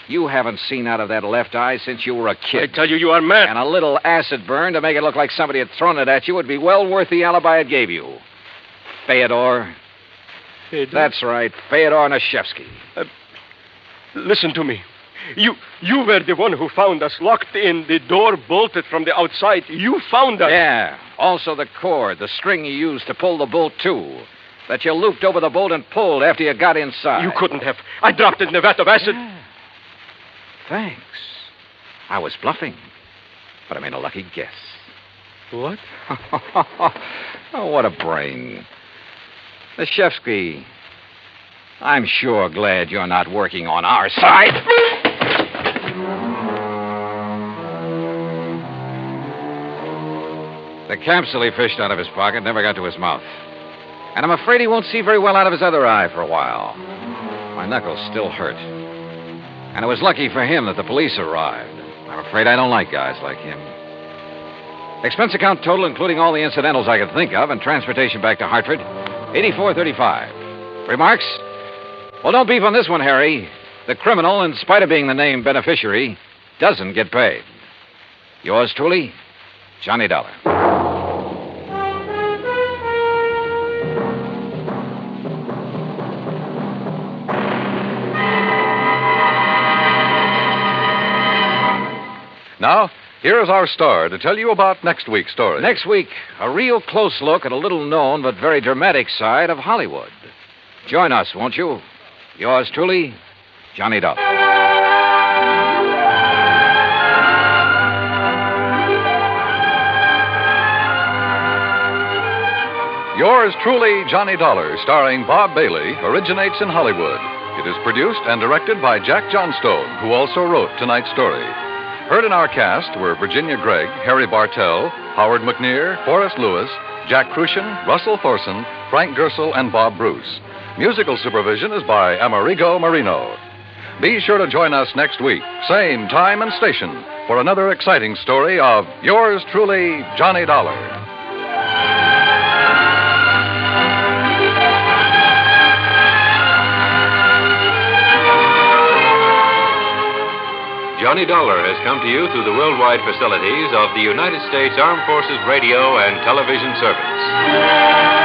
You haven't seen out of that left eye since you were a kid. I tell you are mad. And a little acid burn to make it look like somebody had thrown it at you would be well worth the alibi it gave you. Fyodor. That's right, Fyodor Nashevsky. Listen to me. You were the one who found us locked in, the door bolted from the outside. You found us. Yeah. Also the cord, the string you used to pull the bolt to. That you looped over the bolt and pulled after you got inside. You couldn't have. I dropped it in a vat of acid. Yeah. Thanks. I was bluffing. But I made a lucky guess. What? Oh, what a brain. Nashevsky, I'm sure glad you're not working on our side. The capsule he fished out of his pocket never got to his mouth. And I'm afraid he won't see very well out of his other eye for a while. My knuckles still hurt. And it was lucky for him that the police arrived. I'm afraid I don't like guys like him. Expense account total, including all the incidentals I could think of, and transportation back to Hartford, $84.35. Remarks? Well, don't beef on this one, Harry. The criminal, in spite of being the named beneficiary, doesn't get paid. Yours truly, Johnny Dollar. Now, here is our star to tell you about next week's story. Next week, a real close look at a little-known but very dramatic side of Hollywood. Join us, won't you? Yours truly, Johnny Dollar. Yours truly, Johnny Dollar, starring Bob Bailey, originates in Hollywood. It is produced and directed by Jack Johnstone, who also wrote tonight's story. Heard in our cast were Virginia Gregg, Harry Bartell, Howard McNear, Forrest Lewis, Jack Crucian, Russell Thorson, Frank Gersel, and Bob Bruce. Musical supervision is by Amerigo Marino. Be sure to join us next week, same time and station, for another exciting story of yours truly, Johnny Dollar. Johnny Dollar has come to you through the worldwide facilities of the United States Armed Forces Radio and Television Service.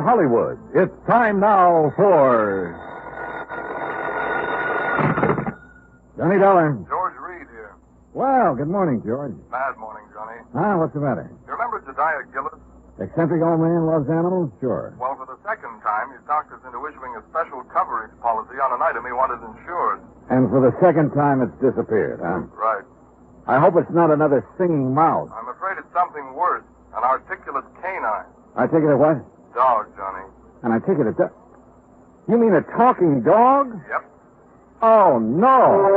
Hollywood. It's time now for Johnny Dollar. George Reed here. Well, good morning, George. Bad morning, Johnny. What's the matter? You remember Jediah Gillis? Eccentric old man loves animals? Sure. Well, for the second time, he's talked us into issuing a special coverage policy on an item he wanted insured. And for the second time, it's disappeared, huh? Right. I hope it's not another singing mouse. I'm afraid it's something worse. An articulate canine. I take it a what? Dog, Johnny. And I take it a You mean a talking dog? Yep. Oh, no.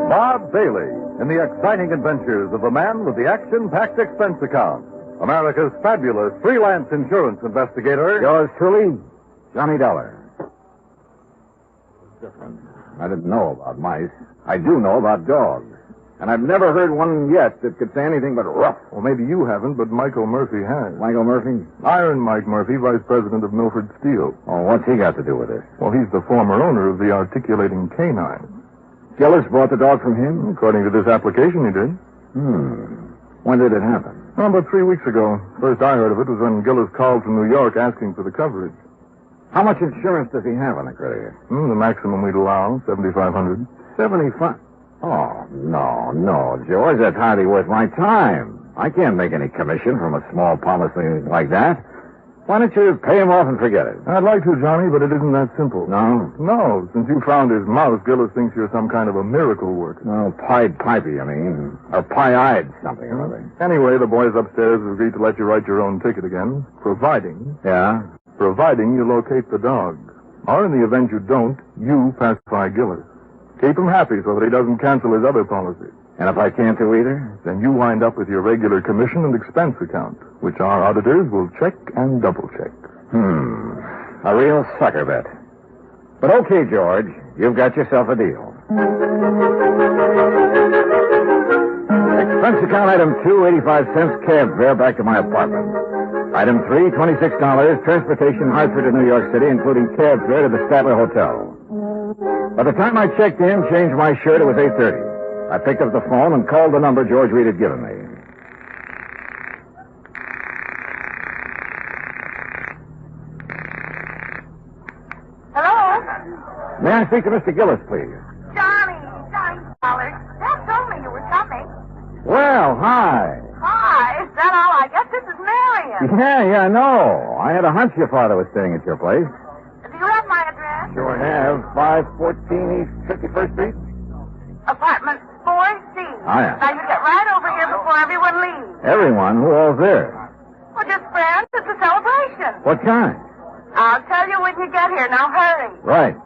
Bob Bailey in the exciting adventures of the man with the action-packed expense account. America's fabulous freelance insurance investigator. Yours truly, Johnny Dollar. Different. I didn't know about mice. I do know about dogs. And I've never heard one yet that could say anything but rough. Well, maybe you haven't, but Michael Murphy has. Michael Murphy? Iron Mike Murphy, vice president of Milford Steel. Oh, what's he got to do with this? Well, he's the former owner of the articulating canine. Gillis bought the dog from him? According to this application, he did. When did it happen? Oh, about 3 weeks ago. First I heard of it was when Gillis called from New York asking for the coverage. How much insurance does he have on the credit? The maximum we'd allow, $7,500. 75? Oh, no, George. That's hardly worth my time. I can't make any commission from a small policy like that. Why don't you pay him off and forget it? I'd like to, Johnny, but it isn't that simple. No? No. Since you found his mouse, Gillis thinks you're some kind of a miracle worker. Oh, Pied Pipey, I mean. Or pie-eyed something or other. Anyway, the boys upstairs have agreed to let you write your own ticket again, providing... Yeah? Providing you locate the dog. Or in the event you don't, you pacify Gillis. Keep him happy so that he doesn't cancel his other policies. And if I can't do either? Then you wind up with your regular commission and expense account, which our auditors will check and double-check. A real sucker bet. But okay, George, you've got yourself a deal. Expense account item 2, 85 cents cab fare back to my apartment. Item 3, $26, transportation Hartford to New York City, including cab fare to the Statler Hotel. By the time I checked in, changed my shirt, it was 8:30. I picked up the phone and called the number George Reed had given me. Hello? May I speak to Mr. Gillis, please? Johnny Dollar. Dad told me you were coming. Well, hi. Hi, is that all? I guess this is Marion. Yeah, no. I had a hunch your father was staying at your place. Do you have my address? Sure have. 514 East 51st Street. Apartment 4C. Oh, yeah. Now you get right over here before everyone leaves. Everyone? Who all's there? Well, just friends. It's a celebration. What kind? I'll tell you when you get here. Now hurry. Right.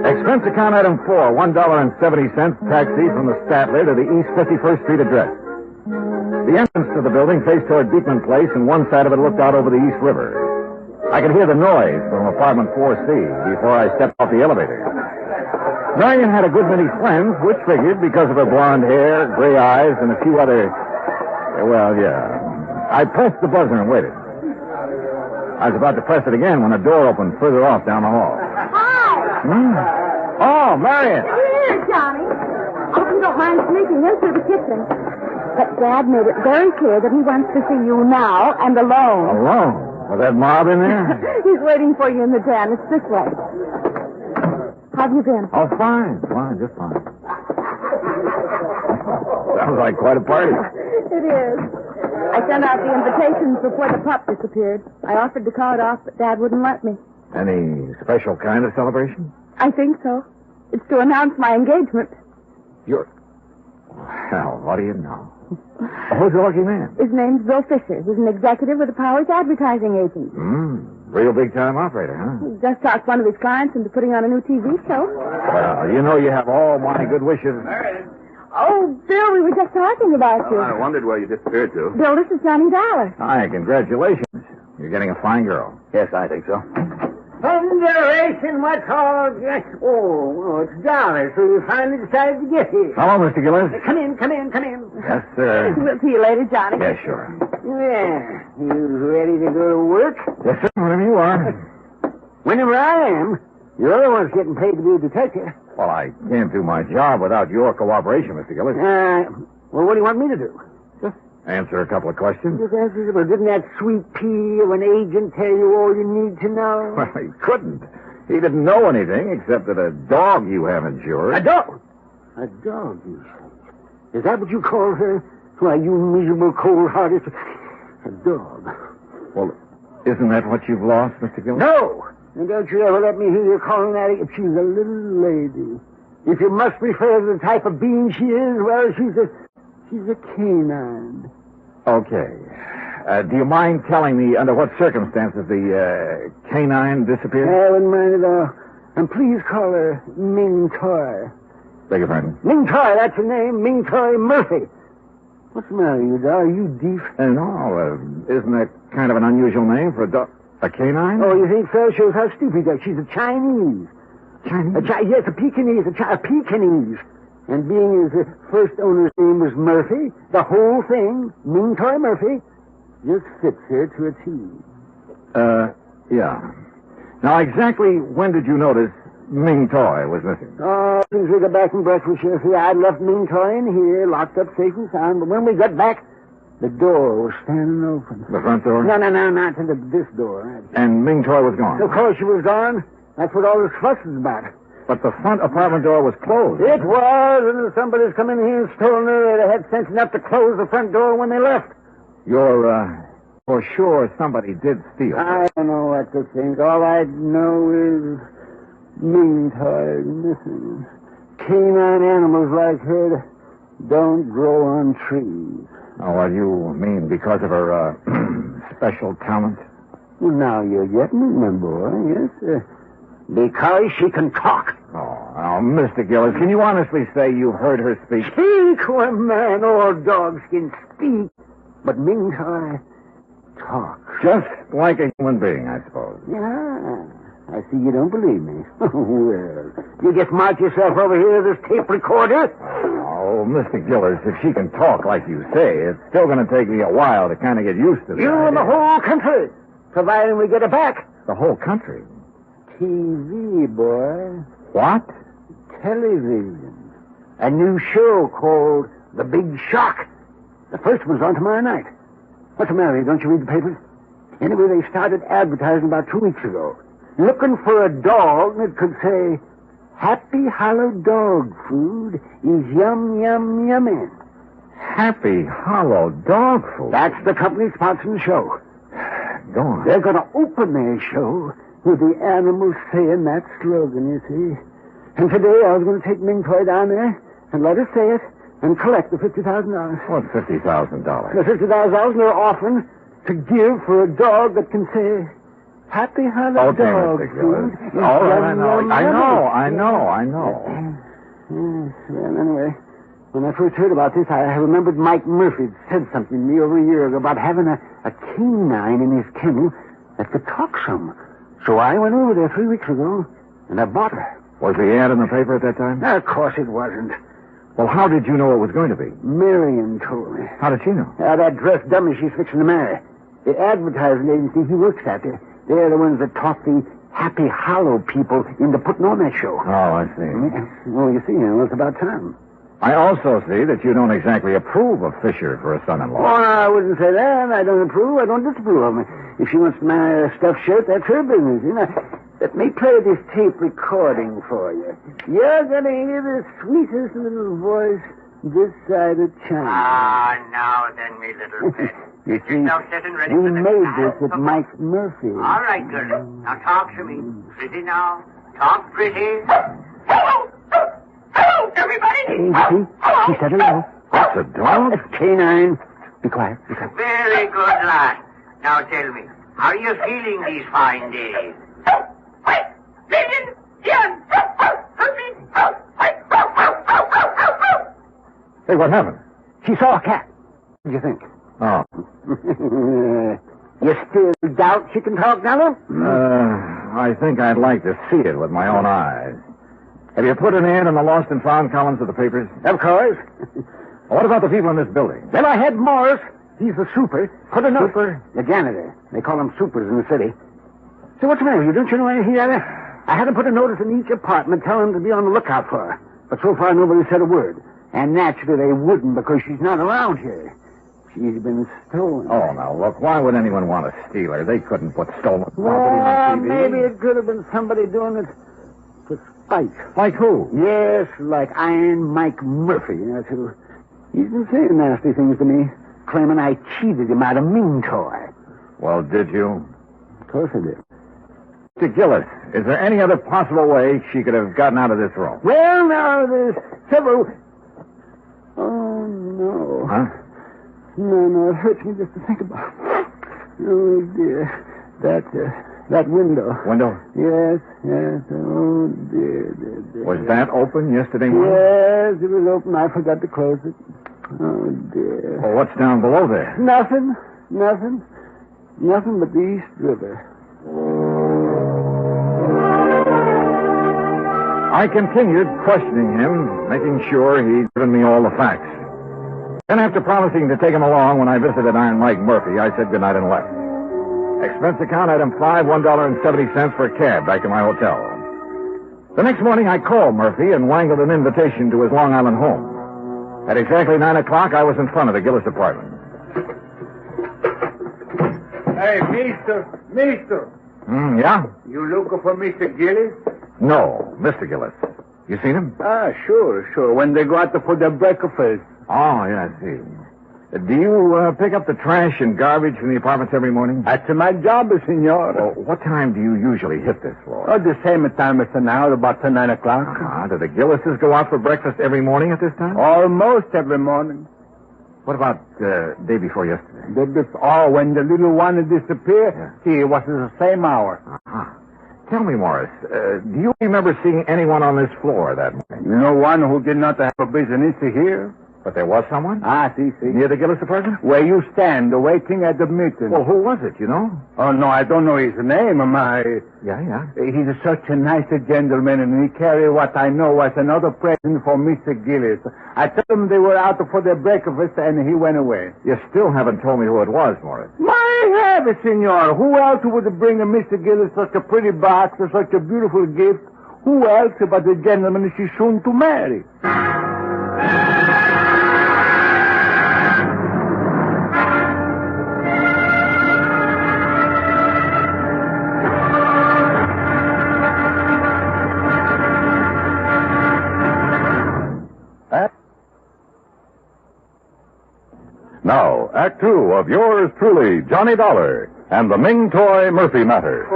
Expense account item 4, $1.70 taxi from the Statler to the East 51st Street address. The entrance to the building faced toward Beekman Place, and one side of it looked out over the East River. I could hear the noise from apartment 4C before I stepped off the elevator. Marion had a good many friends, which figured because of her blonde hair, gray eyes, and a few other... Well, yeah. I pressed the buzzer and waited. I was about to press it again when a door opened further off down the hall. Hi. Oh, Marion. Here, Johnny. I hope you don't mind sneaking in through the kitchen. But Dad made it very clear that he wants to see you now and alone. Alone? Was that Mob in there? He's waiting for you in the den. It's this way. How have you been? Oh, fine, just fine. Sounds like quite a party. It is. I sent out the invitations before the pup disappeared. I offered to call it off, but Dad wouldn't let me. Any special kind of celebration? I think so. It's to announce my engagement. Well, what do you know? Who's the lucky man? His name's Bill Fisher. He's an executive with the Powers advertising agent. Real big-time operator, huh? He just talked one of his clients into putting on a new TV show. Well, you know you have all my good wishes. Oh, Bill, we were just talking about you. I wondered where you disappeared to. Bill, this is Johnny Dollar. Hi, congratulations. You're getting a fine girl. Yes, I think so. Thunderation, what's all... Oh, it's Dollar, so you finally decided to get here. Hello, Mr. Gillis. Come in. Yes, sir. We'll see you later, Johnny. Yes, sure. Yeah, you ready to go to work? Yes, sir, whenever you are. Whenever I am. You're the one's getting paid to be a detective. Well, I can't do my job without your cooperation, Mr. Gillis. Well, what do you want me to do? Answer a couple of questions. Well, didn't that sweet pea of an agent tell you all you need to know? Well, he couldn't. He didn't know anything except that a dog you have insured. A dog? A dog, you say? Is that what you call her? Why, you miserable, cold-hearted... A dog. Well, isn't that what you've lost, Mr. Gillis? No! And don't you ever let me hear you calling that... She's a little lady. If you must refer to the type of being she is, well, she's a canine. Okay. Do you mind telling me under what circumstances the canine disappeared? I wouldn't mind at all. And please call her Ming Toy. Beg your pardon? Ming Toy, that's her name. Ming Toy Murphy. What's the matter, you doll? Are you deaf? No, isn't that kind of an unusual name for a dog? A canine? Oh, you think so? Shows how stupid you are. She's a Chinese. Chinese? Yes, a Pekingese. A Pekingese. And being as the first owner's name was Murphy, the whole thing, Ming Toy Murphy, just fits her to a T. Yeah. Now, exactly when did you notice Ming Toy was missing? Oh, since we got back from breakfast, you see, I'd left Ming Toy in here, locked up safe and sound, but when we got back, the door was standing open. The front door? No, not to this door. And Ming Toy was gone? Of course she was gone. That's what all this fuss is about. But the front apartment door was closed. It was, and if somebody's come in here and stolen her, they'd have had sense enough to close the front door when they left. You're, for sure somebody did steal. I don't know what to think. All I know is Ming Toy is missing. Canine animals like her don't grow on trees. Oh, what do you mean? Because of her, special talent? Well, now you're getting it, my boy, yes. Because she can talk. Oh, Mr. Gillis, can you honestly say you heard her speak? Speak? Why, man, all dogs can speak. But Ming Toy talk. Just like a human being, I suppose. Yeah. I see you don't believe me. Well, you just march yourself over here to this tape recorder. Oh, Mr. Gillis, if she can talk like you say, it's still going to take me a while to kind of get used to this. You and the whole country, providing we get her back. The whole country? TV, boy. What? Television. A new show called The Big Shock. The first one's on tomorrow night. What's the matter? Don't you read the papers? Anyway, they started advertising about 2 weeks ago. Looking for a dog that could say, Happy Hollow Dog Food is yum, yum, yummy. Happy Hollow Dog Food? That's the company sponsoring the show. Go on. They're going to open their show with the animals saying that slogan, you see. And today I was going to take Ming Toy down there and let her say it and collect the $50,000. What $50,000? The $50,000 they're offering to give for a dog that can say, Happy Hollow Dog Food. All right, I know. Yes, well, anyway, when I first heard about this, I remembered Mike Murphy said something to me over a year ago about having a canine in his kennel that could talk some. So I went over there 3 weeks ago, and I bought her. Was the ad in the paper at that time? Of course it wasn't. Well, how did you know it was going to be? Marion told me. How did she know? That dressed dummy she's fixing to marry. The advertising agency he works at, they're the ones that talk the Happy Hollow people into putting on that show. Oh, I see. Well, you see, it's about time. I also see that you don't exactly approve of Fisher for a son-in-law. Oh, no, I wouldn't say that. I don't approve. I don't disapprove of him. If she wants to marry a stuffed shirt, that's her business. Let me play this tape recording for you. You're going to hear the sweetest little voice this side of China. Ah, now then, me little pet. You Get see, yourself set and ready we for the made trial. this at Mike Murphy. All right, girlie. Now talk to me. Pretty now. Talk pretty. Hello, everybody. See? She said hello. That's a dog? It's canine. Be quiet. Be quiet. Very good, lad. Now tell me, how are you feeling these fine days? Hey, what happened? She saw a cat. What do you think? Oh. You still doubt she can talk, Nello? I think I'd like to see it with my own eyes. Have you put an ad in the lost and found columns of the papers? Of course. What about the people in this building? Well, I had Morris. He's the super. Put a note. Super? The janitor. They call him supers in the city. So what's the matter? Don't you know anything yet? I had to put a notice in each apartment telling them to be on the lookout for her. But so far, nobody said a word. And naturally, they wouldn't because she's not around here. She's been stolen. Oh, now, look, why would anyone want to steal her? They couldn't put stolen property Well, on TV. maybe it could have been somebody doing it for spite. Like who? Yes, like Iron Mike Murphy. That's who. He's been saying nasty things to me, claiming I cheated him out of Ming Toy. Well, did you? Of course I did. Mr. Gillis, is there any other possible way she could have gotten out of this room? Well, now, there's several... Oh, no. Huh? No, it hurts me just to think about it. Oh, dear. That window. Window? Yes. Oh, dear. Was that open yesterday morning? Yes, it was open. I forgot to close it. Oh, dear. Well, what's down below there? Nothing but the East River. I continued questioning him, making sure he'd given me all the facts. Then, after promising to take him along when I visited Iron Mike Murphy, I said goodnight and left. Expense account item 5, $1.70 for a cab back to my hotel. The next morning, I called Murphy and wangled an invitation to his Long Island home. At exactly 9 o'clock, I was in front of the Gillis apartment. Hey, mister. Yeah? You looking for Mr. Gillis? No, Mr. Gillis. You seen him? Sure. When they go out for their breakfast. Oh, yeah, I see. Do you pick up the trash and garbage from the apartments every morning? That's my job, senor. Well, what time do you usually hit this floor? The same time as now, about 9 o'clock. Do the Gillises go out for breakfast every morning at this time? Almost every morning. What about day before yesterday? When the little one disappeared, see, it was the same hour. Tell me, Morris, do you remember seeing anyone on this floor that morning? You know one who did not have a business here? But there was someone? See. Near the Gillis apartment? Where you stand, waiting at the meeting. Well, who was it, you know? Oh, no, I don't know his name. Yeah. He's such a nice gentleman, and he carried what I know was another present for Mr. Gillis. I told him they were out for their breakfast, and he went away. You still haven't told me who it was, Morris. My heavens, senor. Who else would bring Mr. Gillis such a pretty box or such a beautiful gift? Who else but the gentleman she's soon to marry? Now, Act Two of yours truly, Johnny Dollar, and the Ming Toy Murphy Matter.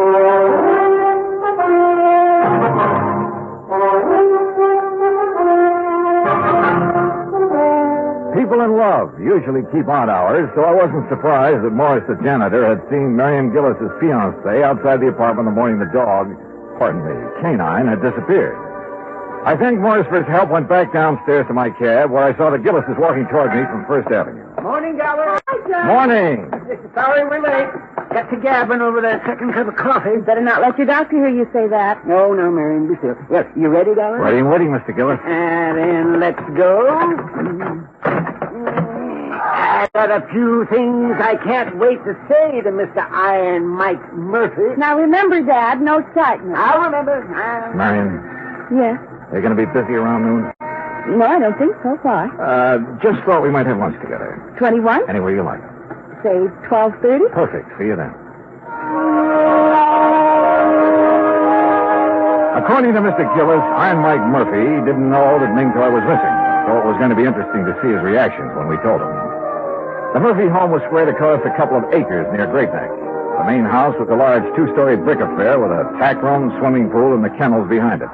People in love usually keep odd hours, so I wasn't surprised that Morris, the janitor, had seen Miriam Gillis's fiancé outside the apartment the morning the dog, canine, had disappeared. I thanked Morris for his help, went back downstairs to my cab, where I saw the Gillises walking toward me from First Avenue. Morning, Dollar. Hi, John. Morning. Sorry we're late. Got to gabbing over that second cup of coffee. Better not let your doctor hear you say that. No, Marion, be still. Yes, you ready, Dollar? Ready and waiting, Mr. Gillis. And then let's go. I got a few things I can't wait to say to Mr. Iron Mike Murphy. Now remember, Dad, no excitement. I'll remember. Marion. Yes? Are you going to be busy around noon? No, I don't think so far. Just thought we might have lunch together. 21? Anywhere you like. Say 12:30? Perfect. See you then. According to Mr. Gillis, Iron Mike Murphy didn't know that Ming Toy was missing, so it was going to be interesting to see his reactions when we told him. The Murphy home was spread across a couple of acres near Great Neck. The main house was a large two-story brick affair with a tack room, swimming pool, and the kennels behind it.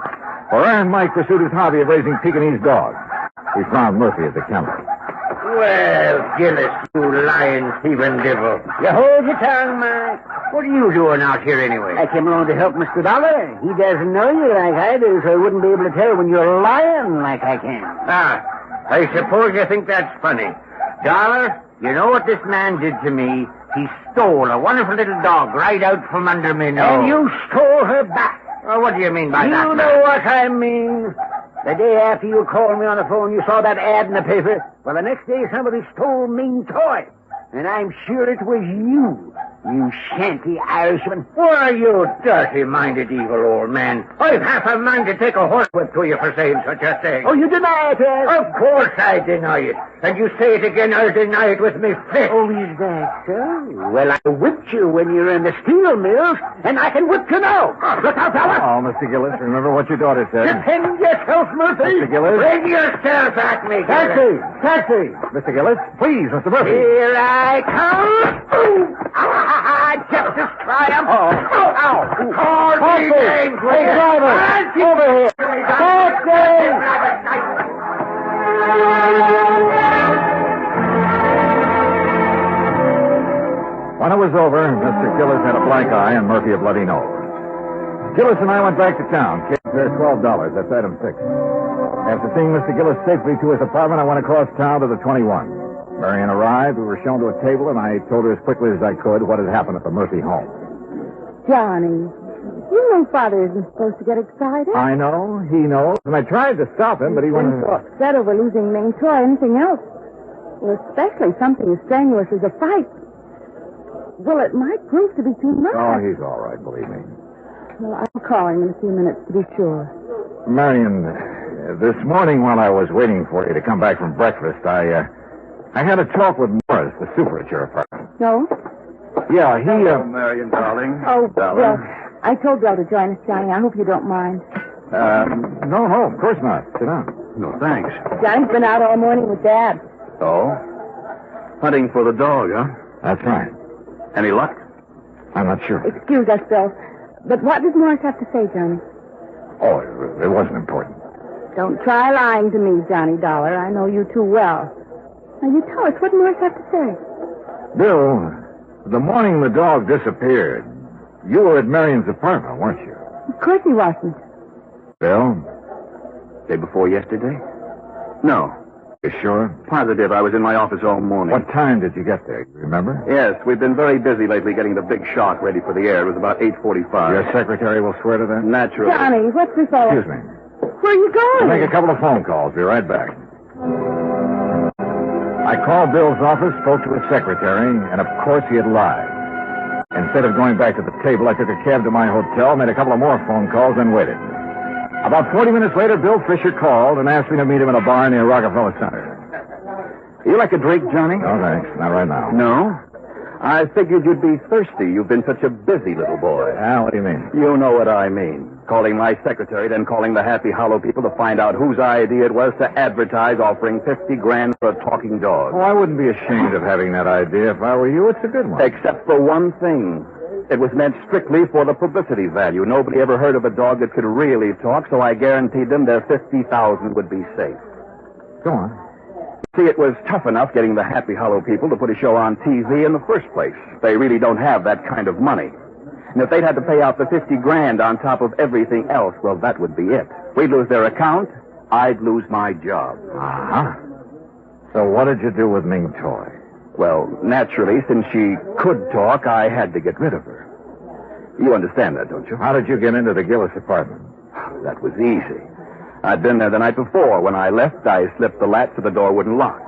For Iron Mike pursued his hobby of raising Pekingese dogs. We found Murphy at the kennel. Well, Gillis, you lying, thieving devil. You hold your tongue, Mike. What are you doing out here anyway? I came along to help Mr. Dollar. He doesn't know you like I do, so he wouldn't be able to tell when you're lying like I can. I suppose you think that's funny. Dollar, you know what this man did to me? He stole a wonderful little dog right out from under me nose. And you stole her back. Well, what do you mean by that, You man? know what I mean. The day after you called me on the phone, you saw that ad in the paper. Well, the next day, somebody stole Ming Toy. And I'm sure it was you shanty Irishman. Why, you dirty-minded evil old man. I've half a mind to take a horsewhip to you for saying such a thing. Oh, you deny it, eh? Of course I deny it. And you say it again, I'll deny it with me fist. Oh, is that so? Well, I whipped you when you were in the steel mills, and I can whip you now. Look out, fella. Oh, Mr. Gillis, remember what your daughter said. Defend yourself, Murphy. Mr. Gillis. Bring yourself at me, Gillis. Taxi. Mr. Gillis, please, Mr. Murphy. Here I come. Ooh. my justice triumph. Ow! Call me names, will Hey, you? driver! Over here! Taxi! When it was over, Mr. Gillis had a black eye and Murphy a bloody nose. Gillis and I went back to town. Kid there $12. That's item 6. After seeing Mr. Gillis safely to his apartment, I went across town to the 21. Marion arrived. We were shown to a table, and I told her as quickly as I could what had happened at the Murphy home. Johnny, you know Father isn't supposed to get excited. I know. He knows. And I tried to stop him, but he went... so upset over losing Ming Choi or anything else. Well, especially something as strenuous as a fight. Well, it might prove to be too much. Oh, he's all right, believe me. Well, I'll call him in a few minutes to be sure. Marion, this morning while I was waiting for you to come back from breakfast, I had a talk with Morris, the super at your apartment. No? Yeah, he... Marion, darling. Oh, well, I told Bill to join us, Johnny. I hope you don't mind. No, of course not. Sit down. No, thanks. Johnny's been out all morning with Dad. Oh? Hunting for the dog, huh? That's right. Any luck? I'm not sure. Excuse us, Bill. But what does Morris have to say, Johnny? Oh, it wasn't important. Don't try lying to me, Johnny Dollar. I know you too well. Now, you tell us, what did Morris have to say? Bill, the morning the dog disappeared, you were at Marion's apartment, weren't you? Of course he wasn't. Bill? Day before yesterday? No. You sure? Positive. I was in my office all morning. What time did you get there? You remember? Yes, we've been very busy lately getting the big shock ready for the air. It was about 8:45. Your secretary will swear to that? Naturally. Johnny, what's this all... Excuse me. Where are you I'll going? make a couple of phone calls. Be right back. I called Bill's office, spoke to his secretary, and of course he had lied. Instead of going back to the table, I took a cab to my hotel, made a couple of more phone calls, and waited. About 40 minutes later, Bill Fisher called and asked me to meet him in a bar near Rockefeller Center. You like a drink, Johnny? No, thanks. Not right now. No? I figured you'd be thirsty. You've been such a busy little boy. What do you mean? You know what I mean. Calling my secretary, then calling the Happy Hollow people to find out whose idea it was to advertise offering $50,000 for a talking dog. Oh, I wouldn't be ashamed of having that idea if I were you. It's a good one. Except for one thing. It was meant strictly for the publicity value. Nobody ever heard of a dog that could really talk, so I guaranteed them their $50,000 would be safe. Go on. See, it was tough enough getting the Happy Hollow people to put a show on TV in the first place. They really don't have that kind of money. And if they'd had to pay out the $50,000 on top of everything else, well, that would be it. We'd lose their account. I'd lose my job. Uh-huh. So what did you do with Ming Choi? Well, naturally, since she could talk, I had to get rid of her. You understand that, don't you? How did you get into the Gillis apartment? That was easy. I'd been there the night before. When I left, I slipped the latch so the door wouldn't lock.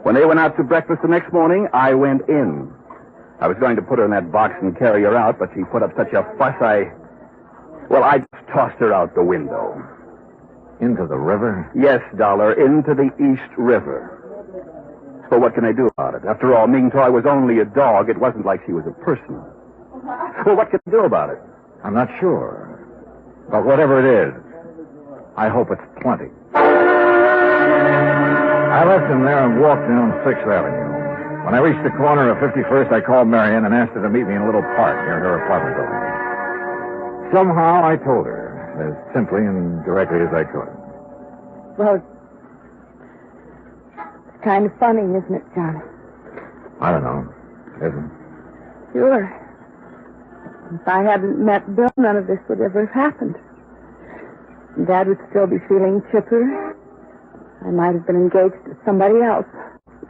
When they went out to breakfast the next morning, I went in. I was going to put her in that box and carry her out, but she put up such a fuss, I just tossed her out the window. Into the river? Yes, Dollar, into the East River. But what can I do about it? After all, Ming Choi was only a dog. It wasn't like she was a person. Well, what can I do about it? I'm not sure. But whatever it is, I hope it's plenty. I left him there and walked down 6th Avenue. When I reached the corner of 51st, I called Marion and asked her to meet me in a little park near her apartment building. Somehow I told her, as simply and directly as I could. Well, it's kind of funny, isn't it, Johnny? I don't know. Isn't it? Sure. If I hadn't met Bill, none of this would ever have happened. Dad would still be feeling chipper. I might have been engaged to somebody else.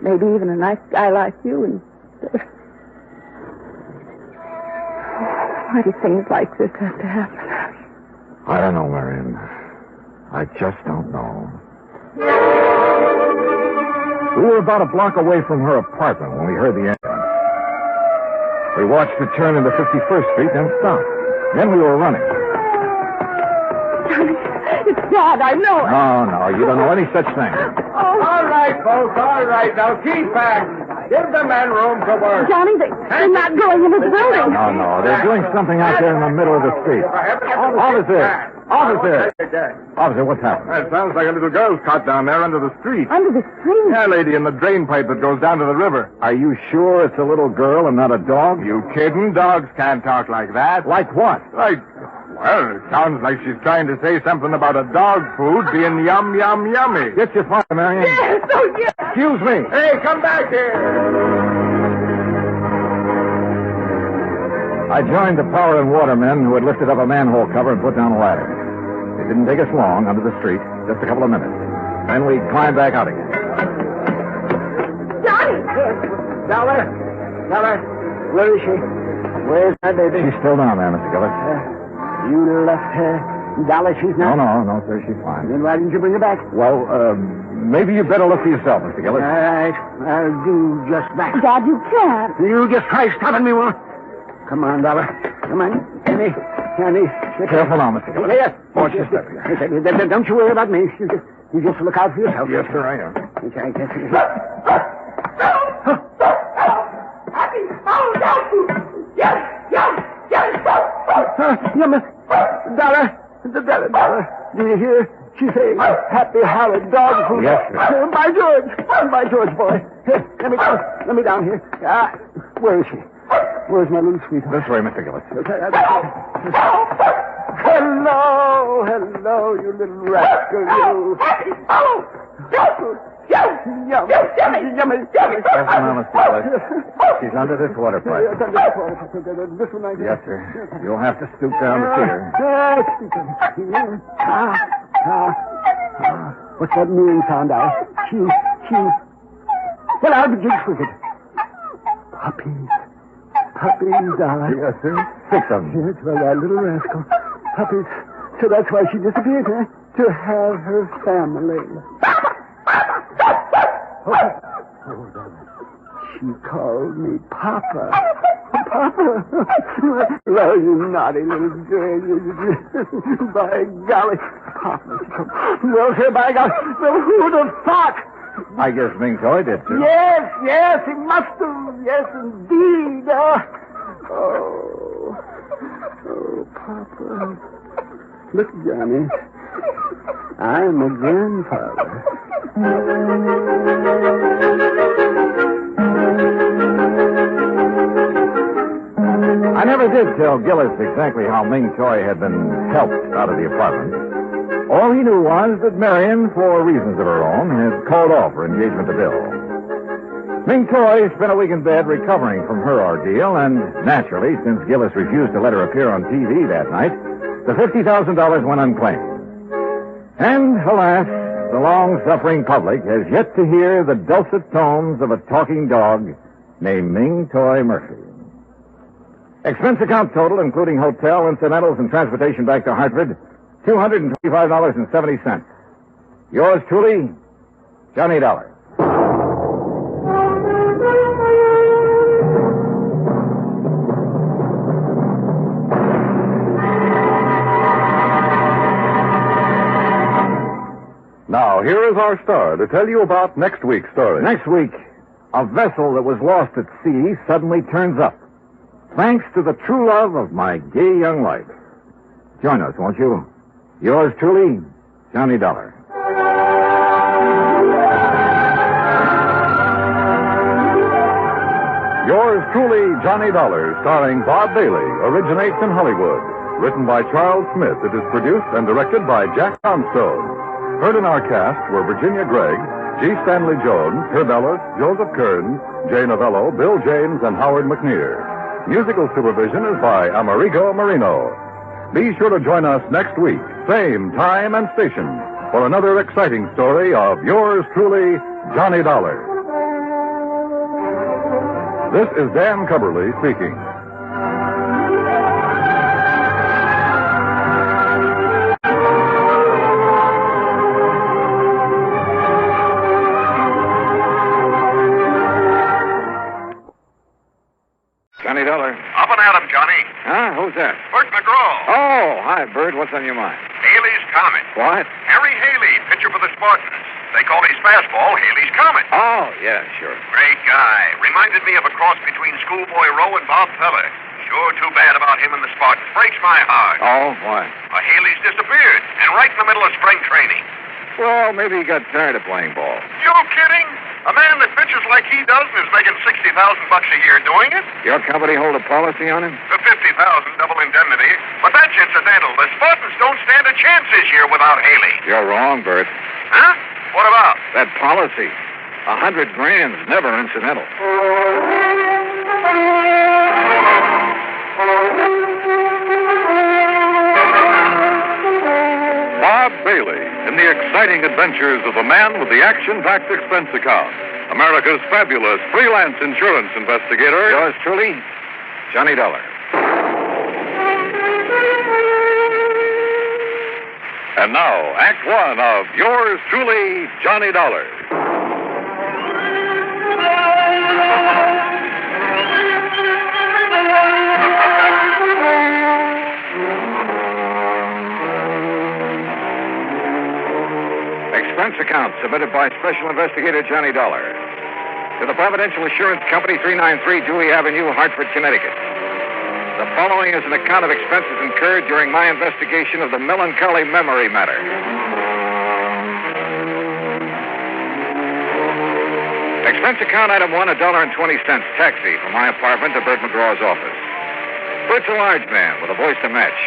Maybe even a nice guy like you. And why do things like this have to happen? I don't know, Marion. I just don't know. We were about a block away from her apartment when we heard the ambulance. We watched her turn into 51st Street, then stop. Then we were running. Johnny, it's Dad, I know it. No, you don't know any such thing. Oh. All right, folks, all right. Now keep back. Give the men room to work. Johnny, they're not going into the building. No, they're doing something out there in the middle of the street. All is this. Officer! Officer, what's happened? That sounds like a little girl's caught down there under the street. Under the street? Yeah, lady, in the drain pipe that goes down to the river. Are you sure it's a little girl and not a dog? You kidding? Dogs can't talk like that. Like what? Well, it sounds like she's trying to say something about a dog food being yum, yum, yummy. Get your fire, Marion. Yes, oh, yes. Excuse me. Hey, come back here. I joined the power and water men who had lifted up a manhole cover and put down a ladder. It didn't take us long under the street, just a couple of minutes. Then we climbed back out again. Johnny! Dollar, where is she? Where's my baby? She's still down there, Mr. Gillis. You left her. Dollar, she's not. No, sir, she's fine. Then why didn't you bring her back? Well, maybe you'd better look for yourself, Mr. Gillis. All right, I'll do just that. Dad, you can't. You just try stopping me, won't? Come on, Dollar. Come on. Annie. Careful now, Mr. Gillis. Yes. Watch your step here. Don't you worry about me. You just look out for yourself. Yes, sir, I am. Dollar. Do you hear? She's saying happy horrid dog food. Yes, sir. By George, boy. Here, let me down here. Where is she? Where's my little sweetheart? This way, Mr. Gillis. Hello, you little rascal, you. Yummy. Careful now, Mr. Gillis. She's under this water pipe. This one, I guess. Yes, sir. You'll have to stoop down to see her. What's that mewing sound out? She. Well, I'll be jigs with it. Puppies, Dollar. Yes, sir. 6 of them. Yes, well, that little rascal. Puppies. So that's why she disappeared, huh? To have her family. Oh, she called me Papa. Papa. Well, you naughty little girl. By golly. Papa. Well, sir, by golly. Well, who'd have thought? I guess Ming Toy did, sir. Yes, he must have. Yes, indeed. Oh, Papa. Look, Johnny. I'm a grandfather. I never did tell Gillis exactly how Ming Choi had been helped out of the apartment. All he knew was that Marion, for reasons of her own, had called off her engagement to Bill. Ming Choi spent a week in bed recovering from her ordeal, and naturally, since Gillis refused to let her appear on TV that night, the $50,000 went unclaimed. And, alas, the long-suffering public has yet to hear the dulcet tones of a talking dog named Ming Toy Murphy. Expense account total, including hotel, incidentals, and transportation back to Hartford, $225.70. Yours truly, Johnny Dollar. Now, here is our star to tell you about next week's story. Next week, a vessel that was lost at sea suddenly turns up, thanks to the true love of my gay young life. Join us, won't you? Yours truly, Johnny Dollar. Yours truly, Johnny Dollar, starring Bob Bailey, originates in Hollywood. Written by Charles Smith, it is produced and directed by Jack Johnstone. Heard in our cast were Virginia Gregg, G. Stanley Jones, Herb Ellis, Joseph Kearns, Jay Novello, Bill James, and Howard McNear. Musical supervision is by Amerigo Marino. Be sure to join us next week, same time and station, for another exciting story of yours truly, Johnny Dollar. This is Dan Cubberly speaking. Johnny Dollar. Up and at 'em, Johnny. Huh? Who's that? Bert McGraw. Oh, hi, Bert. What's on your mind? Haley's Comet. What? Harry Haley, pitcher for the Spartans. They call his fastball Haley's Comet. Oh, yeah, sure. Great guy. Reminded me of a cross between Schoolboy Rowe and Bob Feller. Sure too bad about him and the Spartans. Breaks my heart. Oh, why? Haley's disappeared, and right in the middle of spring training. Well, maybe he got tired of playing ball. You kidding? A man that pitches like he does and is making $60,000 a year doing it? Your company hold a policy on him? For $50,000, double indemnity. But that's incidental. The Spartans don't stand a chance this year without Haley. You're wrong, Bert. Huh? What about? That policy. $100,000's never incidental. Bob Bailey in the exciting adventures of the man with the action-packed expense account. America's fabulous freelance insurance investigator. Yours truly, Johnny Dollar. And now, Act One of yours truly, Johnny Dollar. Expense account submitted by Special Investigator Johnny Dollar to the Providential Assurance Company, 393 Dewey Avenue, Hartford, Connecticut. The following is an account of expenses incurred during my investigation of the melancholy memory matter. Expense account item 1, $1.20, taxi from my apartment to Bert McGraw's office. Bert's a large man with a voice to match.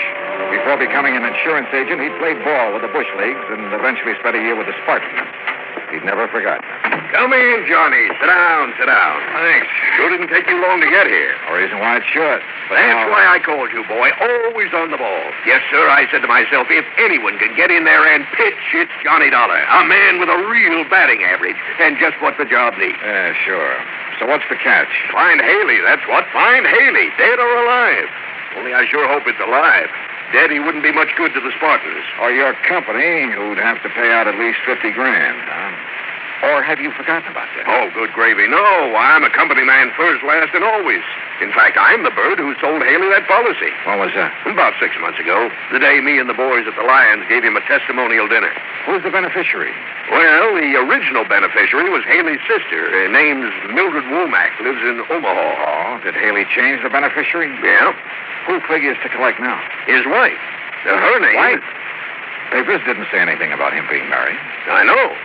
Before becoming an insurance agent, he'd played ball with the Bush Leagues and eventually spent a year with the Spartans. He'd never forgotten. Come in, Johnny. Sit down, sit down. Thanks. Sure didn't take you long to get here. No reason why it should. But that's why I called you, boy. Always on the ball. Yes, sir, I said to myself, if anyone can get in there and pitch, it's Johnny Dollar. A man with a real batting average. And just what the job needs. Yeah, sure. So what's the catch? Find Haley, that's what. Find Haley, dead or alive. Only I sure hope it's alive. Dead, he wouldn't be much good to the Spartans. Or your company, who'd have to pay out at least $50,000, huh? Or have you forgotten about that? Oh, good gravy. No, I'm a company man first, last, and always. In fact, I'm the bird who sold Haley that policy. When was that? About 6 months ago. The day me and the boys at the Lions gave him a testimonial dinner. Who's the beneficiary? Well, the original beneficiary was Haley's sister. Her name's Mildred Womack. Lives in Omaha. Oh, did Haley change the beneficiary? Yeah. Who figures to collect now? His wife. Her name... Wife? Papers didn't say anything about him being married. I know.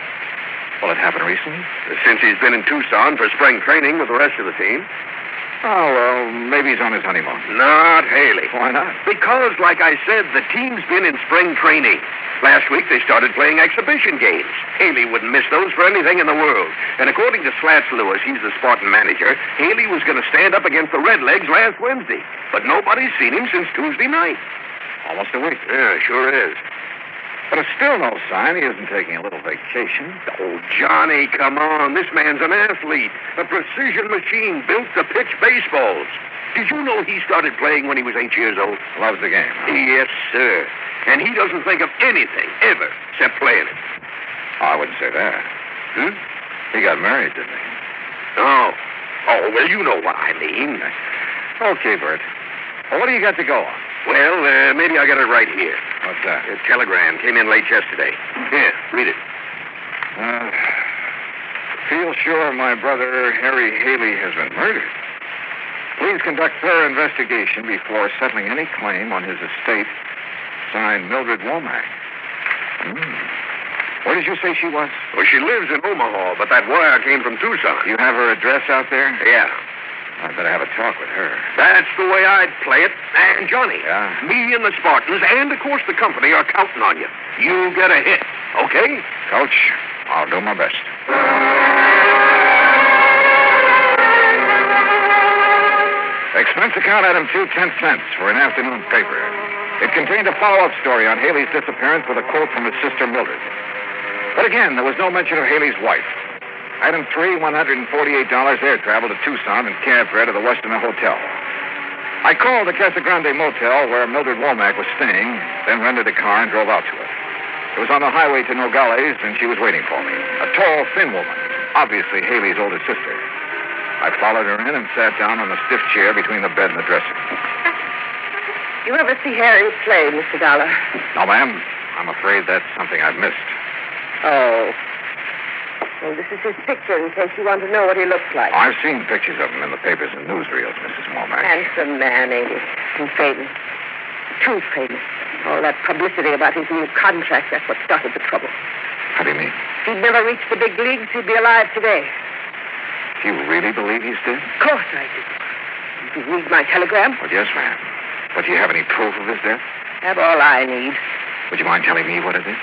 Well, it happened recently? Since he's been in Tucson for spring training with the rest of the team. Oh, well, maybe he's on his honeymoon. Not Haley. Why not? Because, like I said, the team's been in spring training. Last week, they started playing exhibition games. Haley wouldn't miss those for anything in the world. And according to Slats Lewis, he's the Spartan manager, Haley was going to stand up against the Redlegs last Wednesday. But nobody's seen him since Tuesday night. Almost a week. Yeah, sure is. But it's still no sign he isn't taking a little vacation. Oh, Johnny, come on. This man's an athlete. A precision machine built to pitch baseballs. Did you know he started playing when he was 8 years old? Loves the game. Huh? Yes, sir. And he doesn't think of anything, ever, except playing it. Oh, I wouldn't say that. Hmm? He got married, didn't he? Oh. Oh, well, you know what I mean. Okay, Bert. Well, what do you got to go on? Well, maybe I got it right here. What's that? A telegram came in late yesterday. Here, read it. Feel sure my brother Harry Haley has been murdered. Please conduct thorough investigation before settling any claim on his estate. Signed, Mildred Womack. Where did you say she was? Well, she lives in Omaha, but that wire came from Tucson. You have her address out there? Yeah. I'd better have a talk with her. That's the way I'd play it. And, Johnny, yeah? Me and the Spartans and, of course, the company are counting on you. You get a hit, okay? Coach, I'll do my best. Expense account item 2, 10 cents for an afternoon paper. It contained a follow-up story on Haley's disappearance with a quote from his sister Mildred. But again, there was no mention of Haley's wife. Item 3, $148 air travel to Tucson and cab fare to the Westerner Hotel. I called the Casa Grande Motel where Mildred Womack was staying, then rented a car and drove out to it. It was on the highway to Nogales, and she was waiting for me. A tall, thin woman, obviously Haley's older sister. I followed her in and sat down on a stiff chair between the bed and the dresser. You ever see Harry play, Mr. Dollar? No, ma'am. I'm afraid that's something I've missed. Oh. Well, this is his picture in case you want to know what he looks like. I've seen pictures of him in the papers and newsreels, Mrs. Womack. Handsome man, ain't he? And famous. Too famous. All that publicity about his new contract, that's what started the trouble. How do you mean? If he'd never reached the big leagues, he'd be alive today. Do you really believe he's dead? Of course I do. Did you read my telegram? Well, yes, ma'am. But do you have any proof of his death? Have all I need. Would you mind telling me what it is?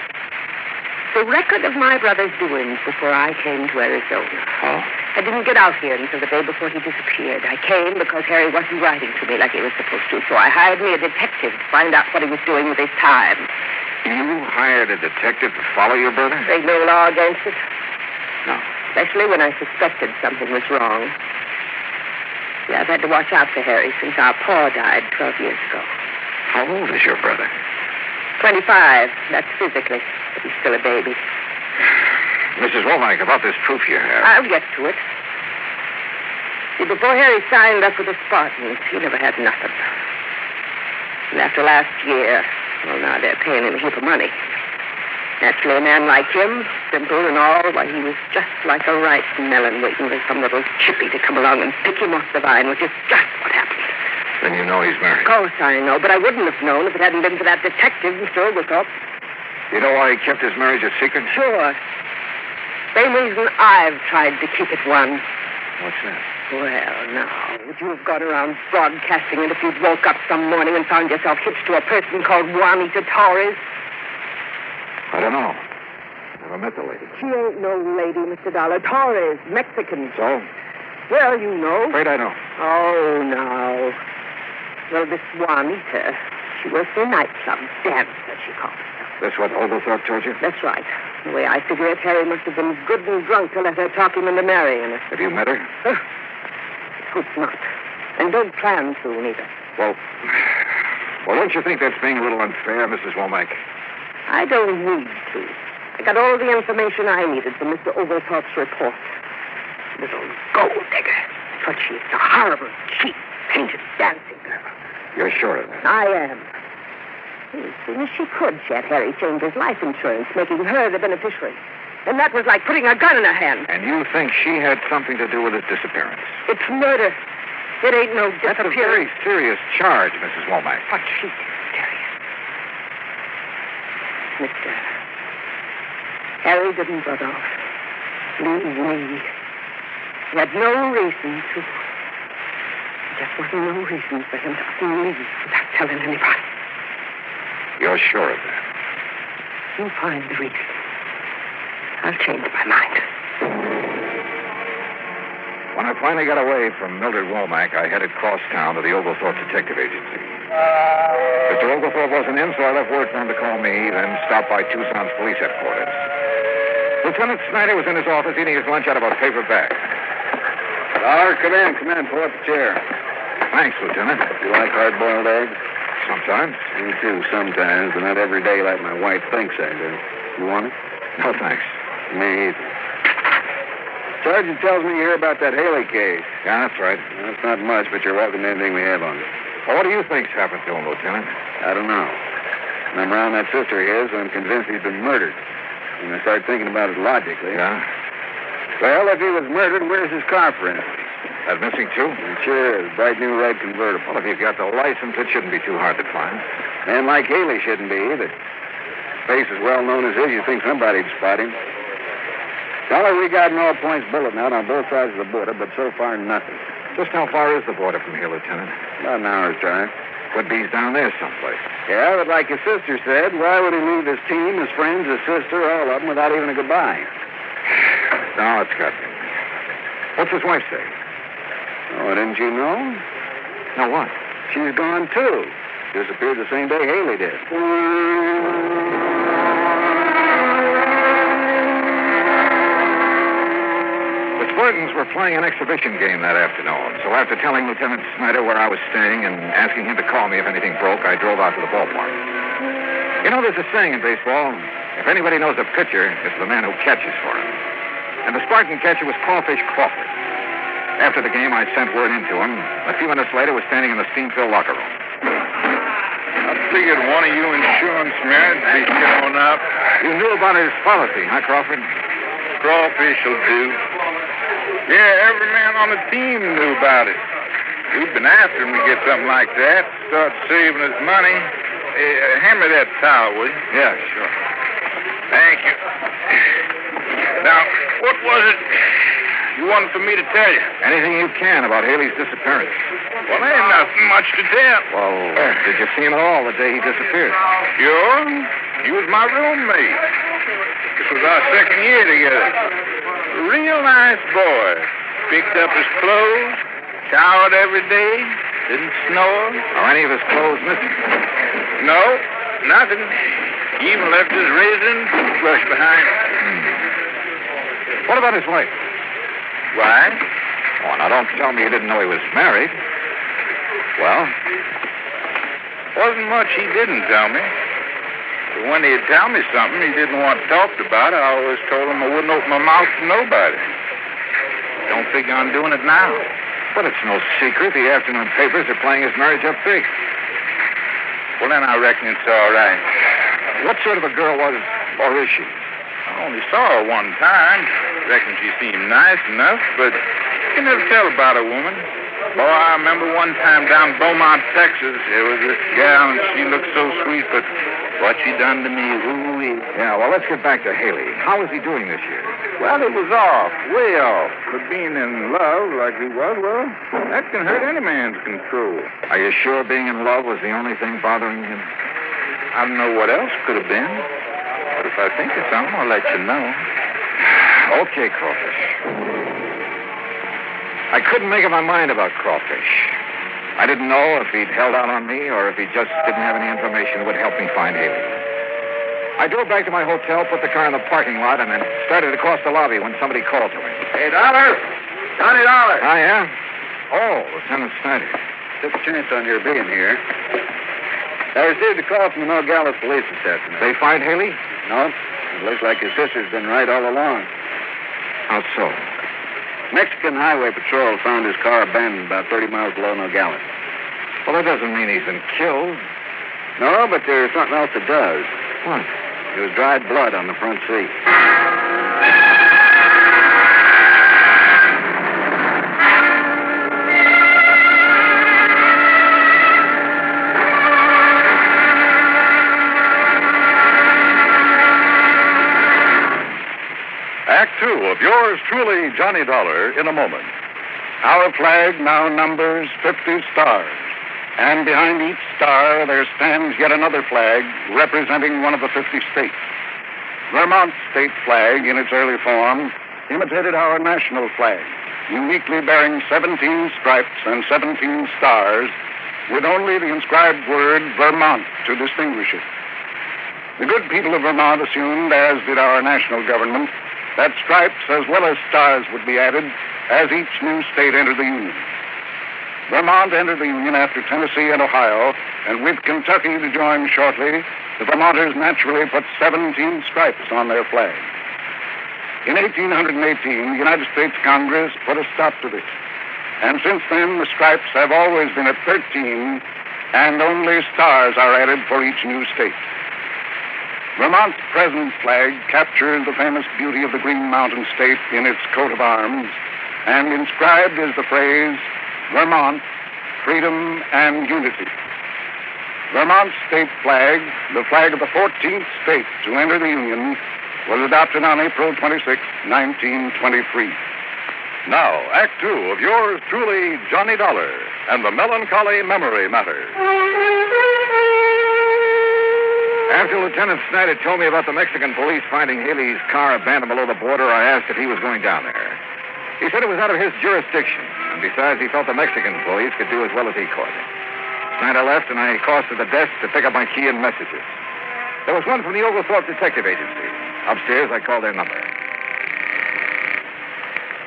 The record of my brother's doings before I came to Arizona. Oh? I didn't get out here until the day before he disappeared. I came because Harry wasn't writing to me like he was supposed to, so I hired me a detective to find out what he was doing with his time. You hired a detective to follow your brother? There's no law against it. No. Especially when I suspected something was wrong. Yeah, I've had to watch out for Harry since our pa died 12 years ago. How old is your brother? 25. That's physically, but he's still a baby. Mrs. Womack, about this proof you have. I'll get to it. See, before Harry signed up with the Spartans, he never had nothing. And after last year, well, now they're paying him a heap of money. Naturally, a man like him, simple and all, why, he was just like a ripe melon waiting for some little chippy to come along and pick him off the vine, which is just what happened. Then you know he's married. Of course I know, but I wouldn't have known if it hadn't been for that detective, Mr. Oglethorpe. You know why he kept his marriage a secret? Sure. Same reason I've tried to keep it one. What's that? Well, now, would you have gone around broadcasting it if you'd woke up some morning and found yourself hitched to a person called Juanita Torres? I don't know. Never met the lady. She ain't no lady, Mr. Dollar. Torres, Mexican. So? Well, you know. Afraid I know. Oh, no. Well, this Juanita, she works in a nightclub. Dancer, she calls herself. That's what Oglethorpe told you? That's right. The way I figure it, Harry must have been good and drunk to let her talk him into marrying her. Have you met her? Hope not. And don't plan soon, either. Well, don't you think that's being a little unfair, Mrs. Womack? I don't need to. I got all the information I needed from Mr. Oglethorpe's report. Little gold digger. But she's a horrible, cheap, painted dancing girl. You're sure of that? I am. As soon as she could, she had Harry change his life insurance, making her the beneficiary. And that was like putting a gun in her hand. And you think she had something to do with his disappearance? It's murder. It ain't no That's a very serious charge, Mrs. Womack. But she's serious. Mister, Harry didn't run off. Leave me. He had no reason to. There just wasn't no reason for him to leave without telling anybody. You're sure of that? You'll find the reason. I'll change my mind. When I finally got away from Mildred Womack, I headed cross town to the Oglethorpe Detective Agency. Mr. Oglethorpe wasn't in, so I left word for him to call me, then stopped by Tucson's police headquarters. Lieutenant Snyder was in his office eating his lunch out of a paper bag. Dollar, come in. Pull up a chair. Thanks, Lieutenant. You like hard-boiled eggs? Sometimes. Me too, sometimes, but not every day like my wife thinks I do. You want it? No, thanks. Me either. Sergeant tells me you hear about that Haley case. Yeah, that's right. That's not much, but you're welcome to anything we have on it. Well, what do you think's happened to him, Lieutenant? I don't know. When I'm around that sister of his, I'm convinced he's been murdered. When I start thinking about it logically. Yeah? Well, if he was murdered, where's his car, for instance? That missing, too? It sure is. Bright new red convertible. Well, if you've got the license, it shouldn't be too hard to find. Man like Haley shouldn't be either. Face as well known as his, you'd think somebody'd spot him. Dollar, we got an all-points bulletin out on both sides of the border, but so far, nothing. Just how far is the border from here, Lieutenant? About an hour's drive. Could be down there someplace. Yeah, but like his sister said, why would he leave his team, his friends, his sister, all of them, without even a goodbye? No, it's got me. What's his wife say? Oh, didn't you know? No, what? She's gone, too. Disappeared the same day Haley did. The Spartans were playing an exhibition game that afternoon, so after telling Lieutenant Snyder where I was staying and asking him to call me if anything broke, I drove out to the ballpark. You know, there's a saying in baseball, if anybody knows a pitcher, it's the man who catches for him. And the Spartan catcher was Crawfish Crawford. After the game, I sent word into him. A few minutes later, was standing in the steam-filled locker room. I figured one of you insurance men would be showing up. You knew about his policy, huh, Crawford? crawfish will do. Yeah, every man on the team knew about it. We've been after him to get something like that. Start saving his money. Hand me that towel, will you? Yeah, sure. Thank you. Now, what was it you wanted for me to tell you? Anything you can about Haley's disappearance. Well, there ain't nothing much to tell. Well, did you see him at all the day he disappeared? Sure. He was my roommate. This was our second year together. A real nice boy. Picked up his clothes, showered every day, didn't snore. Are any of his clothes missing? No, nothing. He even left his razor and toothbrush behind him. What about his wife? Why? Oh, now don't tell me you didn't know he was married. Well? Wasn't much he didn't tell me. But when he'd tell me something he didn't want talked about, I always told him I wouldn't open my mouth to nobody. Don't figure on doing it now. But it's no secret. The afternoon papers are playing his marriage up big. Well, then I reckon it's all right. What sort of a girl was, or is she? I only saw her one time. Reckon she seemed nice enough, but you can never tell about a woman. Boy, I remember one time down Beaumont, Texas, there was this gal, and she looked so sweet, but what she done to me, ooh-wee. Yeah, well, let's get back to Haley. How is he doing this year? Well, he was off, way off. But being in love like he was, well, that can hurt any man's control. Are you sure being in love was the only thing bothering him? I don't know what else could have been. But if I think of something, I'll let you know. Okay, Crawfish. I couldn't make up my mind about Crawfish. I didn't know if he'd held out on me or if he just didn't have any information that would help me find Haley. I drove back to my hotel, put the car in the parking lot, and then started across the lobby when somebody called to me. Hey, Dollar! Johnny Dollar! Ah, yeah? Oh, Lieutenant Snyder. Took a chance on your being here. I received a call from the Nogales police this afternoon. They find Haley? No. It looks like his sister's been right all along. How so? Mexican Highway Patrol found his car abandoned about 30 miles below Nogales. Well, that doesn't mean he's been killed. No, but there's something else that does. What? There was dried blood on the front seat. Act two of yours truly, Johnny Dollar, in a moment. Our flag now numbers 50 stars. And behind each star there stands yet another flag representing one of the 50 states. Vermont's state flag, in its early form, imitated our national flag, uniquely bearing 17 stripes and 17 stars, with only the inscribed word Vermont to distinguish it. The good people of Vermont assumed, as did our national government, that stripes as well as stars would be added as each new state entered the Union. Vermont entered the Union after Tennessee and Ohio, and with Kentucky to join shortly, the Vermonters naturally put 17 stripes on their flag. In 1818, the United States Congress put a stop to this. And since then, the stripes have always been at 13, and only stars are added for each new state. Vermont's present flag captures the famous beauty of the Green Mountain State in its coat of arms, and inscribed is the phrase, Vermont, freedom and unity. Vermont's state flag, the flag of the 14th state to enter the Union, was adopted on April 26, 1923. Now, Act Two of yours truly, Johnny Dollar, and the Melancholy Memory Matter. After Lieutenant Snyder told me about the Mexican police finding Haley's car abandoned below the border, I asked if he was going down there. He said it was out of his jurisdiction, and besides, he felt the Mexican police could do as well as he could. Snyder left, and I crossed to the desk to pick up my key and messages. There was one from the Oglethorpe Detective Agency. Upstairs, I called their number.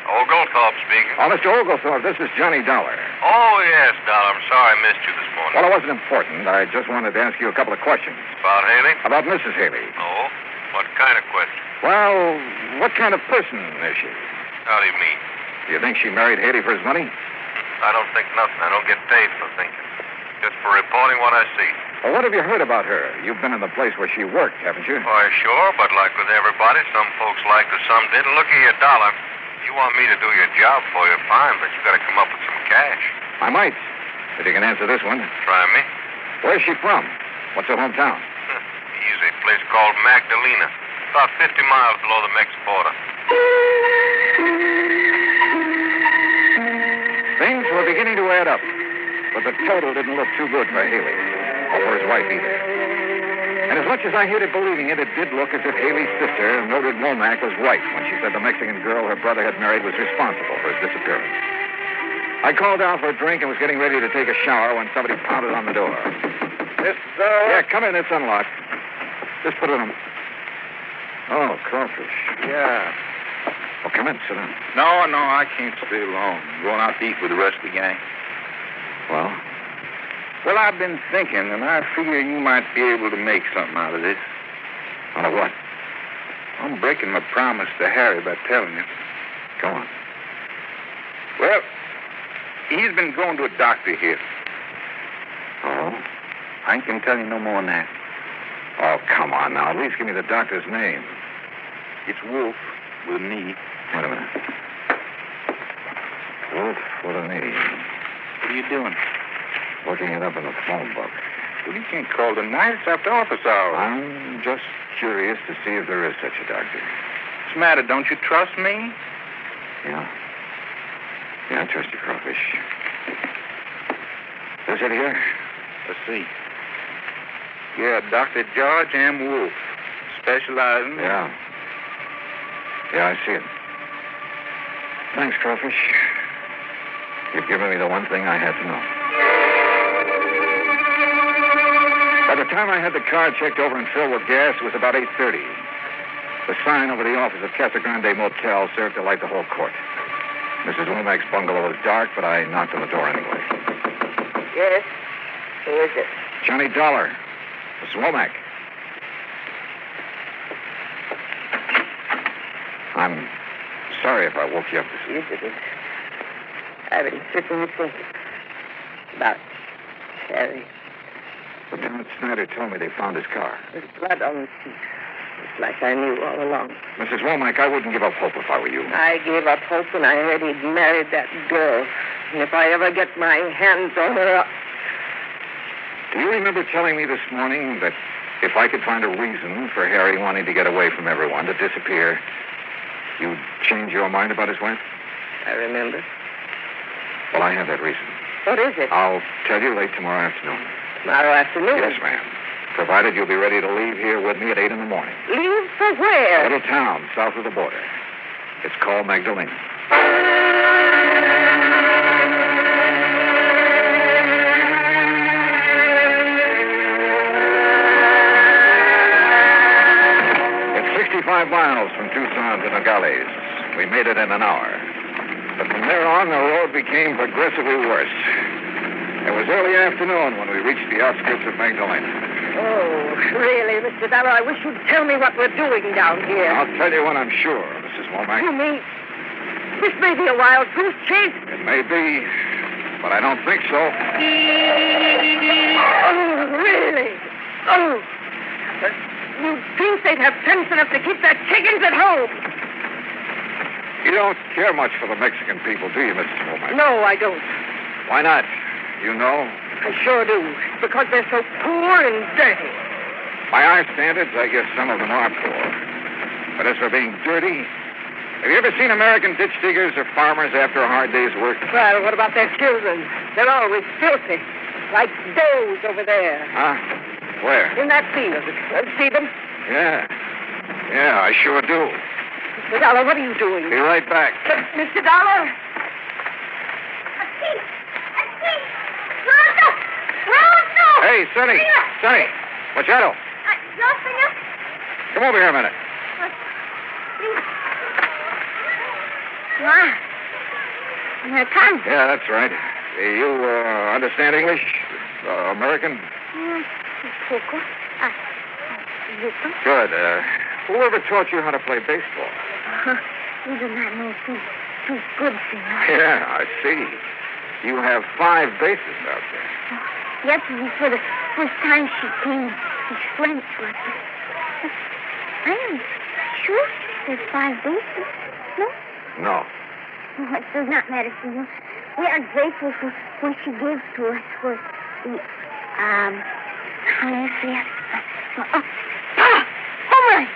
Oglethorpe speaking. Oh, Mr. Oglethorpe, this is Johnny Dollar. Oh, yes, Dollar. I'm sorry I missed you this morning. Well, it wasn't important. I just wanted to ask you a couple of questions. About Haley? About Mrs. Haley. Oh? What kind of question? Well, what kind of person is she? How do you mean? Do you think she married Haley for his money? I don't think nothing. I don't get paid for thinking. Just for reporting what I see. Well, what have you heard about her? You've been in the place where she worked, haven't you? Why, sure, but like with everybody, some folks liked her, some didn't. Look here, Dollar. You want me to do your job for you, fine, but you gotta come up with some cash. I might, if you can answer this one. Try me. Where's she from? What's her hometown? Easy. Place called Magdalena. About 50 miles below the Mex border. Things were beginning to add up, but the total didn't look too good for Haley, or for his wife either. And as much as I hated believing it, it did look as if Haley's sister, Mildred Womack, was right when she said the Mexican girl her brother had married was responsible for his disappearance. I called down for a drink and was getting ready to take a shower when somebody pounded on the door. Yeah, come in. It's unlocked. Just put it on. Oh, crawfish. Yeah. Oh, come in. Sit down. No, I can't stay long. I'm going out to eat with the rest of the gang. Well? Well, I've been thinking, and I figure you might be able to make something out of this. Out of what? I'm breaking my promise to Harry by telling you. Go on. Well, he's been going to a doctor here. Oh? I can tell you no more than that. Oh, come on now. At least give me the doctor's name. It's Wolf with an E. Wait a minute. Wolf with an E. What are you doing? Looking it up in the phone book. Well, you can't call tonight. It's after office hours. I'm just curious to see if there is such a doctor. What's the matter? Don't you trust me? Yeah. Yeah, I trust you, Crawfish. Is it here? Let's see. Yeah, Dr. George M. Wolf. Specializing. Yeah. Yeah, I see it. Thanks, Crawfish. You've given me the one thing I had to know. By the time I had the car checked over and filled with gas, it was about 8:30. The sign over the office of Casa Grande Motel served to light the whole court. Mrs. Womack's bungalow was dark, but I knocked on the door anyway. Yes? Who is it? Johnny Dollar. Mrs. Womack. I'm sorry if I woke you up this You didn't. I've been sitting and thinking about Harry. Lieutenant Snyder told me they found his car. There's blood on his teeth. It's like I knew all along. Mrs. Womack, I wouldn't give up hope if I were you. I gave up hope when I heard he'd married that girl. And if I ever get my hands on her, Do you remember telling me this morning that if I could find a reason for Harry wanting to get away from everyone, to disappear, you'd change your mind about his wife? I remember. Well, I have that reason. What is it? I'll tell you late tomorrow afternoon. Tomorrow afternoon? Yes, ma'am. Provided you'll be ready to leave here with me at 8 in the morning. Leave for where? A little town south of the border. It's called Magdalena. It's 65 miles from Tucson to Nogales. We made it in an hour. But from there on, the road became progressively worse. It was early afternoon when we reached the outskirts of Magdalena. Oh, really, Mr. Dollar, I wish you'd tell me what we're doing down here. I'll tell you when I'm sure, Mrs. Womack. You mean this may be a wild goose chase? It may be, but I don't think so. Oh, really? Oh. You'd think they'd have sense enough to keep their chickens at home. You don't care much for the Mexican people, do you, Mrs. Womack? No, I don't. Why not? You know? I sure do. Because they're so poor and dirty. By our standards, I guess some of them are poor. But as for being dirty, have you ever seen American ditch diggers or farmers after a hard day's work? Well, what about their children? They're always filthy. Like those over there. Huh? Where? In that field. See them? Yeah. Yeah, I sure do. Mr. Dollar, what are you doing? Be right back. Mr. Dollar? Hey, Sonny. Sonny. Machado. Come over here a minute. Here it comes. Yeah, that's right. You understand English? American? Good. Whoever taught you how to play baseball? You do not know too good, senor. Yeah, I see. You have 5 bases out there. Yesterday, for the first time, she came and explained to us. I am sure she said 5 weeks. No? No. Oh, it does not matter to you. We are grateful for what she gives to us for the, how do you say it? Homer!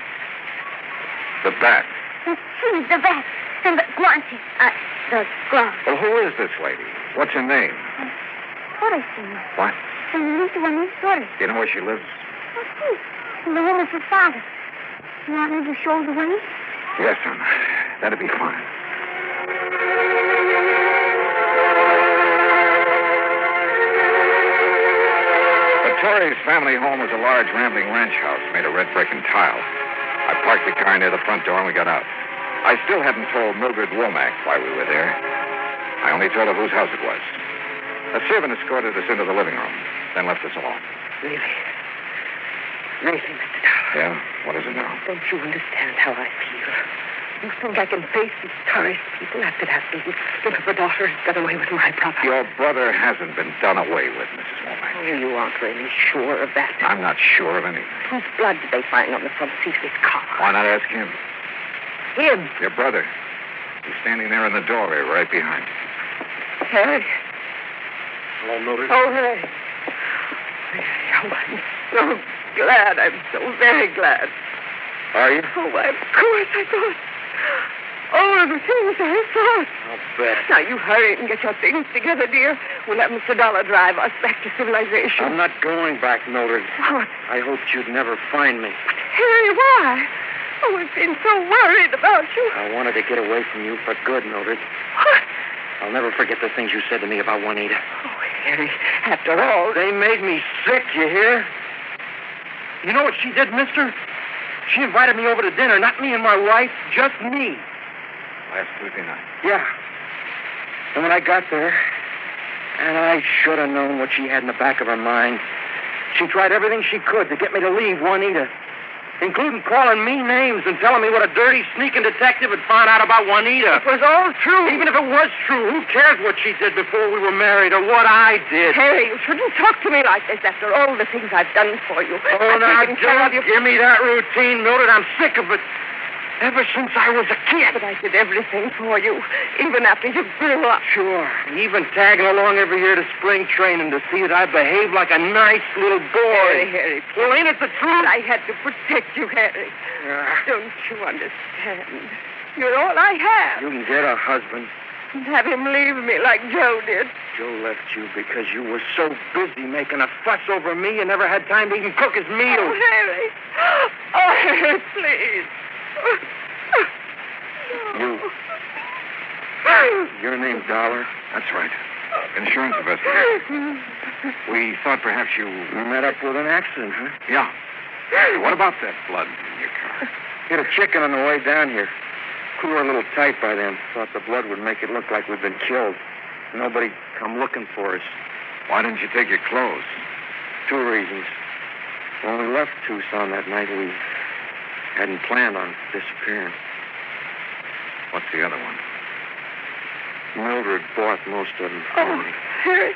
The bat. The bat. And the guantes. The glove. Well, who is this lady? What's her name? What is she? What? Senorita Juanita. Do you know where she lives? Oh, see. In the room of her father. You want me to show the way? Yes, son. That'd be fine. The Torres family home was a large, rambling ranch house made of red brick and tile. I parked the car near the front door and we got out. I still hadn't told Mildred Womack why we were there. I only told her whose house it was. A servant escorted us into the living room, then left us alone. Really? Really, Mr. Dollar? Yeah? What is it now? Don't you understand how I feel? You think I can face these Torres people after that little of a daughter has got away with my brother? Your brother hasn't been done away with, Mrs. Womack. Oh, you aren't really sure of that. I'm not sure of anything. Whose blood did they find on the front seat of his car? Why not ask him? Him? Your brother. He's standing there in the doorway right behind you. Harry. Hello, Mildred. Oh, Harry. Oh, I'm so glad. I'm so very glad. Are you? Oh, of course I thought. All of the things I thought. I'll bet. Now, you hurry and get your things together, dear. We'll have Mr. Dollar drive us back to civilization. I'm not going back, Mildred. What? I hoped you'd never find me. But, Harry, why? Oh, I've been so worried about you. I wanted to get away from you for good, Mildred. What? I'll never forget the things you said to me about Juanita. Oh, Harry, after all... They made me sick, you hear? You know what she did, mister? She invited me over to dinner, not me and my wife, just me. Last Tuesday night. Yeah. And when I got there, and I should have known what she had in the back of her mind, she tried everything she could to get me to leave Juanita, including calling me names and telling me what a dirty, sneaking detective had found out about Juanita. It was all true. Even if it was true, who cares what she did before we were married or what I did? Harry, you shouldn't talk to me like this after all the things I've done for you. Oh, now, don't give me that routine, Mildred. I'm sick of it. Ever since I was a kid. But I did everything for you, even after you grew up. Sure. Even tagging along every year to spring training to see that I behaved like a nice little boy. Harry, well, ain't it the truth? I had to protect you, Harry. Don't you understand? You're all I have. You can get a husband. And have him leave me like Joe did. Joe left you because you were so busy making a fuss over me you never had time to even cook his meals. Oh, Harry. Oh, Harry, please. Your name's Dollar? That's right. Insurance investigator. We thought perhaps you... met up with an accident, huh? Yeah. What about that blood in your car? Hit a chicken on the way down here. We were a little tight by then. Thought the blood would make it look like we'd been killed. Nobody come looking for us. Why didn't you take your clothes? 2 reasons. When we left Tucson that night, we hadn't planned on disappearing. What's the other one? Mildred bought most of them for me. Harry,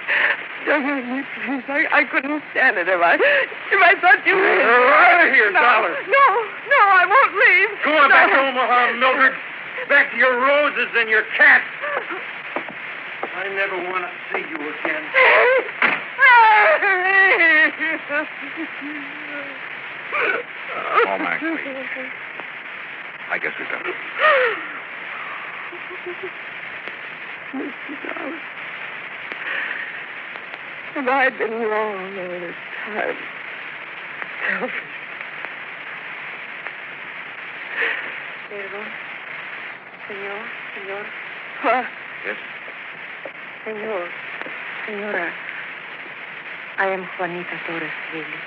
don't hurt me, please. I couldn't stand it if I thought you were... Out of here, no, Dollar. No, I won't leave. Go on back to Omaha, Mildred. Back to your roses and your cat. I never want to see you again. Oh, Max, please. I guess we've done it. Mr. Dollar, have I been wrong all this time? Selfish. Senor. What? Yes? Senora, I am Juanita Torres Haley.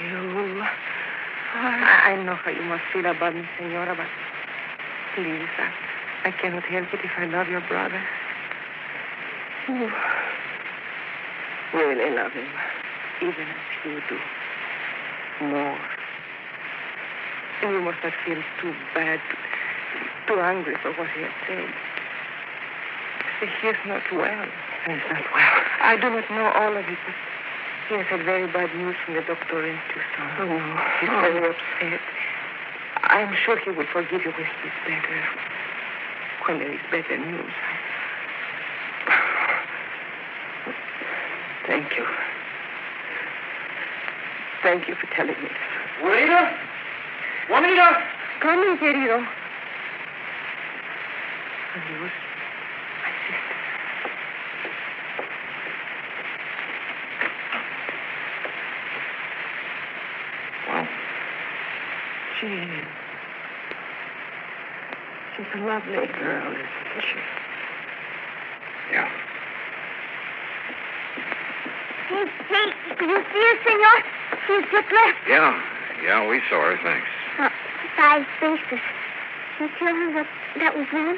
You... I know how you must feel about me, Senora, but please, I cannot help it if I love your brother. You really love him, even as you do. More. And you must not feel too bad, too angry for what he had said. He is not well. He's not well. I do not know all of it, but he has had very bad news from the doctor in Tucson. Oh, no. He's very upset. I'm sure he will forgive you when he's better. When there is better news. Thank you. Thank you for telling me this. Juanita? Juanita! Come in, querido. Adios, my sister. Well, she's a lovely girl, isn't she? Yeah. Hey, did you see her, senor? She's just left. Yeah, we saw her, thanks. 5 pesos. You tell her that was wrong?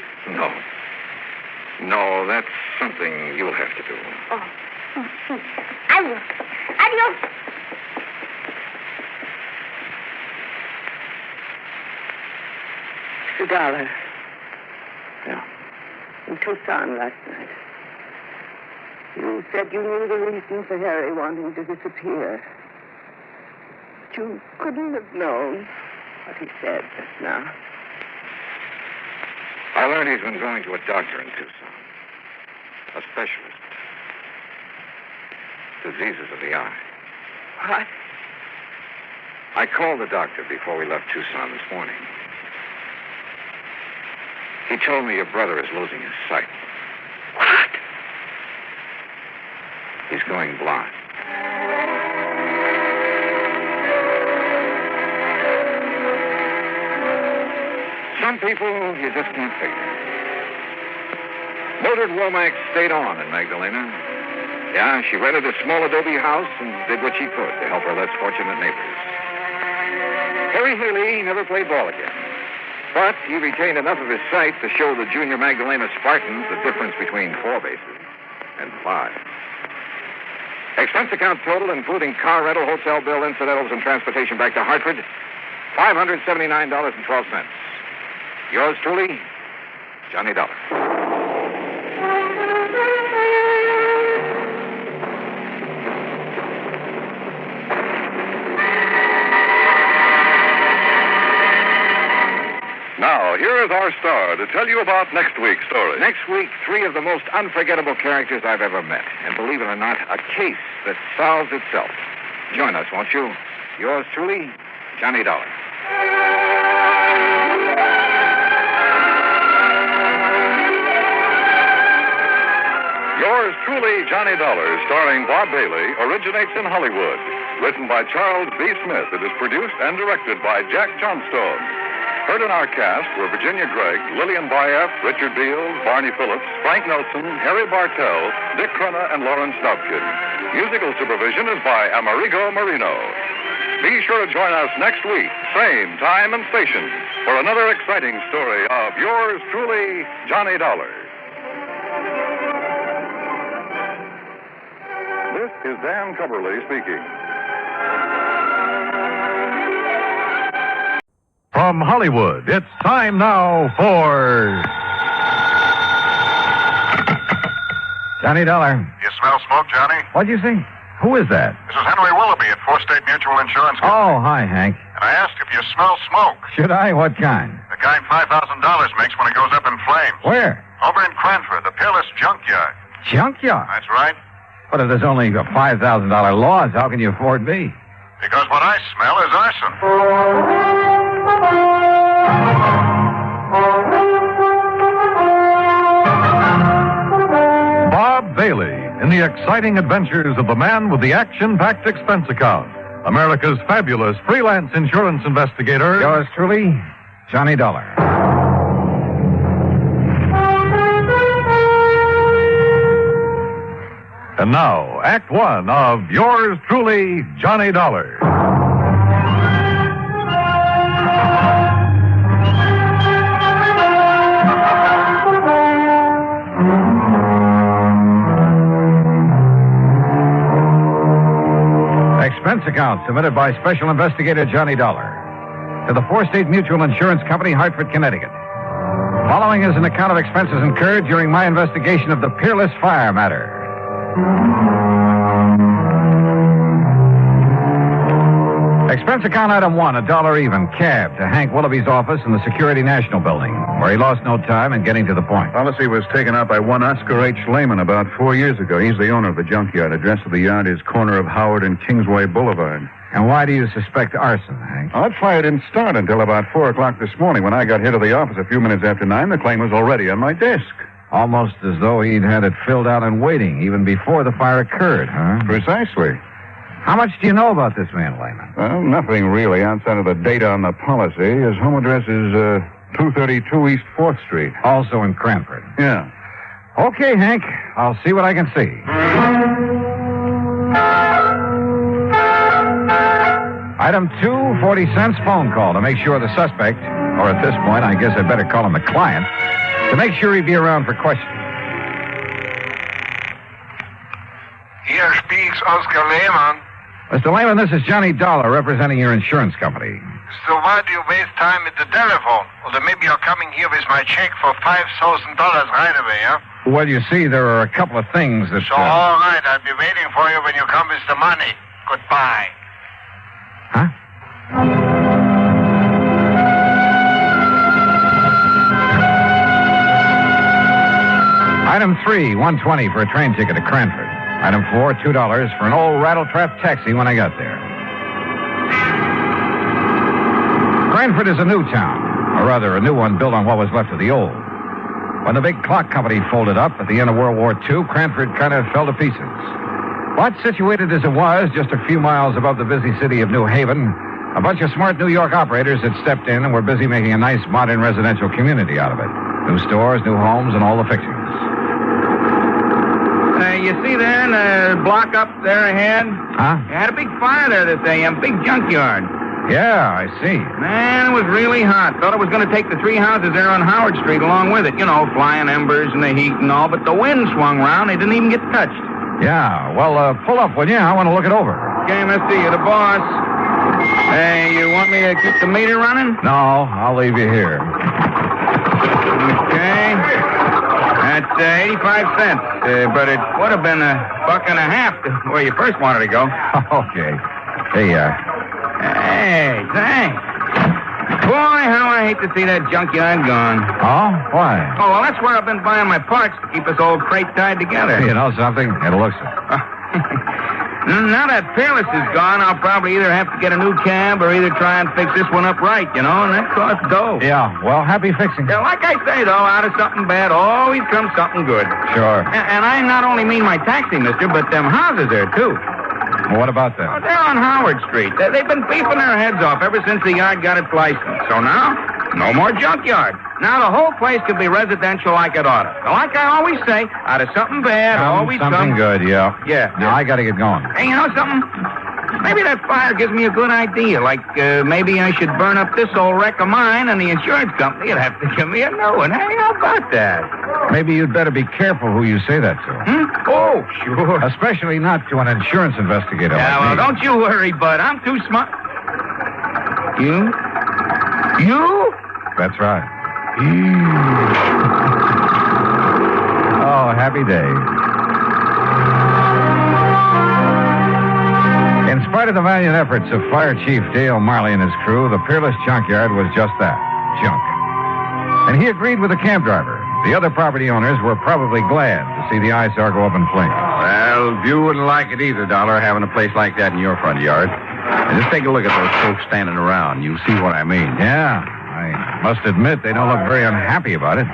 No, that's something you'll have to do. Sí. I will. Adios. $1. Yeah. In Tucson last night. You said you knew the reason for Harry wanting to disappear. But you couldn't have known what he said just now. I learned he's been going to a doctor in Tucson. A specialist. Diseases of the eye. What? I called the doctor before we left Tucson this morning. He told me your brother is losing his sight. What? He's going blind. Some people you just can't figure. Mildred Womack stayed on in Magdalena. Yeah, she rented a small adobe house and did what she could to help her less fortunate neighbors. Harry Haley never played ball again. But he retained enough of his sight to show the junior Magdalena Spartans the difference between 4 bases and 5. Expense account total, including car rental, hotel bill, incidentals, and transportation back to Hartford, $579.12. Yours truly, Johnny Dollar. Now, here is our star to tell you about next week's story. Next week, 3 of the most unforgettable characters I've ever met. And believe it or not, a case that solves itself. Join us, won't you? Yours truly, Johnny Dollar. Yours truly, Johnny Dollar, starring Bob Bailey, originates in Hollywood. Written by Charles B. Smith, it is produced and directed by Jack Johnstone. Heard in our cast were Virginia Gregg, Lillian Bayef, Richard Beals, Barney Phillips, Frank Nelson, Harry Bartell, Dick Crenna, and Lawrence Dobkin. Musical supervision is by Amerigo Marino. Be sure to join us next week, same time and station, for another exciting story of yours truly, Johnny Dollar. This is Dan Cubberly speaking. From Hollywood, it's time now for Johnny Dollar. You smell smoke, Johnny? What'd you say? Who is that? This is Henry Willoughby at 4 State Mutual Insurance Company. Oh, hi, Hank. And I asked if you smell smoke. Should I? What kind? The kind $5,000 makes when it goes up in flames. Where? Over in Cranford, the Peerless Junkyard. Junkyard? That's right. But if there's only a $5,000 loss, how can you afford me? Because what I smell is arson. Bob Bailey in the exciting adventures of the man with the action-packed expense account. America's fabulous freelance insurance investigator. Yours truly, Johnny Dollar. And now, Act One of yours truly, Johnny Dollar. Expense account submitted by Special Investigator Johnny Dollar to the 4 State Mutual Insurance Company, Hartford, Connecticut. Following is an account of expenses incurred during my investigation of the Peerless Fire matter. Expense account item 1, $1 even, cab to Hank Willoughby's office in the Security National Building, where he lost no time in getting to the point. Policy was taken out by one Oscar H. Lehman about 4 years ago. He's the owner of the junkyard. Address of the yard is corner of Howard and Kingsway Boulevard. And why do you suspect arson, Hank? That fire didn't start until about 4 o'clock this morning. When I got here to the office a few minutes after 9, the claim was already on my desk. Almost as though he'd had it filled out and waiting even before the fire occurred, huh? Precisely. How much do you know about this man, Lehman? Well, nothing really outside of the data on the policy. His home address is 232 East 4th Street. Also in Cranford. Yeah. Okay, Hank. I'll see what I can see. Item 2, 40 cents phone call to make sure the suspect, or at this point, I guess I'd better call him the client, to make sure he'd be around for questioning. Here speaks Oscar Lehman. Mr. Lehman, this is Johnny Dollar representing your insurance company. So why do you waste time at the telephone? Or then maybe you're coming here with my check for $5,000 right away, huh? Well, you see, there are a couple of things that... So, all right, I'll be waiting for you when you come with the money. Goodbye. Huh? Item 3, $1.20 for a train ticket to Cranford. Item 4, $2 for an old rattletrap taxi when I got there. Cranford is a new town, or rather a new one built on what was left of the old. When the big clock company folded up at the end of World War II, Cranford kind of fell to pieces. But situated as it was, just a few miles above the busy city of New Haven, a bunch of smart New York operators had stepped in and were busy making a nice modern residential community out of it. New stores, new homes, and all the fixings. You see there in the block up there ahead? Huh? You had a big fire there this AM, big junkyard. Yeah, I see. Man, it was really hot. Thought it was going to take the 3 houses there on Howard Street along with it. You know, flying embers and the heat and all. But the wind swung around. They didn't even get touched. Yeah, well, pull up, will you? I want to look it over. Okay, mister, you're the boss. Hey, you want me to keep the meter running? No, I'll leave you here. Okay. That's 85 cents. But it would have been $1.50 to where you first wanted to go. Okay. Hey, Hey, thanks. Boy, how I hate to see that junkyard gone. Oh? Why? Oh, well, that's where I've been buying my parts to keep this old crate tied together. You know something? It looks it. Now that Peerless is gone, I'll probably either have to get a new cab or either try and fix this one up right, you know, and that costs dough. Yeah, well, happy fixing. Yeah, like I say, though, out of something bad always comes something good. Sure. And I not only mean my taxi, mister, but them houses there, too. Well, what about that? Oh, they're on Howard Street. They've been beefing their heads off ever since the yard got its license. So now, no more junkyard. Now the whole place could be residential like it ought to. Like I always say, out of something bad, always something good, yeah. Yeah. Now, I got to get going. Hey, you know something? Maybe that fire gives me a good idea. Like, maybe I should burn up this old wreck of mine and the insurance company would have to give me a new one. Hey, how about that? Maybe you'd better be careful who you say that to. Oh, sure. Especially not to an insurance investigator Yeah, like well, me. don't you worry, bud. I'm too smart. You? You? That's right. Oh, happy day. In spite of the valiant efforts of Fire Chief Dale Marley and his crew, the Peerless Junkyard was just that, junk. And he agreed with the cab driver. The other property owners were probably glad to see the eyesore go up in flames. Well, you wouldn't like it either, Dollar, having a place like that in your front yard. And just take a look at those folks standing around. You'll see what I mean. Yeah, I must admit they don't look very unhappy about it.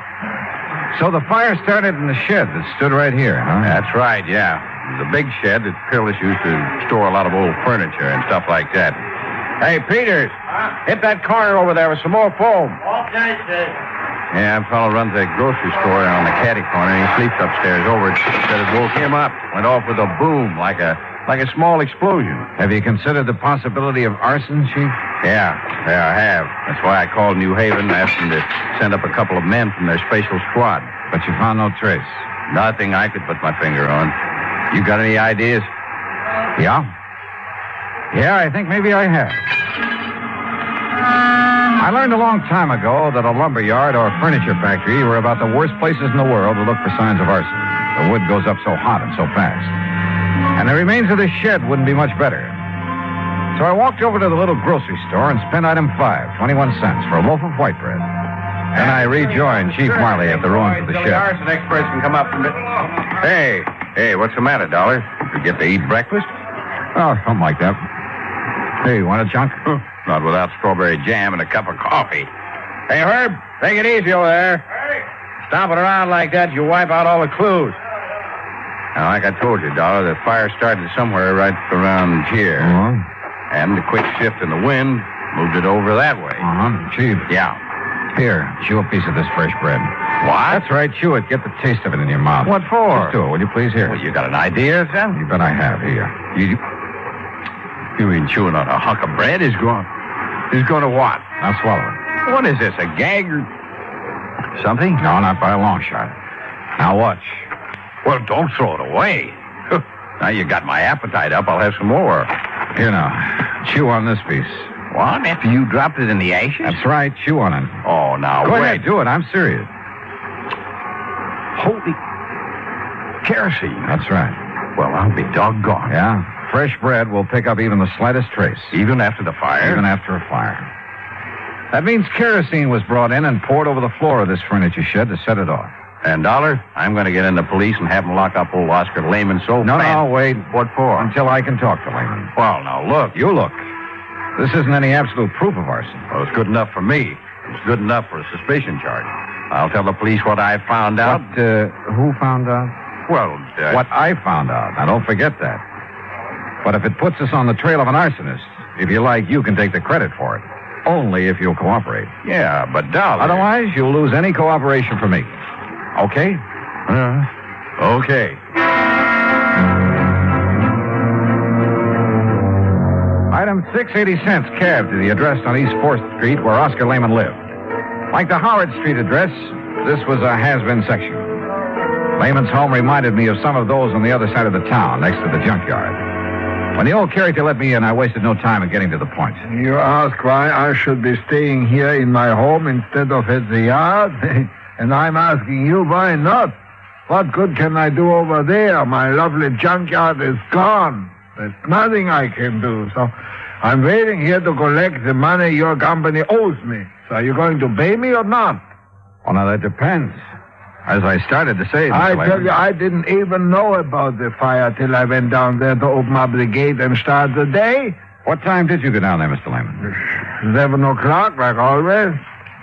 So the fire started in the shed that stood right here, huh? That's right, yeah. It was a big shed that Peerless used to store a lot of old furniture and stuff like that. Hey, Peters, hit that corner over there with some more foam. Okay, sir. Yeah, a fellow runs a grocery store down on the caddy corner, and he sleeps upstairs over it. Said it woke him up. Went off with a boom, like a small explosion. Have you considered the possibility of arson, Chief? Yeah, I have. That's why I called New Haven and asked them to send up a couple of men from their special squad. But you found no trace? Nothing I could put my finger on. You got any ideas? Yeah? Yeah, I think maybe I have. I learned a long time ago that a lumber yard or a furniture factory were about the worst places in the world to look for signs of arson. The wood goes up so hot and so fast. And the remains of this shed wouldn't be much better. So I walked over to the little grocery store and spent item 5, 21 cents, for a loaf of white bread. Then I rejoined Chief Marley at the ruins of the shed. The arson experts can come up from it. Hey, what's the matter, Dollar? You get to eat breakfast? Oh, something like that. Hey, want a chunk? Not without strawberry jam and a cup of coffee. Hey, Herb, take it easy over there. Stomping around like that, you wipe out all the clues. Now, like I told you, Dollar, the fire started somewhere right around here. And the quick shift in the wind moved it over that way. Chief. Yeah. Here, chew a piece of this fresh bread. What? That's right, chew it. Get the taste of it in your mouth. What for? Just do it, will you please? Here. Well, you got an idea, son? You bet I have. Here. You mean chewing on a hunk of bread is going to what? Now swallow it. What is this, a gag or something? No, not by a long shot. Now watch. Well, don't throw it away. Now you got my appetite up. I'll have some more. Here now. Chew on this piece. What? After you dropped it in the ashes? That's right. Chew on it. Oh, now Go wait. ahead, do it. I'm serious. Holy kerosene. That's right. Well, I'll be doggone. Yeah? Fresh bread will pick up even the slightest trace. Even after the fire? Even after a fire. That means kerosene was brought in and poured over the floor of this furniture shed to set it off. And, Dollar, I'm going to get in the police and have them lock up old Oscar Lehman so No, fast. wait. What for? Until I can talk to Lehman. Well, now, look. You look. This isn't any absolute proof of arson. Well, it's good enough for me. It's good enough for a suspicion charge. I'll tell the police what I found out. Who found out? Well, What I found out. Now, don't forget that. But if it puts us on the trail of an arsonist, if you like, you can take the credit for it. Only if you'll cooperate. Yeah, but Dollar... Otherwise, you'll lose any cooperation from me. Okay? Okay. Item 680 cents cab to the address on East 4th Street where Oscar Lehman lived. Like the Howard Street address, this was a has-been section. Lehman's home reminded me of some of those on the other side of the town, next to the junkyard. When the old character let me in, I wasted no time in getting to the point. You ask why I should be staying here in my home instead of at the yard? And I'm asking you why not? What good can I do over there? My lovely junkyard is gone. There's nothing I can do. So I'm waiting here to collect the money your company owes me. So are you going to pay me or not? Well, now, that depends. As I started to say... I tell you, I didn't even know about the fire till I went down there to open up the gate and start the day. What time did you go down there, Mr. Lehman? 11 o'clock, like always.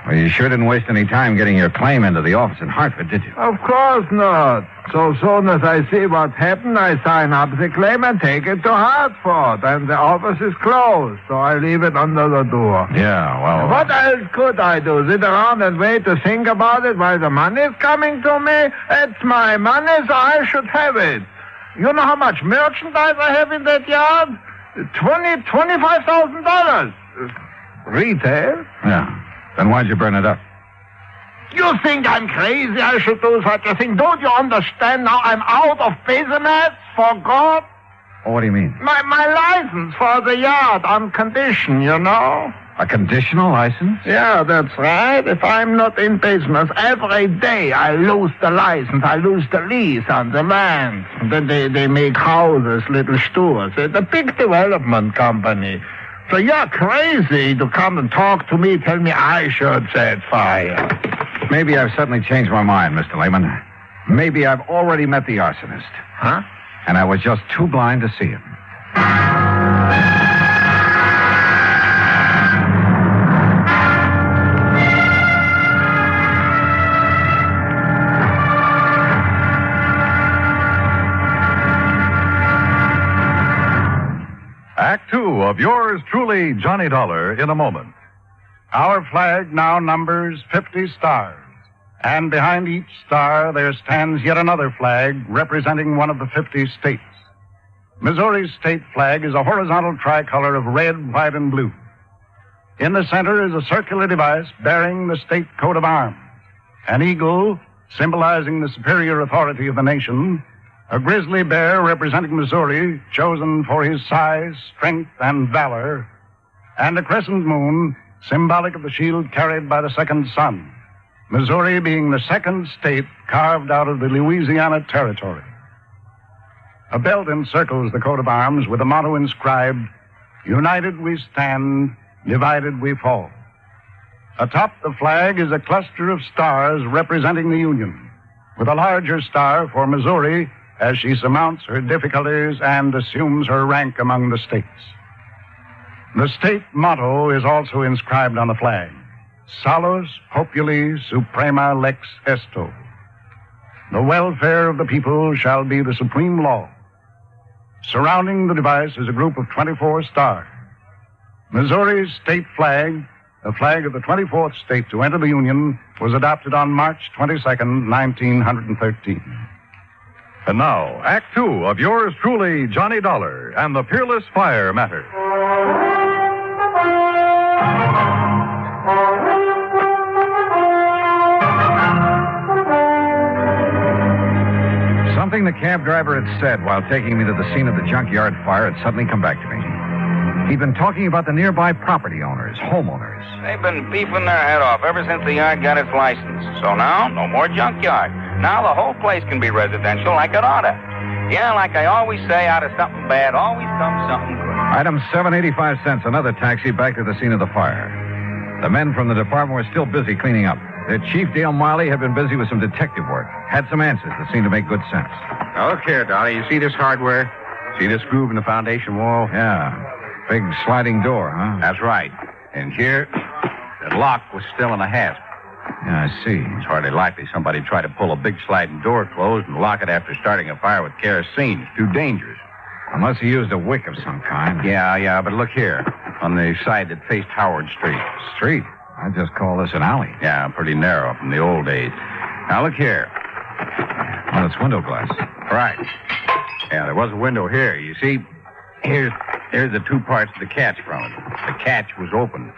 Well, you sure didn't waste any time getting your claim into the office in Hartford, did you? Of course not. So soon as I see what's happened, I sign up the claim and take it to Hartford. And the office is closed, so I leave it under the door. Yeah, well... What else could I do? Sit around and wait to think about it while the money's coming to me? It's my money, so I should have it. You know how much merchandise I have in that yard? $25,000. Retail? Yeah. Then why'd you burn it up? You think I'm crazy I should do such a thing? Don't you understand now I'm out of business, for God? Oh, what do you mean? My license for the yard on condition, you know. A conditional license? Yeah, that's right. If I'm not in business every day, I lose the license. I lose the lease on the land. Then they make houses, little stores. It's a big development company. So you're crazy to come and talk to me, tell me I should set fire. Maybe I've suddenly changed my mind, Mr. Lehman. Maybe I've already met the arsonist. Huh? And I was just too blind to see him. Act two of yours truly, Johnny Dollar, in a moment. Our flag now numbers 50 stars. And behind each star there stands yet another flag representing one of the 50 states. Missouri's state flag is a horizontal tricolor of red, white, and blue. In the center is a circular device bearing the state coat of arms. An eagle, symbolizing the superior authority of the nation. A grizzly bear representing Missouri, chosen for his size, strength, and valor. And a crescent moon, symbolic of the shield carried by the second son, Missouri being the second state carved out of the Louisiana Territory. A belt encircles the coat of arms with a motto inscribed, "United we stand, divided we fall." Atop the flag is a cluster of stars representing the Union, with a larger star for Missouri as she surmounts her difficulties and assumes her rank among the states. The state motto is also inscribed on the flag, Salus Populi Suprema Lex Esto. The welfare of the people shall be the supreme law. Surrounding the device is a group of 24 stars. Missouri's state flag, the flag of the 24th state to enter the Union, was adopted on March 22nd, 1913. And now, Act Two of yours truly, Johnny Dollar and the Peerless Fire Matter. Something the cab driver had said while taking me to the scene of the junkyard fire had suddenly come back to me. He'd been talking about the nearby property owners, homeowners. They've been beefing their head off ever since the yard got its license. So now, no more junkyard. Now the whole place can be residential like it oughta. Yeah, like I always say, out of something bad always comes something good. Item 785 cents, another taxi back to the scene of the fire. The men from the department were still busy cleaning up. Their chief, Dale Miley, had been busy with some detective work. Had some answers that seemed to make good sense. Now, look here, Dolly. You see this hardware? See this groove in the foundation wall? Yeah. Big sliding door, huh? That's right. And here, the lock was still in a hasp. Yeah, I see. It's hardly likely somebody tried to pull a big sliding door closed and lock it after starting a fire with kerosene. It's too dangerous. Unless he used a wick of some kind. Yeah, but look here. On the side that faced Howard Street. Street? I just call this an alley. Yeah, pretty narrow from the old days. Now, look here. Well, it's window glass. Right. Yeah, there was a window here. You see, here's the two parts of the catch from it. The catch was open.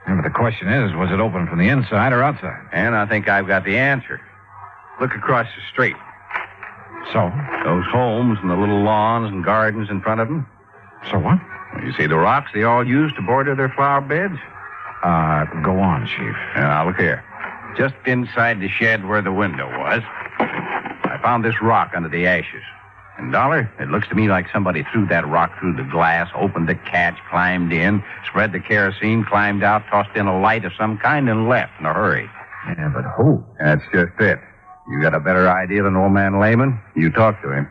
Yeah, but the question is, was it open from the inside or outside? And I think I've got the answer. Look across the street. So? Those homes and the little lawns and gardens in front of them. So what? Well, you see the rocks they all use to border their flower beds? Go on, Chief. Now, look here. Just inside the shed where the window was, I found this rock under the ashes. And, Dollar, it looks to me like somebody threw that rock through the glass, opened the catch, climbed in, spread the kerosene, climbed out, tossed in a light of some kind, and left in a hurry. Yeah, but who? That's just it. You got a better idea than old man Lehman? You talk to him.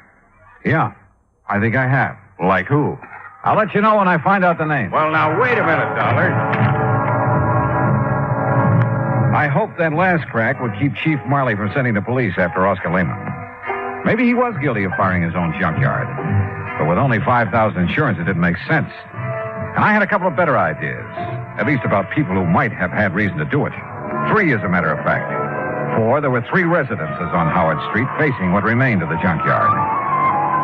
Yeah, I think I have. Like who? I'll let you know when I find out the name. Well, now, wait a minute, Dollar. I hope that last crack would keep Chief Marley from sending the police after Oscar Lehman. Maybe he was guilty of firing his own junkyard. But with only $5,000 insurance, it didn't make sense. And I had a couple of better ideas. At least about people who might have had reason to do it. 3, as a matter of fact. For there were 3 residences on Howard Street facing what remained of the junkyard.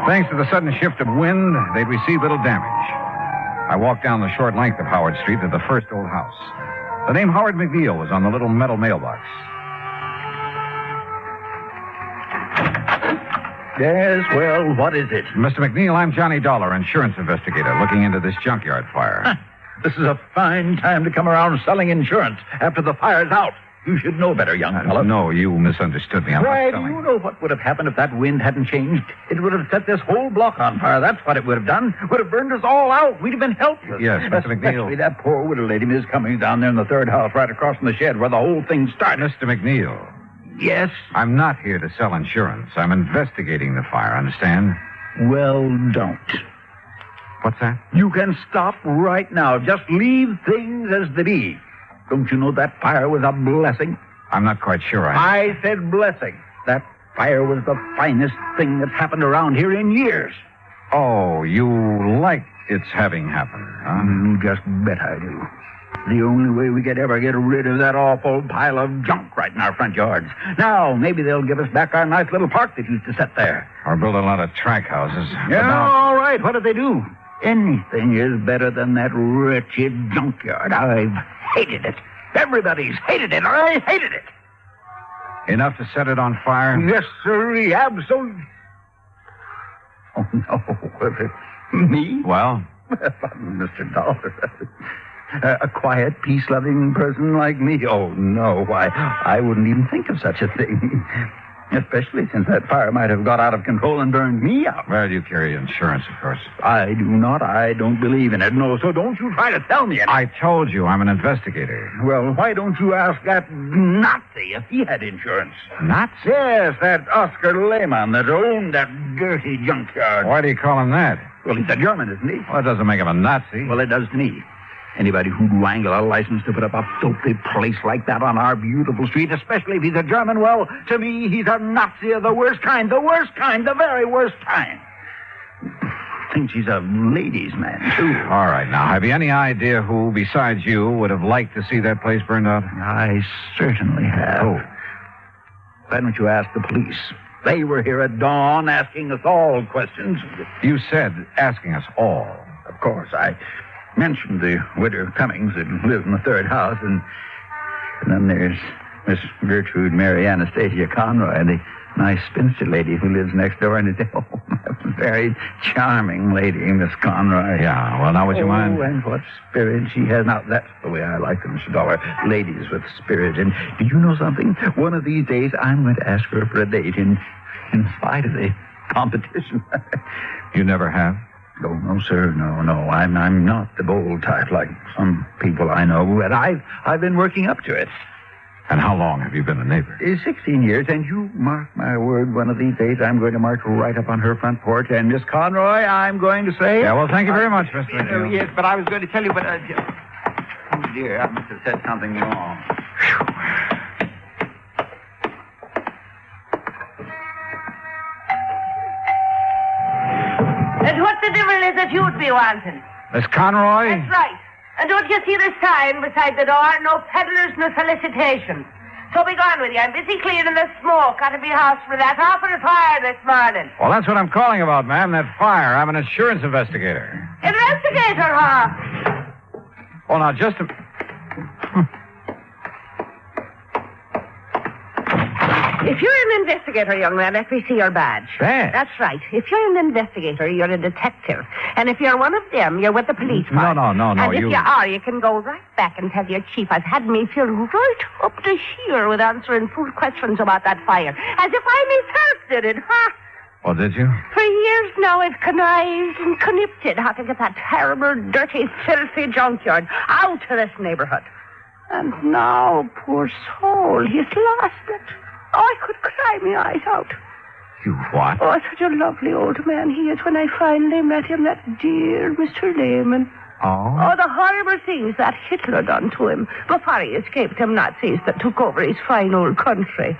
Thanks to the sudden shift of wind, they'd received little damage. I walked down the short length of Howard Street to the first old house. The name Howard McNeil was on the little metal mailbox. Yes, well, what is it? Mr. McNeil, I'm Johnny Dollar, insurance investigator, looking into this junkyard fire. This is a fine time to come around selling insurance after the fire's out. You should know better, young fellow. No, you misunderstood me. I'm Why, not do selling. you know what would have happened if that wind hadn't changed? It would have set this whole block on fire. That's what it would have done. Would have burned us all out. We'd have been helpless. Yes, Mr. McNeil. Especially that poor widow lady is coming down there in the third house right across from the shed where the whole thing started. Mr. McNeil. Yes? I'm not here to sell insurance. I'm investigating the fire, understand? Well, don't. What's that? You can stop right now. Just leave things as they be. Don't you know that fire was a blessing? I'm not quite sure I said blessing. That fire was the finest thing that's happened around here in years. Oh, you like its having happened, huh? You just bet I do. The only way we could ever get rid of that awful pile of junk right in our front yards. Now, maybe they'll give us back our nice little park that used to sit there. Or build a lot of track houses. Yeah, all right. What did they do? Anything is better than that wretched junkyard. I've hated it. Everybody's hated it. I hated it. Enough to set it on fire? Yes, sir. Absolutely. Oh, no. Me? Well? Mr. Dollar. A quiet, peace-loving person like me? Oh, no. Why, I wouldn't even think of such a thing. Especially since that fire might have got out of control and burned me out. Well, you carry insurance, of course. I do not. I don't believe in it. No, so don't you try to tell me anything. I told you I'm an investigator. Well, why don't you ask that Nazi if he had insurance? Nazi? Yes, that Oscar Lehmann that owned that dirty junkyard. Why do you call him that? Well, he's a German, isn't he? Well, that doesn't make him a Nazi. Well, it does to me. Anybody who'd wrangle a license to put up a filthy place like that on our beautiful street, especially if he's a German, well, to me, he's a Nazi of the worst kind, the very worst kind. Thinks he's a ladies' man, too. All right, now, have you any idea who, besides you, would have liked to see that place burned out? I certainly have. Oh. Why don't you ask the police? They were here at dawn asking us all questions. You said asking us all. Of course, I mentioned the widow Cummings that lives in the third house, and then there's Miss Gertrude Mary Anastasia Conroy, the nice spinster lady who lives next door, and it's a very charming lady, Miss Conroy. Yeah, well, now would you mind? Oh, and what spirit she has. Now, that's the way I like them, Mr. Dollar. Ladies with spirit. And do you know something? One of these days, I'm going to ask her for a date in spite of the competition. You never have? Oh, no, sir. No. I'm not the bold type like some people I know, but I've been working up to it. And how long have you been a neighbor? 16 years, and you mark my word, one of these days I'm going to march right up on her front porch, and Miss Conroy, I'm going to say... Yeah, well, thank you very much, Mr. McNeil. Yes, but I was going to tell you, but... oh, dear, I must have said something wrong. And what the devil is it you'd be wanting? Miss Conroy? That's right. And don't you see the sign beside the door? No peddlers, no solicitation. So be gone with you. I'm busy clearing the smoke out of your house for that awful fire this morning. Well, that's what I'm calling about, ma'am, that fire. I'm an insurance investigator. Investigator, huh? Oh, now, just a... If you're an investigator, young man, let me see your badge. Badge? That's right. If you're an investigator, you're a detective. And if you're one of them, you're with the police force. No, And if you are, you can go right back and tell your chief I've had me filled right up to here with answering fool questions about that fire. As if I myself did it, huh? Well, did you? For years now, I've connived and connipted how to get that terrible, dirty, filthy junkyard out of this neighborhood. And now, poor soul, he's lost it. Oh, I could cry my eyes out. You what? Oh, such a lovely old man he is when I finally met him, that dear Mr. Lehman. Oh? Oh, the horrible things that Hitler done to him before he escaped them Nazis that took over his fine old country.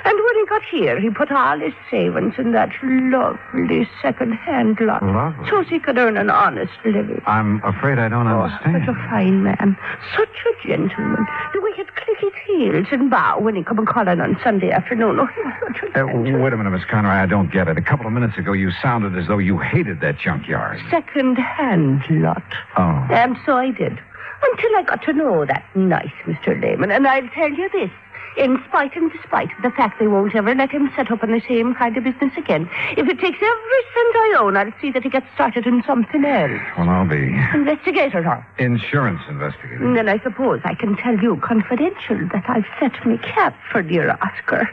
And when he got here, he put all his savings in that lovely second-hand lot. Lovely. So he could earn an honest living. I'm afraid I don't understand. Such a fine man. Such a gentleman. The way he'd click his heels and bow when he come calling on Sunday afternoon. Oh, he was such a gentleman. Wait a minute, Miss Conroy. I don't get it. A couple of minutes ago, you sounded as though you hated that junkyard. Second-hand lot. Oh. And so I did. Until I got to know that nice Mr. Lehman. And I'll tell you this. In spite and despite of the fact they won't ever let him set up in the same kind of business again. If it takes every cent I own, I'll see that he gets started in something else. Well, I'll be... Investigator, huh? Insurance investigator. And then I suppose I can tell you confidential that I've set me cap for dear Oscar.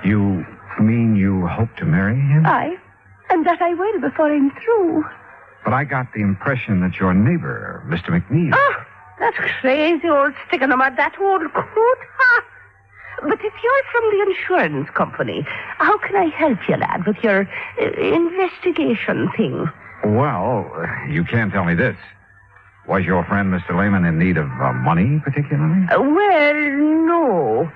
You mean you hope to marry him? Aye. And that I will before I'm through. But I got the impression that your neighbor, Mr. McNeil... Oh, that crazy old stick in the mud, that old coot, huh? But if you're from the insurance company, how can I help you, lad, with your investigation thing? Well, you can't tell me this. Was your friend, Mr. Lehman, in need of money, particularly? Well, no.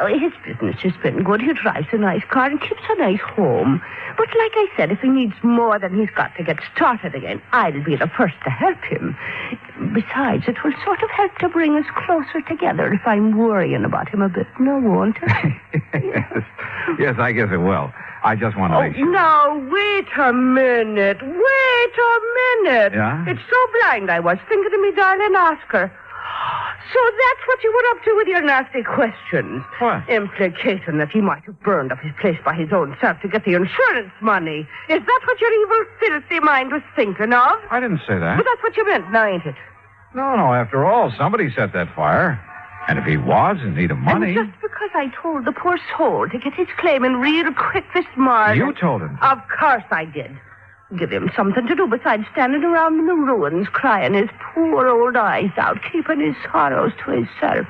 His business has been good. He drives a nice car and keeps a nice home. But like I said, if he needs more than he's got to get started again, I'll be the first to help him. Besides, it will sort of help to bring us closer together if I'm worrying about him a bit. No, won't it? Yes, I guess it will. I just want to make sure. Now, wait a minute. Yeah? It's so blind I was thinking of me darling Oscar. So that's what you were up to with your nasty questions. What? Implicating that he might have burned up his place by his own self to get the insurance money. Is that what your evil, filthy mind was thinking of? I didn't say that. But that's what you meant, now, ain't it? No, after all, somebody set that fire. And if he was in need of money... And just because I told the poor soul to get his claim in real quick this morning... You told him? Of course I did. Give him something to do besides standing around in the ruins crying his poor old eyes out, keeping his sorrows to himself.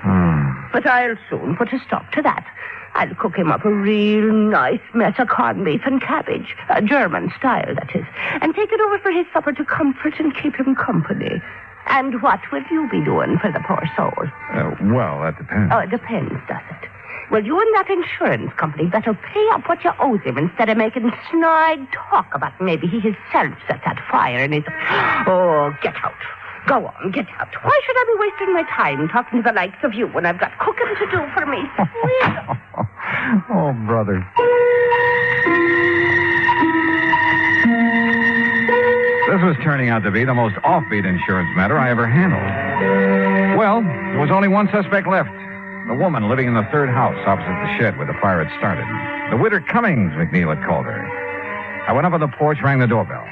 But I'll soon put a stop to that. I'll cook him up a real nice mess of corned beef and cabbage, a German style, that is, and take it over for his supper to comfort and keep him company. And what will you be doing for the poor soul? Well, that depends. Oh, it depends, does it? Well, you and that insurance company better pay up what you owe him instead of making snide talk about maybe he himself set that fire in his... Oh, get out. Go on, get out. Why should I be wasting my time talking to the likes of you when I've got cooking to do for me? Oh, brother. This was turning out to be the most offbeat insurance matter I ever handled. Well, there was only one suspect left. The woman living in the third house opposite the shed where the fire had started. The widow Cummings, McNeil had called her. I went up on the porch, rang the doorbell.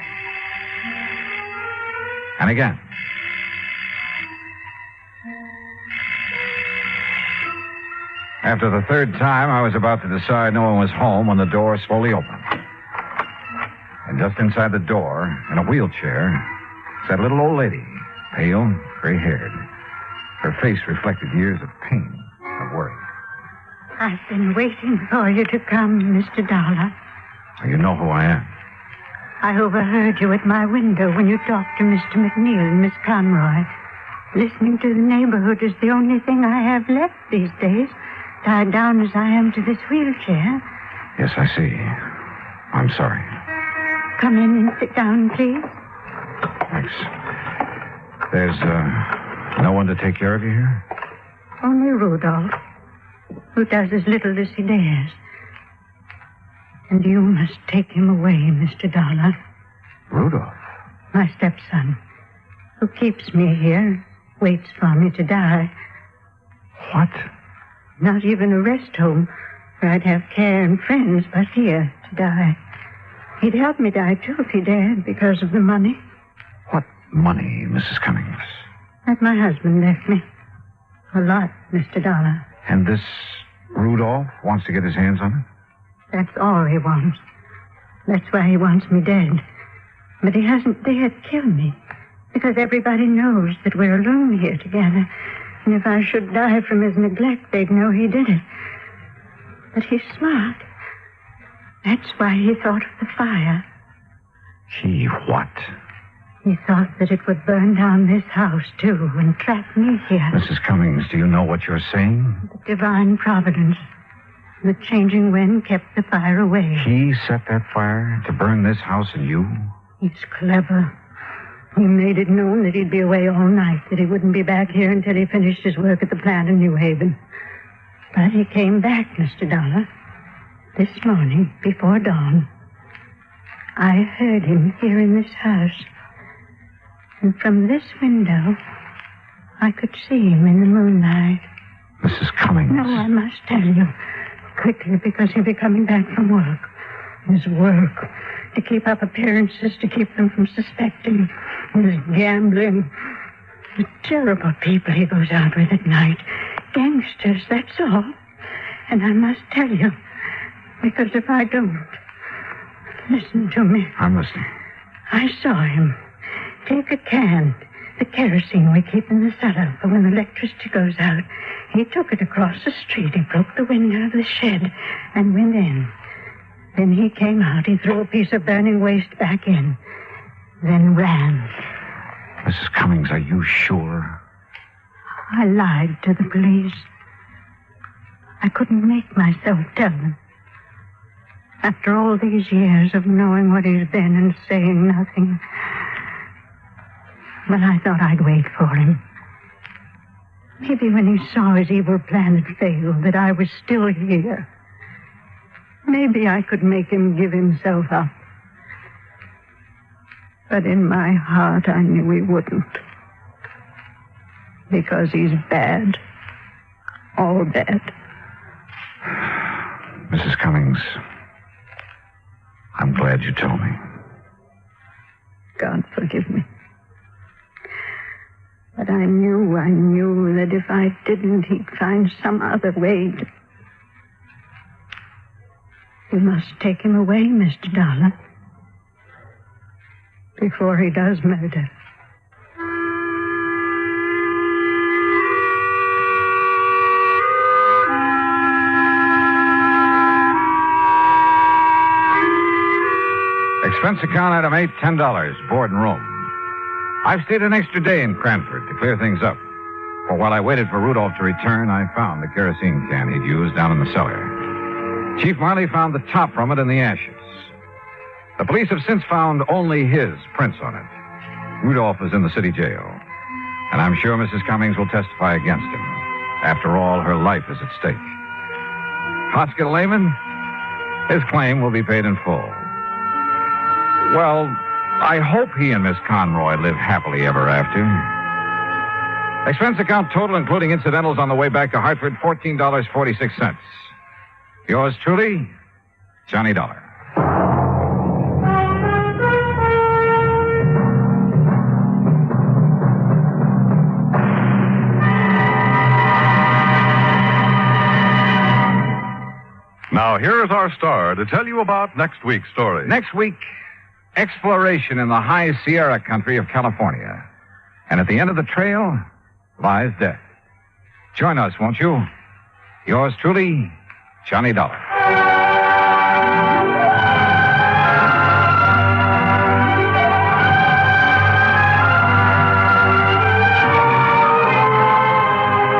And again. After the third time, I was about to decide no one was home when the door slowly opened. And just inside the door, in a wheelchair, sat a little old lady, pale, gray-haired. Her face reflected years of pain, of worry. I've been waiting for you to come, Mr. Dollar. You know who I am. I overheard you at my window when you talked to Mr. McNeil and Miss Conroy. Listening to the neighborhood is the only thing I have left these days, tied down as I am to this wheelchair. Yes, I see. I'm sorry. Come in and sit down, please. Thanks. There's, no one to take care of you here? Only Rudolph, who does as little as he dares. And you must take him away, Mr. Dollar. Rudolph? My stepson, who keeps me here, waits for me to die. What? Not even a rest home where I'd have care and friends, but here to die. He'd help me die, too, if he dared, because of the money. What money, Mrs. Cummings? That my husband left me. A lot, Mr. Dollar. And this Rudolph wants to get his hands on it? That's all he wants. That's why he wants me dead. But he hasn't dared kill me, because everybody knows that we're alone here together. And if I should die from his neglect, they'd know he did it. But he's smart. That's why he thought of the fire. Gee, what? He thought that it would burn down this house, too, and trap me here. Mrs. Cummings, do you know what you're saying? The divine providence. The changing wind kept the fire away. He set that fire to burn this house and you? He's clever. He made it known that he'd be away all night, that he wouldn't be back here until he finished his work at the plant in New Haven. But he came back, Mr. Dollar. This morning, before dawn. I heard him here in this house. And from this window, I could see him in the moonlight. Mrs. Cummings. No, I must tell you. Quickly, because he'll be coming back from work. His work. To keep up appearances, to keep them from suspecting. His gambling. The terrible people he goes out with at night. Gangsters, that's all. And I must tell you, because if I don't... Listen to me. I'm listening. I saw him take a can, the kerosene we keep in the cellar for when the electricity goes out. He took it across the street. He broke the window of the shed and went in. Then he came out. He threw a piece of burning waste back in. Then ran. Mrs. Cummings, are you sure? I lied to the police. I couldn't make myself tell them. After all these years of knowing what he's been and saying nothing. But I thought I'd wait for him. Maybe when he saw his evil plan had failed, that I was still here. Maybe I could make him give himself up. But in my heart, I knew he wouldn't. Because he's bad. All bad. Mrs. Cummings, I'm glad you told me. God forgive me. But I knew that if I didn't, he'd find some other way to... You must take him away, Mr. Dollar. Before he does murder. Expense account item 8, $10, board and room. I've stayed an extra day in Cranford to clear things up. For while I waited for Rudolph to return, I found the kerosene can he'd used down in the cellar. Chief Marley found the top from it in the ashes. The police have since found only his prints on it. Rudolph is in the city jail. And I'm sure Mrs. Cummings will testify against him. After all, her life is at stake. Hospital layman, his claim will be paid in full. Well, I hope he and Miss Conroy live happily ever after. Expense account total, including incidentals on the way back to Hartford, $14.46. Yours truly, Johnny Dollar. Now, here's our star to tell you about next week's story. Next week, exploration in the high Sierra country of California. And at the end of the trail lies death. Join us, won't you? Yours truly, Johnny Dollar.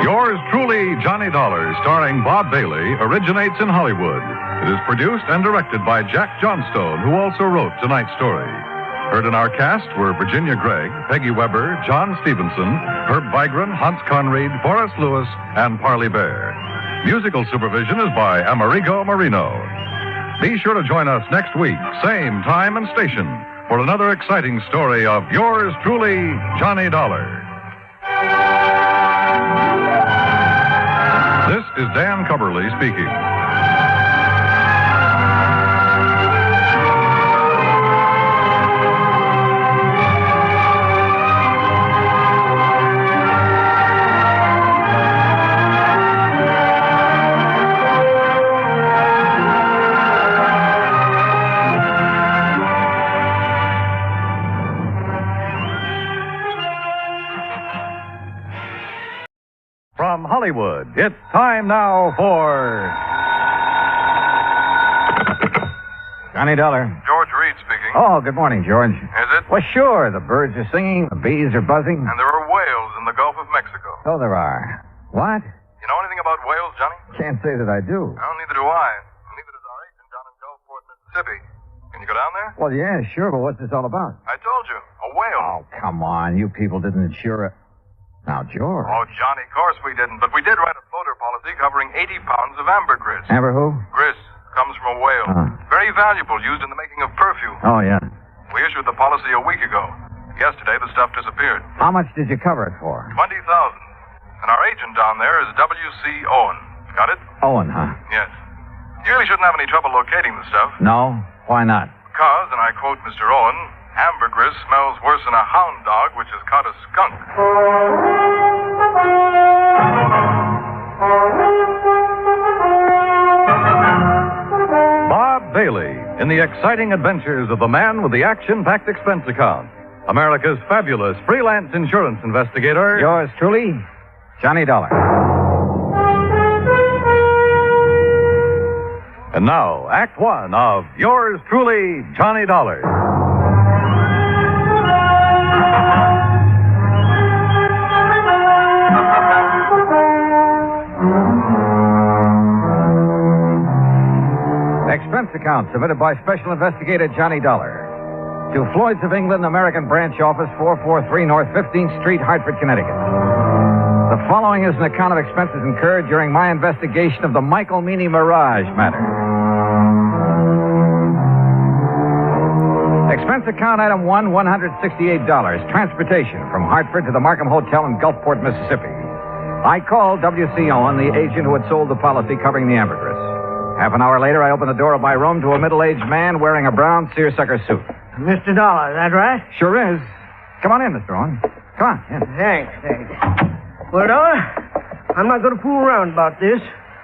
Yours truly, Johnny Dollar, starring Bob Bailey, originates in Hollywood. It is produced and directed by Jack Johnstone, who also wrote tonight's story. Heard in our cast were Virginia Gregg, Peggy Weber, John Stevenson, Herb Vigran, Hans Conried, Forrest Lewis, and Parley Bear. Musical supervision is by Amerigo Marino. Be sure to join us next week, same time and station, for another exciting story of yours truly, Johnny Dollar. This is Dan Cubberly speaking. From Hollywood, it's time now for Johnny Dollar. George Reed speaking. Oh, good morning, George. Is it? Well, sure. The birds are singing, the bees are buzzing. And there are whales in the Gulf of Mexico. Oh, there are. What? You know anything about whales, Johnny? Can't say that I do. Well, neither do I. Neither does our agent down in Gulfport, Mississippi. Can you go down there? Well, yeah, sure, but what's this all about? I told you. A whale. Oh, come on. You people didn't insure it. Now, George. Oh, Johnny, of course we didn't. But we did write a floater policy covering 80 pounds of ambergris. Amber who? Gris comes from a whale. Very valuable, used in the making of perfume. Oh, yeah. We issued the policy a week ago. Yesterday, the stuff disappeared. How much did you cover it for? $20,000. And our agent down there is W.C. Owen. Got it? Owen, huh? Yes. You really shouldn't have any trouble locating the stuff. No? Why not? Because, and I quote Mr. Owen, ambergris smells worse than a hound dog which has caught a skunk. Bob Bailey in the exciting adventures of the man with the action-packed expense account. America's fabulous freelance insurance investigator. Yours truly, Johnny Dollar. And now, Act One of yours truly, Johnny Dollar. Expense account submitted by Special Investigator Johnny Dollar to Floyd's of England, American Branch Office, 443 North 15th Street, Hartford, Connecticut. The following is an account of expenses incurred during my investigation of the Michael Meany Mirage matter. Expense account item 1, $168. Transportation from Hartford to the Markham Hotel in Gulfport, Mississippi. I called W.C. Owen, the agent who had sold the policy covering the ambergris. Half an hour later, I opened the door of my room to a middle-aged man wearing a brown seersucker suit. Mr. Dollar, is that right? Sure is. Come on in, Mr. Owen. Come on. Yeah. Thanks. Well, Dollar, I'm not going to fool around about this.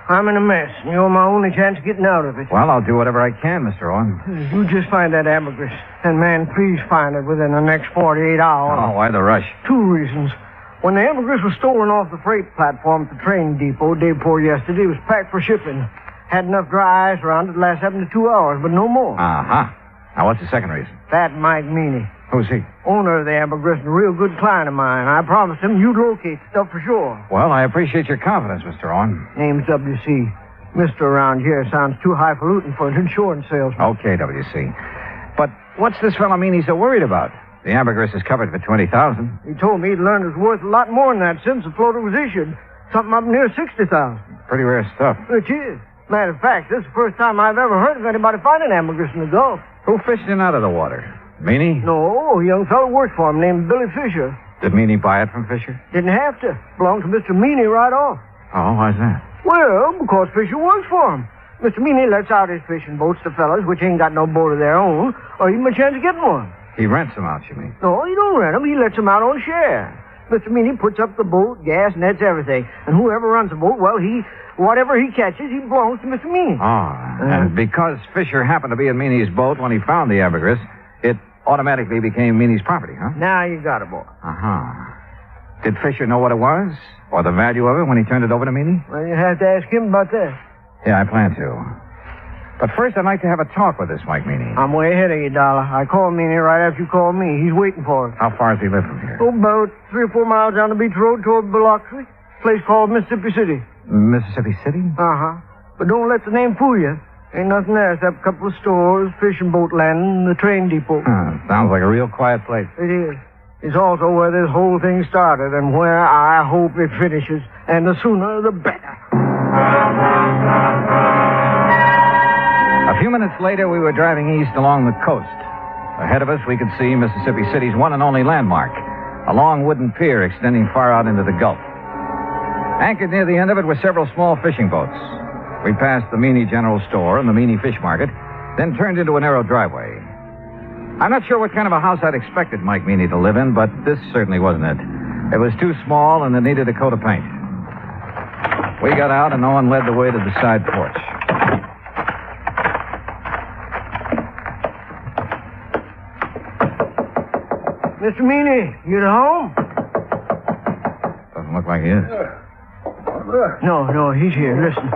I'm in a mess, and you're my only chance of getting out of it. Well, I'll do whatever I can, Mr. Owen. You just find that ambergris. And, man, please find it within the next 48 hours. Oh, why the rush? 2 reasons. When the ambergris was stolen off the freight platform at the train depot day before yesterday, it was packed for shipping. Had enough dry ice around it to last 72 hours, but no more. Uh-huh. Now, what's the second reason? That Mike Meany. Who's he? Owner of the ambergris and a real good client of mine. I promised him you'd locate the stuff for sure. Well, I appreciate your confidence, Mr. Owen. Name's W.C. Mr. around here sounds too highfalutin for an insurance salesman. Okay, W.C. But what's this fellow Meany so worried about? The ambergris is covered for $20,000. He told me he'd learned it was worth a lot more than that since the floater was issued. Something up near $60,000. Pretty rare stuff. Which is. Matter of fact, this is the first time I've ever heard of anybody finding ambergris in the Gulf. Who fished in out of the water? Meany? No, a young fellow worked for him named Billy Fisher. Did Meany buy it from Fisher? Didn't have to. Belonged to Mr. Meany right off. Oh, why's that? Well, because Fisher works for him. Mr. Meany lets out his fishing boats to fellas which ain't got no boat of their own, or even a chance of getting one. He rents them out, you mean? No, he don't rent them. He lets them out on share. Mr. Meany puts up the boat, gas, nets, everything. And whoever runs the boat, well, whatever he catches, he belongs to Mr. Meany. Oh, and because Fisher happened to be in Meany's boat when he found the ambergris, it automatically became Meany's property, huh? Now you got it, boy. Uh-huh. Did Fisher know what it was? Or the value of it when he turned it over to Meany? Well, you have to ask him about that. Yeah, I plan to. But first, I'd like to have a talk with this Mike Meany. I'm way ahead of you, Dollar. I called Meany right after you called me. He's waiting for us. How far does he live from here? Oh, about 3 or 4 miles down the beach road toward Biloxi. Place called Mississippi City. Mississippi City? Uh-huh. But don't let the name fool you. Ain't nothing there except a couple of stores, fishing boat landing, and the train depot. Sounds like a real quiet place. It is. It's also where this whole thing started and where I hope it finishes. And the sooner, the better. A few minutes later, we were driving east along the coast. Ahead of us, we could see Mississippi City's one and only landmark, a long wooden pier extending far out into the Gulf. Anchored near the end of it were several small fishing boats. We passed the Meany General Store and the Meany Fish Market, then turned into a narrow driveway. I'm not sure what kind of a house I'd expected Mike Meany to live in, but this certainly wasn't it. It was too small and it needed a coat of paint. We got out and Owen led the way to the side porch. Mr. Meany, you at home? Doesn't look like he is. No, he's here. Listen.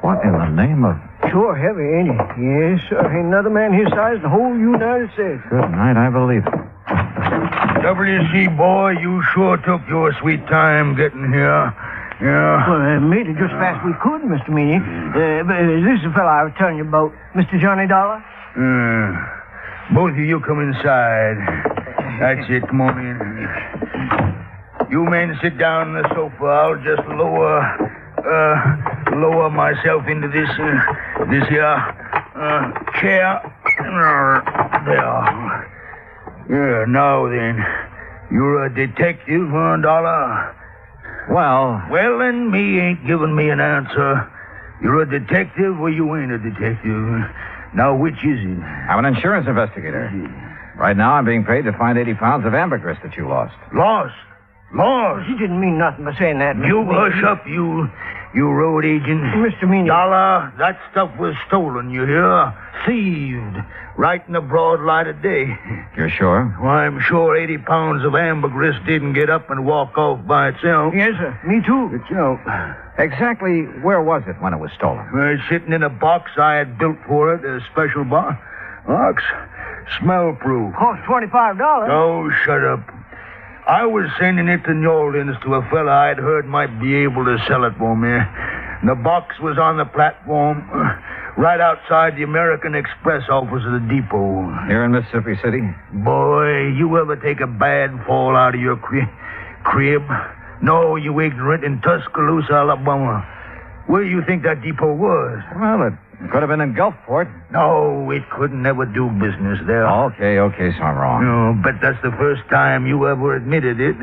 What in the name of... Sure heavy, ain't he? Yes, sir. Ain't another man his size in the whole United States. Good night, I believe it. W.C., boy, you sure took your sweet time getting here. Yeah. Well, made it just fast we could, Mr. Meany. This is the fellow I was telling you about, Mr. Johnny Dollar. Both of you come inside. That's it. Come on in. You men sit down on the sofa. I'll just lower myself into this here chair. There. Yeah, now then. You're a detective, huh, Dollar? Well, then, me ain't giving me an answer. You're a detective or you ain't a detective. Now, which is it? I'm an insurance investigator. Right now, I'm being paid to find 80 pounds of ambergris that you lost. Lost? He didn't mean nothing by saying that. You hush up, you road agent. Mr. Meany. Dollar, that stuff was stolen, you hear? Thieved. Right in the broad light of day. You're sure? Why, I'm sure 80 pounds of ambergris didn't get up and walk off by itself. Yes, sir. Me too. Itself. Exactly where was it when it was stolen? Sitting in a box I had built for it, a special box. Smell-proof. Cost $25. Oh, shut up. I was sending it to New Orleans to a fella I'd heard might be able to sell it for me. The box was on the platform right outside the American Express office of the depot. Here in Mississippi City? Boy, you ever take a bad fall out of your crib? No, you ignorant, in Tuscaloosa, Alabama. Where do you think that depot was? Well, it could have been in Gulfport. No, it couldn't never do business there. Okay, so I'm wrong. No, but that's the first time you ever admitted it.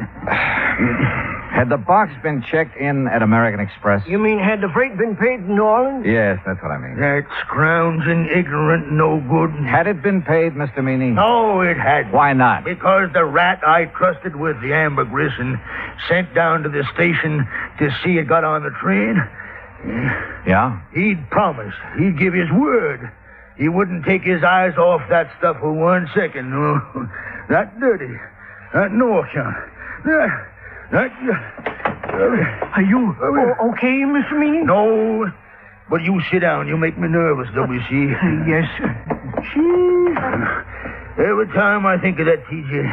Had the box been checked in at American Express? You mean had the freight been paid to New Orleans? Yes, that's what I mean. That scrounging, ignorant, no good. Had it been paid, Mr. Meany? No, it hadn't. Why not? Because the rat I trusted with the ambergris and sent down to the station to see it got on the train. Yeah? He'd promised. He'd give his word. He wouldn't take his eyes off that stuff for 1 second. No. That dirty. That no account. Are you okay, Mr. Meany? No. But you sit down. You make me nervous, W.C. Yes, sir. Every time I think of that T.J.,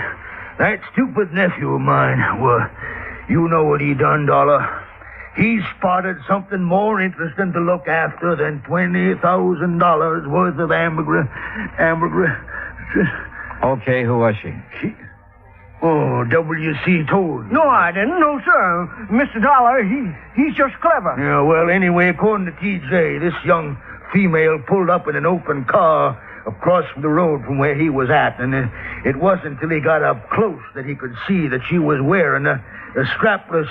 that stupid nephew of mine, well, you know what he done, Dollar. He spotted something more interesting to look after than $20,000 worth of ambergris. Okay, who was she? Oh, W.C. told. No, I didn't. No, sir. Mr. Dollar, he's just clever. Yeah, well, anyway, according to T.J., this young female pulled up in an open car across from the road from where he was at, and it wasn't until he got up close that he could see that she was wearing a strapless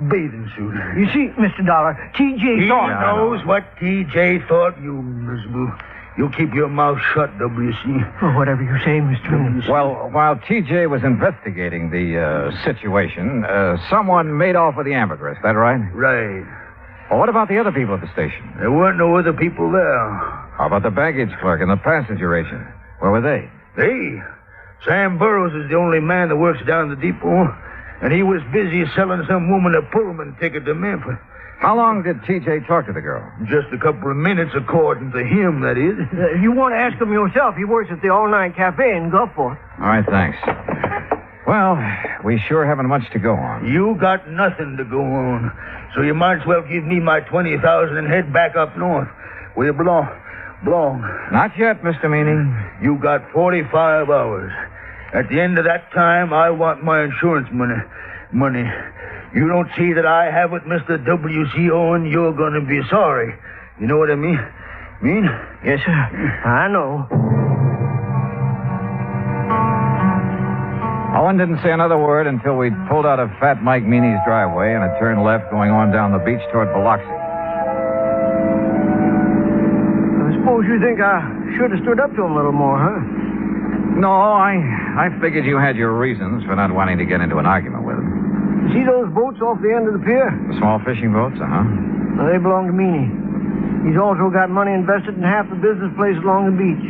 bathing suit. You see, Mr. Dollar, T.J. thought... He knows what T.J. thought. You miserable... You keep your mouth shut, W.C. Oh, whatever you say, Mr. Meany. Well, while T.J. was investigating the situation, someone made off with the ambergris. That right? Right. Well, what about the other people at the station? There weren't no other people there. How about the baggage clerk and the passenger agent? Where were they? Sam Burroughs is the only man that works down the depot, and he was busy selling some woman a Pullman ticket to Memphis. How long did T.J. talk to the girl? Just a couple of minutes, according to him, that is. If you want to ask him yourself, he works at the all-night cafe in Gulfport. All right, thanks. Well, we sure haven't much to go on. You got nothing to go on. So you might as well give me my $20,000 and head back up north, where you belong. Not yet, Mr. Meany. You got 45 hours. At the end of that time, I want my insurance money. You don't see that I have it, Mr. W.C. Owen, you're going to be sorry. You know what I mean? Yes, sir. I know. Owen didn't say another word until we'd pulled out of Fat Mike Meany's driveway and had turned left going on down the beach toward Biloxi. I suppose you think I should have stood up to him a little more, huh? No, I figured you had your reasons for not wanting to get into an argument with him. See those boats off the end of the pier? The small fishing boats, Well, they belong to Meany. He's also got money invested in half the business places along the beach.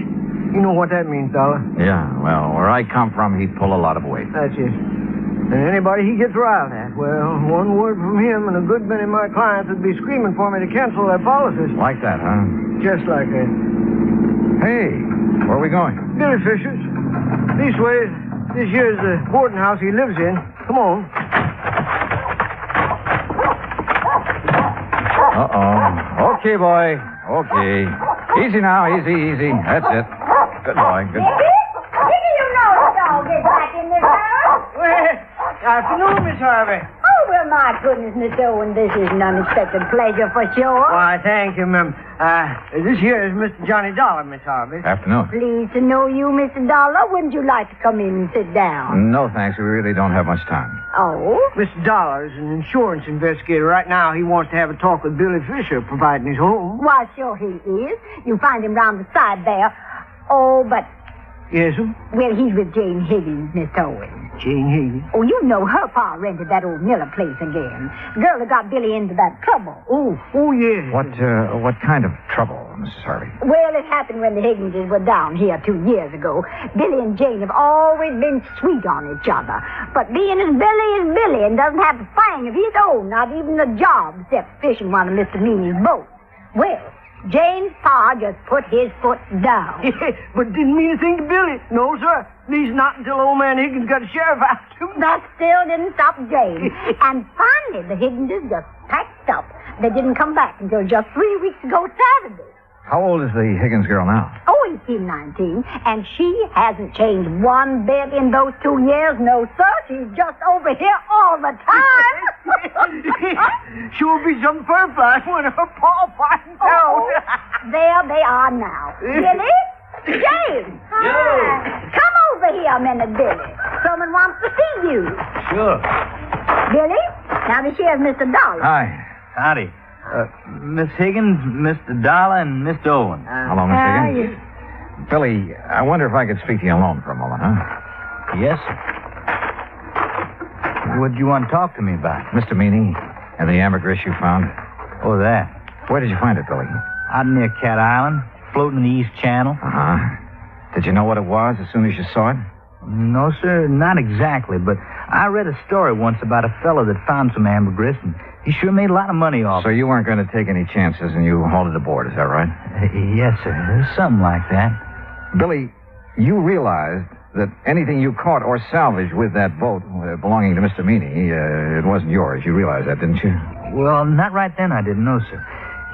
You know what that means, Dollar. Yeah, well, where I come from, he'd pull a lot of weight. That's it. And anybody he gets riled at, well, one word from him and a good many of my clients would be screaming for me to cancel their policies. Like that, huh? Just like that. Hey, where are we going? Billy Fisher's. This way, this here's the boarding house he lives in. Come on. Uh-oh. Okay, boy. Okay. Easy now, easy. That's it. Good boy, good boy. Did you know the dog is back in this house? Well, afternoon, Miss Harvey. Oh, well, my goodness, Mr. Owen, this is an unexpected pleasure for sure. Why, thank you, ma'am. This here is Mr. Johnny Dollar, Miss Harvey. Afternoon. Pleased to know you, Mr. Dollar. Wouldn't you like to come in and sit down? No, thanks. We really don't have much time. Oh? Mr. Dollar is an insurance investigator. Right now, he wants to have a talk with Billy Fisher, providing his home. Why, sure he is. You find him round the side there. Oh, but... Yes, sir? Well, he's with Jane Higgins, Mr. Owen. Jane Higgins? Oh, you know her pa rented that old Miller place again. Girl that got Billy into that trouble. Oh, yes. What kind of trouble, Mrs. Harvey? Well, it happened when the Higginses were down here 2 years ago. Billy and Jane have always been sweet on each other. But being as Billy is Billy and doesn't have a thing of his own, not even a job, except fishing one of Mr. Meany's boats. Well, Jane's pa just put his foot down. But didn't mean a thing to Billy. No, sir. At least not until old man Higgins got a sheriff after him. That still didn't stop Jane. And finally, the Higginses just packed up. They didn't come back until just 3 weeks ago Saturday. How old is the Higgins girl now? Oh, 19, and she hasn't changed one bit in those 2 years. No, sir. She's just over here all the time. She'll be some fur fly when her paw finds out. There they are now. Billy? Jane! Hi. Come over here a minute, Billy. Someone wants to see you. Sure. Billy? Now, this here's Mr. Dollar. Hi. Howdy. Miss Higgins, Mr. Dollar, and Mr. Owen. Hello, Miss Higgins. Billy, I wonder if I could speak to you alone for a moment, huh? Yes, sir. What do you want to talk to me about? Mr. Meany and the ambergris you found. Oh, that. Where did you find it, Billy? Out near Cat Island, floating in the East Channel. Uh-huh. Did you know what it was as soon as you saw it? No, sir, not exactly, but I read a story once about a fellow that found some ambergris, and he sure made a lot of money off So it. you weren't going to take any chances, and you hauled it aboard, is that right? Yes, sir. Something like that. Billy, you realized that anything you caught or salvaged with that boat belonging to Mr. Meany, it wasn't yours. You realized that, didn't you? Well, not right then, I didn't know, sir.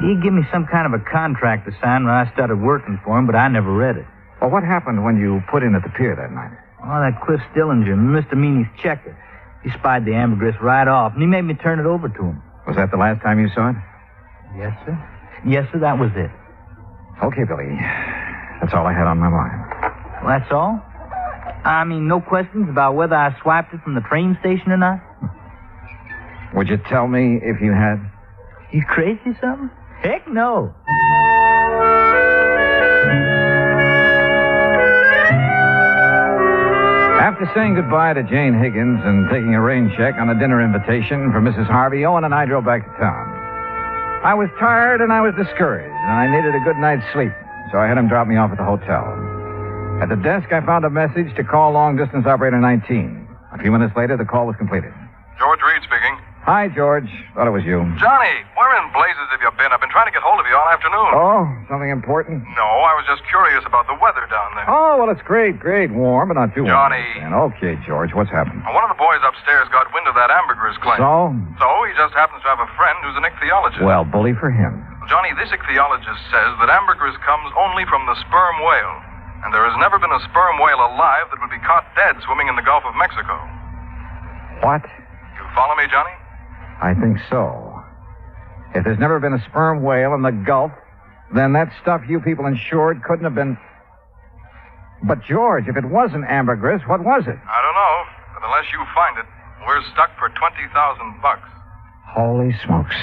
He gave me some kind of a contract to sign when I started working for him, but I never read it. Well, what happened when you put in at the pier that night? Oh, that Cliff Stillinger, Mr. Meany's checker. He spied the ambergris right off, and he made me turn it over to him. Was that the last time you saw it? Yes, sir. Yes, sir, that was it. Okay, Billy. That's all I had on my mind. Well, that's all? I mean, no questions about whether I swiped it from the train station or not? Would you tell me if you had? You crazy or something? Heck no. After saying goodbye to Jane Higgins and taking a rain check on a dinner invitation for Mrs. Harvey, Owen and I drove back to town. I was tired and I was discouraged, and I needed a good night's sleep, so I had him drop me off at the hotel. At the desk, I found a message to call long-distance operator 19. A few minutes later, the call was completed. George Reed speaking. Hi, George. Thought it was you. Johnny, where in blazes have you been? I've been trying to get hold of you all afternoon. Oh, something important? No, I was just curious about the weather down there. Oh, well, it's great. Warm, but not too warm. Johnny. Okay, George, what's happened? One of the boys upstairs got wind of that ambergris claim. So? So he just happens to have a friend who's an ichthyologist. Well, bully for him. Johnny, this ichthyologist says that ambergris comes only from the sperm whale. And there has never been a sperm whale alive that would be caught dead swimming in the Gulf of Mexico. What? You follow me, Johnny? I think so. If there's never been a sperm whale in the Gulf, then that stuff you people insured couldn't have been... But, George, if it wasn't ambergris, what was it? I don't know, but unless you find it, we're stuck for $20,000. Holy smokes.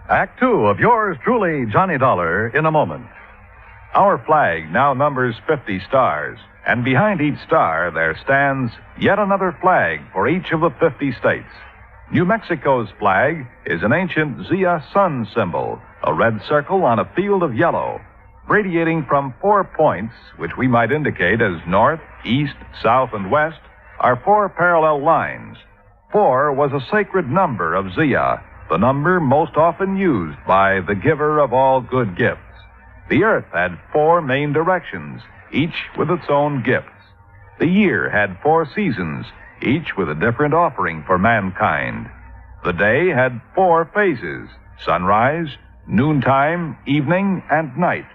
Act two of yours truly, Johnny Dollar, in a moment. Our flag now numbers 50 stars, and behind each star there stands yet another flag for each of the 50 states. New Mexico's flag is an ancient Zia sun symbol, a red circle on a field of yellow, radiating from 4 points, which we might indicate as north, east, south, and west, are 4 parallel lines. 4 was a sacred number of Zia, the number most often used by the giver of all good gifts. The earth had 4 main directions, each with its own gifts. The year had 4 seasons, each with a different offering for mankind. The day had 4 phases: sunrise, noontime, evening, and night.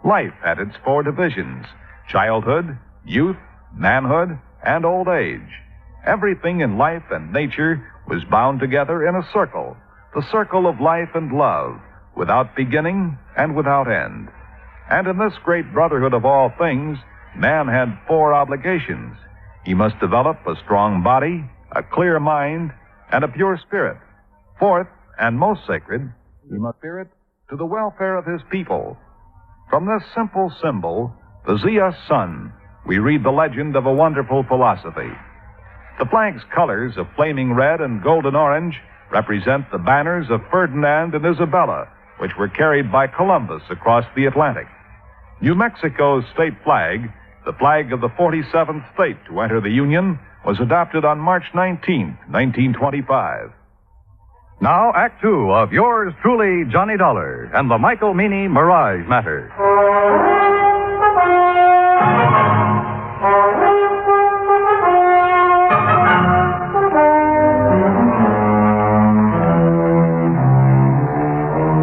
Life had its 4 divisions: childhood, youth, manhood, and old age. Everything in life and nature was bound together in a circle, the circle of life and love, without beginning and without end. And in this great brotherhood of all things, man had 4 obligations. He must develop a strong body, a clear mind, and a pure spirit. 4th, and most sacred, he must spirit to the welfare of his people. From this simple symbol, the Zia sun, we read the legend of a wonderful philosophy. The flag's colors of flaming red and golden orange represent the banners of Ferdinand and Isabella, which were carried by Columbus across the Atlantic. New Mexico's state flag, the flag of the 47th state to enter the Union, was adopted on March 19, 1925. Now, Act two of yours truly, Johnny Dollar, and the Michael Meany Mirage Matter.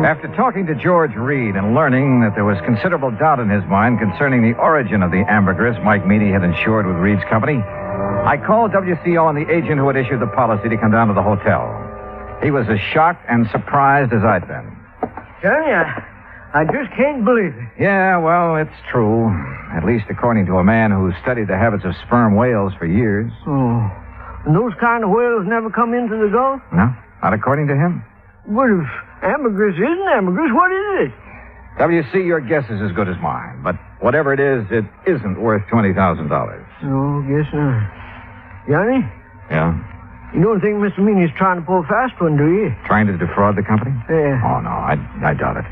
After talking to George Reed and learning that there was considerable doubt in his mind concerning the origin of the ambergris Mike Meany had insured with Reed's company, I called WCO and the agent who had issued the policy to come down to the hotel. He was as shocked and surprised as I'd been. Johnny, I just can't believe it. Yeah, well, it's true. At least according to a man who studied the habits of sperm whales for years. Oh. And those kind of whales never come into the Gulf? No, not according to him. Well, if ambergris isn't ambergris, what is it? W.C., your guess is as good as mine. But whatever it isn't worth $20,000. No, guess not. Johnny, Yeah? you don't think Mr. Meany's trying to pull a fast one, do you? Trying to defraud the company? Yeah. Oh, no, I doubt it.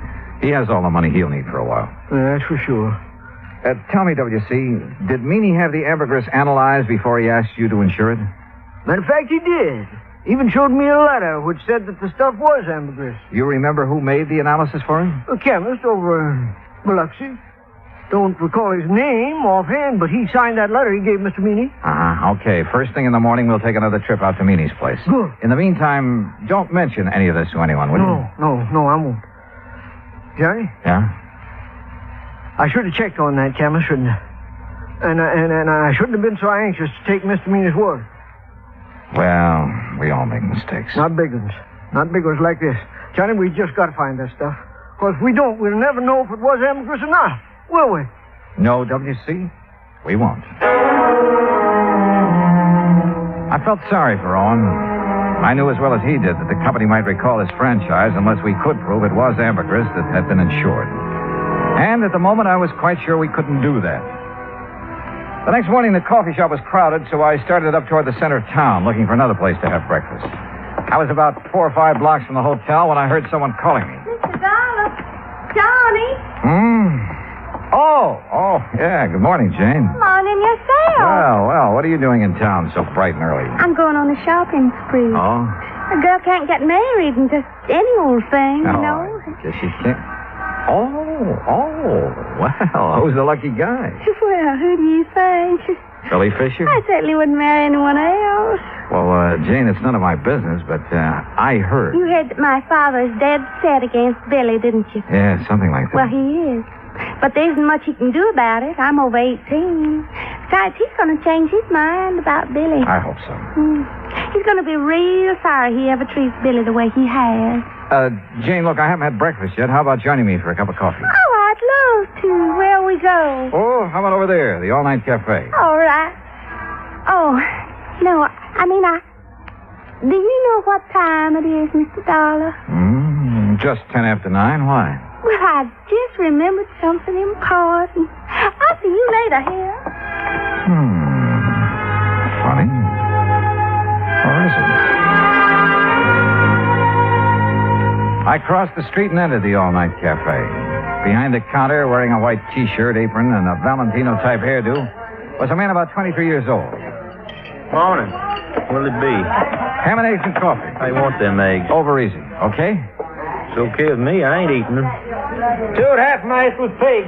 He has all the money he'll need for a while. Yeah, that's for sure. Tell me, W.C., did Meany have the ambergris analyzed before he asked you to insure it? Matter of fact, he did. Even showed me a letter which said that the stuff was ambergris. You remember who made the analysis for him? A chemist over in Biloxi. Don't recall his name offhand, but he signed that letter he gave Mr. Meany. Okay. First thing in the morning, we'll take another trip out to Meany's place. Good. In the meantime, don't mention any of this to anyone, will you? No, I won't. Johnny, Yeah? I should have checked on that chemist, shouldn't I? And I shouldn't have been so anxious to take Mr. Meany's word. Well, we all make mistakes. Not big ones. Not big ones like this. Johnny, we just got to find that stuff. Because if we don't, we'll never know if it was ambergris or not, will we? No, W.C., we won't. I felt sorry for Owen. I knew as well as he did that the company might recall his franchise unless we could prove it was ambergris that had been insured. And at the moment, I was quite sure we couldn't do that. The next morning, the coffee shop was crowded, so I started up toward the center of town, looking for another place to have breakfast. I was about 4 or 5 blocks from the hotel when I heard someone calling me. Mr. Dollar. Johnny. Oh, yeah. Good morning, Jane. Morning yourself. Well, what are you doing in town so bright and early? I'm going on a shopping spree. Oh? A girl can't get married and just any old thing, you know. I guess she can't. Oh, well, who's the lucky guy? Well, who do you think? Billy Fisher? I certainly wouldn't marry anyone else. Well, Jane, it's none of my business, but I heard. You heard that my father's dead set against Billy, didn't you? Yeah, something like that. Well, he is. But there isn't much he can do about it. I'm over 18. Besides, he's going to change his mind about Billy. I hope so. He's going to be real sorry he ever treats Billy the way he has. Jane, look, I haven't had breakfast yet. How about joining me for a cup of coffee? Oh, I'd love to. Where'll we go? Oh, how about over there, the all-night cafe? All right. Oh, no, do you know what time it is, Mr. Dollar? Just 10 after 9. Why? Well, I just remembered something important. I'll see you later here. Funny. Or is it? I crossed the street and entered the all-night cafe. Behind the counter, wearing a white T-shirt, apron, and a Valentino-type hairdo, was a man about 23 years old. Morning. What'll it be? Ham and eggs and coffee. I want them eggs. Over easy, okay? It's okay with me. I ain't eating them. 2 half-mice with pig.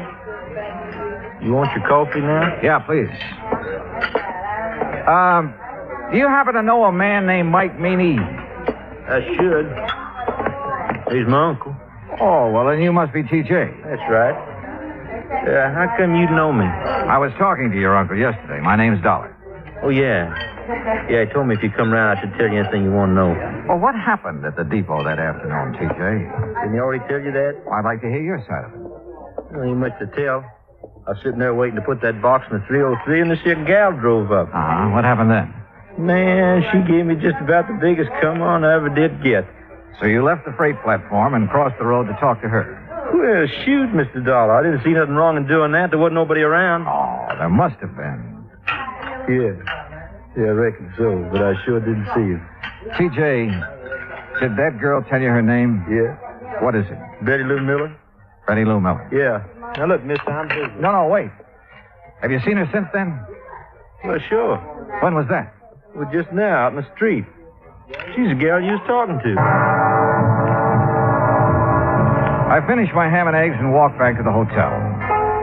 You want your coffee now? Yeah, please. Do you happen to know a man named Mike Meany? I should. He's my uncle. Oh, well, then you must be T.J. That's right. How come you know me? I was talking to your uncle yesterday. My name's Dollar. Oh, yeah. Yeah, he told me if you come round, I should tell you anything you want to know. Well, what happened at the depot that afternoon, T.J.? Didn't he already tell you that? Well, I'd like to hear your side of it. Well, ain't much to tell. I was sitting there waiting to put that box in the 303, and this here gal drove up. What happened then? Man, she gave me just about the biggest come-on I ever did get. So you left the freight platform and crossed the road to talk to her? Well, shoot, Mr. Dollar. I didn't see nothing wrong in doing that. There wasn't nobody around. Oh, there must have been. Yeah, I reckon so, but I sure didn't see her. T.J., did that girl tell you her name? Yeah. What is it? Betty Lou Miller? Betty Lou Miller. Yeah. Now, look, mister, I'm busy. No, wait. Have you seen her since then? Well, sure. When was that? Well, just now, out in the street. She's the gal you was talking to. I finished my ham and eggs and walked back to the hotel.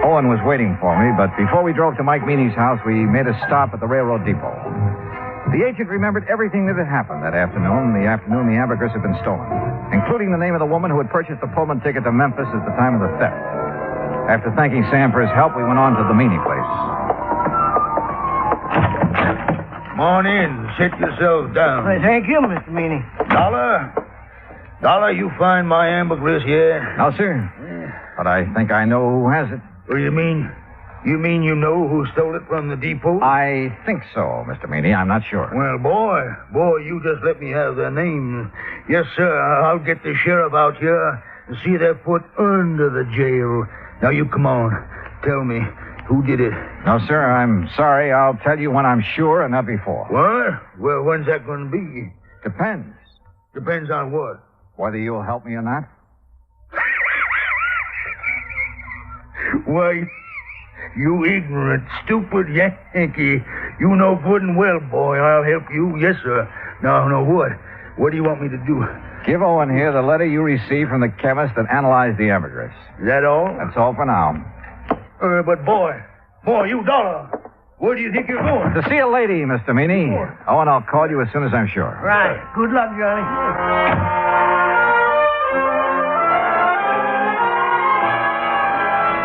Owen was waiting for me, but before we drove to Mike Meany's house, we made a stop at the railroad depot. The agent remembered everything that had happened that afternoon, the ambergris had been stolen, including the name of the woman who had purchased the Pullman ticket to Memphis at the time of the theft. After thanking Sam for his help, we went on to the Meany place. Come on in. Sit yourself down. Thank you, Mr. Meany. Dollar, Dollar, you find my ambergris yet? No, sir. But I think I know who has it. What do you mean? You mean you know who stole it from the depot? I think so, Mr. Meany. I'm not sure. Well, boy, you just let me have their name. Yes, sir, I'll get the sheriff out here and see they're put under the jail. Now, you come on. Tell me, who did it? No, sir, I'm sorry. I'll tell you when I'm sure and not before. What? Well, when's that going to be? Depends. Depends on what? Whether you'll help me or not. Why, you ignorant, stupid Yankee. You know good and well, boy, I'll help you. Yes, sir. Now, what? What do you want me to do? Give Owen here the letter you received from the chemist that analyzed the ambergris. Is that all? That's all for now. But, boy, you Dollar. Where do you think you're going? To see a lady, Mr. Meany. Owen, I'll call you as soon as I'm sure. Right. Good luck, Johnny.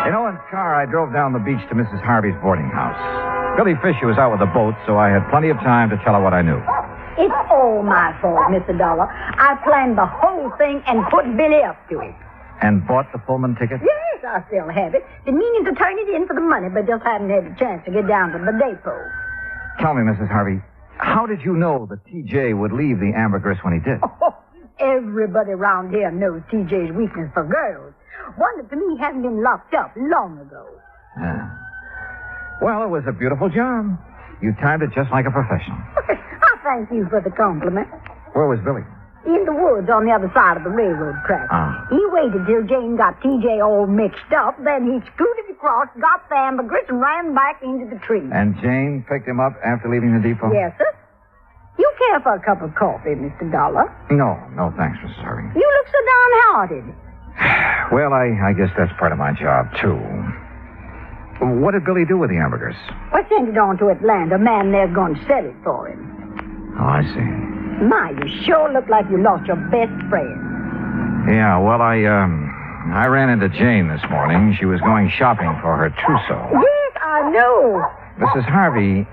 In Owen's car, I drove down the beach to Mrs. Harvey's boarding house. Billy Fisher was out with the boat, so I had plenty of time to tell her what I knew. It's all my fault, Mr. Dollar. I planned the whole thing and put Billy up to it. And bought the Pullman ticket? Yes, I still have it. Been meaning to turn it in for the money, but just haven't had a chance to get down to the depot. Tell me, Mrs. Harvey, how did you know that T.J. would leave the ambergris when he did? Oh, everybody around here knows T.J.'s weakness for girls. One that to me hasn't been locked up long ago. Yeah. Well, it was a beautiful job. You timed it just like a professional. I thank you for the compliment. Where was Billy? In the woods on the other side of the railroad track. He waited till Jane got T.J. all mixed up, then he scooted across, got the ambergris, and ran back into the tree. And Jane picked him up after leaving the depot? Yes, sir. You care for a cup of coffee, Mr. Dollar? No, thanks, Mrs. Harvey. You look so downhearted. Well, I guess that's part of my job, too. What did Billy do with the ambergris? I sent it on to Atlanta. A man there's going to sell it for him. Oh, I see. My, you sure look like you lost your best friend. Yeah, well, I ran into Jane this morning. She was going shopping for her trousseau. Yes, I know. Mrs. Harvey,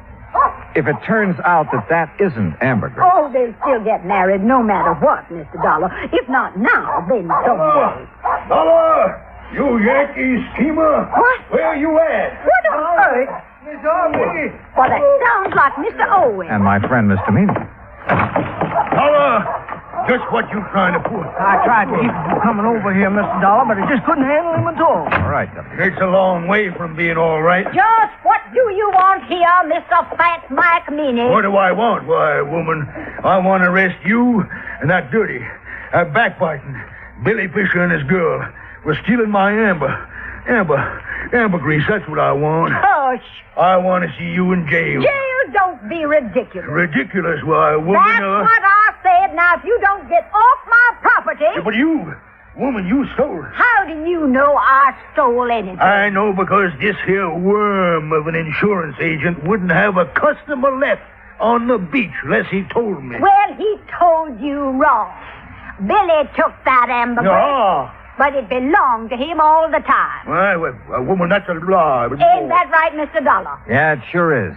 if it turns out that isn't ambergris... Oh, they'll still get married no matter what, Mr. Dollar. If not now, then someday. Dollar! You Yankee schemer! What? Where you at? What on earth? Miss Harvey! Well, that sounds like Mr. Owen. And my friend, Mr. Meany. Dollar! Just what you trying to pull? I tried to keep him from coming over here, Mr. Dollar, but I just couldn't handle him at all. All right, Deputy. It's a long way from being all right. Just what do you want here, Mr. Fat Mike Meany? What do I want? Why, woman, I want to arrest you and that dirty, backbiting Billy Fisher and his girl was stealing my ambergris. That's what I want. Hush. I want to see you in jail. Jail, don't be ridiculous. Ridiculous? Why, woman... That's what I said. Now, if you don't get off my property... Yeah, but you, woman, you stole it. How do you know I stole anything? I know because this here worm of an insurance agent wouldn't have a customer left on the beach unless he told me. Well, he told you wrong. Billy took that ambergris. No. But it belonged to him all the time. Well, woman, that's a lie. But Ain't that right, Mr. Dollar? Yeah, it sure is.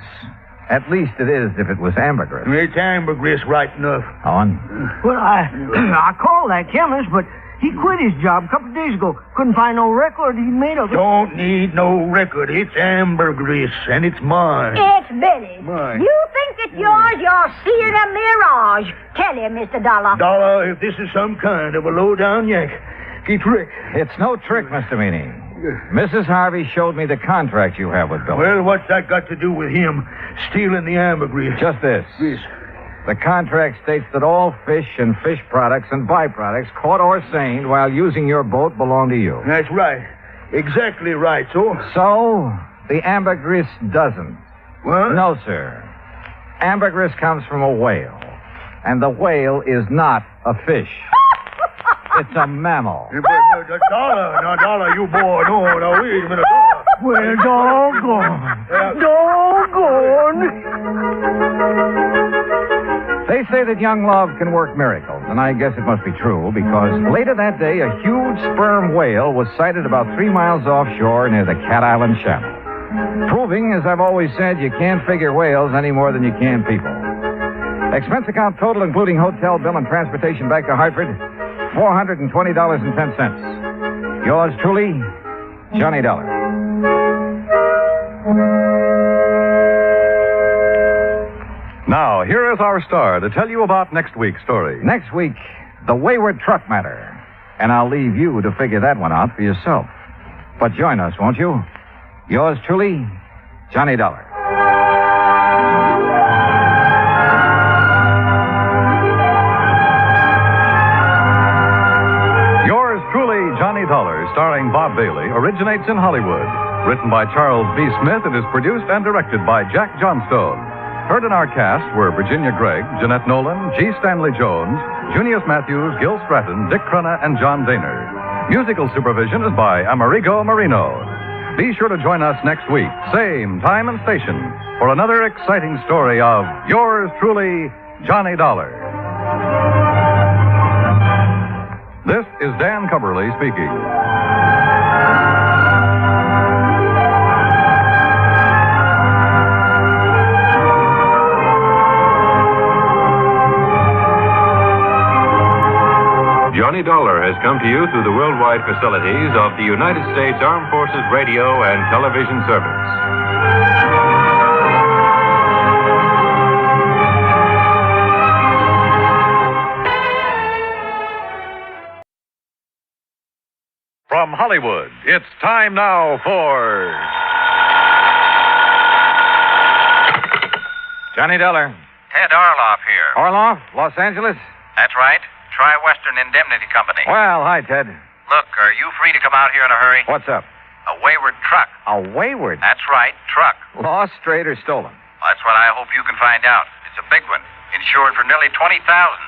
At least it is if it was ambergris. It's ambergris right enough. Owen? Well, I called that chemist, but he quit his job a couple of days ago. Couldn't find no record he made of it. Don't need no record. It's ambergris, and it's mine. It's Billy's. Mine. You think it's yours? You're seeing a mirage. Tell him, Mr. Dollar. Dollar, if this is some kind of a low-down yank, trick. It's no trick, Mr. Meany. Mrs. Harvey showed me the contract you have with Billy. Well, what's that got to do with him stealing the ambergris? Just this. This. The contract states that all fish and fish products and byproducts caught or seined while using your boat belong to you. That's right. Exactly right, so? So, the ambergris doesn't. What? No, sir. Ambergris comes from a whale. And the whale is not a fish. It's a mammal. But Dollar, now, Dollar, you boy, no, wait a minute, Dollar. Well, doggone. They say that young love can work miracles, and I guess it must be true, because later that day, a huge sperm whale was sighted about 3 miles offshore near the Cat Island Channel. Proving, as I've always said, you can't figure whales any more than you can people. Expense account total, including hotel bill and transportation back to Hartford, $420.10. Yours truly, Johnny Dollar. Now, here is our star to tell you about next week's story. Next week, the wayward truck matter. And I'll leave you to figure that one out for yourself. But join us, won't you? Yours truly, Johnny Dollar. Yours truly, Johnny Dollar, starring Bob Bailey, originates in Hollywood. Written by Charles B. Smith, it is produced and directed by Jack Johnstone. Heard in our cast were Virginia Gregg, Jeanette Nolan, G. Stanley Jones, Junius Matthews, Gil Stratton, Dick Crenna, and John Daner. Musical supervision is by Amerigo Marino. Be sure to join us next week, same time and station, for another exciting story of yours truly, Johnny Dollar. This is Dan Cumberly speaking. Johnny Dollar has come to you through the worldwide facilities of the United States Armed Forces Radio and Television Service. From Hollywood, it's time now for Johnny Dollar. Ted Orloff here. Orloff, Los Angeles? That's right. Tri-Western Indemnity Company. Well, hi, Ted. Look, are you free to come out here in a hurry? What's up? A wayward truck. A wayward? That's right, truck. Lost, strayed, or stolen? That's what I hope you can find out. It's a big one. Insured for nearly $20,000.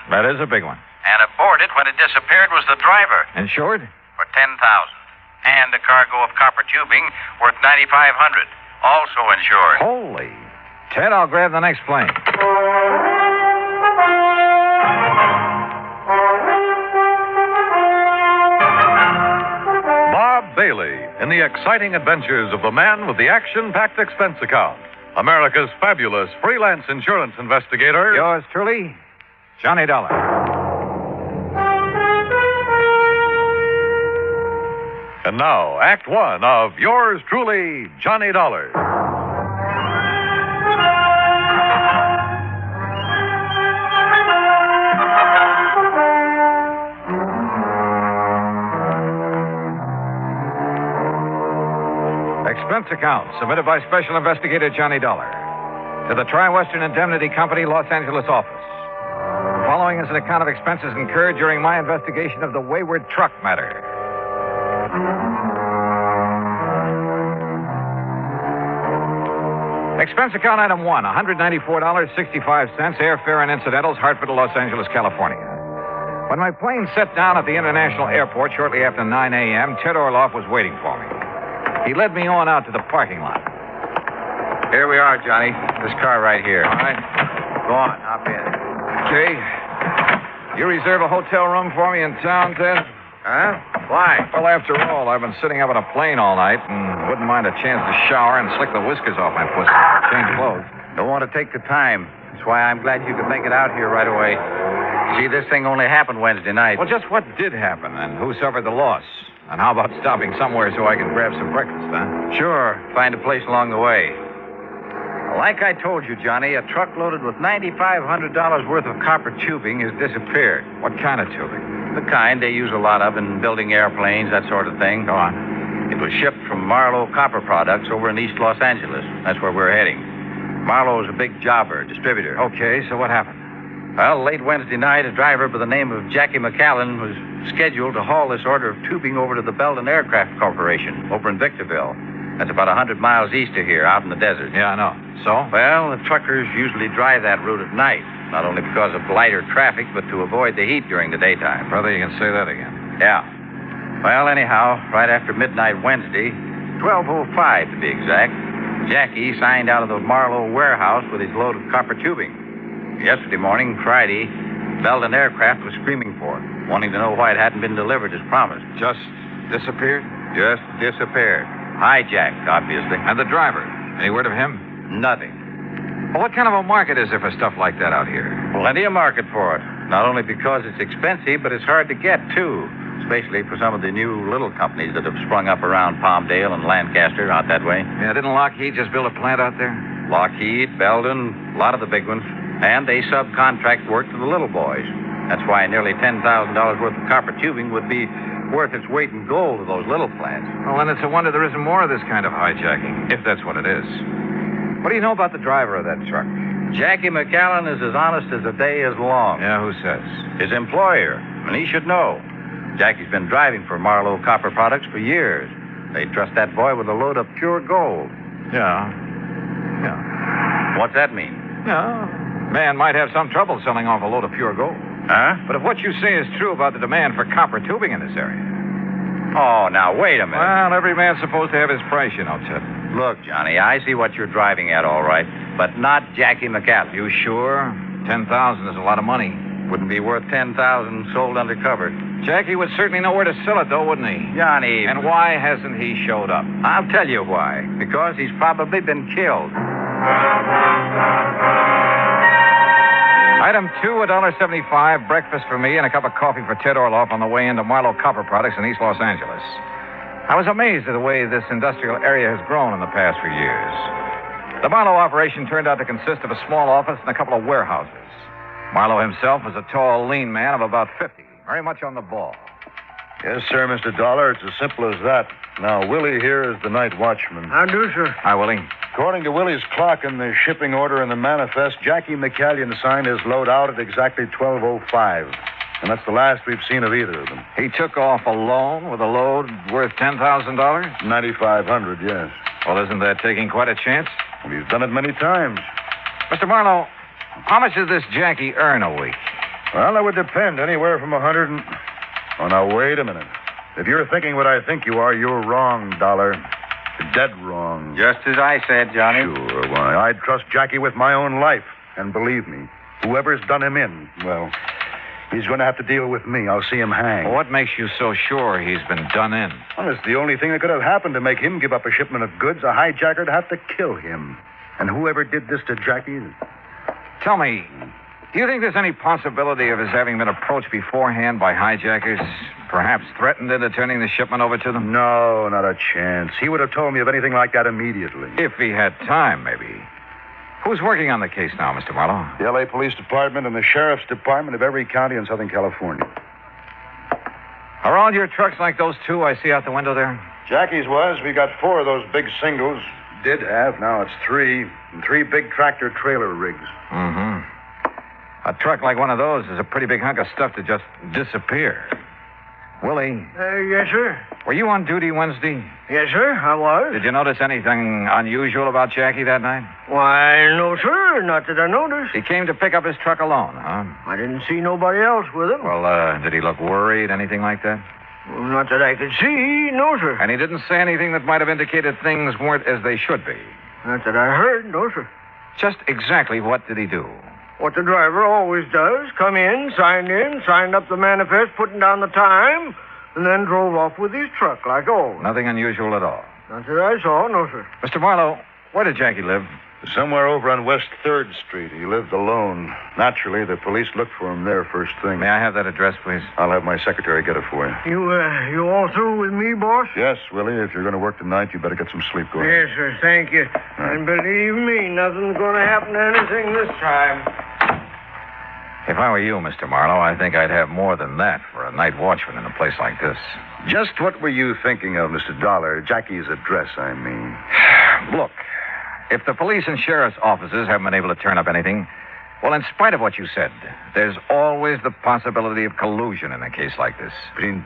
That is a big one. And aboard it when it disappeared was the driver. Insured? For $10,000. And a cargo of copper tubing worth $9,500. Also insured. Holy. Ted, I'll grab the next plane. Bob Bailey in the exciting adventures of the man with the action-packed expense account. America's fabulous freelance insurance investigator. Yours truly, Johnny Dollar. And now, Act One of yours truly, Johnny Dollar. Expense account submitted by Special Investigator Johnny Dollar to the Tri-Western Indemnity Company, Los Angeles office. The following is an account of expenses incurred during my investigation of the wayward truck matter. Expense account item 1, $194.65, airfare and incidentals, Hartford to Los Angeles, California. When my plane set down at the International Airport shortly after 9 a.m., Ted Orloff was waiting for me. He led me on out to the parking lot. Here we are, Johnny. This car right here. All right. Go on, hop in. Okay. You reserve a hotel room for me in town, Ted? Huh? Why? Well, after all, I've been sitting up in a plane all night and wouldn't mind a chance to shower and slick the whiskers off my pussy. Change clothes. Don't want to take the time. That's why I'm glad you could make it out here right away. See, this thing only happened Wednesday night. Well, just what did happen and who suffered the loss? And how about stopping somewhere so I can grab some breakfast, huh? Sure. Find a place along the way. Like I told you, Johnny, a truck loaded with $9,500 worth of copper tubing has disappeared. What kind of tubing? The kind they use a lot of in building airplanes, that sort of thing. Go on. It was shipped from Marlowe Copper Products over in East Los Angeles. That's where we're heading. Marlowe's a big jobber, distributor. Okay, so what happened? Well, late Wednesday night, a driver by the name of Jackie McAllen was scheduled to haul this order of tubing over to the Belden Aircraft Corporation over in Victorville. That's about 100 miles east of here, out in the desert. Yeah, I know. So? Well, the truckers usually drive that route at night, not only because of lighter traffic, but to avoid the heat during the daytime. Brother, you can say that again. Yeah. Well, anyhow, right after midnight Wednesday, 12:05 to be exact, Jackie signed out of the Marlowe warehouse with his load of copper tubing. Yesterday morning, Friday, Belden Aircraft was screaming for it, wanting to know why it hadn't been delivered as promised. Just disappeared? Just disappeared. Hijacked, obviously. And the driver? Any word of him? Nothing. Well, what kind of a market is there for stuff like that out here? Plenty of market for it. Not only because it's expensive, but it's hard to get, too. Especially for some of the new little companies that have sprung up around Palmdale and Lancaster out that way. Yeah, didn't Lockheed just build a plant out there? Lockheed, Belden, a lot of the big ones. And they subcontract work to the little boys. That's why nearly $10,000 worth of copper tubing would be worth its weight in gold to those little plants. Oh, and it's a wonder there isn't more of this kind of hijacking, if that's what it is. What do you know about the driver of that truck? Jackie McAllen is as honest as the day is long. Yeah, who says? His employer, and he should know. Jackie's been driving for Marlowe Copper Products for years. They trust that boy with a load of pure gold. Yeah. What's that mean? Yeah. Man might have some trouble selling off a load of pure gold. Huh? But if what you say is true about the demand for copper tubing in this area. Oh, now, wait a minute. Well, every man's supposed to have his price, you know, Chet. Look, Johnny, I see what you're driving at, all right, but not Jackie McAllen. You sure? 10,000 is a lot of money. Wouldn't be worth 10,000 sold undercover. Jackie would certainly know where to sell it, though, wouldn't he? Johnny. And why hasn't he showed up? I'll tell you why. Because he's probably been killed. Item 2, $1.75, breakfast for me and a cup of coffee for Ted Orloff on the way into Marlowe Copper Products in East Los Angeles. I was amazed at the way this industrial area has grown in the past few years. The Marlowe operation turned out to consist of a small office and a couple of warehouses. Marlowe himself was a tall, lean man of about 50, very much on the ball. Yes, sir, Mr. Dollar. It's as simple as that. Now, Willie here is the night watchman. How do, sir? Hi, Willie. According to Willie's clock in the shipping order and the manifest, Jackie McCallion signed his load out at exactly 12:05. And that's the last we've seen of either of them. He took off alone with a load worth $10,000? $9,500, yes. Well, isn't that taking quite a chance? Well, he's done it many times. Mr. Marlowe, how much does this Jackie earn a week? Well, that would depend. Anywhere from 100 and... Oh, now, wait a minute. If you're thinking what I think you are, you're wrong, Dollar. You're dead wrong. Just as I said, Johnny. Sure, why, I'd trust Jackie with my own life. And believe me, whoever's done him in, well, he's going to have to deal with me. I'll see him hang. Well, what makes you so sure he's been done in? Well, it's the only thing that could have happened to make him give up a shipment of goods. A hijacker'd have to kill him. And whoever did this to Jackie... Tell me, do you think there's any possibility of his having been approached beforehand by hijackers? Perhaps threatened into turning the shipment over to them? No, not a chance. He would have told me of anything like that immediately. If he had time, maybe. Who's working on the case now, Mr. Marlowe? The L.A. Police Department and the Sheriff's Department of every county in Southern California. Are all your trucks like those two I see out the window there? Jackie's was. We got 4 of those big singles. Did have. Now it's 3. And 3 big tractor-trailer rigs. Mm-hmm. A truck like one of those is a pretty big hunk of stuff to just disappear. Willie. Yes, sir. Were you on duty Wednesday? Yes, sir, I was. Did you notice anything unusual about Jackie that night? Why, no, sir. Not that I noticed. He came to pick up his truck alone, huh? I didn't see nobody else with him. Well, did he look worried, anything like that? Well, not that I could see, no, sir. And he didn't say anything that might have indicated things weren't as they should be? Not that I heard, no, sir. Just exactly what did he do? What the driver always does. Come in, signed up the manifest, putting down the time, and then drove off with his truck like always. Nothing unusual at all? Not that I saw, no, sir. Mr. Marlowe, where did Jackie live? Somewhere over on West 3rd Street. He lived alone. Naturally, the police looked for him there first thing. May I have that address, please? I'll have my secretary get it for you. You all through with me, boss? Yes, Willie. If you're going to work tonight, you better get some sleep. Go ahead. Yes, sir. Thank you. Right. And believe me, nothing's going to happen to anything this time. If I were you, Mr. Marlowe, I think I'd have more than that for a night watchman in a place like this. Just what were you thinking of, Mr. Dollar? Jackie's address, I mean. Look, if the police and sheriff's offices haven't been able to turn up anything, well, in spite of what you said, there's always the possibility of collusion in a case like this.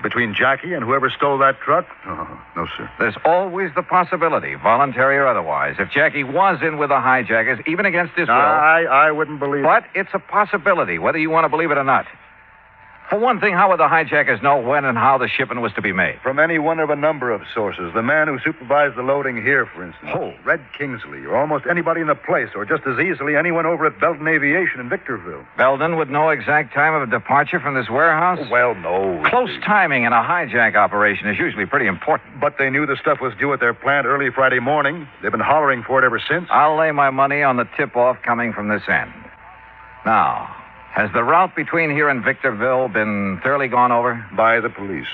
Between Jackie and whoever stole that truck? Oh, no, sir. There's always the possibility, voluntary or otherwise, if Jackie was in with the hijackers, even against his will. I wouldn't believe it. But it's a possibility, whether you want to believe it or not. For one thing, how would the hijackers know when and how the shipment was to be made? From any one of a number of sources. The man who supervised the loading here, for instance. Oh. Red Kingsley, or almost anybody in the place, or just as easily anyone over at Belton Aviation in Victorville. Belden would know exact time of departure from this warehouse? Well, no. Close timing in a hijack operation is usually pretty important. But they knew the stuff was due at their plant early Friday morning. They've been hollering for it ever since. I'll lay my money on the tip-off coming from this end. Now, Has the route between here and Victorville been thoroughly gone over? By the police.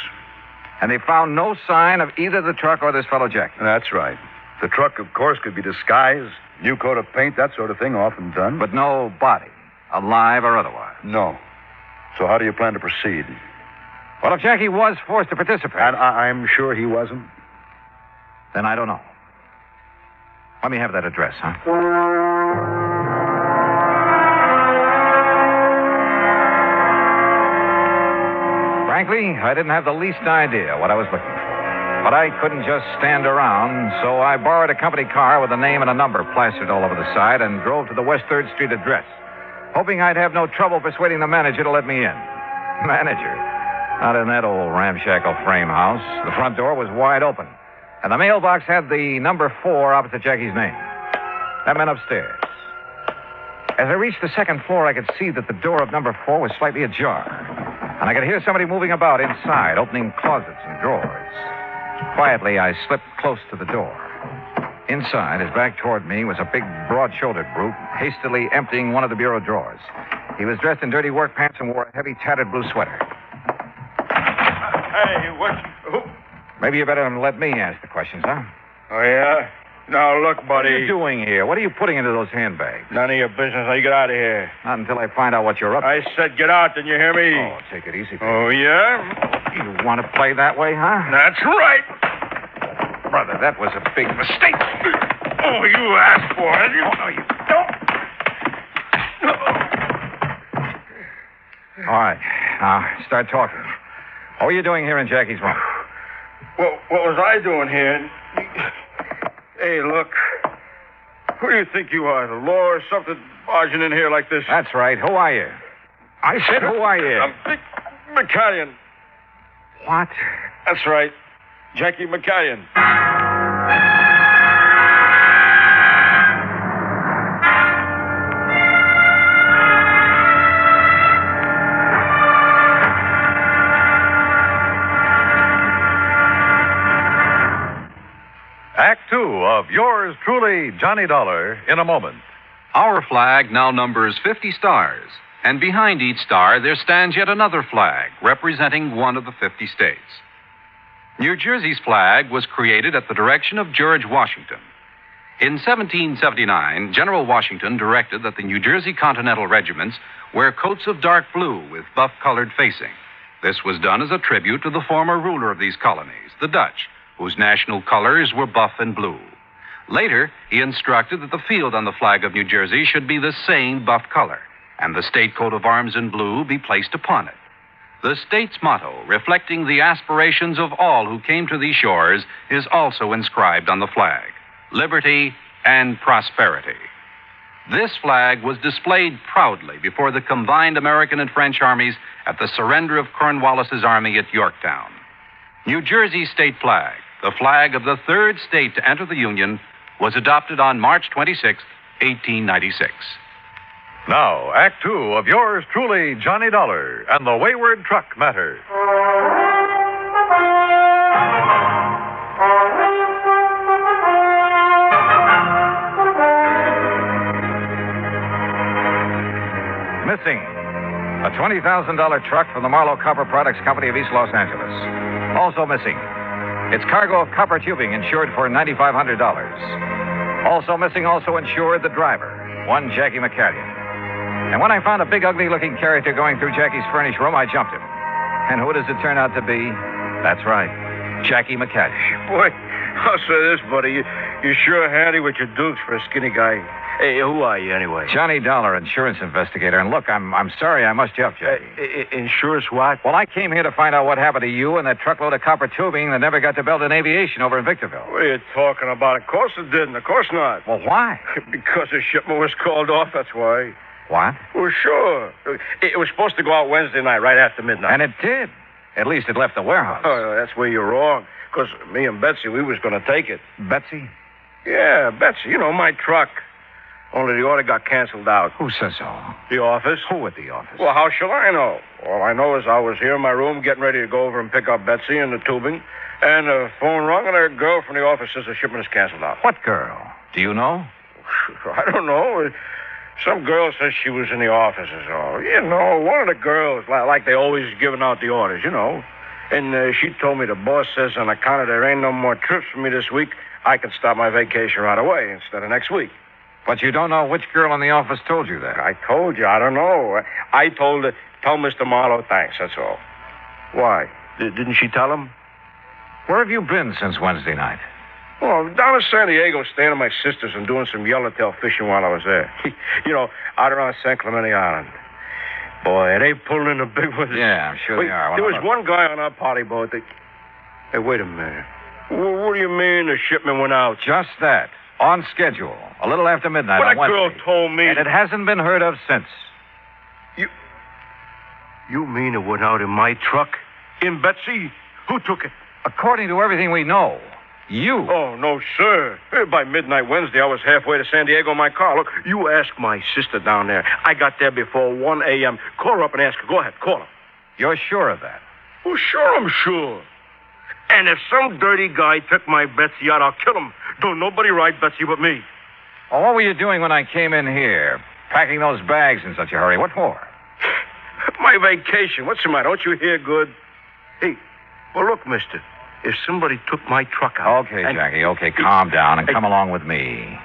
And they found no sign of either the truck or this fellow Jackie? That's right. The truck, of course, could be disguised, new coat of paint, that sort of thing, often done. But no body, alive or otherwise? No. So how do you plan to proceed? Well, if Jackie was forced to participate... And I'm sure he wasn't. Then I don't know. Let me have that address, huh? Frankly, I didn't have the least idea what I was looking for. But I couldn't just stand around, so I borrowed a company car with a name and a number plastered all over the side and drove to the West 3rd Street address, hoping I'd have no trouble persuading the manager to let me in. Manager? Not in that old ramshackle frame house. The front door was wide open, and the mailbox had the number 4 opposite Jackie's name. That meant upstairs. As I reached the second floor, I could see that the door of number 4 was slightly ajar, and I could hear somebody moving about inside, opening closets and drawers. Quietly, I slipped close to the door. Inside, his back toward me, was a big, broad-shouldered brute, hastily emptying one of the bureau drawers. He was dressed in dirty work pants and wore a heavy, tattered blue sweater. Hey, what? Maybe you better let me ask the questions, huh? Oh, yeah? Now, look, buddy. What are you doing here? What are you putting into those handbags? None of your business. Now, you get out of here. Not until I find out what you're up to. I said get out, didn't you hear me? Oh, take it easy. Oh, yeah? You want to play that way, huh? That's right. Brother, that was a big mistake. Oh, you asked for it. Oh, no, you don't. All right. Now, start talking. What were you doing here in Jackie's room? What was I doing here? Hey, look. Who do you think you are, the law or something, barging in here like this? That's right. Who are you? I said, who are you? I'm Vic McCallion. What? That's right. Jackie McCallion. Act 2 of yours truly, Johnny Dollar, in a moment. Our flag now numbers 50 stars, and behind each star there stands yet another flag representing one of the 50 states. New Jersey's flag was created at the direction of George Washington. In 1779, General Washington directed that the New Jersey Continental regiments wear coats of dark blue with buff-colored facing. This was done as a tribute to the former ruler of these colonies, the Dutch, whose national colors were buff and blue. Later, he instructed that the field on the flag of New Jersey should be the same buff color, and the state coat of arms in blue be placed upon it. The state's motto, reflecting the aspirations of all who came to these shores, is also inscribed on the flag: liberty and prosperity. This flag was displayed proudly before the combined American and French armies at the surrender of Cornwallis's army at Yorktown. New Jersey's state flag, the flag of the third state to enter the Union, was adopted on March 26, 1896. Now, Act 2 of yours truly, Johnny Dollar, and the Wayward Truck Matter. Missing. A $20,000 truck from the Marlowe Copper Products Company of East Los Angeles. Also missing. Its cargo of copper tubing insured for $9,500. Also missing, also insured, the driver, one Jackie McCallion. And when I found a big, ugly-looking character going through Jackie's furnished room, I jumped him. And who does it turn out to be? That's right, Jackie McCallion. Boy, I'll say this, buddy. You're sure handy with your dukes for a skinny guy. Hey, who are you, anyway? Johnny Dollar, insurance investigator. And look, I'm sorry I must jump, Jackie. Insurance what? Well, I came here to find out what happened to you and that truckload of copper tubing that never got to Belden Aviation over in Victorville. What are you talking about? Of course it didn't. Of course not. Well, why? Because the shipment was called off, that's why. What? Well, sure. It was supposed to go out Wednesday night, right after midnight. And it did. At least it left the warehouse. Oh, that's where you're wrong. Because me and Betsy, we was going to take it. Betsy? Yeah, Betsy. You know, my truck. Only the order got canceled out. Who says so? The office. Who at the office? Well, how shall I know? All I know is I was here in my room getting ready to go over and pick up Betsy and the tubing. And the phone rung, and a girl from the office says the shipment is canceled out. What girl? Do you know? I don't know. Some girl says she was in the office or so. You know, one of the girls, like they always giving out the orders, you know. And she told me the boss says on account of there ain't no more trips for me this week, I can start my vacation right away instead of next week. But you don't know which girl in the office told you that. I told you, I don't know. I told her, tell Mr. Marlowe thanks, that's all. Why? Didn't she tell him? Where have you been since Wednesday night? Oh, down in San Diego, staying at my sister's and doing some yellowtail fishing while I was there. You know, out around San Clemente Island. Boy, they pulling in the big ones. Yeah, I'm sure they are. There was one guy on our party boat that... Hey, wait a minute. What do you mean the shipment went out? Just that. On schedule. A little after midnight But on that girl Wednesday. told me... And it hasn't been heard of since. You mean it went out in my truck? In Betsy? Who took it? According to everything we know, you. Oh, no, sir. By midnight Wednesday, I was halfway to San Diego in my car. Look, you ask my sister down there. I got there before 1 a.m. Call her up and ask her. Go ahead, call her. You're sure of that? Oh, sure, I'm sure. And if some dirty guy took my Betsy out, I'll kill him. Don't nobody ride Betsy but me. Well, what were you doing when I came in here? Packing those bags in such a hurry. What for? My vacation. What's the matter? Don't you hear good? Hey, well, look, mister. If somebody took my truck out... Okay, Jackie, okay, calm down and come along with me.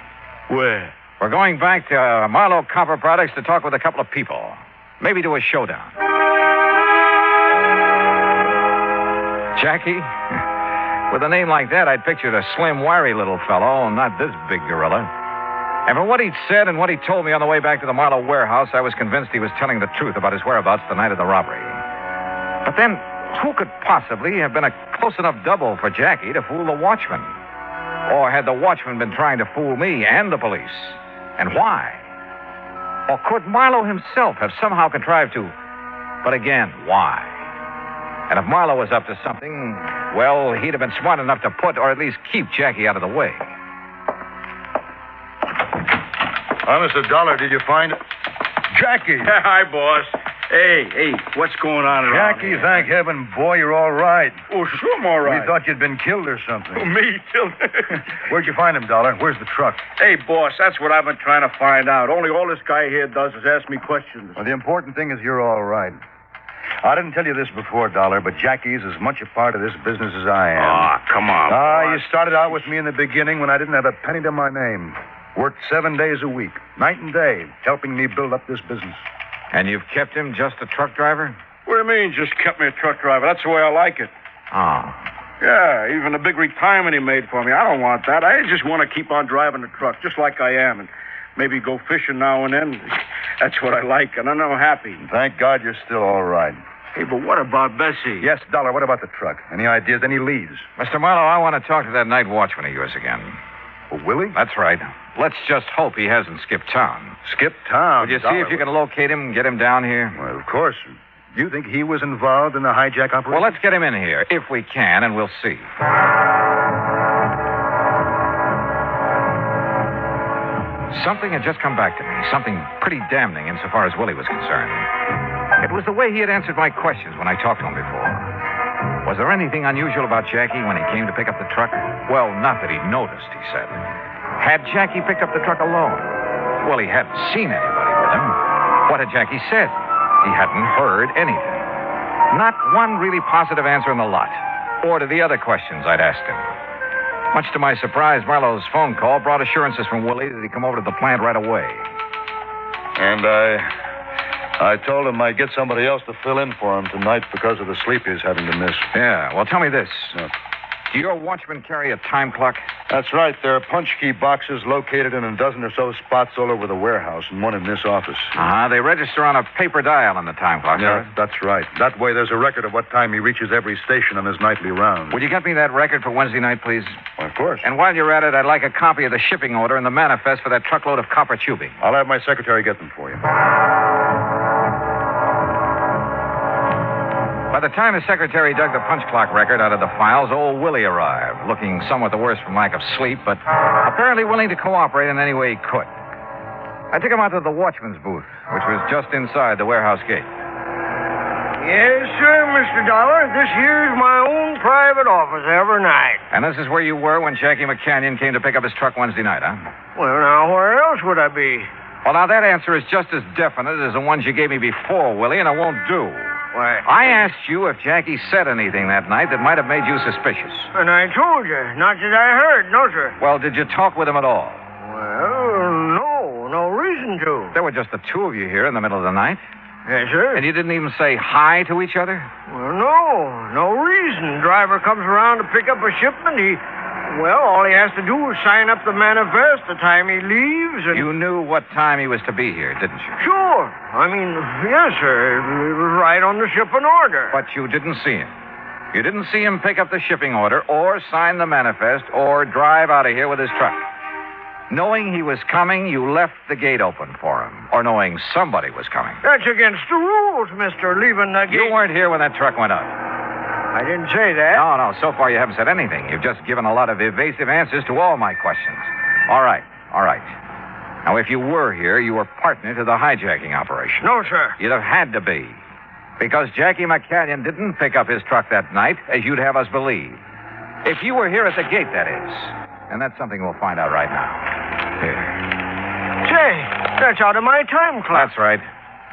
Where? We're going back to Marlowe Copper Products to talk with a couple of people. Maybe do a showdown. Jackie, with a name like that, I'd pictured a slim, wiry little fellow, not this big gorilla. And from what he'd said and what he told me on the way back to the Marlowe warehouse, I was convinced he was telling the truth about his whereabouts the night of the robbery. But then, who could possibly have been a close enough double for Jackie to fool the watchman? Or had the watchman been trying to fool me and the police? And why? Or could Marlowe himself have somehow contrived to... But again, why? And if Marlowe was up to something, well, he'd have been smart enough to put or at least keep Jackie out of the way. Honest $1, did you find it? Jackie. Hi, boss. Hey, what's going on around Jackie, here? thank heaven, boy, you're all right. Oh, sure I'm all right. We thought you'd been killed or something. Oh, me killed? Where'd you find him, Dollar? Where's the truck? Hey, boss, that's what I've been trying to find out. Only all this guy here does is ask me questions. Well, the important thing is you're all right. I didn't tell you this before, Dollar, but Jackie's as much a part of this business as I am. Ah, come on. You started out with me in the beginning when I didn't have a penny to my name. Worked 7 days a week, night and day, helping me build up this business. And you've kept him just a truck driver? What do you mean, just kept me a truck driver? That's the way I like it. Oh. Yeah, even the big retirement he made for me. I don't want that. I just want to keep on driving the truck, just like I am, and maybe go fishing now and then. That's what I like, and I'm happy. Thank God you're still all right. Hey, but what about Bessie? Yes, Dollar, what about the truck? Any ideas, any leads? Mr. Marlowe, I want to talk to that night watchman of yours again. Oh, Willie? That's right. Let's just hope he hasn't skipped town. Skipped town? Would you see if you can locate him and get him down here? Well, of course. You think he was involved in the hijack operation? Well, let's get him in here, if we can, and we'll see. Something had just come back to me. Something pretty damning insofar as Willie was concerned. It was the way he had answered my questions when I talked to him before. Was there anything unusual about Jackie when he came to pick up the truck? Well, not that he'd noticed, he said. Had Jackie picked up the truck alone? Well, he hadn't seen anybody with him. What had Jackie said? He hadn't heard anything. Not one really positive answer in the lot. Or to the other questions I'd asked him. Much to my surprise, Marlowe's phone call brought assurances from Willie that he'd come over to the plant right away. And I told him I'd get somebody else to fill in for him tonight because of the sleep he's having to miss. Yeah, well, tell me this. Do your watchmen carry a time clock? That's right. There are punch key boxes located in a dozen or so spots all over the warehouse and one in this office. They register on a paper dial on the time clock, Yeah, sir. that's right. That way there's a record of what time he reaches every station on his nightly round. Would you get me that record for Wednesday night, please? Well, of course. And while you're at it, I'd like a copy of the shipping order and the manifest for that truckload of copper tubing. I'll have my secretary get them for you. By the time his secretary dug the punch clock record out of the files, old Willie arrived, looking somewhat the worse from lack of sleep, but apparently willing to cooperate in any way he could. I took him out to the watchman's booth, which was just inside the warehouse gate. Yes, sir, Mr. Dollar. This here's my own private office every night. And this is where you were when Jackie McCanyon came to pick up his truck Wednesday night, huh? Well, now, where else would I be? Well, now, that answer is just as definite as the ones you gave me before, Willie, and it won't do. Why? I asked you if Jackie said anything that night that might have made you suspicious. And I told you, not that I heard, no, sir. Well, did you talk with him at all? Well, no reason to. There were just the two of you here in the middle of the night. Yes, sir. And you didn't even say hi to each other? Well, no reason. Driver comes around to pick up a shipment. All he has to do is sign up the manifest the time he leaves. And... You knew what time he was to be here, didn't you? Sure. Yes, sir. It was right on the shipping order. But you didn't see him. You didn't see him pick up the shipping order or sign the manifest or drive out of here with his truck. Knowing he was coming, you left the gate open for him. Or knowing somebody was coming. That's against the rules, mister, leaving the gate. You weren't here when that truck went out. I didn't say that. No. So far you haven't said anything. You've just given a lot of evasive answers to all my questions. All right. Now, if you were here, you were partner to the hijacking operation. No, sir. You'd have had to be. Because Jackie McCallion didn't pick up his truck that night, as you'd have us believe. If you were here at the gate, that is. And that's something we'll find out right now. Here. Say, that's out of my time clock. That's right.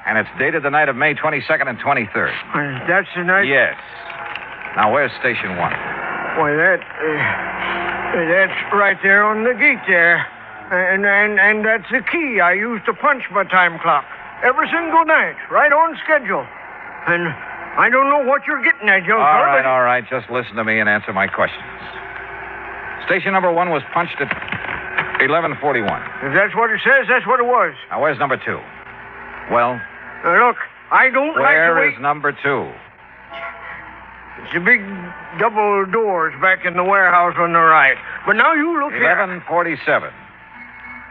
And it's dated the night of May 22nd and 23rd. That's the night? Yes. Now, where's Station 1? Why, that's right there on the gate there. And that's the key I use to punch my time clock. Every single night, right on schedule. And I don't know what you're getting at, young fella. All right. Just listen to me and answer my questions. Station number 1 was punched at 11:41. If that's what it says, that's what it was. Now, where's number 2? Well? Look, I don't like the way... Where is number 2? It's the big double doors back in the warehouse on the right. But now you look here. 11:47.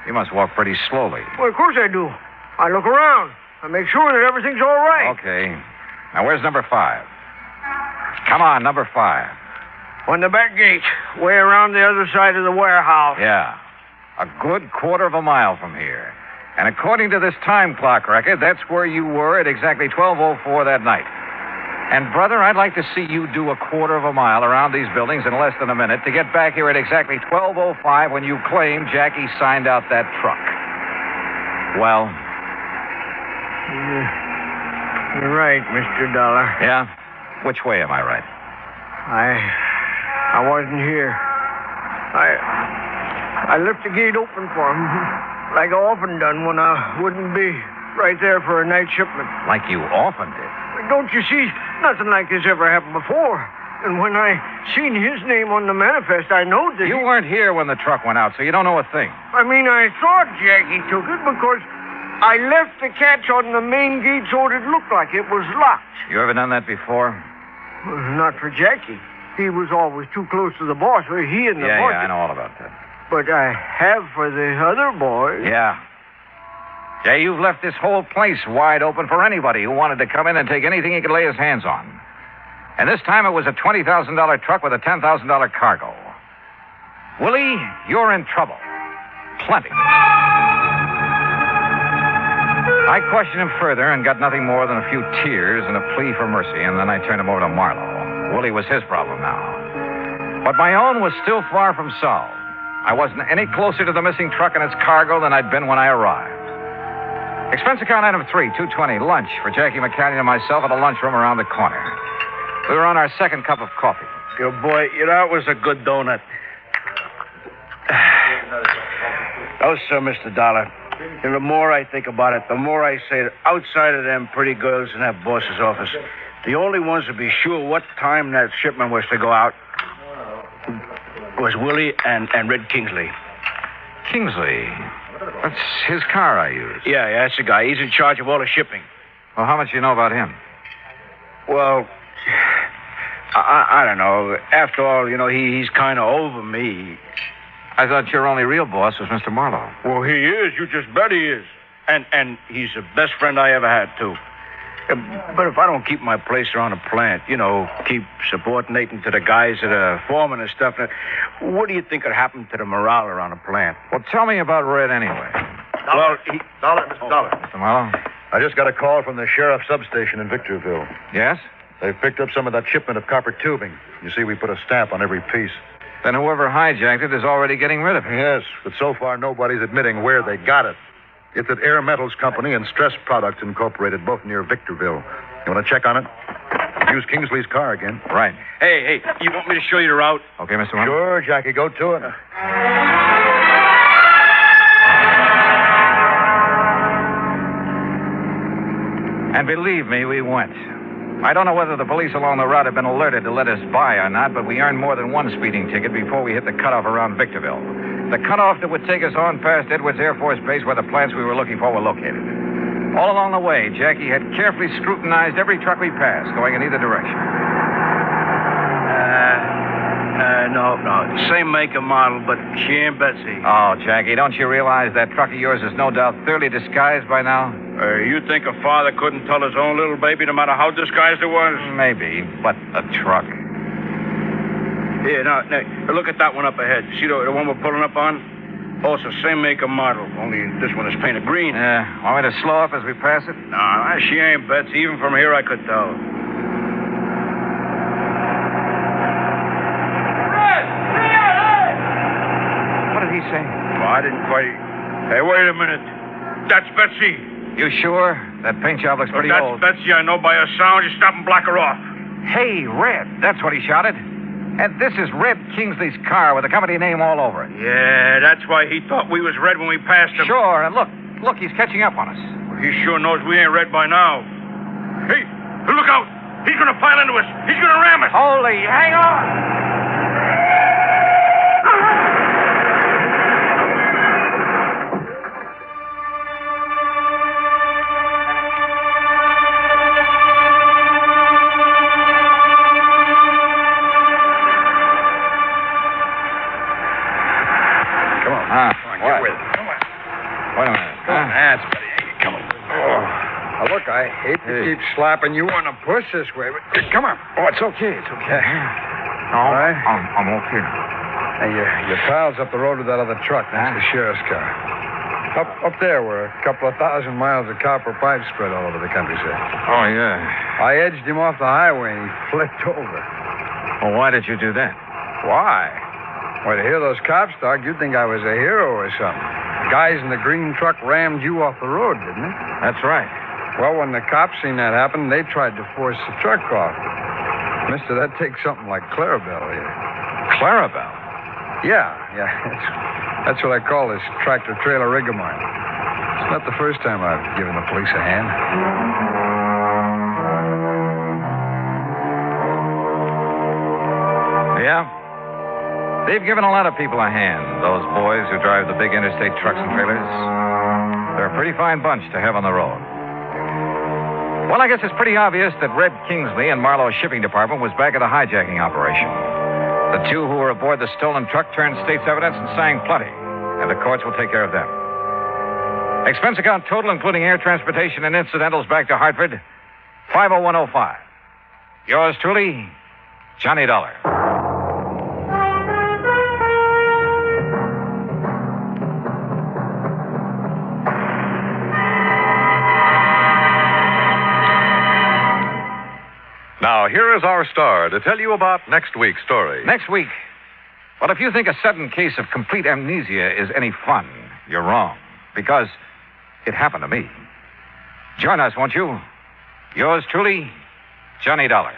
You must walk pretty slowly. Well, of course I do. I look around. I make sure that everything's all right. Okay. Now, where's number 5? Come on, number 5. On the back gate, way around the other side of the warehouse. Yeah. A good quarter of a mile from here. And according to this time clock record, that's where you were at exactly 12:04 that night. And, brother, I'd like to see you do a quarter of a mile around these buildings in less than a minute to get back here at exactly 12:05 when you claim Jackie signed out that truck. Well? You're right, Mr. Dollar. Yeah? Which way am I right? I wasn't here. I left the gate open for him, like I often done when I wouldn't be right there for a night shipment. Like you often did? Don't you see? Nothing like this ever happened before. And when I seen his name on the manifest, I knowed that You weren't here when the truck went out, so you don't know a thing. I thought Jackie took it because I left the catch on the main gate so it looked like it was locked. You ever done that before? Well, not for Jackie. He was always too close to the boss. He and the boss. Yeah, I know all about that. But I have for the other boys. Yeah, you've left this whole place wide open for anybody who wanted to come in and take anything he could lay his hands on. And this time it was a $20,000 truck with a $10,000 cargo. Willie, you're in trouble. Plenty. I questioned him further and got nothing more than a few tears and a plea for mercy, and then I turned him over to Marlowe. Willie was his problem now. But my own was still far from solved. I wasn't any closer to the missing truck and its cargo than I'd been when I arrived. Expense account item 3, $220, lunch for Jackie McCallion and myself at a lunchroom around the corner. We were on our second cup of coffee. Good boy. That was a good donut. Oh, sir, Mr. Dollar. And the more I think about it, the more I say that outside of them pretty girls in that boss's office, the only ones to be sure what time that shipment was to go out was Willie and Red Kingsley. Kingsley? That's his car I used. Yeah, that's the guy. He's in charge of all the shipping. Well, how much do you know about him? Well, I don't know. After all, he's kind of over me. I thought your only real boss was Mr. Marlowe. Well, he is. You just bet he is. And he's the best friend I ever had, too. But if I don't keep my place around the plant, keep subordinating to the guys that are foreman and stuff, what do you think would happen to the morale around the plant? Well, tell me about Red anyway. Dollar, Mr. Dollar. Mr. Marlowe? I just got a call from the sheriff's substation in Victorville. Yes? They've picked up some of that shipment of copper tubing. You see, we put a stamp on every piece. Then whoever hijacked it is already getting rid of it. Yes, but so far nobody's admitting where they got it. It's at Air Metals Company and Stress Products Incorporated, both near Victorville. You want to check on it? Use Kingsley's car again. Right. Hey, you want me to show you the route? Okay, Mr. Wayne. Sure, Jackie, go to it. And believe me, we went. I don't know whether the police along the route have been alerted to let us by or not, but we earned more than one speeding ticket before we hit the cutoff around Victorville. The cutoff that would take us on past Edwards Air Force Base where the plants we were looking for were located. All along the way, Jackie had carefully scrutinized every truck we passed, going in either direction. No. Same make and model, but she ain't Betsy. Oh, Jackie, don't you realize that truck of yours is no doubt thoroughly disguised by now? You think a father couldn't tell his own little baby no matter how disguised it was? Maybe, but a truck. Here, now, look at that one up ahead. See the one we're pulling up on? Also, same make and model, only this one is painted green. Want me to slow up as we pass it? No, she ain't Betsy. Even from here, I could tell. What did he say? Oh, I didn't quite... Hey, wait a minute. That's Betsy. You sure? That paint job looks pretty old. That's Betsy, I know by her sound. You stop and block her off. Hey, Red. That's what he shouted. And this is Red Kingsley's car with the company name all over it. Yeah, that's why he thought we was Red when we passed him. Sure, and look, he's catching up on us. Well, he sure knows we ain't Red by now. Hey, look out! He's gonna pile into us. He's gonna ram us. Holy, hang on! Look, I hate to keep slapping you on the puss this way, but come on. Oh, it's okay. It's okay. All right? I'm okay. Hey, your pal's up the road with that other truck. That's the sheriff's car. Up there where a couple of 1,000 miles of copper pipe spread all over the countryside. Oh, yeah. I edged him off the highway and he flipped over. Well, why did you do that? Why? Well, to hear those cops talk, you'd think I was a hero or something. The guys in the green truck rammed you off the road, didn't they? That's right. Well, when the cops seen that happen, they tried to force the truck off. Mister, that takes something like Clarabelle here. Clarabelle? Yeah. That's what I call this tractor-trailer rig of mine. It's not the first time I've given the police a hand. Yeah? They've given a lot of people a hand, those boys who drive the big interstate trucks and trailers. They're a pretty fine bunch to have on the road. Well, I guess it's pretty obvious that Red Kingsley and Marlowe's shipping department was back at the hijacking operation. The two who were aboard the stolen truck turned state's evidence and sang plenty, and the courts will take care of them. Expense account total, including air transportation and incidentals back to Hartford, $50105. Yours truly, Johnny Dollar. Now, here is our star to tell you about next week's story. Next week? Well, if you think a sudden case of complete amnesia is any fun, you're wrong. Because it happened to me. Join us, won't you? Yours truly, Johnny Dollar.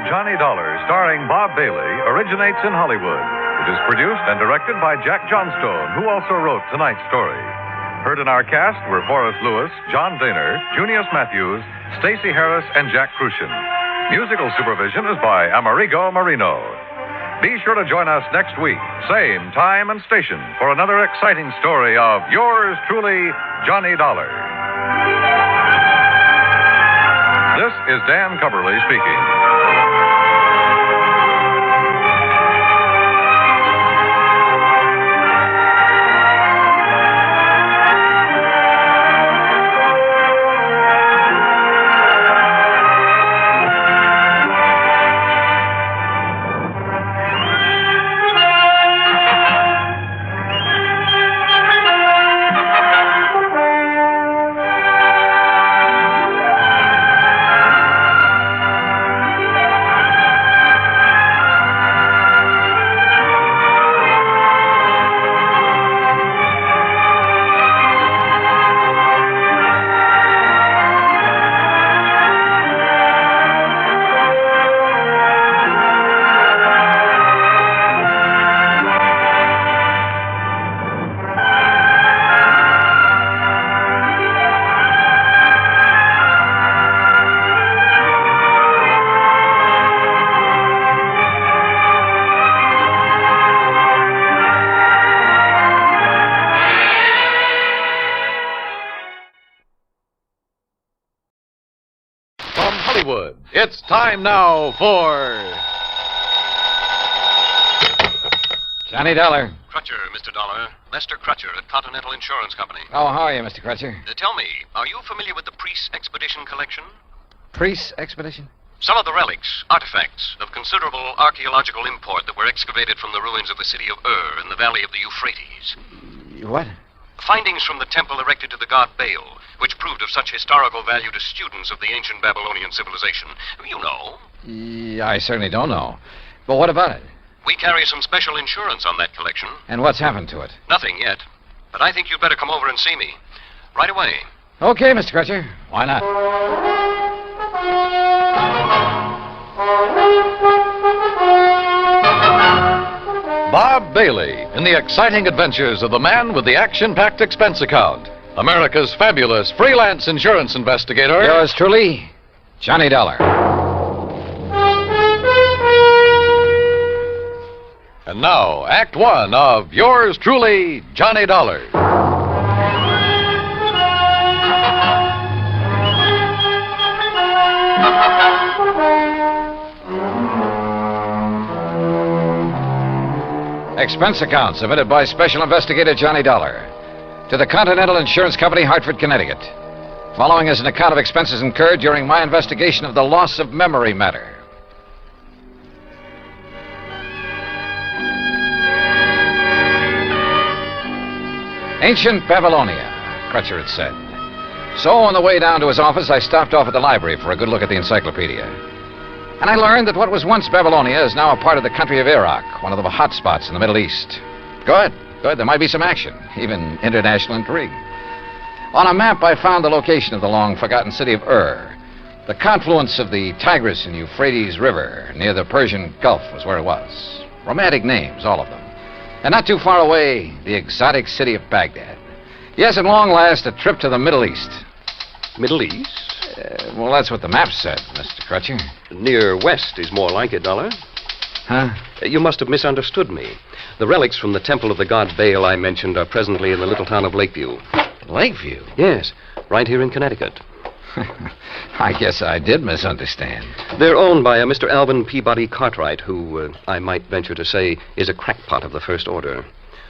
Johnny Dollar, starring Bob Bailey, originates in Hollywood. It is produced and directed by Jack Johnstone, who also wrote tonight's story. Heard in our cast were Forrest Lewis, John Daner, Junius Matthews, Stacey Harris, and Jack Crucian. Musical supervision is by Amerigo Marino. Be sure to join us next week, same time and station, for another exciting story of yours truly, Johnny Dollar. This is Dan Cubberly speaking. Hollywood. It's time now for Johnny Dollar. Crutcher, Mr. Dollar. Lester Crutcher at Continental Insurance Company. Oh, how are you, Mr. Crutcher? Tell me, are you familiar with the Priest Expedition collection? Priest Expedition? Some of the relics, artifacts of considerable archaeological import that were excavated from the ruins of the city of Ur in the valley of the Euphrates. What? Findings from the temple erected to the god Baal, which proved of such historical value to students of the ancient Babylonian civilization. You know. Yeah, I certainly don't know. But what about it? We carry some special insurance on that collection. And what's happened to it? Nothing yet. But I think you'd better come over and see me. Right away. Okay, Mr. Crutcher. Why not? Bob Bailey in the exciting adventures of the man with the action-packed expense account. America's fabulous freelance insurance investigator. Yours truly, Johnny Dollar. And now, Act One of yours truly, Johnny Dollar. Expense account submitted by Special Investigator Johnny Dollar to the Continental Insurance Company, Hartford, Connecticut. Following is an account of expenses incurred during my investigation of the loss of memory matter. Ancient Babylonia, Crutcher had said. So on the way down to his office, I stopped off at the library for a good look at the encyclopedia. And I learned that what was once Babylonia is now a part of the country of Iraq, one of the hot spots in the Middle East. Good. There might be some action, even international intrigue. On a map, I found the location of the long-forgotten city of Ur. The confluence of the Tigris and Euphrates River near the Persian Gulf was where it was. Romantic names, all of them. And not too far away, the exotic city of Baghdad. Yes, at long last, a trip to the Middle East. Middle East? Well, that's what the map said, Mr. Crutcher. Near west is more like it, Dollar. Huh? You must have misunderstood me. The relics from the temple of the god Baal I mentioned are presently in the little town of Lakeview. Lakeview? Yes, right here in Connecticut. I guess I did misunderstand. They're owned by a Mr. Alvin Peabody Cartwright, who, I might venture to say, is a crackpot of the first order,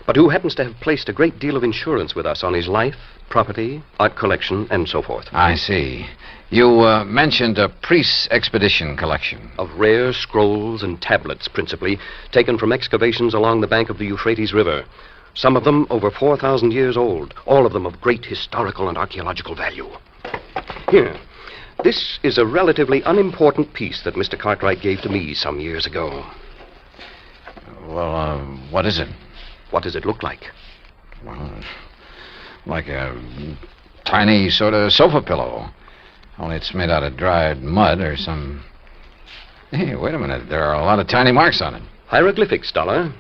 but who happens to have placed a great deal of insurance with us on his life, property, art collection, and so forth. I see. You mentioned a priest's expedition collection. Of rare scrolls and tablets, principally, taken from excavations along the bank of the Euphrates River. Some of them over 4,000 years old, all of them of great historical and archaeological value. Here, this is a relatively unimportant piece that Mr. Cartwright gave to me some years ago. Well, what is it? What does it look like? Well, like a tiny sort of sofa pillow. Only it's made out of dried mud or some... Hey, wait a minute. There are a lot of tiny marks on it. Hieroglyphics, Dollar.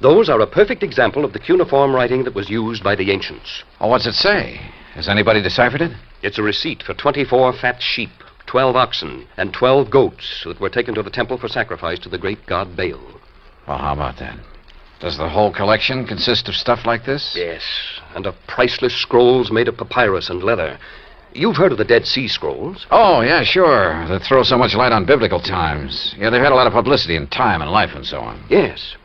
Those are a perfect example of the cuneiform writing that was used by the ancients. Oh, what's it say? Has anybody deciphered it? It's a receipt for 24 fat sheep, 12 oxen, and 12 goats that were taken to the temple for sacrifice to the great god Baal. Well, how about that? Does the whole collection consist of stuff like this? Yes, and of priceless scrolls made of papyrus and leather. You've heard of the Dead Sea Scrolls? Oh, yeah, sure. That throw so much light on biblical times. Yeah, they've had a lot of publicity in time and life and so on. Yes.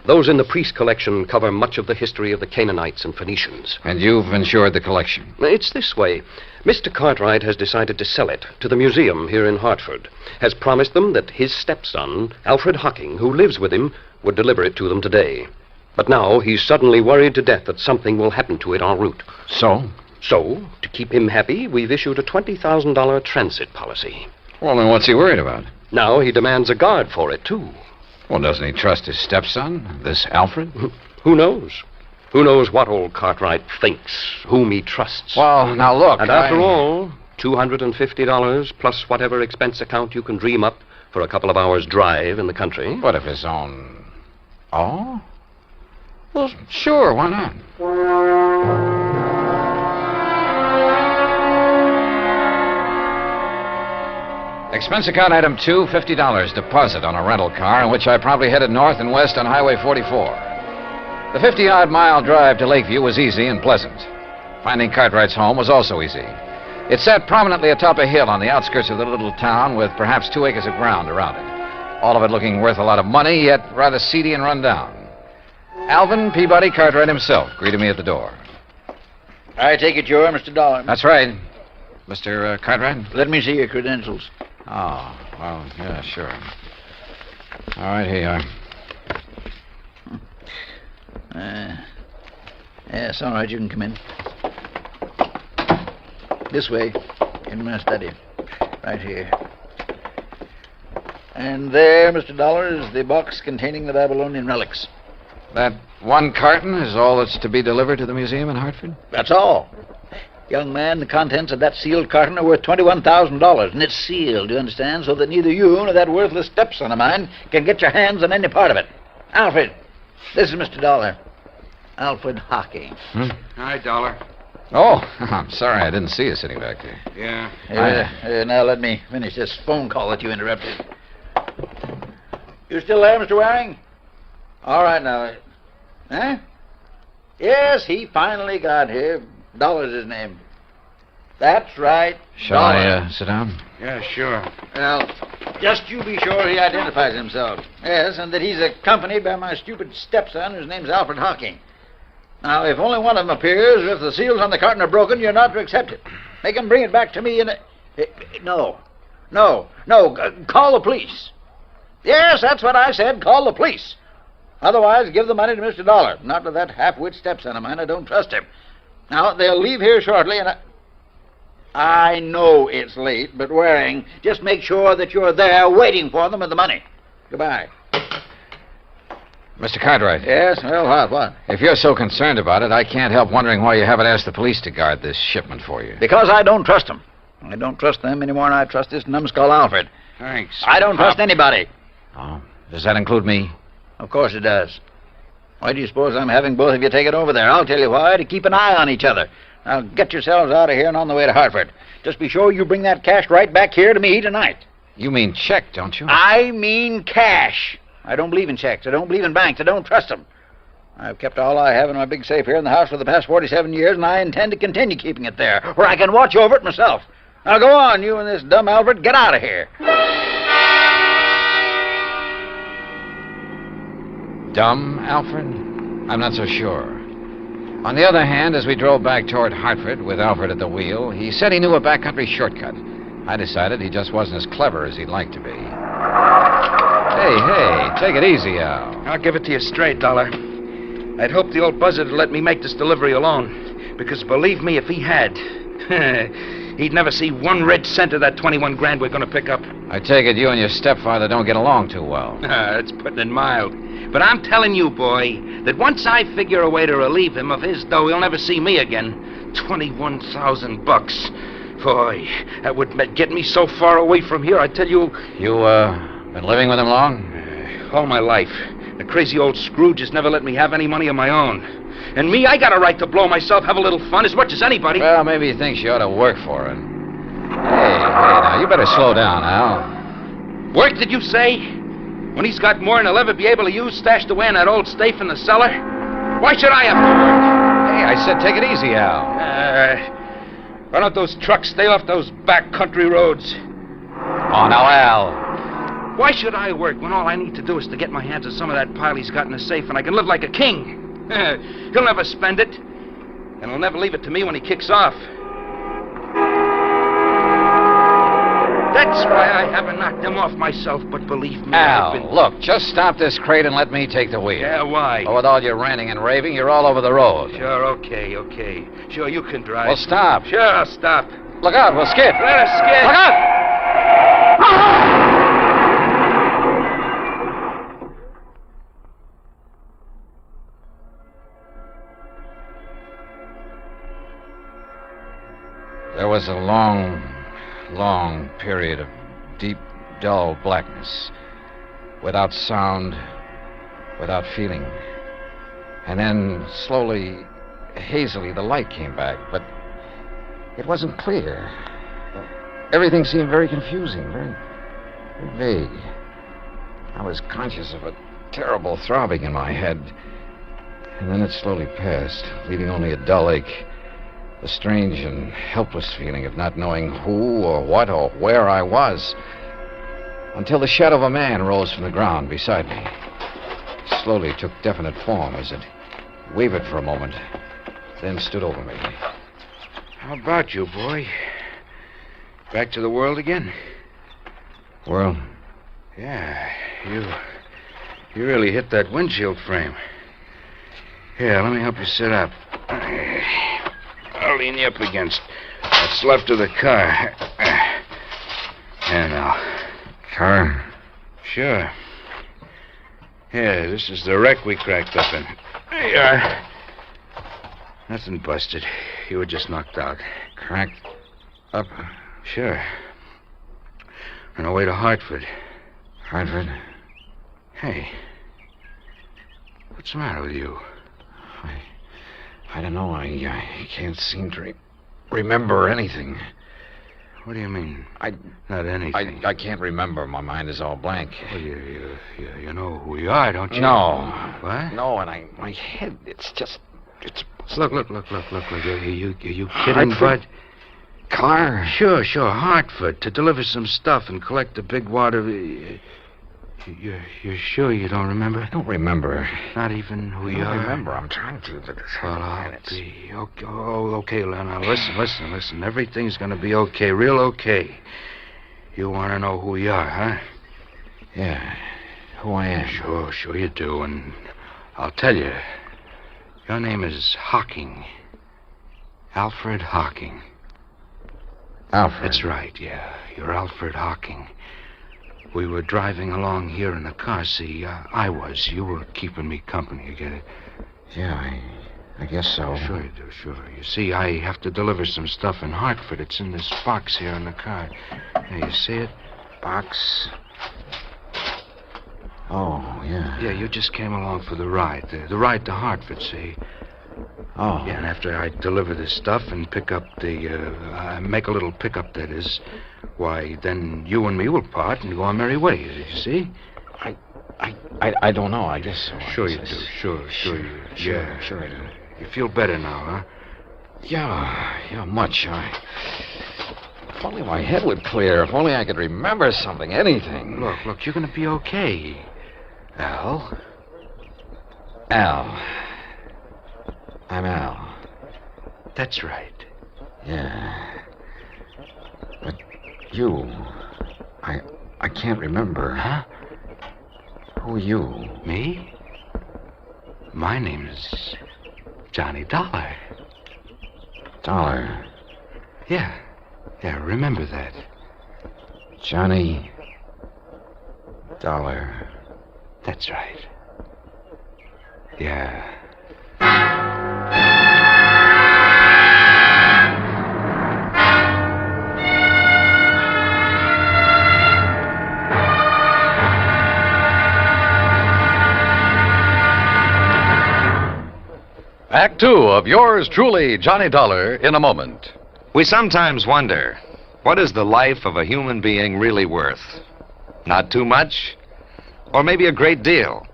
Those in the priest collection cover much of the history of the Canaanites and Phoenicians. And you've insured the collection? It's this way. Mr. Cartwright has decided to sell it to the museum here in Hartford. Has promised them that his stepson, Alfred Hocking, who lives with him, would deliver it to them today. But now he's suddenly worried to death that something will happen to it en route. So? So, to keep him happy, we've issued a $20,000 transit policy. Well, then what's he worried about? Now he demands a guard for it, too. Well, doesn't he trust his stepson, this Alfred? Who knows? Who knows what old Cartwright thinks, whom he trusts. Well, now look, And after all, $250 plus whatever expense account you can dream up for a couple of hours' drive in the country. What of his own... Oh? Well, sure, why not? Expense account item 2, $50 deposit on a rental car in which I promptly headed north and west on Highway 44. The 50-odd mile drive to Lakeview was easy and pleasant. Finding Cartwright's home was also easy. It sat prominently atop a hill on the outskirts of the little town with perhaps 2 acres of ground around it. All of it looking worth a lot of money, yet rather seedy and run down. Alvin Peabody Cartwright himself greeted me at the door. I take it you're Mr. Dollar. That's right. Mr. Cartwright? Let me see your credentials. Oh, well, yeah, sure. All right, here you are. Yes, all right, you can come in. This way, in my study. Right here. And there, Mr. Dollar, is the box containing the Babylonian relics. That one carton is all that's to be delivered to the museum in Hartford? That's all. Young man, the contents of that sealed carton are worth $21,000, and it's sealed, you understand, so that neither you nor that worthless stepson of mine can get your hands on any part of it. Alfred, this is Mr. Dollar. Alfred Hockey. Hi, Dollar. Oh, I'm sorry I didn't see you sitting back there. Yeah. Now let me finish this phone call that you interrupted. You still there, Mr. Waring? All right, now. Huh? Yes, he finally got here. Dollar's his name. That's right. Shall I sit down? Yeah, sure. Well, just you be sure he identifies himself. Yes, and that he's accompanied by my stupid stepson, whose name's Alfred Hocking. Now, if only one of them appears, or if the seals on the carton are broken, you're not to accept it. Make him bring it back to me in a... No. Call the police. Yes, that's what I said. Call the police. Otherwise, give the money to Mr. Dollar. Not to that half-wit stepson of mine. I don't trust him. Now, they'll leave here shortly, and I know it's late, but Waring, just make sure that you're there waiting for them with the money. Goodbye. Mr. Cartwright. Yes? Well, what? If you're so concerned about it, I can't help wondering why you haven't asked the police to guard this shipment for you. Because I don't trust them. I don't trust them any more than I trust this numbskull Alfred. Thanks. I don't trust anybody. Oh, does that include me? Of course it does. Why do you suppose I'm having both of you take it over there? I'll tell you why. To keep an eye on each other. Now, get yourselves out of here and on the way to Hartford. Just be sure you bring that cash right back here to me tonight. You mean check, don't you? I mean cash. I don't believe in checks. I don't believe in banks. I don't trust them. I've kept all I have in my big safe here in the house for the past 47 years, and I intend to continue keeping it there, where I can watch over it myself. Now, go on, you and this dumb Alfred. Get out of here. Dumb, Alfred? I'm not so sure. On the other hand, as we drove back toward Hartford with Alfred at the wheel, he said he knew a backcountry shortcut. I decided he just wasn't as clever as he'd like to be. Hey, take it easy, Al. I'll give it to you straight, Dollar. I'd hoped the old buzzard would let me make this delivery alone. Because believe me, if he had, he'd never see 1 red cent of that 21 grand we're going to pick up. I take it you and your stepfather don't get along too well. That's putting it mild. But I'm telling you, boy, that once I figure a way to relieve him of his dough, he'll never see me again. $21,000. Boy, that would get me so far away from here, I tell you... You, been living with him long? All my life. The crazy old Scrooge has never let me have any money of my own. And me, I got a right to blow myself, have a little fun, as much as anybody. Well, maybe he thinks you ought to work for it. Hey, now, you better slow down, Al. Work, did you say? When he's got more than he'll ever be able to use stashed away in that old safe in the cellar? Why should I have to work? Hey, I said take it easy, Al. Why don't those trucks stay off those back country roads? Oh, now, Al. Why should I work when all I need to do is to get my hands on some of that pile he's got in the safe and I can live like a king? He'll never spend it, and he'll never leave it to me when he kicks off. That's why I haven't knocked him off myself, but believe me, Al, look, just stop this crate and let me take the wheel. Yeah, why? Oh, with all your ranting and raving, you're all over the road. Sure, okay. Sure, you can drive. Well, stop. Sure, I'll stop. Look out, we'll skid. Let us skid. Look out! There was a long period of deep, dull blackness, without sound, without feeling. And then, slowly, hazily, the light came back, but it wasn't clear. Everything seemed very confusing, very vague. I was conscious of a terrible throbbing in my head, and then it slowly passed, leaving only a dull ache The strange and helpless feeling of not knowing who or what or where I was. Until the shadow of a man rose from the ground beside me. Slowly took definite form as it wavered for a moment, then stood over me. How about you, boy? Back to the world again? World? Yeah, you really hit that windshield frame. Here, let me help you sit up. I'll lean you up against what's left of the car. Here now. Car? Sure. Here, this is the wreck we cracked up in. There you are. Nothing busted. You were just knocked out. Cracked up? Sure. On our way to Hartford. Hartford? Hey. What's the matter with you? I don't know. I can't seem to remember anything. What do you mean? Not anything. I can't remember. My mind is all blank. Well, you know who we are, don't you? No. What? No, and my head, it's Look. Are you kidding, Hartford? Bud? Car? Sure. Hartford, to deliver some stuff and collect the big water. You're sure you don't remember? I don't remember. Not even who you I don't are? remember. I'm trying to, but Okay, now listen. Everything's gonna be okay, real okay. You want to know who we are, huh? Yeah, who I am. Sure you do, and I'll tell you. Your name is Hocking. Alfred Hocking. Alfred? That's right, yeah. You're Alfred Hocking. We were driving along here in the car. See, I was. You were keeping me company, you get it? Yeah, I guess so. Sure you do, sure. You see, I have to deliver some stuff in Hartford. It's in this box here in the car. There, you see it? Box? Oh, yeah. Yeah, you just came along for the ride. The ride to Hartford, see? Oh. Yeah, and after I deliver this stuff and pick up make a little pickup, that is, why, then you and me will part and go our merry ways, you see? I don't know, I guess so. Sure you do, sure I do. You feel better now, huh? Yeah, much. If only my head would clear. If only I could remember something, anything. Look, you're gonna be okay. Al? I'm Al. That's right. Yeah. But you... I can't remember. Huh? Who are you? Me? My name is Johnny Dollar. Dollar? Yeah, remember that. Johnny Dollar. That's right. Yeah. Act two of yours truly, Johnny Dollar, in a moment. We sometimes wonder, what is the life of a human being really worth? Not too much? Or maybe a great deal?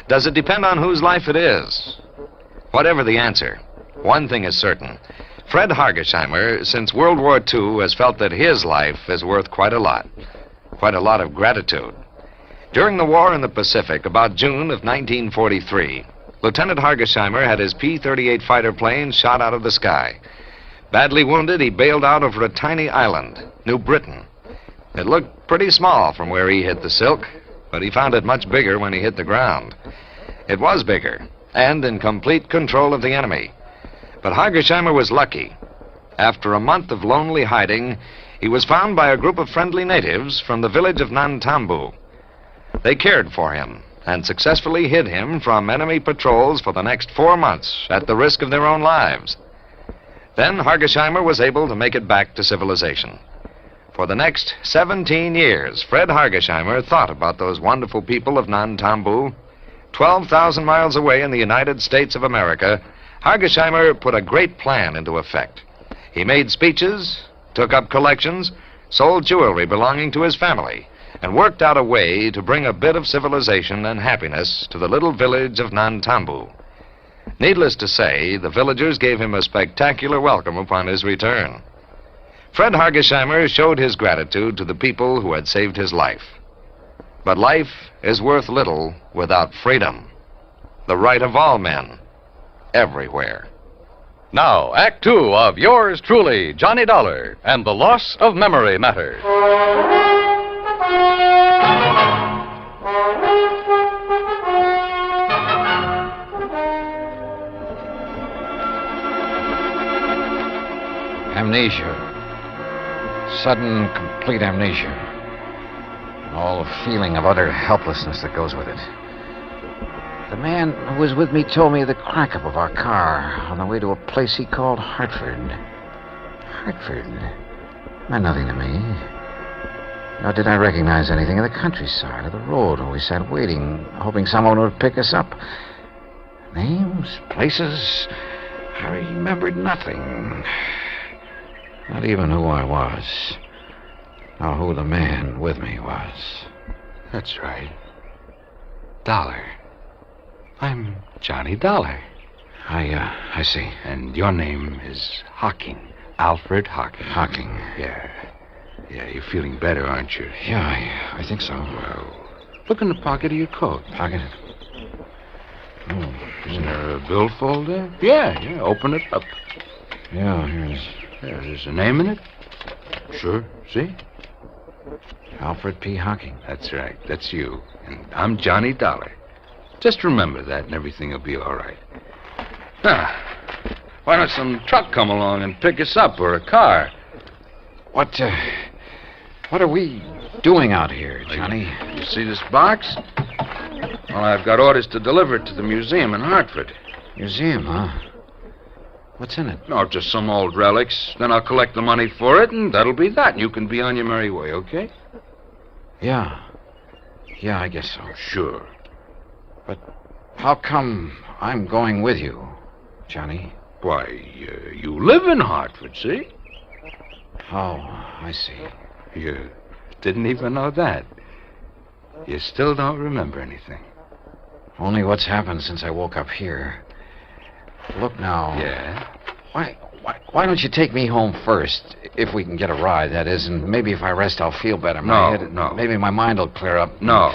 Does it depend on whose life it is? Whatever the answer, one thing is certain. Fred Hargesheimer, since World War II, has felt that his life is worth quite a lot of gratitude. During the war in the Pacific, about June of 1943, Lieutenant Hargesheimer had his P-38 fighter plane shot out of the sky. Badly wounded, he bailed out over a tiny island, New Britain. It looked pretty small from where he hit the silk, but he found it much bigger when he hit the ground. It was bigger, and in complete control of the enemy. But Hargesheimer was lucky. After a month of lonely hiding, he was found by a group of friendly natives from the village of Nantambu. They cared for him and successfully hid him from enemy patrols for the next 4 months at the risk of their own lives. Then Hargesheimer was able to make it back to civilization. For the next 17 years, Fred Hargesheimer thought about those wonderful people of Nantambu. 12,000 miles away in the United States of America, Hargesheimer put a great plan into effect. He made speeches, took up collections, sold jewelry belonging to his family, and worked out a way to bring a bit of civilization and happiness to the little village of Nantambu. Needless to say, the villagers gave him a spectacular welcome upon his return. Fred Hargesheimer showed his gratitude to the people who had saved his life. But life is worth little without freedom, the right of all men, everywhere. Now, Act Two of yours truly, Johnny Dollar, and the Loss of Memory Matter. Amnesia. Sudden, complete amnesia. And all the feeling of utter helplessness that goes with it. The man who was with me told me the crack up of our car on the way to a place he called Hartford. Hartford meant nothing to me. Nor did I recognize anything in the countryside or the road where we sat waiting, hoping someone would pick us up. Names, places, I remembered nothing. Not even who I was, or who the man with me was. That's right. Dollar. I'm Johnny Dollar. I see. And your name is Hocking. Alfred Hocking. Hocking. Yeah. Yeah, you're feeling better, aren't you? Yeah, I think so. Well, look in the pocket of your coat. Pocket? Oh, isn't there a billfold there? Yeah, open it up. Yeah, here it is. Yeah, there's a name in it? Sure, see? Alfred P. Hocking. That's right, that's you. And I'm Johnny Dollar. Just remember that and everything will be all right. Now, why don't some truck come along and pick us up, or a car? What are we doing out here, Johnny? You see this box? Well, I've got orders to deliver it to the museum in Hartford. Museum, huh? What's in it? No, just some old relics. Then I'll collect the money for it, and that'll be that. You can be on your merry way, okay? Yeah. Yeah, I guess so. Sure. But how come I'm going with you, Johnny? Why, you live in Hartford, see? Oh, I see. You didn't even know that. You still don't remember anything. Only what's happened since I woke up here. Look now. Yeah? Why don't you take me home first, if we can get a ride, that is, and maybe if I rest, I'll feel better. No. Maybe my mind will clear up. No,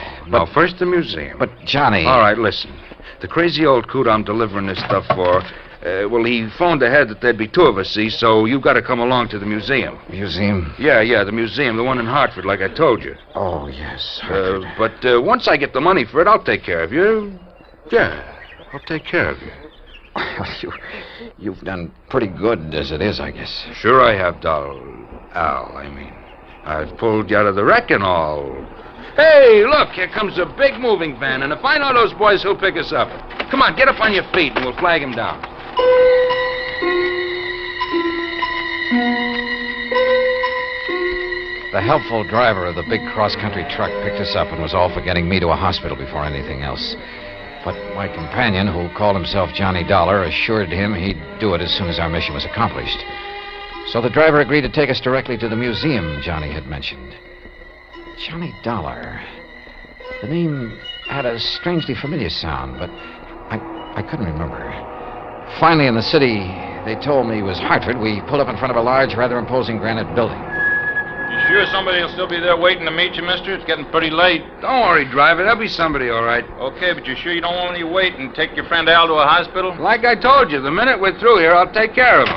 first the museum. But, Johnny... All right, listen. The crazy old coot I'm delivering this stuff for, well, he phoned ahead that there'd be two of us, see, so you've got to come along to the museum. Museum? Yeah, the museum, the one in Hartford, like I told you. Oh, yes, Hartford. But once I get the money for it, I'll take care of you. Yeah, I'll take care of you. You've done pretty good as it is, I guess. Sure I have, Al, I mean. I've pulled you out of the wreck and all. Hey, look, here comes a big moving van, and if I know those boys, who'll pick us up. Come on, get up on your feet, and we'll flag him down. The helpful driver of the big cross-country truck picked us up and was all for getting me to a hospital before anything else. But my companion, who called himself Johnny Dollar, assured him he'd do it as soon as our mission was accomplished. So the driver agreed to take us directly to the museum Johnny had mentioned. Johnny Dollar. The name had a strangely familiar sound, but I couldn't remember. Finally, in the city, they told me it was Hartford. We pulled up in front of a large, rather imposing granite building. You sure somebody will still be there waiting to meet you, mister? It's getting pretty late. Don't worry, driver. There'll be somebody, all right. Okay, but you sure you don't want me to wait and take your friend Al to a hospital? Like I told you, the minute we're through here, I'll take care of him.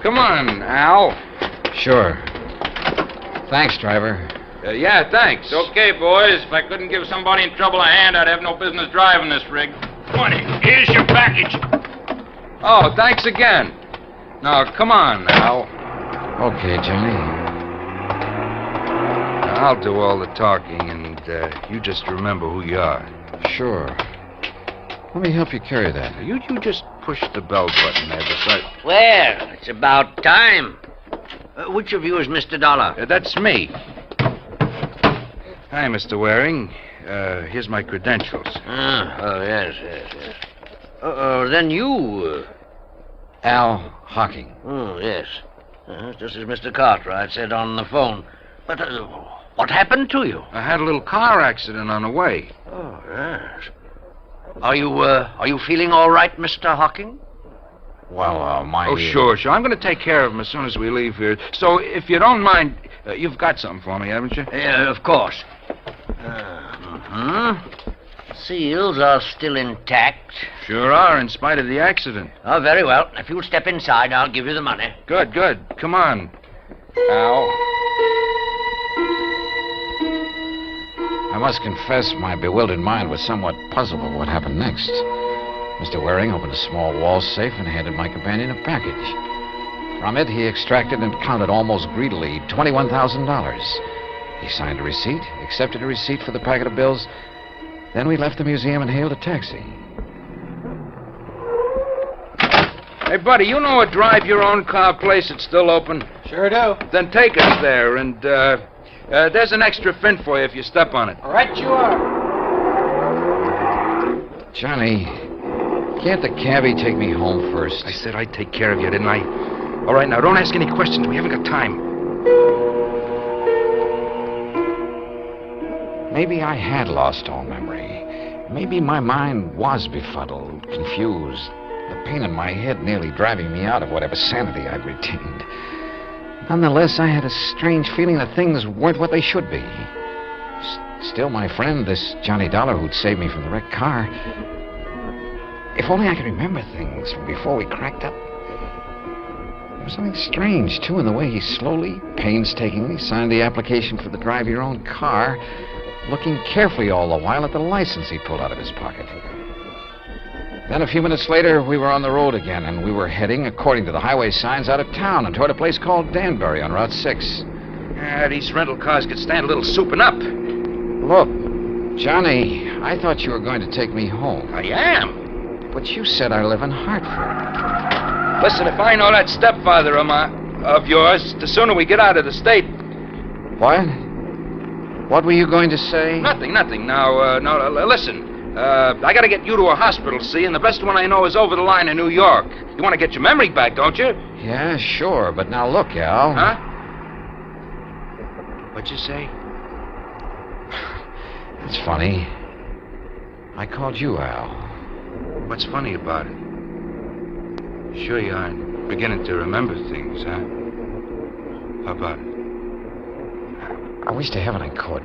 Come on, Al. Sure. Thanks, driver. Yeah, thanks. Okay, boys. If I couldn't give somebody in trouble a hand, I'd have no business driving this rig. Come on, here's your package. Oh, thanks again. Now, come on, Al. Okay, Johnny. I'll do all the talking, and you just remember who you are. Sure. Let me help you carry that. You just push the bell button there beside... Well, it's about time. Which of you is Mr. Dollar? That's me. Hi, Mr. Waring. Here's my credentials. Yes. Then you... Al Hocking. Oh, yes. Just as Mr. Cartwright said on the phone. But what happened to you? I had a little car accident on the way. Oh, yes. Are you feeling all right, Mr. Hawking? Well, my... Oh, sure. I'm going to take care of him as soon as we leave here. So, if you don't mind, you've got something for me, haven't you? Yeah, of course. Seals are still intact. Sure are, in spite of the accident. Oh, very well. If you'll step inside, I'll give you the money. Good. Come on. Al. I must confess my bewildered mind was somewhat puzzled by what happened next. Mr. Waring opened a small wall safe and handed my companion a package. From it, he extracted and counted almost greedily $21,000. He signed a receipt, accepted a receipt for the packet of bills. Then we left the museum and hailed a taxi. Hey, buddy, you know a drive-your-own-car place that's still open? Sure do. Then take us there, and there's an extra fin for you if you step on it. Right you are. Johnny, can't the cabbie take me home first? I said I'd take care of you, didn't I? All right, now, don't ask any questions. We haven't got time. Maybe I had lost all memory. Maybe my mind was befuddled, confused. The pain in my head nearly driving me out of whatever sanity I'd retained. Nonetheless, I had a strange feeling that things weren't what they should be. Still, my friend, this Johnny Dollar who'd saved me from the wrecked car... If only I could remember things from before we cracked up. There was something strange, too, in the way he slowly, painstakingly signed the application for the drive-your-own-car, looking carefully all the while at the license he pulled out of his pocket. Then a few minutes later, we were on the road again, and we were heading, according to the highway signs, out of town and toward a place called Danbury on Route 6. These rental cars could stand a little souping up. Look, Johnny, I thought you were going to take me home. I am. But you said I live in Hartford. Listen, if I know that stepfather of yours, the sooner we get out of the state... What? What were you going to say? Nothing. Now, listen. I got to get you to a hospital, see, and the best one I know is over the line in New York. You want to get your memory back, don't you? Yeah, sure, but now look, Al. Huh? What'd you say? It's funny. I called you Al. What's funny about it? Sure you aren't beginning to remember things, huh? How about it? I wish to heaven I could.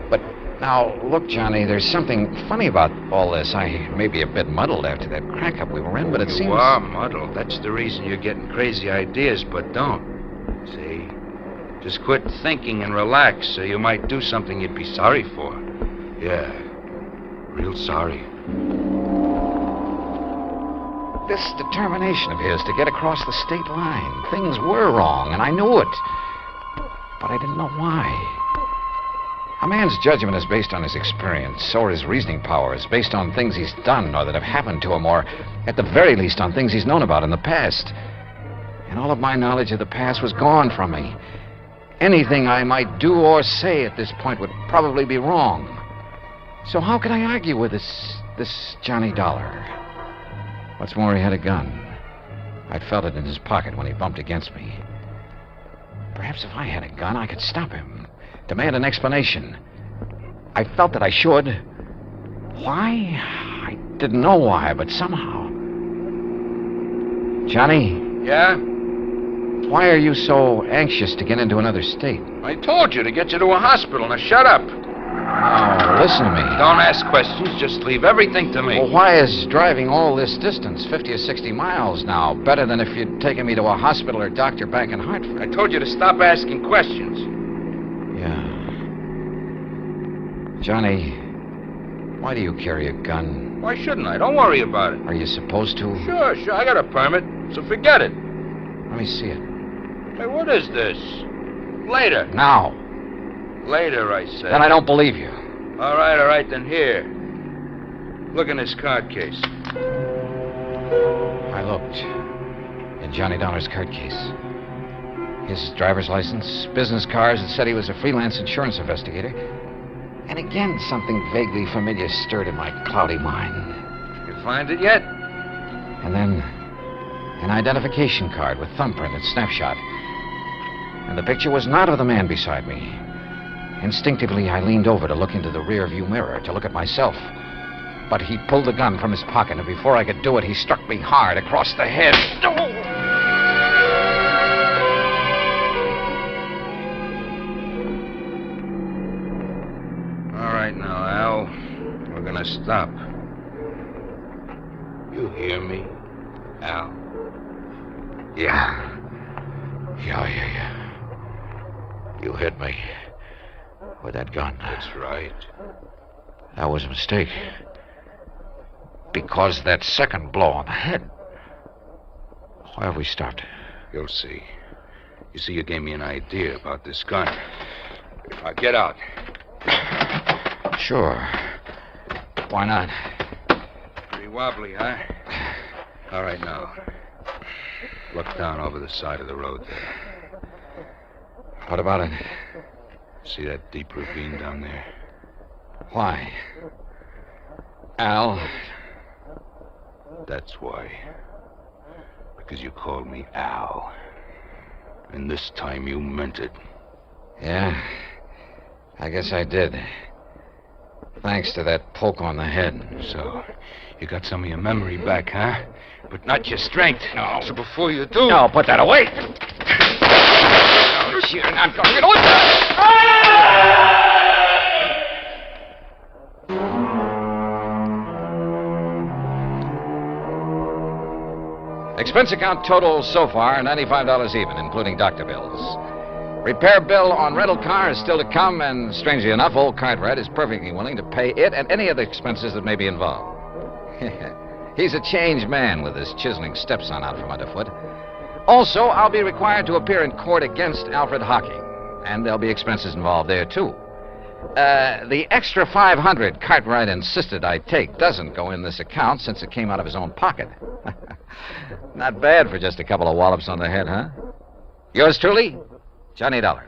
But now, look, Johnny, there's something funny about all this. I may be a bit muddled after that crack-up we were in, but it seems... You are muddled. That's the reason you're getting crazy ideas, but don't. See? Just quit thinking and relax so you might do something you'd be sorry for. Yeah. Real sorry. This determination of his to get across the state line. Things were wrong, and I knew it. But I didn't know why. A man's judgment is based on his experience, so are his reasoning powers, based on things he's done or that have happened to him, or at the very least on things he's known about in the past. And all of my knowledge of the past was gone from me. Anything I might do or say at this point would probably be wrong. So how could I argue with this Johnny Dollar? What's more, he had a gun. I'd felt it in his pocket when he bumped against me. Perhaps if I had a gun, I could stop him, demand an explanation. I felt that I should. Why? I didn't know why, but somehow. Johnny? Yeah? Why are you so anxious to get into another state? I told you to get you to a hospital. Now shut up. Oh, listen to me. Don't ask questions. Just leave everything to me. Well, why is driving all this distance, 50 or 60 miles now, better than if you'd taken me to a hospital or doctor back in Hartford? I told you to stop asking questions. Yeah. Johnny, why do you carry a gun? Why shouldn't I? Don't worry about it. Are you supposed to? Sure. I got a permit, so forget it. Let me see it. Hey, what is this? Later. Now. Later, I said. Then I don't believe you. All right, then here. Look in this card case. I looked in Johnny Dollar's card case. His driver's license, business cards that said he was a freelance insurance investigator. And again, something vaguely familiar stirred in my cloudy mind. You find it yet? And then an identification card with thumbprint and snapshot. And the picture was not of the man beside me. Instinctively, I leaned over to look into the rear view mirror, to look at myself. But he pulled the gun from his pocket, and before I could do it, he struck me hard across the head. All right now, Al. We're gonna stop. You hear me, Al? Yeah. You hit me with that gun. That's right. That was a mistake. Because of that second blow on the head. Why have we stopped? You'll see. You see, you gave me an idea about this gun. Get out. Sure. Why not? Pretty wobbly, huh? All right, now. Look down over the side of the road there. What about it? See that deep ravine down there? Why? Al? That's why. Because you called me Al. And this time you meant it. Yeah? I guess I did. Thanks to that poke on the head. So, you got some of your memory back, huh? But not your strength. No. So before you do... No, put that away. Oh, you're not going to get away. Expense account total so far, $95 even, including doctor bills. Repair bill on rental car is still to come, and strangely enough, old Cartwright is perfectly willing to pay it and any other expenses that may be involved. He's a changed man with his chiseling stepson out from underfoot. Also, I'll be required to appear in court against Alfred Hocking, and there'll be expenses involved there, too. The extra $500 Cartwright insisted I take doesn't go in this account since it came out of his own pocket. Not bad for just a couple of wallops on the head, huh? Yours truly, Johnny Dollar.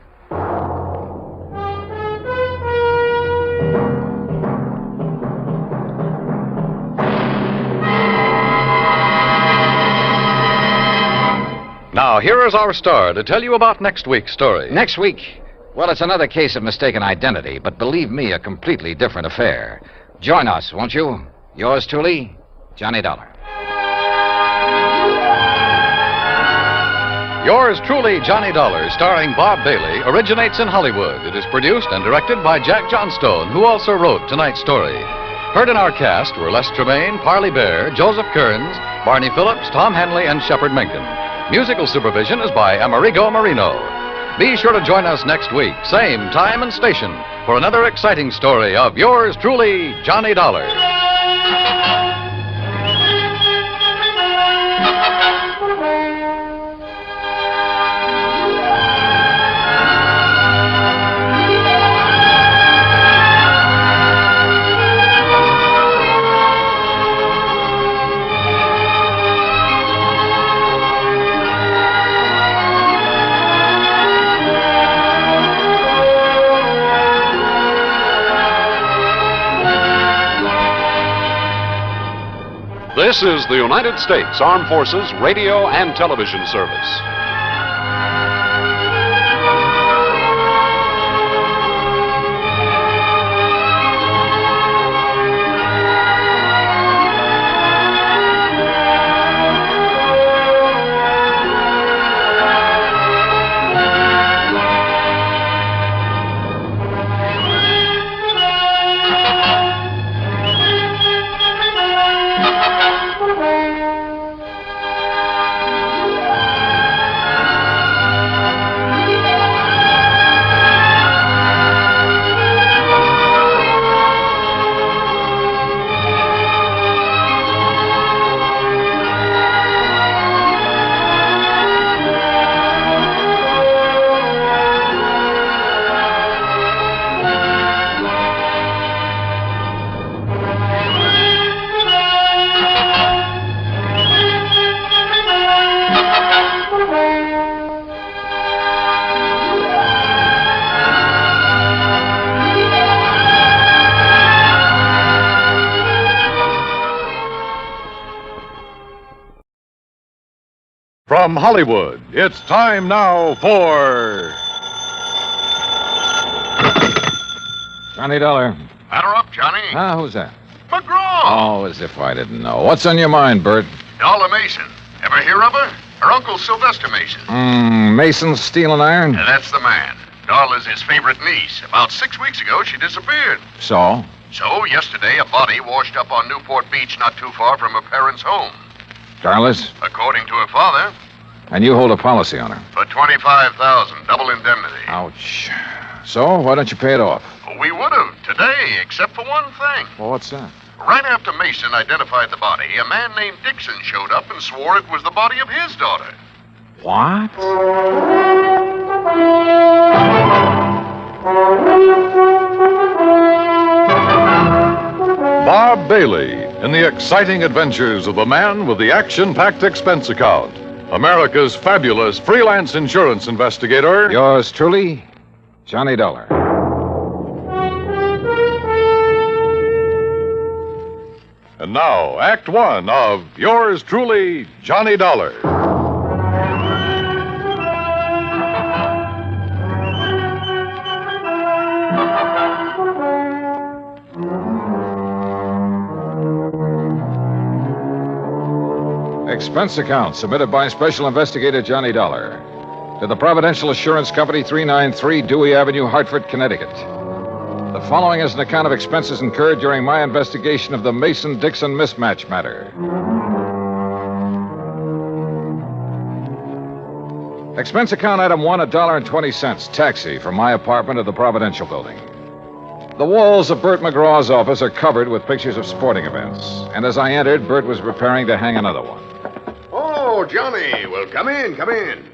Now, here is our star to tell you about next week's story. Next week? Well, it's another case of mistaken identity, but believe me, a completely different affair. Join us, won't you? Yours truly, Johnny Dollar. Yours truly, Johnny Dollar, starring Bob Bailey, originates in Hollywood. It is produced and directed by Jack Johnstone, who also wrote tonight's story. Heard in our cast were Les Tremaine, Parley Bear, Joseph Kearns, Barney Phillips, Tom Henley, and Shepard Menken. Musical supervision is by Amerigo Marino. Be sure to join us next week, same time and station, for another exciting story of yours truly, Johnny Dollar. This is the United States Armed Forces Radio and Television Service. From Hollywood, it's time now for... Johnny Dollar. Batter up, Johnny. Who's that? McGraw! Oh, as if I didn't know. What's on your mind, Bert? Dollar Mason. Ever hear of her? Her uncle Sylvester Mason. Mason, steel and iron? That's the man. Darla's his favorite niece. About 6 weeks ago, she disappeared. So? So, yesterday, a body washed up on Newport Beach not too far from her parents' home. Darla's? According to her father, And you hold a policy on her. for $25,000, double indemnity. Ouch. So, why don't you pay it off? We would have today, except for one thing. Well, what's that? Right after Mason identified the body, a man named Dixon showed up and swore it was the body of his daughter. What? Bob Bailey in the exciting adventures of the man with the action-packed expense account. America's fabulous freelance insurance investigator. Yours truly, Johnny Dollar. And now, Act One of yours truly, Johnny Dollar. Expense account submitted by Special Investigator Johnny Dollar to the Providential Assurance Company, 393 Dewey Avenue, Hartford, Connecticut. The following is an account of expenses incurred during my investigation of the Mason-Dixon mismatch matter. Expense account item 1, $1.20, taxi from my apartment to the Providential Building. The walls of Bert McGraw's office are covered with pictures of sporting events, and as I entered, Bert was preparing to hang another one. Oh, Johnny. Well, come in, come in.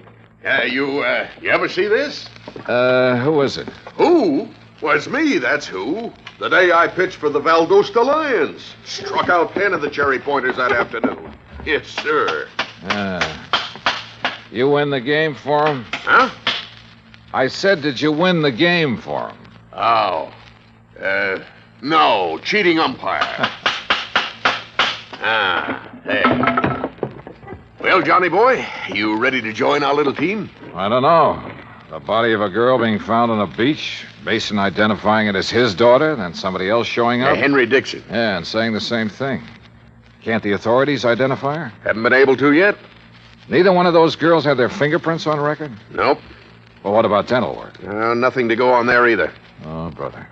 You ever see this? Who is it? Who? Well, it's me, that's who. The day I pitched for the Valdosta Lions. Struck out 10 of the Cherry Pointers that afternoon. Yes, sir. You win the game for him? Huh? I said, did you win the game for him? Oh. No, cheating umpire. There. Well, Johnny boy, you ready to join our little team? I don't know. The body of a girl being found on a beach, Mason identifying it as his daughter, then somebody else showing up. Henry Dixon. Yeah, and saying the same thing. Can't the authorities identify her? Haven't been able to yet. Neither one of those girls had their fingerprints on record? Nope. Well, what about dental work? Nothing to go on there either. Oh, brother.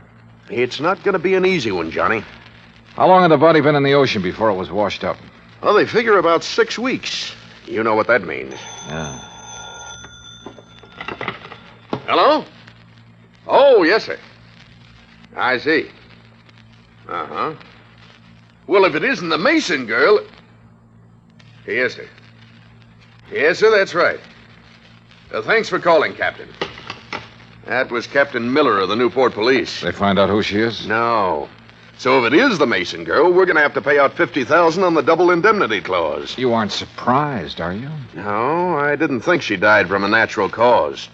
It's not going to be an easy one, Johnny. How long had the body been in the ocean before it was washed up? Well, they figure about 6 weeks. You know what that means. Yeah. Hello? Oh, yes, sir. I see. Uh-huh. Well, if it isn't the Mason girl... Yes, sir. Yes, sir, that's right. Thanks for calling, Captain. That was Captain Miller of the Newport Police. They find out who she is? No. So if it is the Mason girl, we're going to have to pay out $50,000 on the double indemnity clause. You aren't surprised, are you? No, I didn't think she died from a natural cause.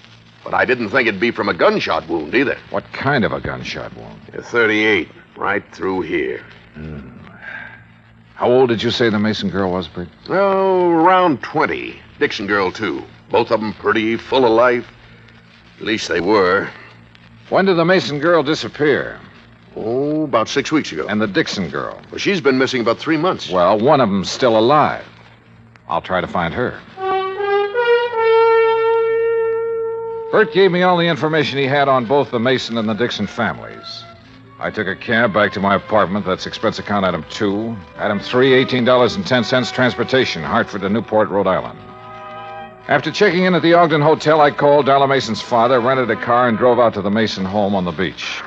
But I didn't think it'd be from a gunshot wound either. What kind of a gunshot wound? A 38, right through here. How old did you say the Mason girl was, Bert? Oh, around 20. Dixon girl, too. Both of them pretty, full of life. At least they were. When did the Mason girl disappear? Oh, about 6 weeks ago. And the Dixon girl? Well, she's been missing about 3 months. Well, one of them's still alive. I'll try to find her. Bert gave me all the information he had on both the Mason and the Dixon families. I took a cab back to my apartment. That's expense account item 2. Item 3, $18.10 transportation, Hartford to Newport, Rhode Island. After checking in at the Ogden Hotel, I called Darla Mason's father, rented a car, and drove out to the Mason home on the beach.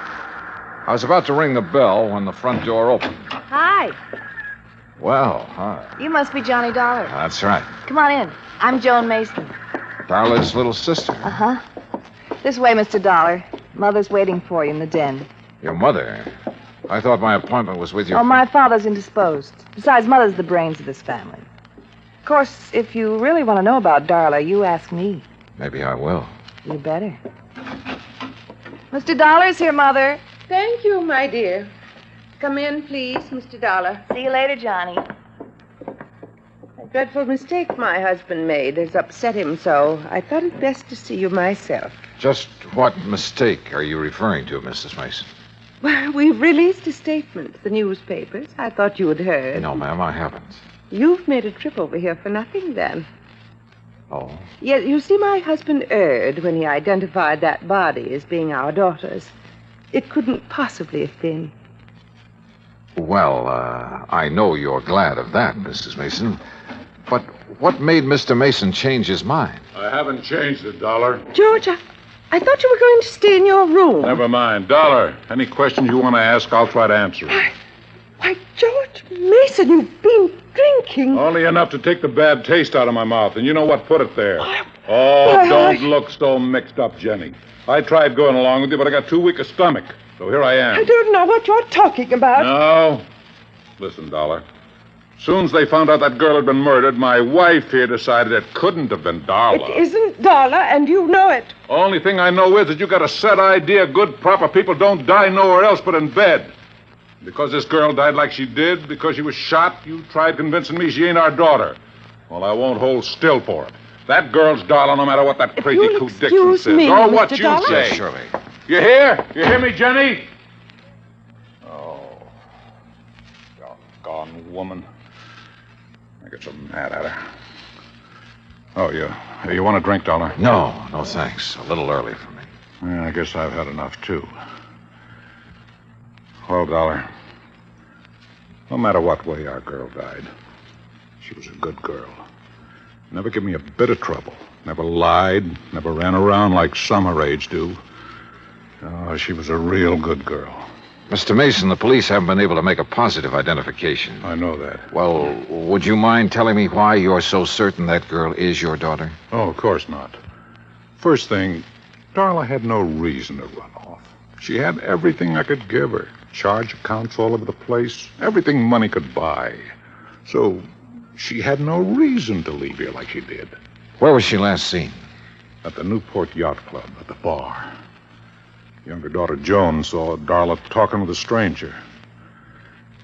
I was about to ring the bell when the front door opened. Hi. Well, hi. You must be Johnny Dollar. That's right. Come on in. I'm Joan Mason. Darla's little sister. Uh-huh. This way, Mr. Dollar. Mother's waiting for you in the den. Your mother? I thought my appointment was with your... Oh, my father's indisposed. Besides, Mother's the brains of this family. Of course, if you really want to know about Darla, you ask me. Maybe I will. You better. Mr. Dollar's here, Mother. Thank you, my dear. Come in, please, Mr. Dollar. See you later, Johnny. A dreadful mistake my husband made has upset him so. I thought it best to see you myself. Just what mistake are you referring to, Mrs. Mason? Well, we've released a statement to the newspapers. I thought you had heard. No, ma'am, I haven't. You've made a trip over here for nothing, then. Oh? Yeah, you see, my husband erred when he identified that body as being our daughter's. It couldn't possibly have been. Well, I know you're glad of that, Mrs. Mason. But what made Mr. Mason change his mind? I haven't changed it, Dollar. George, I thought you were going to stay in your room. Never mind. Dollar, any questions you want to ask, I'll try to answer them. Why, George Mason, you've been drinking. Only enough to take the bad taste out of my mouth, and you know what put it there. Why, Don't look so mixed up, Jenny. I tried going along with you, but I got too weak a stomach. So here I am. I don't know what you're talking about. No. Listen, Dollar. Soon as they found out that girl had been murdered, my wife here decided it couldn't have been Darla. It isn't Darla, and you know it. Only thing I know is that you got a set idea good, proper people don't die nowhere else but in bed. Because this girl died like she did, because she was shot, you tried convincing me she ain't our daughter. Well, I won't hold still for it. That girl's Darla, no matter what that crazy coot Dixon says. Me, or what Mr. you Dollar? say. Yes, surely. You hear? You hear me, Jenny? Oh. Doggone woman. I get so mad at her. Oh, you want a drink, Dollar? No, thanks. A little early for me. Yeah, I guess I've had enough, too. Well, Dollar, no matter what way our girl died, she was a good girl. Never gave me a bit of trouble. Never lied, never ran around like some her age do. Oh, she was a real good girl. Mr. Mason, the police haven't been able to make a positive identification. I know that. Well, would you mind telling me why you're so certain that girl is your daughter? Oh, of course not. First thing, Darla had no reason to run off. She had everything I could give her. Charge accounts all over the place. Everything money could buy. So she had no reason to leave here like she did. Where was she last seen? At the Newport Yacht Club, at the bar. Younger daughter Joan saw Darla talking with a stranger.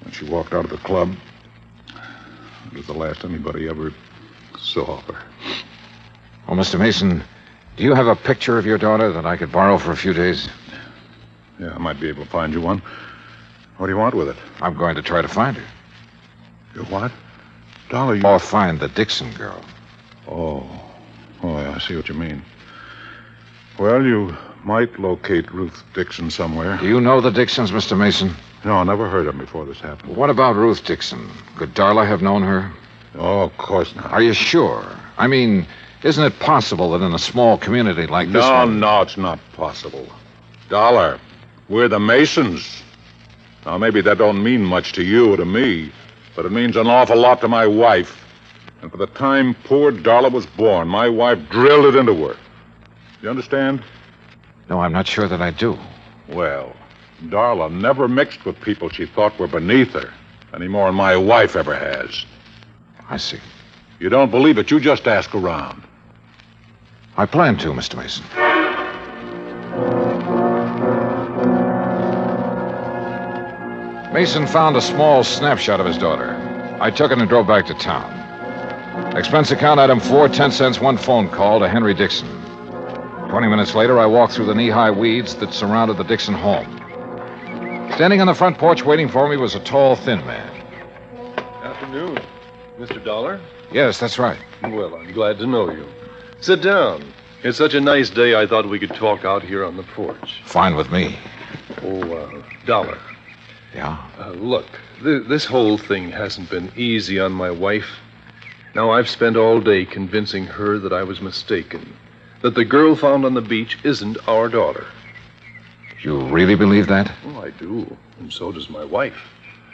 When she walked out of the club, it was the last anybody ever saw of her. Well, Mr. Mason, do you have a picture of your daughter that I could borrow for a few days? Yeah, I might be able to find you one. What do you want with it? I'm going to try to find her. You what? Dollar, you... Or find the Dixon girl. Oh, yeah, I see what you mean. Well, you might locate Ruth Dixon somewhere. Do you know the Dixons, Mr. Mason? No, I never heard of them before this happened. What about Ruth Dixon? Could Darla have known her? Oh, of course not. Are you sure? I mean, isn't it possible that in a small community like this one... No, it's not possible. Dollar, we're the Masons. Now, maybe that don't mean much to you or to me, but it means an awful lot to my wife. And for the time poor Darla was born, my wife drilled it into her. You understand? No, I'm not sure that I do. Well, Darla never mixed with people she thought were beneath her, any more than my wife ever has. I see. You don't believe it, you just ask around. I plan to, Mr. Mason. Mason found a small snapshot of his daughter. I took it and drove back to town. Expense account item 4, 10 cents, one phone call to Henry Dixon. 20 minutes later, I walked through the knee-high weeds that surrounded the Dixon home. Standing on the front porch waiting for me was a tall, thin man. Afternoon. Mr. Dollar? Yes, that's right. Well, I'm glad to know you. Sit down. It's such a nice day, I thought we could talk out here on the porch. Fine with me. Dollar. Yeah? Look, this whole thing hasn't been easy on my wife. Now, I've spent all day convincing her that I was mistaken, that the girl found on the beach isn't our daughter. You really believe that? Oh, I do, and so does my wife.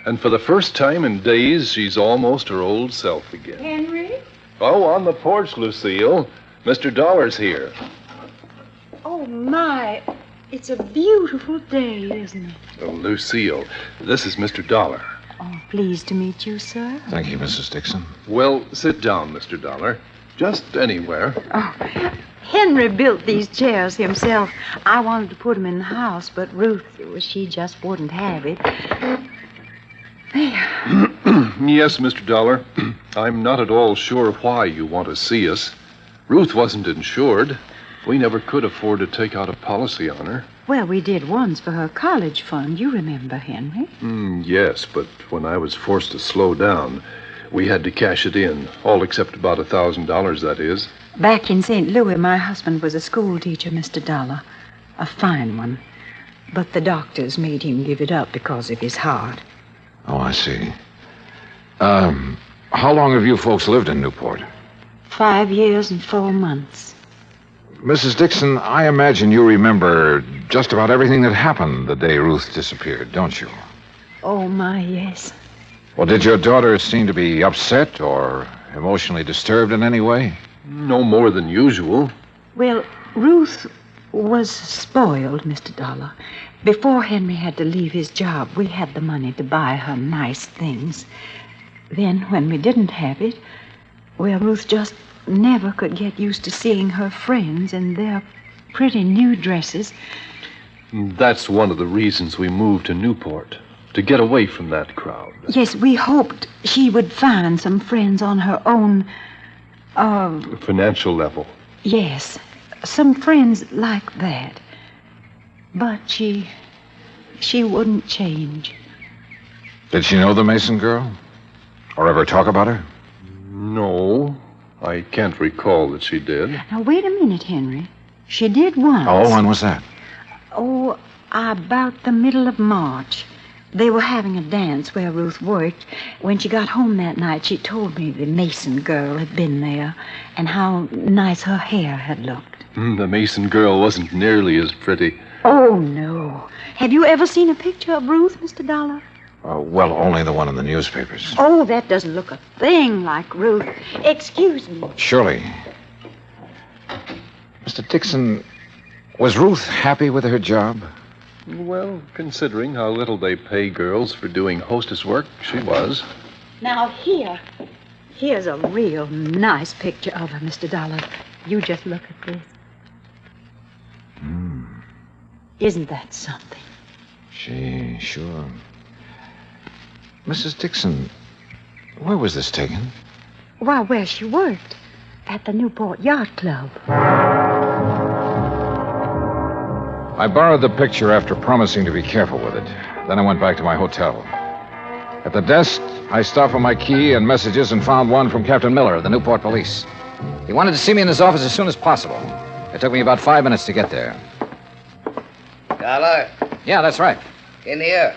And for the first time in days, she's almost her old self again. Henry? Oh, on the porch, Lucille. Mr. Dollar's here. Oh, my. It's a beautiful day, isn't it? Oh, Lucille, this is Mr. Dollar. Oh, pleased to meet you, sir. Thank you, Mrs. Dixon. Well, sit down, Mr. Dollar. Just anywhere. Oh, Henry built these chairs himself. I wanted to put them in the house, but Ruth, she just wouldn't have it. Yes, Mr. Dollar. I'm not at all sure why you want to see us. Ruth wasn't insured. We never could afford to take out a policy on her. Well, we did once for her college fund. You remember, Henry? Yes, but when I was forced to slow down, we had to cash it in. All except about $1,000, that is. Back in St. Louis, my husband was a school teacher, Mr. Dollar. A fine one. But the doctors made him give it up because of his heart. Oh, I see. How long have you folks lived in Newport? 5 years and 4 months. Mrs. Dixon, I imagine you remember just about everything that happened the day Ruth disappeared, don't you? Oh, my, yes. Well, did your daughter seem to be upset or emotionally disturbed in any way? No more than usual. Well, Ruth was spoiled, Mr. Dollar. Before Henry had to leave his job, we had the money to buy her nice things. Then, when we didn't have it, well, Ruth just never could get used to seeing her friends in their pretty new dresses. That's one of the reasons we moved to Newport, to get away from that crowd. Yes, we hoped she would find some friends on her own, Financial level. yes, some friends like that. But she wouldn't change. Did she know the Mason girl? Or ever talk about her? No, I can't recall that she did. Now, wait a minute, Henry. She did once. Oh, when was that? Oh, about the middle of March. They were having a dance where Ruth worked. When she got home that night, she told me the Mason girl had been there and how nice her hair had looked. The Mason girl wasn't nearly as pretty. Oh, no. Have you ever seen a picture of Ruth, Mr. Dollar? Well, only the one in the newspapers. Oh, that doesn't look a thing like Ruth. Excuse me. Surely. Mr. Dixon, was Ruth happy with her job? Well, considering how little they pay girls for doing hostess work, she was. Now, here's a real nice picture of her, Mr. Dollar. You just look at this. Isn't that something? Sure. Mrs. Dixon, where was this taken? Why, where she worked. At the Newport Yacht Club. I borrowed the picture after promising to be careful with it. Then I went back to my hotel. At the desk, I stopped for my key and messages and found one from Captain Miller of the Newport Police. He wanted to see me in his office as soon as possible. It took me about 5 minutes to get there. Dollar, Yeah, that's right. in here.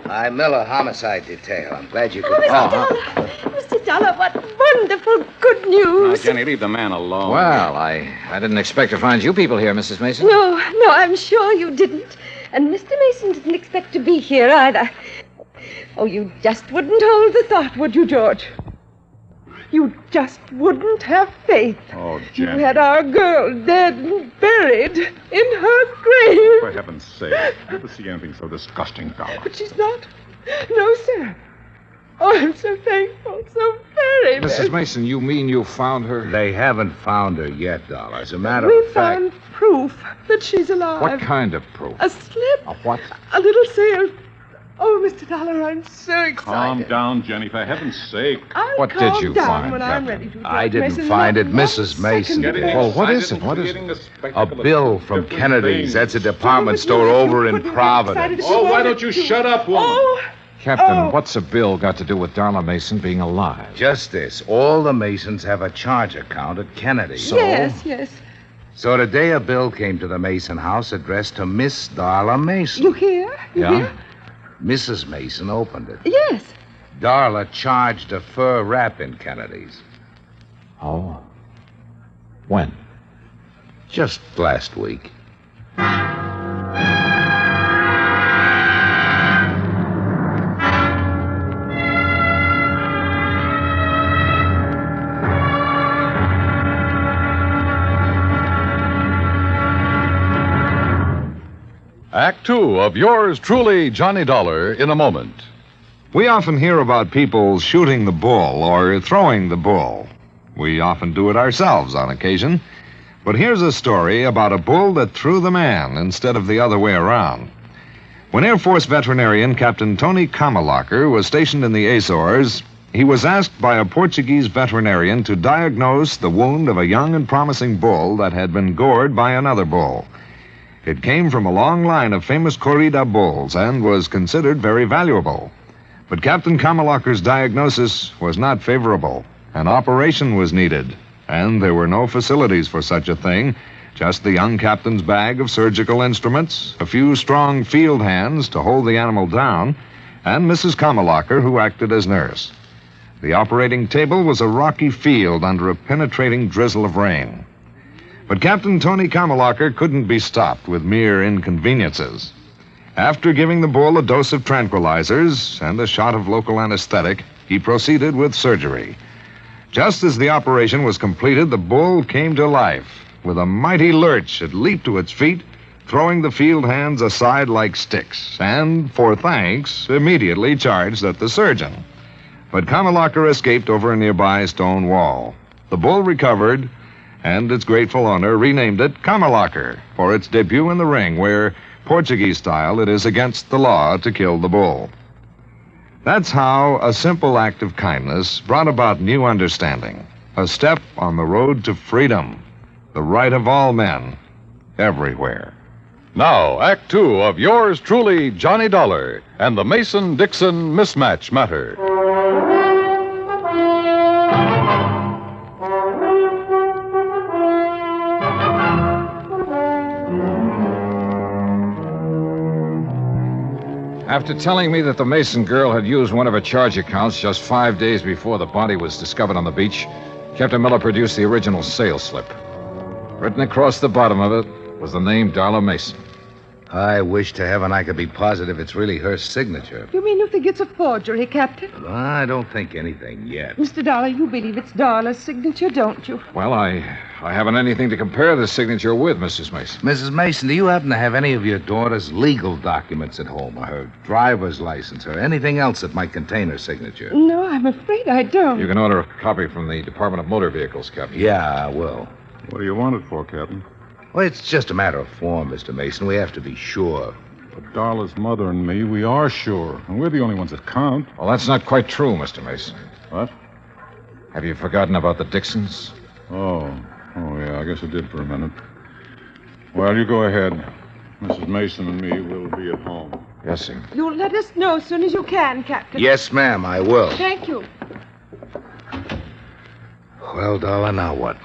I'm Miller, homicide detail. I'm glad you could... Mr. Dollar, what wonderful good news. Jenny, leave the man alone. Well, I didn't expect to find you people here, Mrs. Mason. No, I'm sure you didn't. And Mr. Mason didn't expect to be here either. Oh, you just wouldn't hold the thought, would you, George? You just wouldn't have faith. Oh, You Jenny. had our girl dead and buried in her grave. For heaven's sake, never see anything so disgusting, Dollar. But she's not. No, sir. Oh, I'm so thankful, so very, Mrs. Mason, you mean you found her? They haven't found her yet, Dollar. As a matter We of fact... found proof that she's alive. What kind of proof? A slip. A what? A little sail. Oh, Mr. Dollar, I'm so excited. Calm down, Jenny, for heaven's sake. I'll What did calm you down find, when I'm Captain? ready to. I didn't Mason, find it. not one Mrs. Mason second. did. Well, what is it? What is it? A bill from Kennedy's. That's a department store over in Providence. Oh, why don't you shut up, woman? Oh, Captain, what's a bill got to do with Darla Mason being alive? Just this. All the Masons have a charge account at Kennedy's. yes. So today a bill came to the Mason house addressed to Miss Darla Mason. You hear? You hear? Mrs. Mason opened it. Yes. Darla charged a fur wrap in Kennedy's. Oh. When? Just last week. Act two of yours truly, Johnny Dollar, in a moment. We often hear about people shooting the bull or throwing the bull. We often do it ourselves on occasion. But here's a story about a bull that threw the man instead of the other way around. When Air Force veterinarian Captain Tony Kamalacher was stationed in the Azores, He was asked by a Portuguese veterinarian to diagnose the wound of a young and promising bull that had been gored by another bull. It came from a long line of famous corrida bulls and was considered very valuable. But Captain Kamalocker's diagnosis was not favorable. An operation was needed, and there were no facilities for such a thing. Just the young captain's bag of surgical instruments, a few strong field hands to hold the animal down, and Mrs. Kamalocker, who acted as nurse. The operating table was a rocky field under a penetrating drizzle of rain. But Captain Tony Kamalocker couldn't be stopped with mere inconveniences. After giving the bull a dose of tranquilizers and a shot of local anesthetic, he proceeded with surgery. Just as the operation was completed, the bull came to life. With a mighty lurch, it leaped to its feet, throwing the field hands aside like sticks, and, for thanks, immediately charged at the surgeon. But Kamalocker escaped over a nearby stone wall. The bull recovered, and its grateful owner renamed it Kamalocker for its debut in the ring, where, Portuguese style, it is against the law to kill the bull. That's how a simple act of kindness brought about new understanding, a step on the road to freedom, the right of all men, everywhere. Now, Act Two of yours truly, Johnny Dollar, and the Mason-Dixon mismatch matter. After telling me that the Mason girl had used one of her charge accounts just 5 days before the body was discovered on the beach, Captain Miller produced the original sales slip. Written across the bottom of it was the name Darla Mason. I wish to heaven I could be positive it's really her signature. You mean you think it's a forgery, Captain? I don't think anything yet. Mr. Dollar, you believe it's Darla's signature, don't you? Well, I haven't anything to compare the signature with, Mrs. Mason. Mrs. Mason, do you happen to have any of your daughter's legal documents at home, or her driver's license, or anything else that might contain her signature? No, I'm afraid I don't. You can order a copy from the Department of Motor Vehicles, Captain. Yeah, I will. What do you want it for, Captain? Well, it's just a matter of form, Mr. Mason. We have to be sure. For Darla's mother and me, we are sure. And we're the only ones that count. Well, that's not quite true, Mr. Mason. What? Have you forgotten about the Dixons? Oh, yeah, I guess I did for a minute. Well, you go ahead. Mrs. Mason and me will be at home. Yes, sir. You'll let us know as soon as you can, Captain. Yes, ma'am, I will. Thank you. Well, Darla, now what?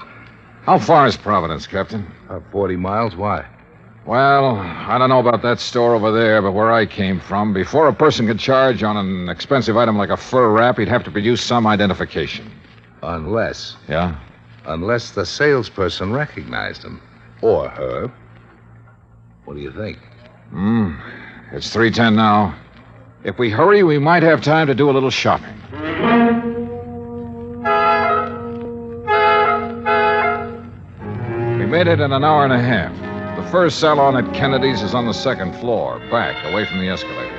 How far is Providence, Captain? 40 miles. Why? Well, I don't know about that store over there, but where I came from, before a person could charge on an expensive item like a fur wrap, he'd have to produce some identification. Unless. Yeah? Unless the salesperson recognized him. Or her. What do you think? It's 3:10 now. If we hurry, we might have time to do a little shopping. We made it in an hour and a half. The first salon at Kennedy's is on the second floor, back, away from the escalator.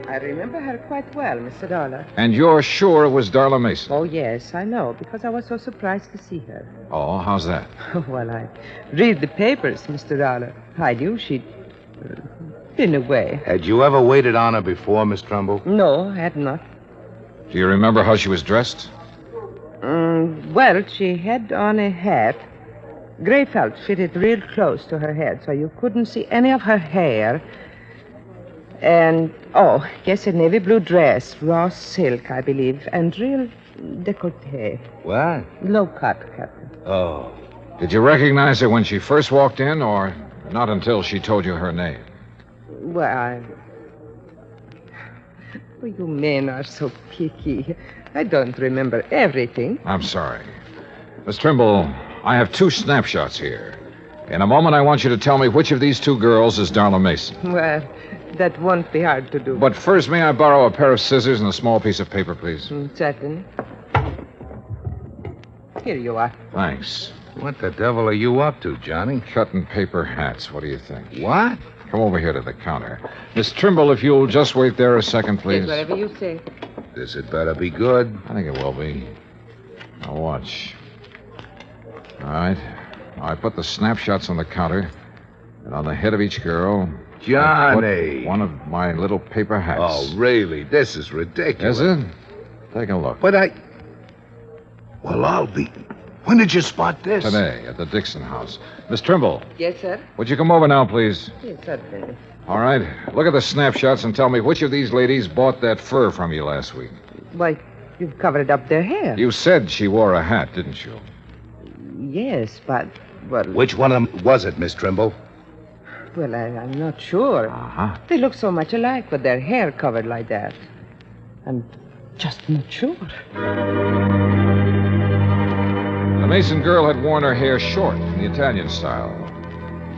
I remember her quite well, Mr. Dollar. And you're sure it was Darla Mason? Oh, yes, I know, because I was so surprised to see her. Oh, how's that? Well, I read the papers, Mr. Dollar. I knew she'd been away. Had you ever waited on her before, Miss Trumbull? No, I had not. Do you remember how she was dressed? Well, she had on a hat. Gray felt fitted real close to her head, so you couldn't see any of her hair. And, yes, a navy blue dress, raw silk, I believe, and real décolleté. What? Low cut, Captain. Oh. Did you recognize her when she first walked in, or not until she told you her name? Well, you men are so picky. I don't remember everything. I'm sorry. Miss Trimble, I have 2 snapshots here. In a moment, I want you to tell me which of these 2 girls is Darla Mason. Well, that won't be hard to do. But first, may I borrow a pair of scissors and a small piece of paper, please? Certainly. Here you are. Thanks. What the devil are you up to, Johnny? Cutting paper hats. What do you think? What? Come over here to the counter. Miss Trimble, if you'll just wait there a second, please. Yes, whatever you say. This had better be good. I think it will be. Now, watch. All right. I put the snapshots on the counter, and on the head of each girl, Johnny. One of my little paper hats. Oh, really? This is ridiculous. Is it? Take a look. But Well, I'll be... When did you spot this? Today, at the Dixon house. Miss Trimble, Yes, sir? would you come over now, please? Yes, certainly. All right. Look at the snapshots and tell me which of these ladies bought that fur from you last week. Why, you've covered up their hair. You said she wore a hat, didn't you? Yes, but... Well, Which one of them was it, Miss Trimble? well, I'm not sure. Uh-huh. They look so much alike with their hair covered like that. I'm just not sure. The Mason girl had worn her hair short in the Italian style.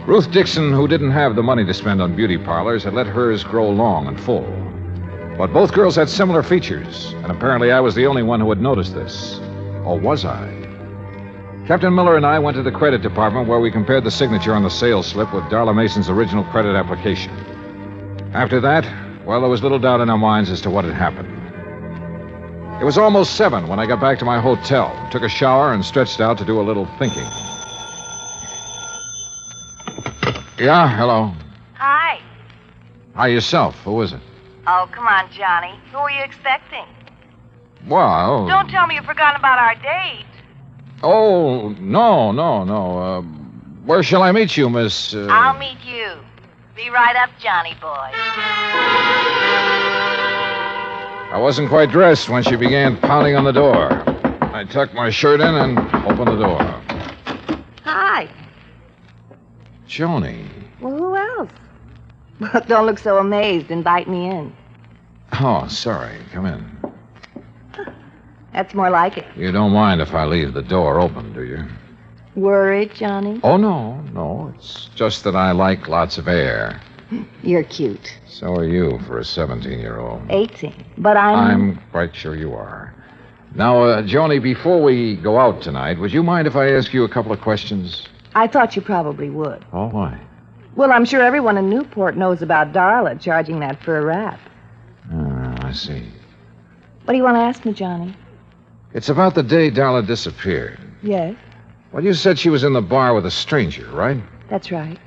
Ruth Dixon, who didn't have the money to spend on beauty parlors, had let hers grow long and full. But both girls had similar features, and apparently I was the only one who had noticed this. Or was I? Captain Miller and I went to the credit department where we compared the signature on the sales slip with Darla Mason's original credit application. After that, well, there was little doubt in our minds as to what had happened. It was almost 7 when I got back to my hotel, took a shower, and stretched out to do a little thinking. Yeah, hello. Hi. Hi, yourself. Who is it? Oh, come on, Johnny. Who are you expecting? Well... Don't tell me you've forgotten about our date. Oh, no. Where shall I meet you, Miss... I'll meet you. Be right up, Johnny boy. I wasn't quite dressed when she began pounding on the door. I tucked my shirt in and opened the door. Hi. Joni. Well, who else? Well, don't look so amazed. Invite me in. Oh, sorry. Come in. That's more like it. You don't mind if I leave the door open, do you? Worried, Johnny? Oh, no. It's just that I like lots of air. You're cute. So are you for a 17-year-old. 18. But I'm quite sure you are. Now, Joni, before we go out tonight, would you mind if I ask you a couple of questions? I thought you probably would. Oh, why? Well, I'm sure everyone in Newport knows about Darla charging that for a rap. I see. What do you want to ask me, Johnny? It's about the day Darla disappeared. Yes, Well, you said she was in the bar with a stranger, right? that's right.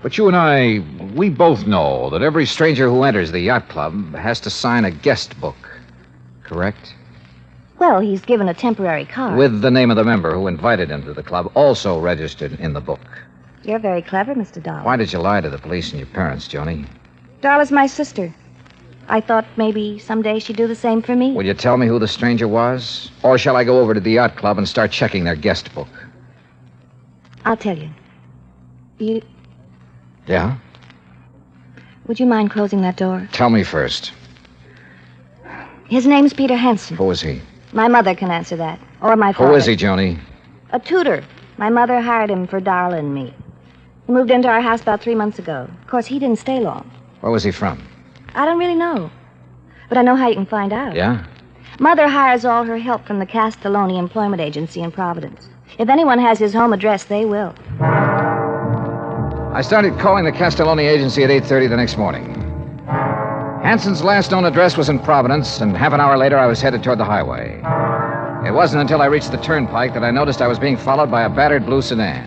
But you and I, we both know that every stranger who enters the yacht club has to sign a guest book. Correct? Well, he's given a temporary card. With the name of the member who invited him to the club also registered in the book. You're very clever, Mr. Dollar. Why did you lie to the police and your parents, Joni? Darla's my sister. I thought maybe someday she'd do the same for me. Will you tell me who the stranger was? Or shall I go over to the yacht club and start checking their guest book? I'll tell you. Yeah? Would you mind closing that door? Tell me first. His name's Peter Hansen. Who is he? My mother can answer that. Or my father. Who is he, Joni? A tutor. My mother hired him for Darla and me. He moved into our house about 3 months ago. Of course, he didn't stay long. Where was he from? I don't really know. But I know how you can find out. Yeah? Mother hires all her help from the Castelloni Employment Agency in Providence. If anyone has his home address, they will. I started calling the Castelloni agency at 8:30 the next morning. Hansen's last known address was in Providence, and half an hour later I was headed toward the highway. It wasn't until I reached the turnpike that I noticed I was being followed by a battered blue sedan.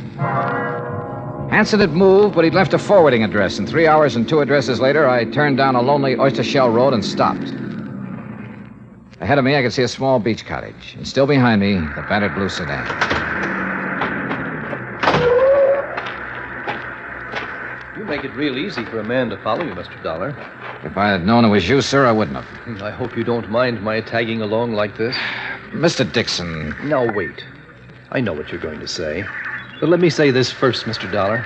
Hansen had moved, but he'd left a forwarding address, and 3 hours and 2 addresses later, I turned down a lonely oyster shell road and stopped. Ahead of me, I could see a small beach cottage, and still behind me, the battered blue sedan. You make it real easy for a man to follow you, Mr. Dollar. If I had known it was you, sir, I wouldn't have. I hope you don't mind my tagging along like this. Mr. Dixon. Now, wait. I know what you're going to say. But let me say this first, Mr. Dollar.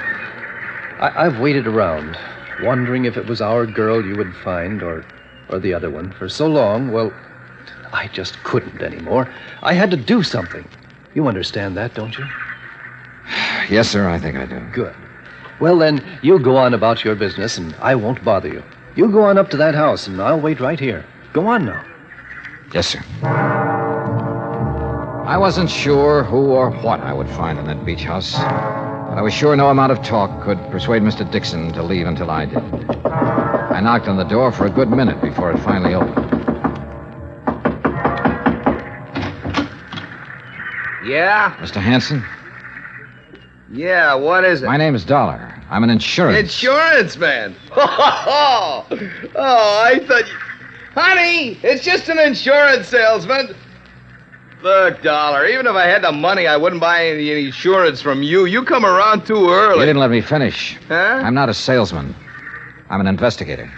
I've waited around, wondering if it was our girl you would find or the other one for so long. Well, I just couldn't anymore. I had to do something. You understand that, don't you? Yes, sir, I think I do. Good. Well, then, you go on about your business, and I won't bother you. You go on up to that house, and I'll wait right here. Go on now. Yes, sir. I wasn't sure who or what I would find in that beach house, but I was sure no amount of talk could persuade Mr. Dixon to leave until I did. I knocked on the door for a good minute before it finally opened. Yeah? Mr. Hansen? Yeah, what is it? My name is Dollar. I'm an insurance. Insurance man. Oh, I thought you... Honey, it's just an insurance salesman. Look, Dollar, even if I had the money, I wouldn't buy any insurance from you. You come around too early. You didn't let me finish. Huh? I'm not a salesman. I'm an investigator.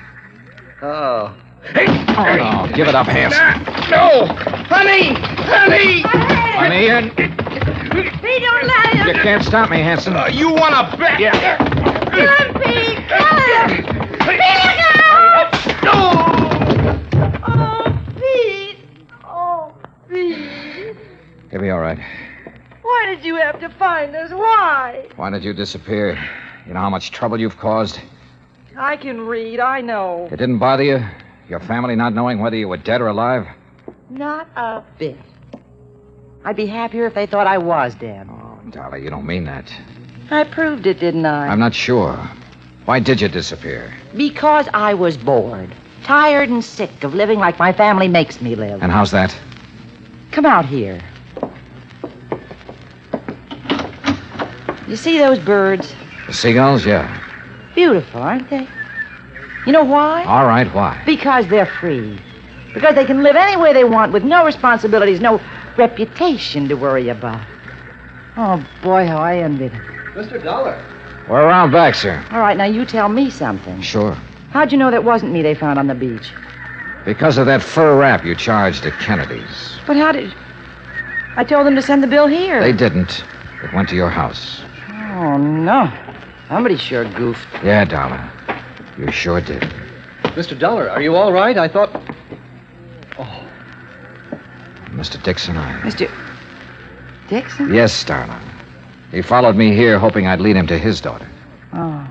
Oh. Oh, give it up, Hanson. No! Honey! Honey! Honey, Pete, don't let him. you can't stop me, Hanson. You want to bet? Yeah. Come, Pete, come. Pete, look out! Oh, Pete. Oh, Pete. You'll be all right. Why did you have to find us? Why? Why did you disappear? You know how much trouble you've caused? I can read, I know. It didn't bother you? Your family not knowing whether you were dead or alive? Not a bit. I'd be happier if they thought I was dead. Oh, Dolly, you don't mean that. I proved it, didn't I? I'm not sure. Why did you disappear? Because I was bored. Tired and sick of living like my family makes me live. And how's that? Come out here. You see those birds? The seagulls? Yeah. Beautiful, aren't they? You know why? All right, why? Because they're free. Because they can live any way they want with no responsibilities, no reputation to worry about. Oh, boy, how I envy them. Mr. Dollar. We're around back, sir. All right, now you tell me something. Sure. How'd you know that wasn't me they found on the beach? Because of that fur wrap you charged at Kennedy's. But how did... I told them to send the bill here. They didn't. It went to your house. Oh, no. Somebody sure goofed. Yeah, Dollar. You sure did. Mr. Dollar, are you all right? I thought... Oh. Mr. Dixon, Mr. Dixon? Yes, darling. He followed me here hoping I'd lead him to his daughter. Oh.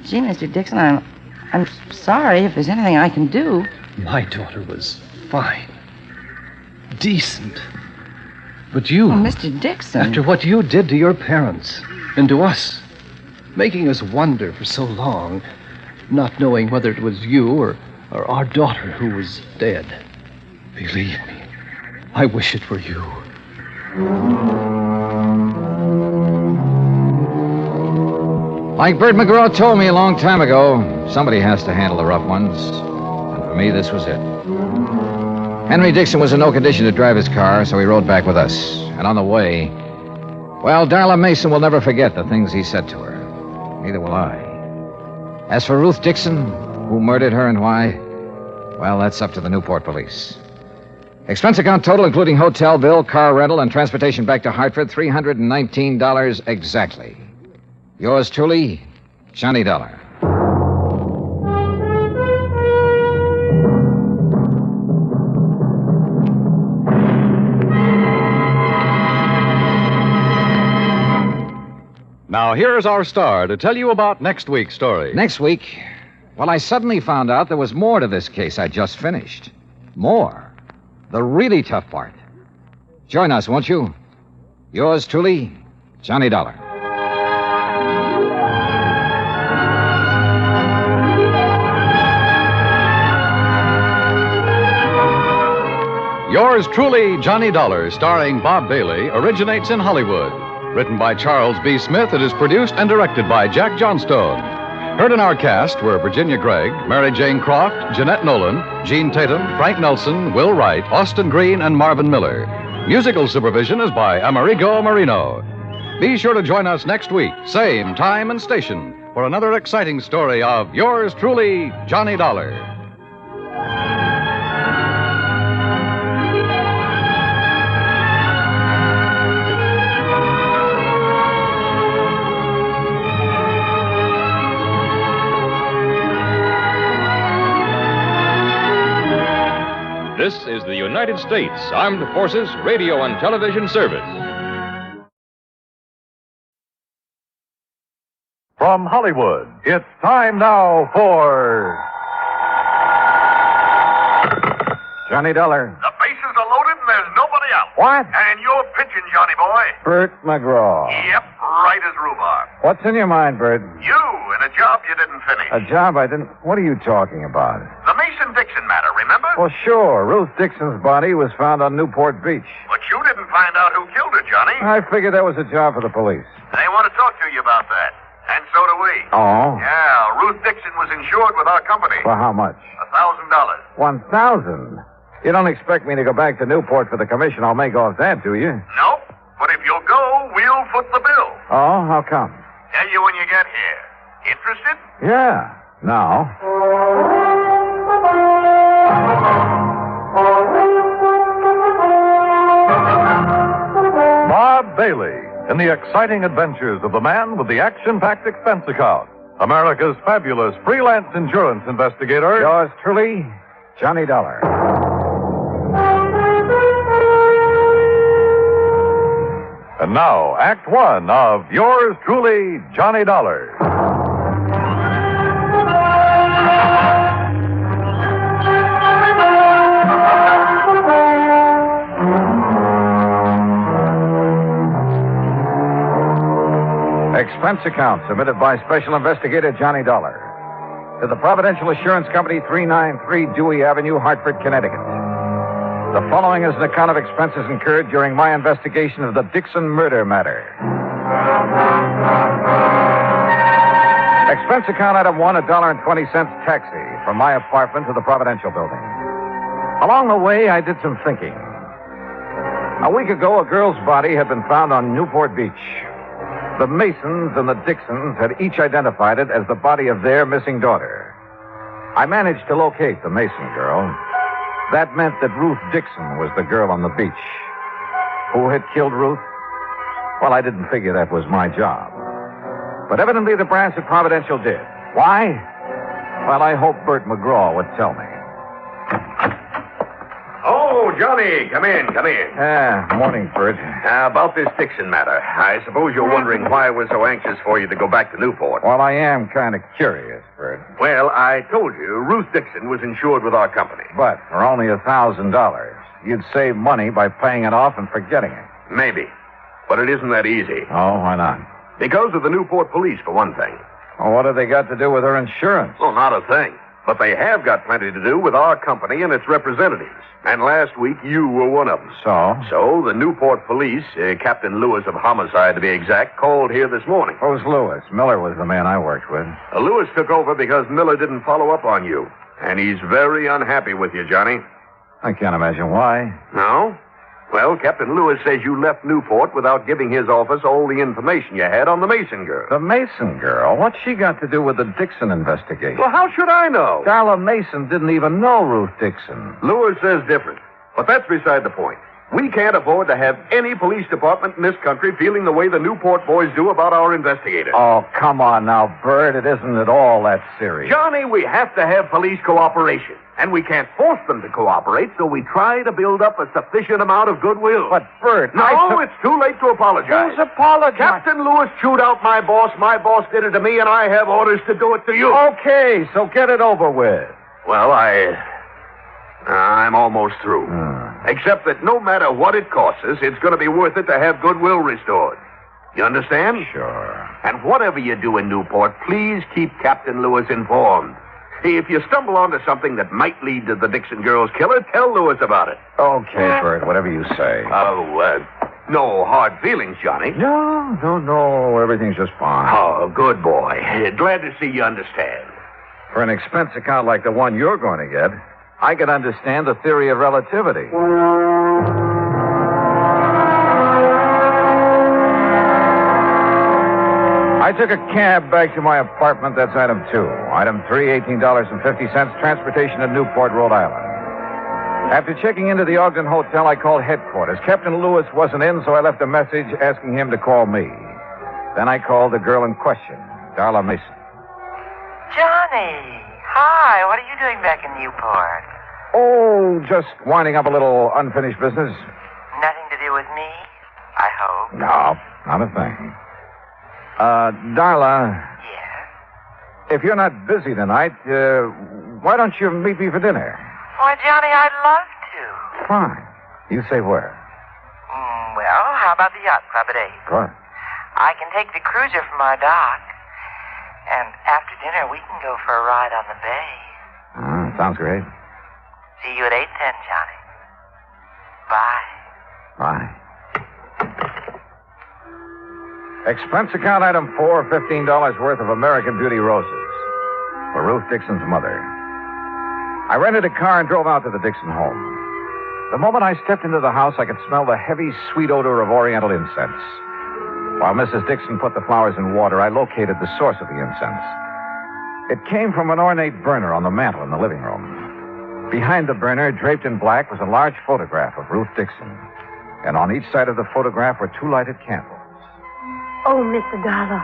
Gee, Mr. Dixon, I'm sorry if there's anything I can do. My daughter was fine. Decent. But you... Oh, Mr. Dixon. After what you did to your parents and to us, making us wonder for so long, not knowing whether it was you or our daughter who was dead. Believe me, I wish it were you. Like Bert McGraw told me a long time ago, somebody has to handle the rough ones. And for me, this was it. Henry Dixon was in no condition to drive his car, so he rode back with us. And on the way, well, Darla Mason will never forget the things he said to her. Neither will I. As for Ruth Dixon, who murdered her and why, well, that's up to the Newport police. Expense account total, including hotel bill, car rental, and transportation back to Hartford, $319 exactly. Yours truly, Johnny Dollar. Now, here's our star to tell you about next week's story. Next week, well, I suddenly found out there was more to this case I just finished. More. The really tough part. Join us, won't you? Yours truly, Johnny Dollar. Yours truly, Johnny Dollar, starring Bob Bailey, originates in Hollywood. Written by Charles B. Smith, it is produced and directed by Jack Johnstone. Heard in our cast were Virginia Gregg, Mary Jane Croft, Jeanette Nolan, Gene Tatum, Frank Nelson, Will Wright, Austin Green, and Marvin Miller. Musical supervision is by Amerigo Marino. Be sure to join us next week, same time and station, for another exciting story of yours truly, Johnny Dollar. This is the United States Armed Forces Radio and Television Service. From Hollywood, it's time now for Johnny Dollar. The bases are loaded and there's nobody out. What? And you're pitching, Johnny boy. Bert McGraw. Yep, right as rhubarb. What's in your mind, Bert? You and a job you didn't finish. A job I didn't... What are you talking about? The Mason-Dixon matter, remember? Well, sure. Ruth Dixon's body was found on Newport Beach. But you didn't find out who killed her, Johnny. I figured that was a job for the police. They want to talk to you about that. And so do we. Oh? Yeah, Ruth Dixon was insured with our company. For how much? $1,000. 1,000. You don't expect me to go back to Newport for the commission I'll make off that, do you? Nope. But if you'll go, we'll foot the bill. Oh, how come? Tell you when you get here. Interested? Yeah. Now. Bob Bailey in the exciting adventures of the man with the action-packed expense account. America's fabulous freelance insurance investigator. Yours truly, Johnny Dollar. And now, Act One of yours truly, Johnny Dollar. Expense account submitted by Special Investigator Johnny Dollar to the Providential Assurance Company, 393 Dewey Avenue, Hartford, Connecticut. The following is an account of expenses incurred during my investigation of the Dixon murder matter. Expense account item 1, $1.20 taxi from my apartment to the Providential building. Along the way, I did some thinking. A week ago, a girl's body had been found on Newport Beach. The Masons and the Dixons had each identified it as the body of their missing daughter. I managed to locate the Mason girl. That meant that Ruth Dixon was the girl on the beach. Who had killed Ruth? Well, I didn't figure that was my job. But evidently the brass at Providential did. Why? Well, I hope Bert McGraw would tell me. Oh, Johnny, come in. Morning, Bert. About this Dixon matter. I suppose you're wondering why I was so anxious for you to go back to Newport. Well, I am kind of curious, Bert. Well, I told you, Ruth Dixon was insured with our company. But for only $1,000, you'd save money by paying it off and forgetting it. Maybe. But it isn't that easy. Oh, why not? Because of the Newport police, for one thing. Well, what have they got to do with her insurance? Well, not a thing. But they have got plenty to do with our company and its representatives. And last week, you were one of them. So, the Newport police, Captain Lewis of Homicide to be exact, called here this morning. Who's Lewis? Miller was the man I worked with. Lewis took over because Miller didn't follow up on you. And he's very unhappy with you, Johnny. I can't imagine why. No? Well, Captain Lewis says you left Newport without giving his office all the information you had on the Mason girl. The Mason girl? What's she got to do with the Dixon investigation? Well, how should I know? Darla Mason didn't even know Ruth Dixon. Lewis says different. But that's beside the point. We can't afford to have any police department in this country feeling the way the Newport boys do about our investigators. Oh, come on now, Bert. It isn't at all that serious. Johnny, we have to have police cooperation. And we can't force them to cooperate, so we try to build up a sufficient amount of goodwill. But, Bert, No, it's too late to apologize. Who's apologizing? Captain Lewis chewed out my boss. My boss did it to me, and I have orders to do it to you. Okay, so get it over with. Well, I'm almost through. Except that no matter what it costs us, it's going to be worth it to have goodwill restored. You understand? Sure. And whatever you do in Newport, please keep Captain Lewis informed. If you stumble onto something that might lead to the Dixon girl's killer, tell Lewis about it. Okay, Bert, whatever you say. No hard feelings, Johnny. No, everything's just fine. Oh, good boy. Glad to see you understand. For an expense account like the one you're going to get, I can understand the theory of relativity. I took a cab back to my apartment. That's item 2. Item 3, $18.50, transportation to Newport, Rhode Island. After checking into the Ogden Hotel, I called headquarters. Captain Lewis wasn't in, so I left a message asking him to call me. Then I called the girl in question, Darla Mason. Johnny, hi. What are you doing back in Newport? Oh, just winding up a little unfinished business. Nothing to do with me, I hope. No, not a thing. Darla. Yes? If you're not busy tonight, why don't you meet me for dinner? Why, Johnny, I'd love to. Fine. You say where? Well, how about the yacht club at 8? Good. I can take the cruiser from our dock. And after dinner, we can go for a ride on the bay. Sounds great. See you at 8:10, Johnny. Bye. Bye. Expense account item 4, $15 worth of American Beauty roses for Ruth Dixon's mother. I rented a car and drove out to the Dixon home. The moment I stepped into the house, I could smell the heavy, sweet odor of oriental incense. While Mrs. Dixon put the flowers in water, I located the source of the incense. It came from an ornate burner on the mantel in the living room. Behind the burner, draped in black, was a large photograph of Ruth Dixon. And on each side of the photograph were 2 lighted candles. Oh, Mr. Dollar,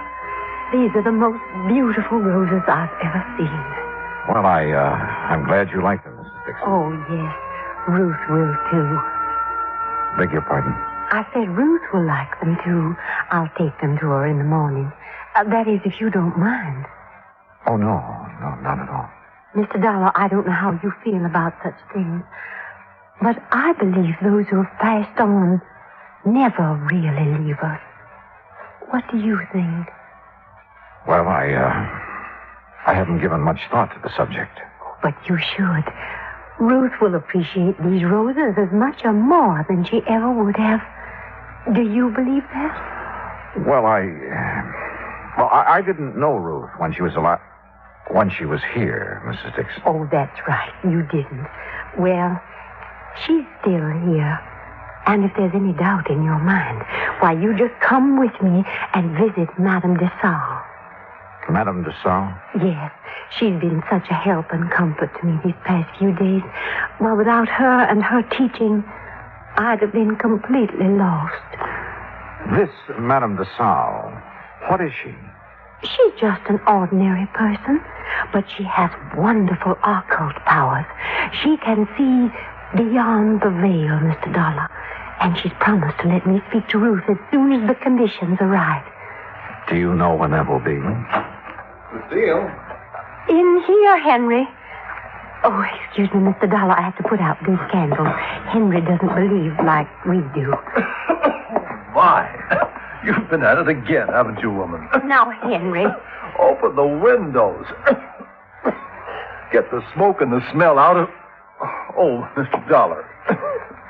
these are the most beautiful roses I've ever seen. Well, I'm glad you like them, Mrs. Dixon. Oh, yes. Ruth will, too. Beg your pardon? I said Ruth will like them, too. I'll take them to her in the morning. That is, if you don't mind. Oh, no, not at all. Mr. Dollar, I don't know how you feel about such things, but I believe those who have passed on never really leave us. What do you think? Well, I haven't given much thought to the subject. But you should. Ruth will appreciate these roses as much or more than she ever would have. Do you believe that? Well, I didn't know Ruth when she was alive. When she was here, Mrs. Dixon. Oh, that's right. You didn't. Well, she's still here. And if there's any doubt in your mind, why, you just come with me and visit Madame de Stael. Madame de Stael? Yes. She's been such a help and comfort to me these past few days. Well, without her and her teaching, I'd have been completely lost. This Madame de Stael, what is she? She's just an ordinary person, but she has wonderful occult powers. She can see beyond the veil, Mr. Dollar, and she's promised to let me speak to Ruth as soon as the conditions are right. Do you know when that will be? Lucille? In here, Henry. Oh, excuse me, Mr. Dollar. I have to put out these candles. Henry doesn't believe like we do. My, you've been at it again, haven't you, woman? Now, Henry. Open the windows. Get the smoke and the smell out of... Oh, Mr. Dollar.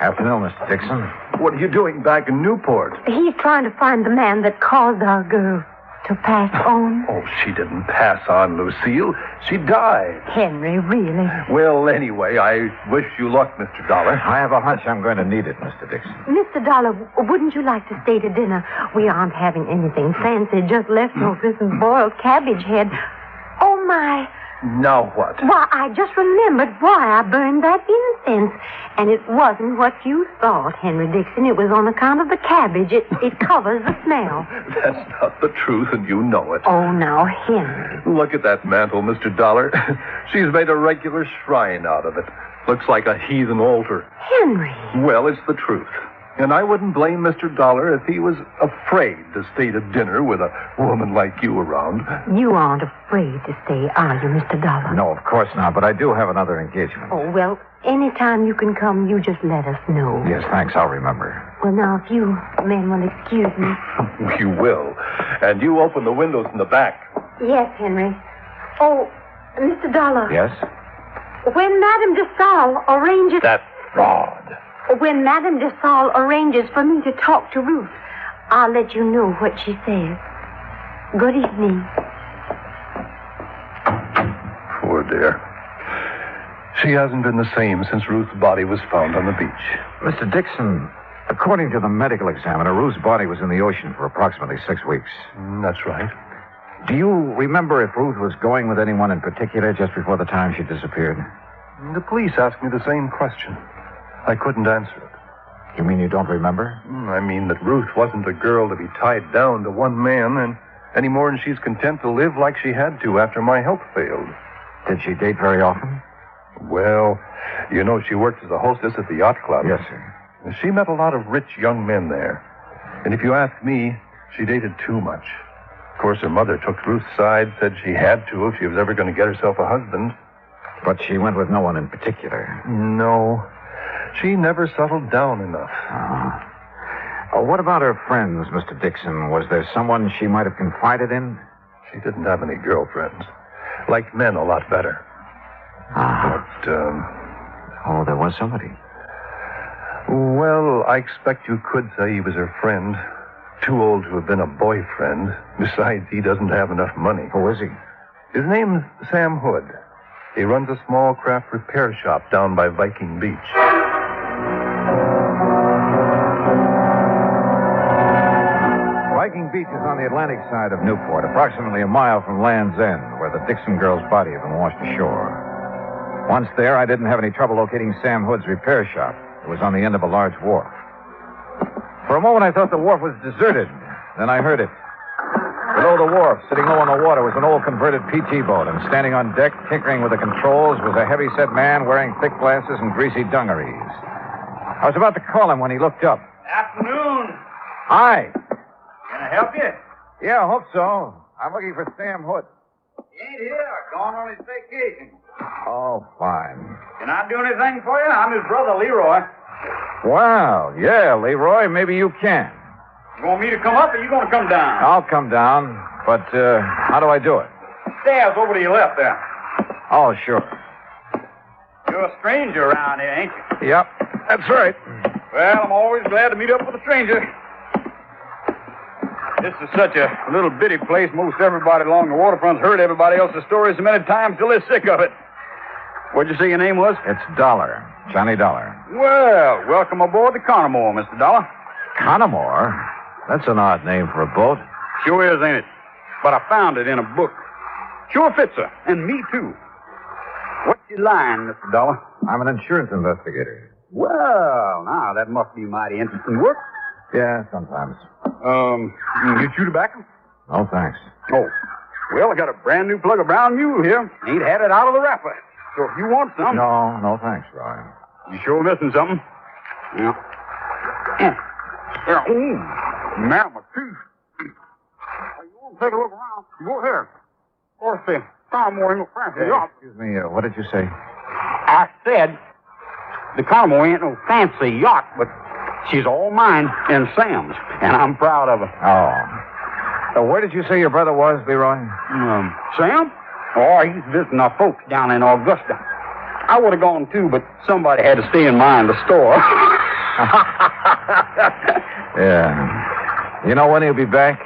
Afternoon, Mr. Dixon. What are you doing back in Newport? He's trying to find the man that caused our girl to pass on. Oh, she didn't pass on, Lucille. She died. Henry, really? Well, anyway, I wish you luck, Mr. Dollar. I have a hunch I'm going to need it, Mr. Dixon. Mr. Dollar, wouldn't you like to stay to dinner? We aren't having anything fancy, just leftovers and boiled cabbage head. Oh, my. Now what? Why, I just remembered why I burned that incense. And it wasn't what you thought, Henry Dixon. It was on account of the cabbage. It covers the smell. That's not the truth, and you know it. Oh, now, Henry. Look at that mantle, Mr. Dollar. She's made a regular shrine out of it. Looks like a heathen altar. Henry. Well, it's the truth. And I wouldn't blame Mr. Dollar if he was afraid to stay to dinner with a woman like you around. You aren't afraid to stay, are you, Mr. Dollar? No, of course not, but I do have another engagement. Oh, well, anytime you can come, you just let us know. Yes, thanks. I'll remember. Well, now, if you men will excuse me. You will. And you open the windows in the back. Yes, Henry. Oh, Mr. Dollar. Yes? When Madame de Stael arranges... That fraud. When Madame de Stael arranges for me to talk to Ruth, I'll let you know what she says. Good evening. Poor dear. She hasn't been the same since Ruth's body was found on the beach. Mr. Dixon, according to the medical examiner, Ruth's body was in the ocean for approximately 6 weeks. That's right. Do you remember if Ruth was going with anyone in particular just before the time she disappeared? The police asked me the same question. I couldn't answer it. You mean you don't remember? I mean that Ruth wasn't a girl to be tied down to one man, and any more than she's content to live like she had to after my health failed. Did she date very often? Well, you know, she worked as a hostess at the yacht club. Yes, sir. She met a lot of rich young men there. And if you ask me, she dated too much. Of course, her mother took Ruth's side, said she had to if she was ever going to get herself a husband. But she went with no one in particular. No. She never settled down enough. What about her friends, Mr. Dixon? Was there someone she might have confided in? She didn't have any girlfriends. Liked men a lot better. But, Oh, there was somebody. Well, I expect you could say he was her friend. too old to have been a boyfriend. Besides, he doesn't have enough money. Who is he? His name's Sam Hood. He runs a small craft repair shop down by Viking Beach. Viking Beach is on the Atlantic side of Newport, approximately a mile from Land's End, where the Dixon girl's body had been washed ashore. Once there, I didn't have any trouble locating Sam Hood's repair shop. It was on the end of a large wharf. For a moment, I thought the wharf was deserted. Then I heard it. Below the wharf, sitting low on the water, was an old converted PT boat, and standing on deck, tinkering with the controls, was a heavy-set man wearing thick glasses and greasy dungarees. I was about to call him when he looked up. Afternoon. Hi. Can I help you? Yeah, I hope so. I'm looking for Sam Hood. He ain't here. Gone on his vacation. Oh, fine. Can I do anything for you? I'm his brother, Leroy. Well, yeah, Leroy, maybe you can. You want me to come up or you going to come down? I'll come down, but how do I do it? Stairs over to your left there. Oh, sure. You're a stranger around here, ain't you? Yep, that's right. Well, I'm always glad to meet up with a stranger. This is such a little bitty place. Most everybody along the waterfront's heard everybody else's stories so many times till they're sick of it. What'd you say your name was? It's Dollar. Johnny Dollar. Well, welcome aboard the Connemore, Mr. Dollar. Connemore? That's an odd name for a boat. Sure is, ain't it? But I found it in a book. Sure fits her. And me, too. What's your line, Mr. Dollar? I'm an insurance investigator. Well, now, that must be mighty interesting work. Yeah, sometimes. You chew tobacco? No, thanks. Oh. Well, I got a brand new plug of brown mule here. Ain't had it out of the wrapper. So if you want some... No, thanks, Roy. You sure missing something? Yeah. Yeah. Ooh. Man, my tooth. You want to take a look around? Go ahead. Of course, the Connemore ain't no fancy yacht. Excuse me, what did you say? I said the Connemore ain't no fancy yacht, but she's all mine and Sam's, and I'm proud of her. Oh. So where did you say your brother was, Leroy? Sam? Oh, he's visiting our folks down in Augusta. I would have gone, too, but somebody had to stay in mind the store. Yeah. You know when he'll be back?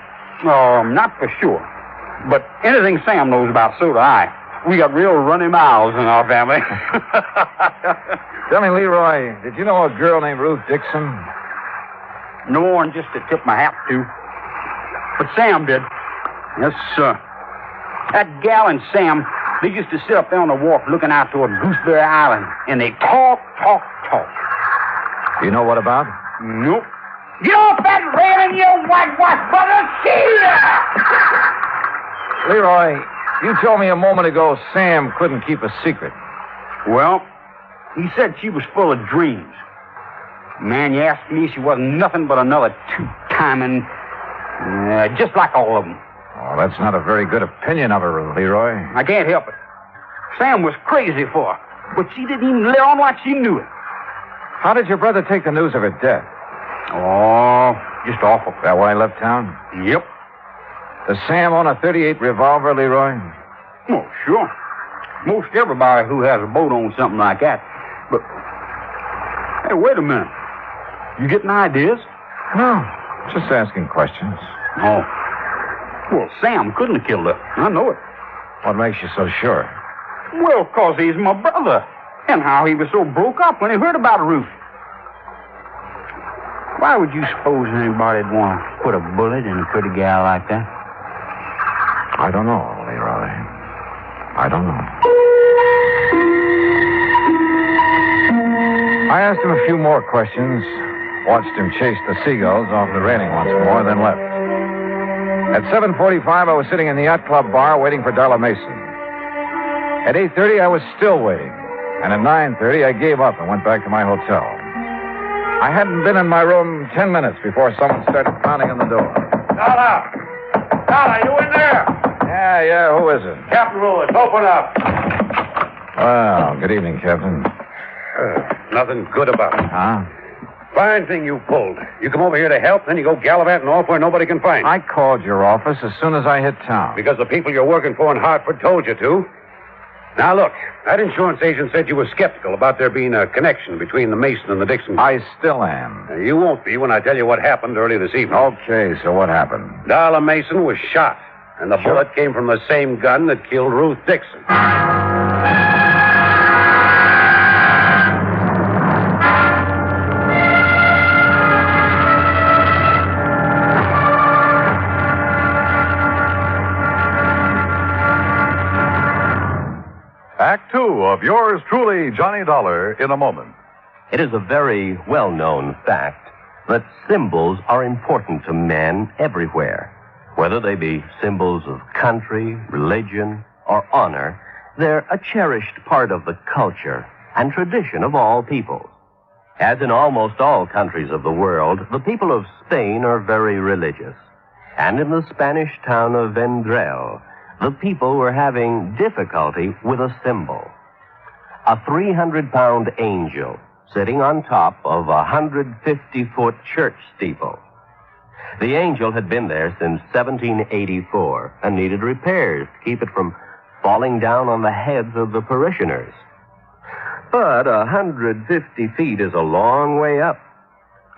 Not for sure. But anything Sam knows about, so do I. We got real runny mouths in our family. Tell me, Leroy, did you know a girl named Ruth Dixon? No more than just to tip my hat to. But Sam did. Yes, sir. That gal and Sam, they used to sit up there on the wharf looking out toward Gooseberry Island, and they talk. You know what about? Nope. Get off that railing, you whitewash brother! See ya! Leroy, you told me a moment ago Sam couldn't keep a secret. Well, he said she was full of dreams. Man, you asked me, she wasn't nothing but another two-timing, just like all of them. Oh, that's not a very good opinion of her, Leroy. I can't help it. Sam was crazy for her, but she didn't even let on like she knew it. How did your brother take the news of her death? Oh, just awful. That why he left town? Yep. Does Sam own a .38 revolver, Leroy? Oh, sure. Most everybody who has a boat owns something like that. But, hey, wait a minute. You getting ideas? No, just asking questions. Oh. Well, Sam couldn't have killed her. I know it. What makes you so sure? Well, 'cause he's my brother. And how he was so broke up when he heard about Ruth. Why would you suppose anybody'd want to put a bullet in a pretty gal like that? I don't know, Leroy. I don't know. I asked him a few more questions, watched him chase the seagulls off the railing once more, then left. At 7:45, I was sitting in the yacht club bar waiting for Darla Mason. At 8:30, I was still waiting. And at 9:30, I gave up and went back to my hotel. I hadn't been in my room 10 minutes before someone started pounding on the door. Dollar, you in there? Yeah, who is it? Captain Willard, open up. Well, good evening, Captain. Nothing good about it. Huh? Fine thing you pulled. You come over here to help, then you go gallivanting off where nobody can find you. I called your office as soon as I hit town. Because the people you're working for in Hartford told you to. Now, look, that insurance agent said you were skeptical about there being a connection between the Mason and the Dixon. I still am. You won't be when I tell you what happened early this evening. Okay, so what happened? Darla Mason was shot, and the bullet came from the same gun that killed Ruth Dixon. Act two of yours truly, Johnny Dollar, in a moment. It is a very well-known fact that symbols are important to men everywhere. Whether they be symbols of country, religion, or honor, they're a cherished part of the culture and tradition of all peoples. As in almost all countries of the world, the people of Spain are very religious. And in the Spanish town of Vendrell, the people were having difficulty with a symbol. A 300-pound angel sitting on top of a 150-foot church steeple. The angel had been there since 1784 and needed repairs to keep it from falling down on the heads of the parishioners. But 150 feet is a long way up,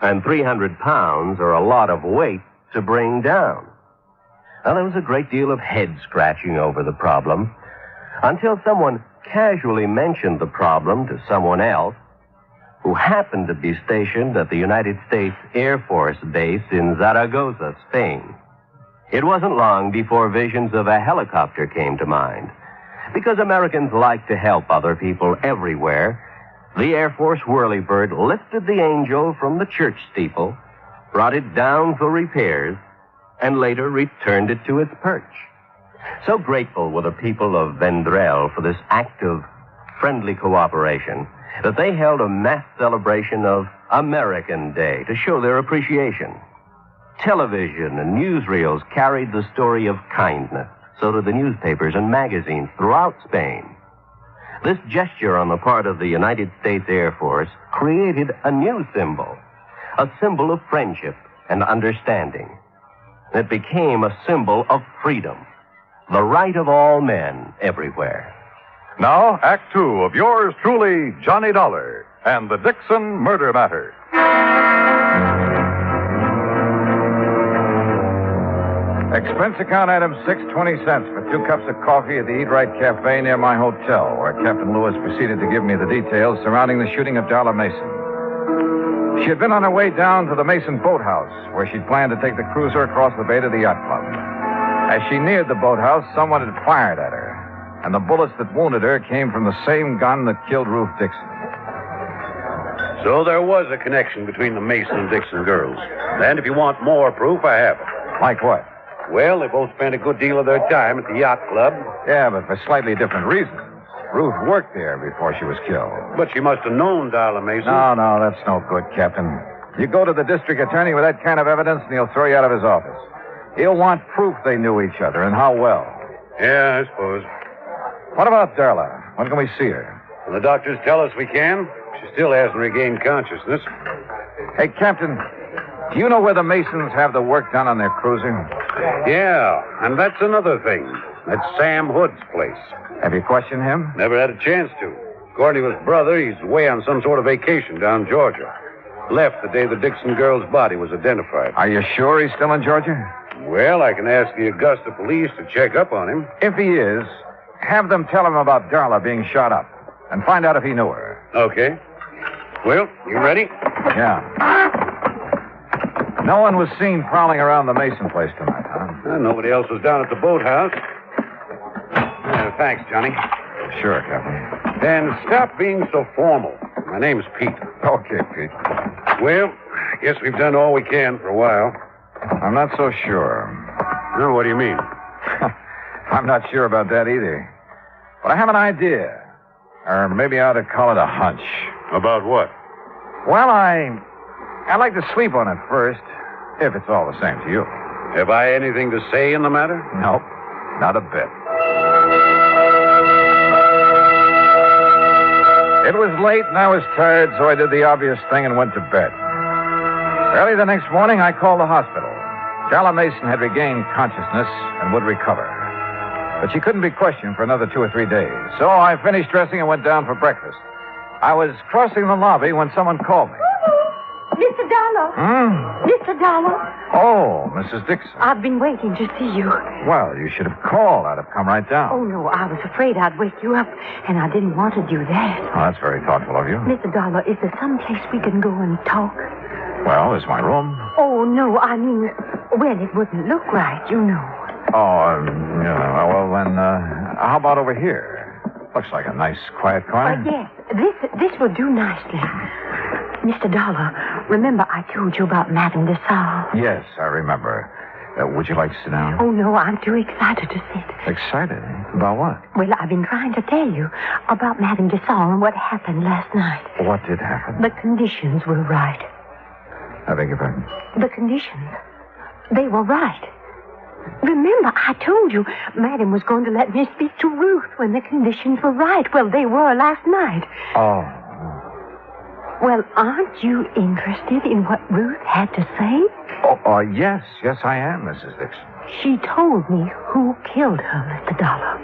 and 300 pounds are a lot of weight to bring down. Now, there was a great deal of head-scratching over the problem until someone casually mentioned the problem to someone else who happened to be stationed at the United States Air Force Base in Zaragoza, Spain. It wasn't long before visions of a helicopter came to mind. Because Americans like to help other people everywhere, the Air Force whirlybird lifted the angel from the church steeple, brought it down for repairs, and later returned it to its perch. So grateful were the people of Vendrell for this act of friendly cooperation that they held a mass celebration of American Day to show their appreciation. Television and newsreels carried the story of kindness. So did the newspapers and magazines throughout Spain. This gesture on the part of the United States Air Force created a new symbol, a symbol of friendship and understanding. It became a symbol of freedom, the right of all men everywhere. Now, Act two of yours truly, Johnny Dollar, and the Dixon Murder Matter. Expense account item 6.20 for 2 cups of coffee at the Eat Right Cafe near my hotel, where Captain Lewis proceeded to give me the details surrounding the shooting of Darla Mason. She had been on her way down to the Mason boathouse, where she'd planned to take the cruiser across the bay to the yacht club. As she neared the boathouse, someone had fired at her, and the bullets that wounded her came from the same gun that killed Ruth Dixon. So there was a connection between the Mason and Dixon girls. And if you want more proof, I have it. Like what? Well, they both spent a good deal of their time at the yacht club. Yeah, but for slightly different reasons. Ruth worked there before she was killed. But she must have known Darla Mason. No, that's no good, Captain. You go to the district attorney with that kind of evidence, and he'll throw you out of his office. He'll want proof they knew each other, and how well. Yeah, I suppose. What about Darla? When can we see her? Well, the doctors tell us we can. She still hasn't regained consciousness. Hey, Captain, do you know where the Masons have the work done on their cruiser? Yeah, and that's another thing. That's Sam Hood's place. Have you questioned him? Never had a chance to. According to his brother, he's away on some sort of vacation down Georgia. Left the day the Dixon girl's body was identified. Are you sure he's still in Georgia? Well, I can ask the Augusta police to check up on him. If he is, have them tell him about Darla being shot up and find out if he knew her. Okay. Well, you ready? Yeah. No one was seen prowling around the Mason place tonight, huh? Nobody else was down at the boathouse. Thanks, Johnny. Sure, Captain. And stop being so formal. My name's Pete. Okay, Pete. Well, I guess we've done all we can for a while. I'm not so sure. No, what do you mean? I'm not sure about that either. But I have an idea. Or maybe I ought to call it a hunch. About what? Well, I'd like to sleep on it first, if it's all the same to you. Have I anything to say in the matter? No, not a bit. It was late and I was tired, so I did the obvious thing and went to bed. Early the next morning, I called the hospital. Darla Mason had regained consciousness and would recover. But she couldn't be questioned for another 2 or 3 days. So I finished dressing and went down for breakfast. I was crossing the lobby when someone called me. Mr. Dollar. Mr. Dollar. Oh, Mrs. Dixon. I've been waiting to see you. Well, you should have called. I'd have come right down. Oh, no, I was afraid I'd wake you up, and I didn't want to do that. Oh, that's very thoughtful of you. Mr. Dollar, is there some place we can go and talk? Well, there's my room. Oh, no, I mean, well, it wouldn't look right, you know. Oh, yeah, well, then, how about over here? Looks like a nice, quiet corner. Yes, this would do nicely. Mr. Dollar, remember I told you about Madame de Salle? Yes, I remember. Would you like to sit down? Oh, no, I'm too excited to sit. Excited? About what? Well, I've been trying to tell you about Madame de Salle and what happened last night. What did happen? The conditions were right. I beg your pardon? The conditions. They were right. Remember, I told you Madame was going to let me speak to Ruth when the conditions were right. Well, they were last night. Oh. Well, aren't you interested in what Ruth had to say? Oh, yes. Yes, I am, Mrs. Dixon. She told me who killed her, Mr. Dollar.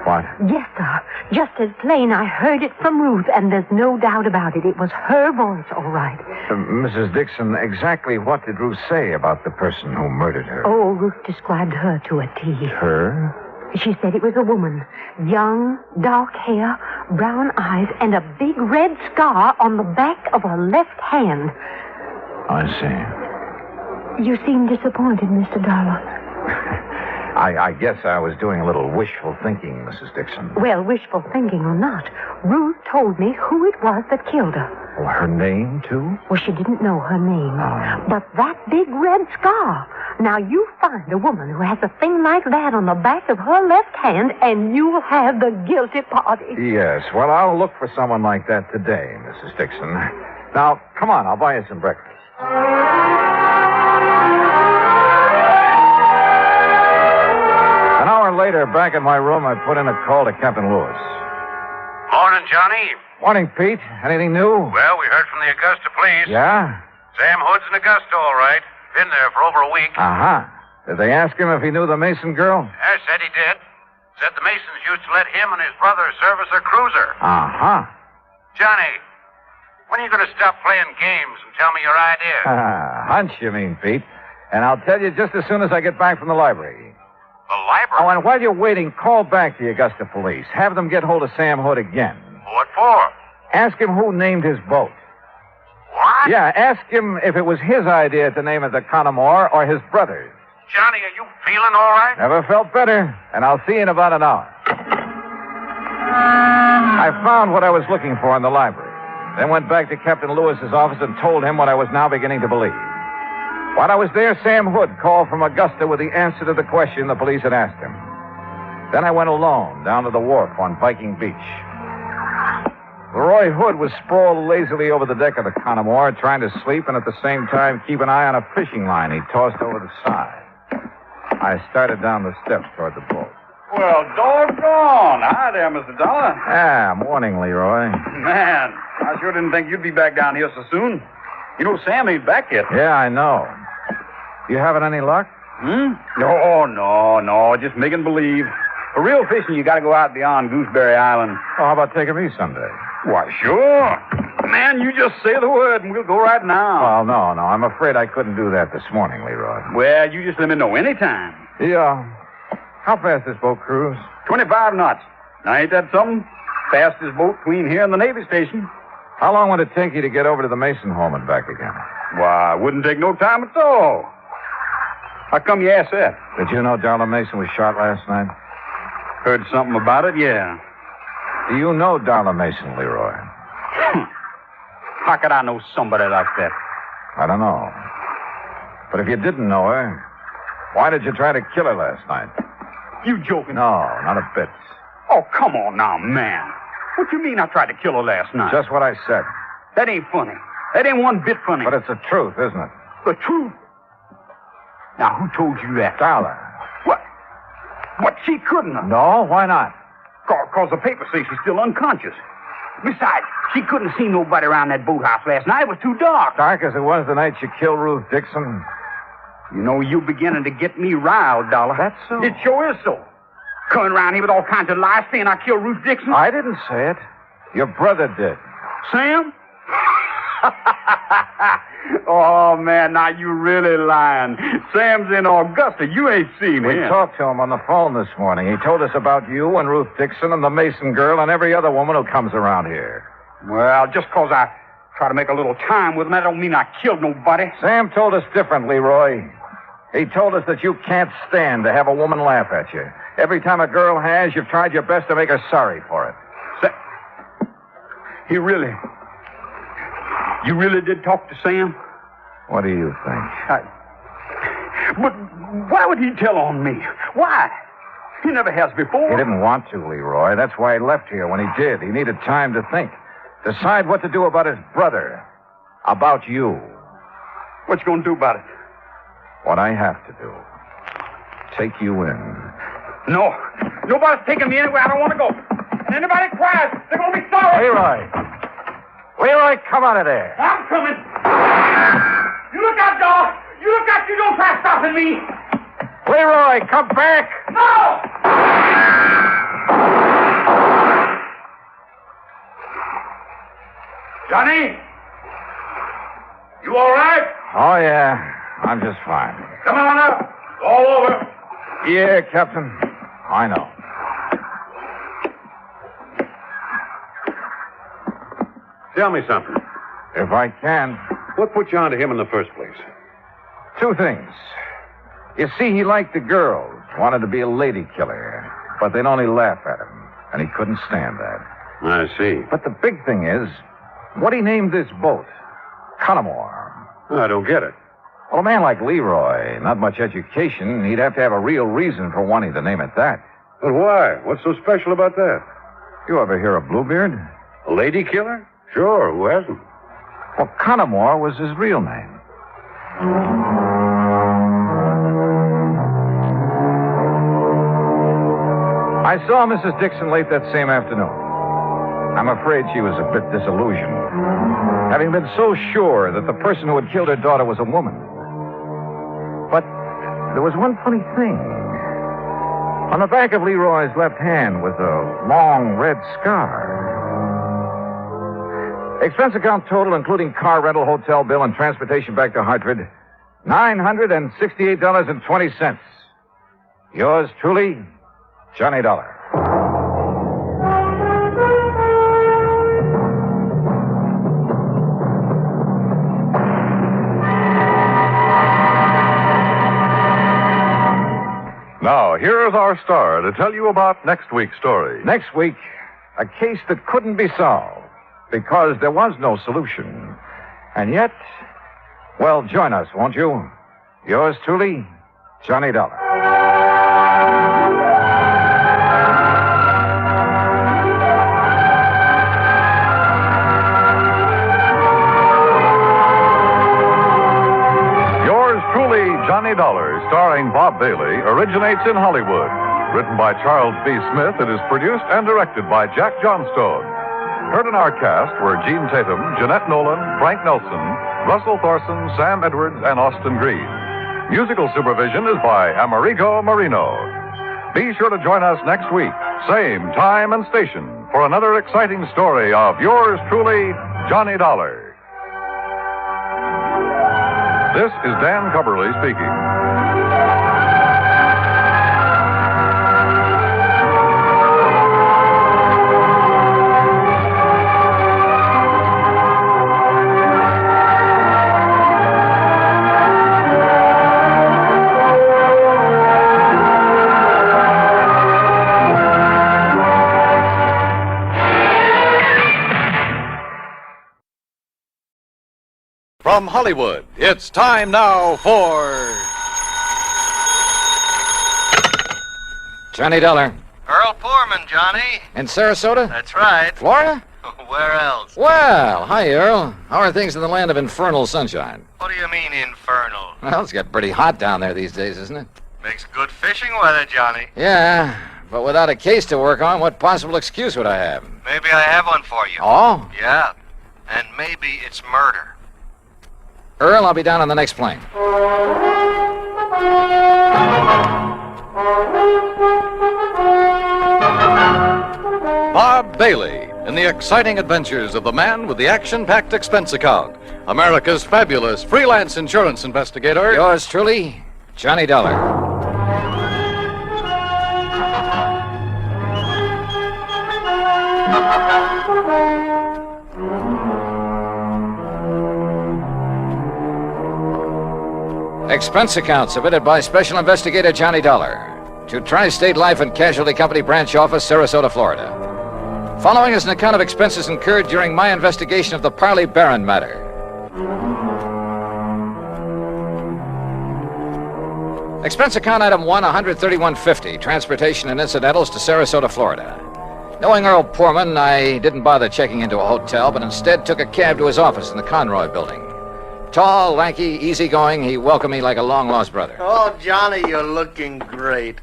What? Yes, sir. Just as plain, I heard it from Ruth, and there's no doubt about it. It was her voice, all right. Mrs. Dixon, exactly what did Ruth say about the person who murdered her? Oh, Ruth described her to a T. Her? She said it was a woman. Young, dark hair, brown eyes, and a big red scar on the back of her left hand. I see. You seem disappointed, Mr. Dollar. I guess I was doing a little wishful thinking, Mrs. Dixon. Well, wishful thinking or not, Ruth told me who it was that killed her. Oh, her name, too? Well, she didn't know her name. Oh. But that big red scar. Now, you find a woman who has a thing like that on the back of her left hand, and you'll have the guilty party. Yes, well, I'll look for someone like that today, Mrs. Dixon. Now, come on, I'll buy you some breakfast. An hour later, back in my room, I put in a call to Captain Lewis. Morning, Johnny. Morning, Pete. Anything new? Well, we heard from the Augusta police. Yeah? Sam Hood's in Augusta, all right. Been there for over a week. Uh-huh. Did they ask him if he knew the Mason girl? I said he did. Said the Masons used to let him and his brother service a cruiser. Uh-huh. Johnny, when are you going to stop playing games and tell me your ideas? Hunch, you mean, Pete. And I'll tell you just as soon as I get back from the library. The library? Oh, and while you're waiting, call back the Augusta police. Have them get hold of Sam Hood again. What for? Ask him who named his boat. What? Yeah, ask him if it was his idea to name it the Connemore or his brother's. Johnny, are you feeling all right? Never felt better. And I'll see you in about an hour. I found what I was looking for in the library. Then went back to Captain Lewis's office and told him what I was now beginning to believe. While I was there, Sam Hood called from Augusta with the answer to the question the police had asked him. Then I went alone down to the wharf on Viking Beach. Leroy Hood was sprawled lazily over the deck of the Connemore, trying to sleep and at the same time keep an eye on a fishing line he tossed over the side. I started down the steps toward the boat. Well, doggone. Hi there, Mr. Dollar. Morning, Leroy. Man, I sure didn't think you'd be back down here so soon. You know, Sam ain't back yet. Yeah, I know. You having any luck? No, just making believe. For real fishing, you got to go out beyond Gooseberry Island. Oh, how about taking me someday? Why, sure. Man, you just say the word and we'll go right now. Well, no. I'm afraid I couldn't do that this morning, Leroy. Well, you just let me know anytime. Yeah. How fast this boat cruise? 25 knots. Now, ain't that something? Fastest boat between here and the Navy station. How long would it take you to get over to the Mason home and back again? Why, it wouldn't take no time at all. How come you asked that? Did you know Darla Mason was shot last night? Heard something about it, yeah. Do you know Darla Mason, Leroy? How could I know somebody like that? I don't know. But if you didn't know her, why did you try to kill her last night? You joking? No, not a bit. Oh, come on now, man. What you mean I tried to kill her last night? Just what I said. That ain't funny. That ain't one bit funny. But it's the truth, isn't it? The truth? Now, who told you that? Darla. What? What, she couldn't have? No, why not? Because the papers say she's still unconscious. Besides, she couldn't see nobody around that boathouse last night. It was too dark. Dark as it was the night you killed Ruth Dixon. You know, you're beginning to get me riled, Dollar. That's so. It sure is so. Coming around here with all kinds of lies saying I killed Ruth Dixon. I didn't say it. Your brother did. Sam? Oh, man, now you really lying. Sam's in Augusta. You ain't seen We him. talked to him on the phone this morning. He told us about you and Ruth Dixon and the Mason girl and every other woman who comes around here. Well, just because I try to make a little time with him, that don't mean I killed nobody. Sam told us differently, Roy. He told us that you can't stand to have a woman laugh at you. Every time a girl has, you've tried your best to make her sorry for it. You really did talk to Sam? What do you think? But why would he tell on me? Why? He never has before. He didn't want to, Leroy. That's why he left here when he did. He needed time to think. Decide what to do about his brother. About you. What you gonna do about it? What I have to do. Take you in. No. Nobody's taking me anywhere I don't want to go. And anybody cries, they're gonna be sorry. Leroy, come out of there. I'm coming. You look out, dog. You look out. You don't try stopping me. Leroy, come back. No! Johnny? You all right? Oh, yeah. I'm just fine. Come on up. All over. Yeah, Captain. I know. Tell me something. If I can. What put you onto him in the first place? Two things. You see, he liked the girls, wanted to be a lady killer, but they'd only laugh at him, and he couldn't stand that. I see. But the big thing is, what he named this boat, Connemore. I don't get it. Well, a man like Leroy, not much education, he'd have to have a real reason for wanting to name it that. But why? What's so special about that? You ever hear of Bluebeard? A lady killer? Sure, who hasn't? Well, Connemore was his real name. I saw Mrs. Dixon late that same afternoon. I'm afraid she was a bit disillusioned, having been so sure that the person who had killed her daughter was a woman. But there was one funny thing. On the back of Leroy's left hand was a long red scar. Expense account total, including car rental, hotel bill, and transportation back to Hartford, $968.20. Yours truly, Johnny Dollar. Now, here's our star to tell you about next week's story. Next week, a case that couldn't be solved because there was no solution. And yet, well, join us, won't you? Yours truly, Johnny Dollar. Yours truly, Johnny Dollar, starring Bob Bailey, originates in Hollywood. Written by Charles B. Smith, it is produced and directed by Jack Johnstone. Heard in our cast were Gene Tatum, Jeanette Nolan, Frank Nelson, Russell Thorson, Sam Edwards, and Austin Green. Musical supervision is by Amerigo Marino. Be sure to join us next week, same time and station, for another exciting story of yours truly, Johnny Dollar. This is Dan Cubberly speaking. From Hollywood, it's time now for Johnny Dollar. Earl Foreman, Johnny. In Sarasota? That's right. Florida? Where else? Well, hi, Earl. How are things in the land of infernal sunshine? What do you mean, infernal? Well, it's got pretty hot down there these days, isn't it? Makes good fishing weather, Johnny. Yeah, but without a case to work on, what possible excuse would I have? Maybe I have one for you. Oh? Yeah. And maybe it's murder. Earl, I'll be down on the next plane. Bob Bailey in the exciting adventures of the man with the action-packed expense account, America's fabulous freelance insurance investigator. Yours truly, Johnny Dollar. Expense account submitted by Special Investigator Johnny Dollar to Tri-State Life and Casualty Company Branch Office, Sarasota, Florida. Following is an account of expenses incurred during my investigation of the Parley Barron matter. Expense account item 1, $131.50, transportation and incidentals to Sarasota, Florida. Knowing Earl Poorman, I didn't bother checking into a hotel, but instead took a cab to his office in the Conroy building. Tall, lanky, easygoing, he welcomed me like a long-lost brother. Oh, Johnny, you're looking great.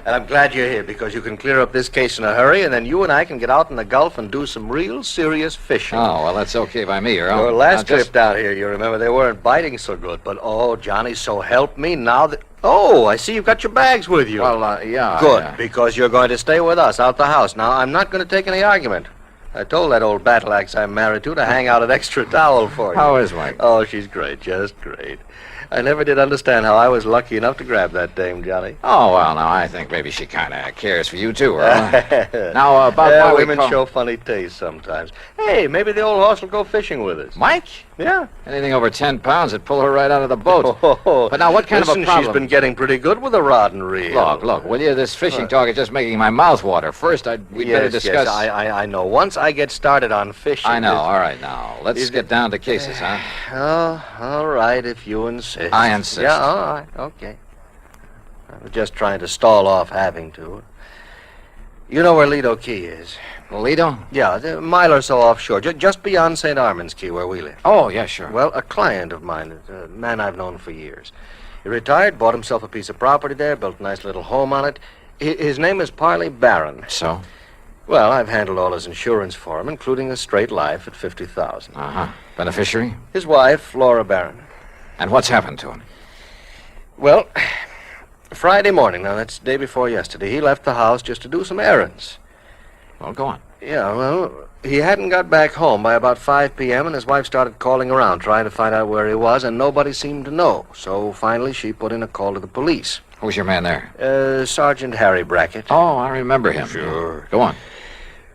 And I'm glad you're here because you can clear up this case in a hurry, and then you and I can get out in the Gulf and do some real serious fishing. Oh, well, that's okay by me, Earl. Your last trip down here, you remember, they weren't biting so good. But, oh, Johnny, so help me now that... Oh, I see you've got your bags with you. Well, yeah. Good, because you're going to stay with us out the house. Now, I'm not going to take any argument. I told that old battle axe I'm married to hang out an extra towel for you. How is Mike? Oh, she's great, just great. I never did understand how I was lucky enough to grab that dame, Johnny. Oh, well, now, I think maybe she kind of cares for you, too, Earl. Now, about yeah, why we women show funny taste sometimes. Hey, maybe the old horse will go fishing with us. Mike? Yeah. Anything over 10 pounds would pull her right out of the boat. But now, what kind Listen, of a problem? She's been getting pretty good with a rod and reel. Look, will you? This fishing talk is just making my mouth water. First, we'd better discuss... Yes, I know. Once I get started on fishing... I know. All right, now. Let's get down to cases, huh? Oh, all right, if you insist. I insist. Yeah, all right, okay. I was just trying to stall off having to. You know where Lido Key is? Lido? Yeah, a mile or so offshore, just beyond St. Armand's Key, where we live. Oh, yeah, sure. Well, a client of mine, a man I've known for years. He retired, bought himself a piece of property there, built a nice little home on it. His name is Parley Barron. So? Well, I've handled all his insurance for him, including a straight life at $50,000. Uh-huh. Beneficiary? His wife, Laura Barron. And what's happened to him? Well, Friday morning, now that's the day before yesterday, he left the house just to do some errands. Well, go on. Yeah, well, he hadn't got back home by about 5 p.m., and his wife started calling around, trying to find out where he was, and nobody seemed to know. So finally, she put in a call to the police. Who's your man there? Sergeant Harry Brackett. Oh, I remember him. Sure. Go on.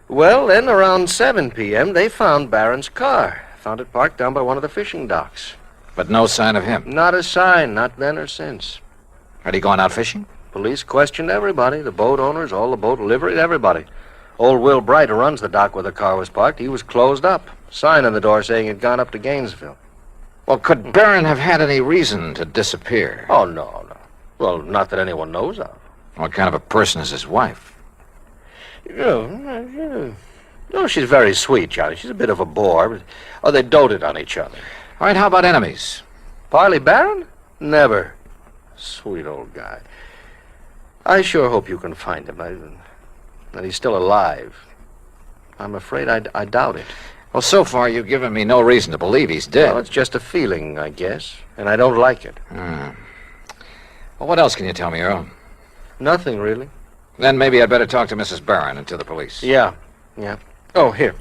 Well, then around 7 p.m., they found Barron's car. Found it parked down by one of the fishing docks. But no sign of him? Not a sign, not then or since. Had he gone out fishing? Police questioned everybody, the boat owners, all the boat livery, everybody. Old Will Bright, who runs the dock where the car was parked, he was closed up. Sign on the door saying he'd gone up to Gainesville. Well, could Barron have had any reason to disappear? Oh, no. Well, not that anyone knows of. What kind of a person is his wife? No, she's very sweet, Johnny. She's a bit of a bore. But, they doted on each other. All right, how about enemies? Parley Barron? Never. Sweet old guy. I sure hope you can find him. That he's still alive. I'm afraid I doubt it. Well, so far you've given me no reason to believe he's dead. Well, it's just a feeling, I guess. And I don't like it. Well, what else can you tell me, Earl? Nothing, really. Then maybe I'd better talk to Mrs. Barron and to the police. Yeah. Oh, here.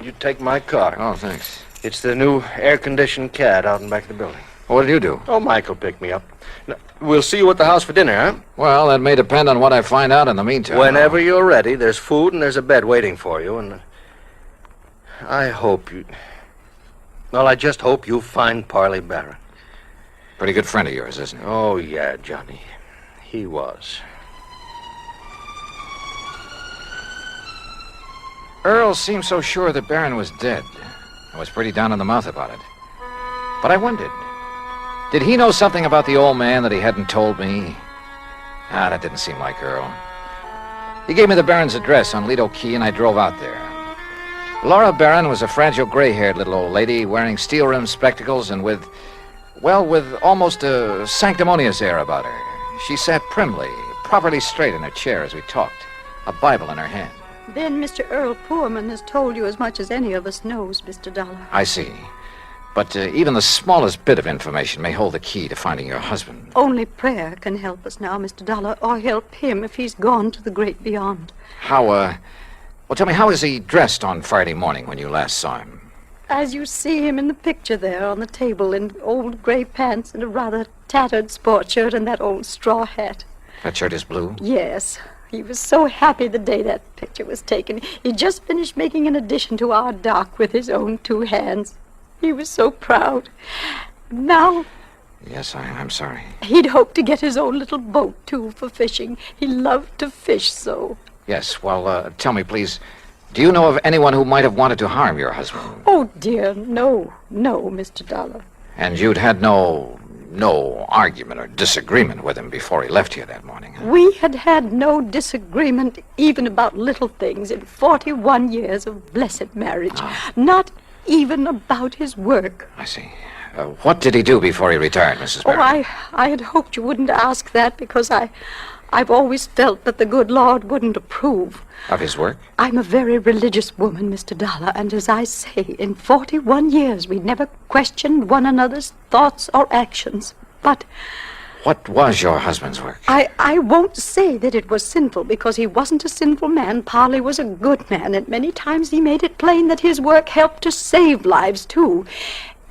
You take my car. Oh, thanks. It's the new air-conditioned cad out in back of the building. What did you do? Oh, Michael picked me up. Now, we'll see you at the house for dinner, huh? Well, that may depend on what I find out in the meantime. Whenever you're ready, there's food and there's a bed waiting for you, and I hope you... Well, I just hope you find Parley Barron. Pretty good friend of yours, isn't he? Oh, yeah, Johnny. He was. Earl seemed so sure that Barron was dead. I was pretty down in the mouth about it. But I wondered, did he know something about the old man that he hadn't told me? That didn't seem like Earl. He gave me the Barron's address on Lido Key, and I drove out there. Laura Barron was a fragile, gray-haired little old lady wearing steel-rimmed spectacles and with almost a sanctimonious air about her. She sat primly, properly straight in her chair as we talked, a Bible in her hand. Then Mr. Earl Poorman has told you as much as any of us knows, Mr. Dollar. I see. But even the smallest bit of information may hold the key to finding your husband. Only prayer can help us now, Mr. Dollar, or help him if he's gone to the great beyond. How Well, tell me, how is he dressed on Friday morning when you last saw him? As you see him in the picture there on the table in old gray pants and a rather tattered sport shirt and that old straw hat. That shirt is blue? Yes. He was so happy the day that picture was taken. He just finished making an addition to our dock with his own 2 hands. He was so proud. Now... Yes, I'm sorry. He'd hoped to get his own little boat, too, for fishing. He loved to fish so. Yes, well, tell me, please, do you know of anyone who might have wanted to harm your husband? Oh, dear, no, Mr. Dollar. And you'd had no argument or disagreement with him before he left here that morning? Huh? We had had no disagreement even about little things in 41 years of blessed marriage. Not even about his work. I see. What did he do before he retired, Mrs. Barron? I had hoped you wouldn't ask that because I've always felt that the good Lord wouldn't approve. Of his work? I'm a very religious woman, Mr. Dollar, and as I say, in 41 years we never questioned one another's thoughts or actions. But... What was your husband's work? I won't say that it was sinful, because he wasn't a sinful man. Parley was a good man, and many times he made it plain that his work helped to save lives, too.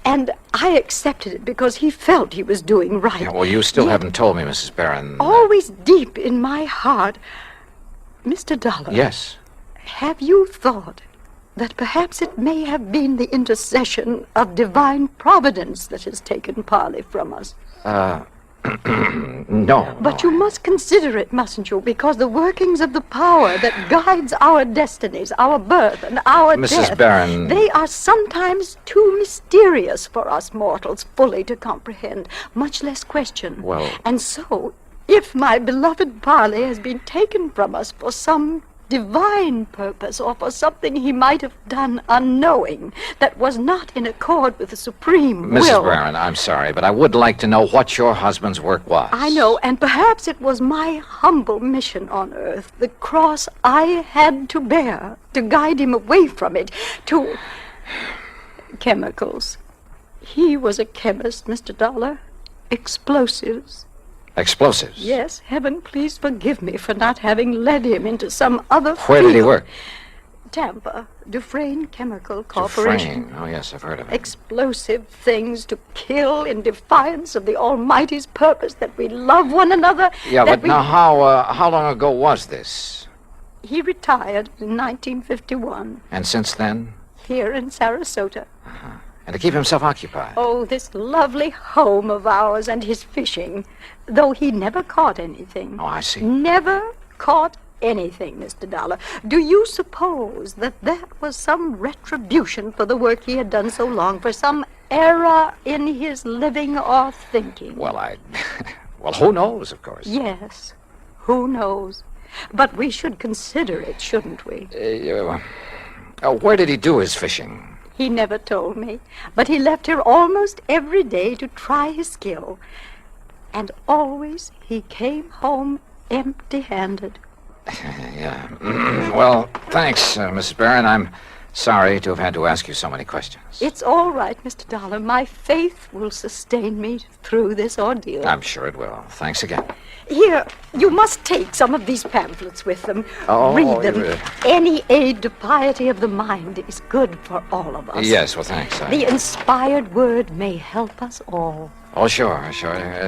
And I accepted it because he felt he was doing right. Yeah, well, you still haven't told me, Mrs. Barron. Always deep in my heart. Mr. Dollar. Yes? Have you thought that perhaps it may have been the intercession of divine providence that has taken Parley from us? No. But you must consider it, mustn't you? Because the workings of the power that guides our destinies, our birth and our death... Mrs. Barron... They are sometimes too mysterious for us mortals fully to comprehend, much less question. Well... And so, if my beloved Parley has been taken from us for some divine purpose or for something he might have done unknowing that was not in accord with the supreme will... Mrs. Barron, I'm sorry, but I would like to know what your husband's work was. I know, and perhaps it was my humble mission on earth, the cross I had to bear to guide him away from it, to... chemicals. He was a chemist, Mr. Dollar. Explosives. Explosives? Yes, heaven please forgive me for not having led him into some other Where field. did he work? Tampa, Dufresne Chemical Corporation. Dufresne. Oh, yes, I've heard of it. Explosive things to kill in defiance of the Almighty's purpose, that we love one another. Yeah, but now how long ago was this? He retired in 1951. And since then? Here in Sarasota. And to keep himself occupied? Oh, this lovely home of ours and his fishing, though he never caught anything. Oh, I see. Never caught anything, Mr. Dollar. Do you suppose that was some retribution for the work he had done so long, for some error in his living or thinking? Well, well, who knows, of course. Yes, who knows? But we should consider it, shouldn't we? Where did he do his fishing? He never told me, but he left here almost every day to try his skill. And always he came home empty-handed. Yeah. Well, thanks, Mrs. Barron. I'm sorry to have had to ask you so many questions. It's all right, Mr. Dollar. My faith will sustain me through this ordeal. I'm sure it will. Thanks again. Here, you must take some of these pamphlets with them. Oh, read them. Any aid to piety of the mind is good for all of us. Yes, well, thanks. The inspired word may help us all. Oh, sure.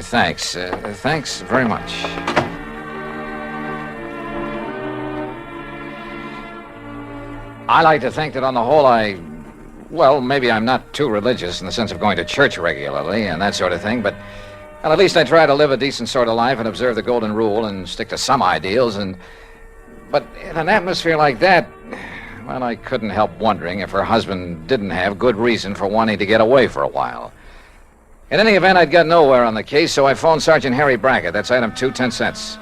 Thanks. Thanks very much. I like to think that on the whole well, maybe I'm not too religious in the sense of going to church regularly and that sort of thing, but well, at least I try to live a decent sort of life and observe the golden rule and stick to some ideals. But in an atmosphere like that, well, I couldn't help wondering if her husband didn't have good reason for wanting to get away for a while. In any event, I'd got nowhere on the case, so I phoned Sergeant Harry Brackett. That's item 2, 10 cents.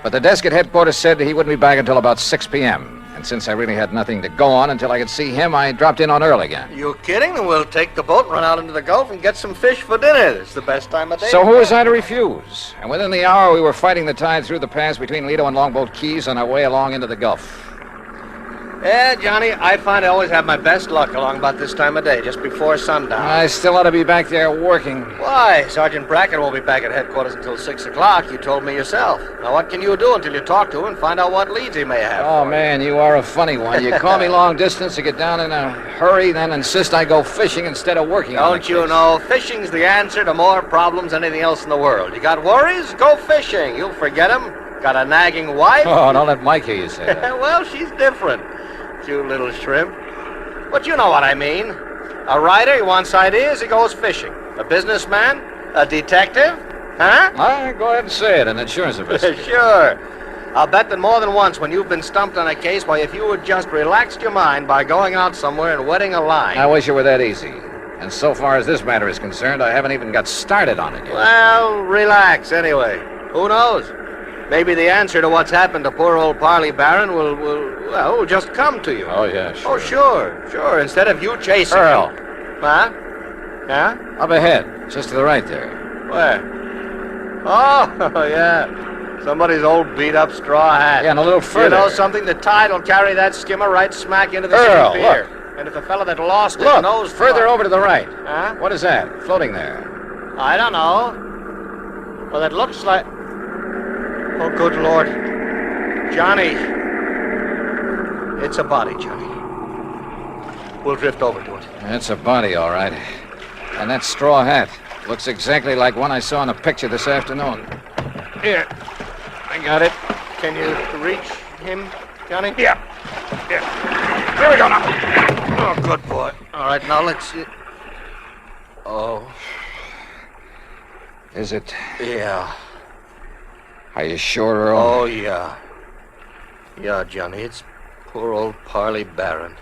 But the desk at headquarters said he wouldn't be back until about 6 p.m. And since I really had nothing to go on until I could see him, I dropped in on Earl again. You kidding? Then we'll take the boat, run out into the Gulf, and get some fish for dinner. It's the best time of day. So who was I to refuse? And within the hour, we were fighting the tide through the pass between Lido and Longboat Keys on our way along into the Gulf. Yeah, Johnny, I find I always have my best luck along about this time of day, just before sundown. I still ought to be back there working. Why? Sergeant Brackett won't be back at headquarters until 6 o'clock. You told me yourself. Now, what can you do until you talk to him and find out what leads he may have? Oh, man, you are a funny one. You call me long distance to get down in a hurry, then insist I go fishing instead of working on the Don't you know, fishing's the answer to more problems than anything else in the world. You got worries? Go fishing. You'll forget them. Got a nagging wife? Oh, don't let Mike hear you say that. Well, she's different. You little shrimp. But you know what I mean. A writer, he wants ideas, he goes fishing. A businessman? A detective? Huh? Go ahead and say it, an insurance investigator. Sure. I'll bet that more than once when you've been stumped on a case, why, if you would just relaxed your mind by going out somewhere and wetting a line. I wish it were that easy. And so far as this matter is concerned, I haven't even got started on it yet. Well, relax anyway. Who knows? Maybe the answer to what's happened to poor old Parley Barron will just come to you. Oh, yeah, sure. Oh, sure. Instead of you chasing Earl. him. Huh? Yeah? Up ahead, just to the right there. Where? Oh, yeah. Somebody's old beat-up straw hat. Yeah, and a little further. You know something? The tide will carry that skimmer right smack into the Earl, sea pier. look. And if the fella that lost his Look, nose... further over to the right. Huh? What is that, floating there? I don't know. Well, it looks like... Oh, good Lord. Johnny. It's a body, Johnny. We'll drift over to it. It's a body, all right. And that straw hat looks exactly like one I saw in a picture this afternoon. Here. I got it. Can you reach him, Johnny? Yeah. Here we go now. Oh, good boy. All right, now let's see. Oh. Is it? Yeah. Are you sure, Earl? Oh, yeah. Yeah, Johnny, it's poor old Parley Barron.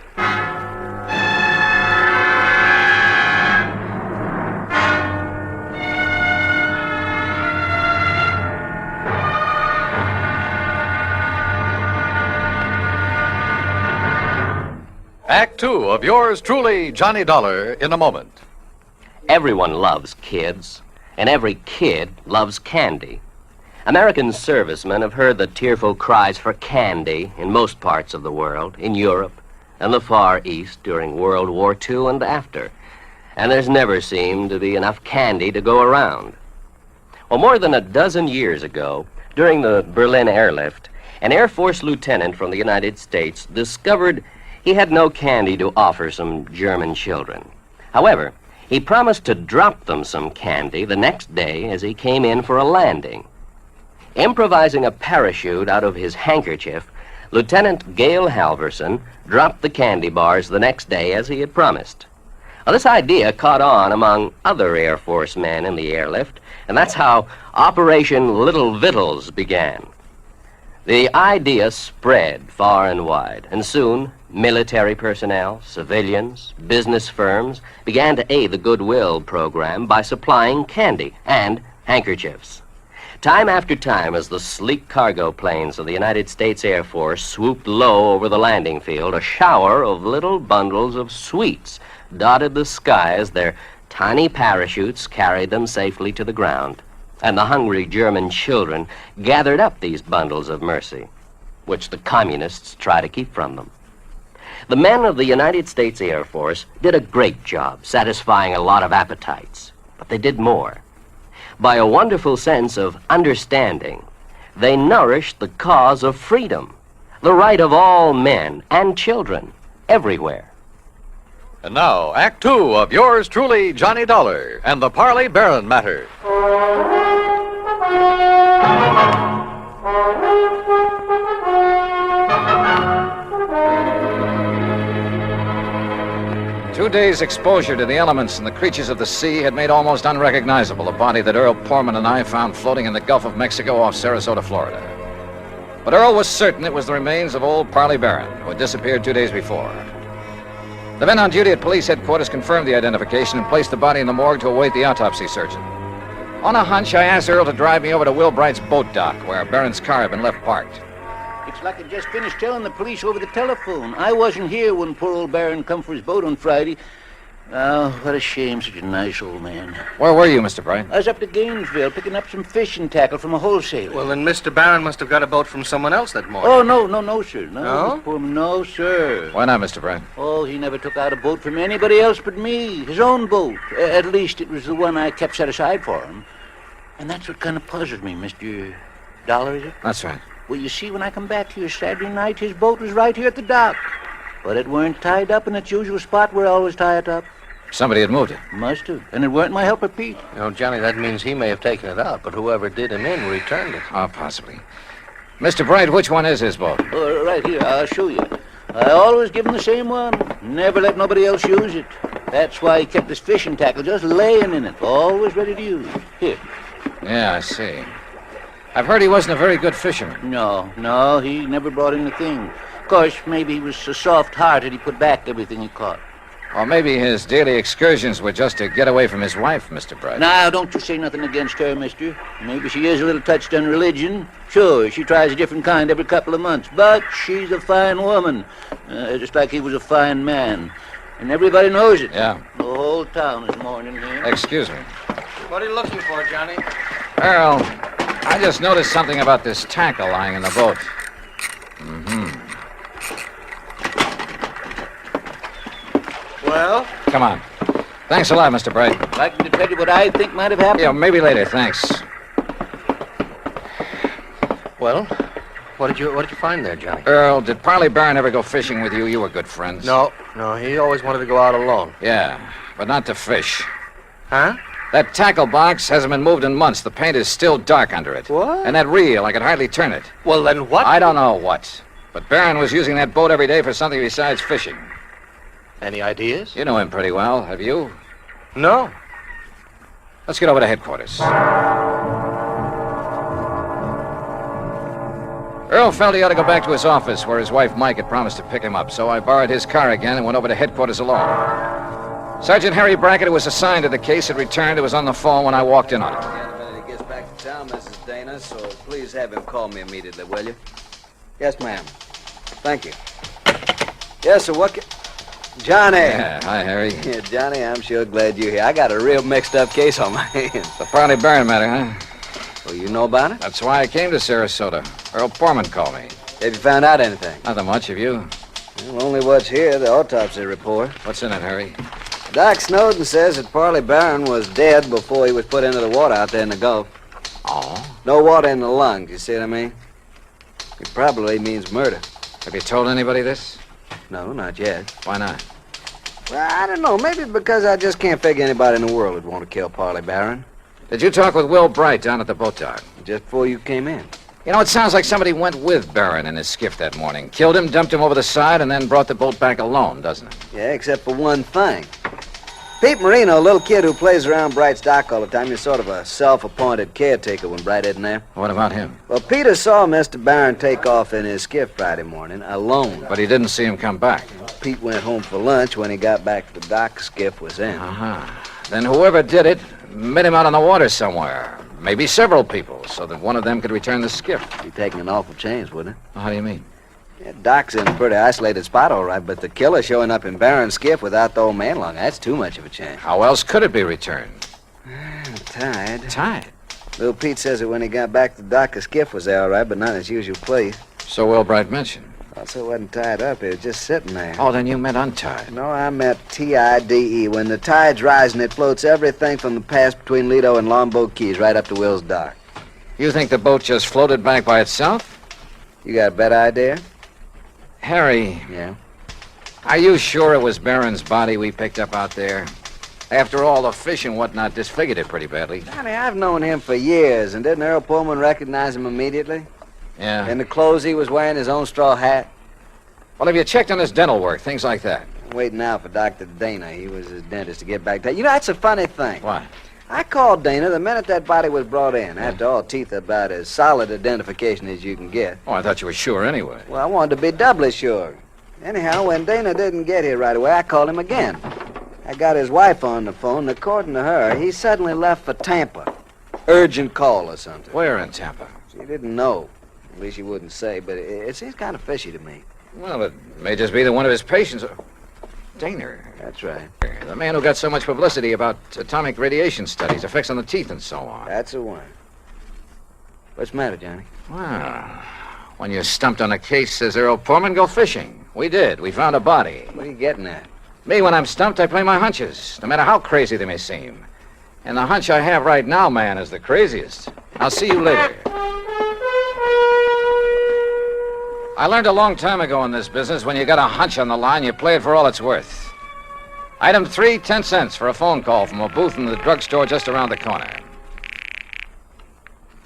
Act Two of yours truly, Johnny Dollar, in a moment. Everyone loves kids, and every kid loves candy. American servicemen have heard the tearful cries for candy in most parts of the world, in Europe and the Far East during World War II and after. And there's never seemed to be enough candy to go around. Well, more than a dozen years ago, during the Berlin airlift, an Air Force lieutenant from the United States discovered he had no candy to offer some German children. However, he promised to drop them some candy the next day as he came in for a landing. Improvising a parachute out of his handkerchief, Lieutenant Gale Halverson dropped the candy bars the next day as he had promised. Well, this idea caught on among other Air Force men in the airlift, and that's how Operation Little Victuals began. The idea spread far and wide, and soon military personnel, civilians, business firms began to aid the Goodwill program by supplying candy and handkerchiefs. Time after time, as the sleek cargo planes of the United States Air Force swooped low over the landing field, a shower of little bundles of sweets dotted the sky as their tiny parachutes carried them safely to the ground. And the hungry German children gathered up these bundles of mercy, which the communists try to keep from them. The men of the United States Air Force did a great job satisfying a lot of appetites, but they did more. By a wonderful sense of understanding, they nourished the cause of freedom, the right of all men and children everywhere. And now, Act Two of yours truly, Johnny Dollar, and the Parley Barron matter. Two days' exposure to the elements and the creatures of the sea had made almost unrecognizable the body that Earl Portman and I found floating in the Gulf of Mexico off Sarasota, Florida. But Earl was certain it was the remains of old Parley Barron, who had disappeared 2 days before. The men on duty at police headquarters confirmed the identification and placed the body in the morgue to await the autopsy surgeon. On a hunch, I asked Earl to drive me over to Will Bright's boat dock, where Barron's car had been left parked. It's like I just finished telling the police over the telephone. I wasn't here when poor old Barron come for his boat on Friday. Oh, what a shame, such a nice old man. Where were you, Mr. Bright? I was up to Gainesville picking up some fishing tackle from a wholesaler. Well, then Mr. Barron must have got a boat from someone else that morning. Oh, no, sir. No? No? Poor man, no, sir. Why not, Mr. Bright? Oh, he never took out a boat from anybody else but me. His own boat. At least it was the one I kept set aside for him. And that's what kind of puzzled me, Mr. Dollar, is it? That's right. Well, you see, when I come back here Saturday night, his boat was right here at the dock. But it weren't tied up in its usual spot where I always tie it up. Somebody had moved it. Must have. And it weren't my helper, Pete. You know, Johnny, that means he may have taken it out, but whoever did him in returned it. Oh, possibly. Mr. Bright, which one is his boat? Right here, I'll show you. I always give him the same one. Never let nobody else use it. That's why he kept his fishing tackle just laying in it, always ready to use. Here. Yeah, I see. I've heard he wasn't a very good fisherman. No, he never brought in a thing. Of course, maybe he was so soft-hearted he put back everything he caught. Or maybe his daily excursions were just to get away from his wife, Mr. Bright. Now, don't you say nothing against her, mister. Maybe she is a little touched on religion. Sure, she tries a different kind every couple of months. But she's a fine woman, just like he was a fine man. And everybody knows it. Yeah. The whole town is mourning him. Excuse me. What are you looking for, Johnny? Earl, I just noticed something about this tackle lying in the boat. Mm-hmm. Well? Come on. Thanks a lot, Mr. Bright. Like to tell you what I think might have happened? Yeah, maybe later. Thanks. Well, what did you find there, Johnny? Earl, did Parley Barron ever go fishing with you? You were good friends. No, he always wanted to go out alone. Yeah, but not to fish. Huh? That tackle box hasn't been moved in months. The paint is still dark under it. What? And that reel, I could hardly turn it. Well, then what? I don't know what. But Barron was using that boat every day for something besides fishing. Any ideas? You know him pretty well, have you? No. Let's get over to headquarters. Earl felt he ought to go back to his office where his wife Mike had promised to pick him up, so I borrowed his car again and went over to headquarters alone. Sergeant Harry Brackett, who was assigned to the case, had returned. He was on the phone when I walked in on him. The minute he gets back to town, Mrs. Dana, so please have him call me immediately, will you? Yes, ma'am. Thank you. Yes, sir, what Johnny. Yeah, hi, Harry. Yeah, Johnny, I'm sure glad you're here. I got a real mixed-up case on my hands. The Parley Barron matter, huh? Well, you know about it? That's why I came to Sarasota. Earl Portman called me. Have you found out anything? Nothing much, have you? Well, only what's here, the autopsy report. What's in it, Harry? Doc Snowden says that Parley Barron was dead before he was put into the water out there in the Gulf. Oh? No water in the lungs, you see what I mean? It probably means murder. Have you told anybody this? No, not yet. Why not? Well, I don't know. Maybe because I just can't figure anybody in the world would want to kill Parley Barron. Did you talk with Will Bright down at the boat dock? Just before you came in. You know, it sounds like somebody went with Barron in his skiff that morning. Killed him, dumped him over the side, and then brought the boat back alone, doesn't it? Yeah, except for one thing. Pete Marino, a little kid who plays around Bright's dock all the time, he's sort of a self-appointed caretaker when Bright isn't there. What about him? Well, Peter saw Mr. Barron take off in his skiff Friday morning, alone. But he didn't see him come back. Pete went home for lunch. When he got back to the dock, the skiff was in. Uh-huh. Then whoever did it met him out on the water somewhere. Maybe several people, so that one of them could return the skiff. Be taking an awful chance, wouldn't it? How do you mean? Yeah, Doc's in a pretty isolated spot, all right, but the killer showing up in Barron's skiff without the old man along, that's too much of a chance. How else could it be returned? Tied. Tied? Little Pete says that when he got back to the dock, the skiff was there, all right, but not in its usual place. So Will Bright mentioned. Also, it wasn't tied up. It was just sitting there. Oh, then you meant untied. No, I meant T-I-D-E. When the tide's rising, it floats everything from the pass between Lido and Longboat Keys right up to Will's dock. You think the boat just floated back by itself? You got a better idea? Harry. Yeah? Are you sure it was Barron's body we picked up out there? After all, the fish and whatnot disfigured it pretty badly. Johnny, I've known him for years, and didn't Earl Pullman recognize him immediately? Yeah. In the clothes he was wearing, his own straw hat? Well, have you checked on his dental work, things like that? I'm waiting now for Dr. Dana. He was his dentist to get back to. You know, that's a funny thing. What? I called Dana the minute that body was brought in. After all, teeth are about as solid identification as you can get. Oh, I thought you were sure anyway. Well, I wanted to be doubly sure. Anyhow, when Dana didn't get here right away, I called him again. I got his wife on the phone, and according to her, he suddenly left for Tampa. Urgent call or something. Where in Tampa? She didn't know. At least she wouldn't say, but it seems kind of fishy to me. Well, it may just be that one of his patients... Daner. That's right. The man who got so much publicity about atomic radiation studies, effects on the teeth, and so on. That's the one. What's the matter, Johnny? Well, when you're stumped on a case, says Earl Pullman, go fishing. We did. We found a body. What are you getting at? Me, when I'm stumped, I play my hunches, no matter how crazy they may seem. And the hunch I have right now, man, is the craziest. I'll see you later. I learned a long time ago in this business, when you got a hunch on the line, you play it for all it's worth. Item 3, 10 cents for a phone call from a booth in the drugstore just around the corner.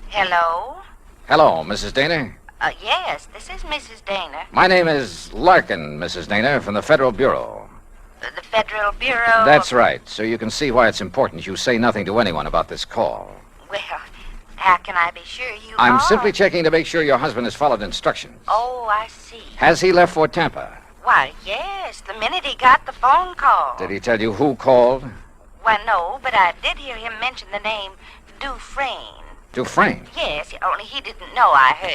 Hello? Hello, Mrs. Daner. Yes, this is Mrs. Dana. My name is Larkin, Mrs. Daner, from the Federal Bureau. The Federal Bureau? That's right, so you can see why it's important you say nothing to anyone about this call. Well, how can I be sure you I'm are? simply checking to make sure your husband has followed instructions. Oh, I see. Has he left Fort Tampa? Why, yes, the minute he got the phone call. Did he tell you who called? Why, no, but I did hear him mention the name Dufresne. Dufresne. Yes, only he didn't know I heard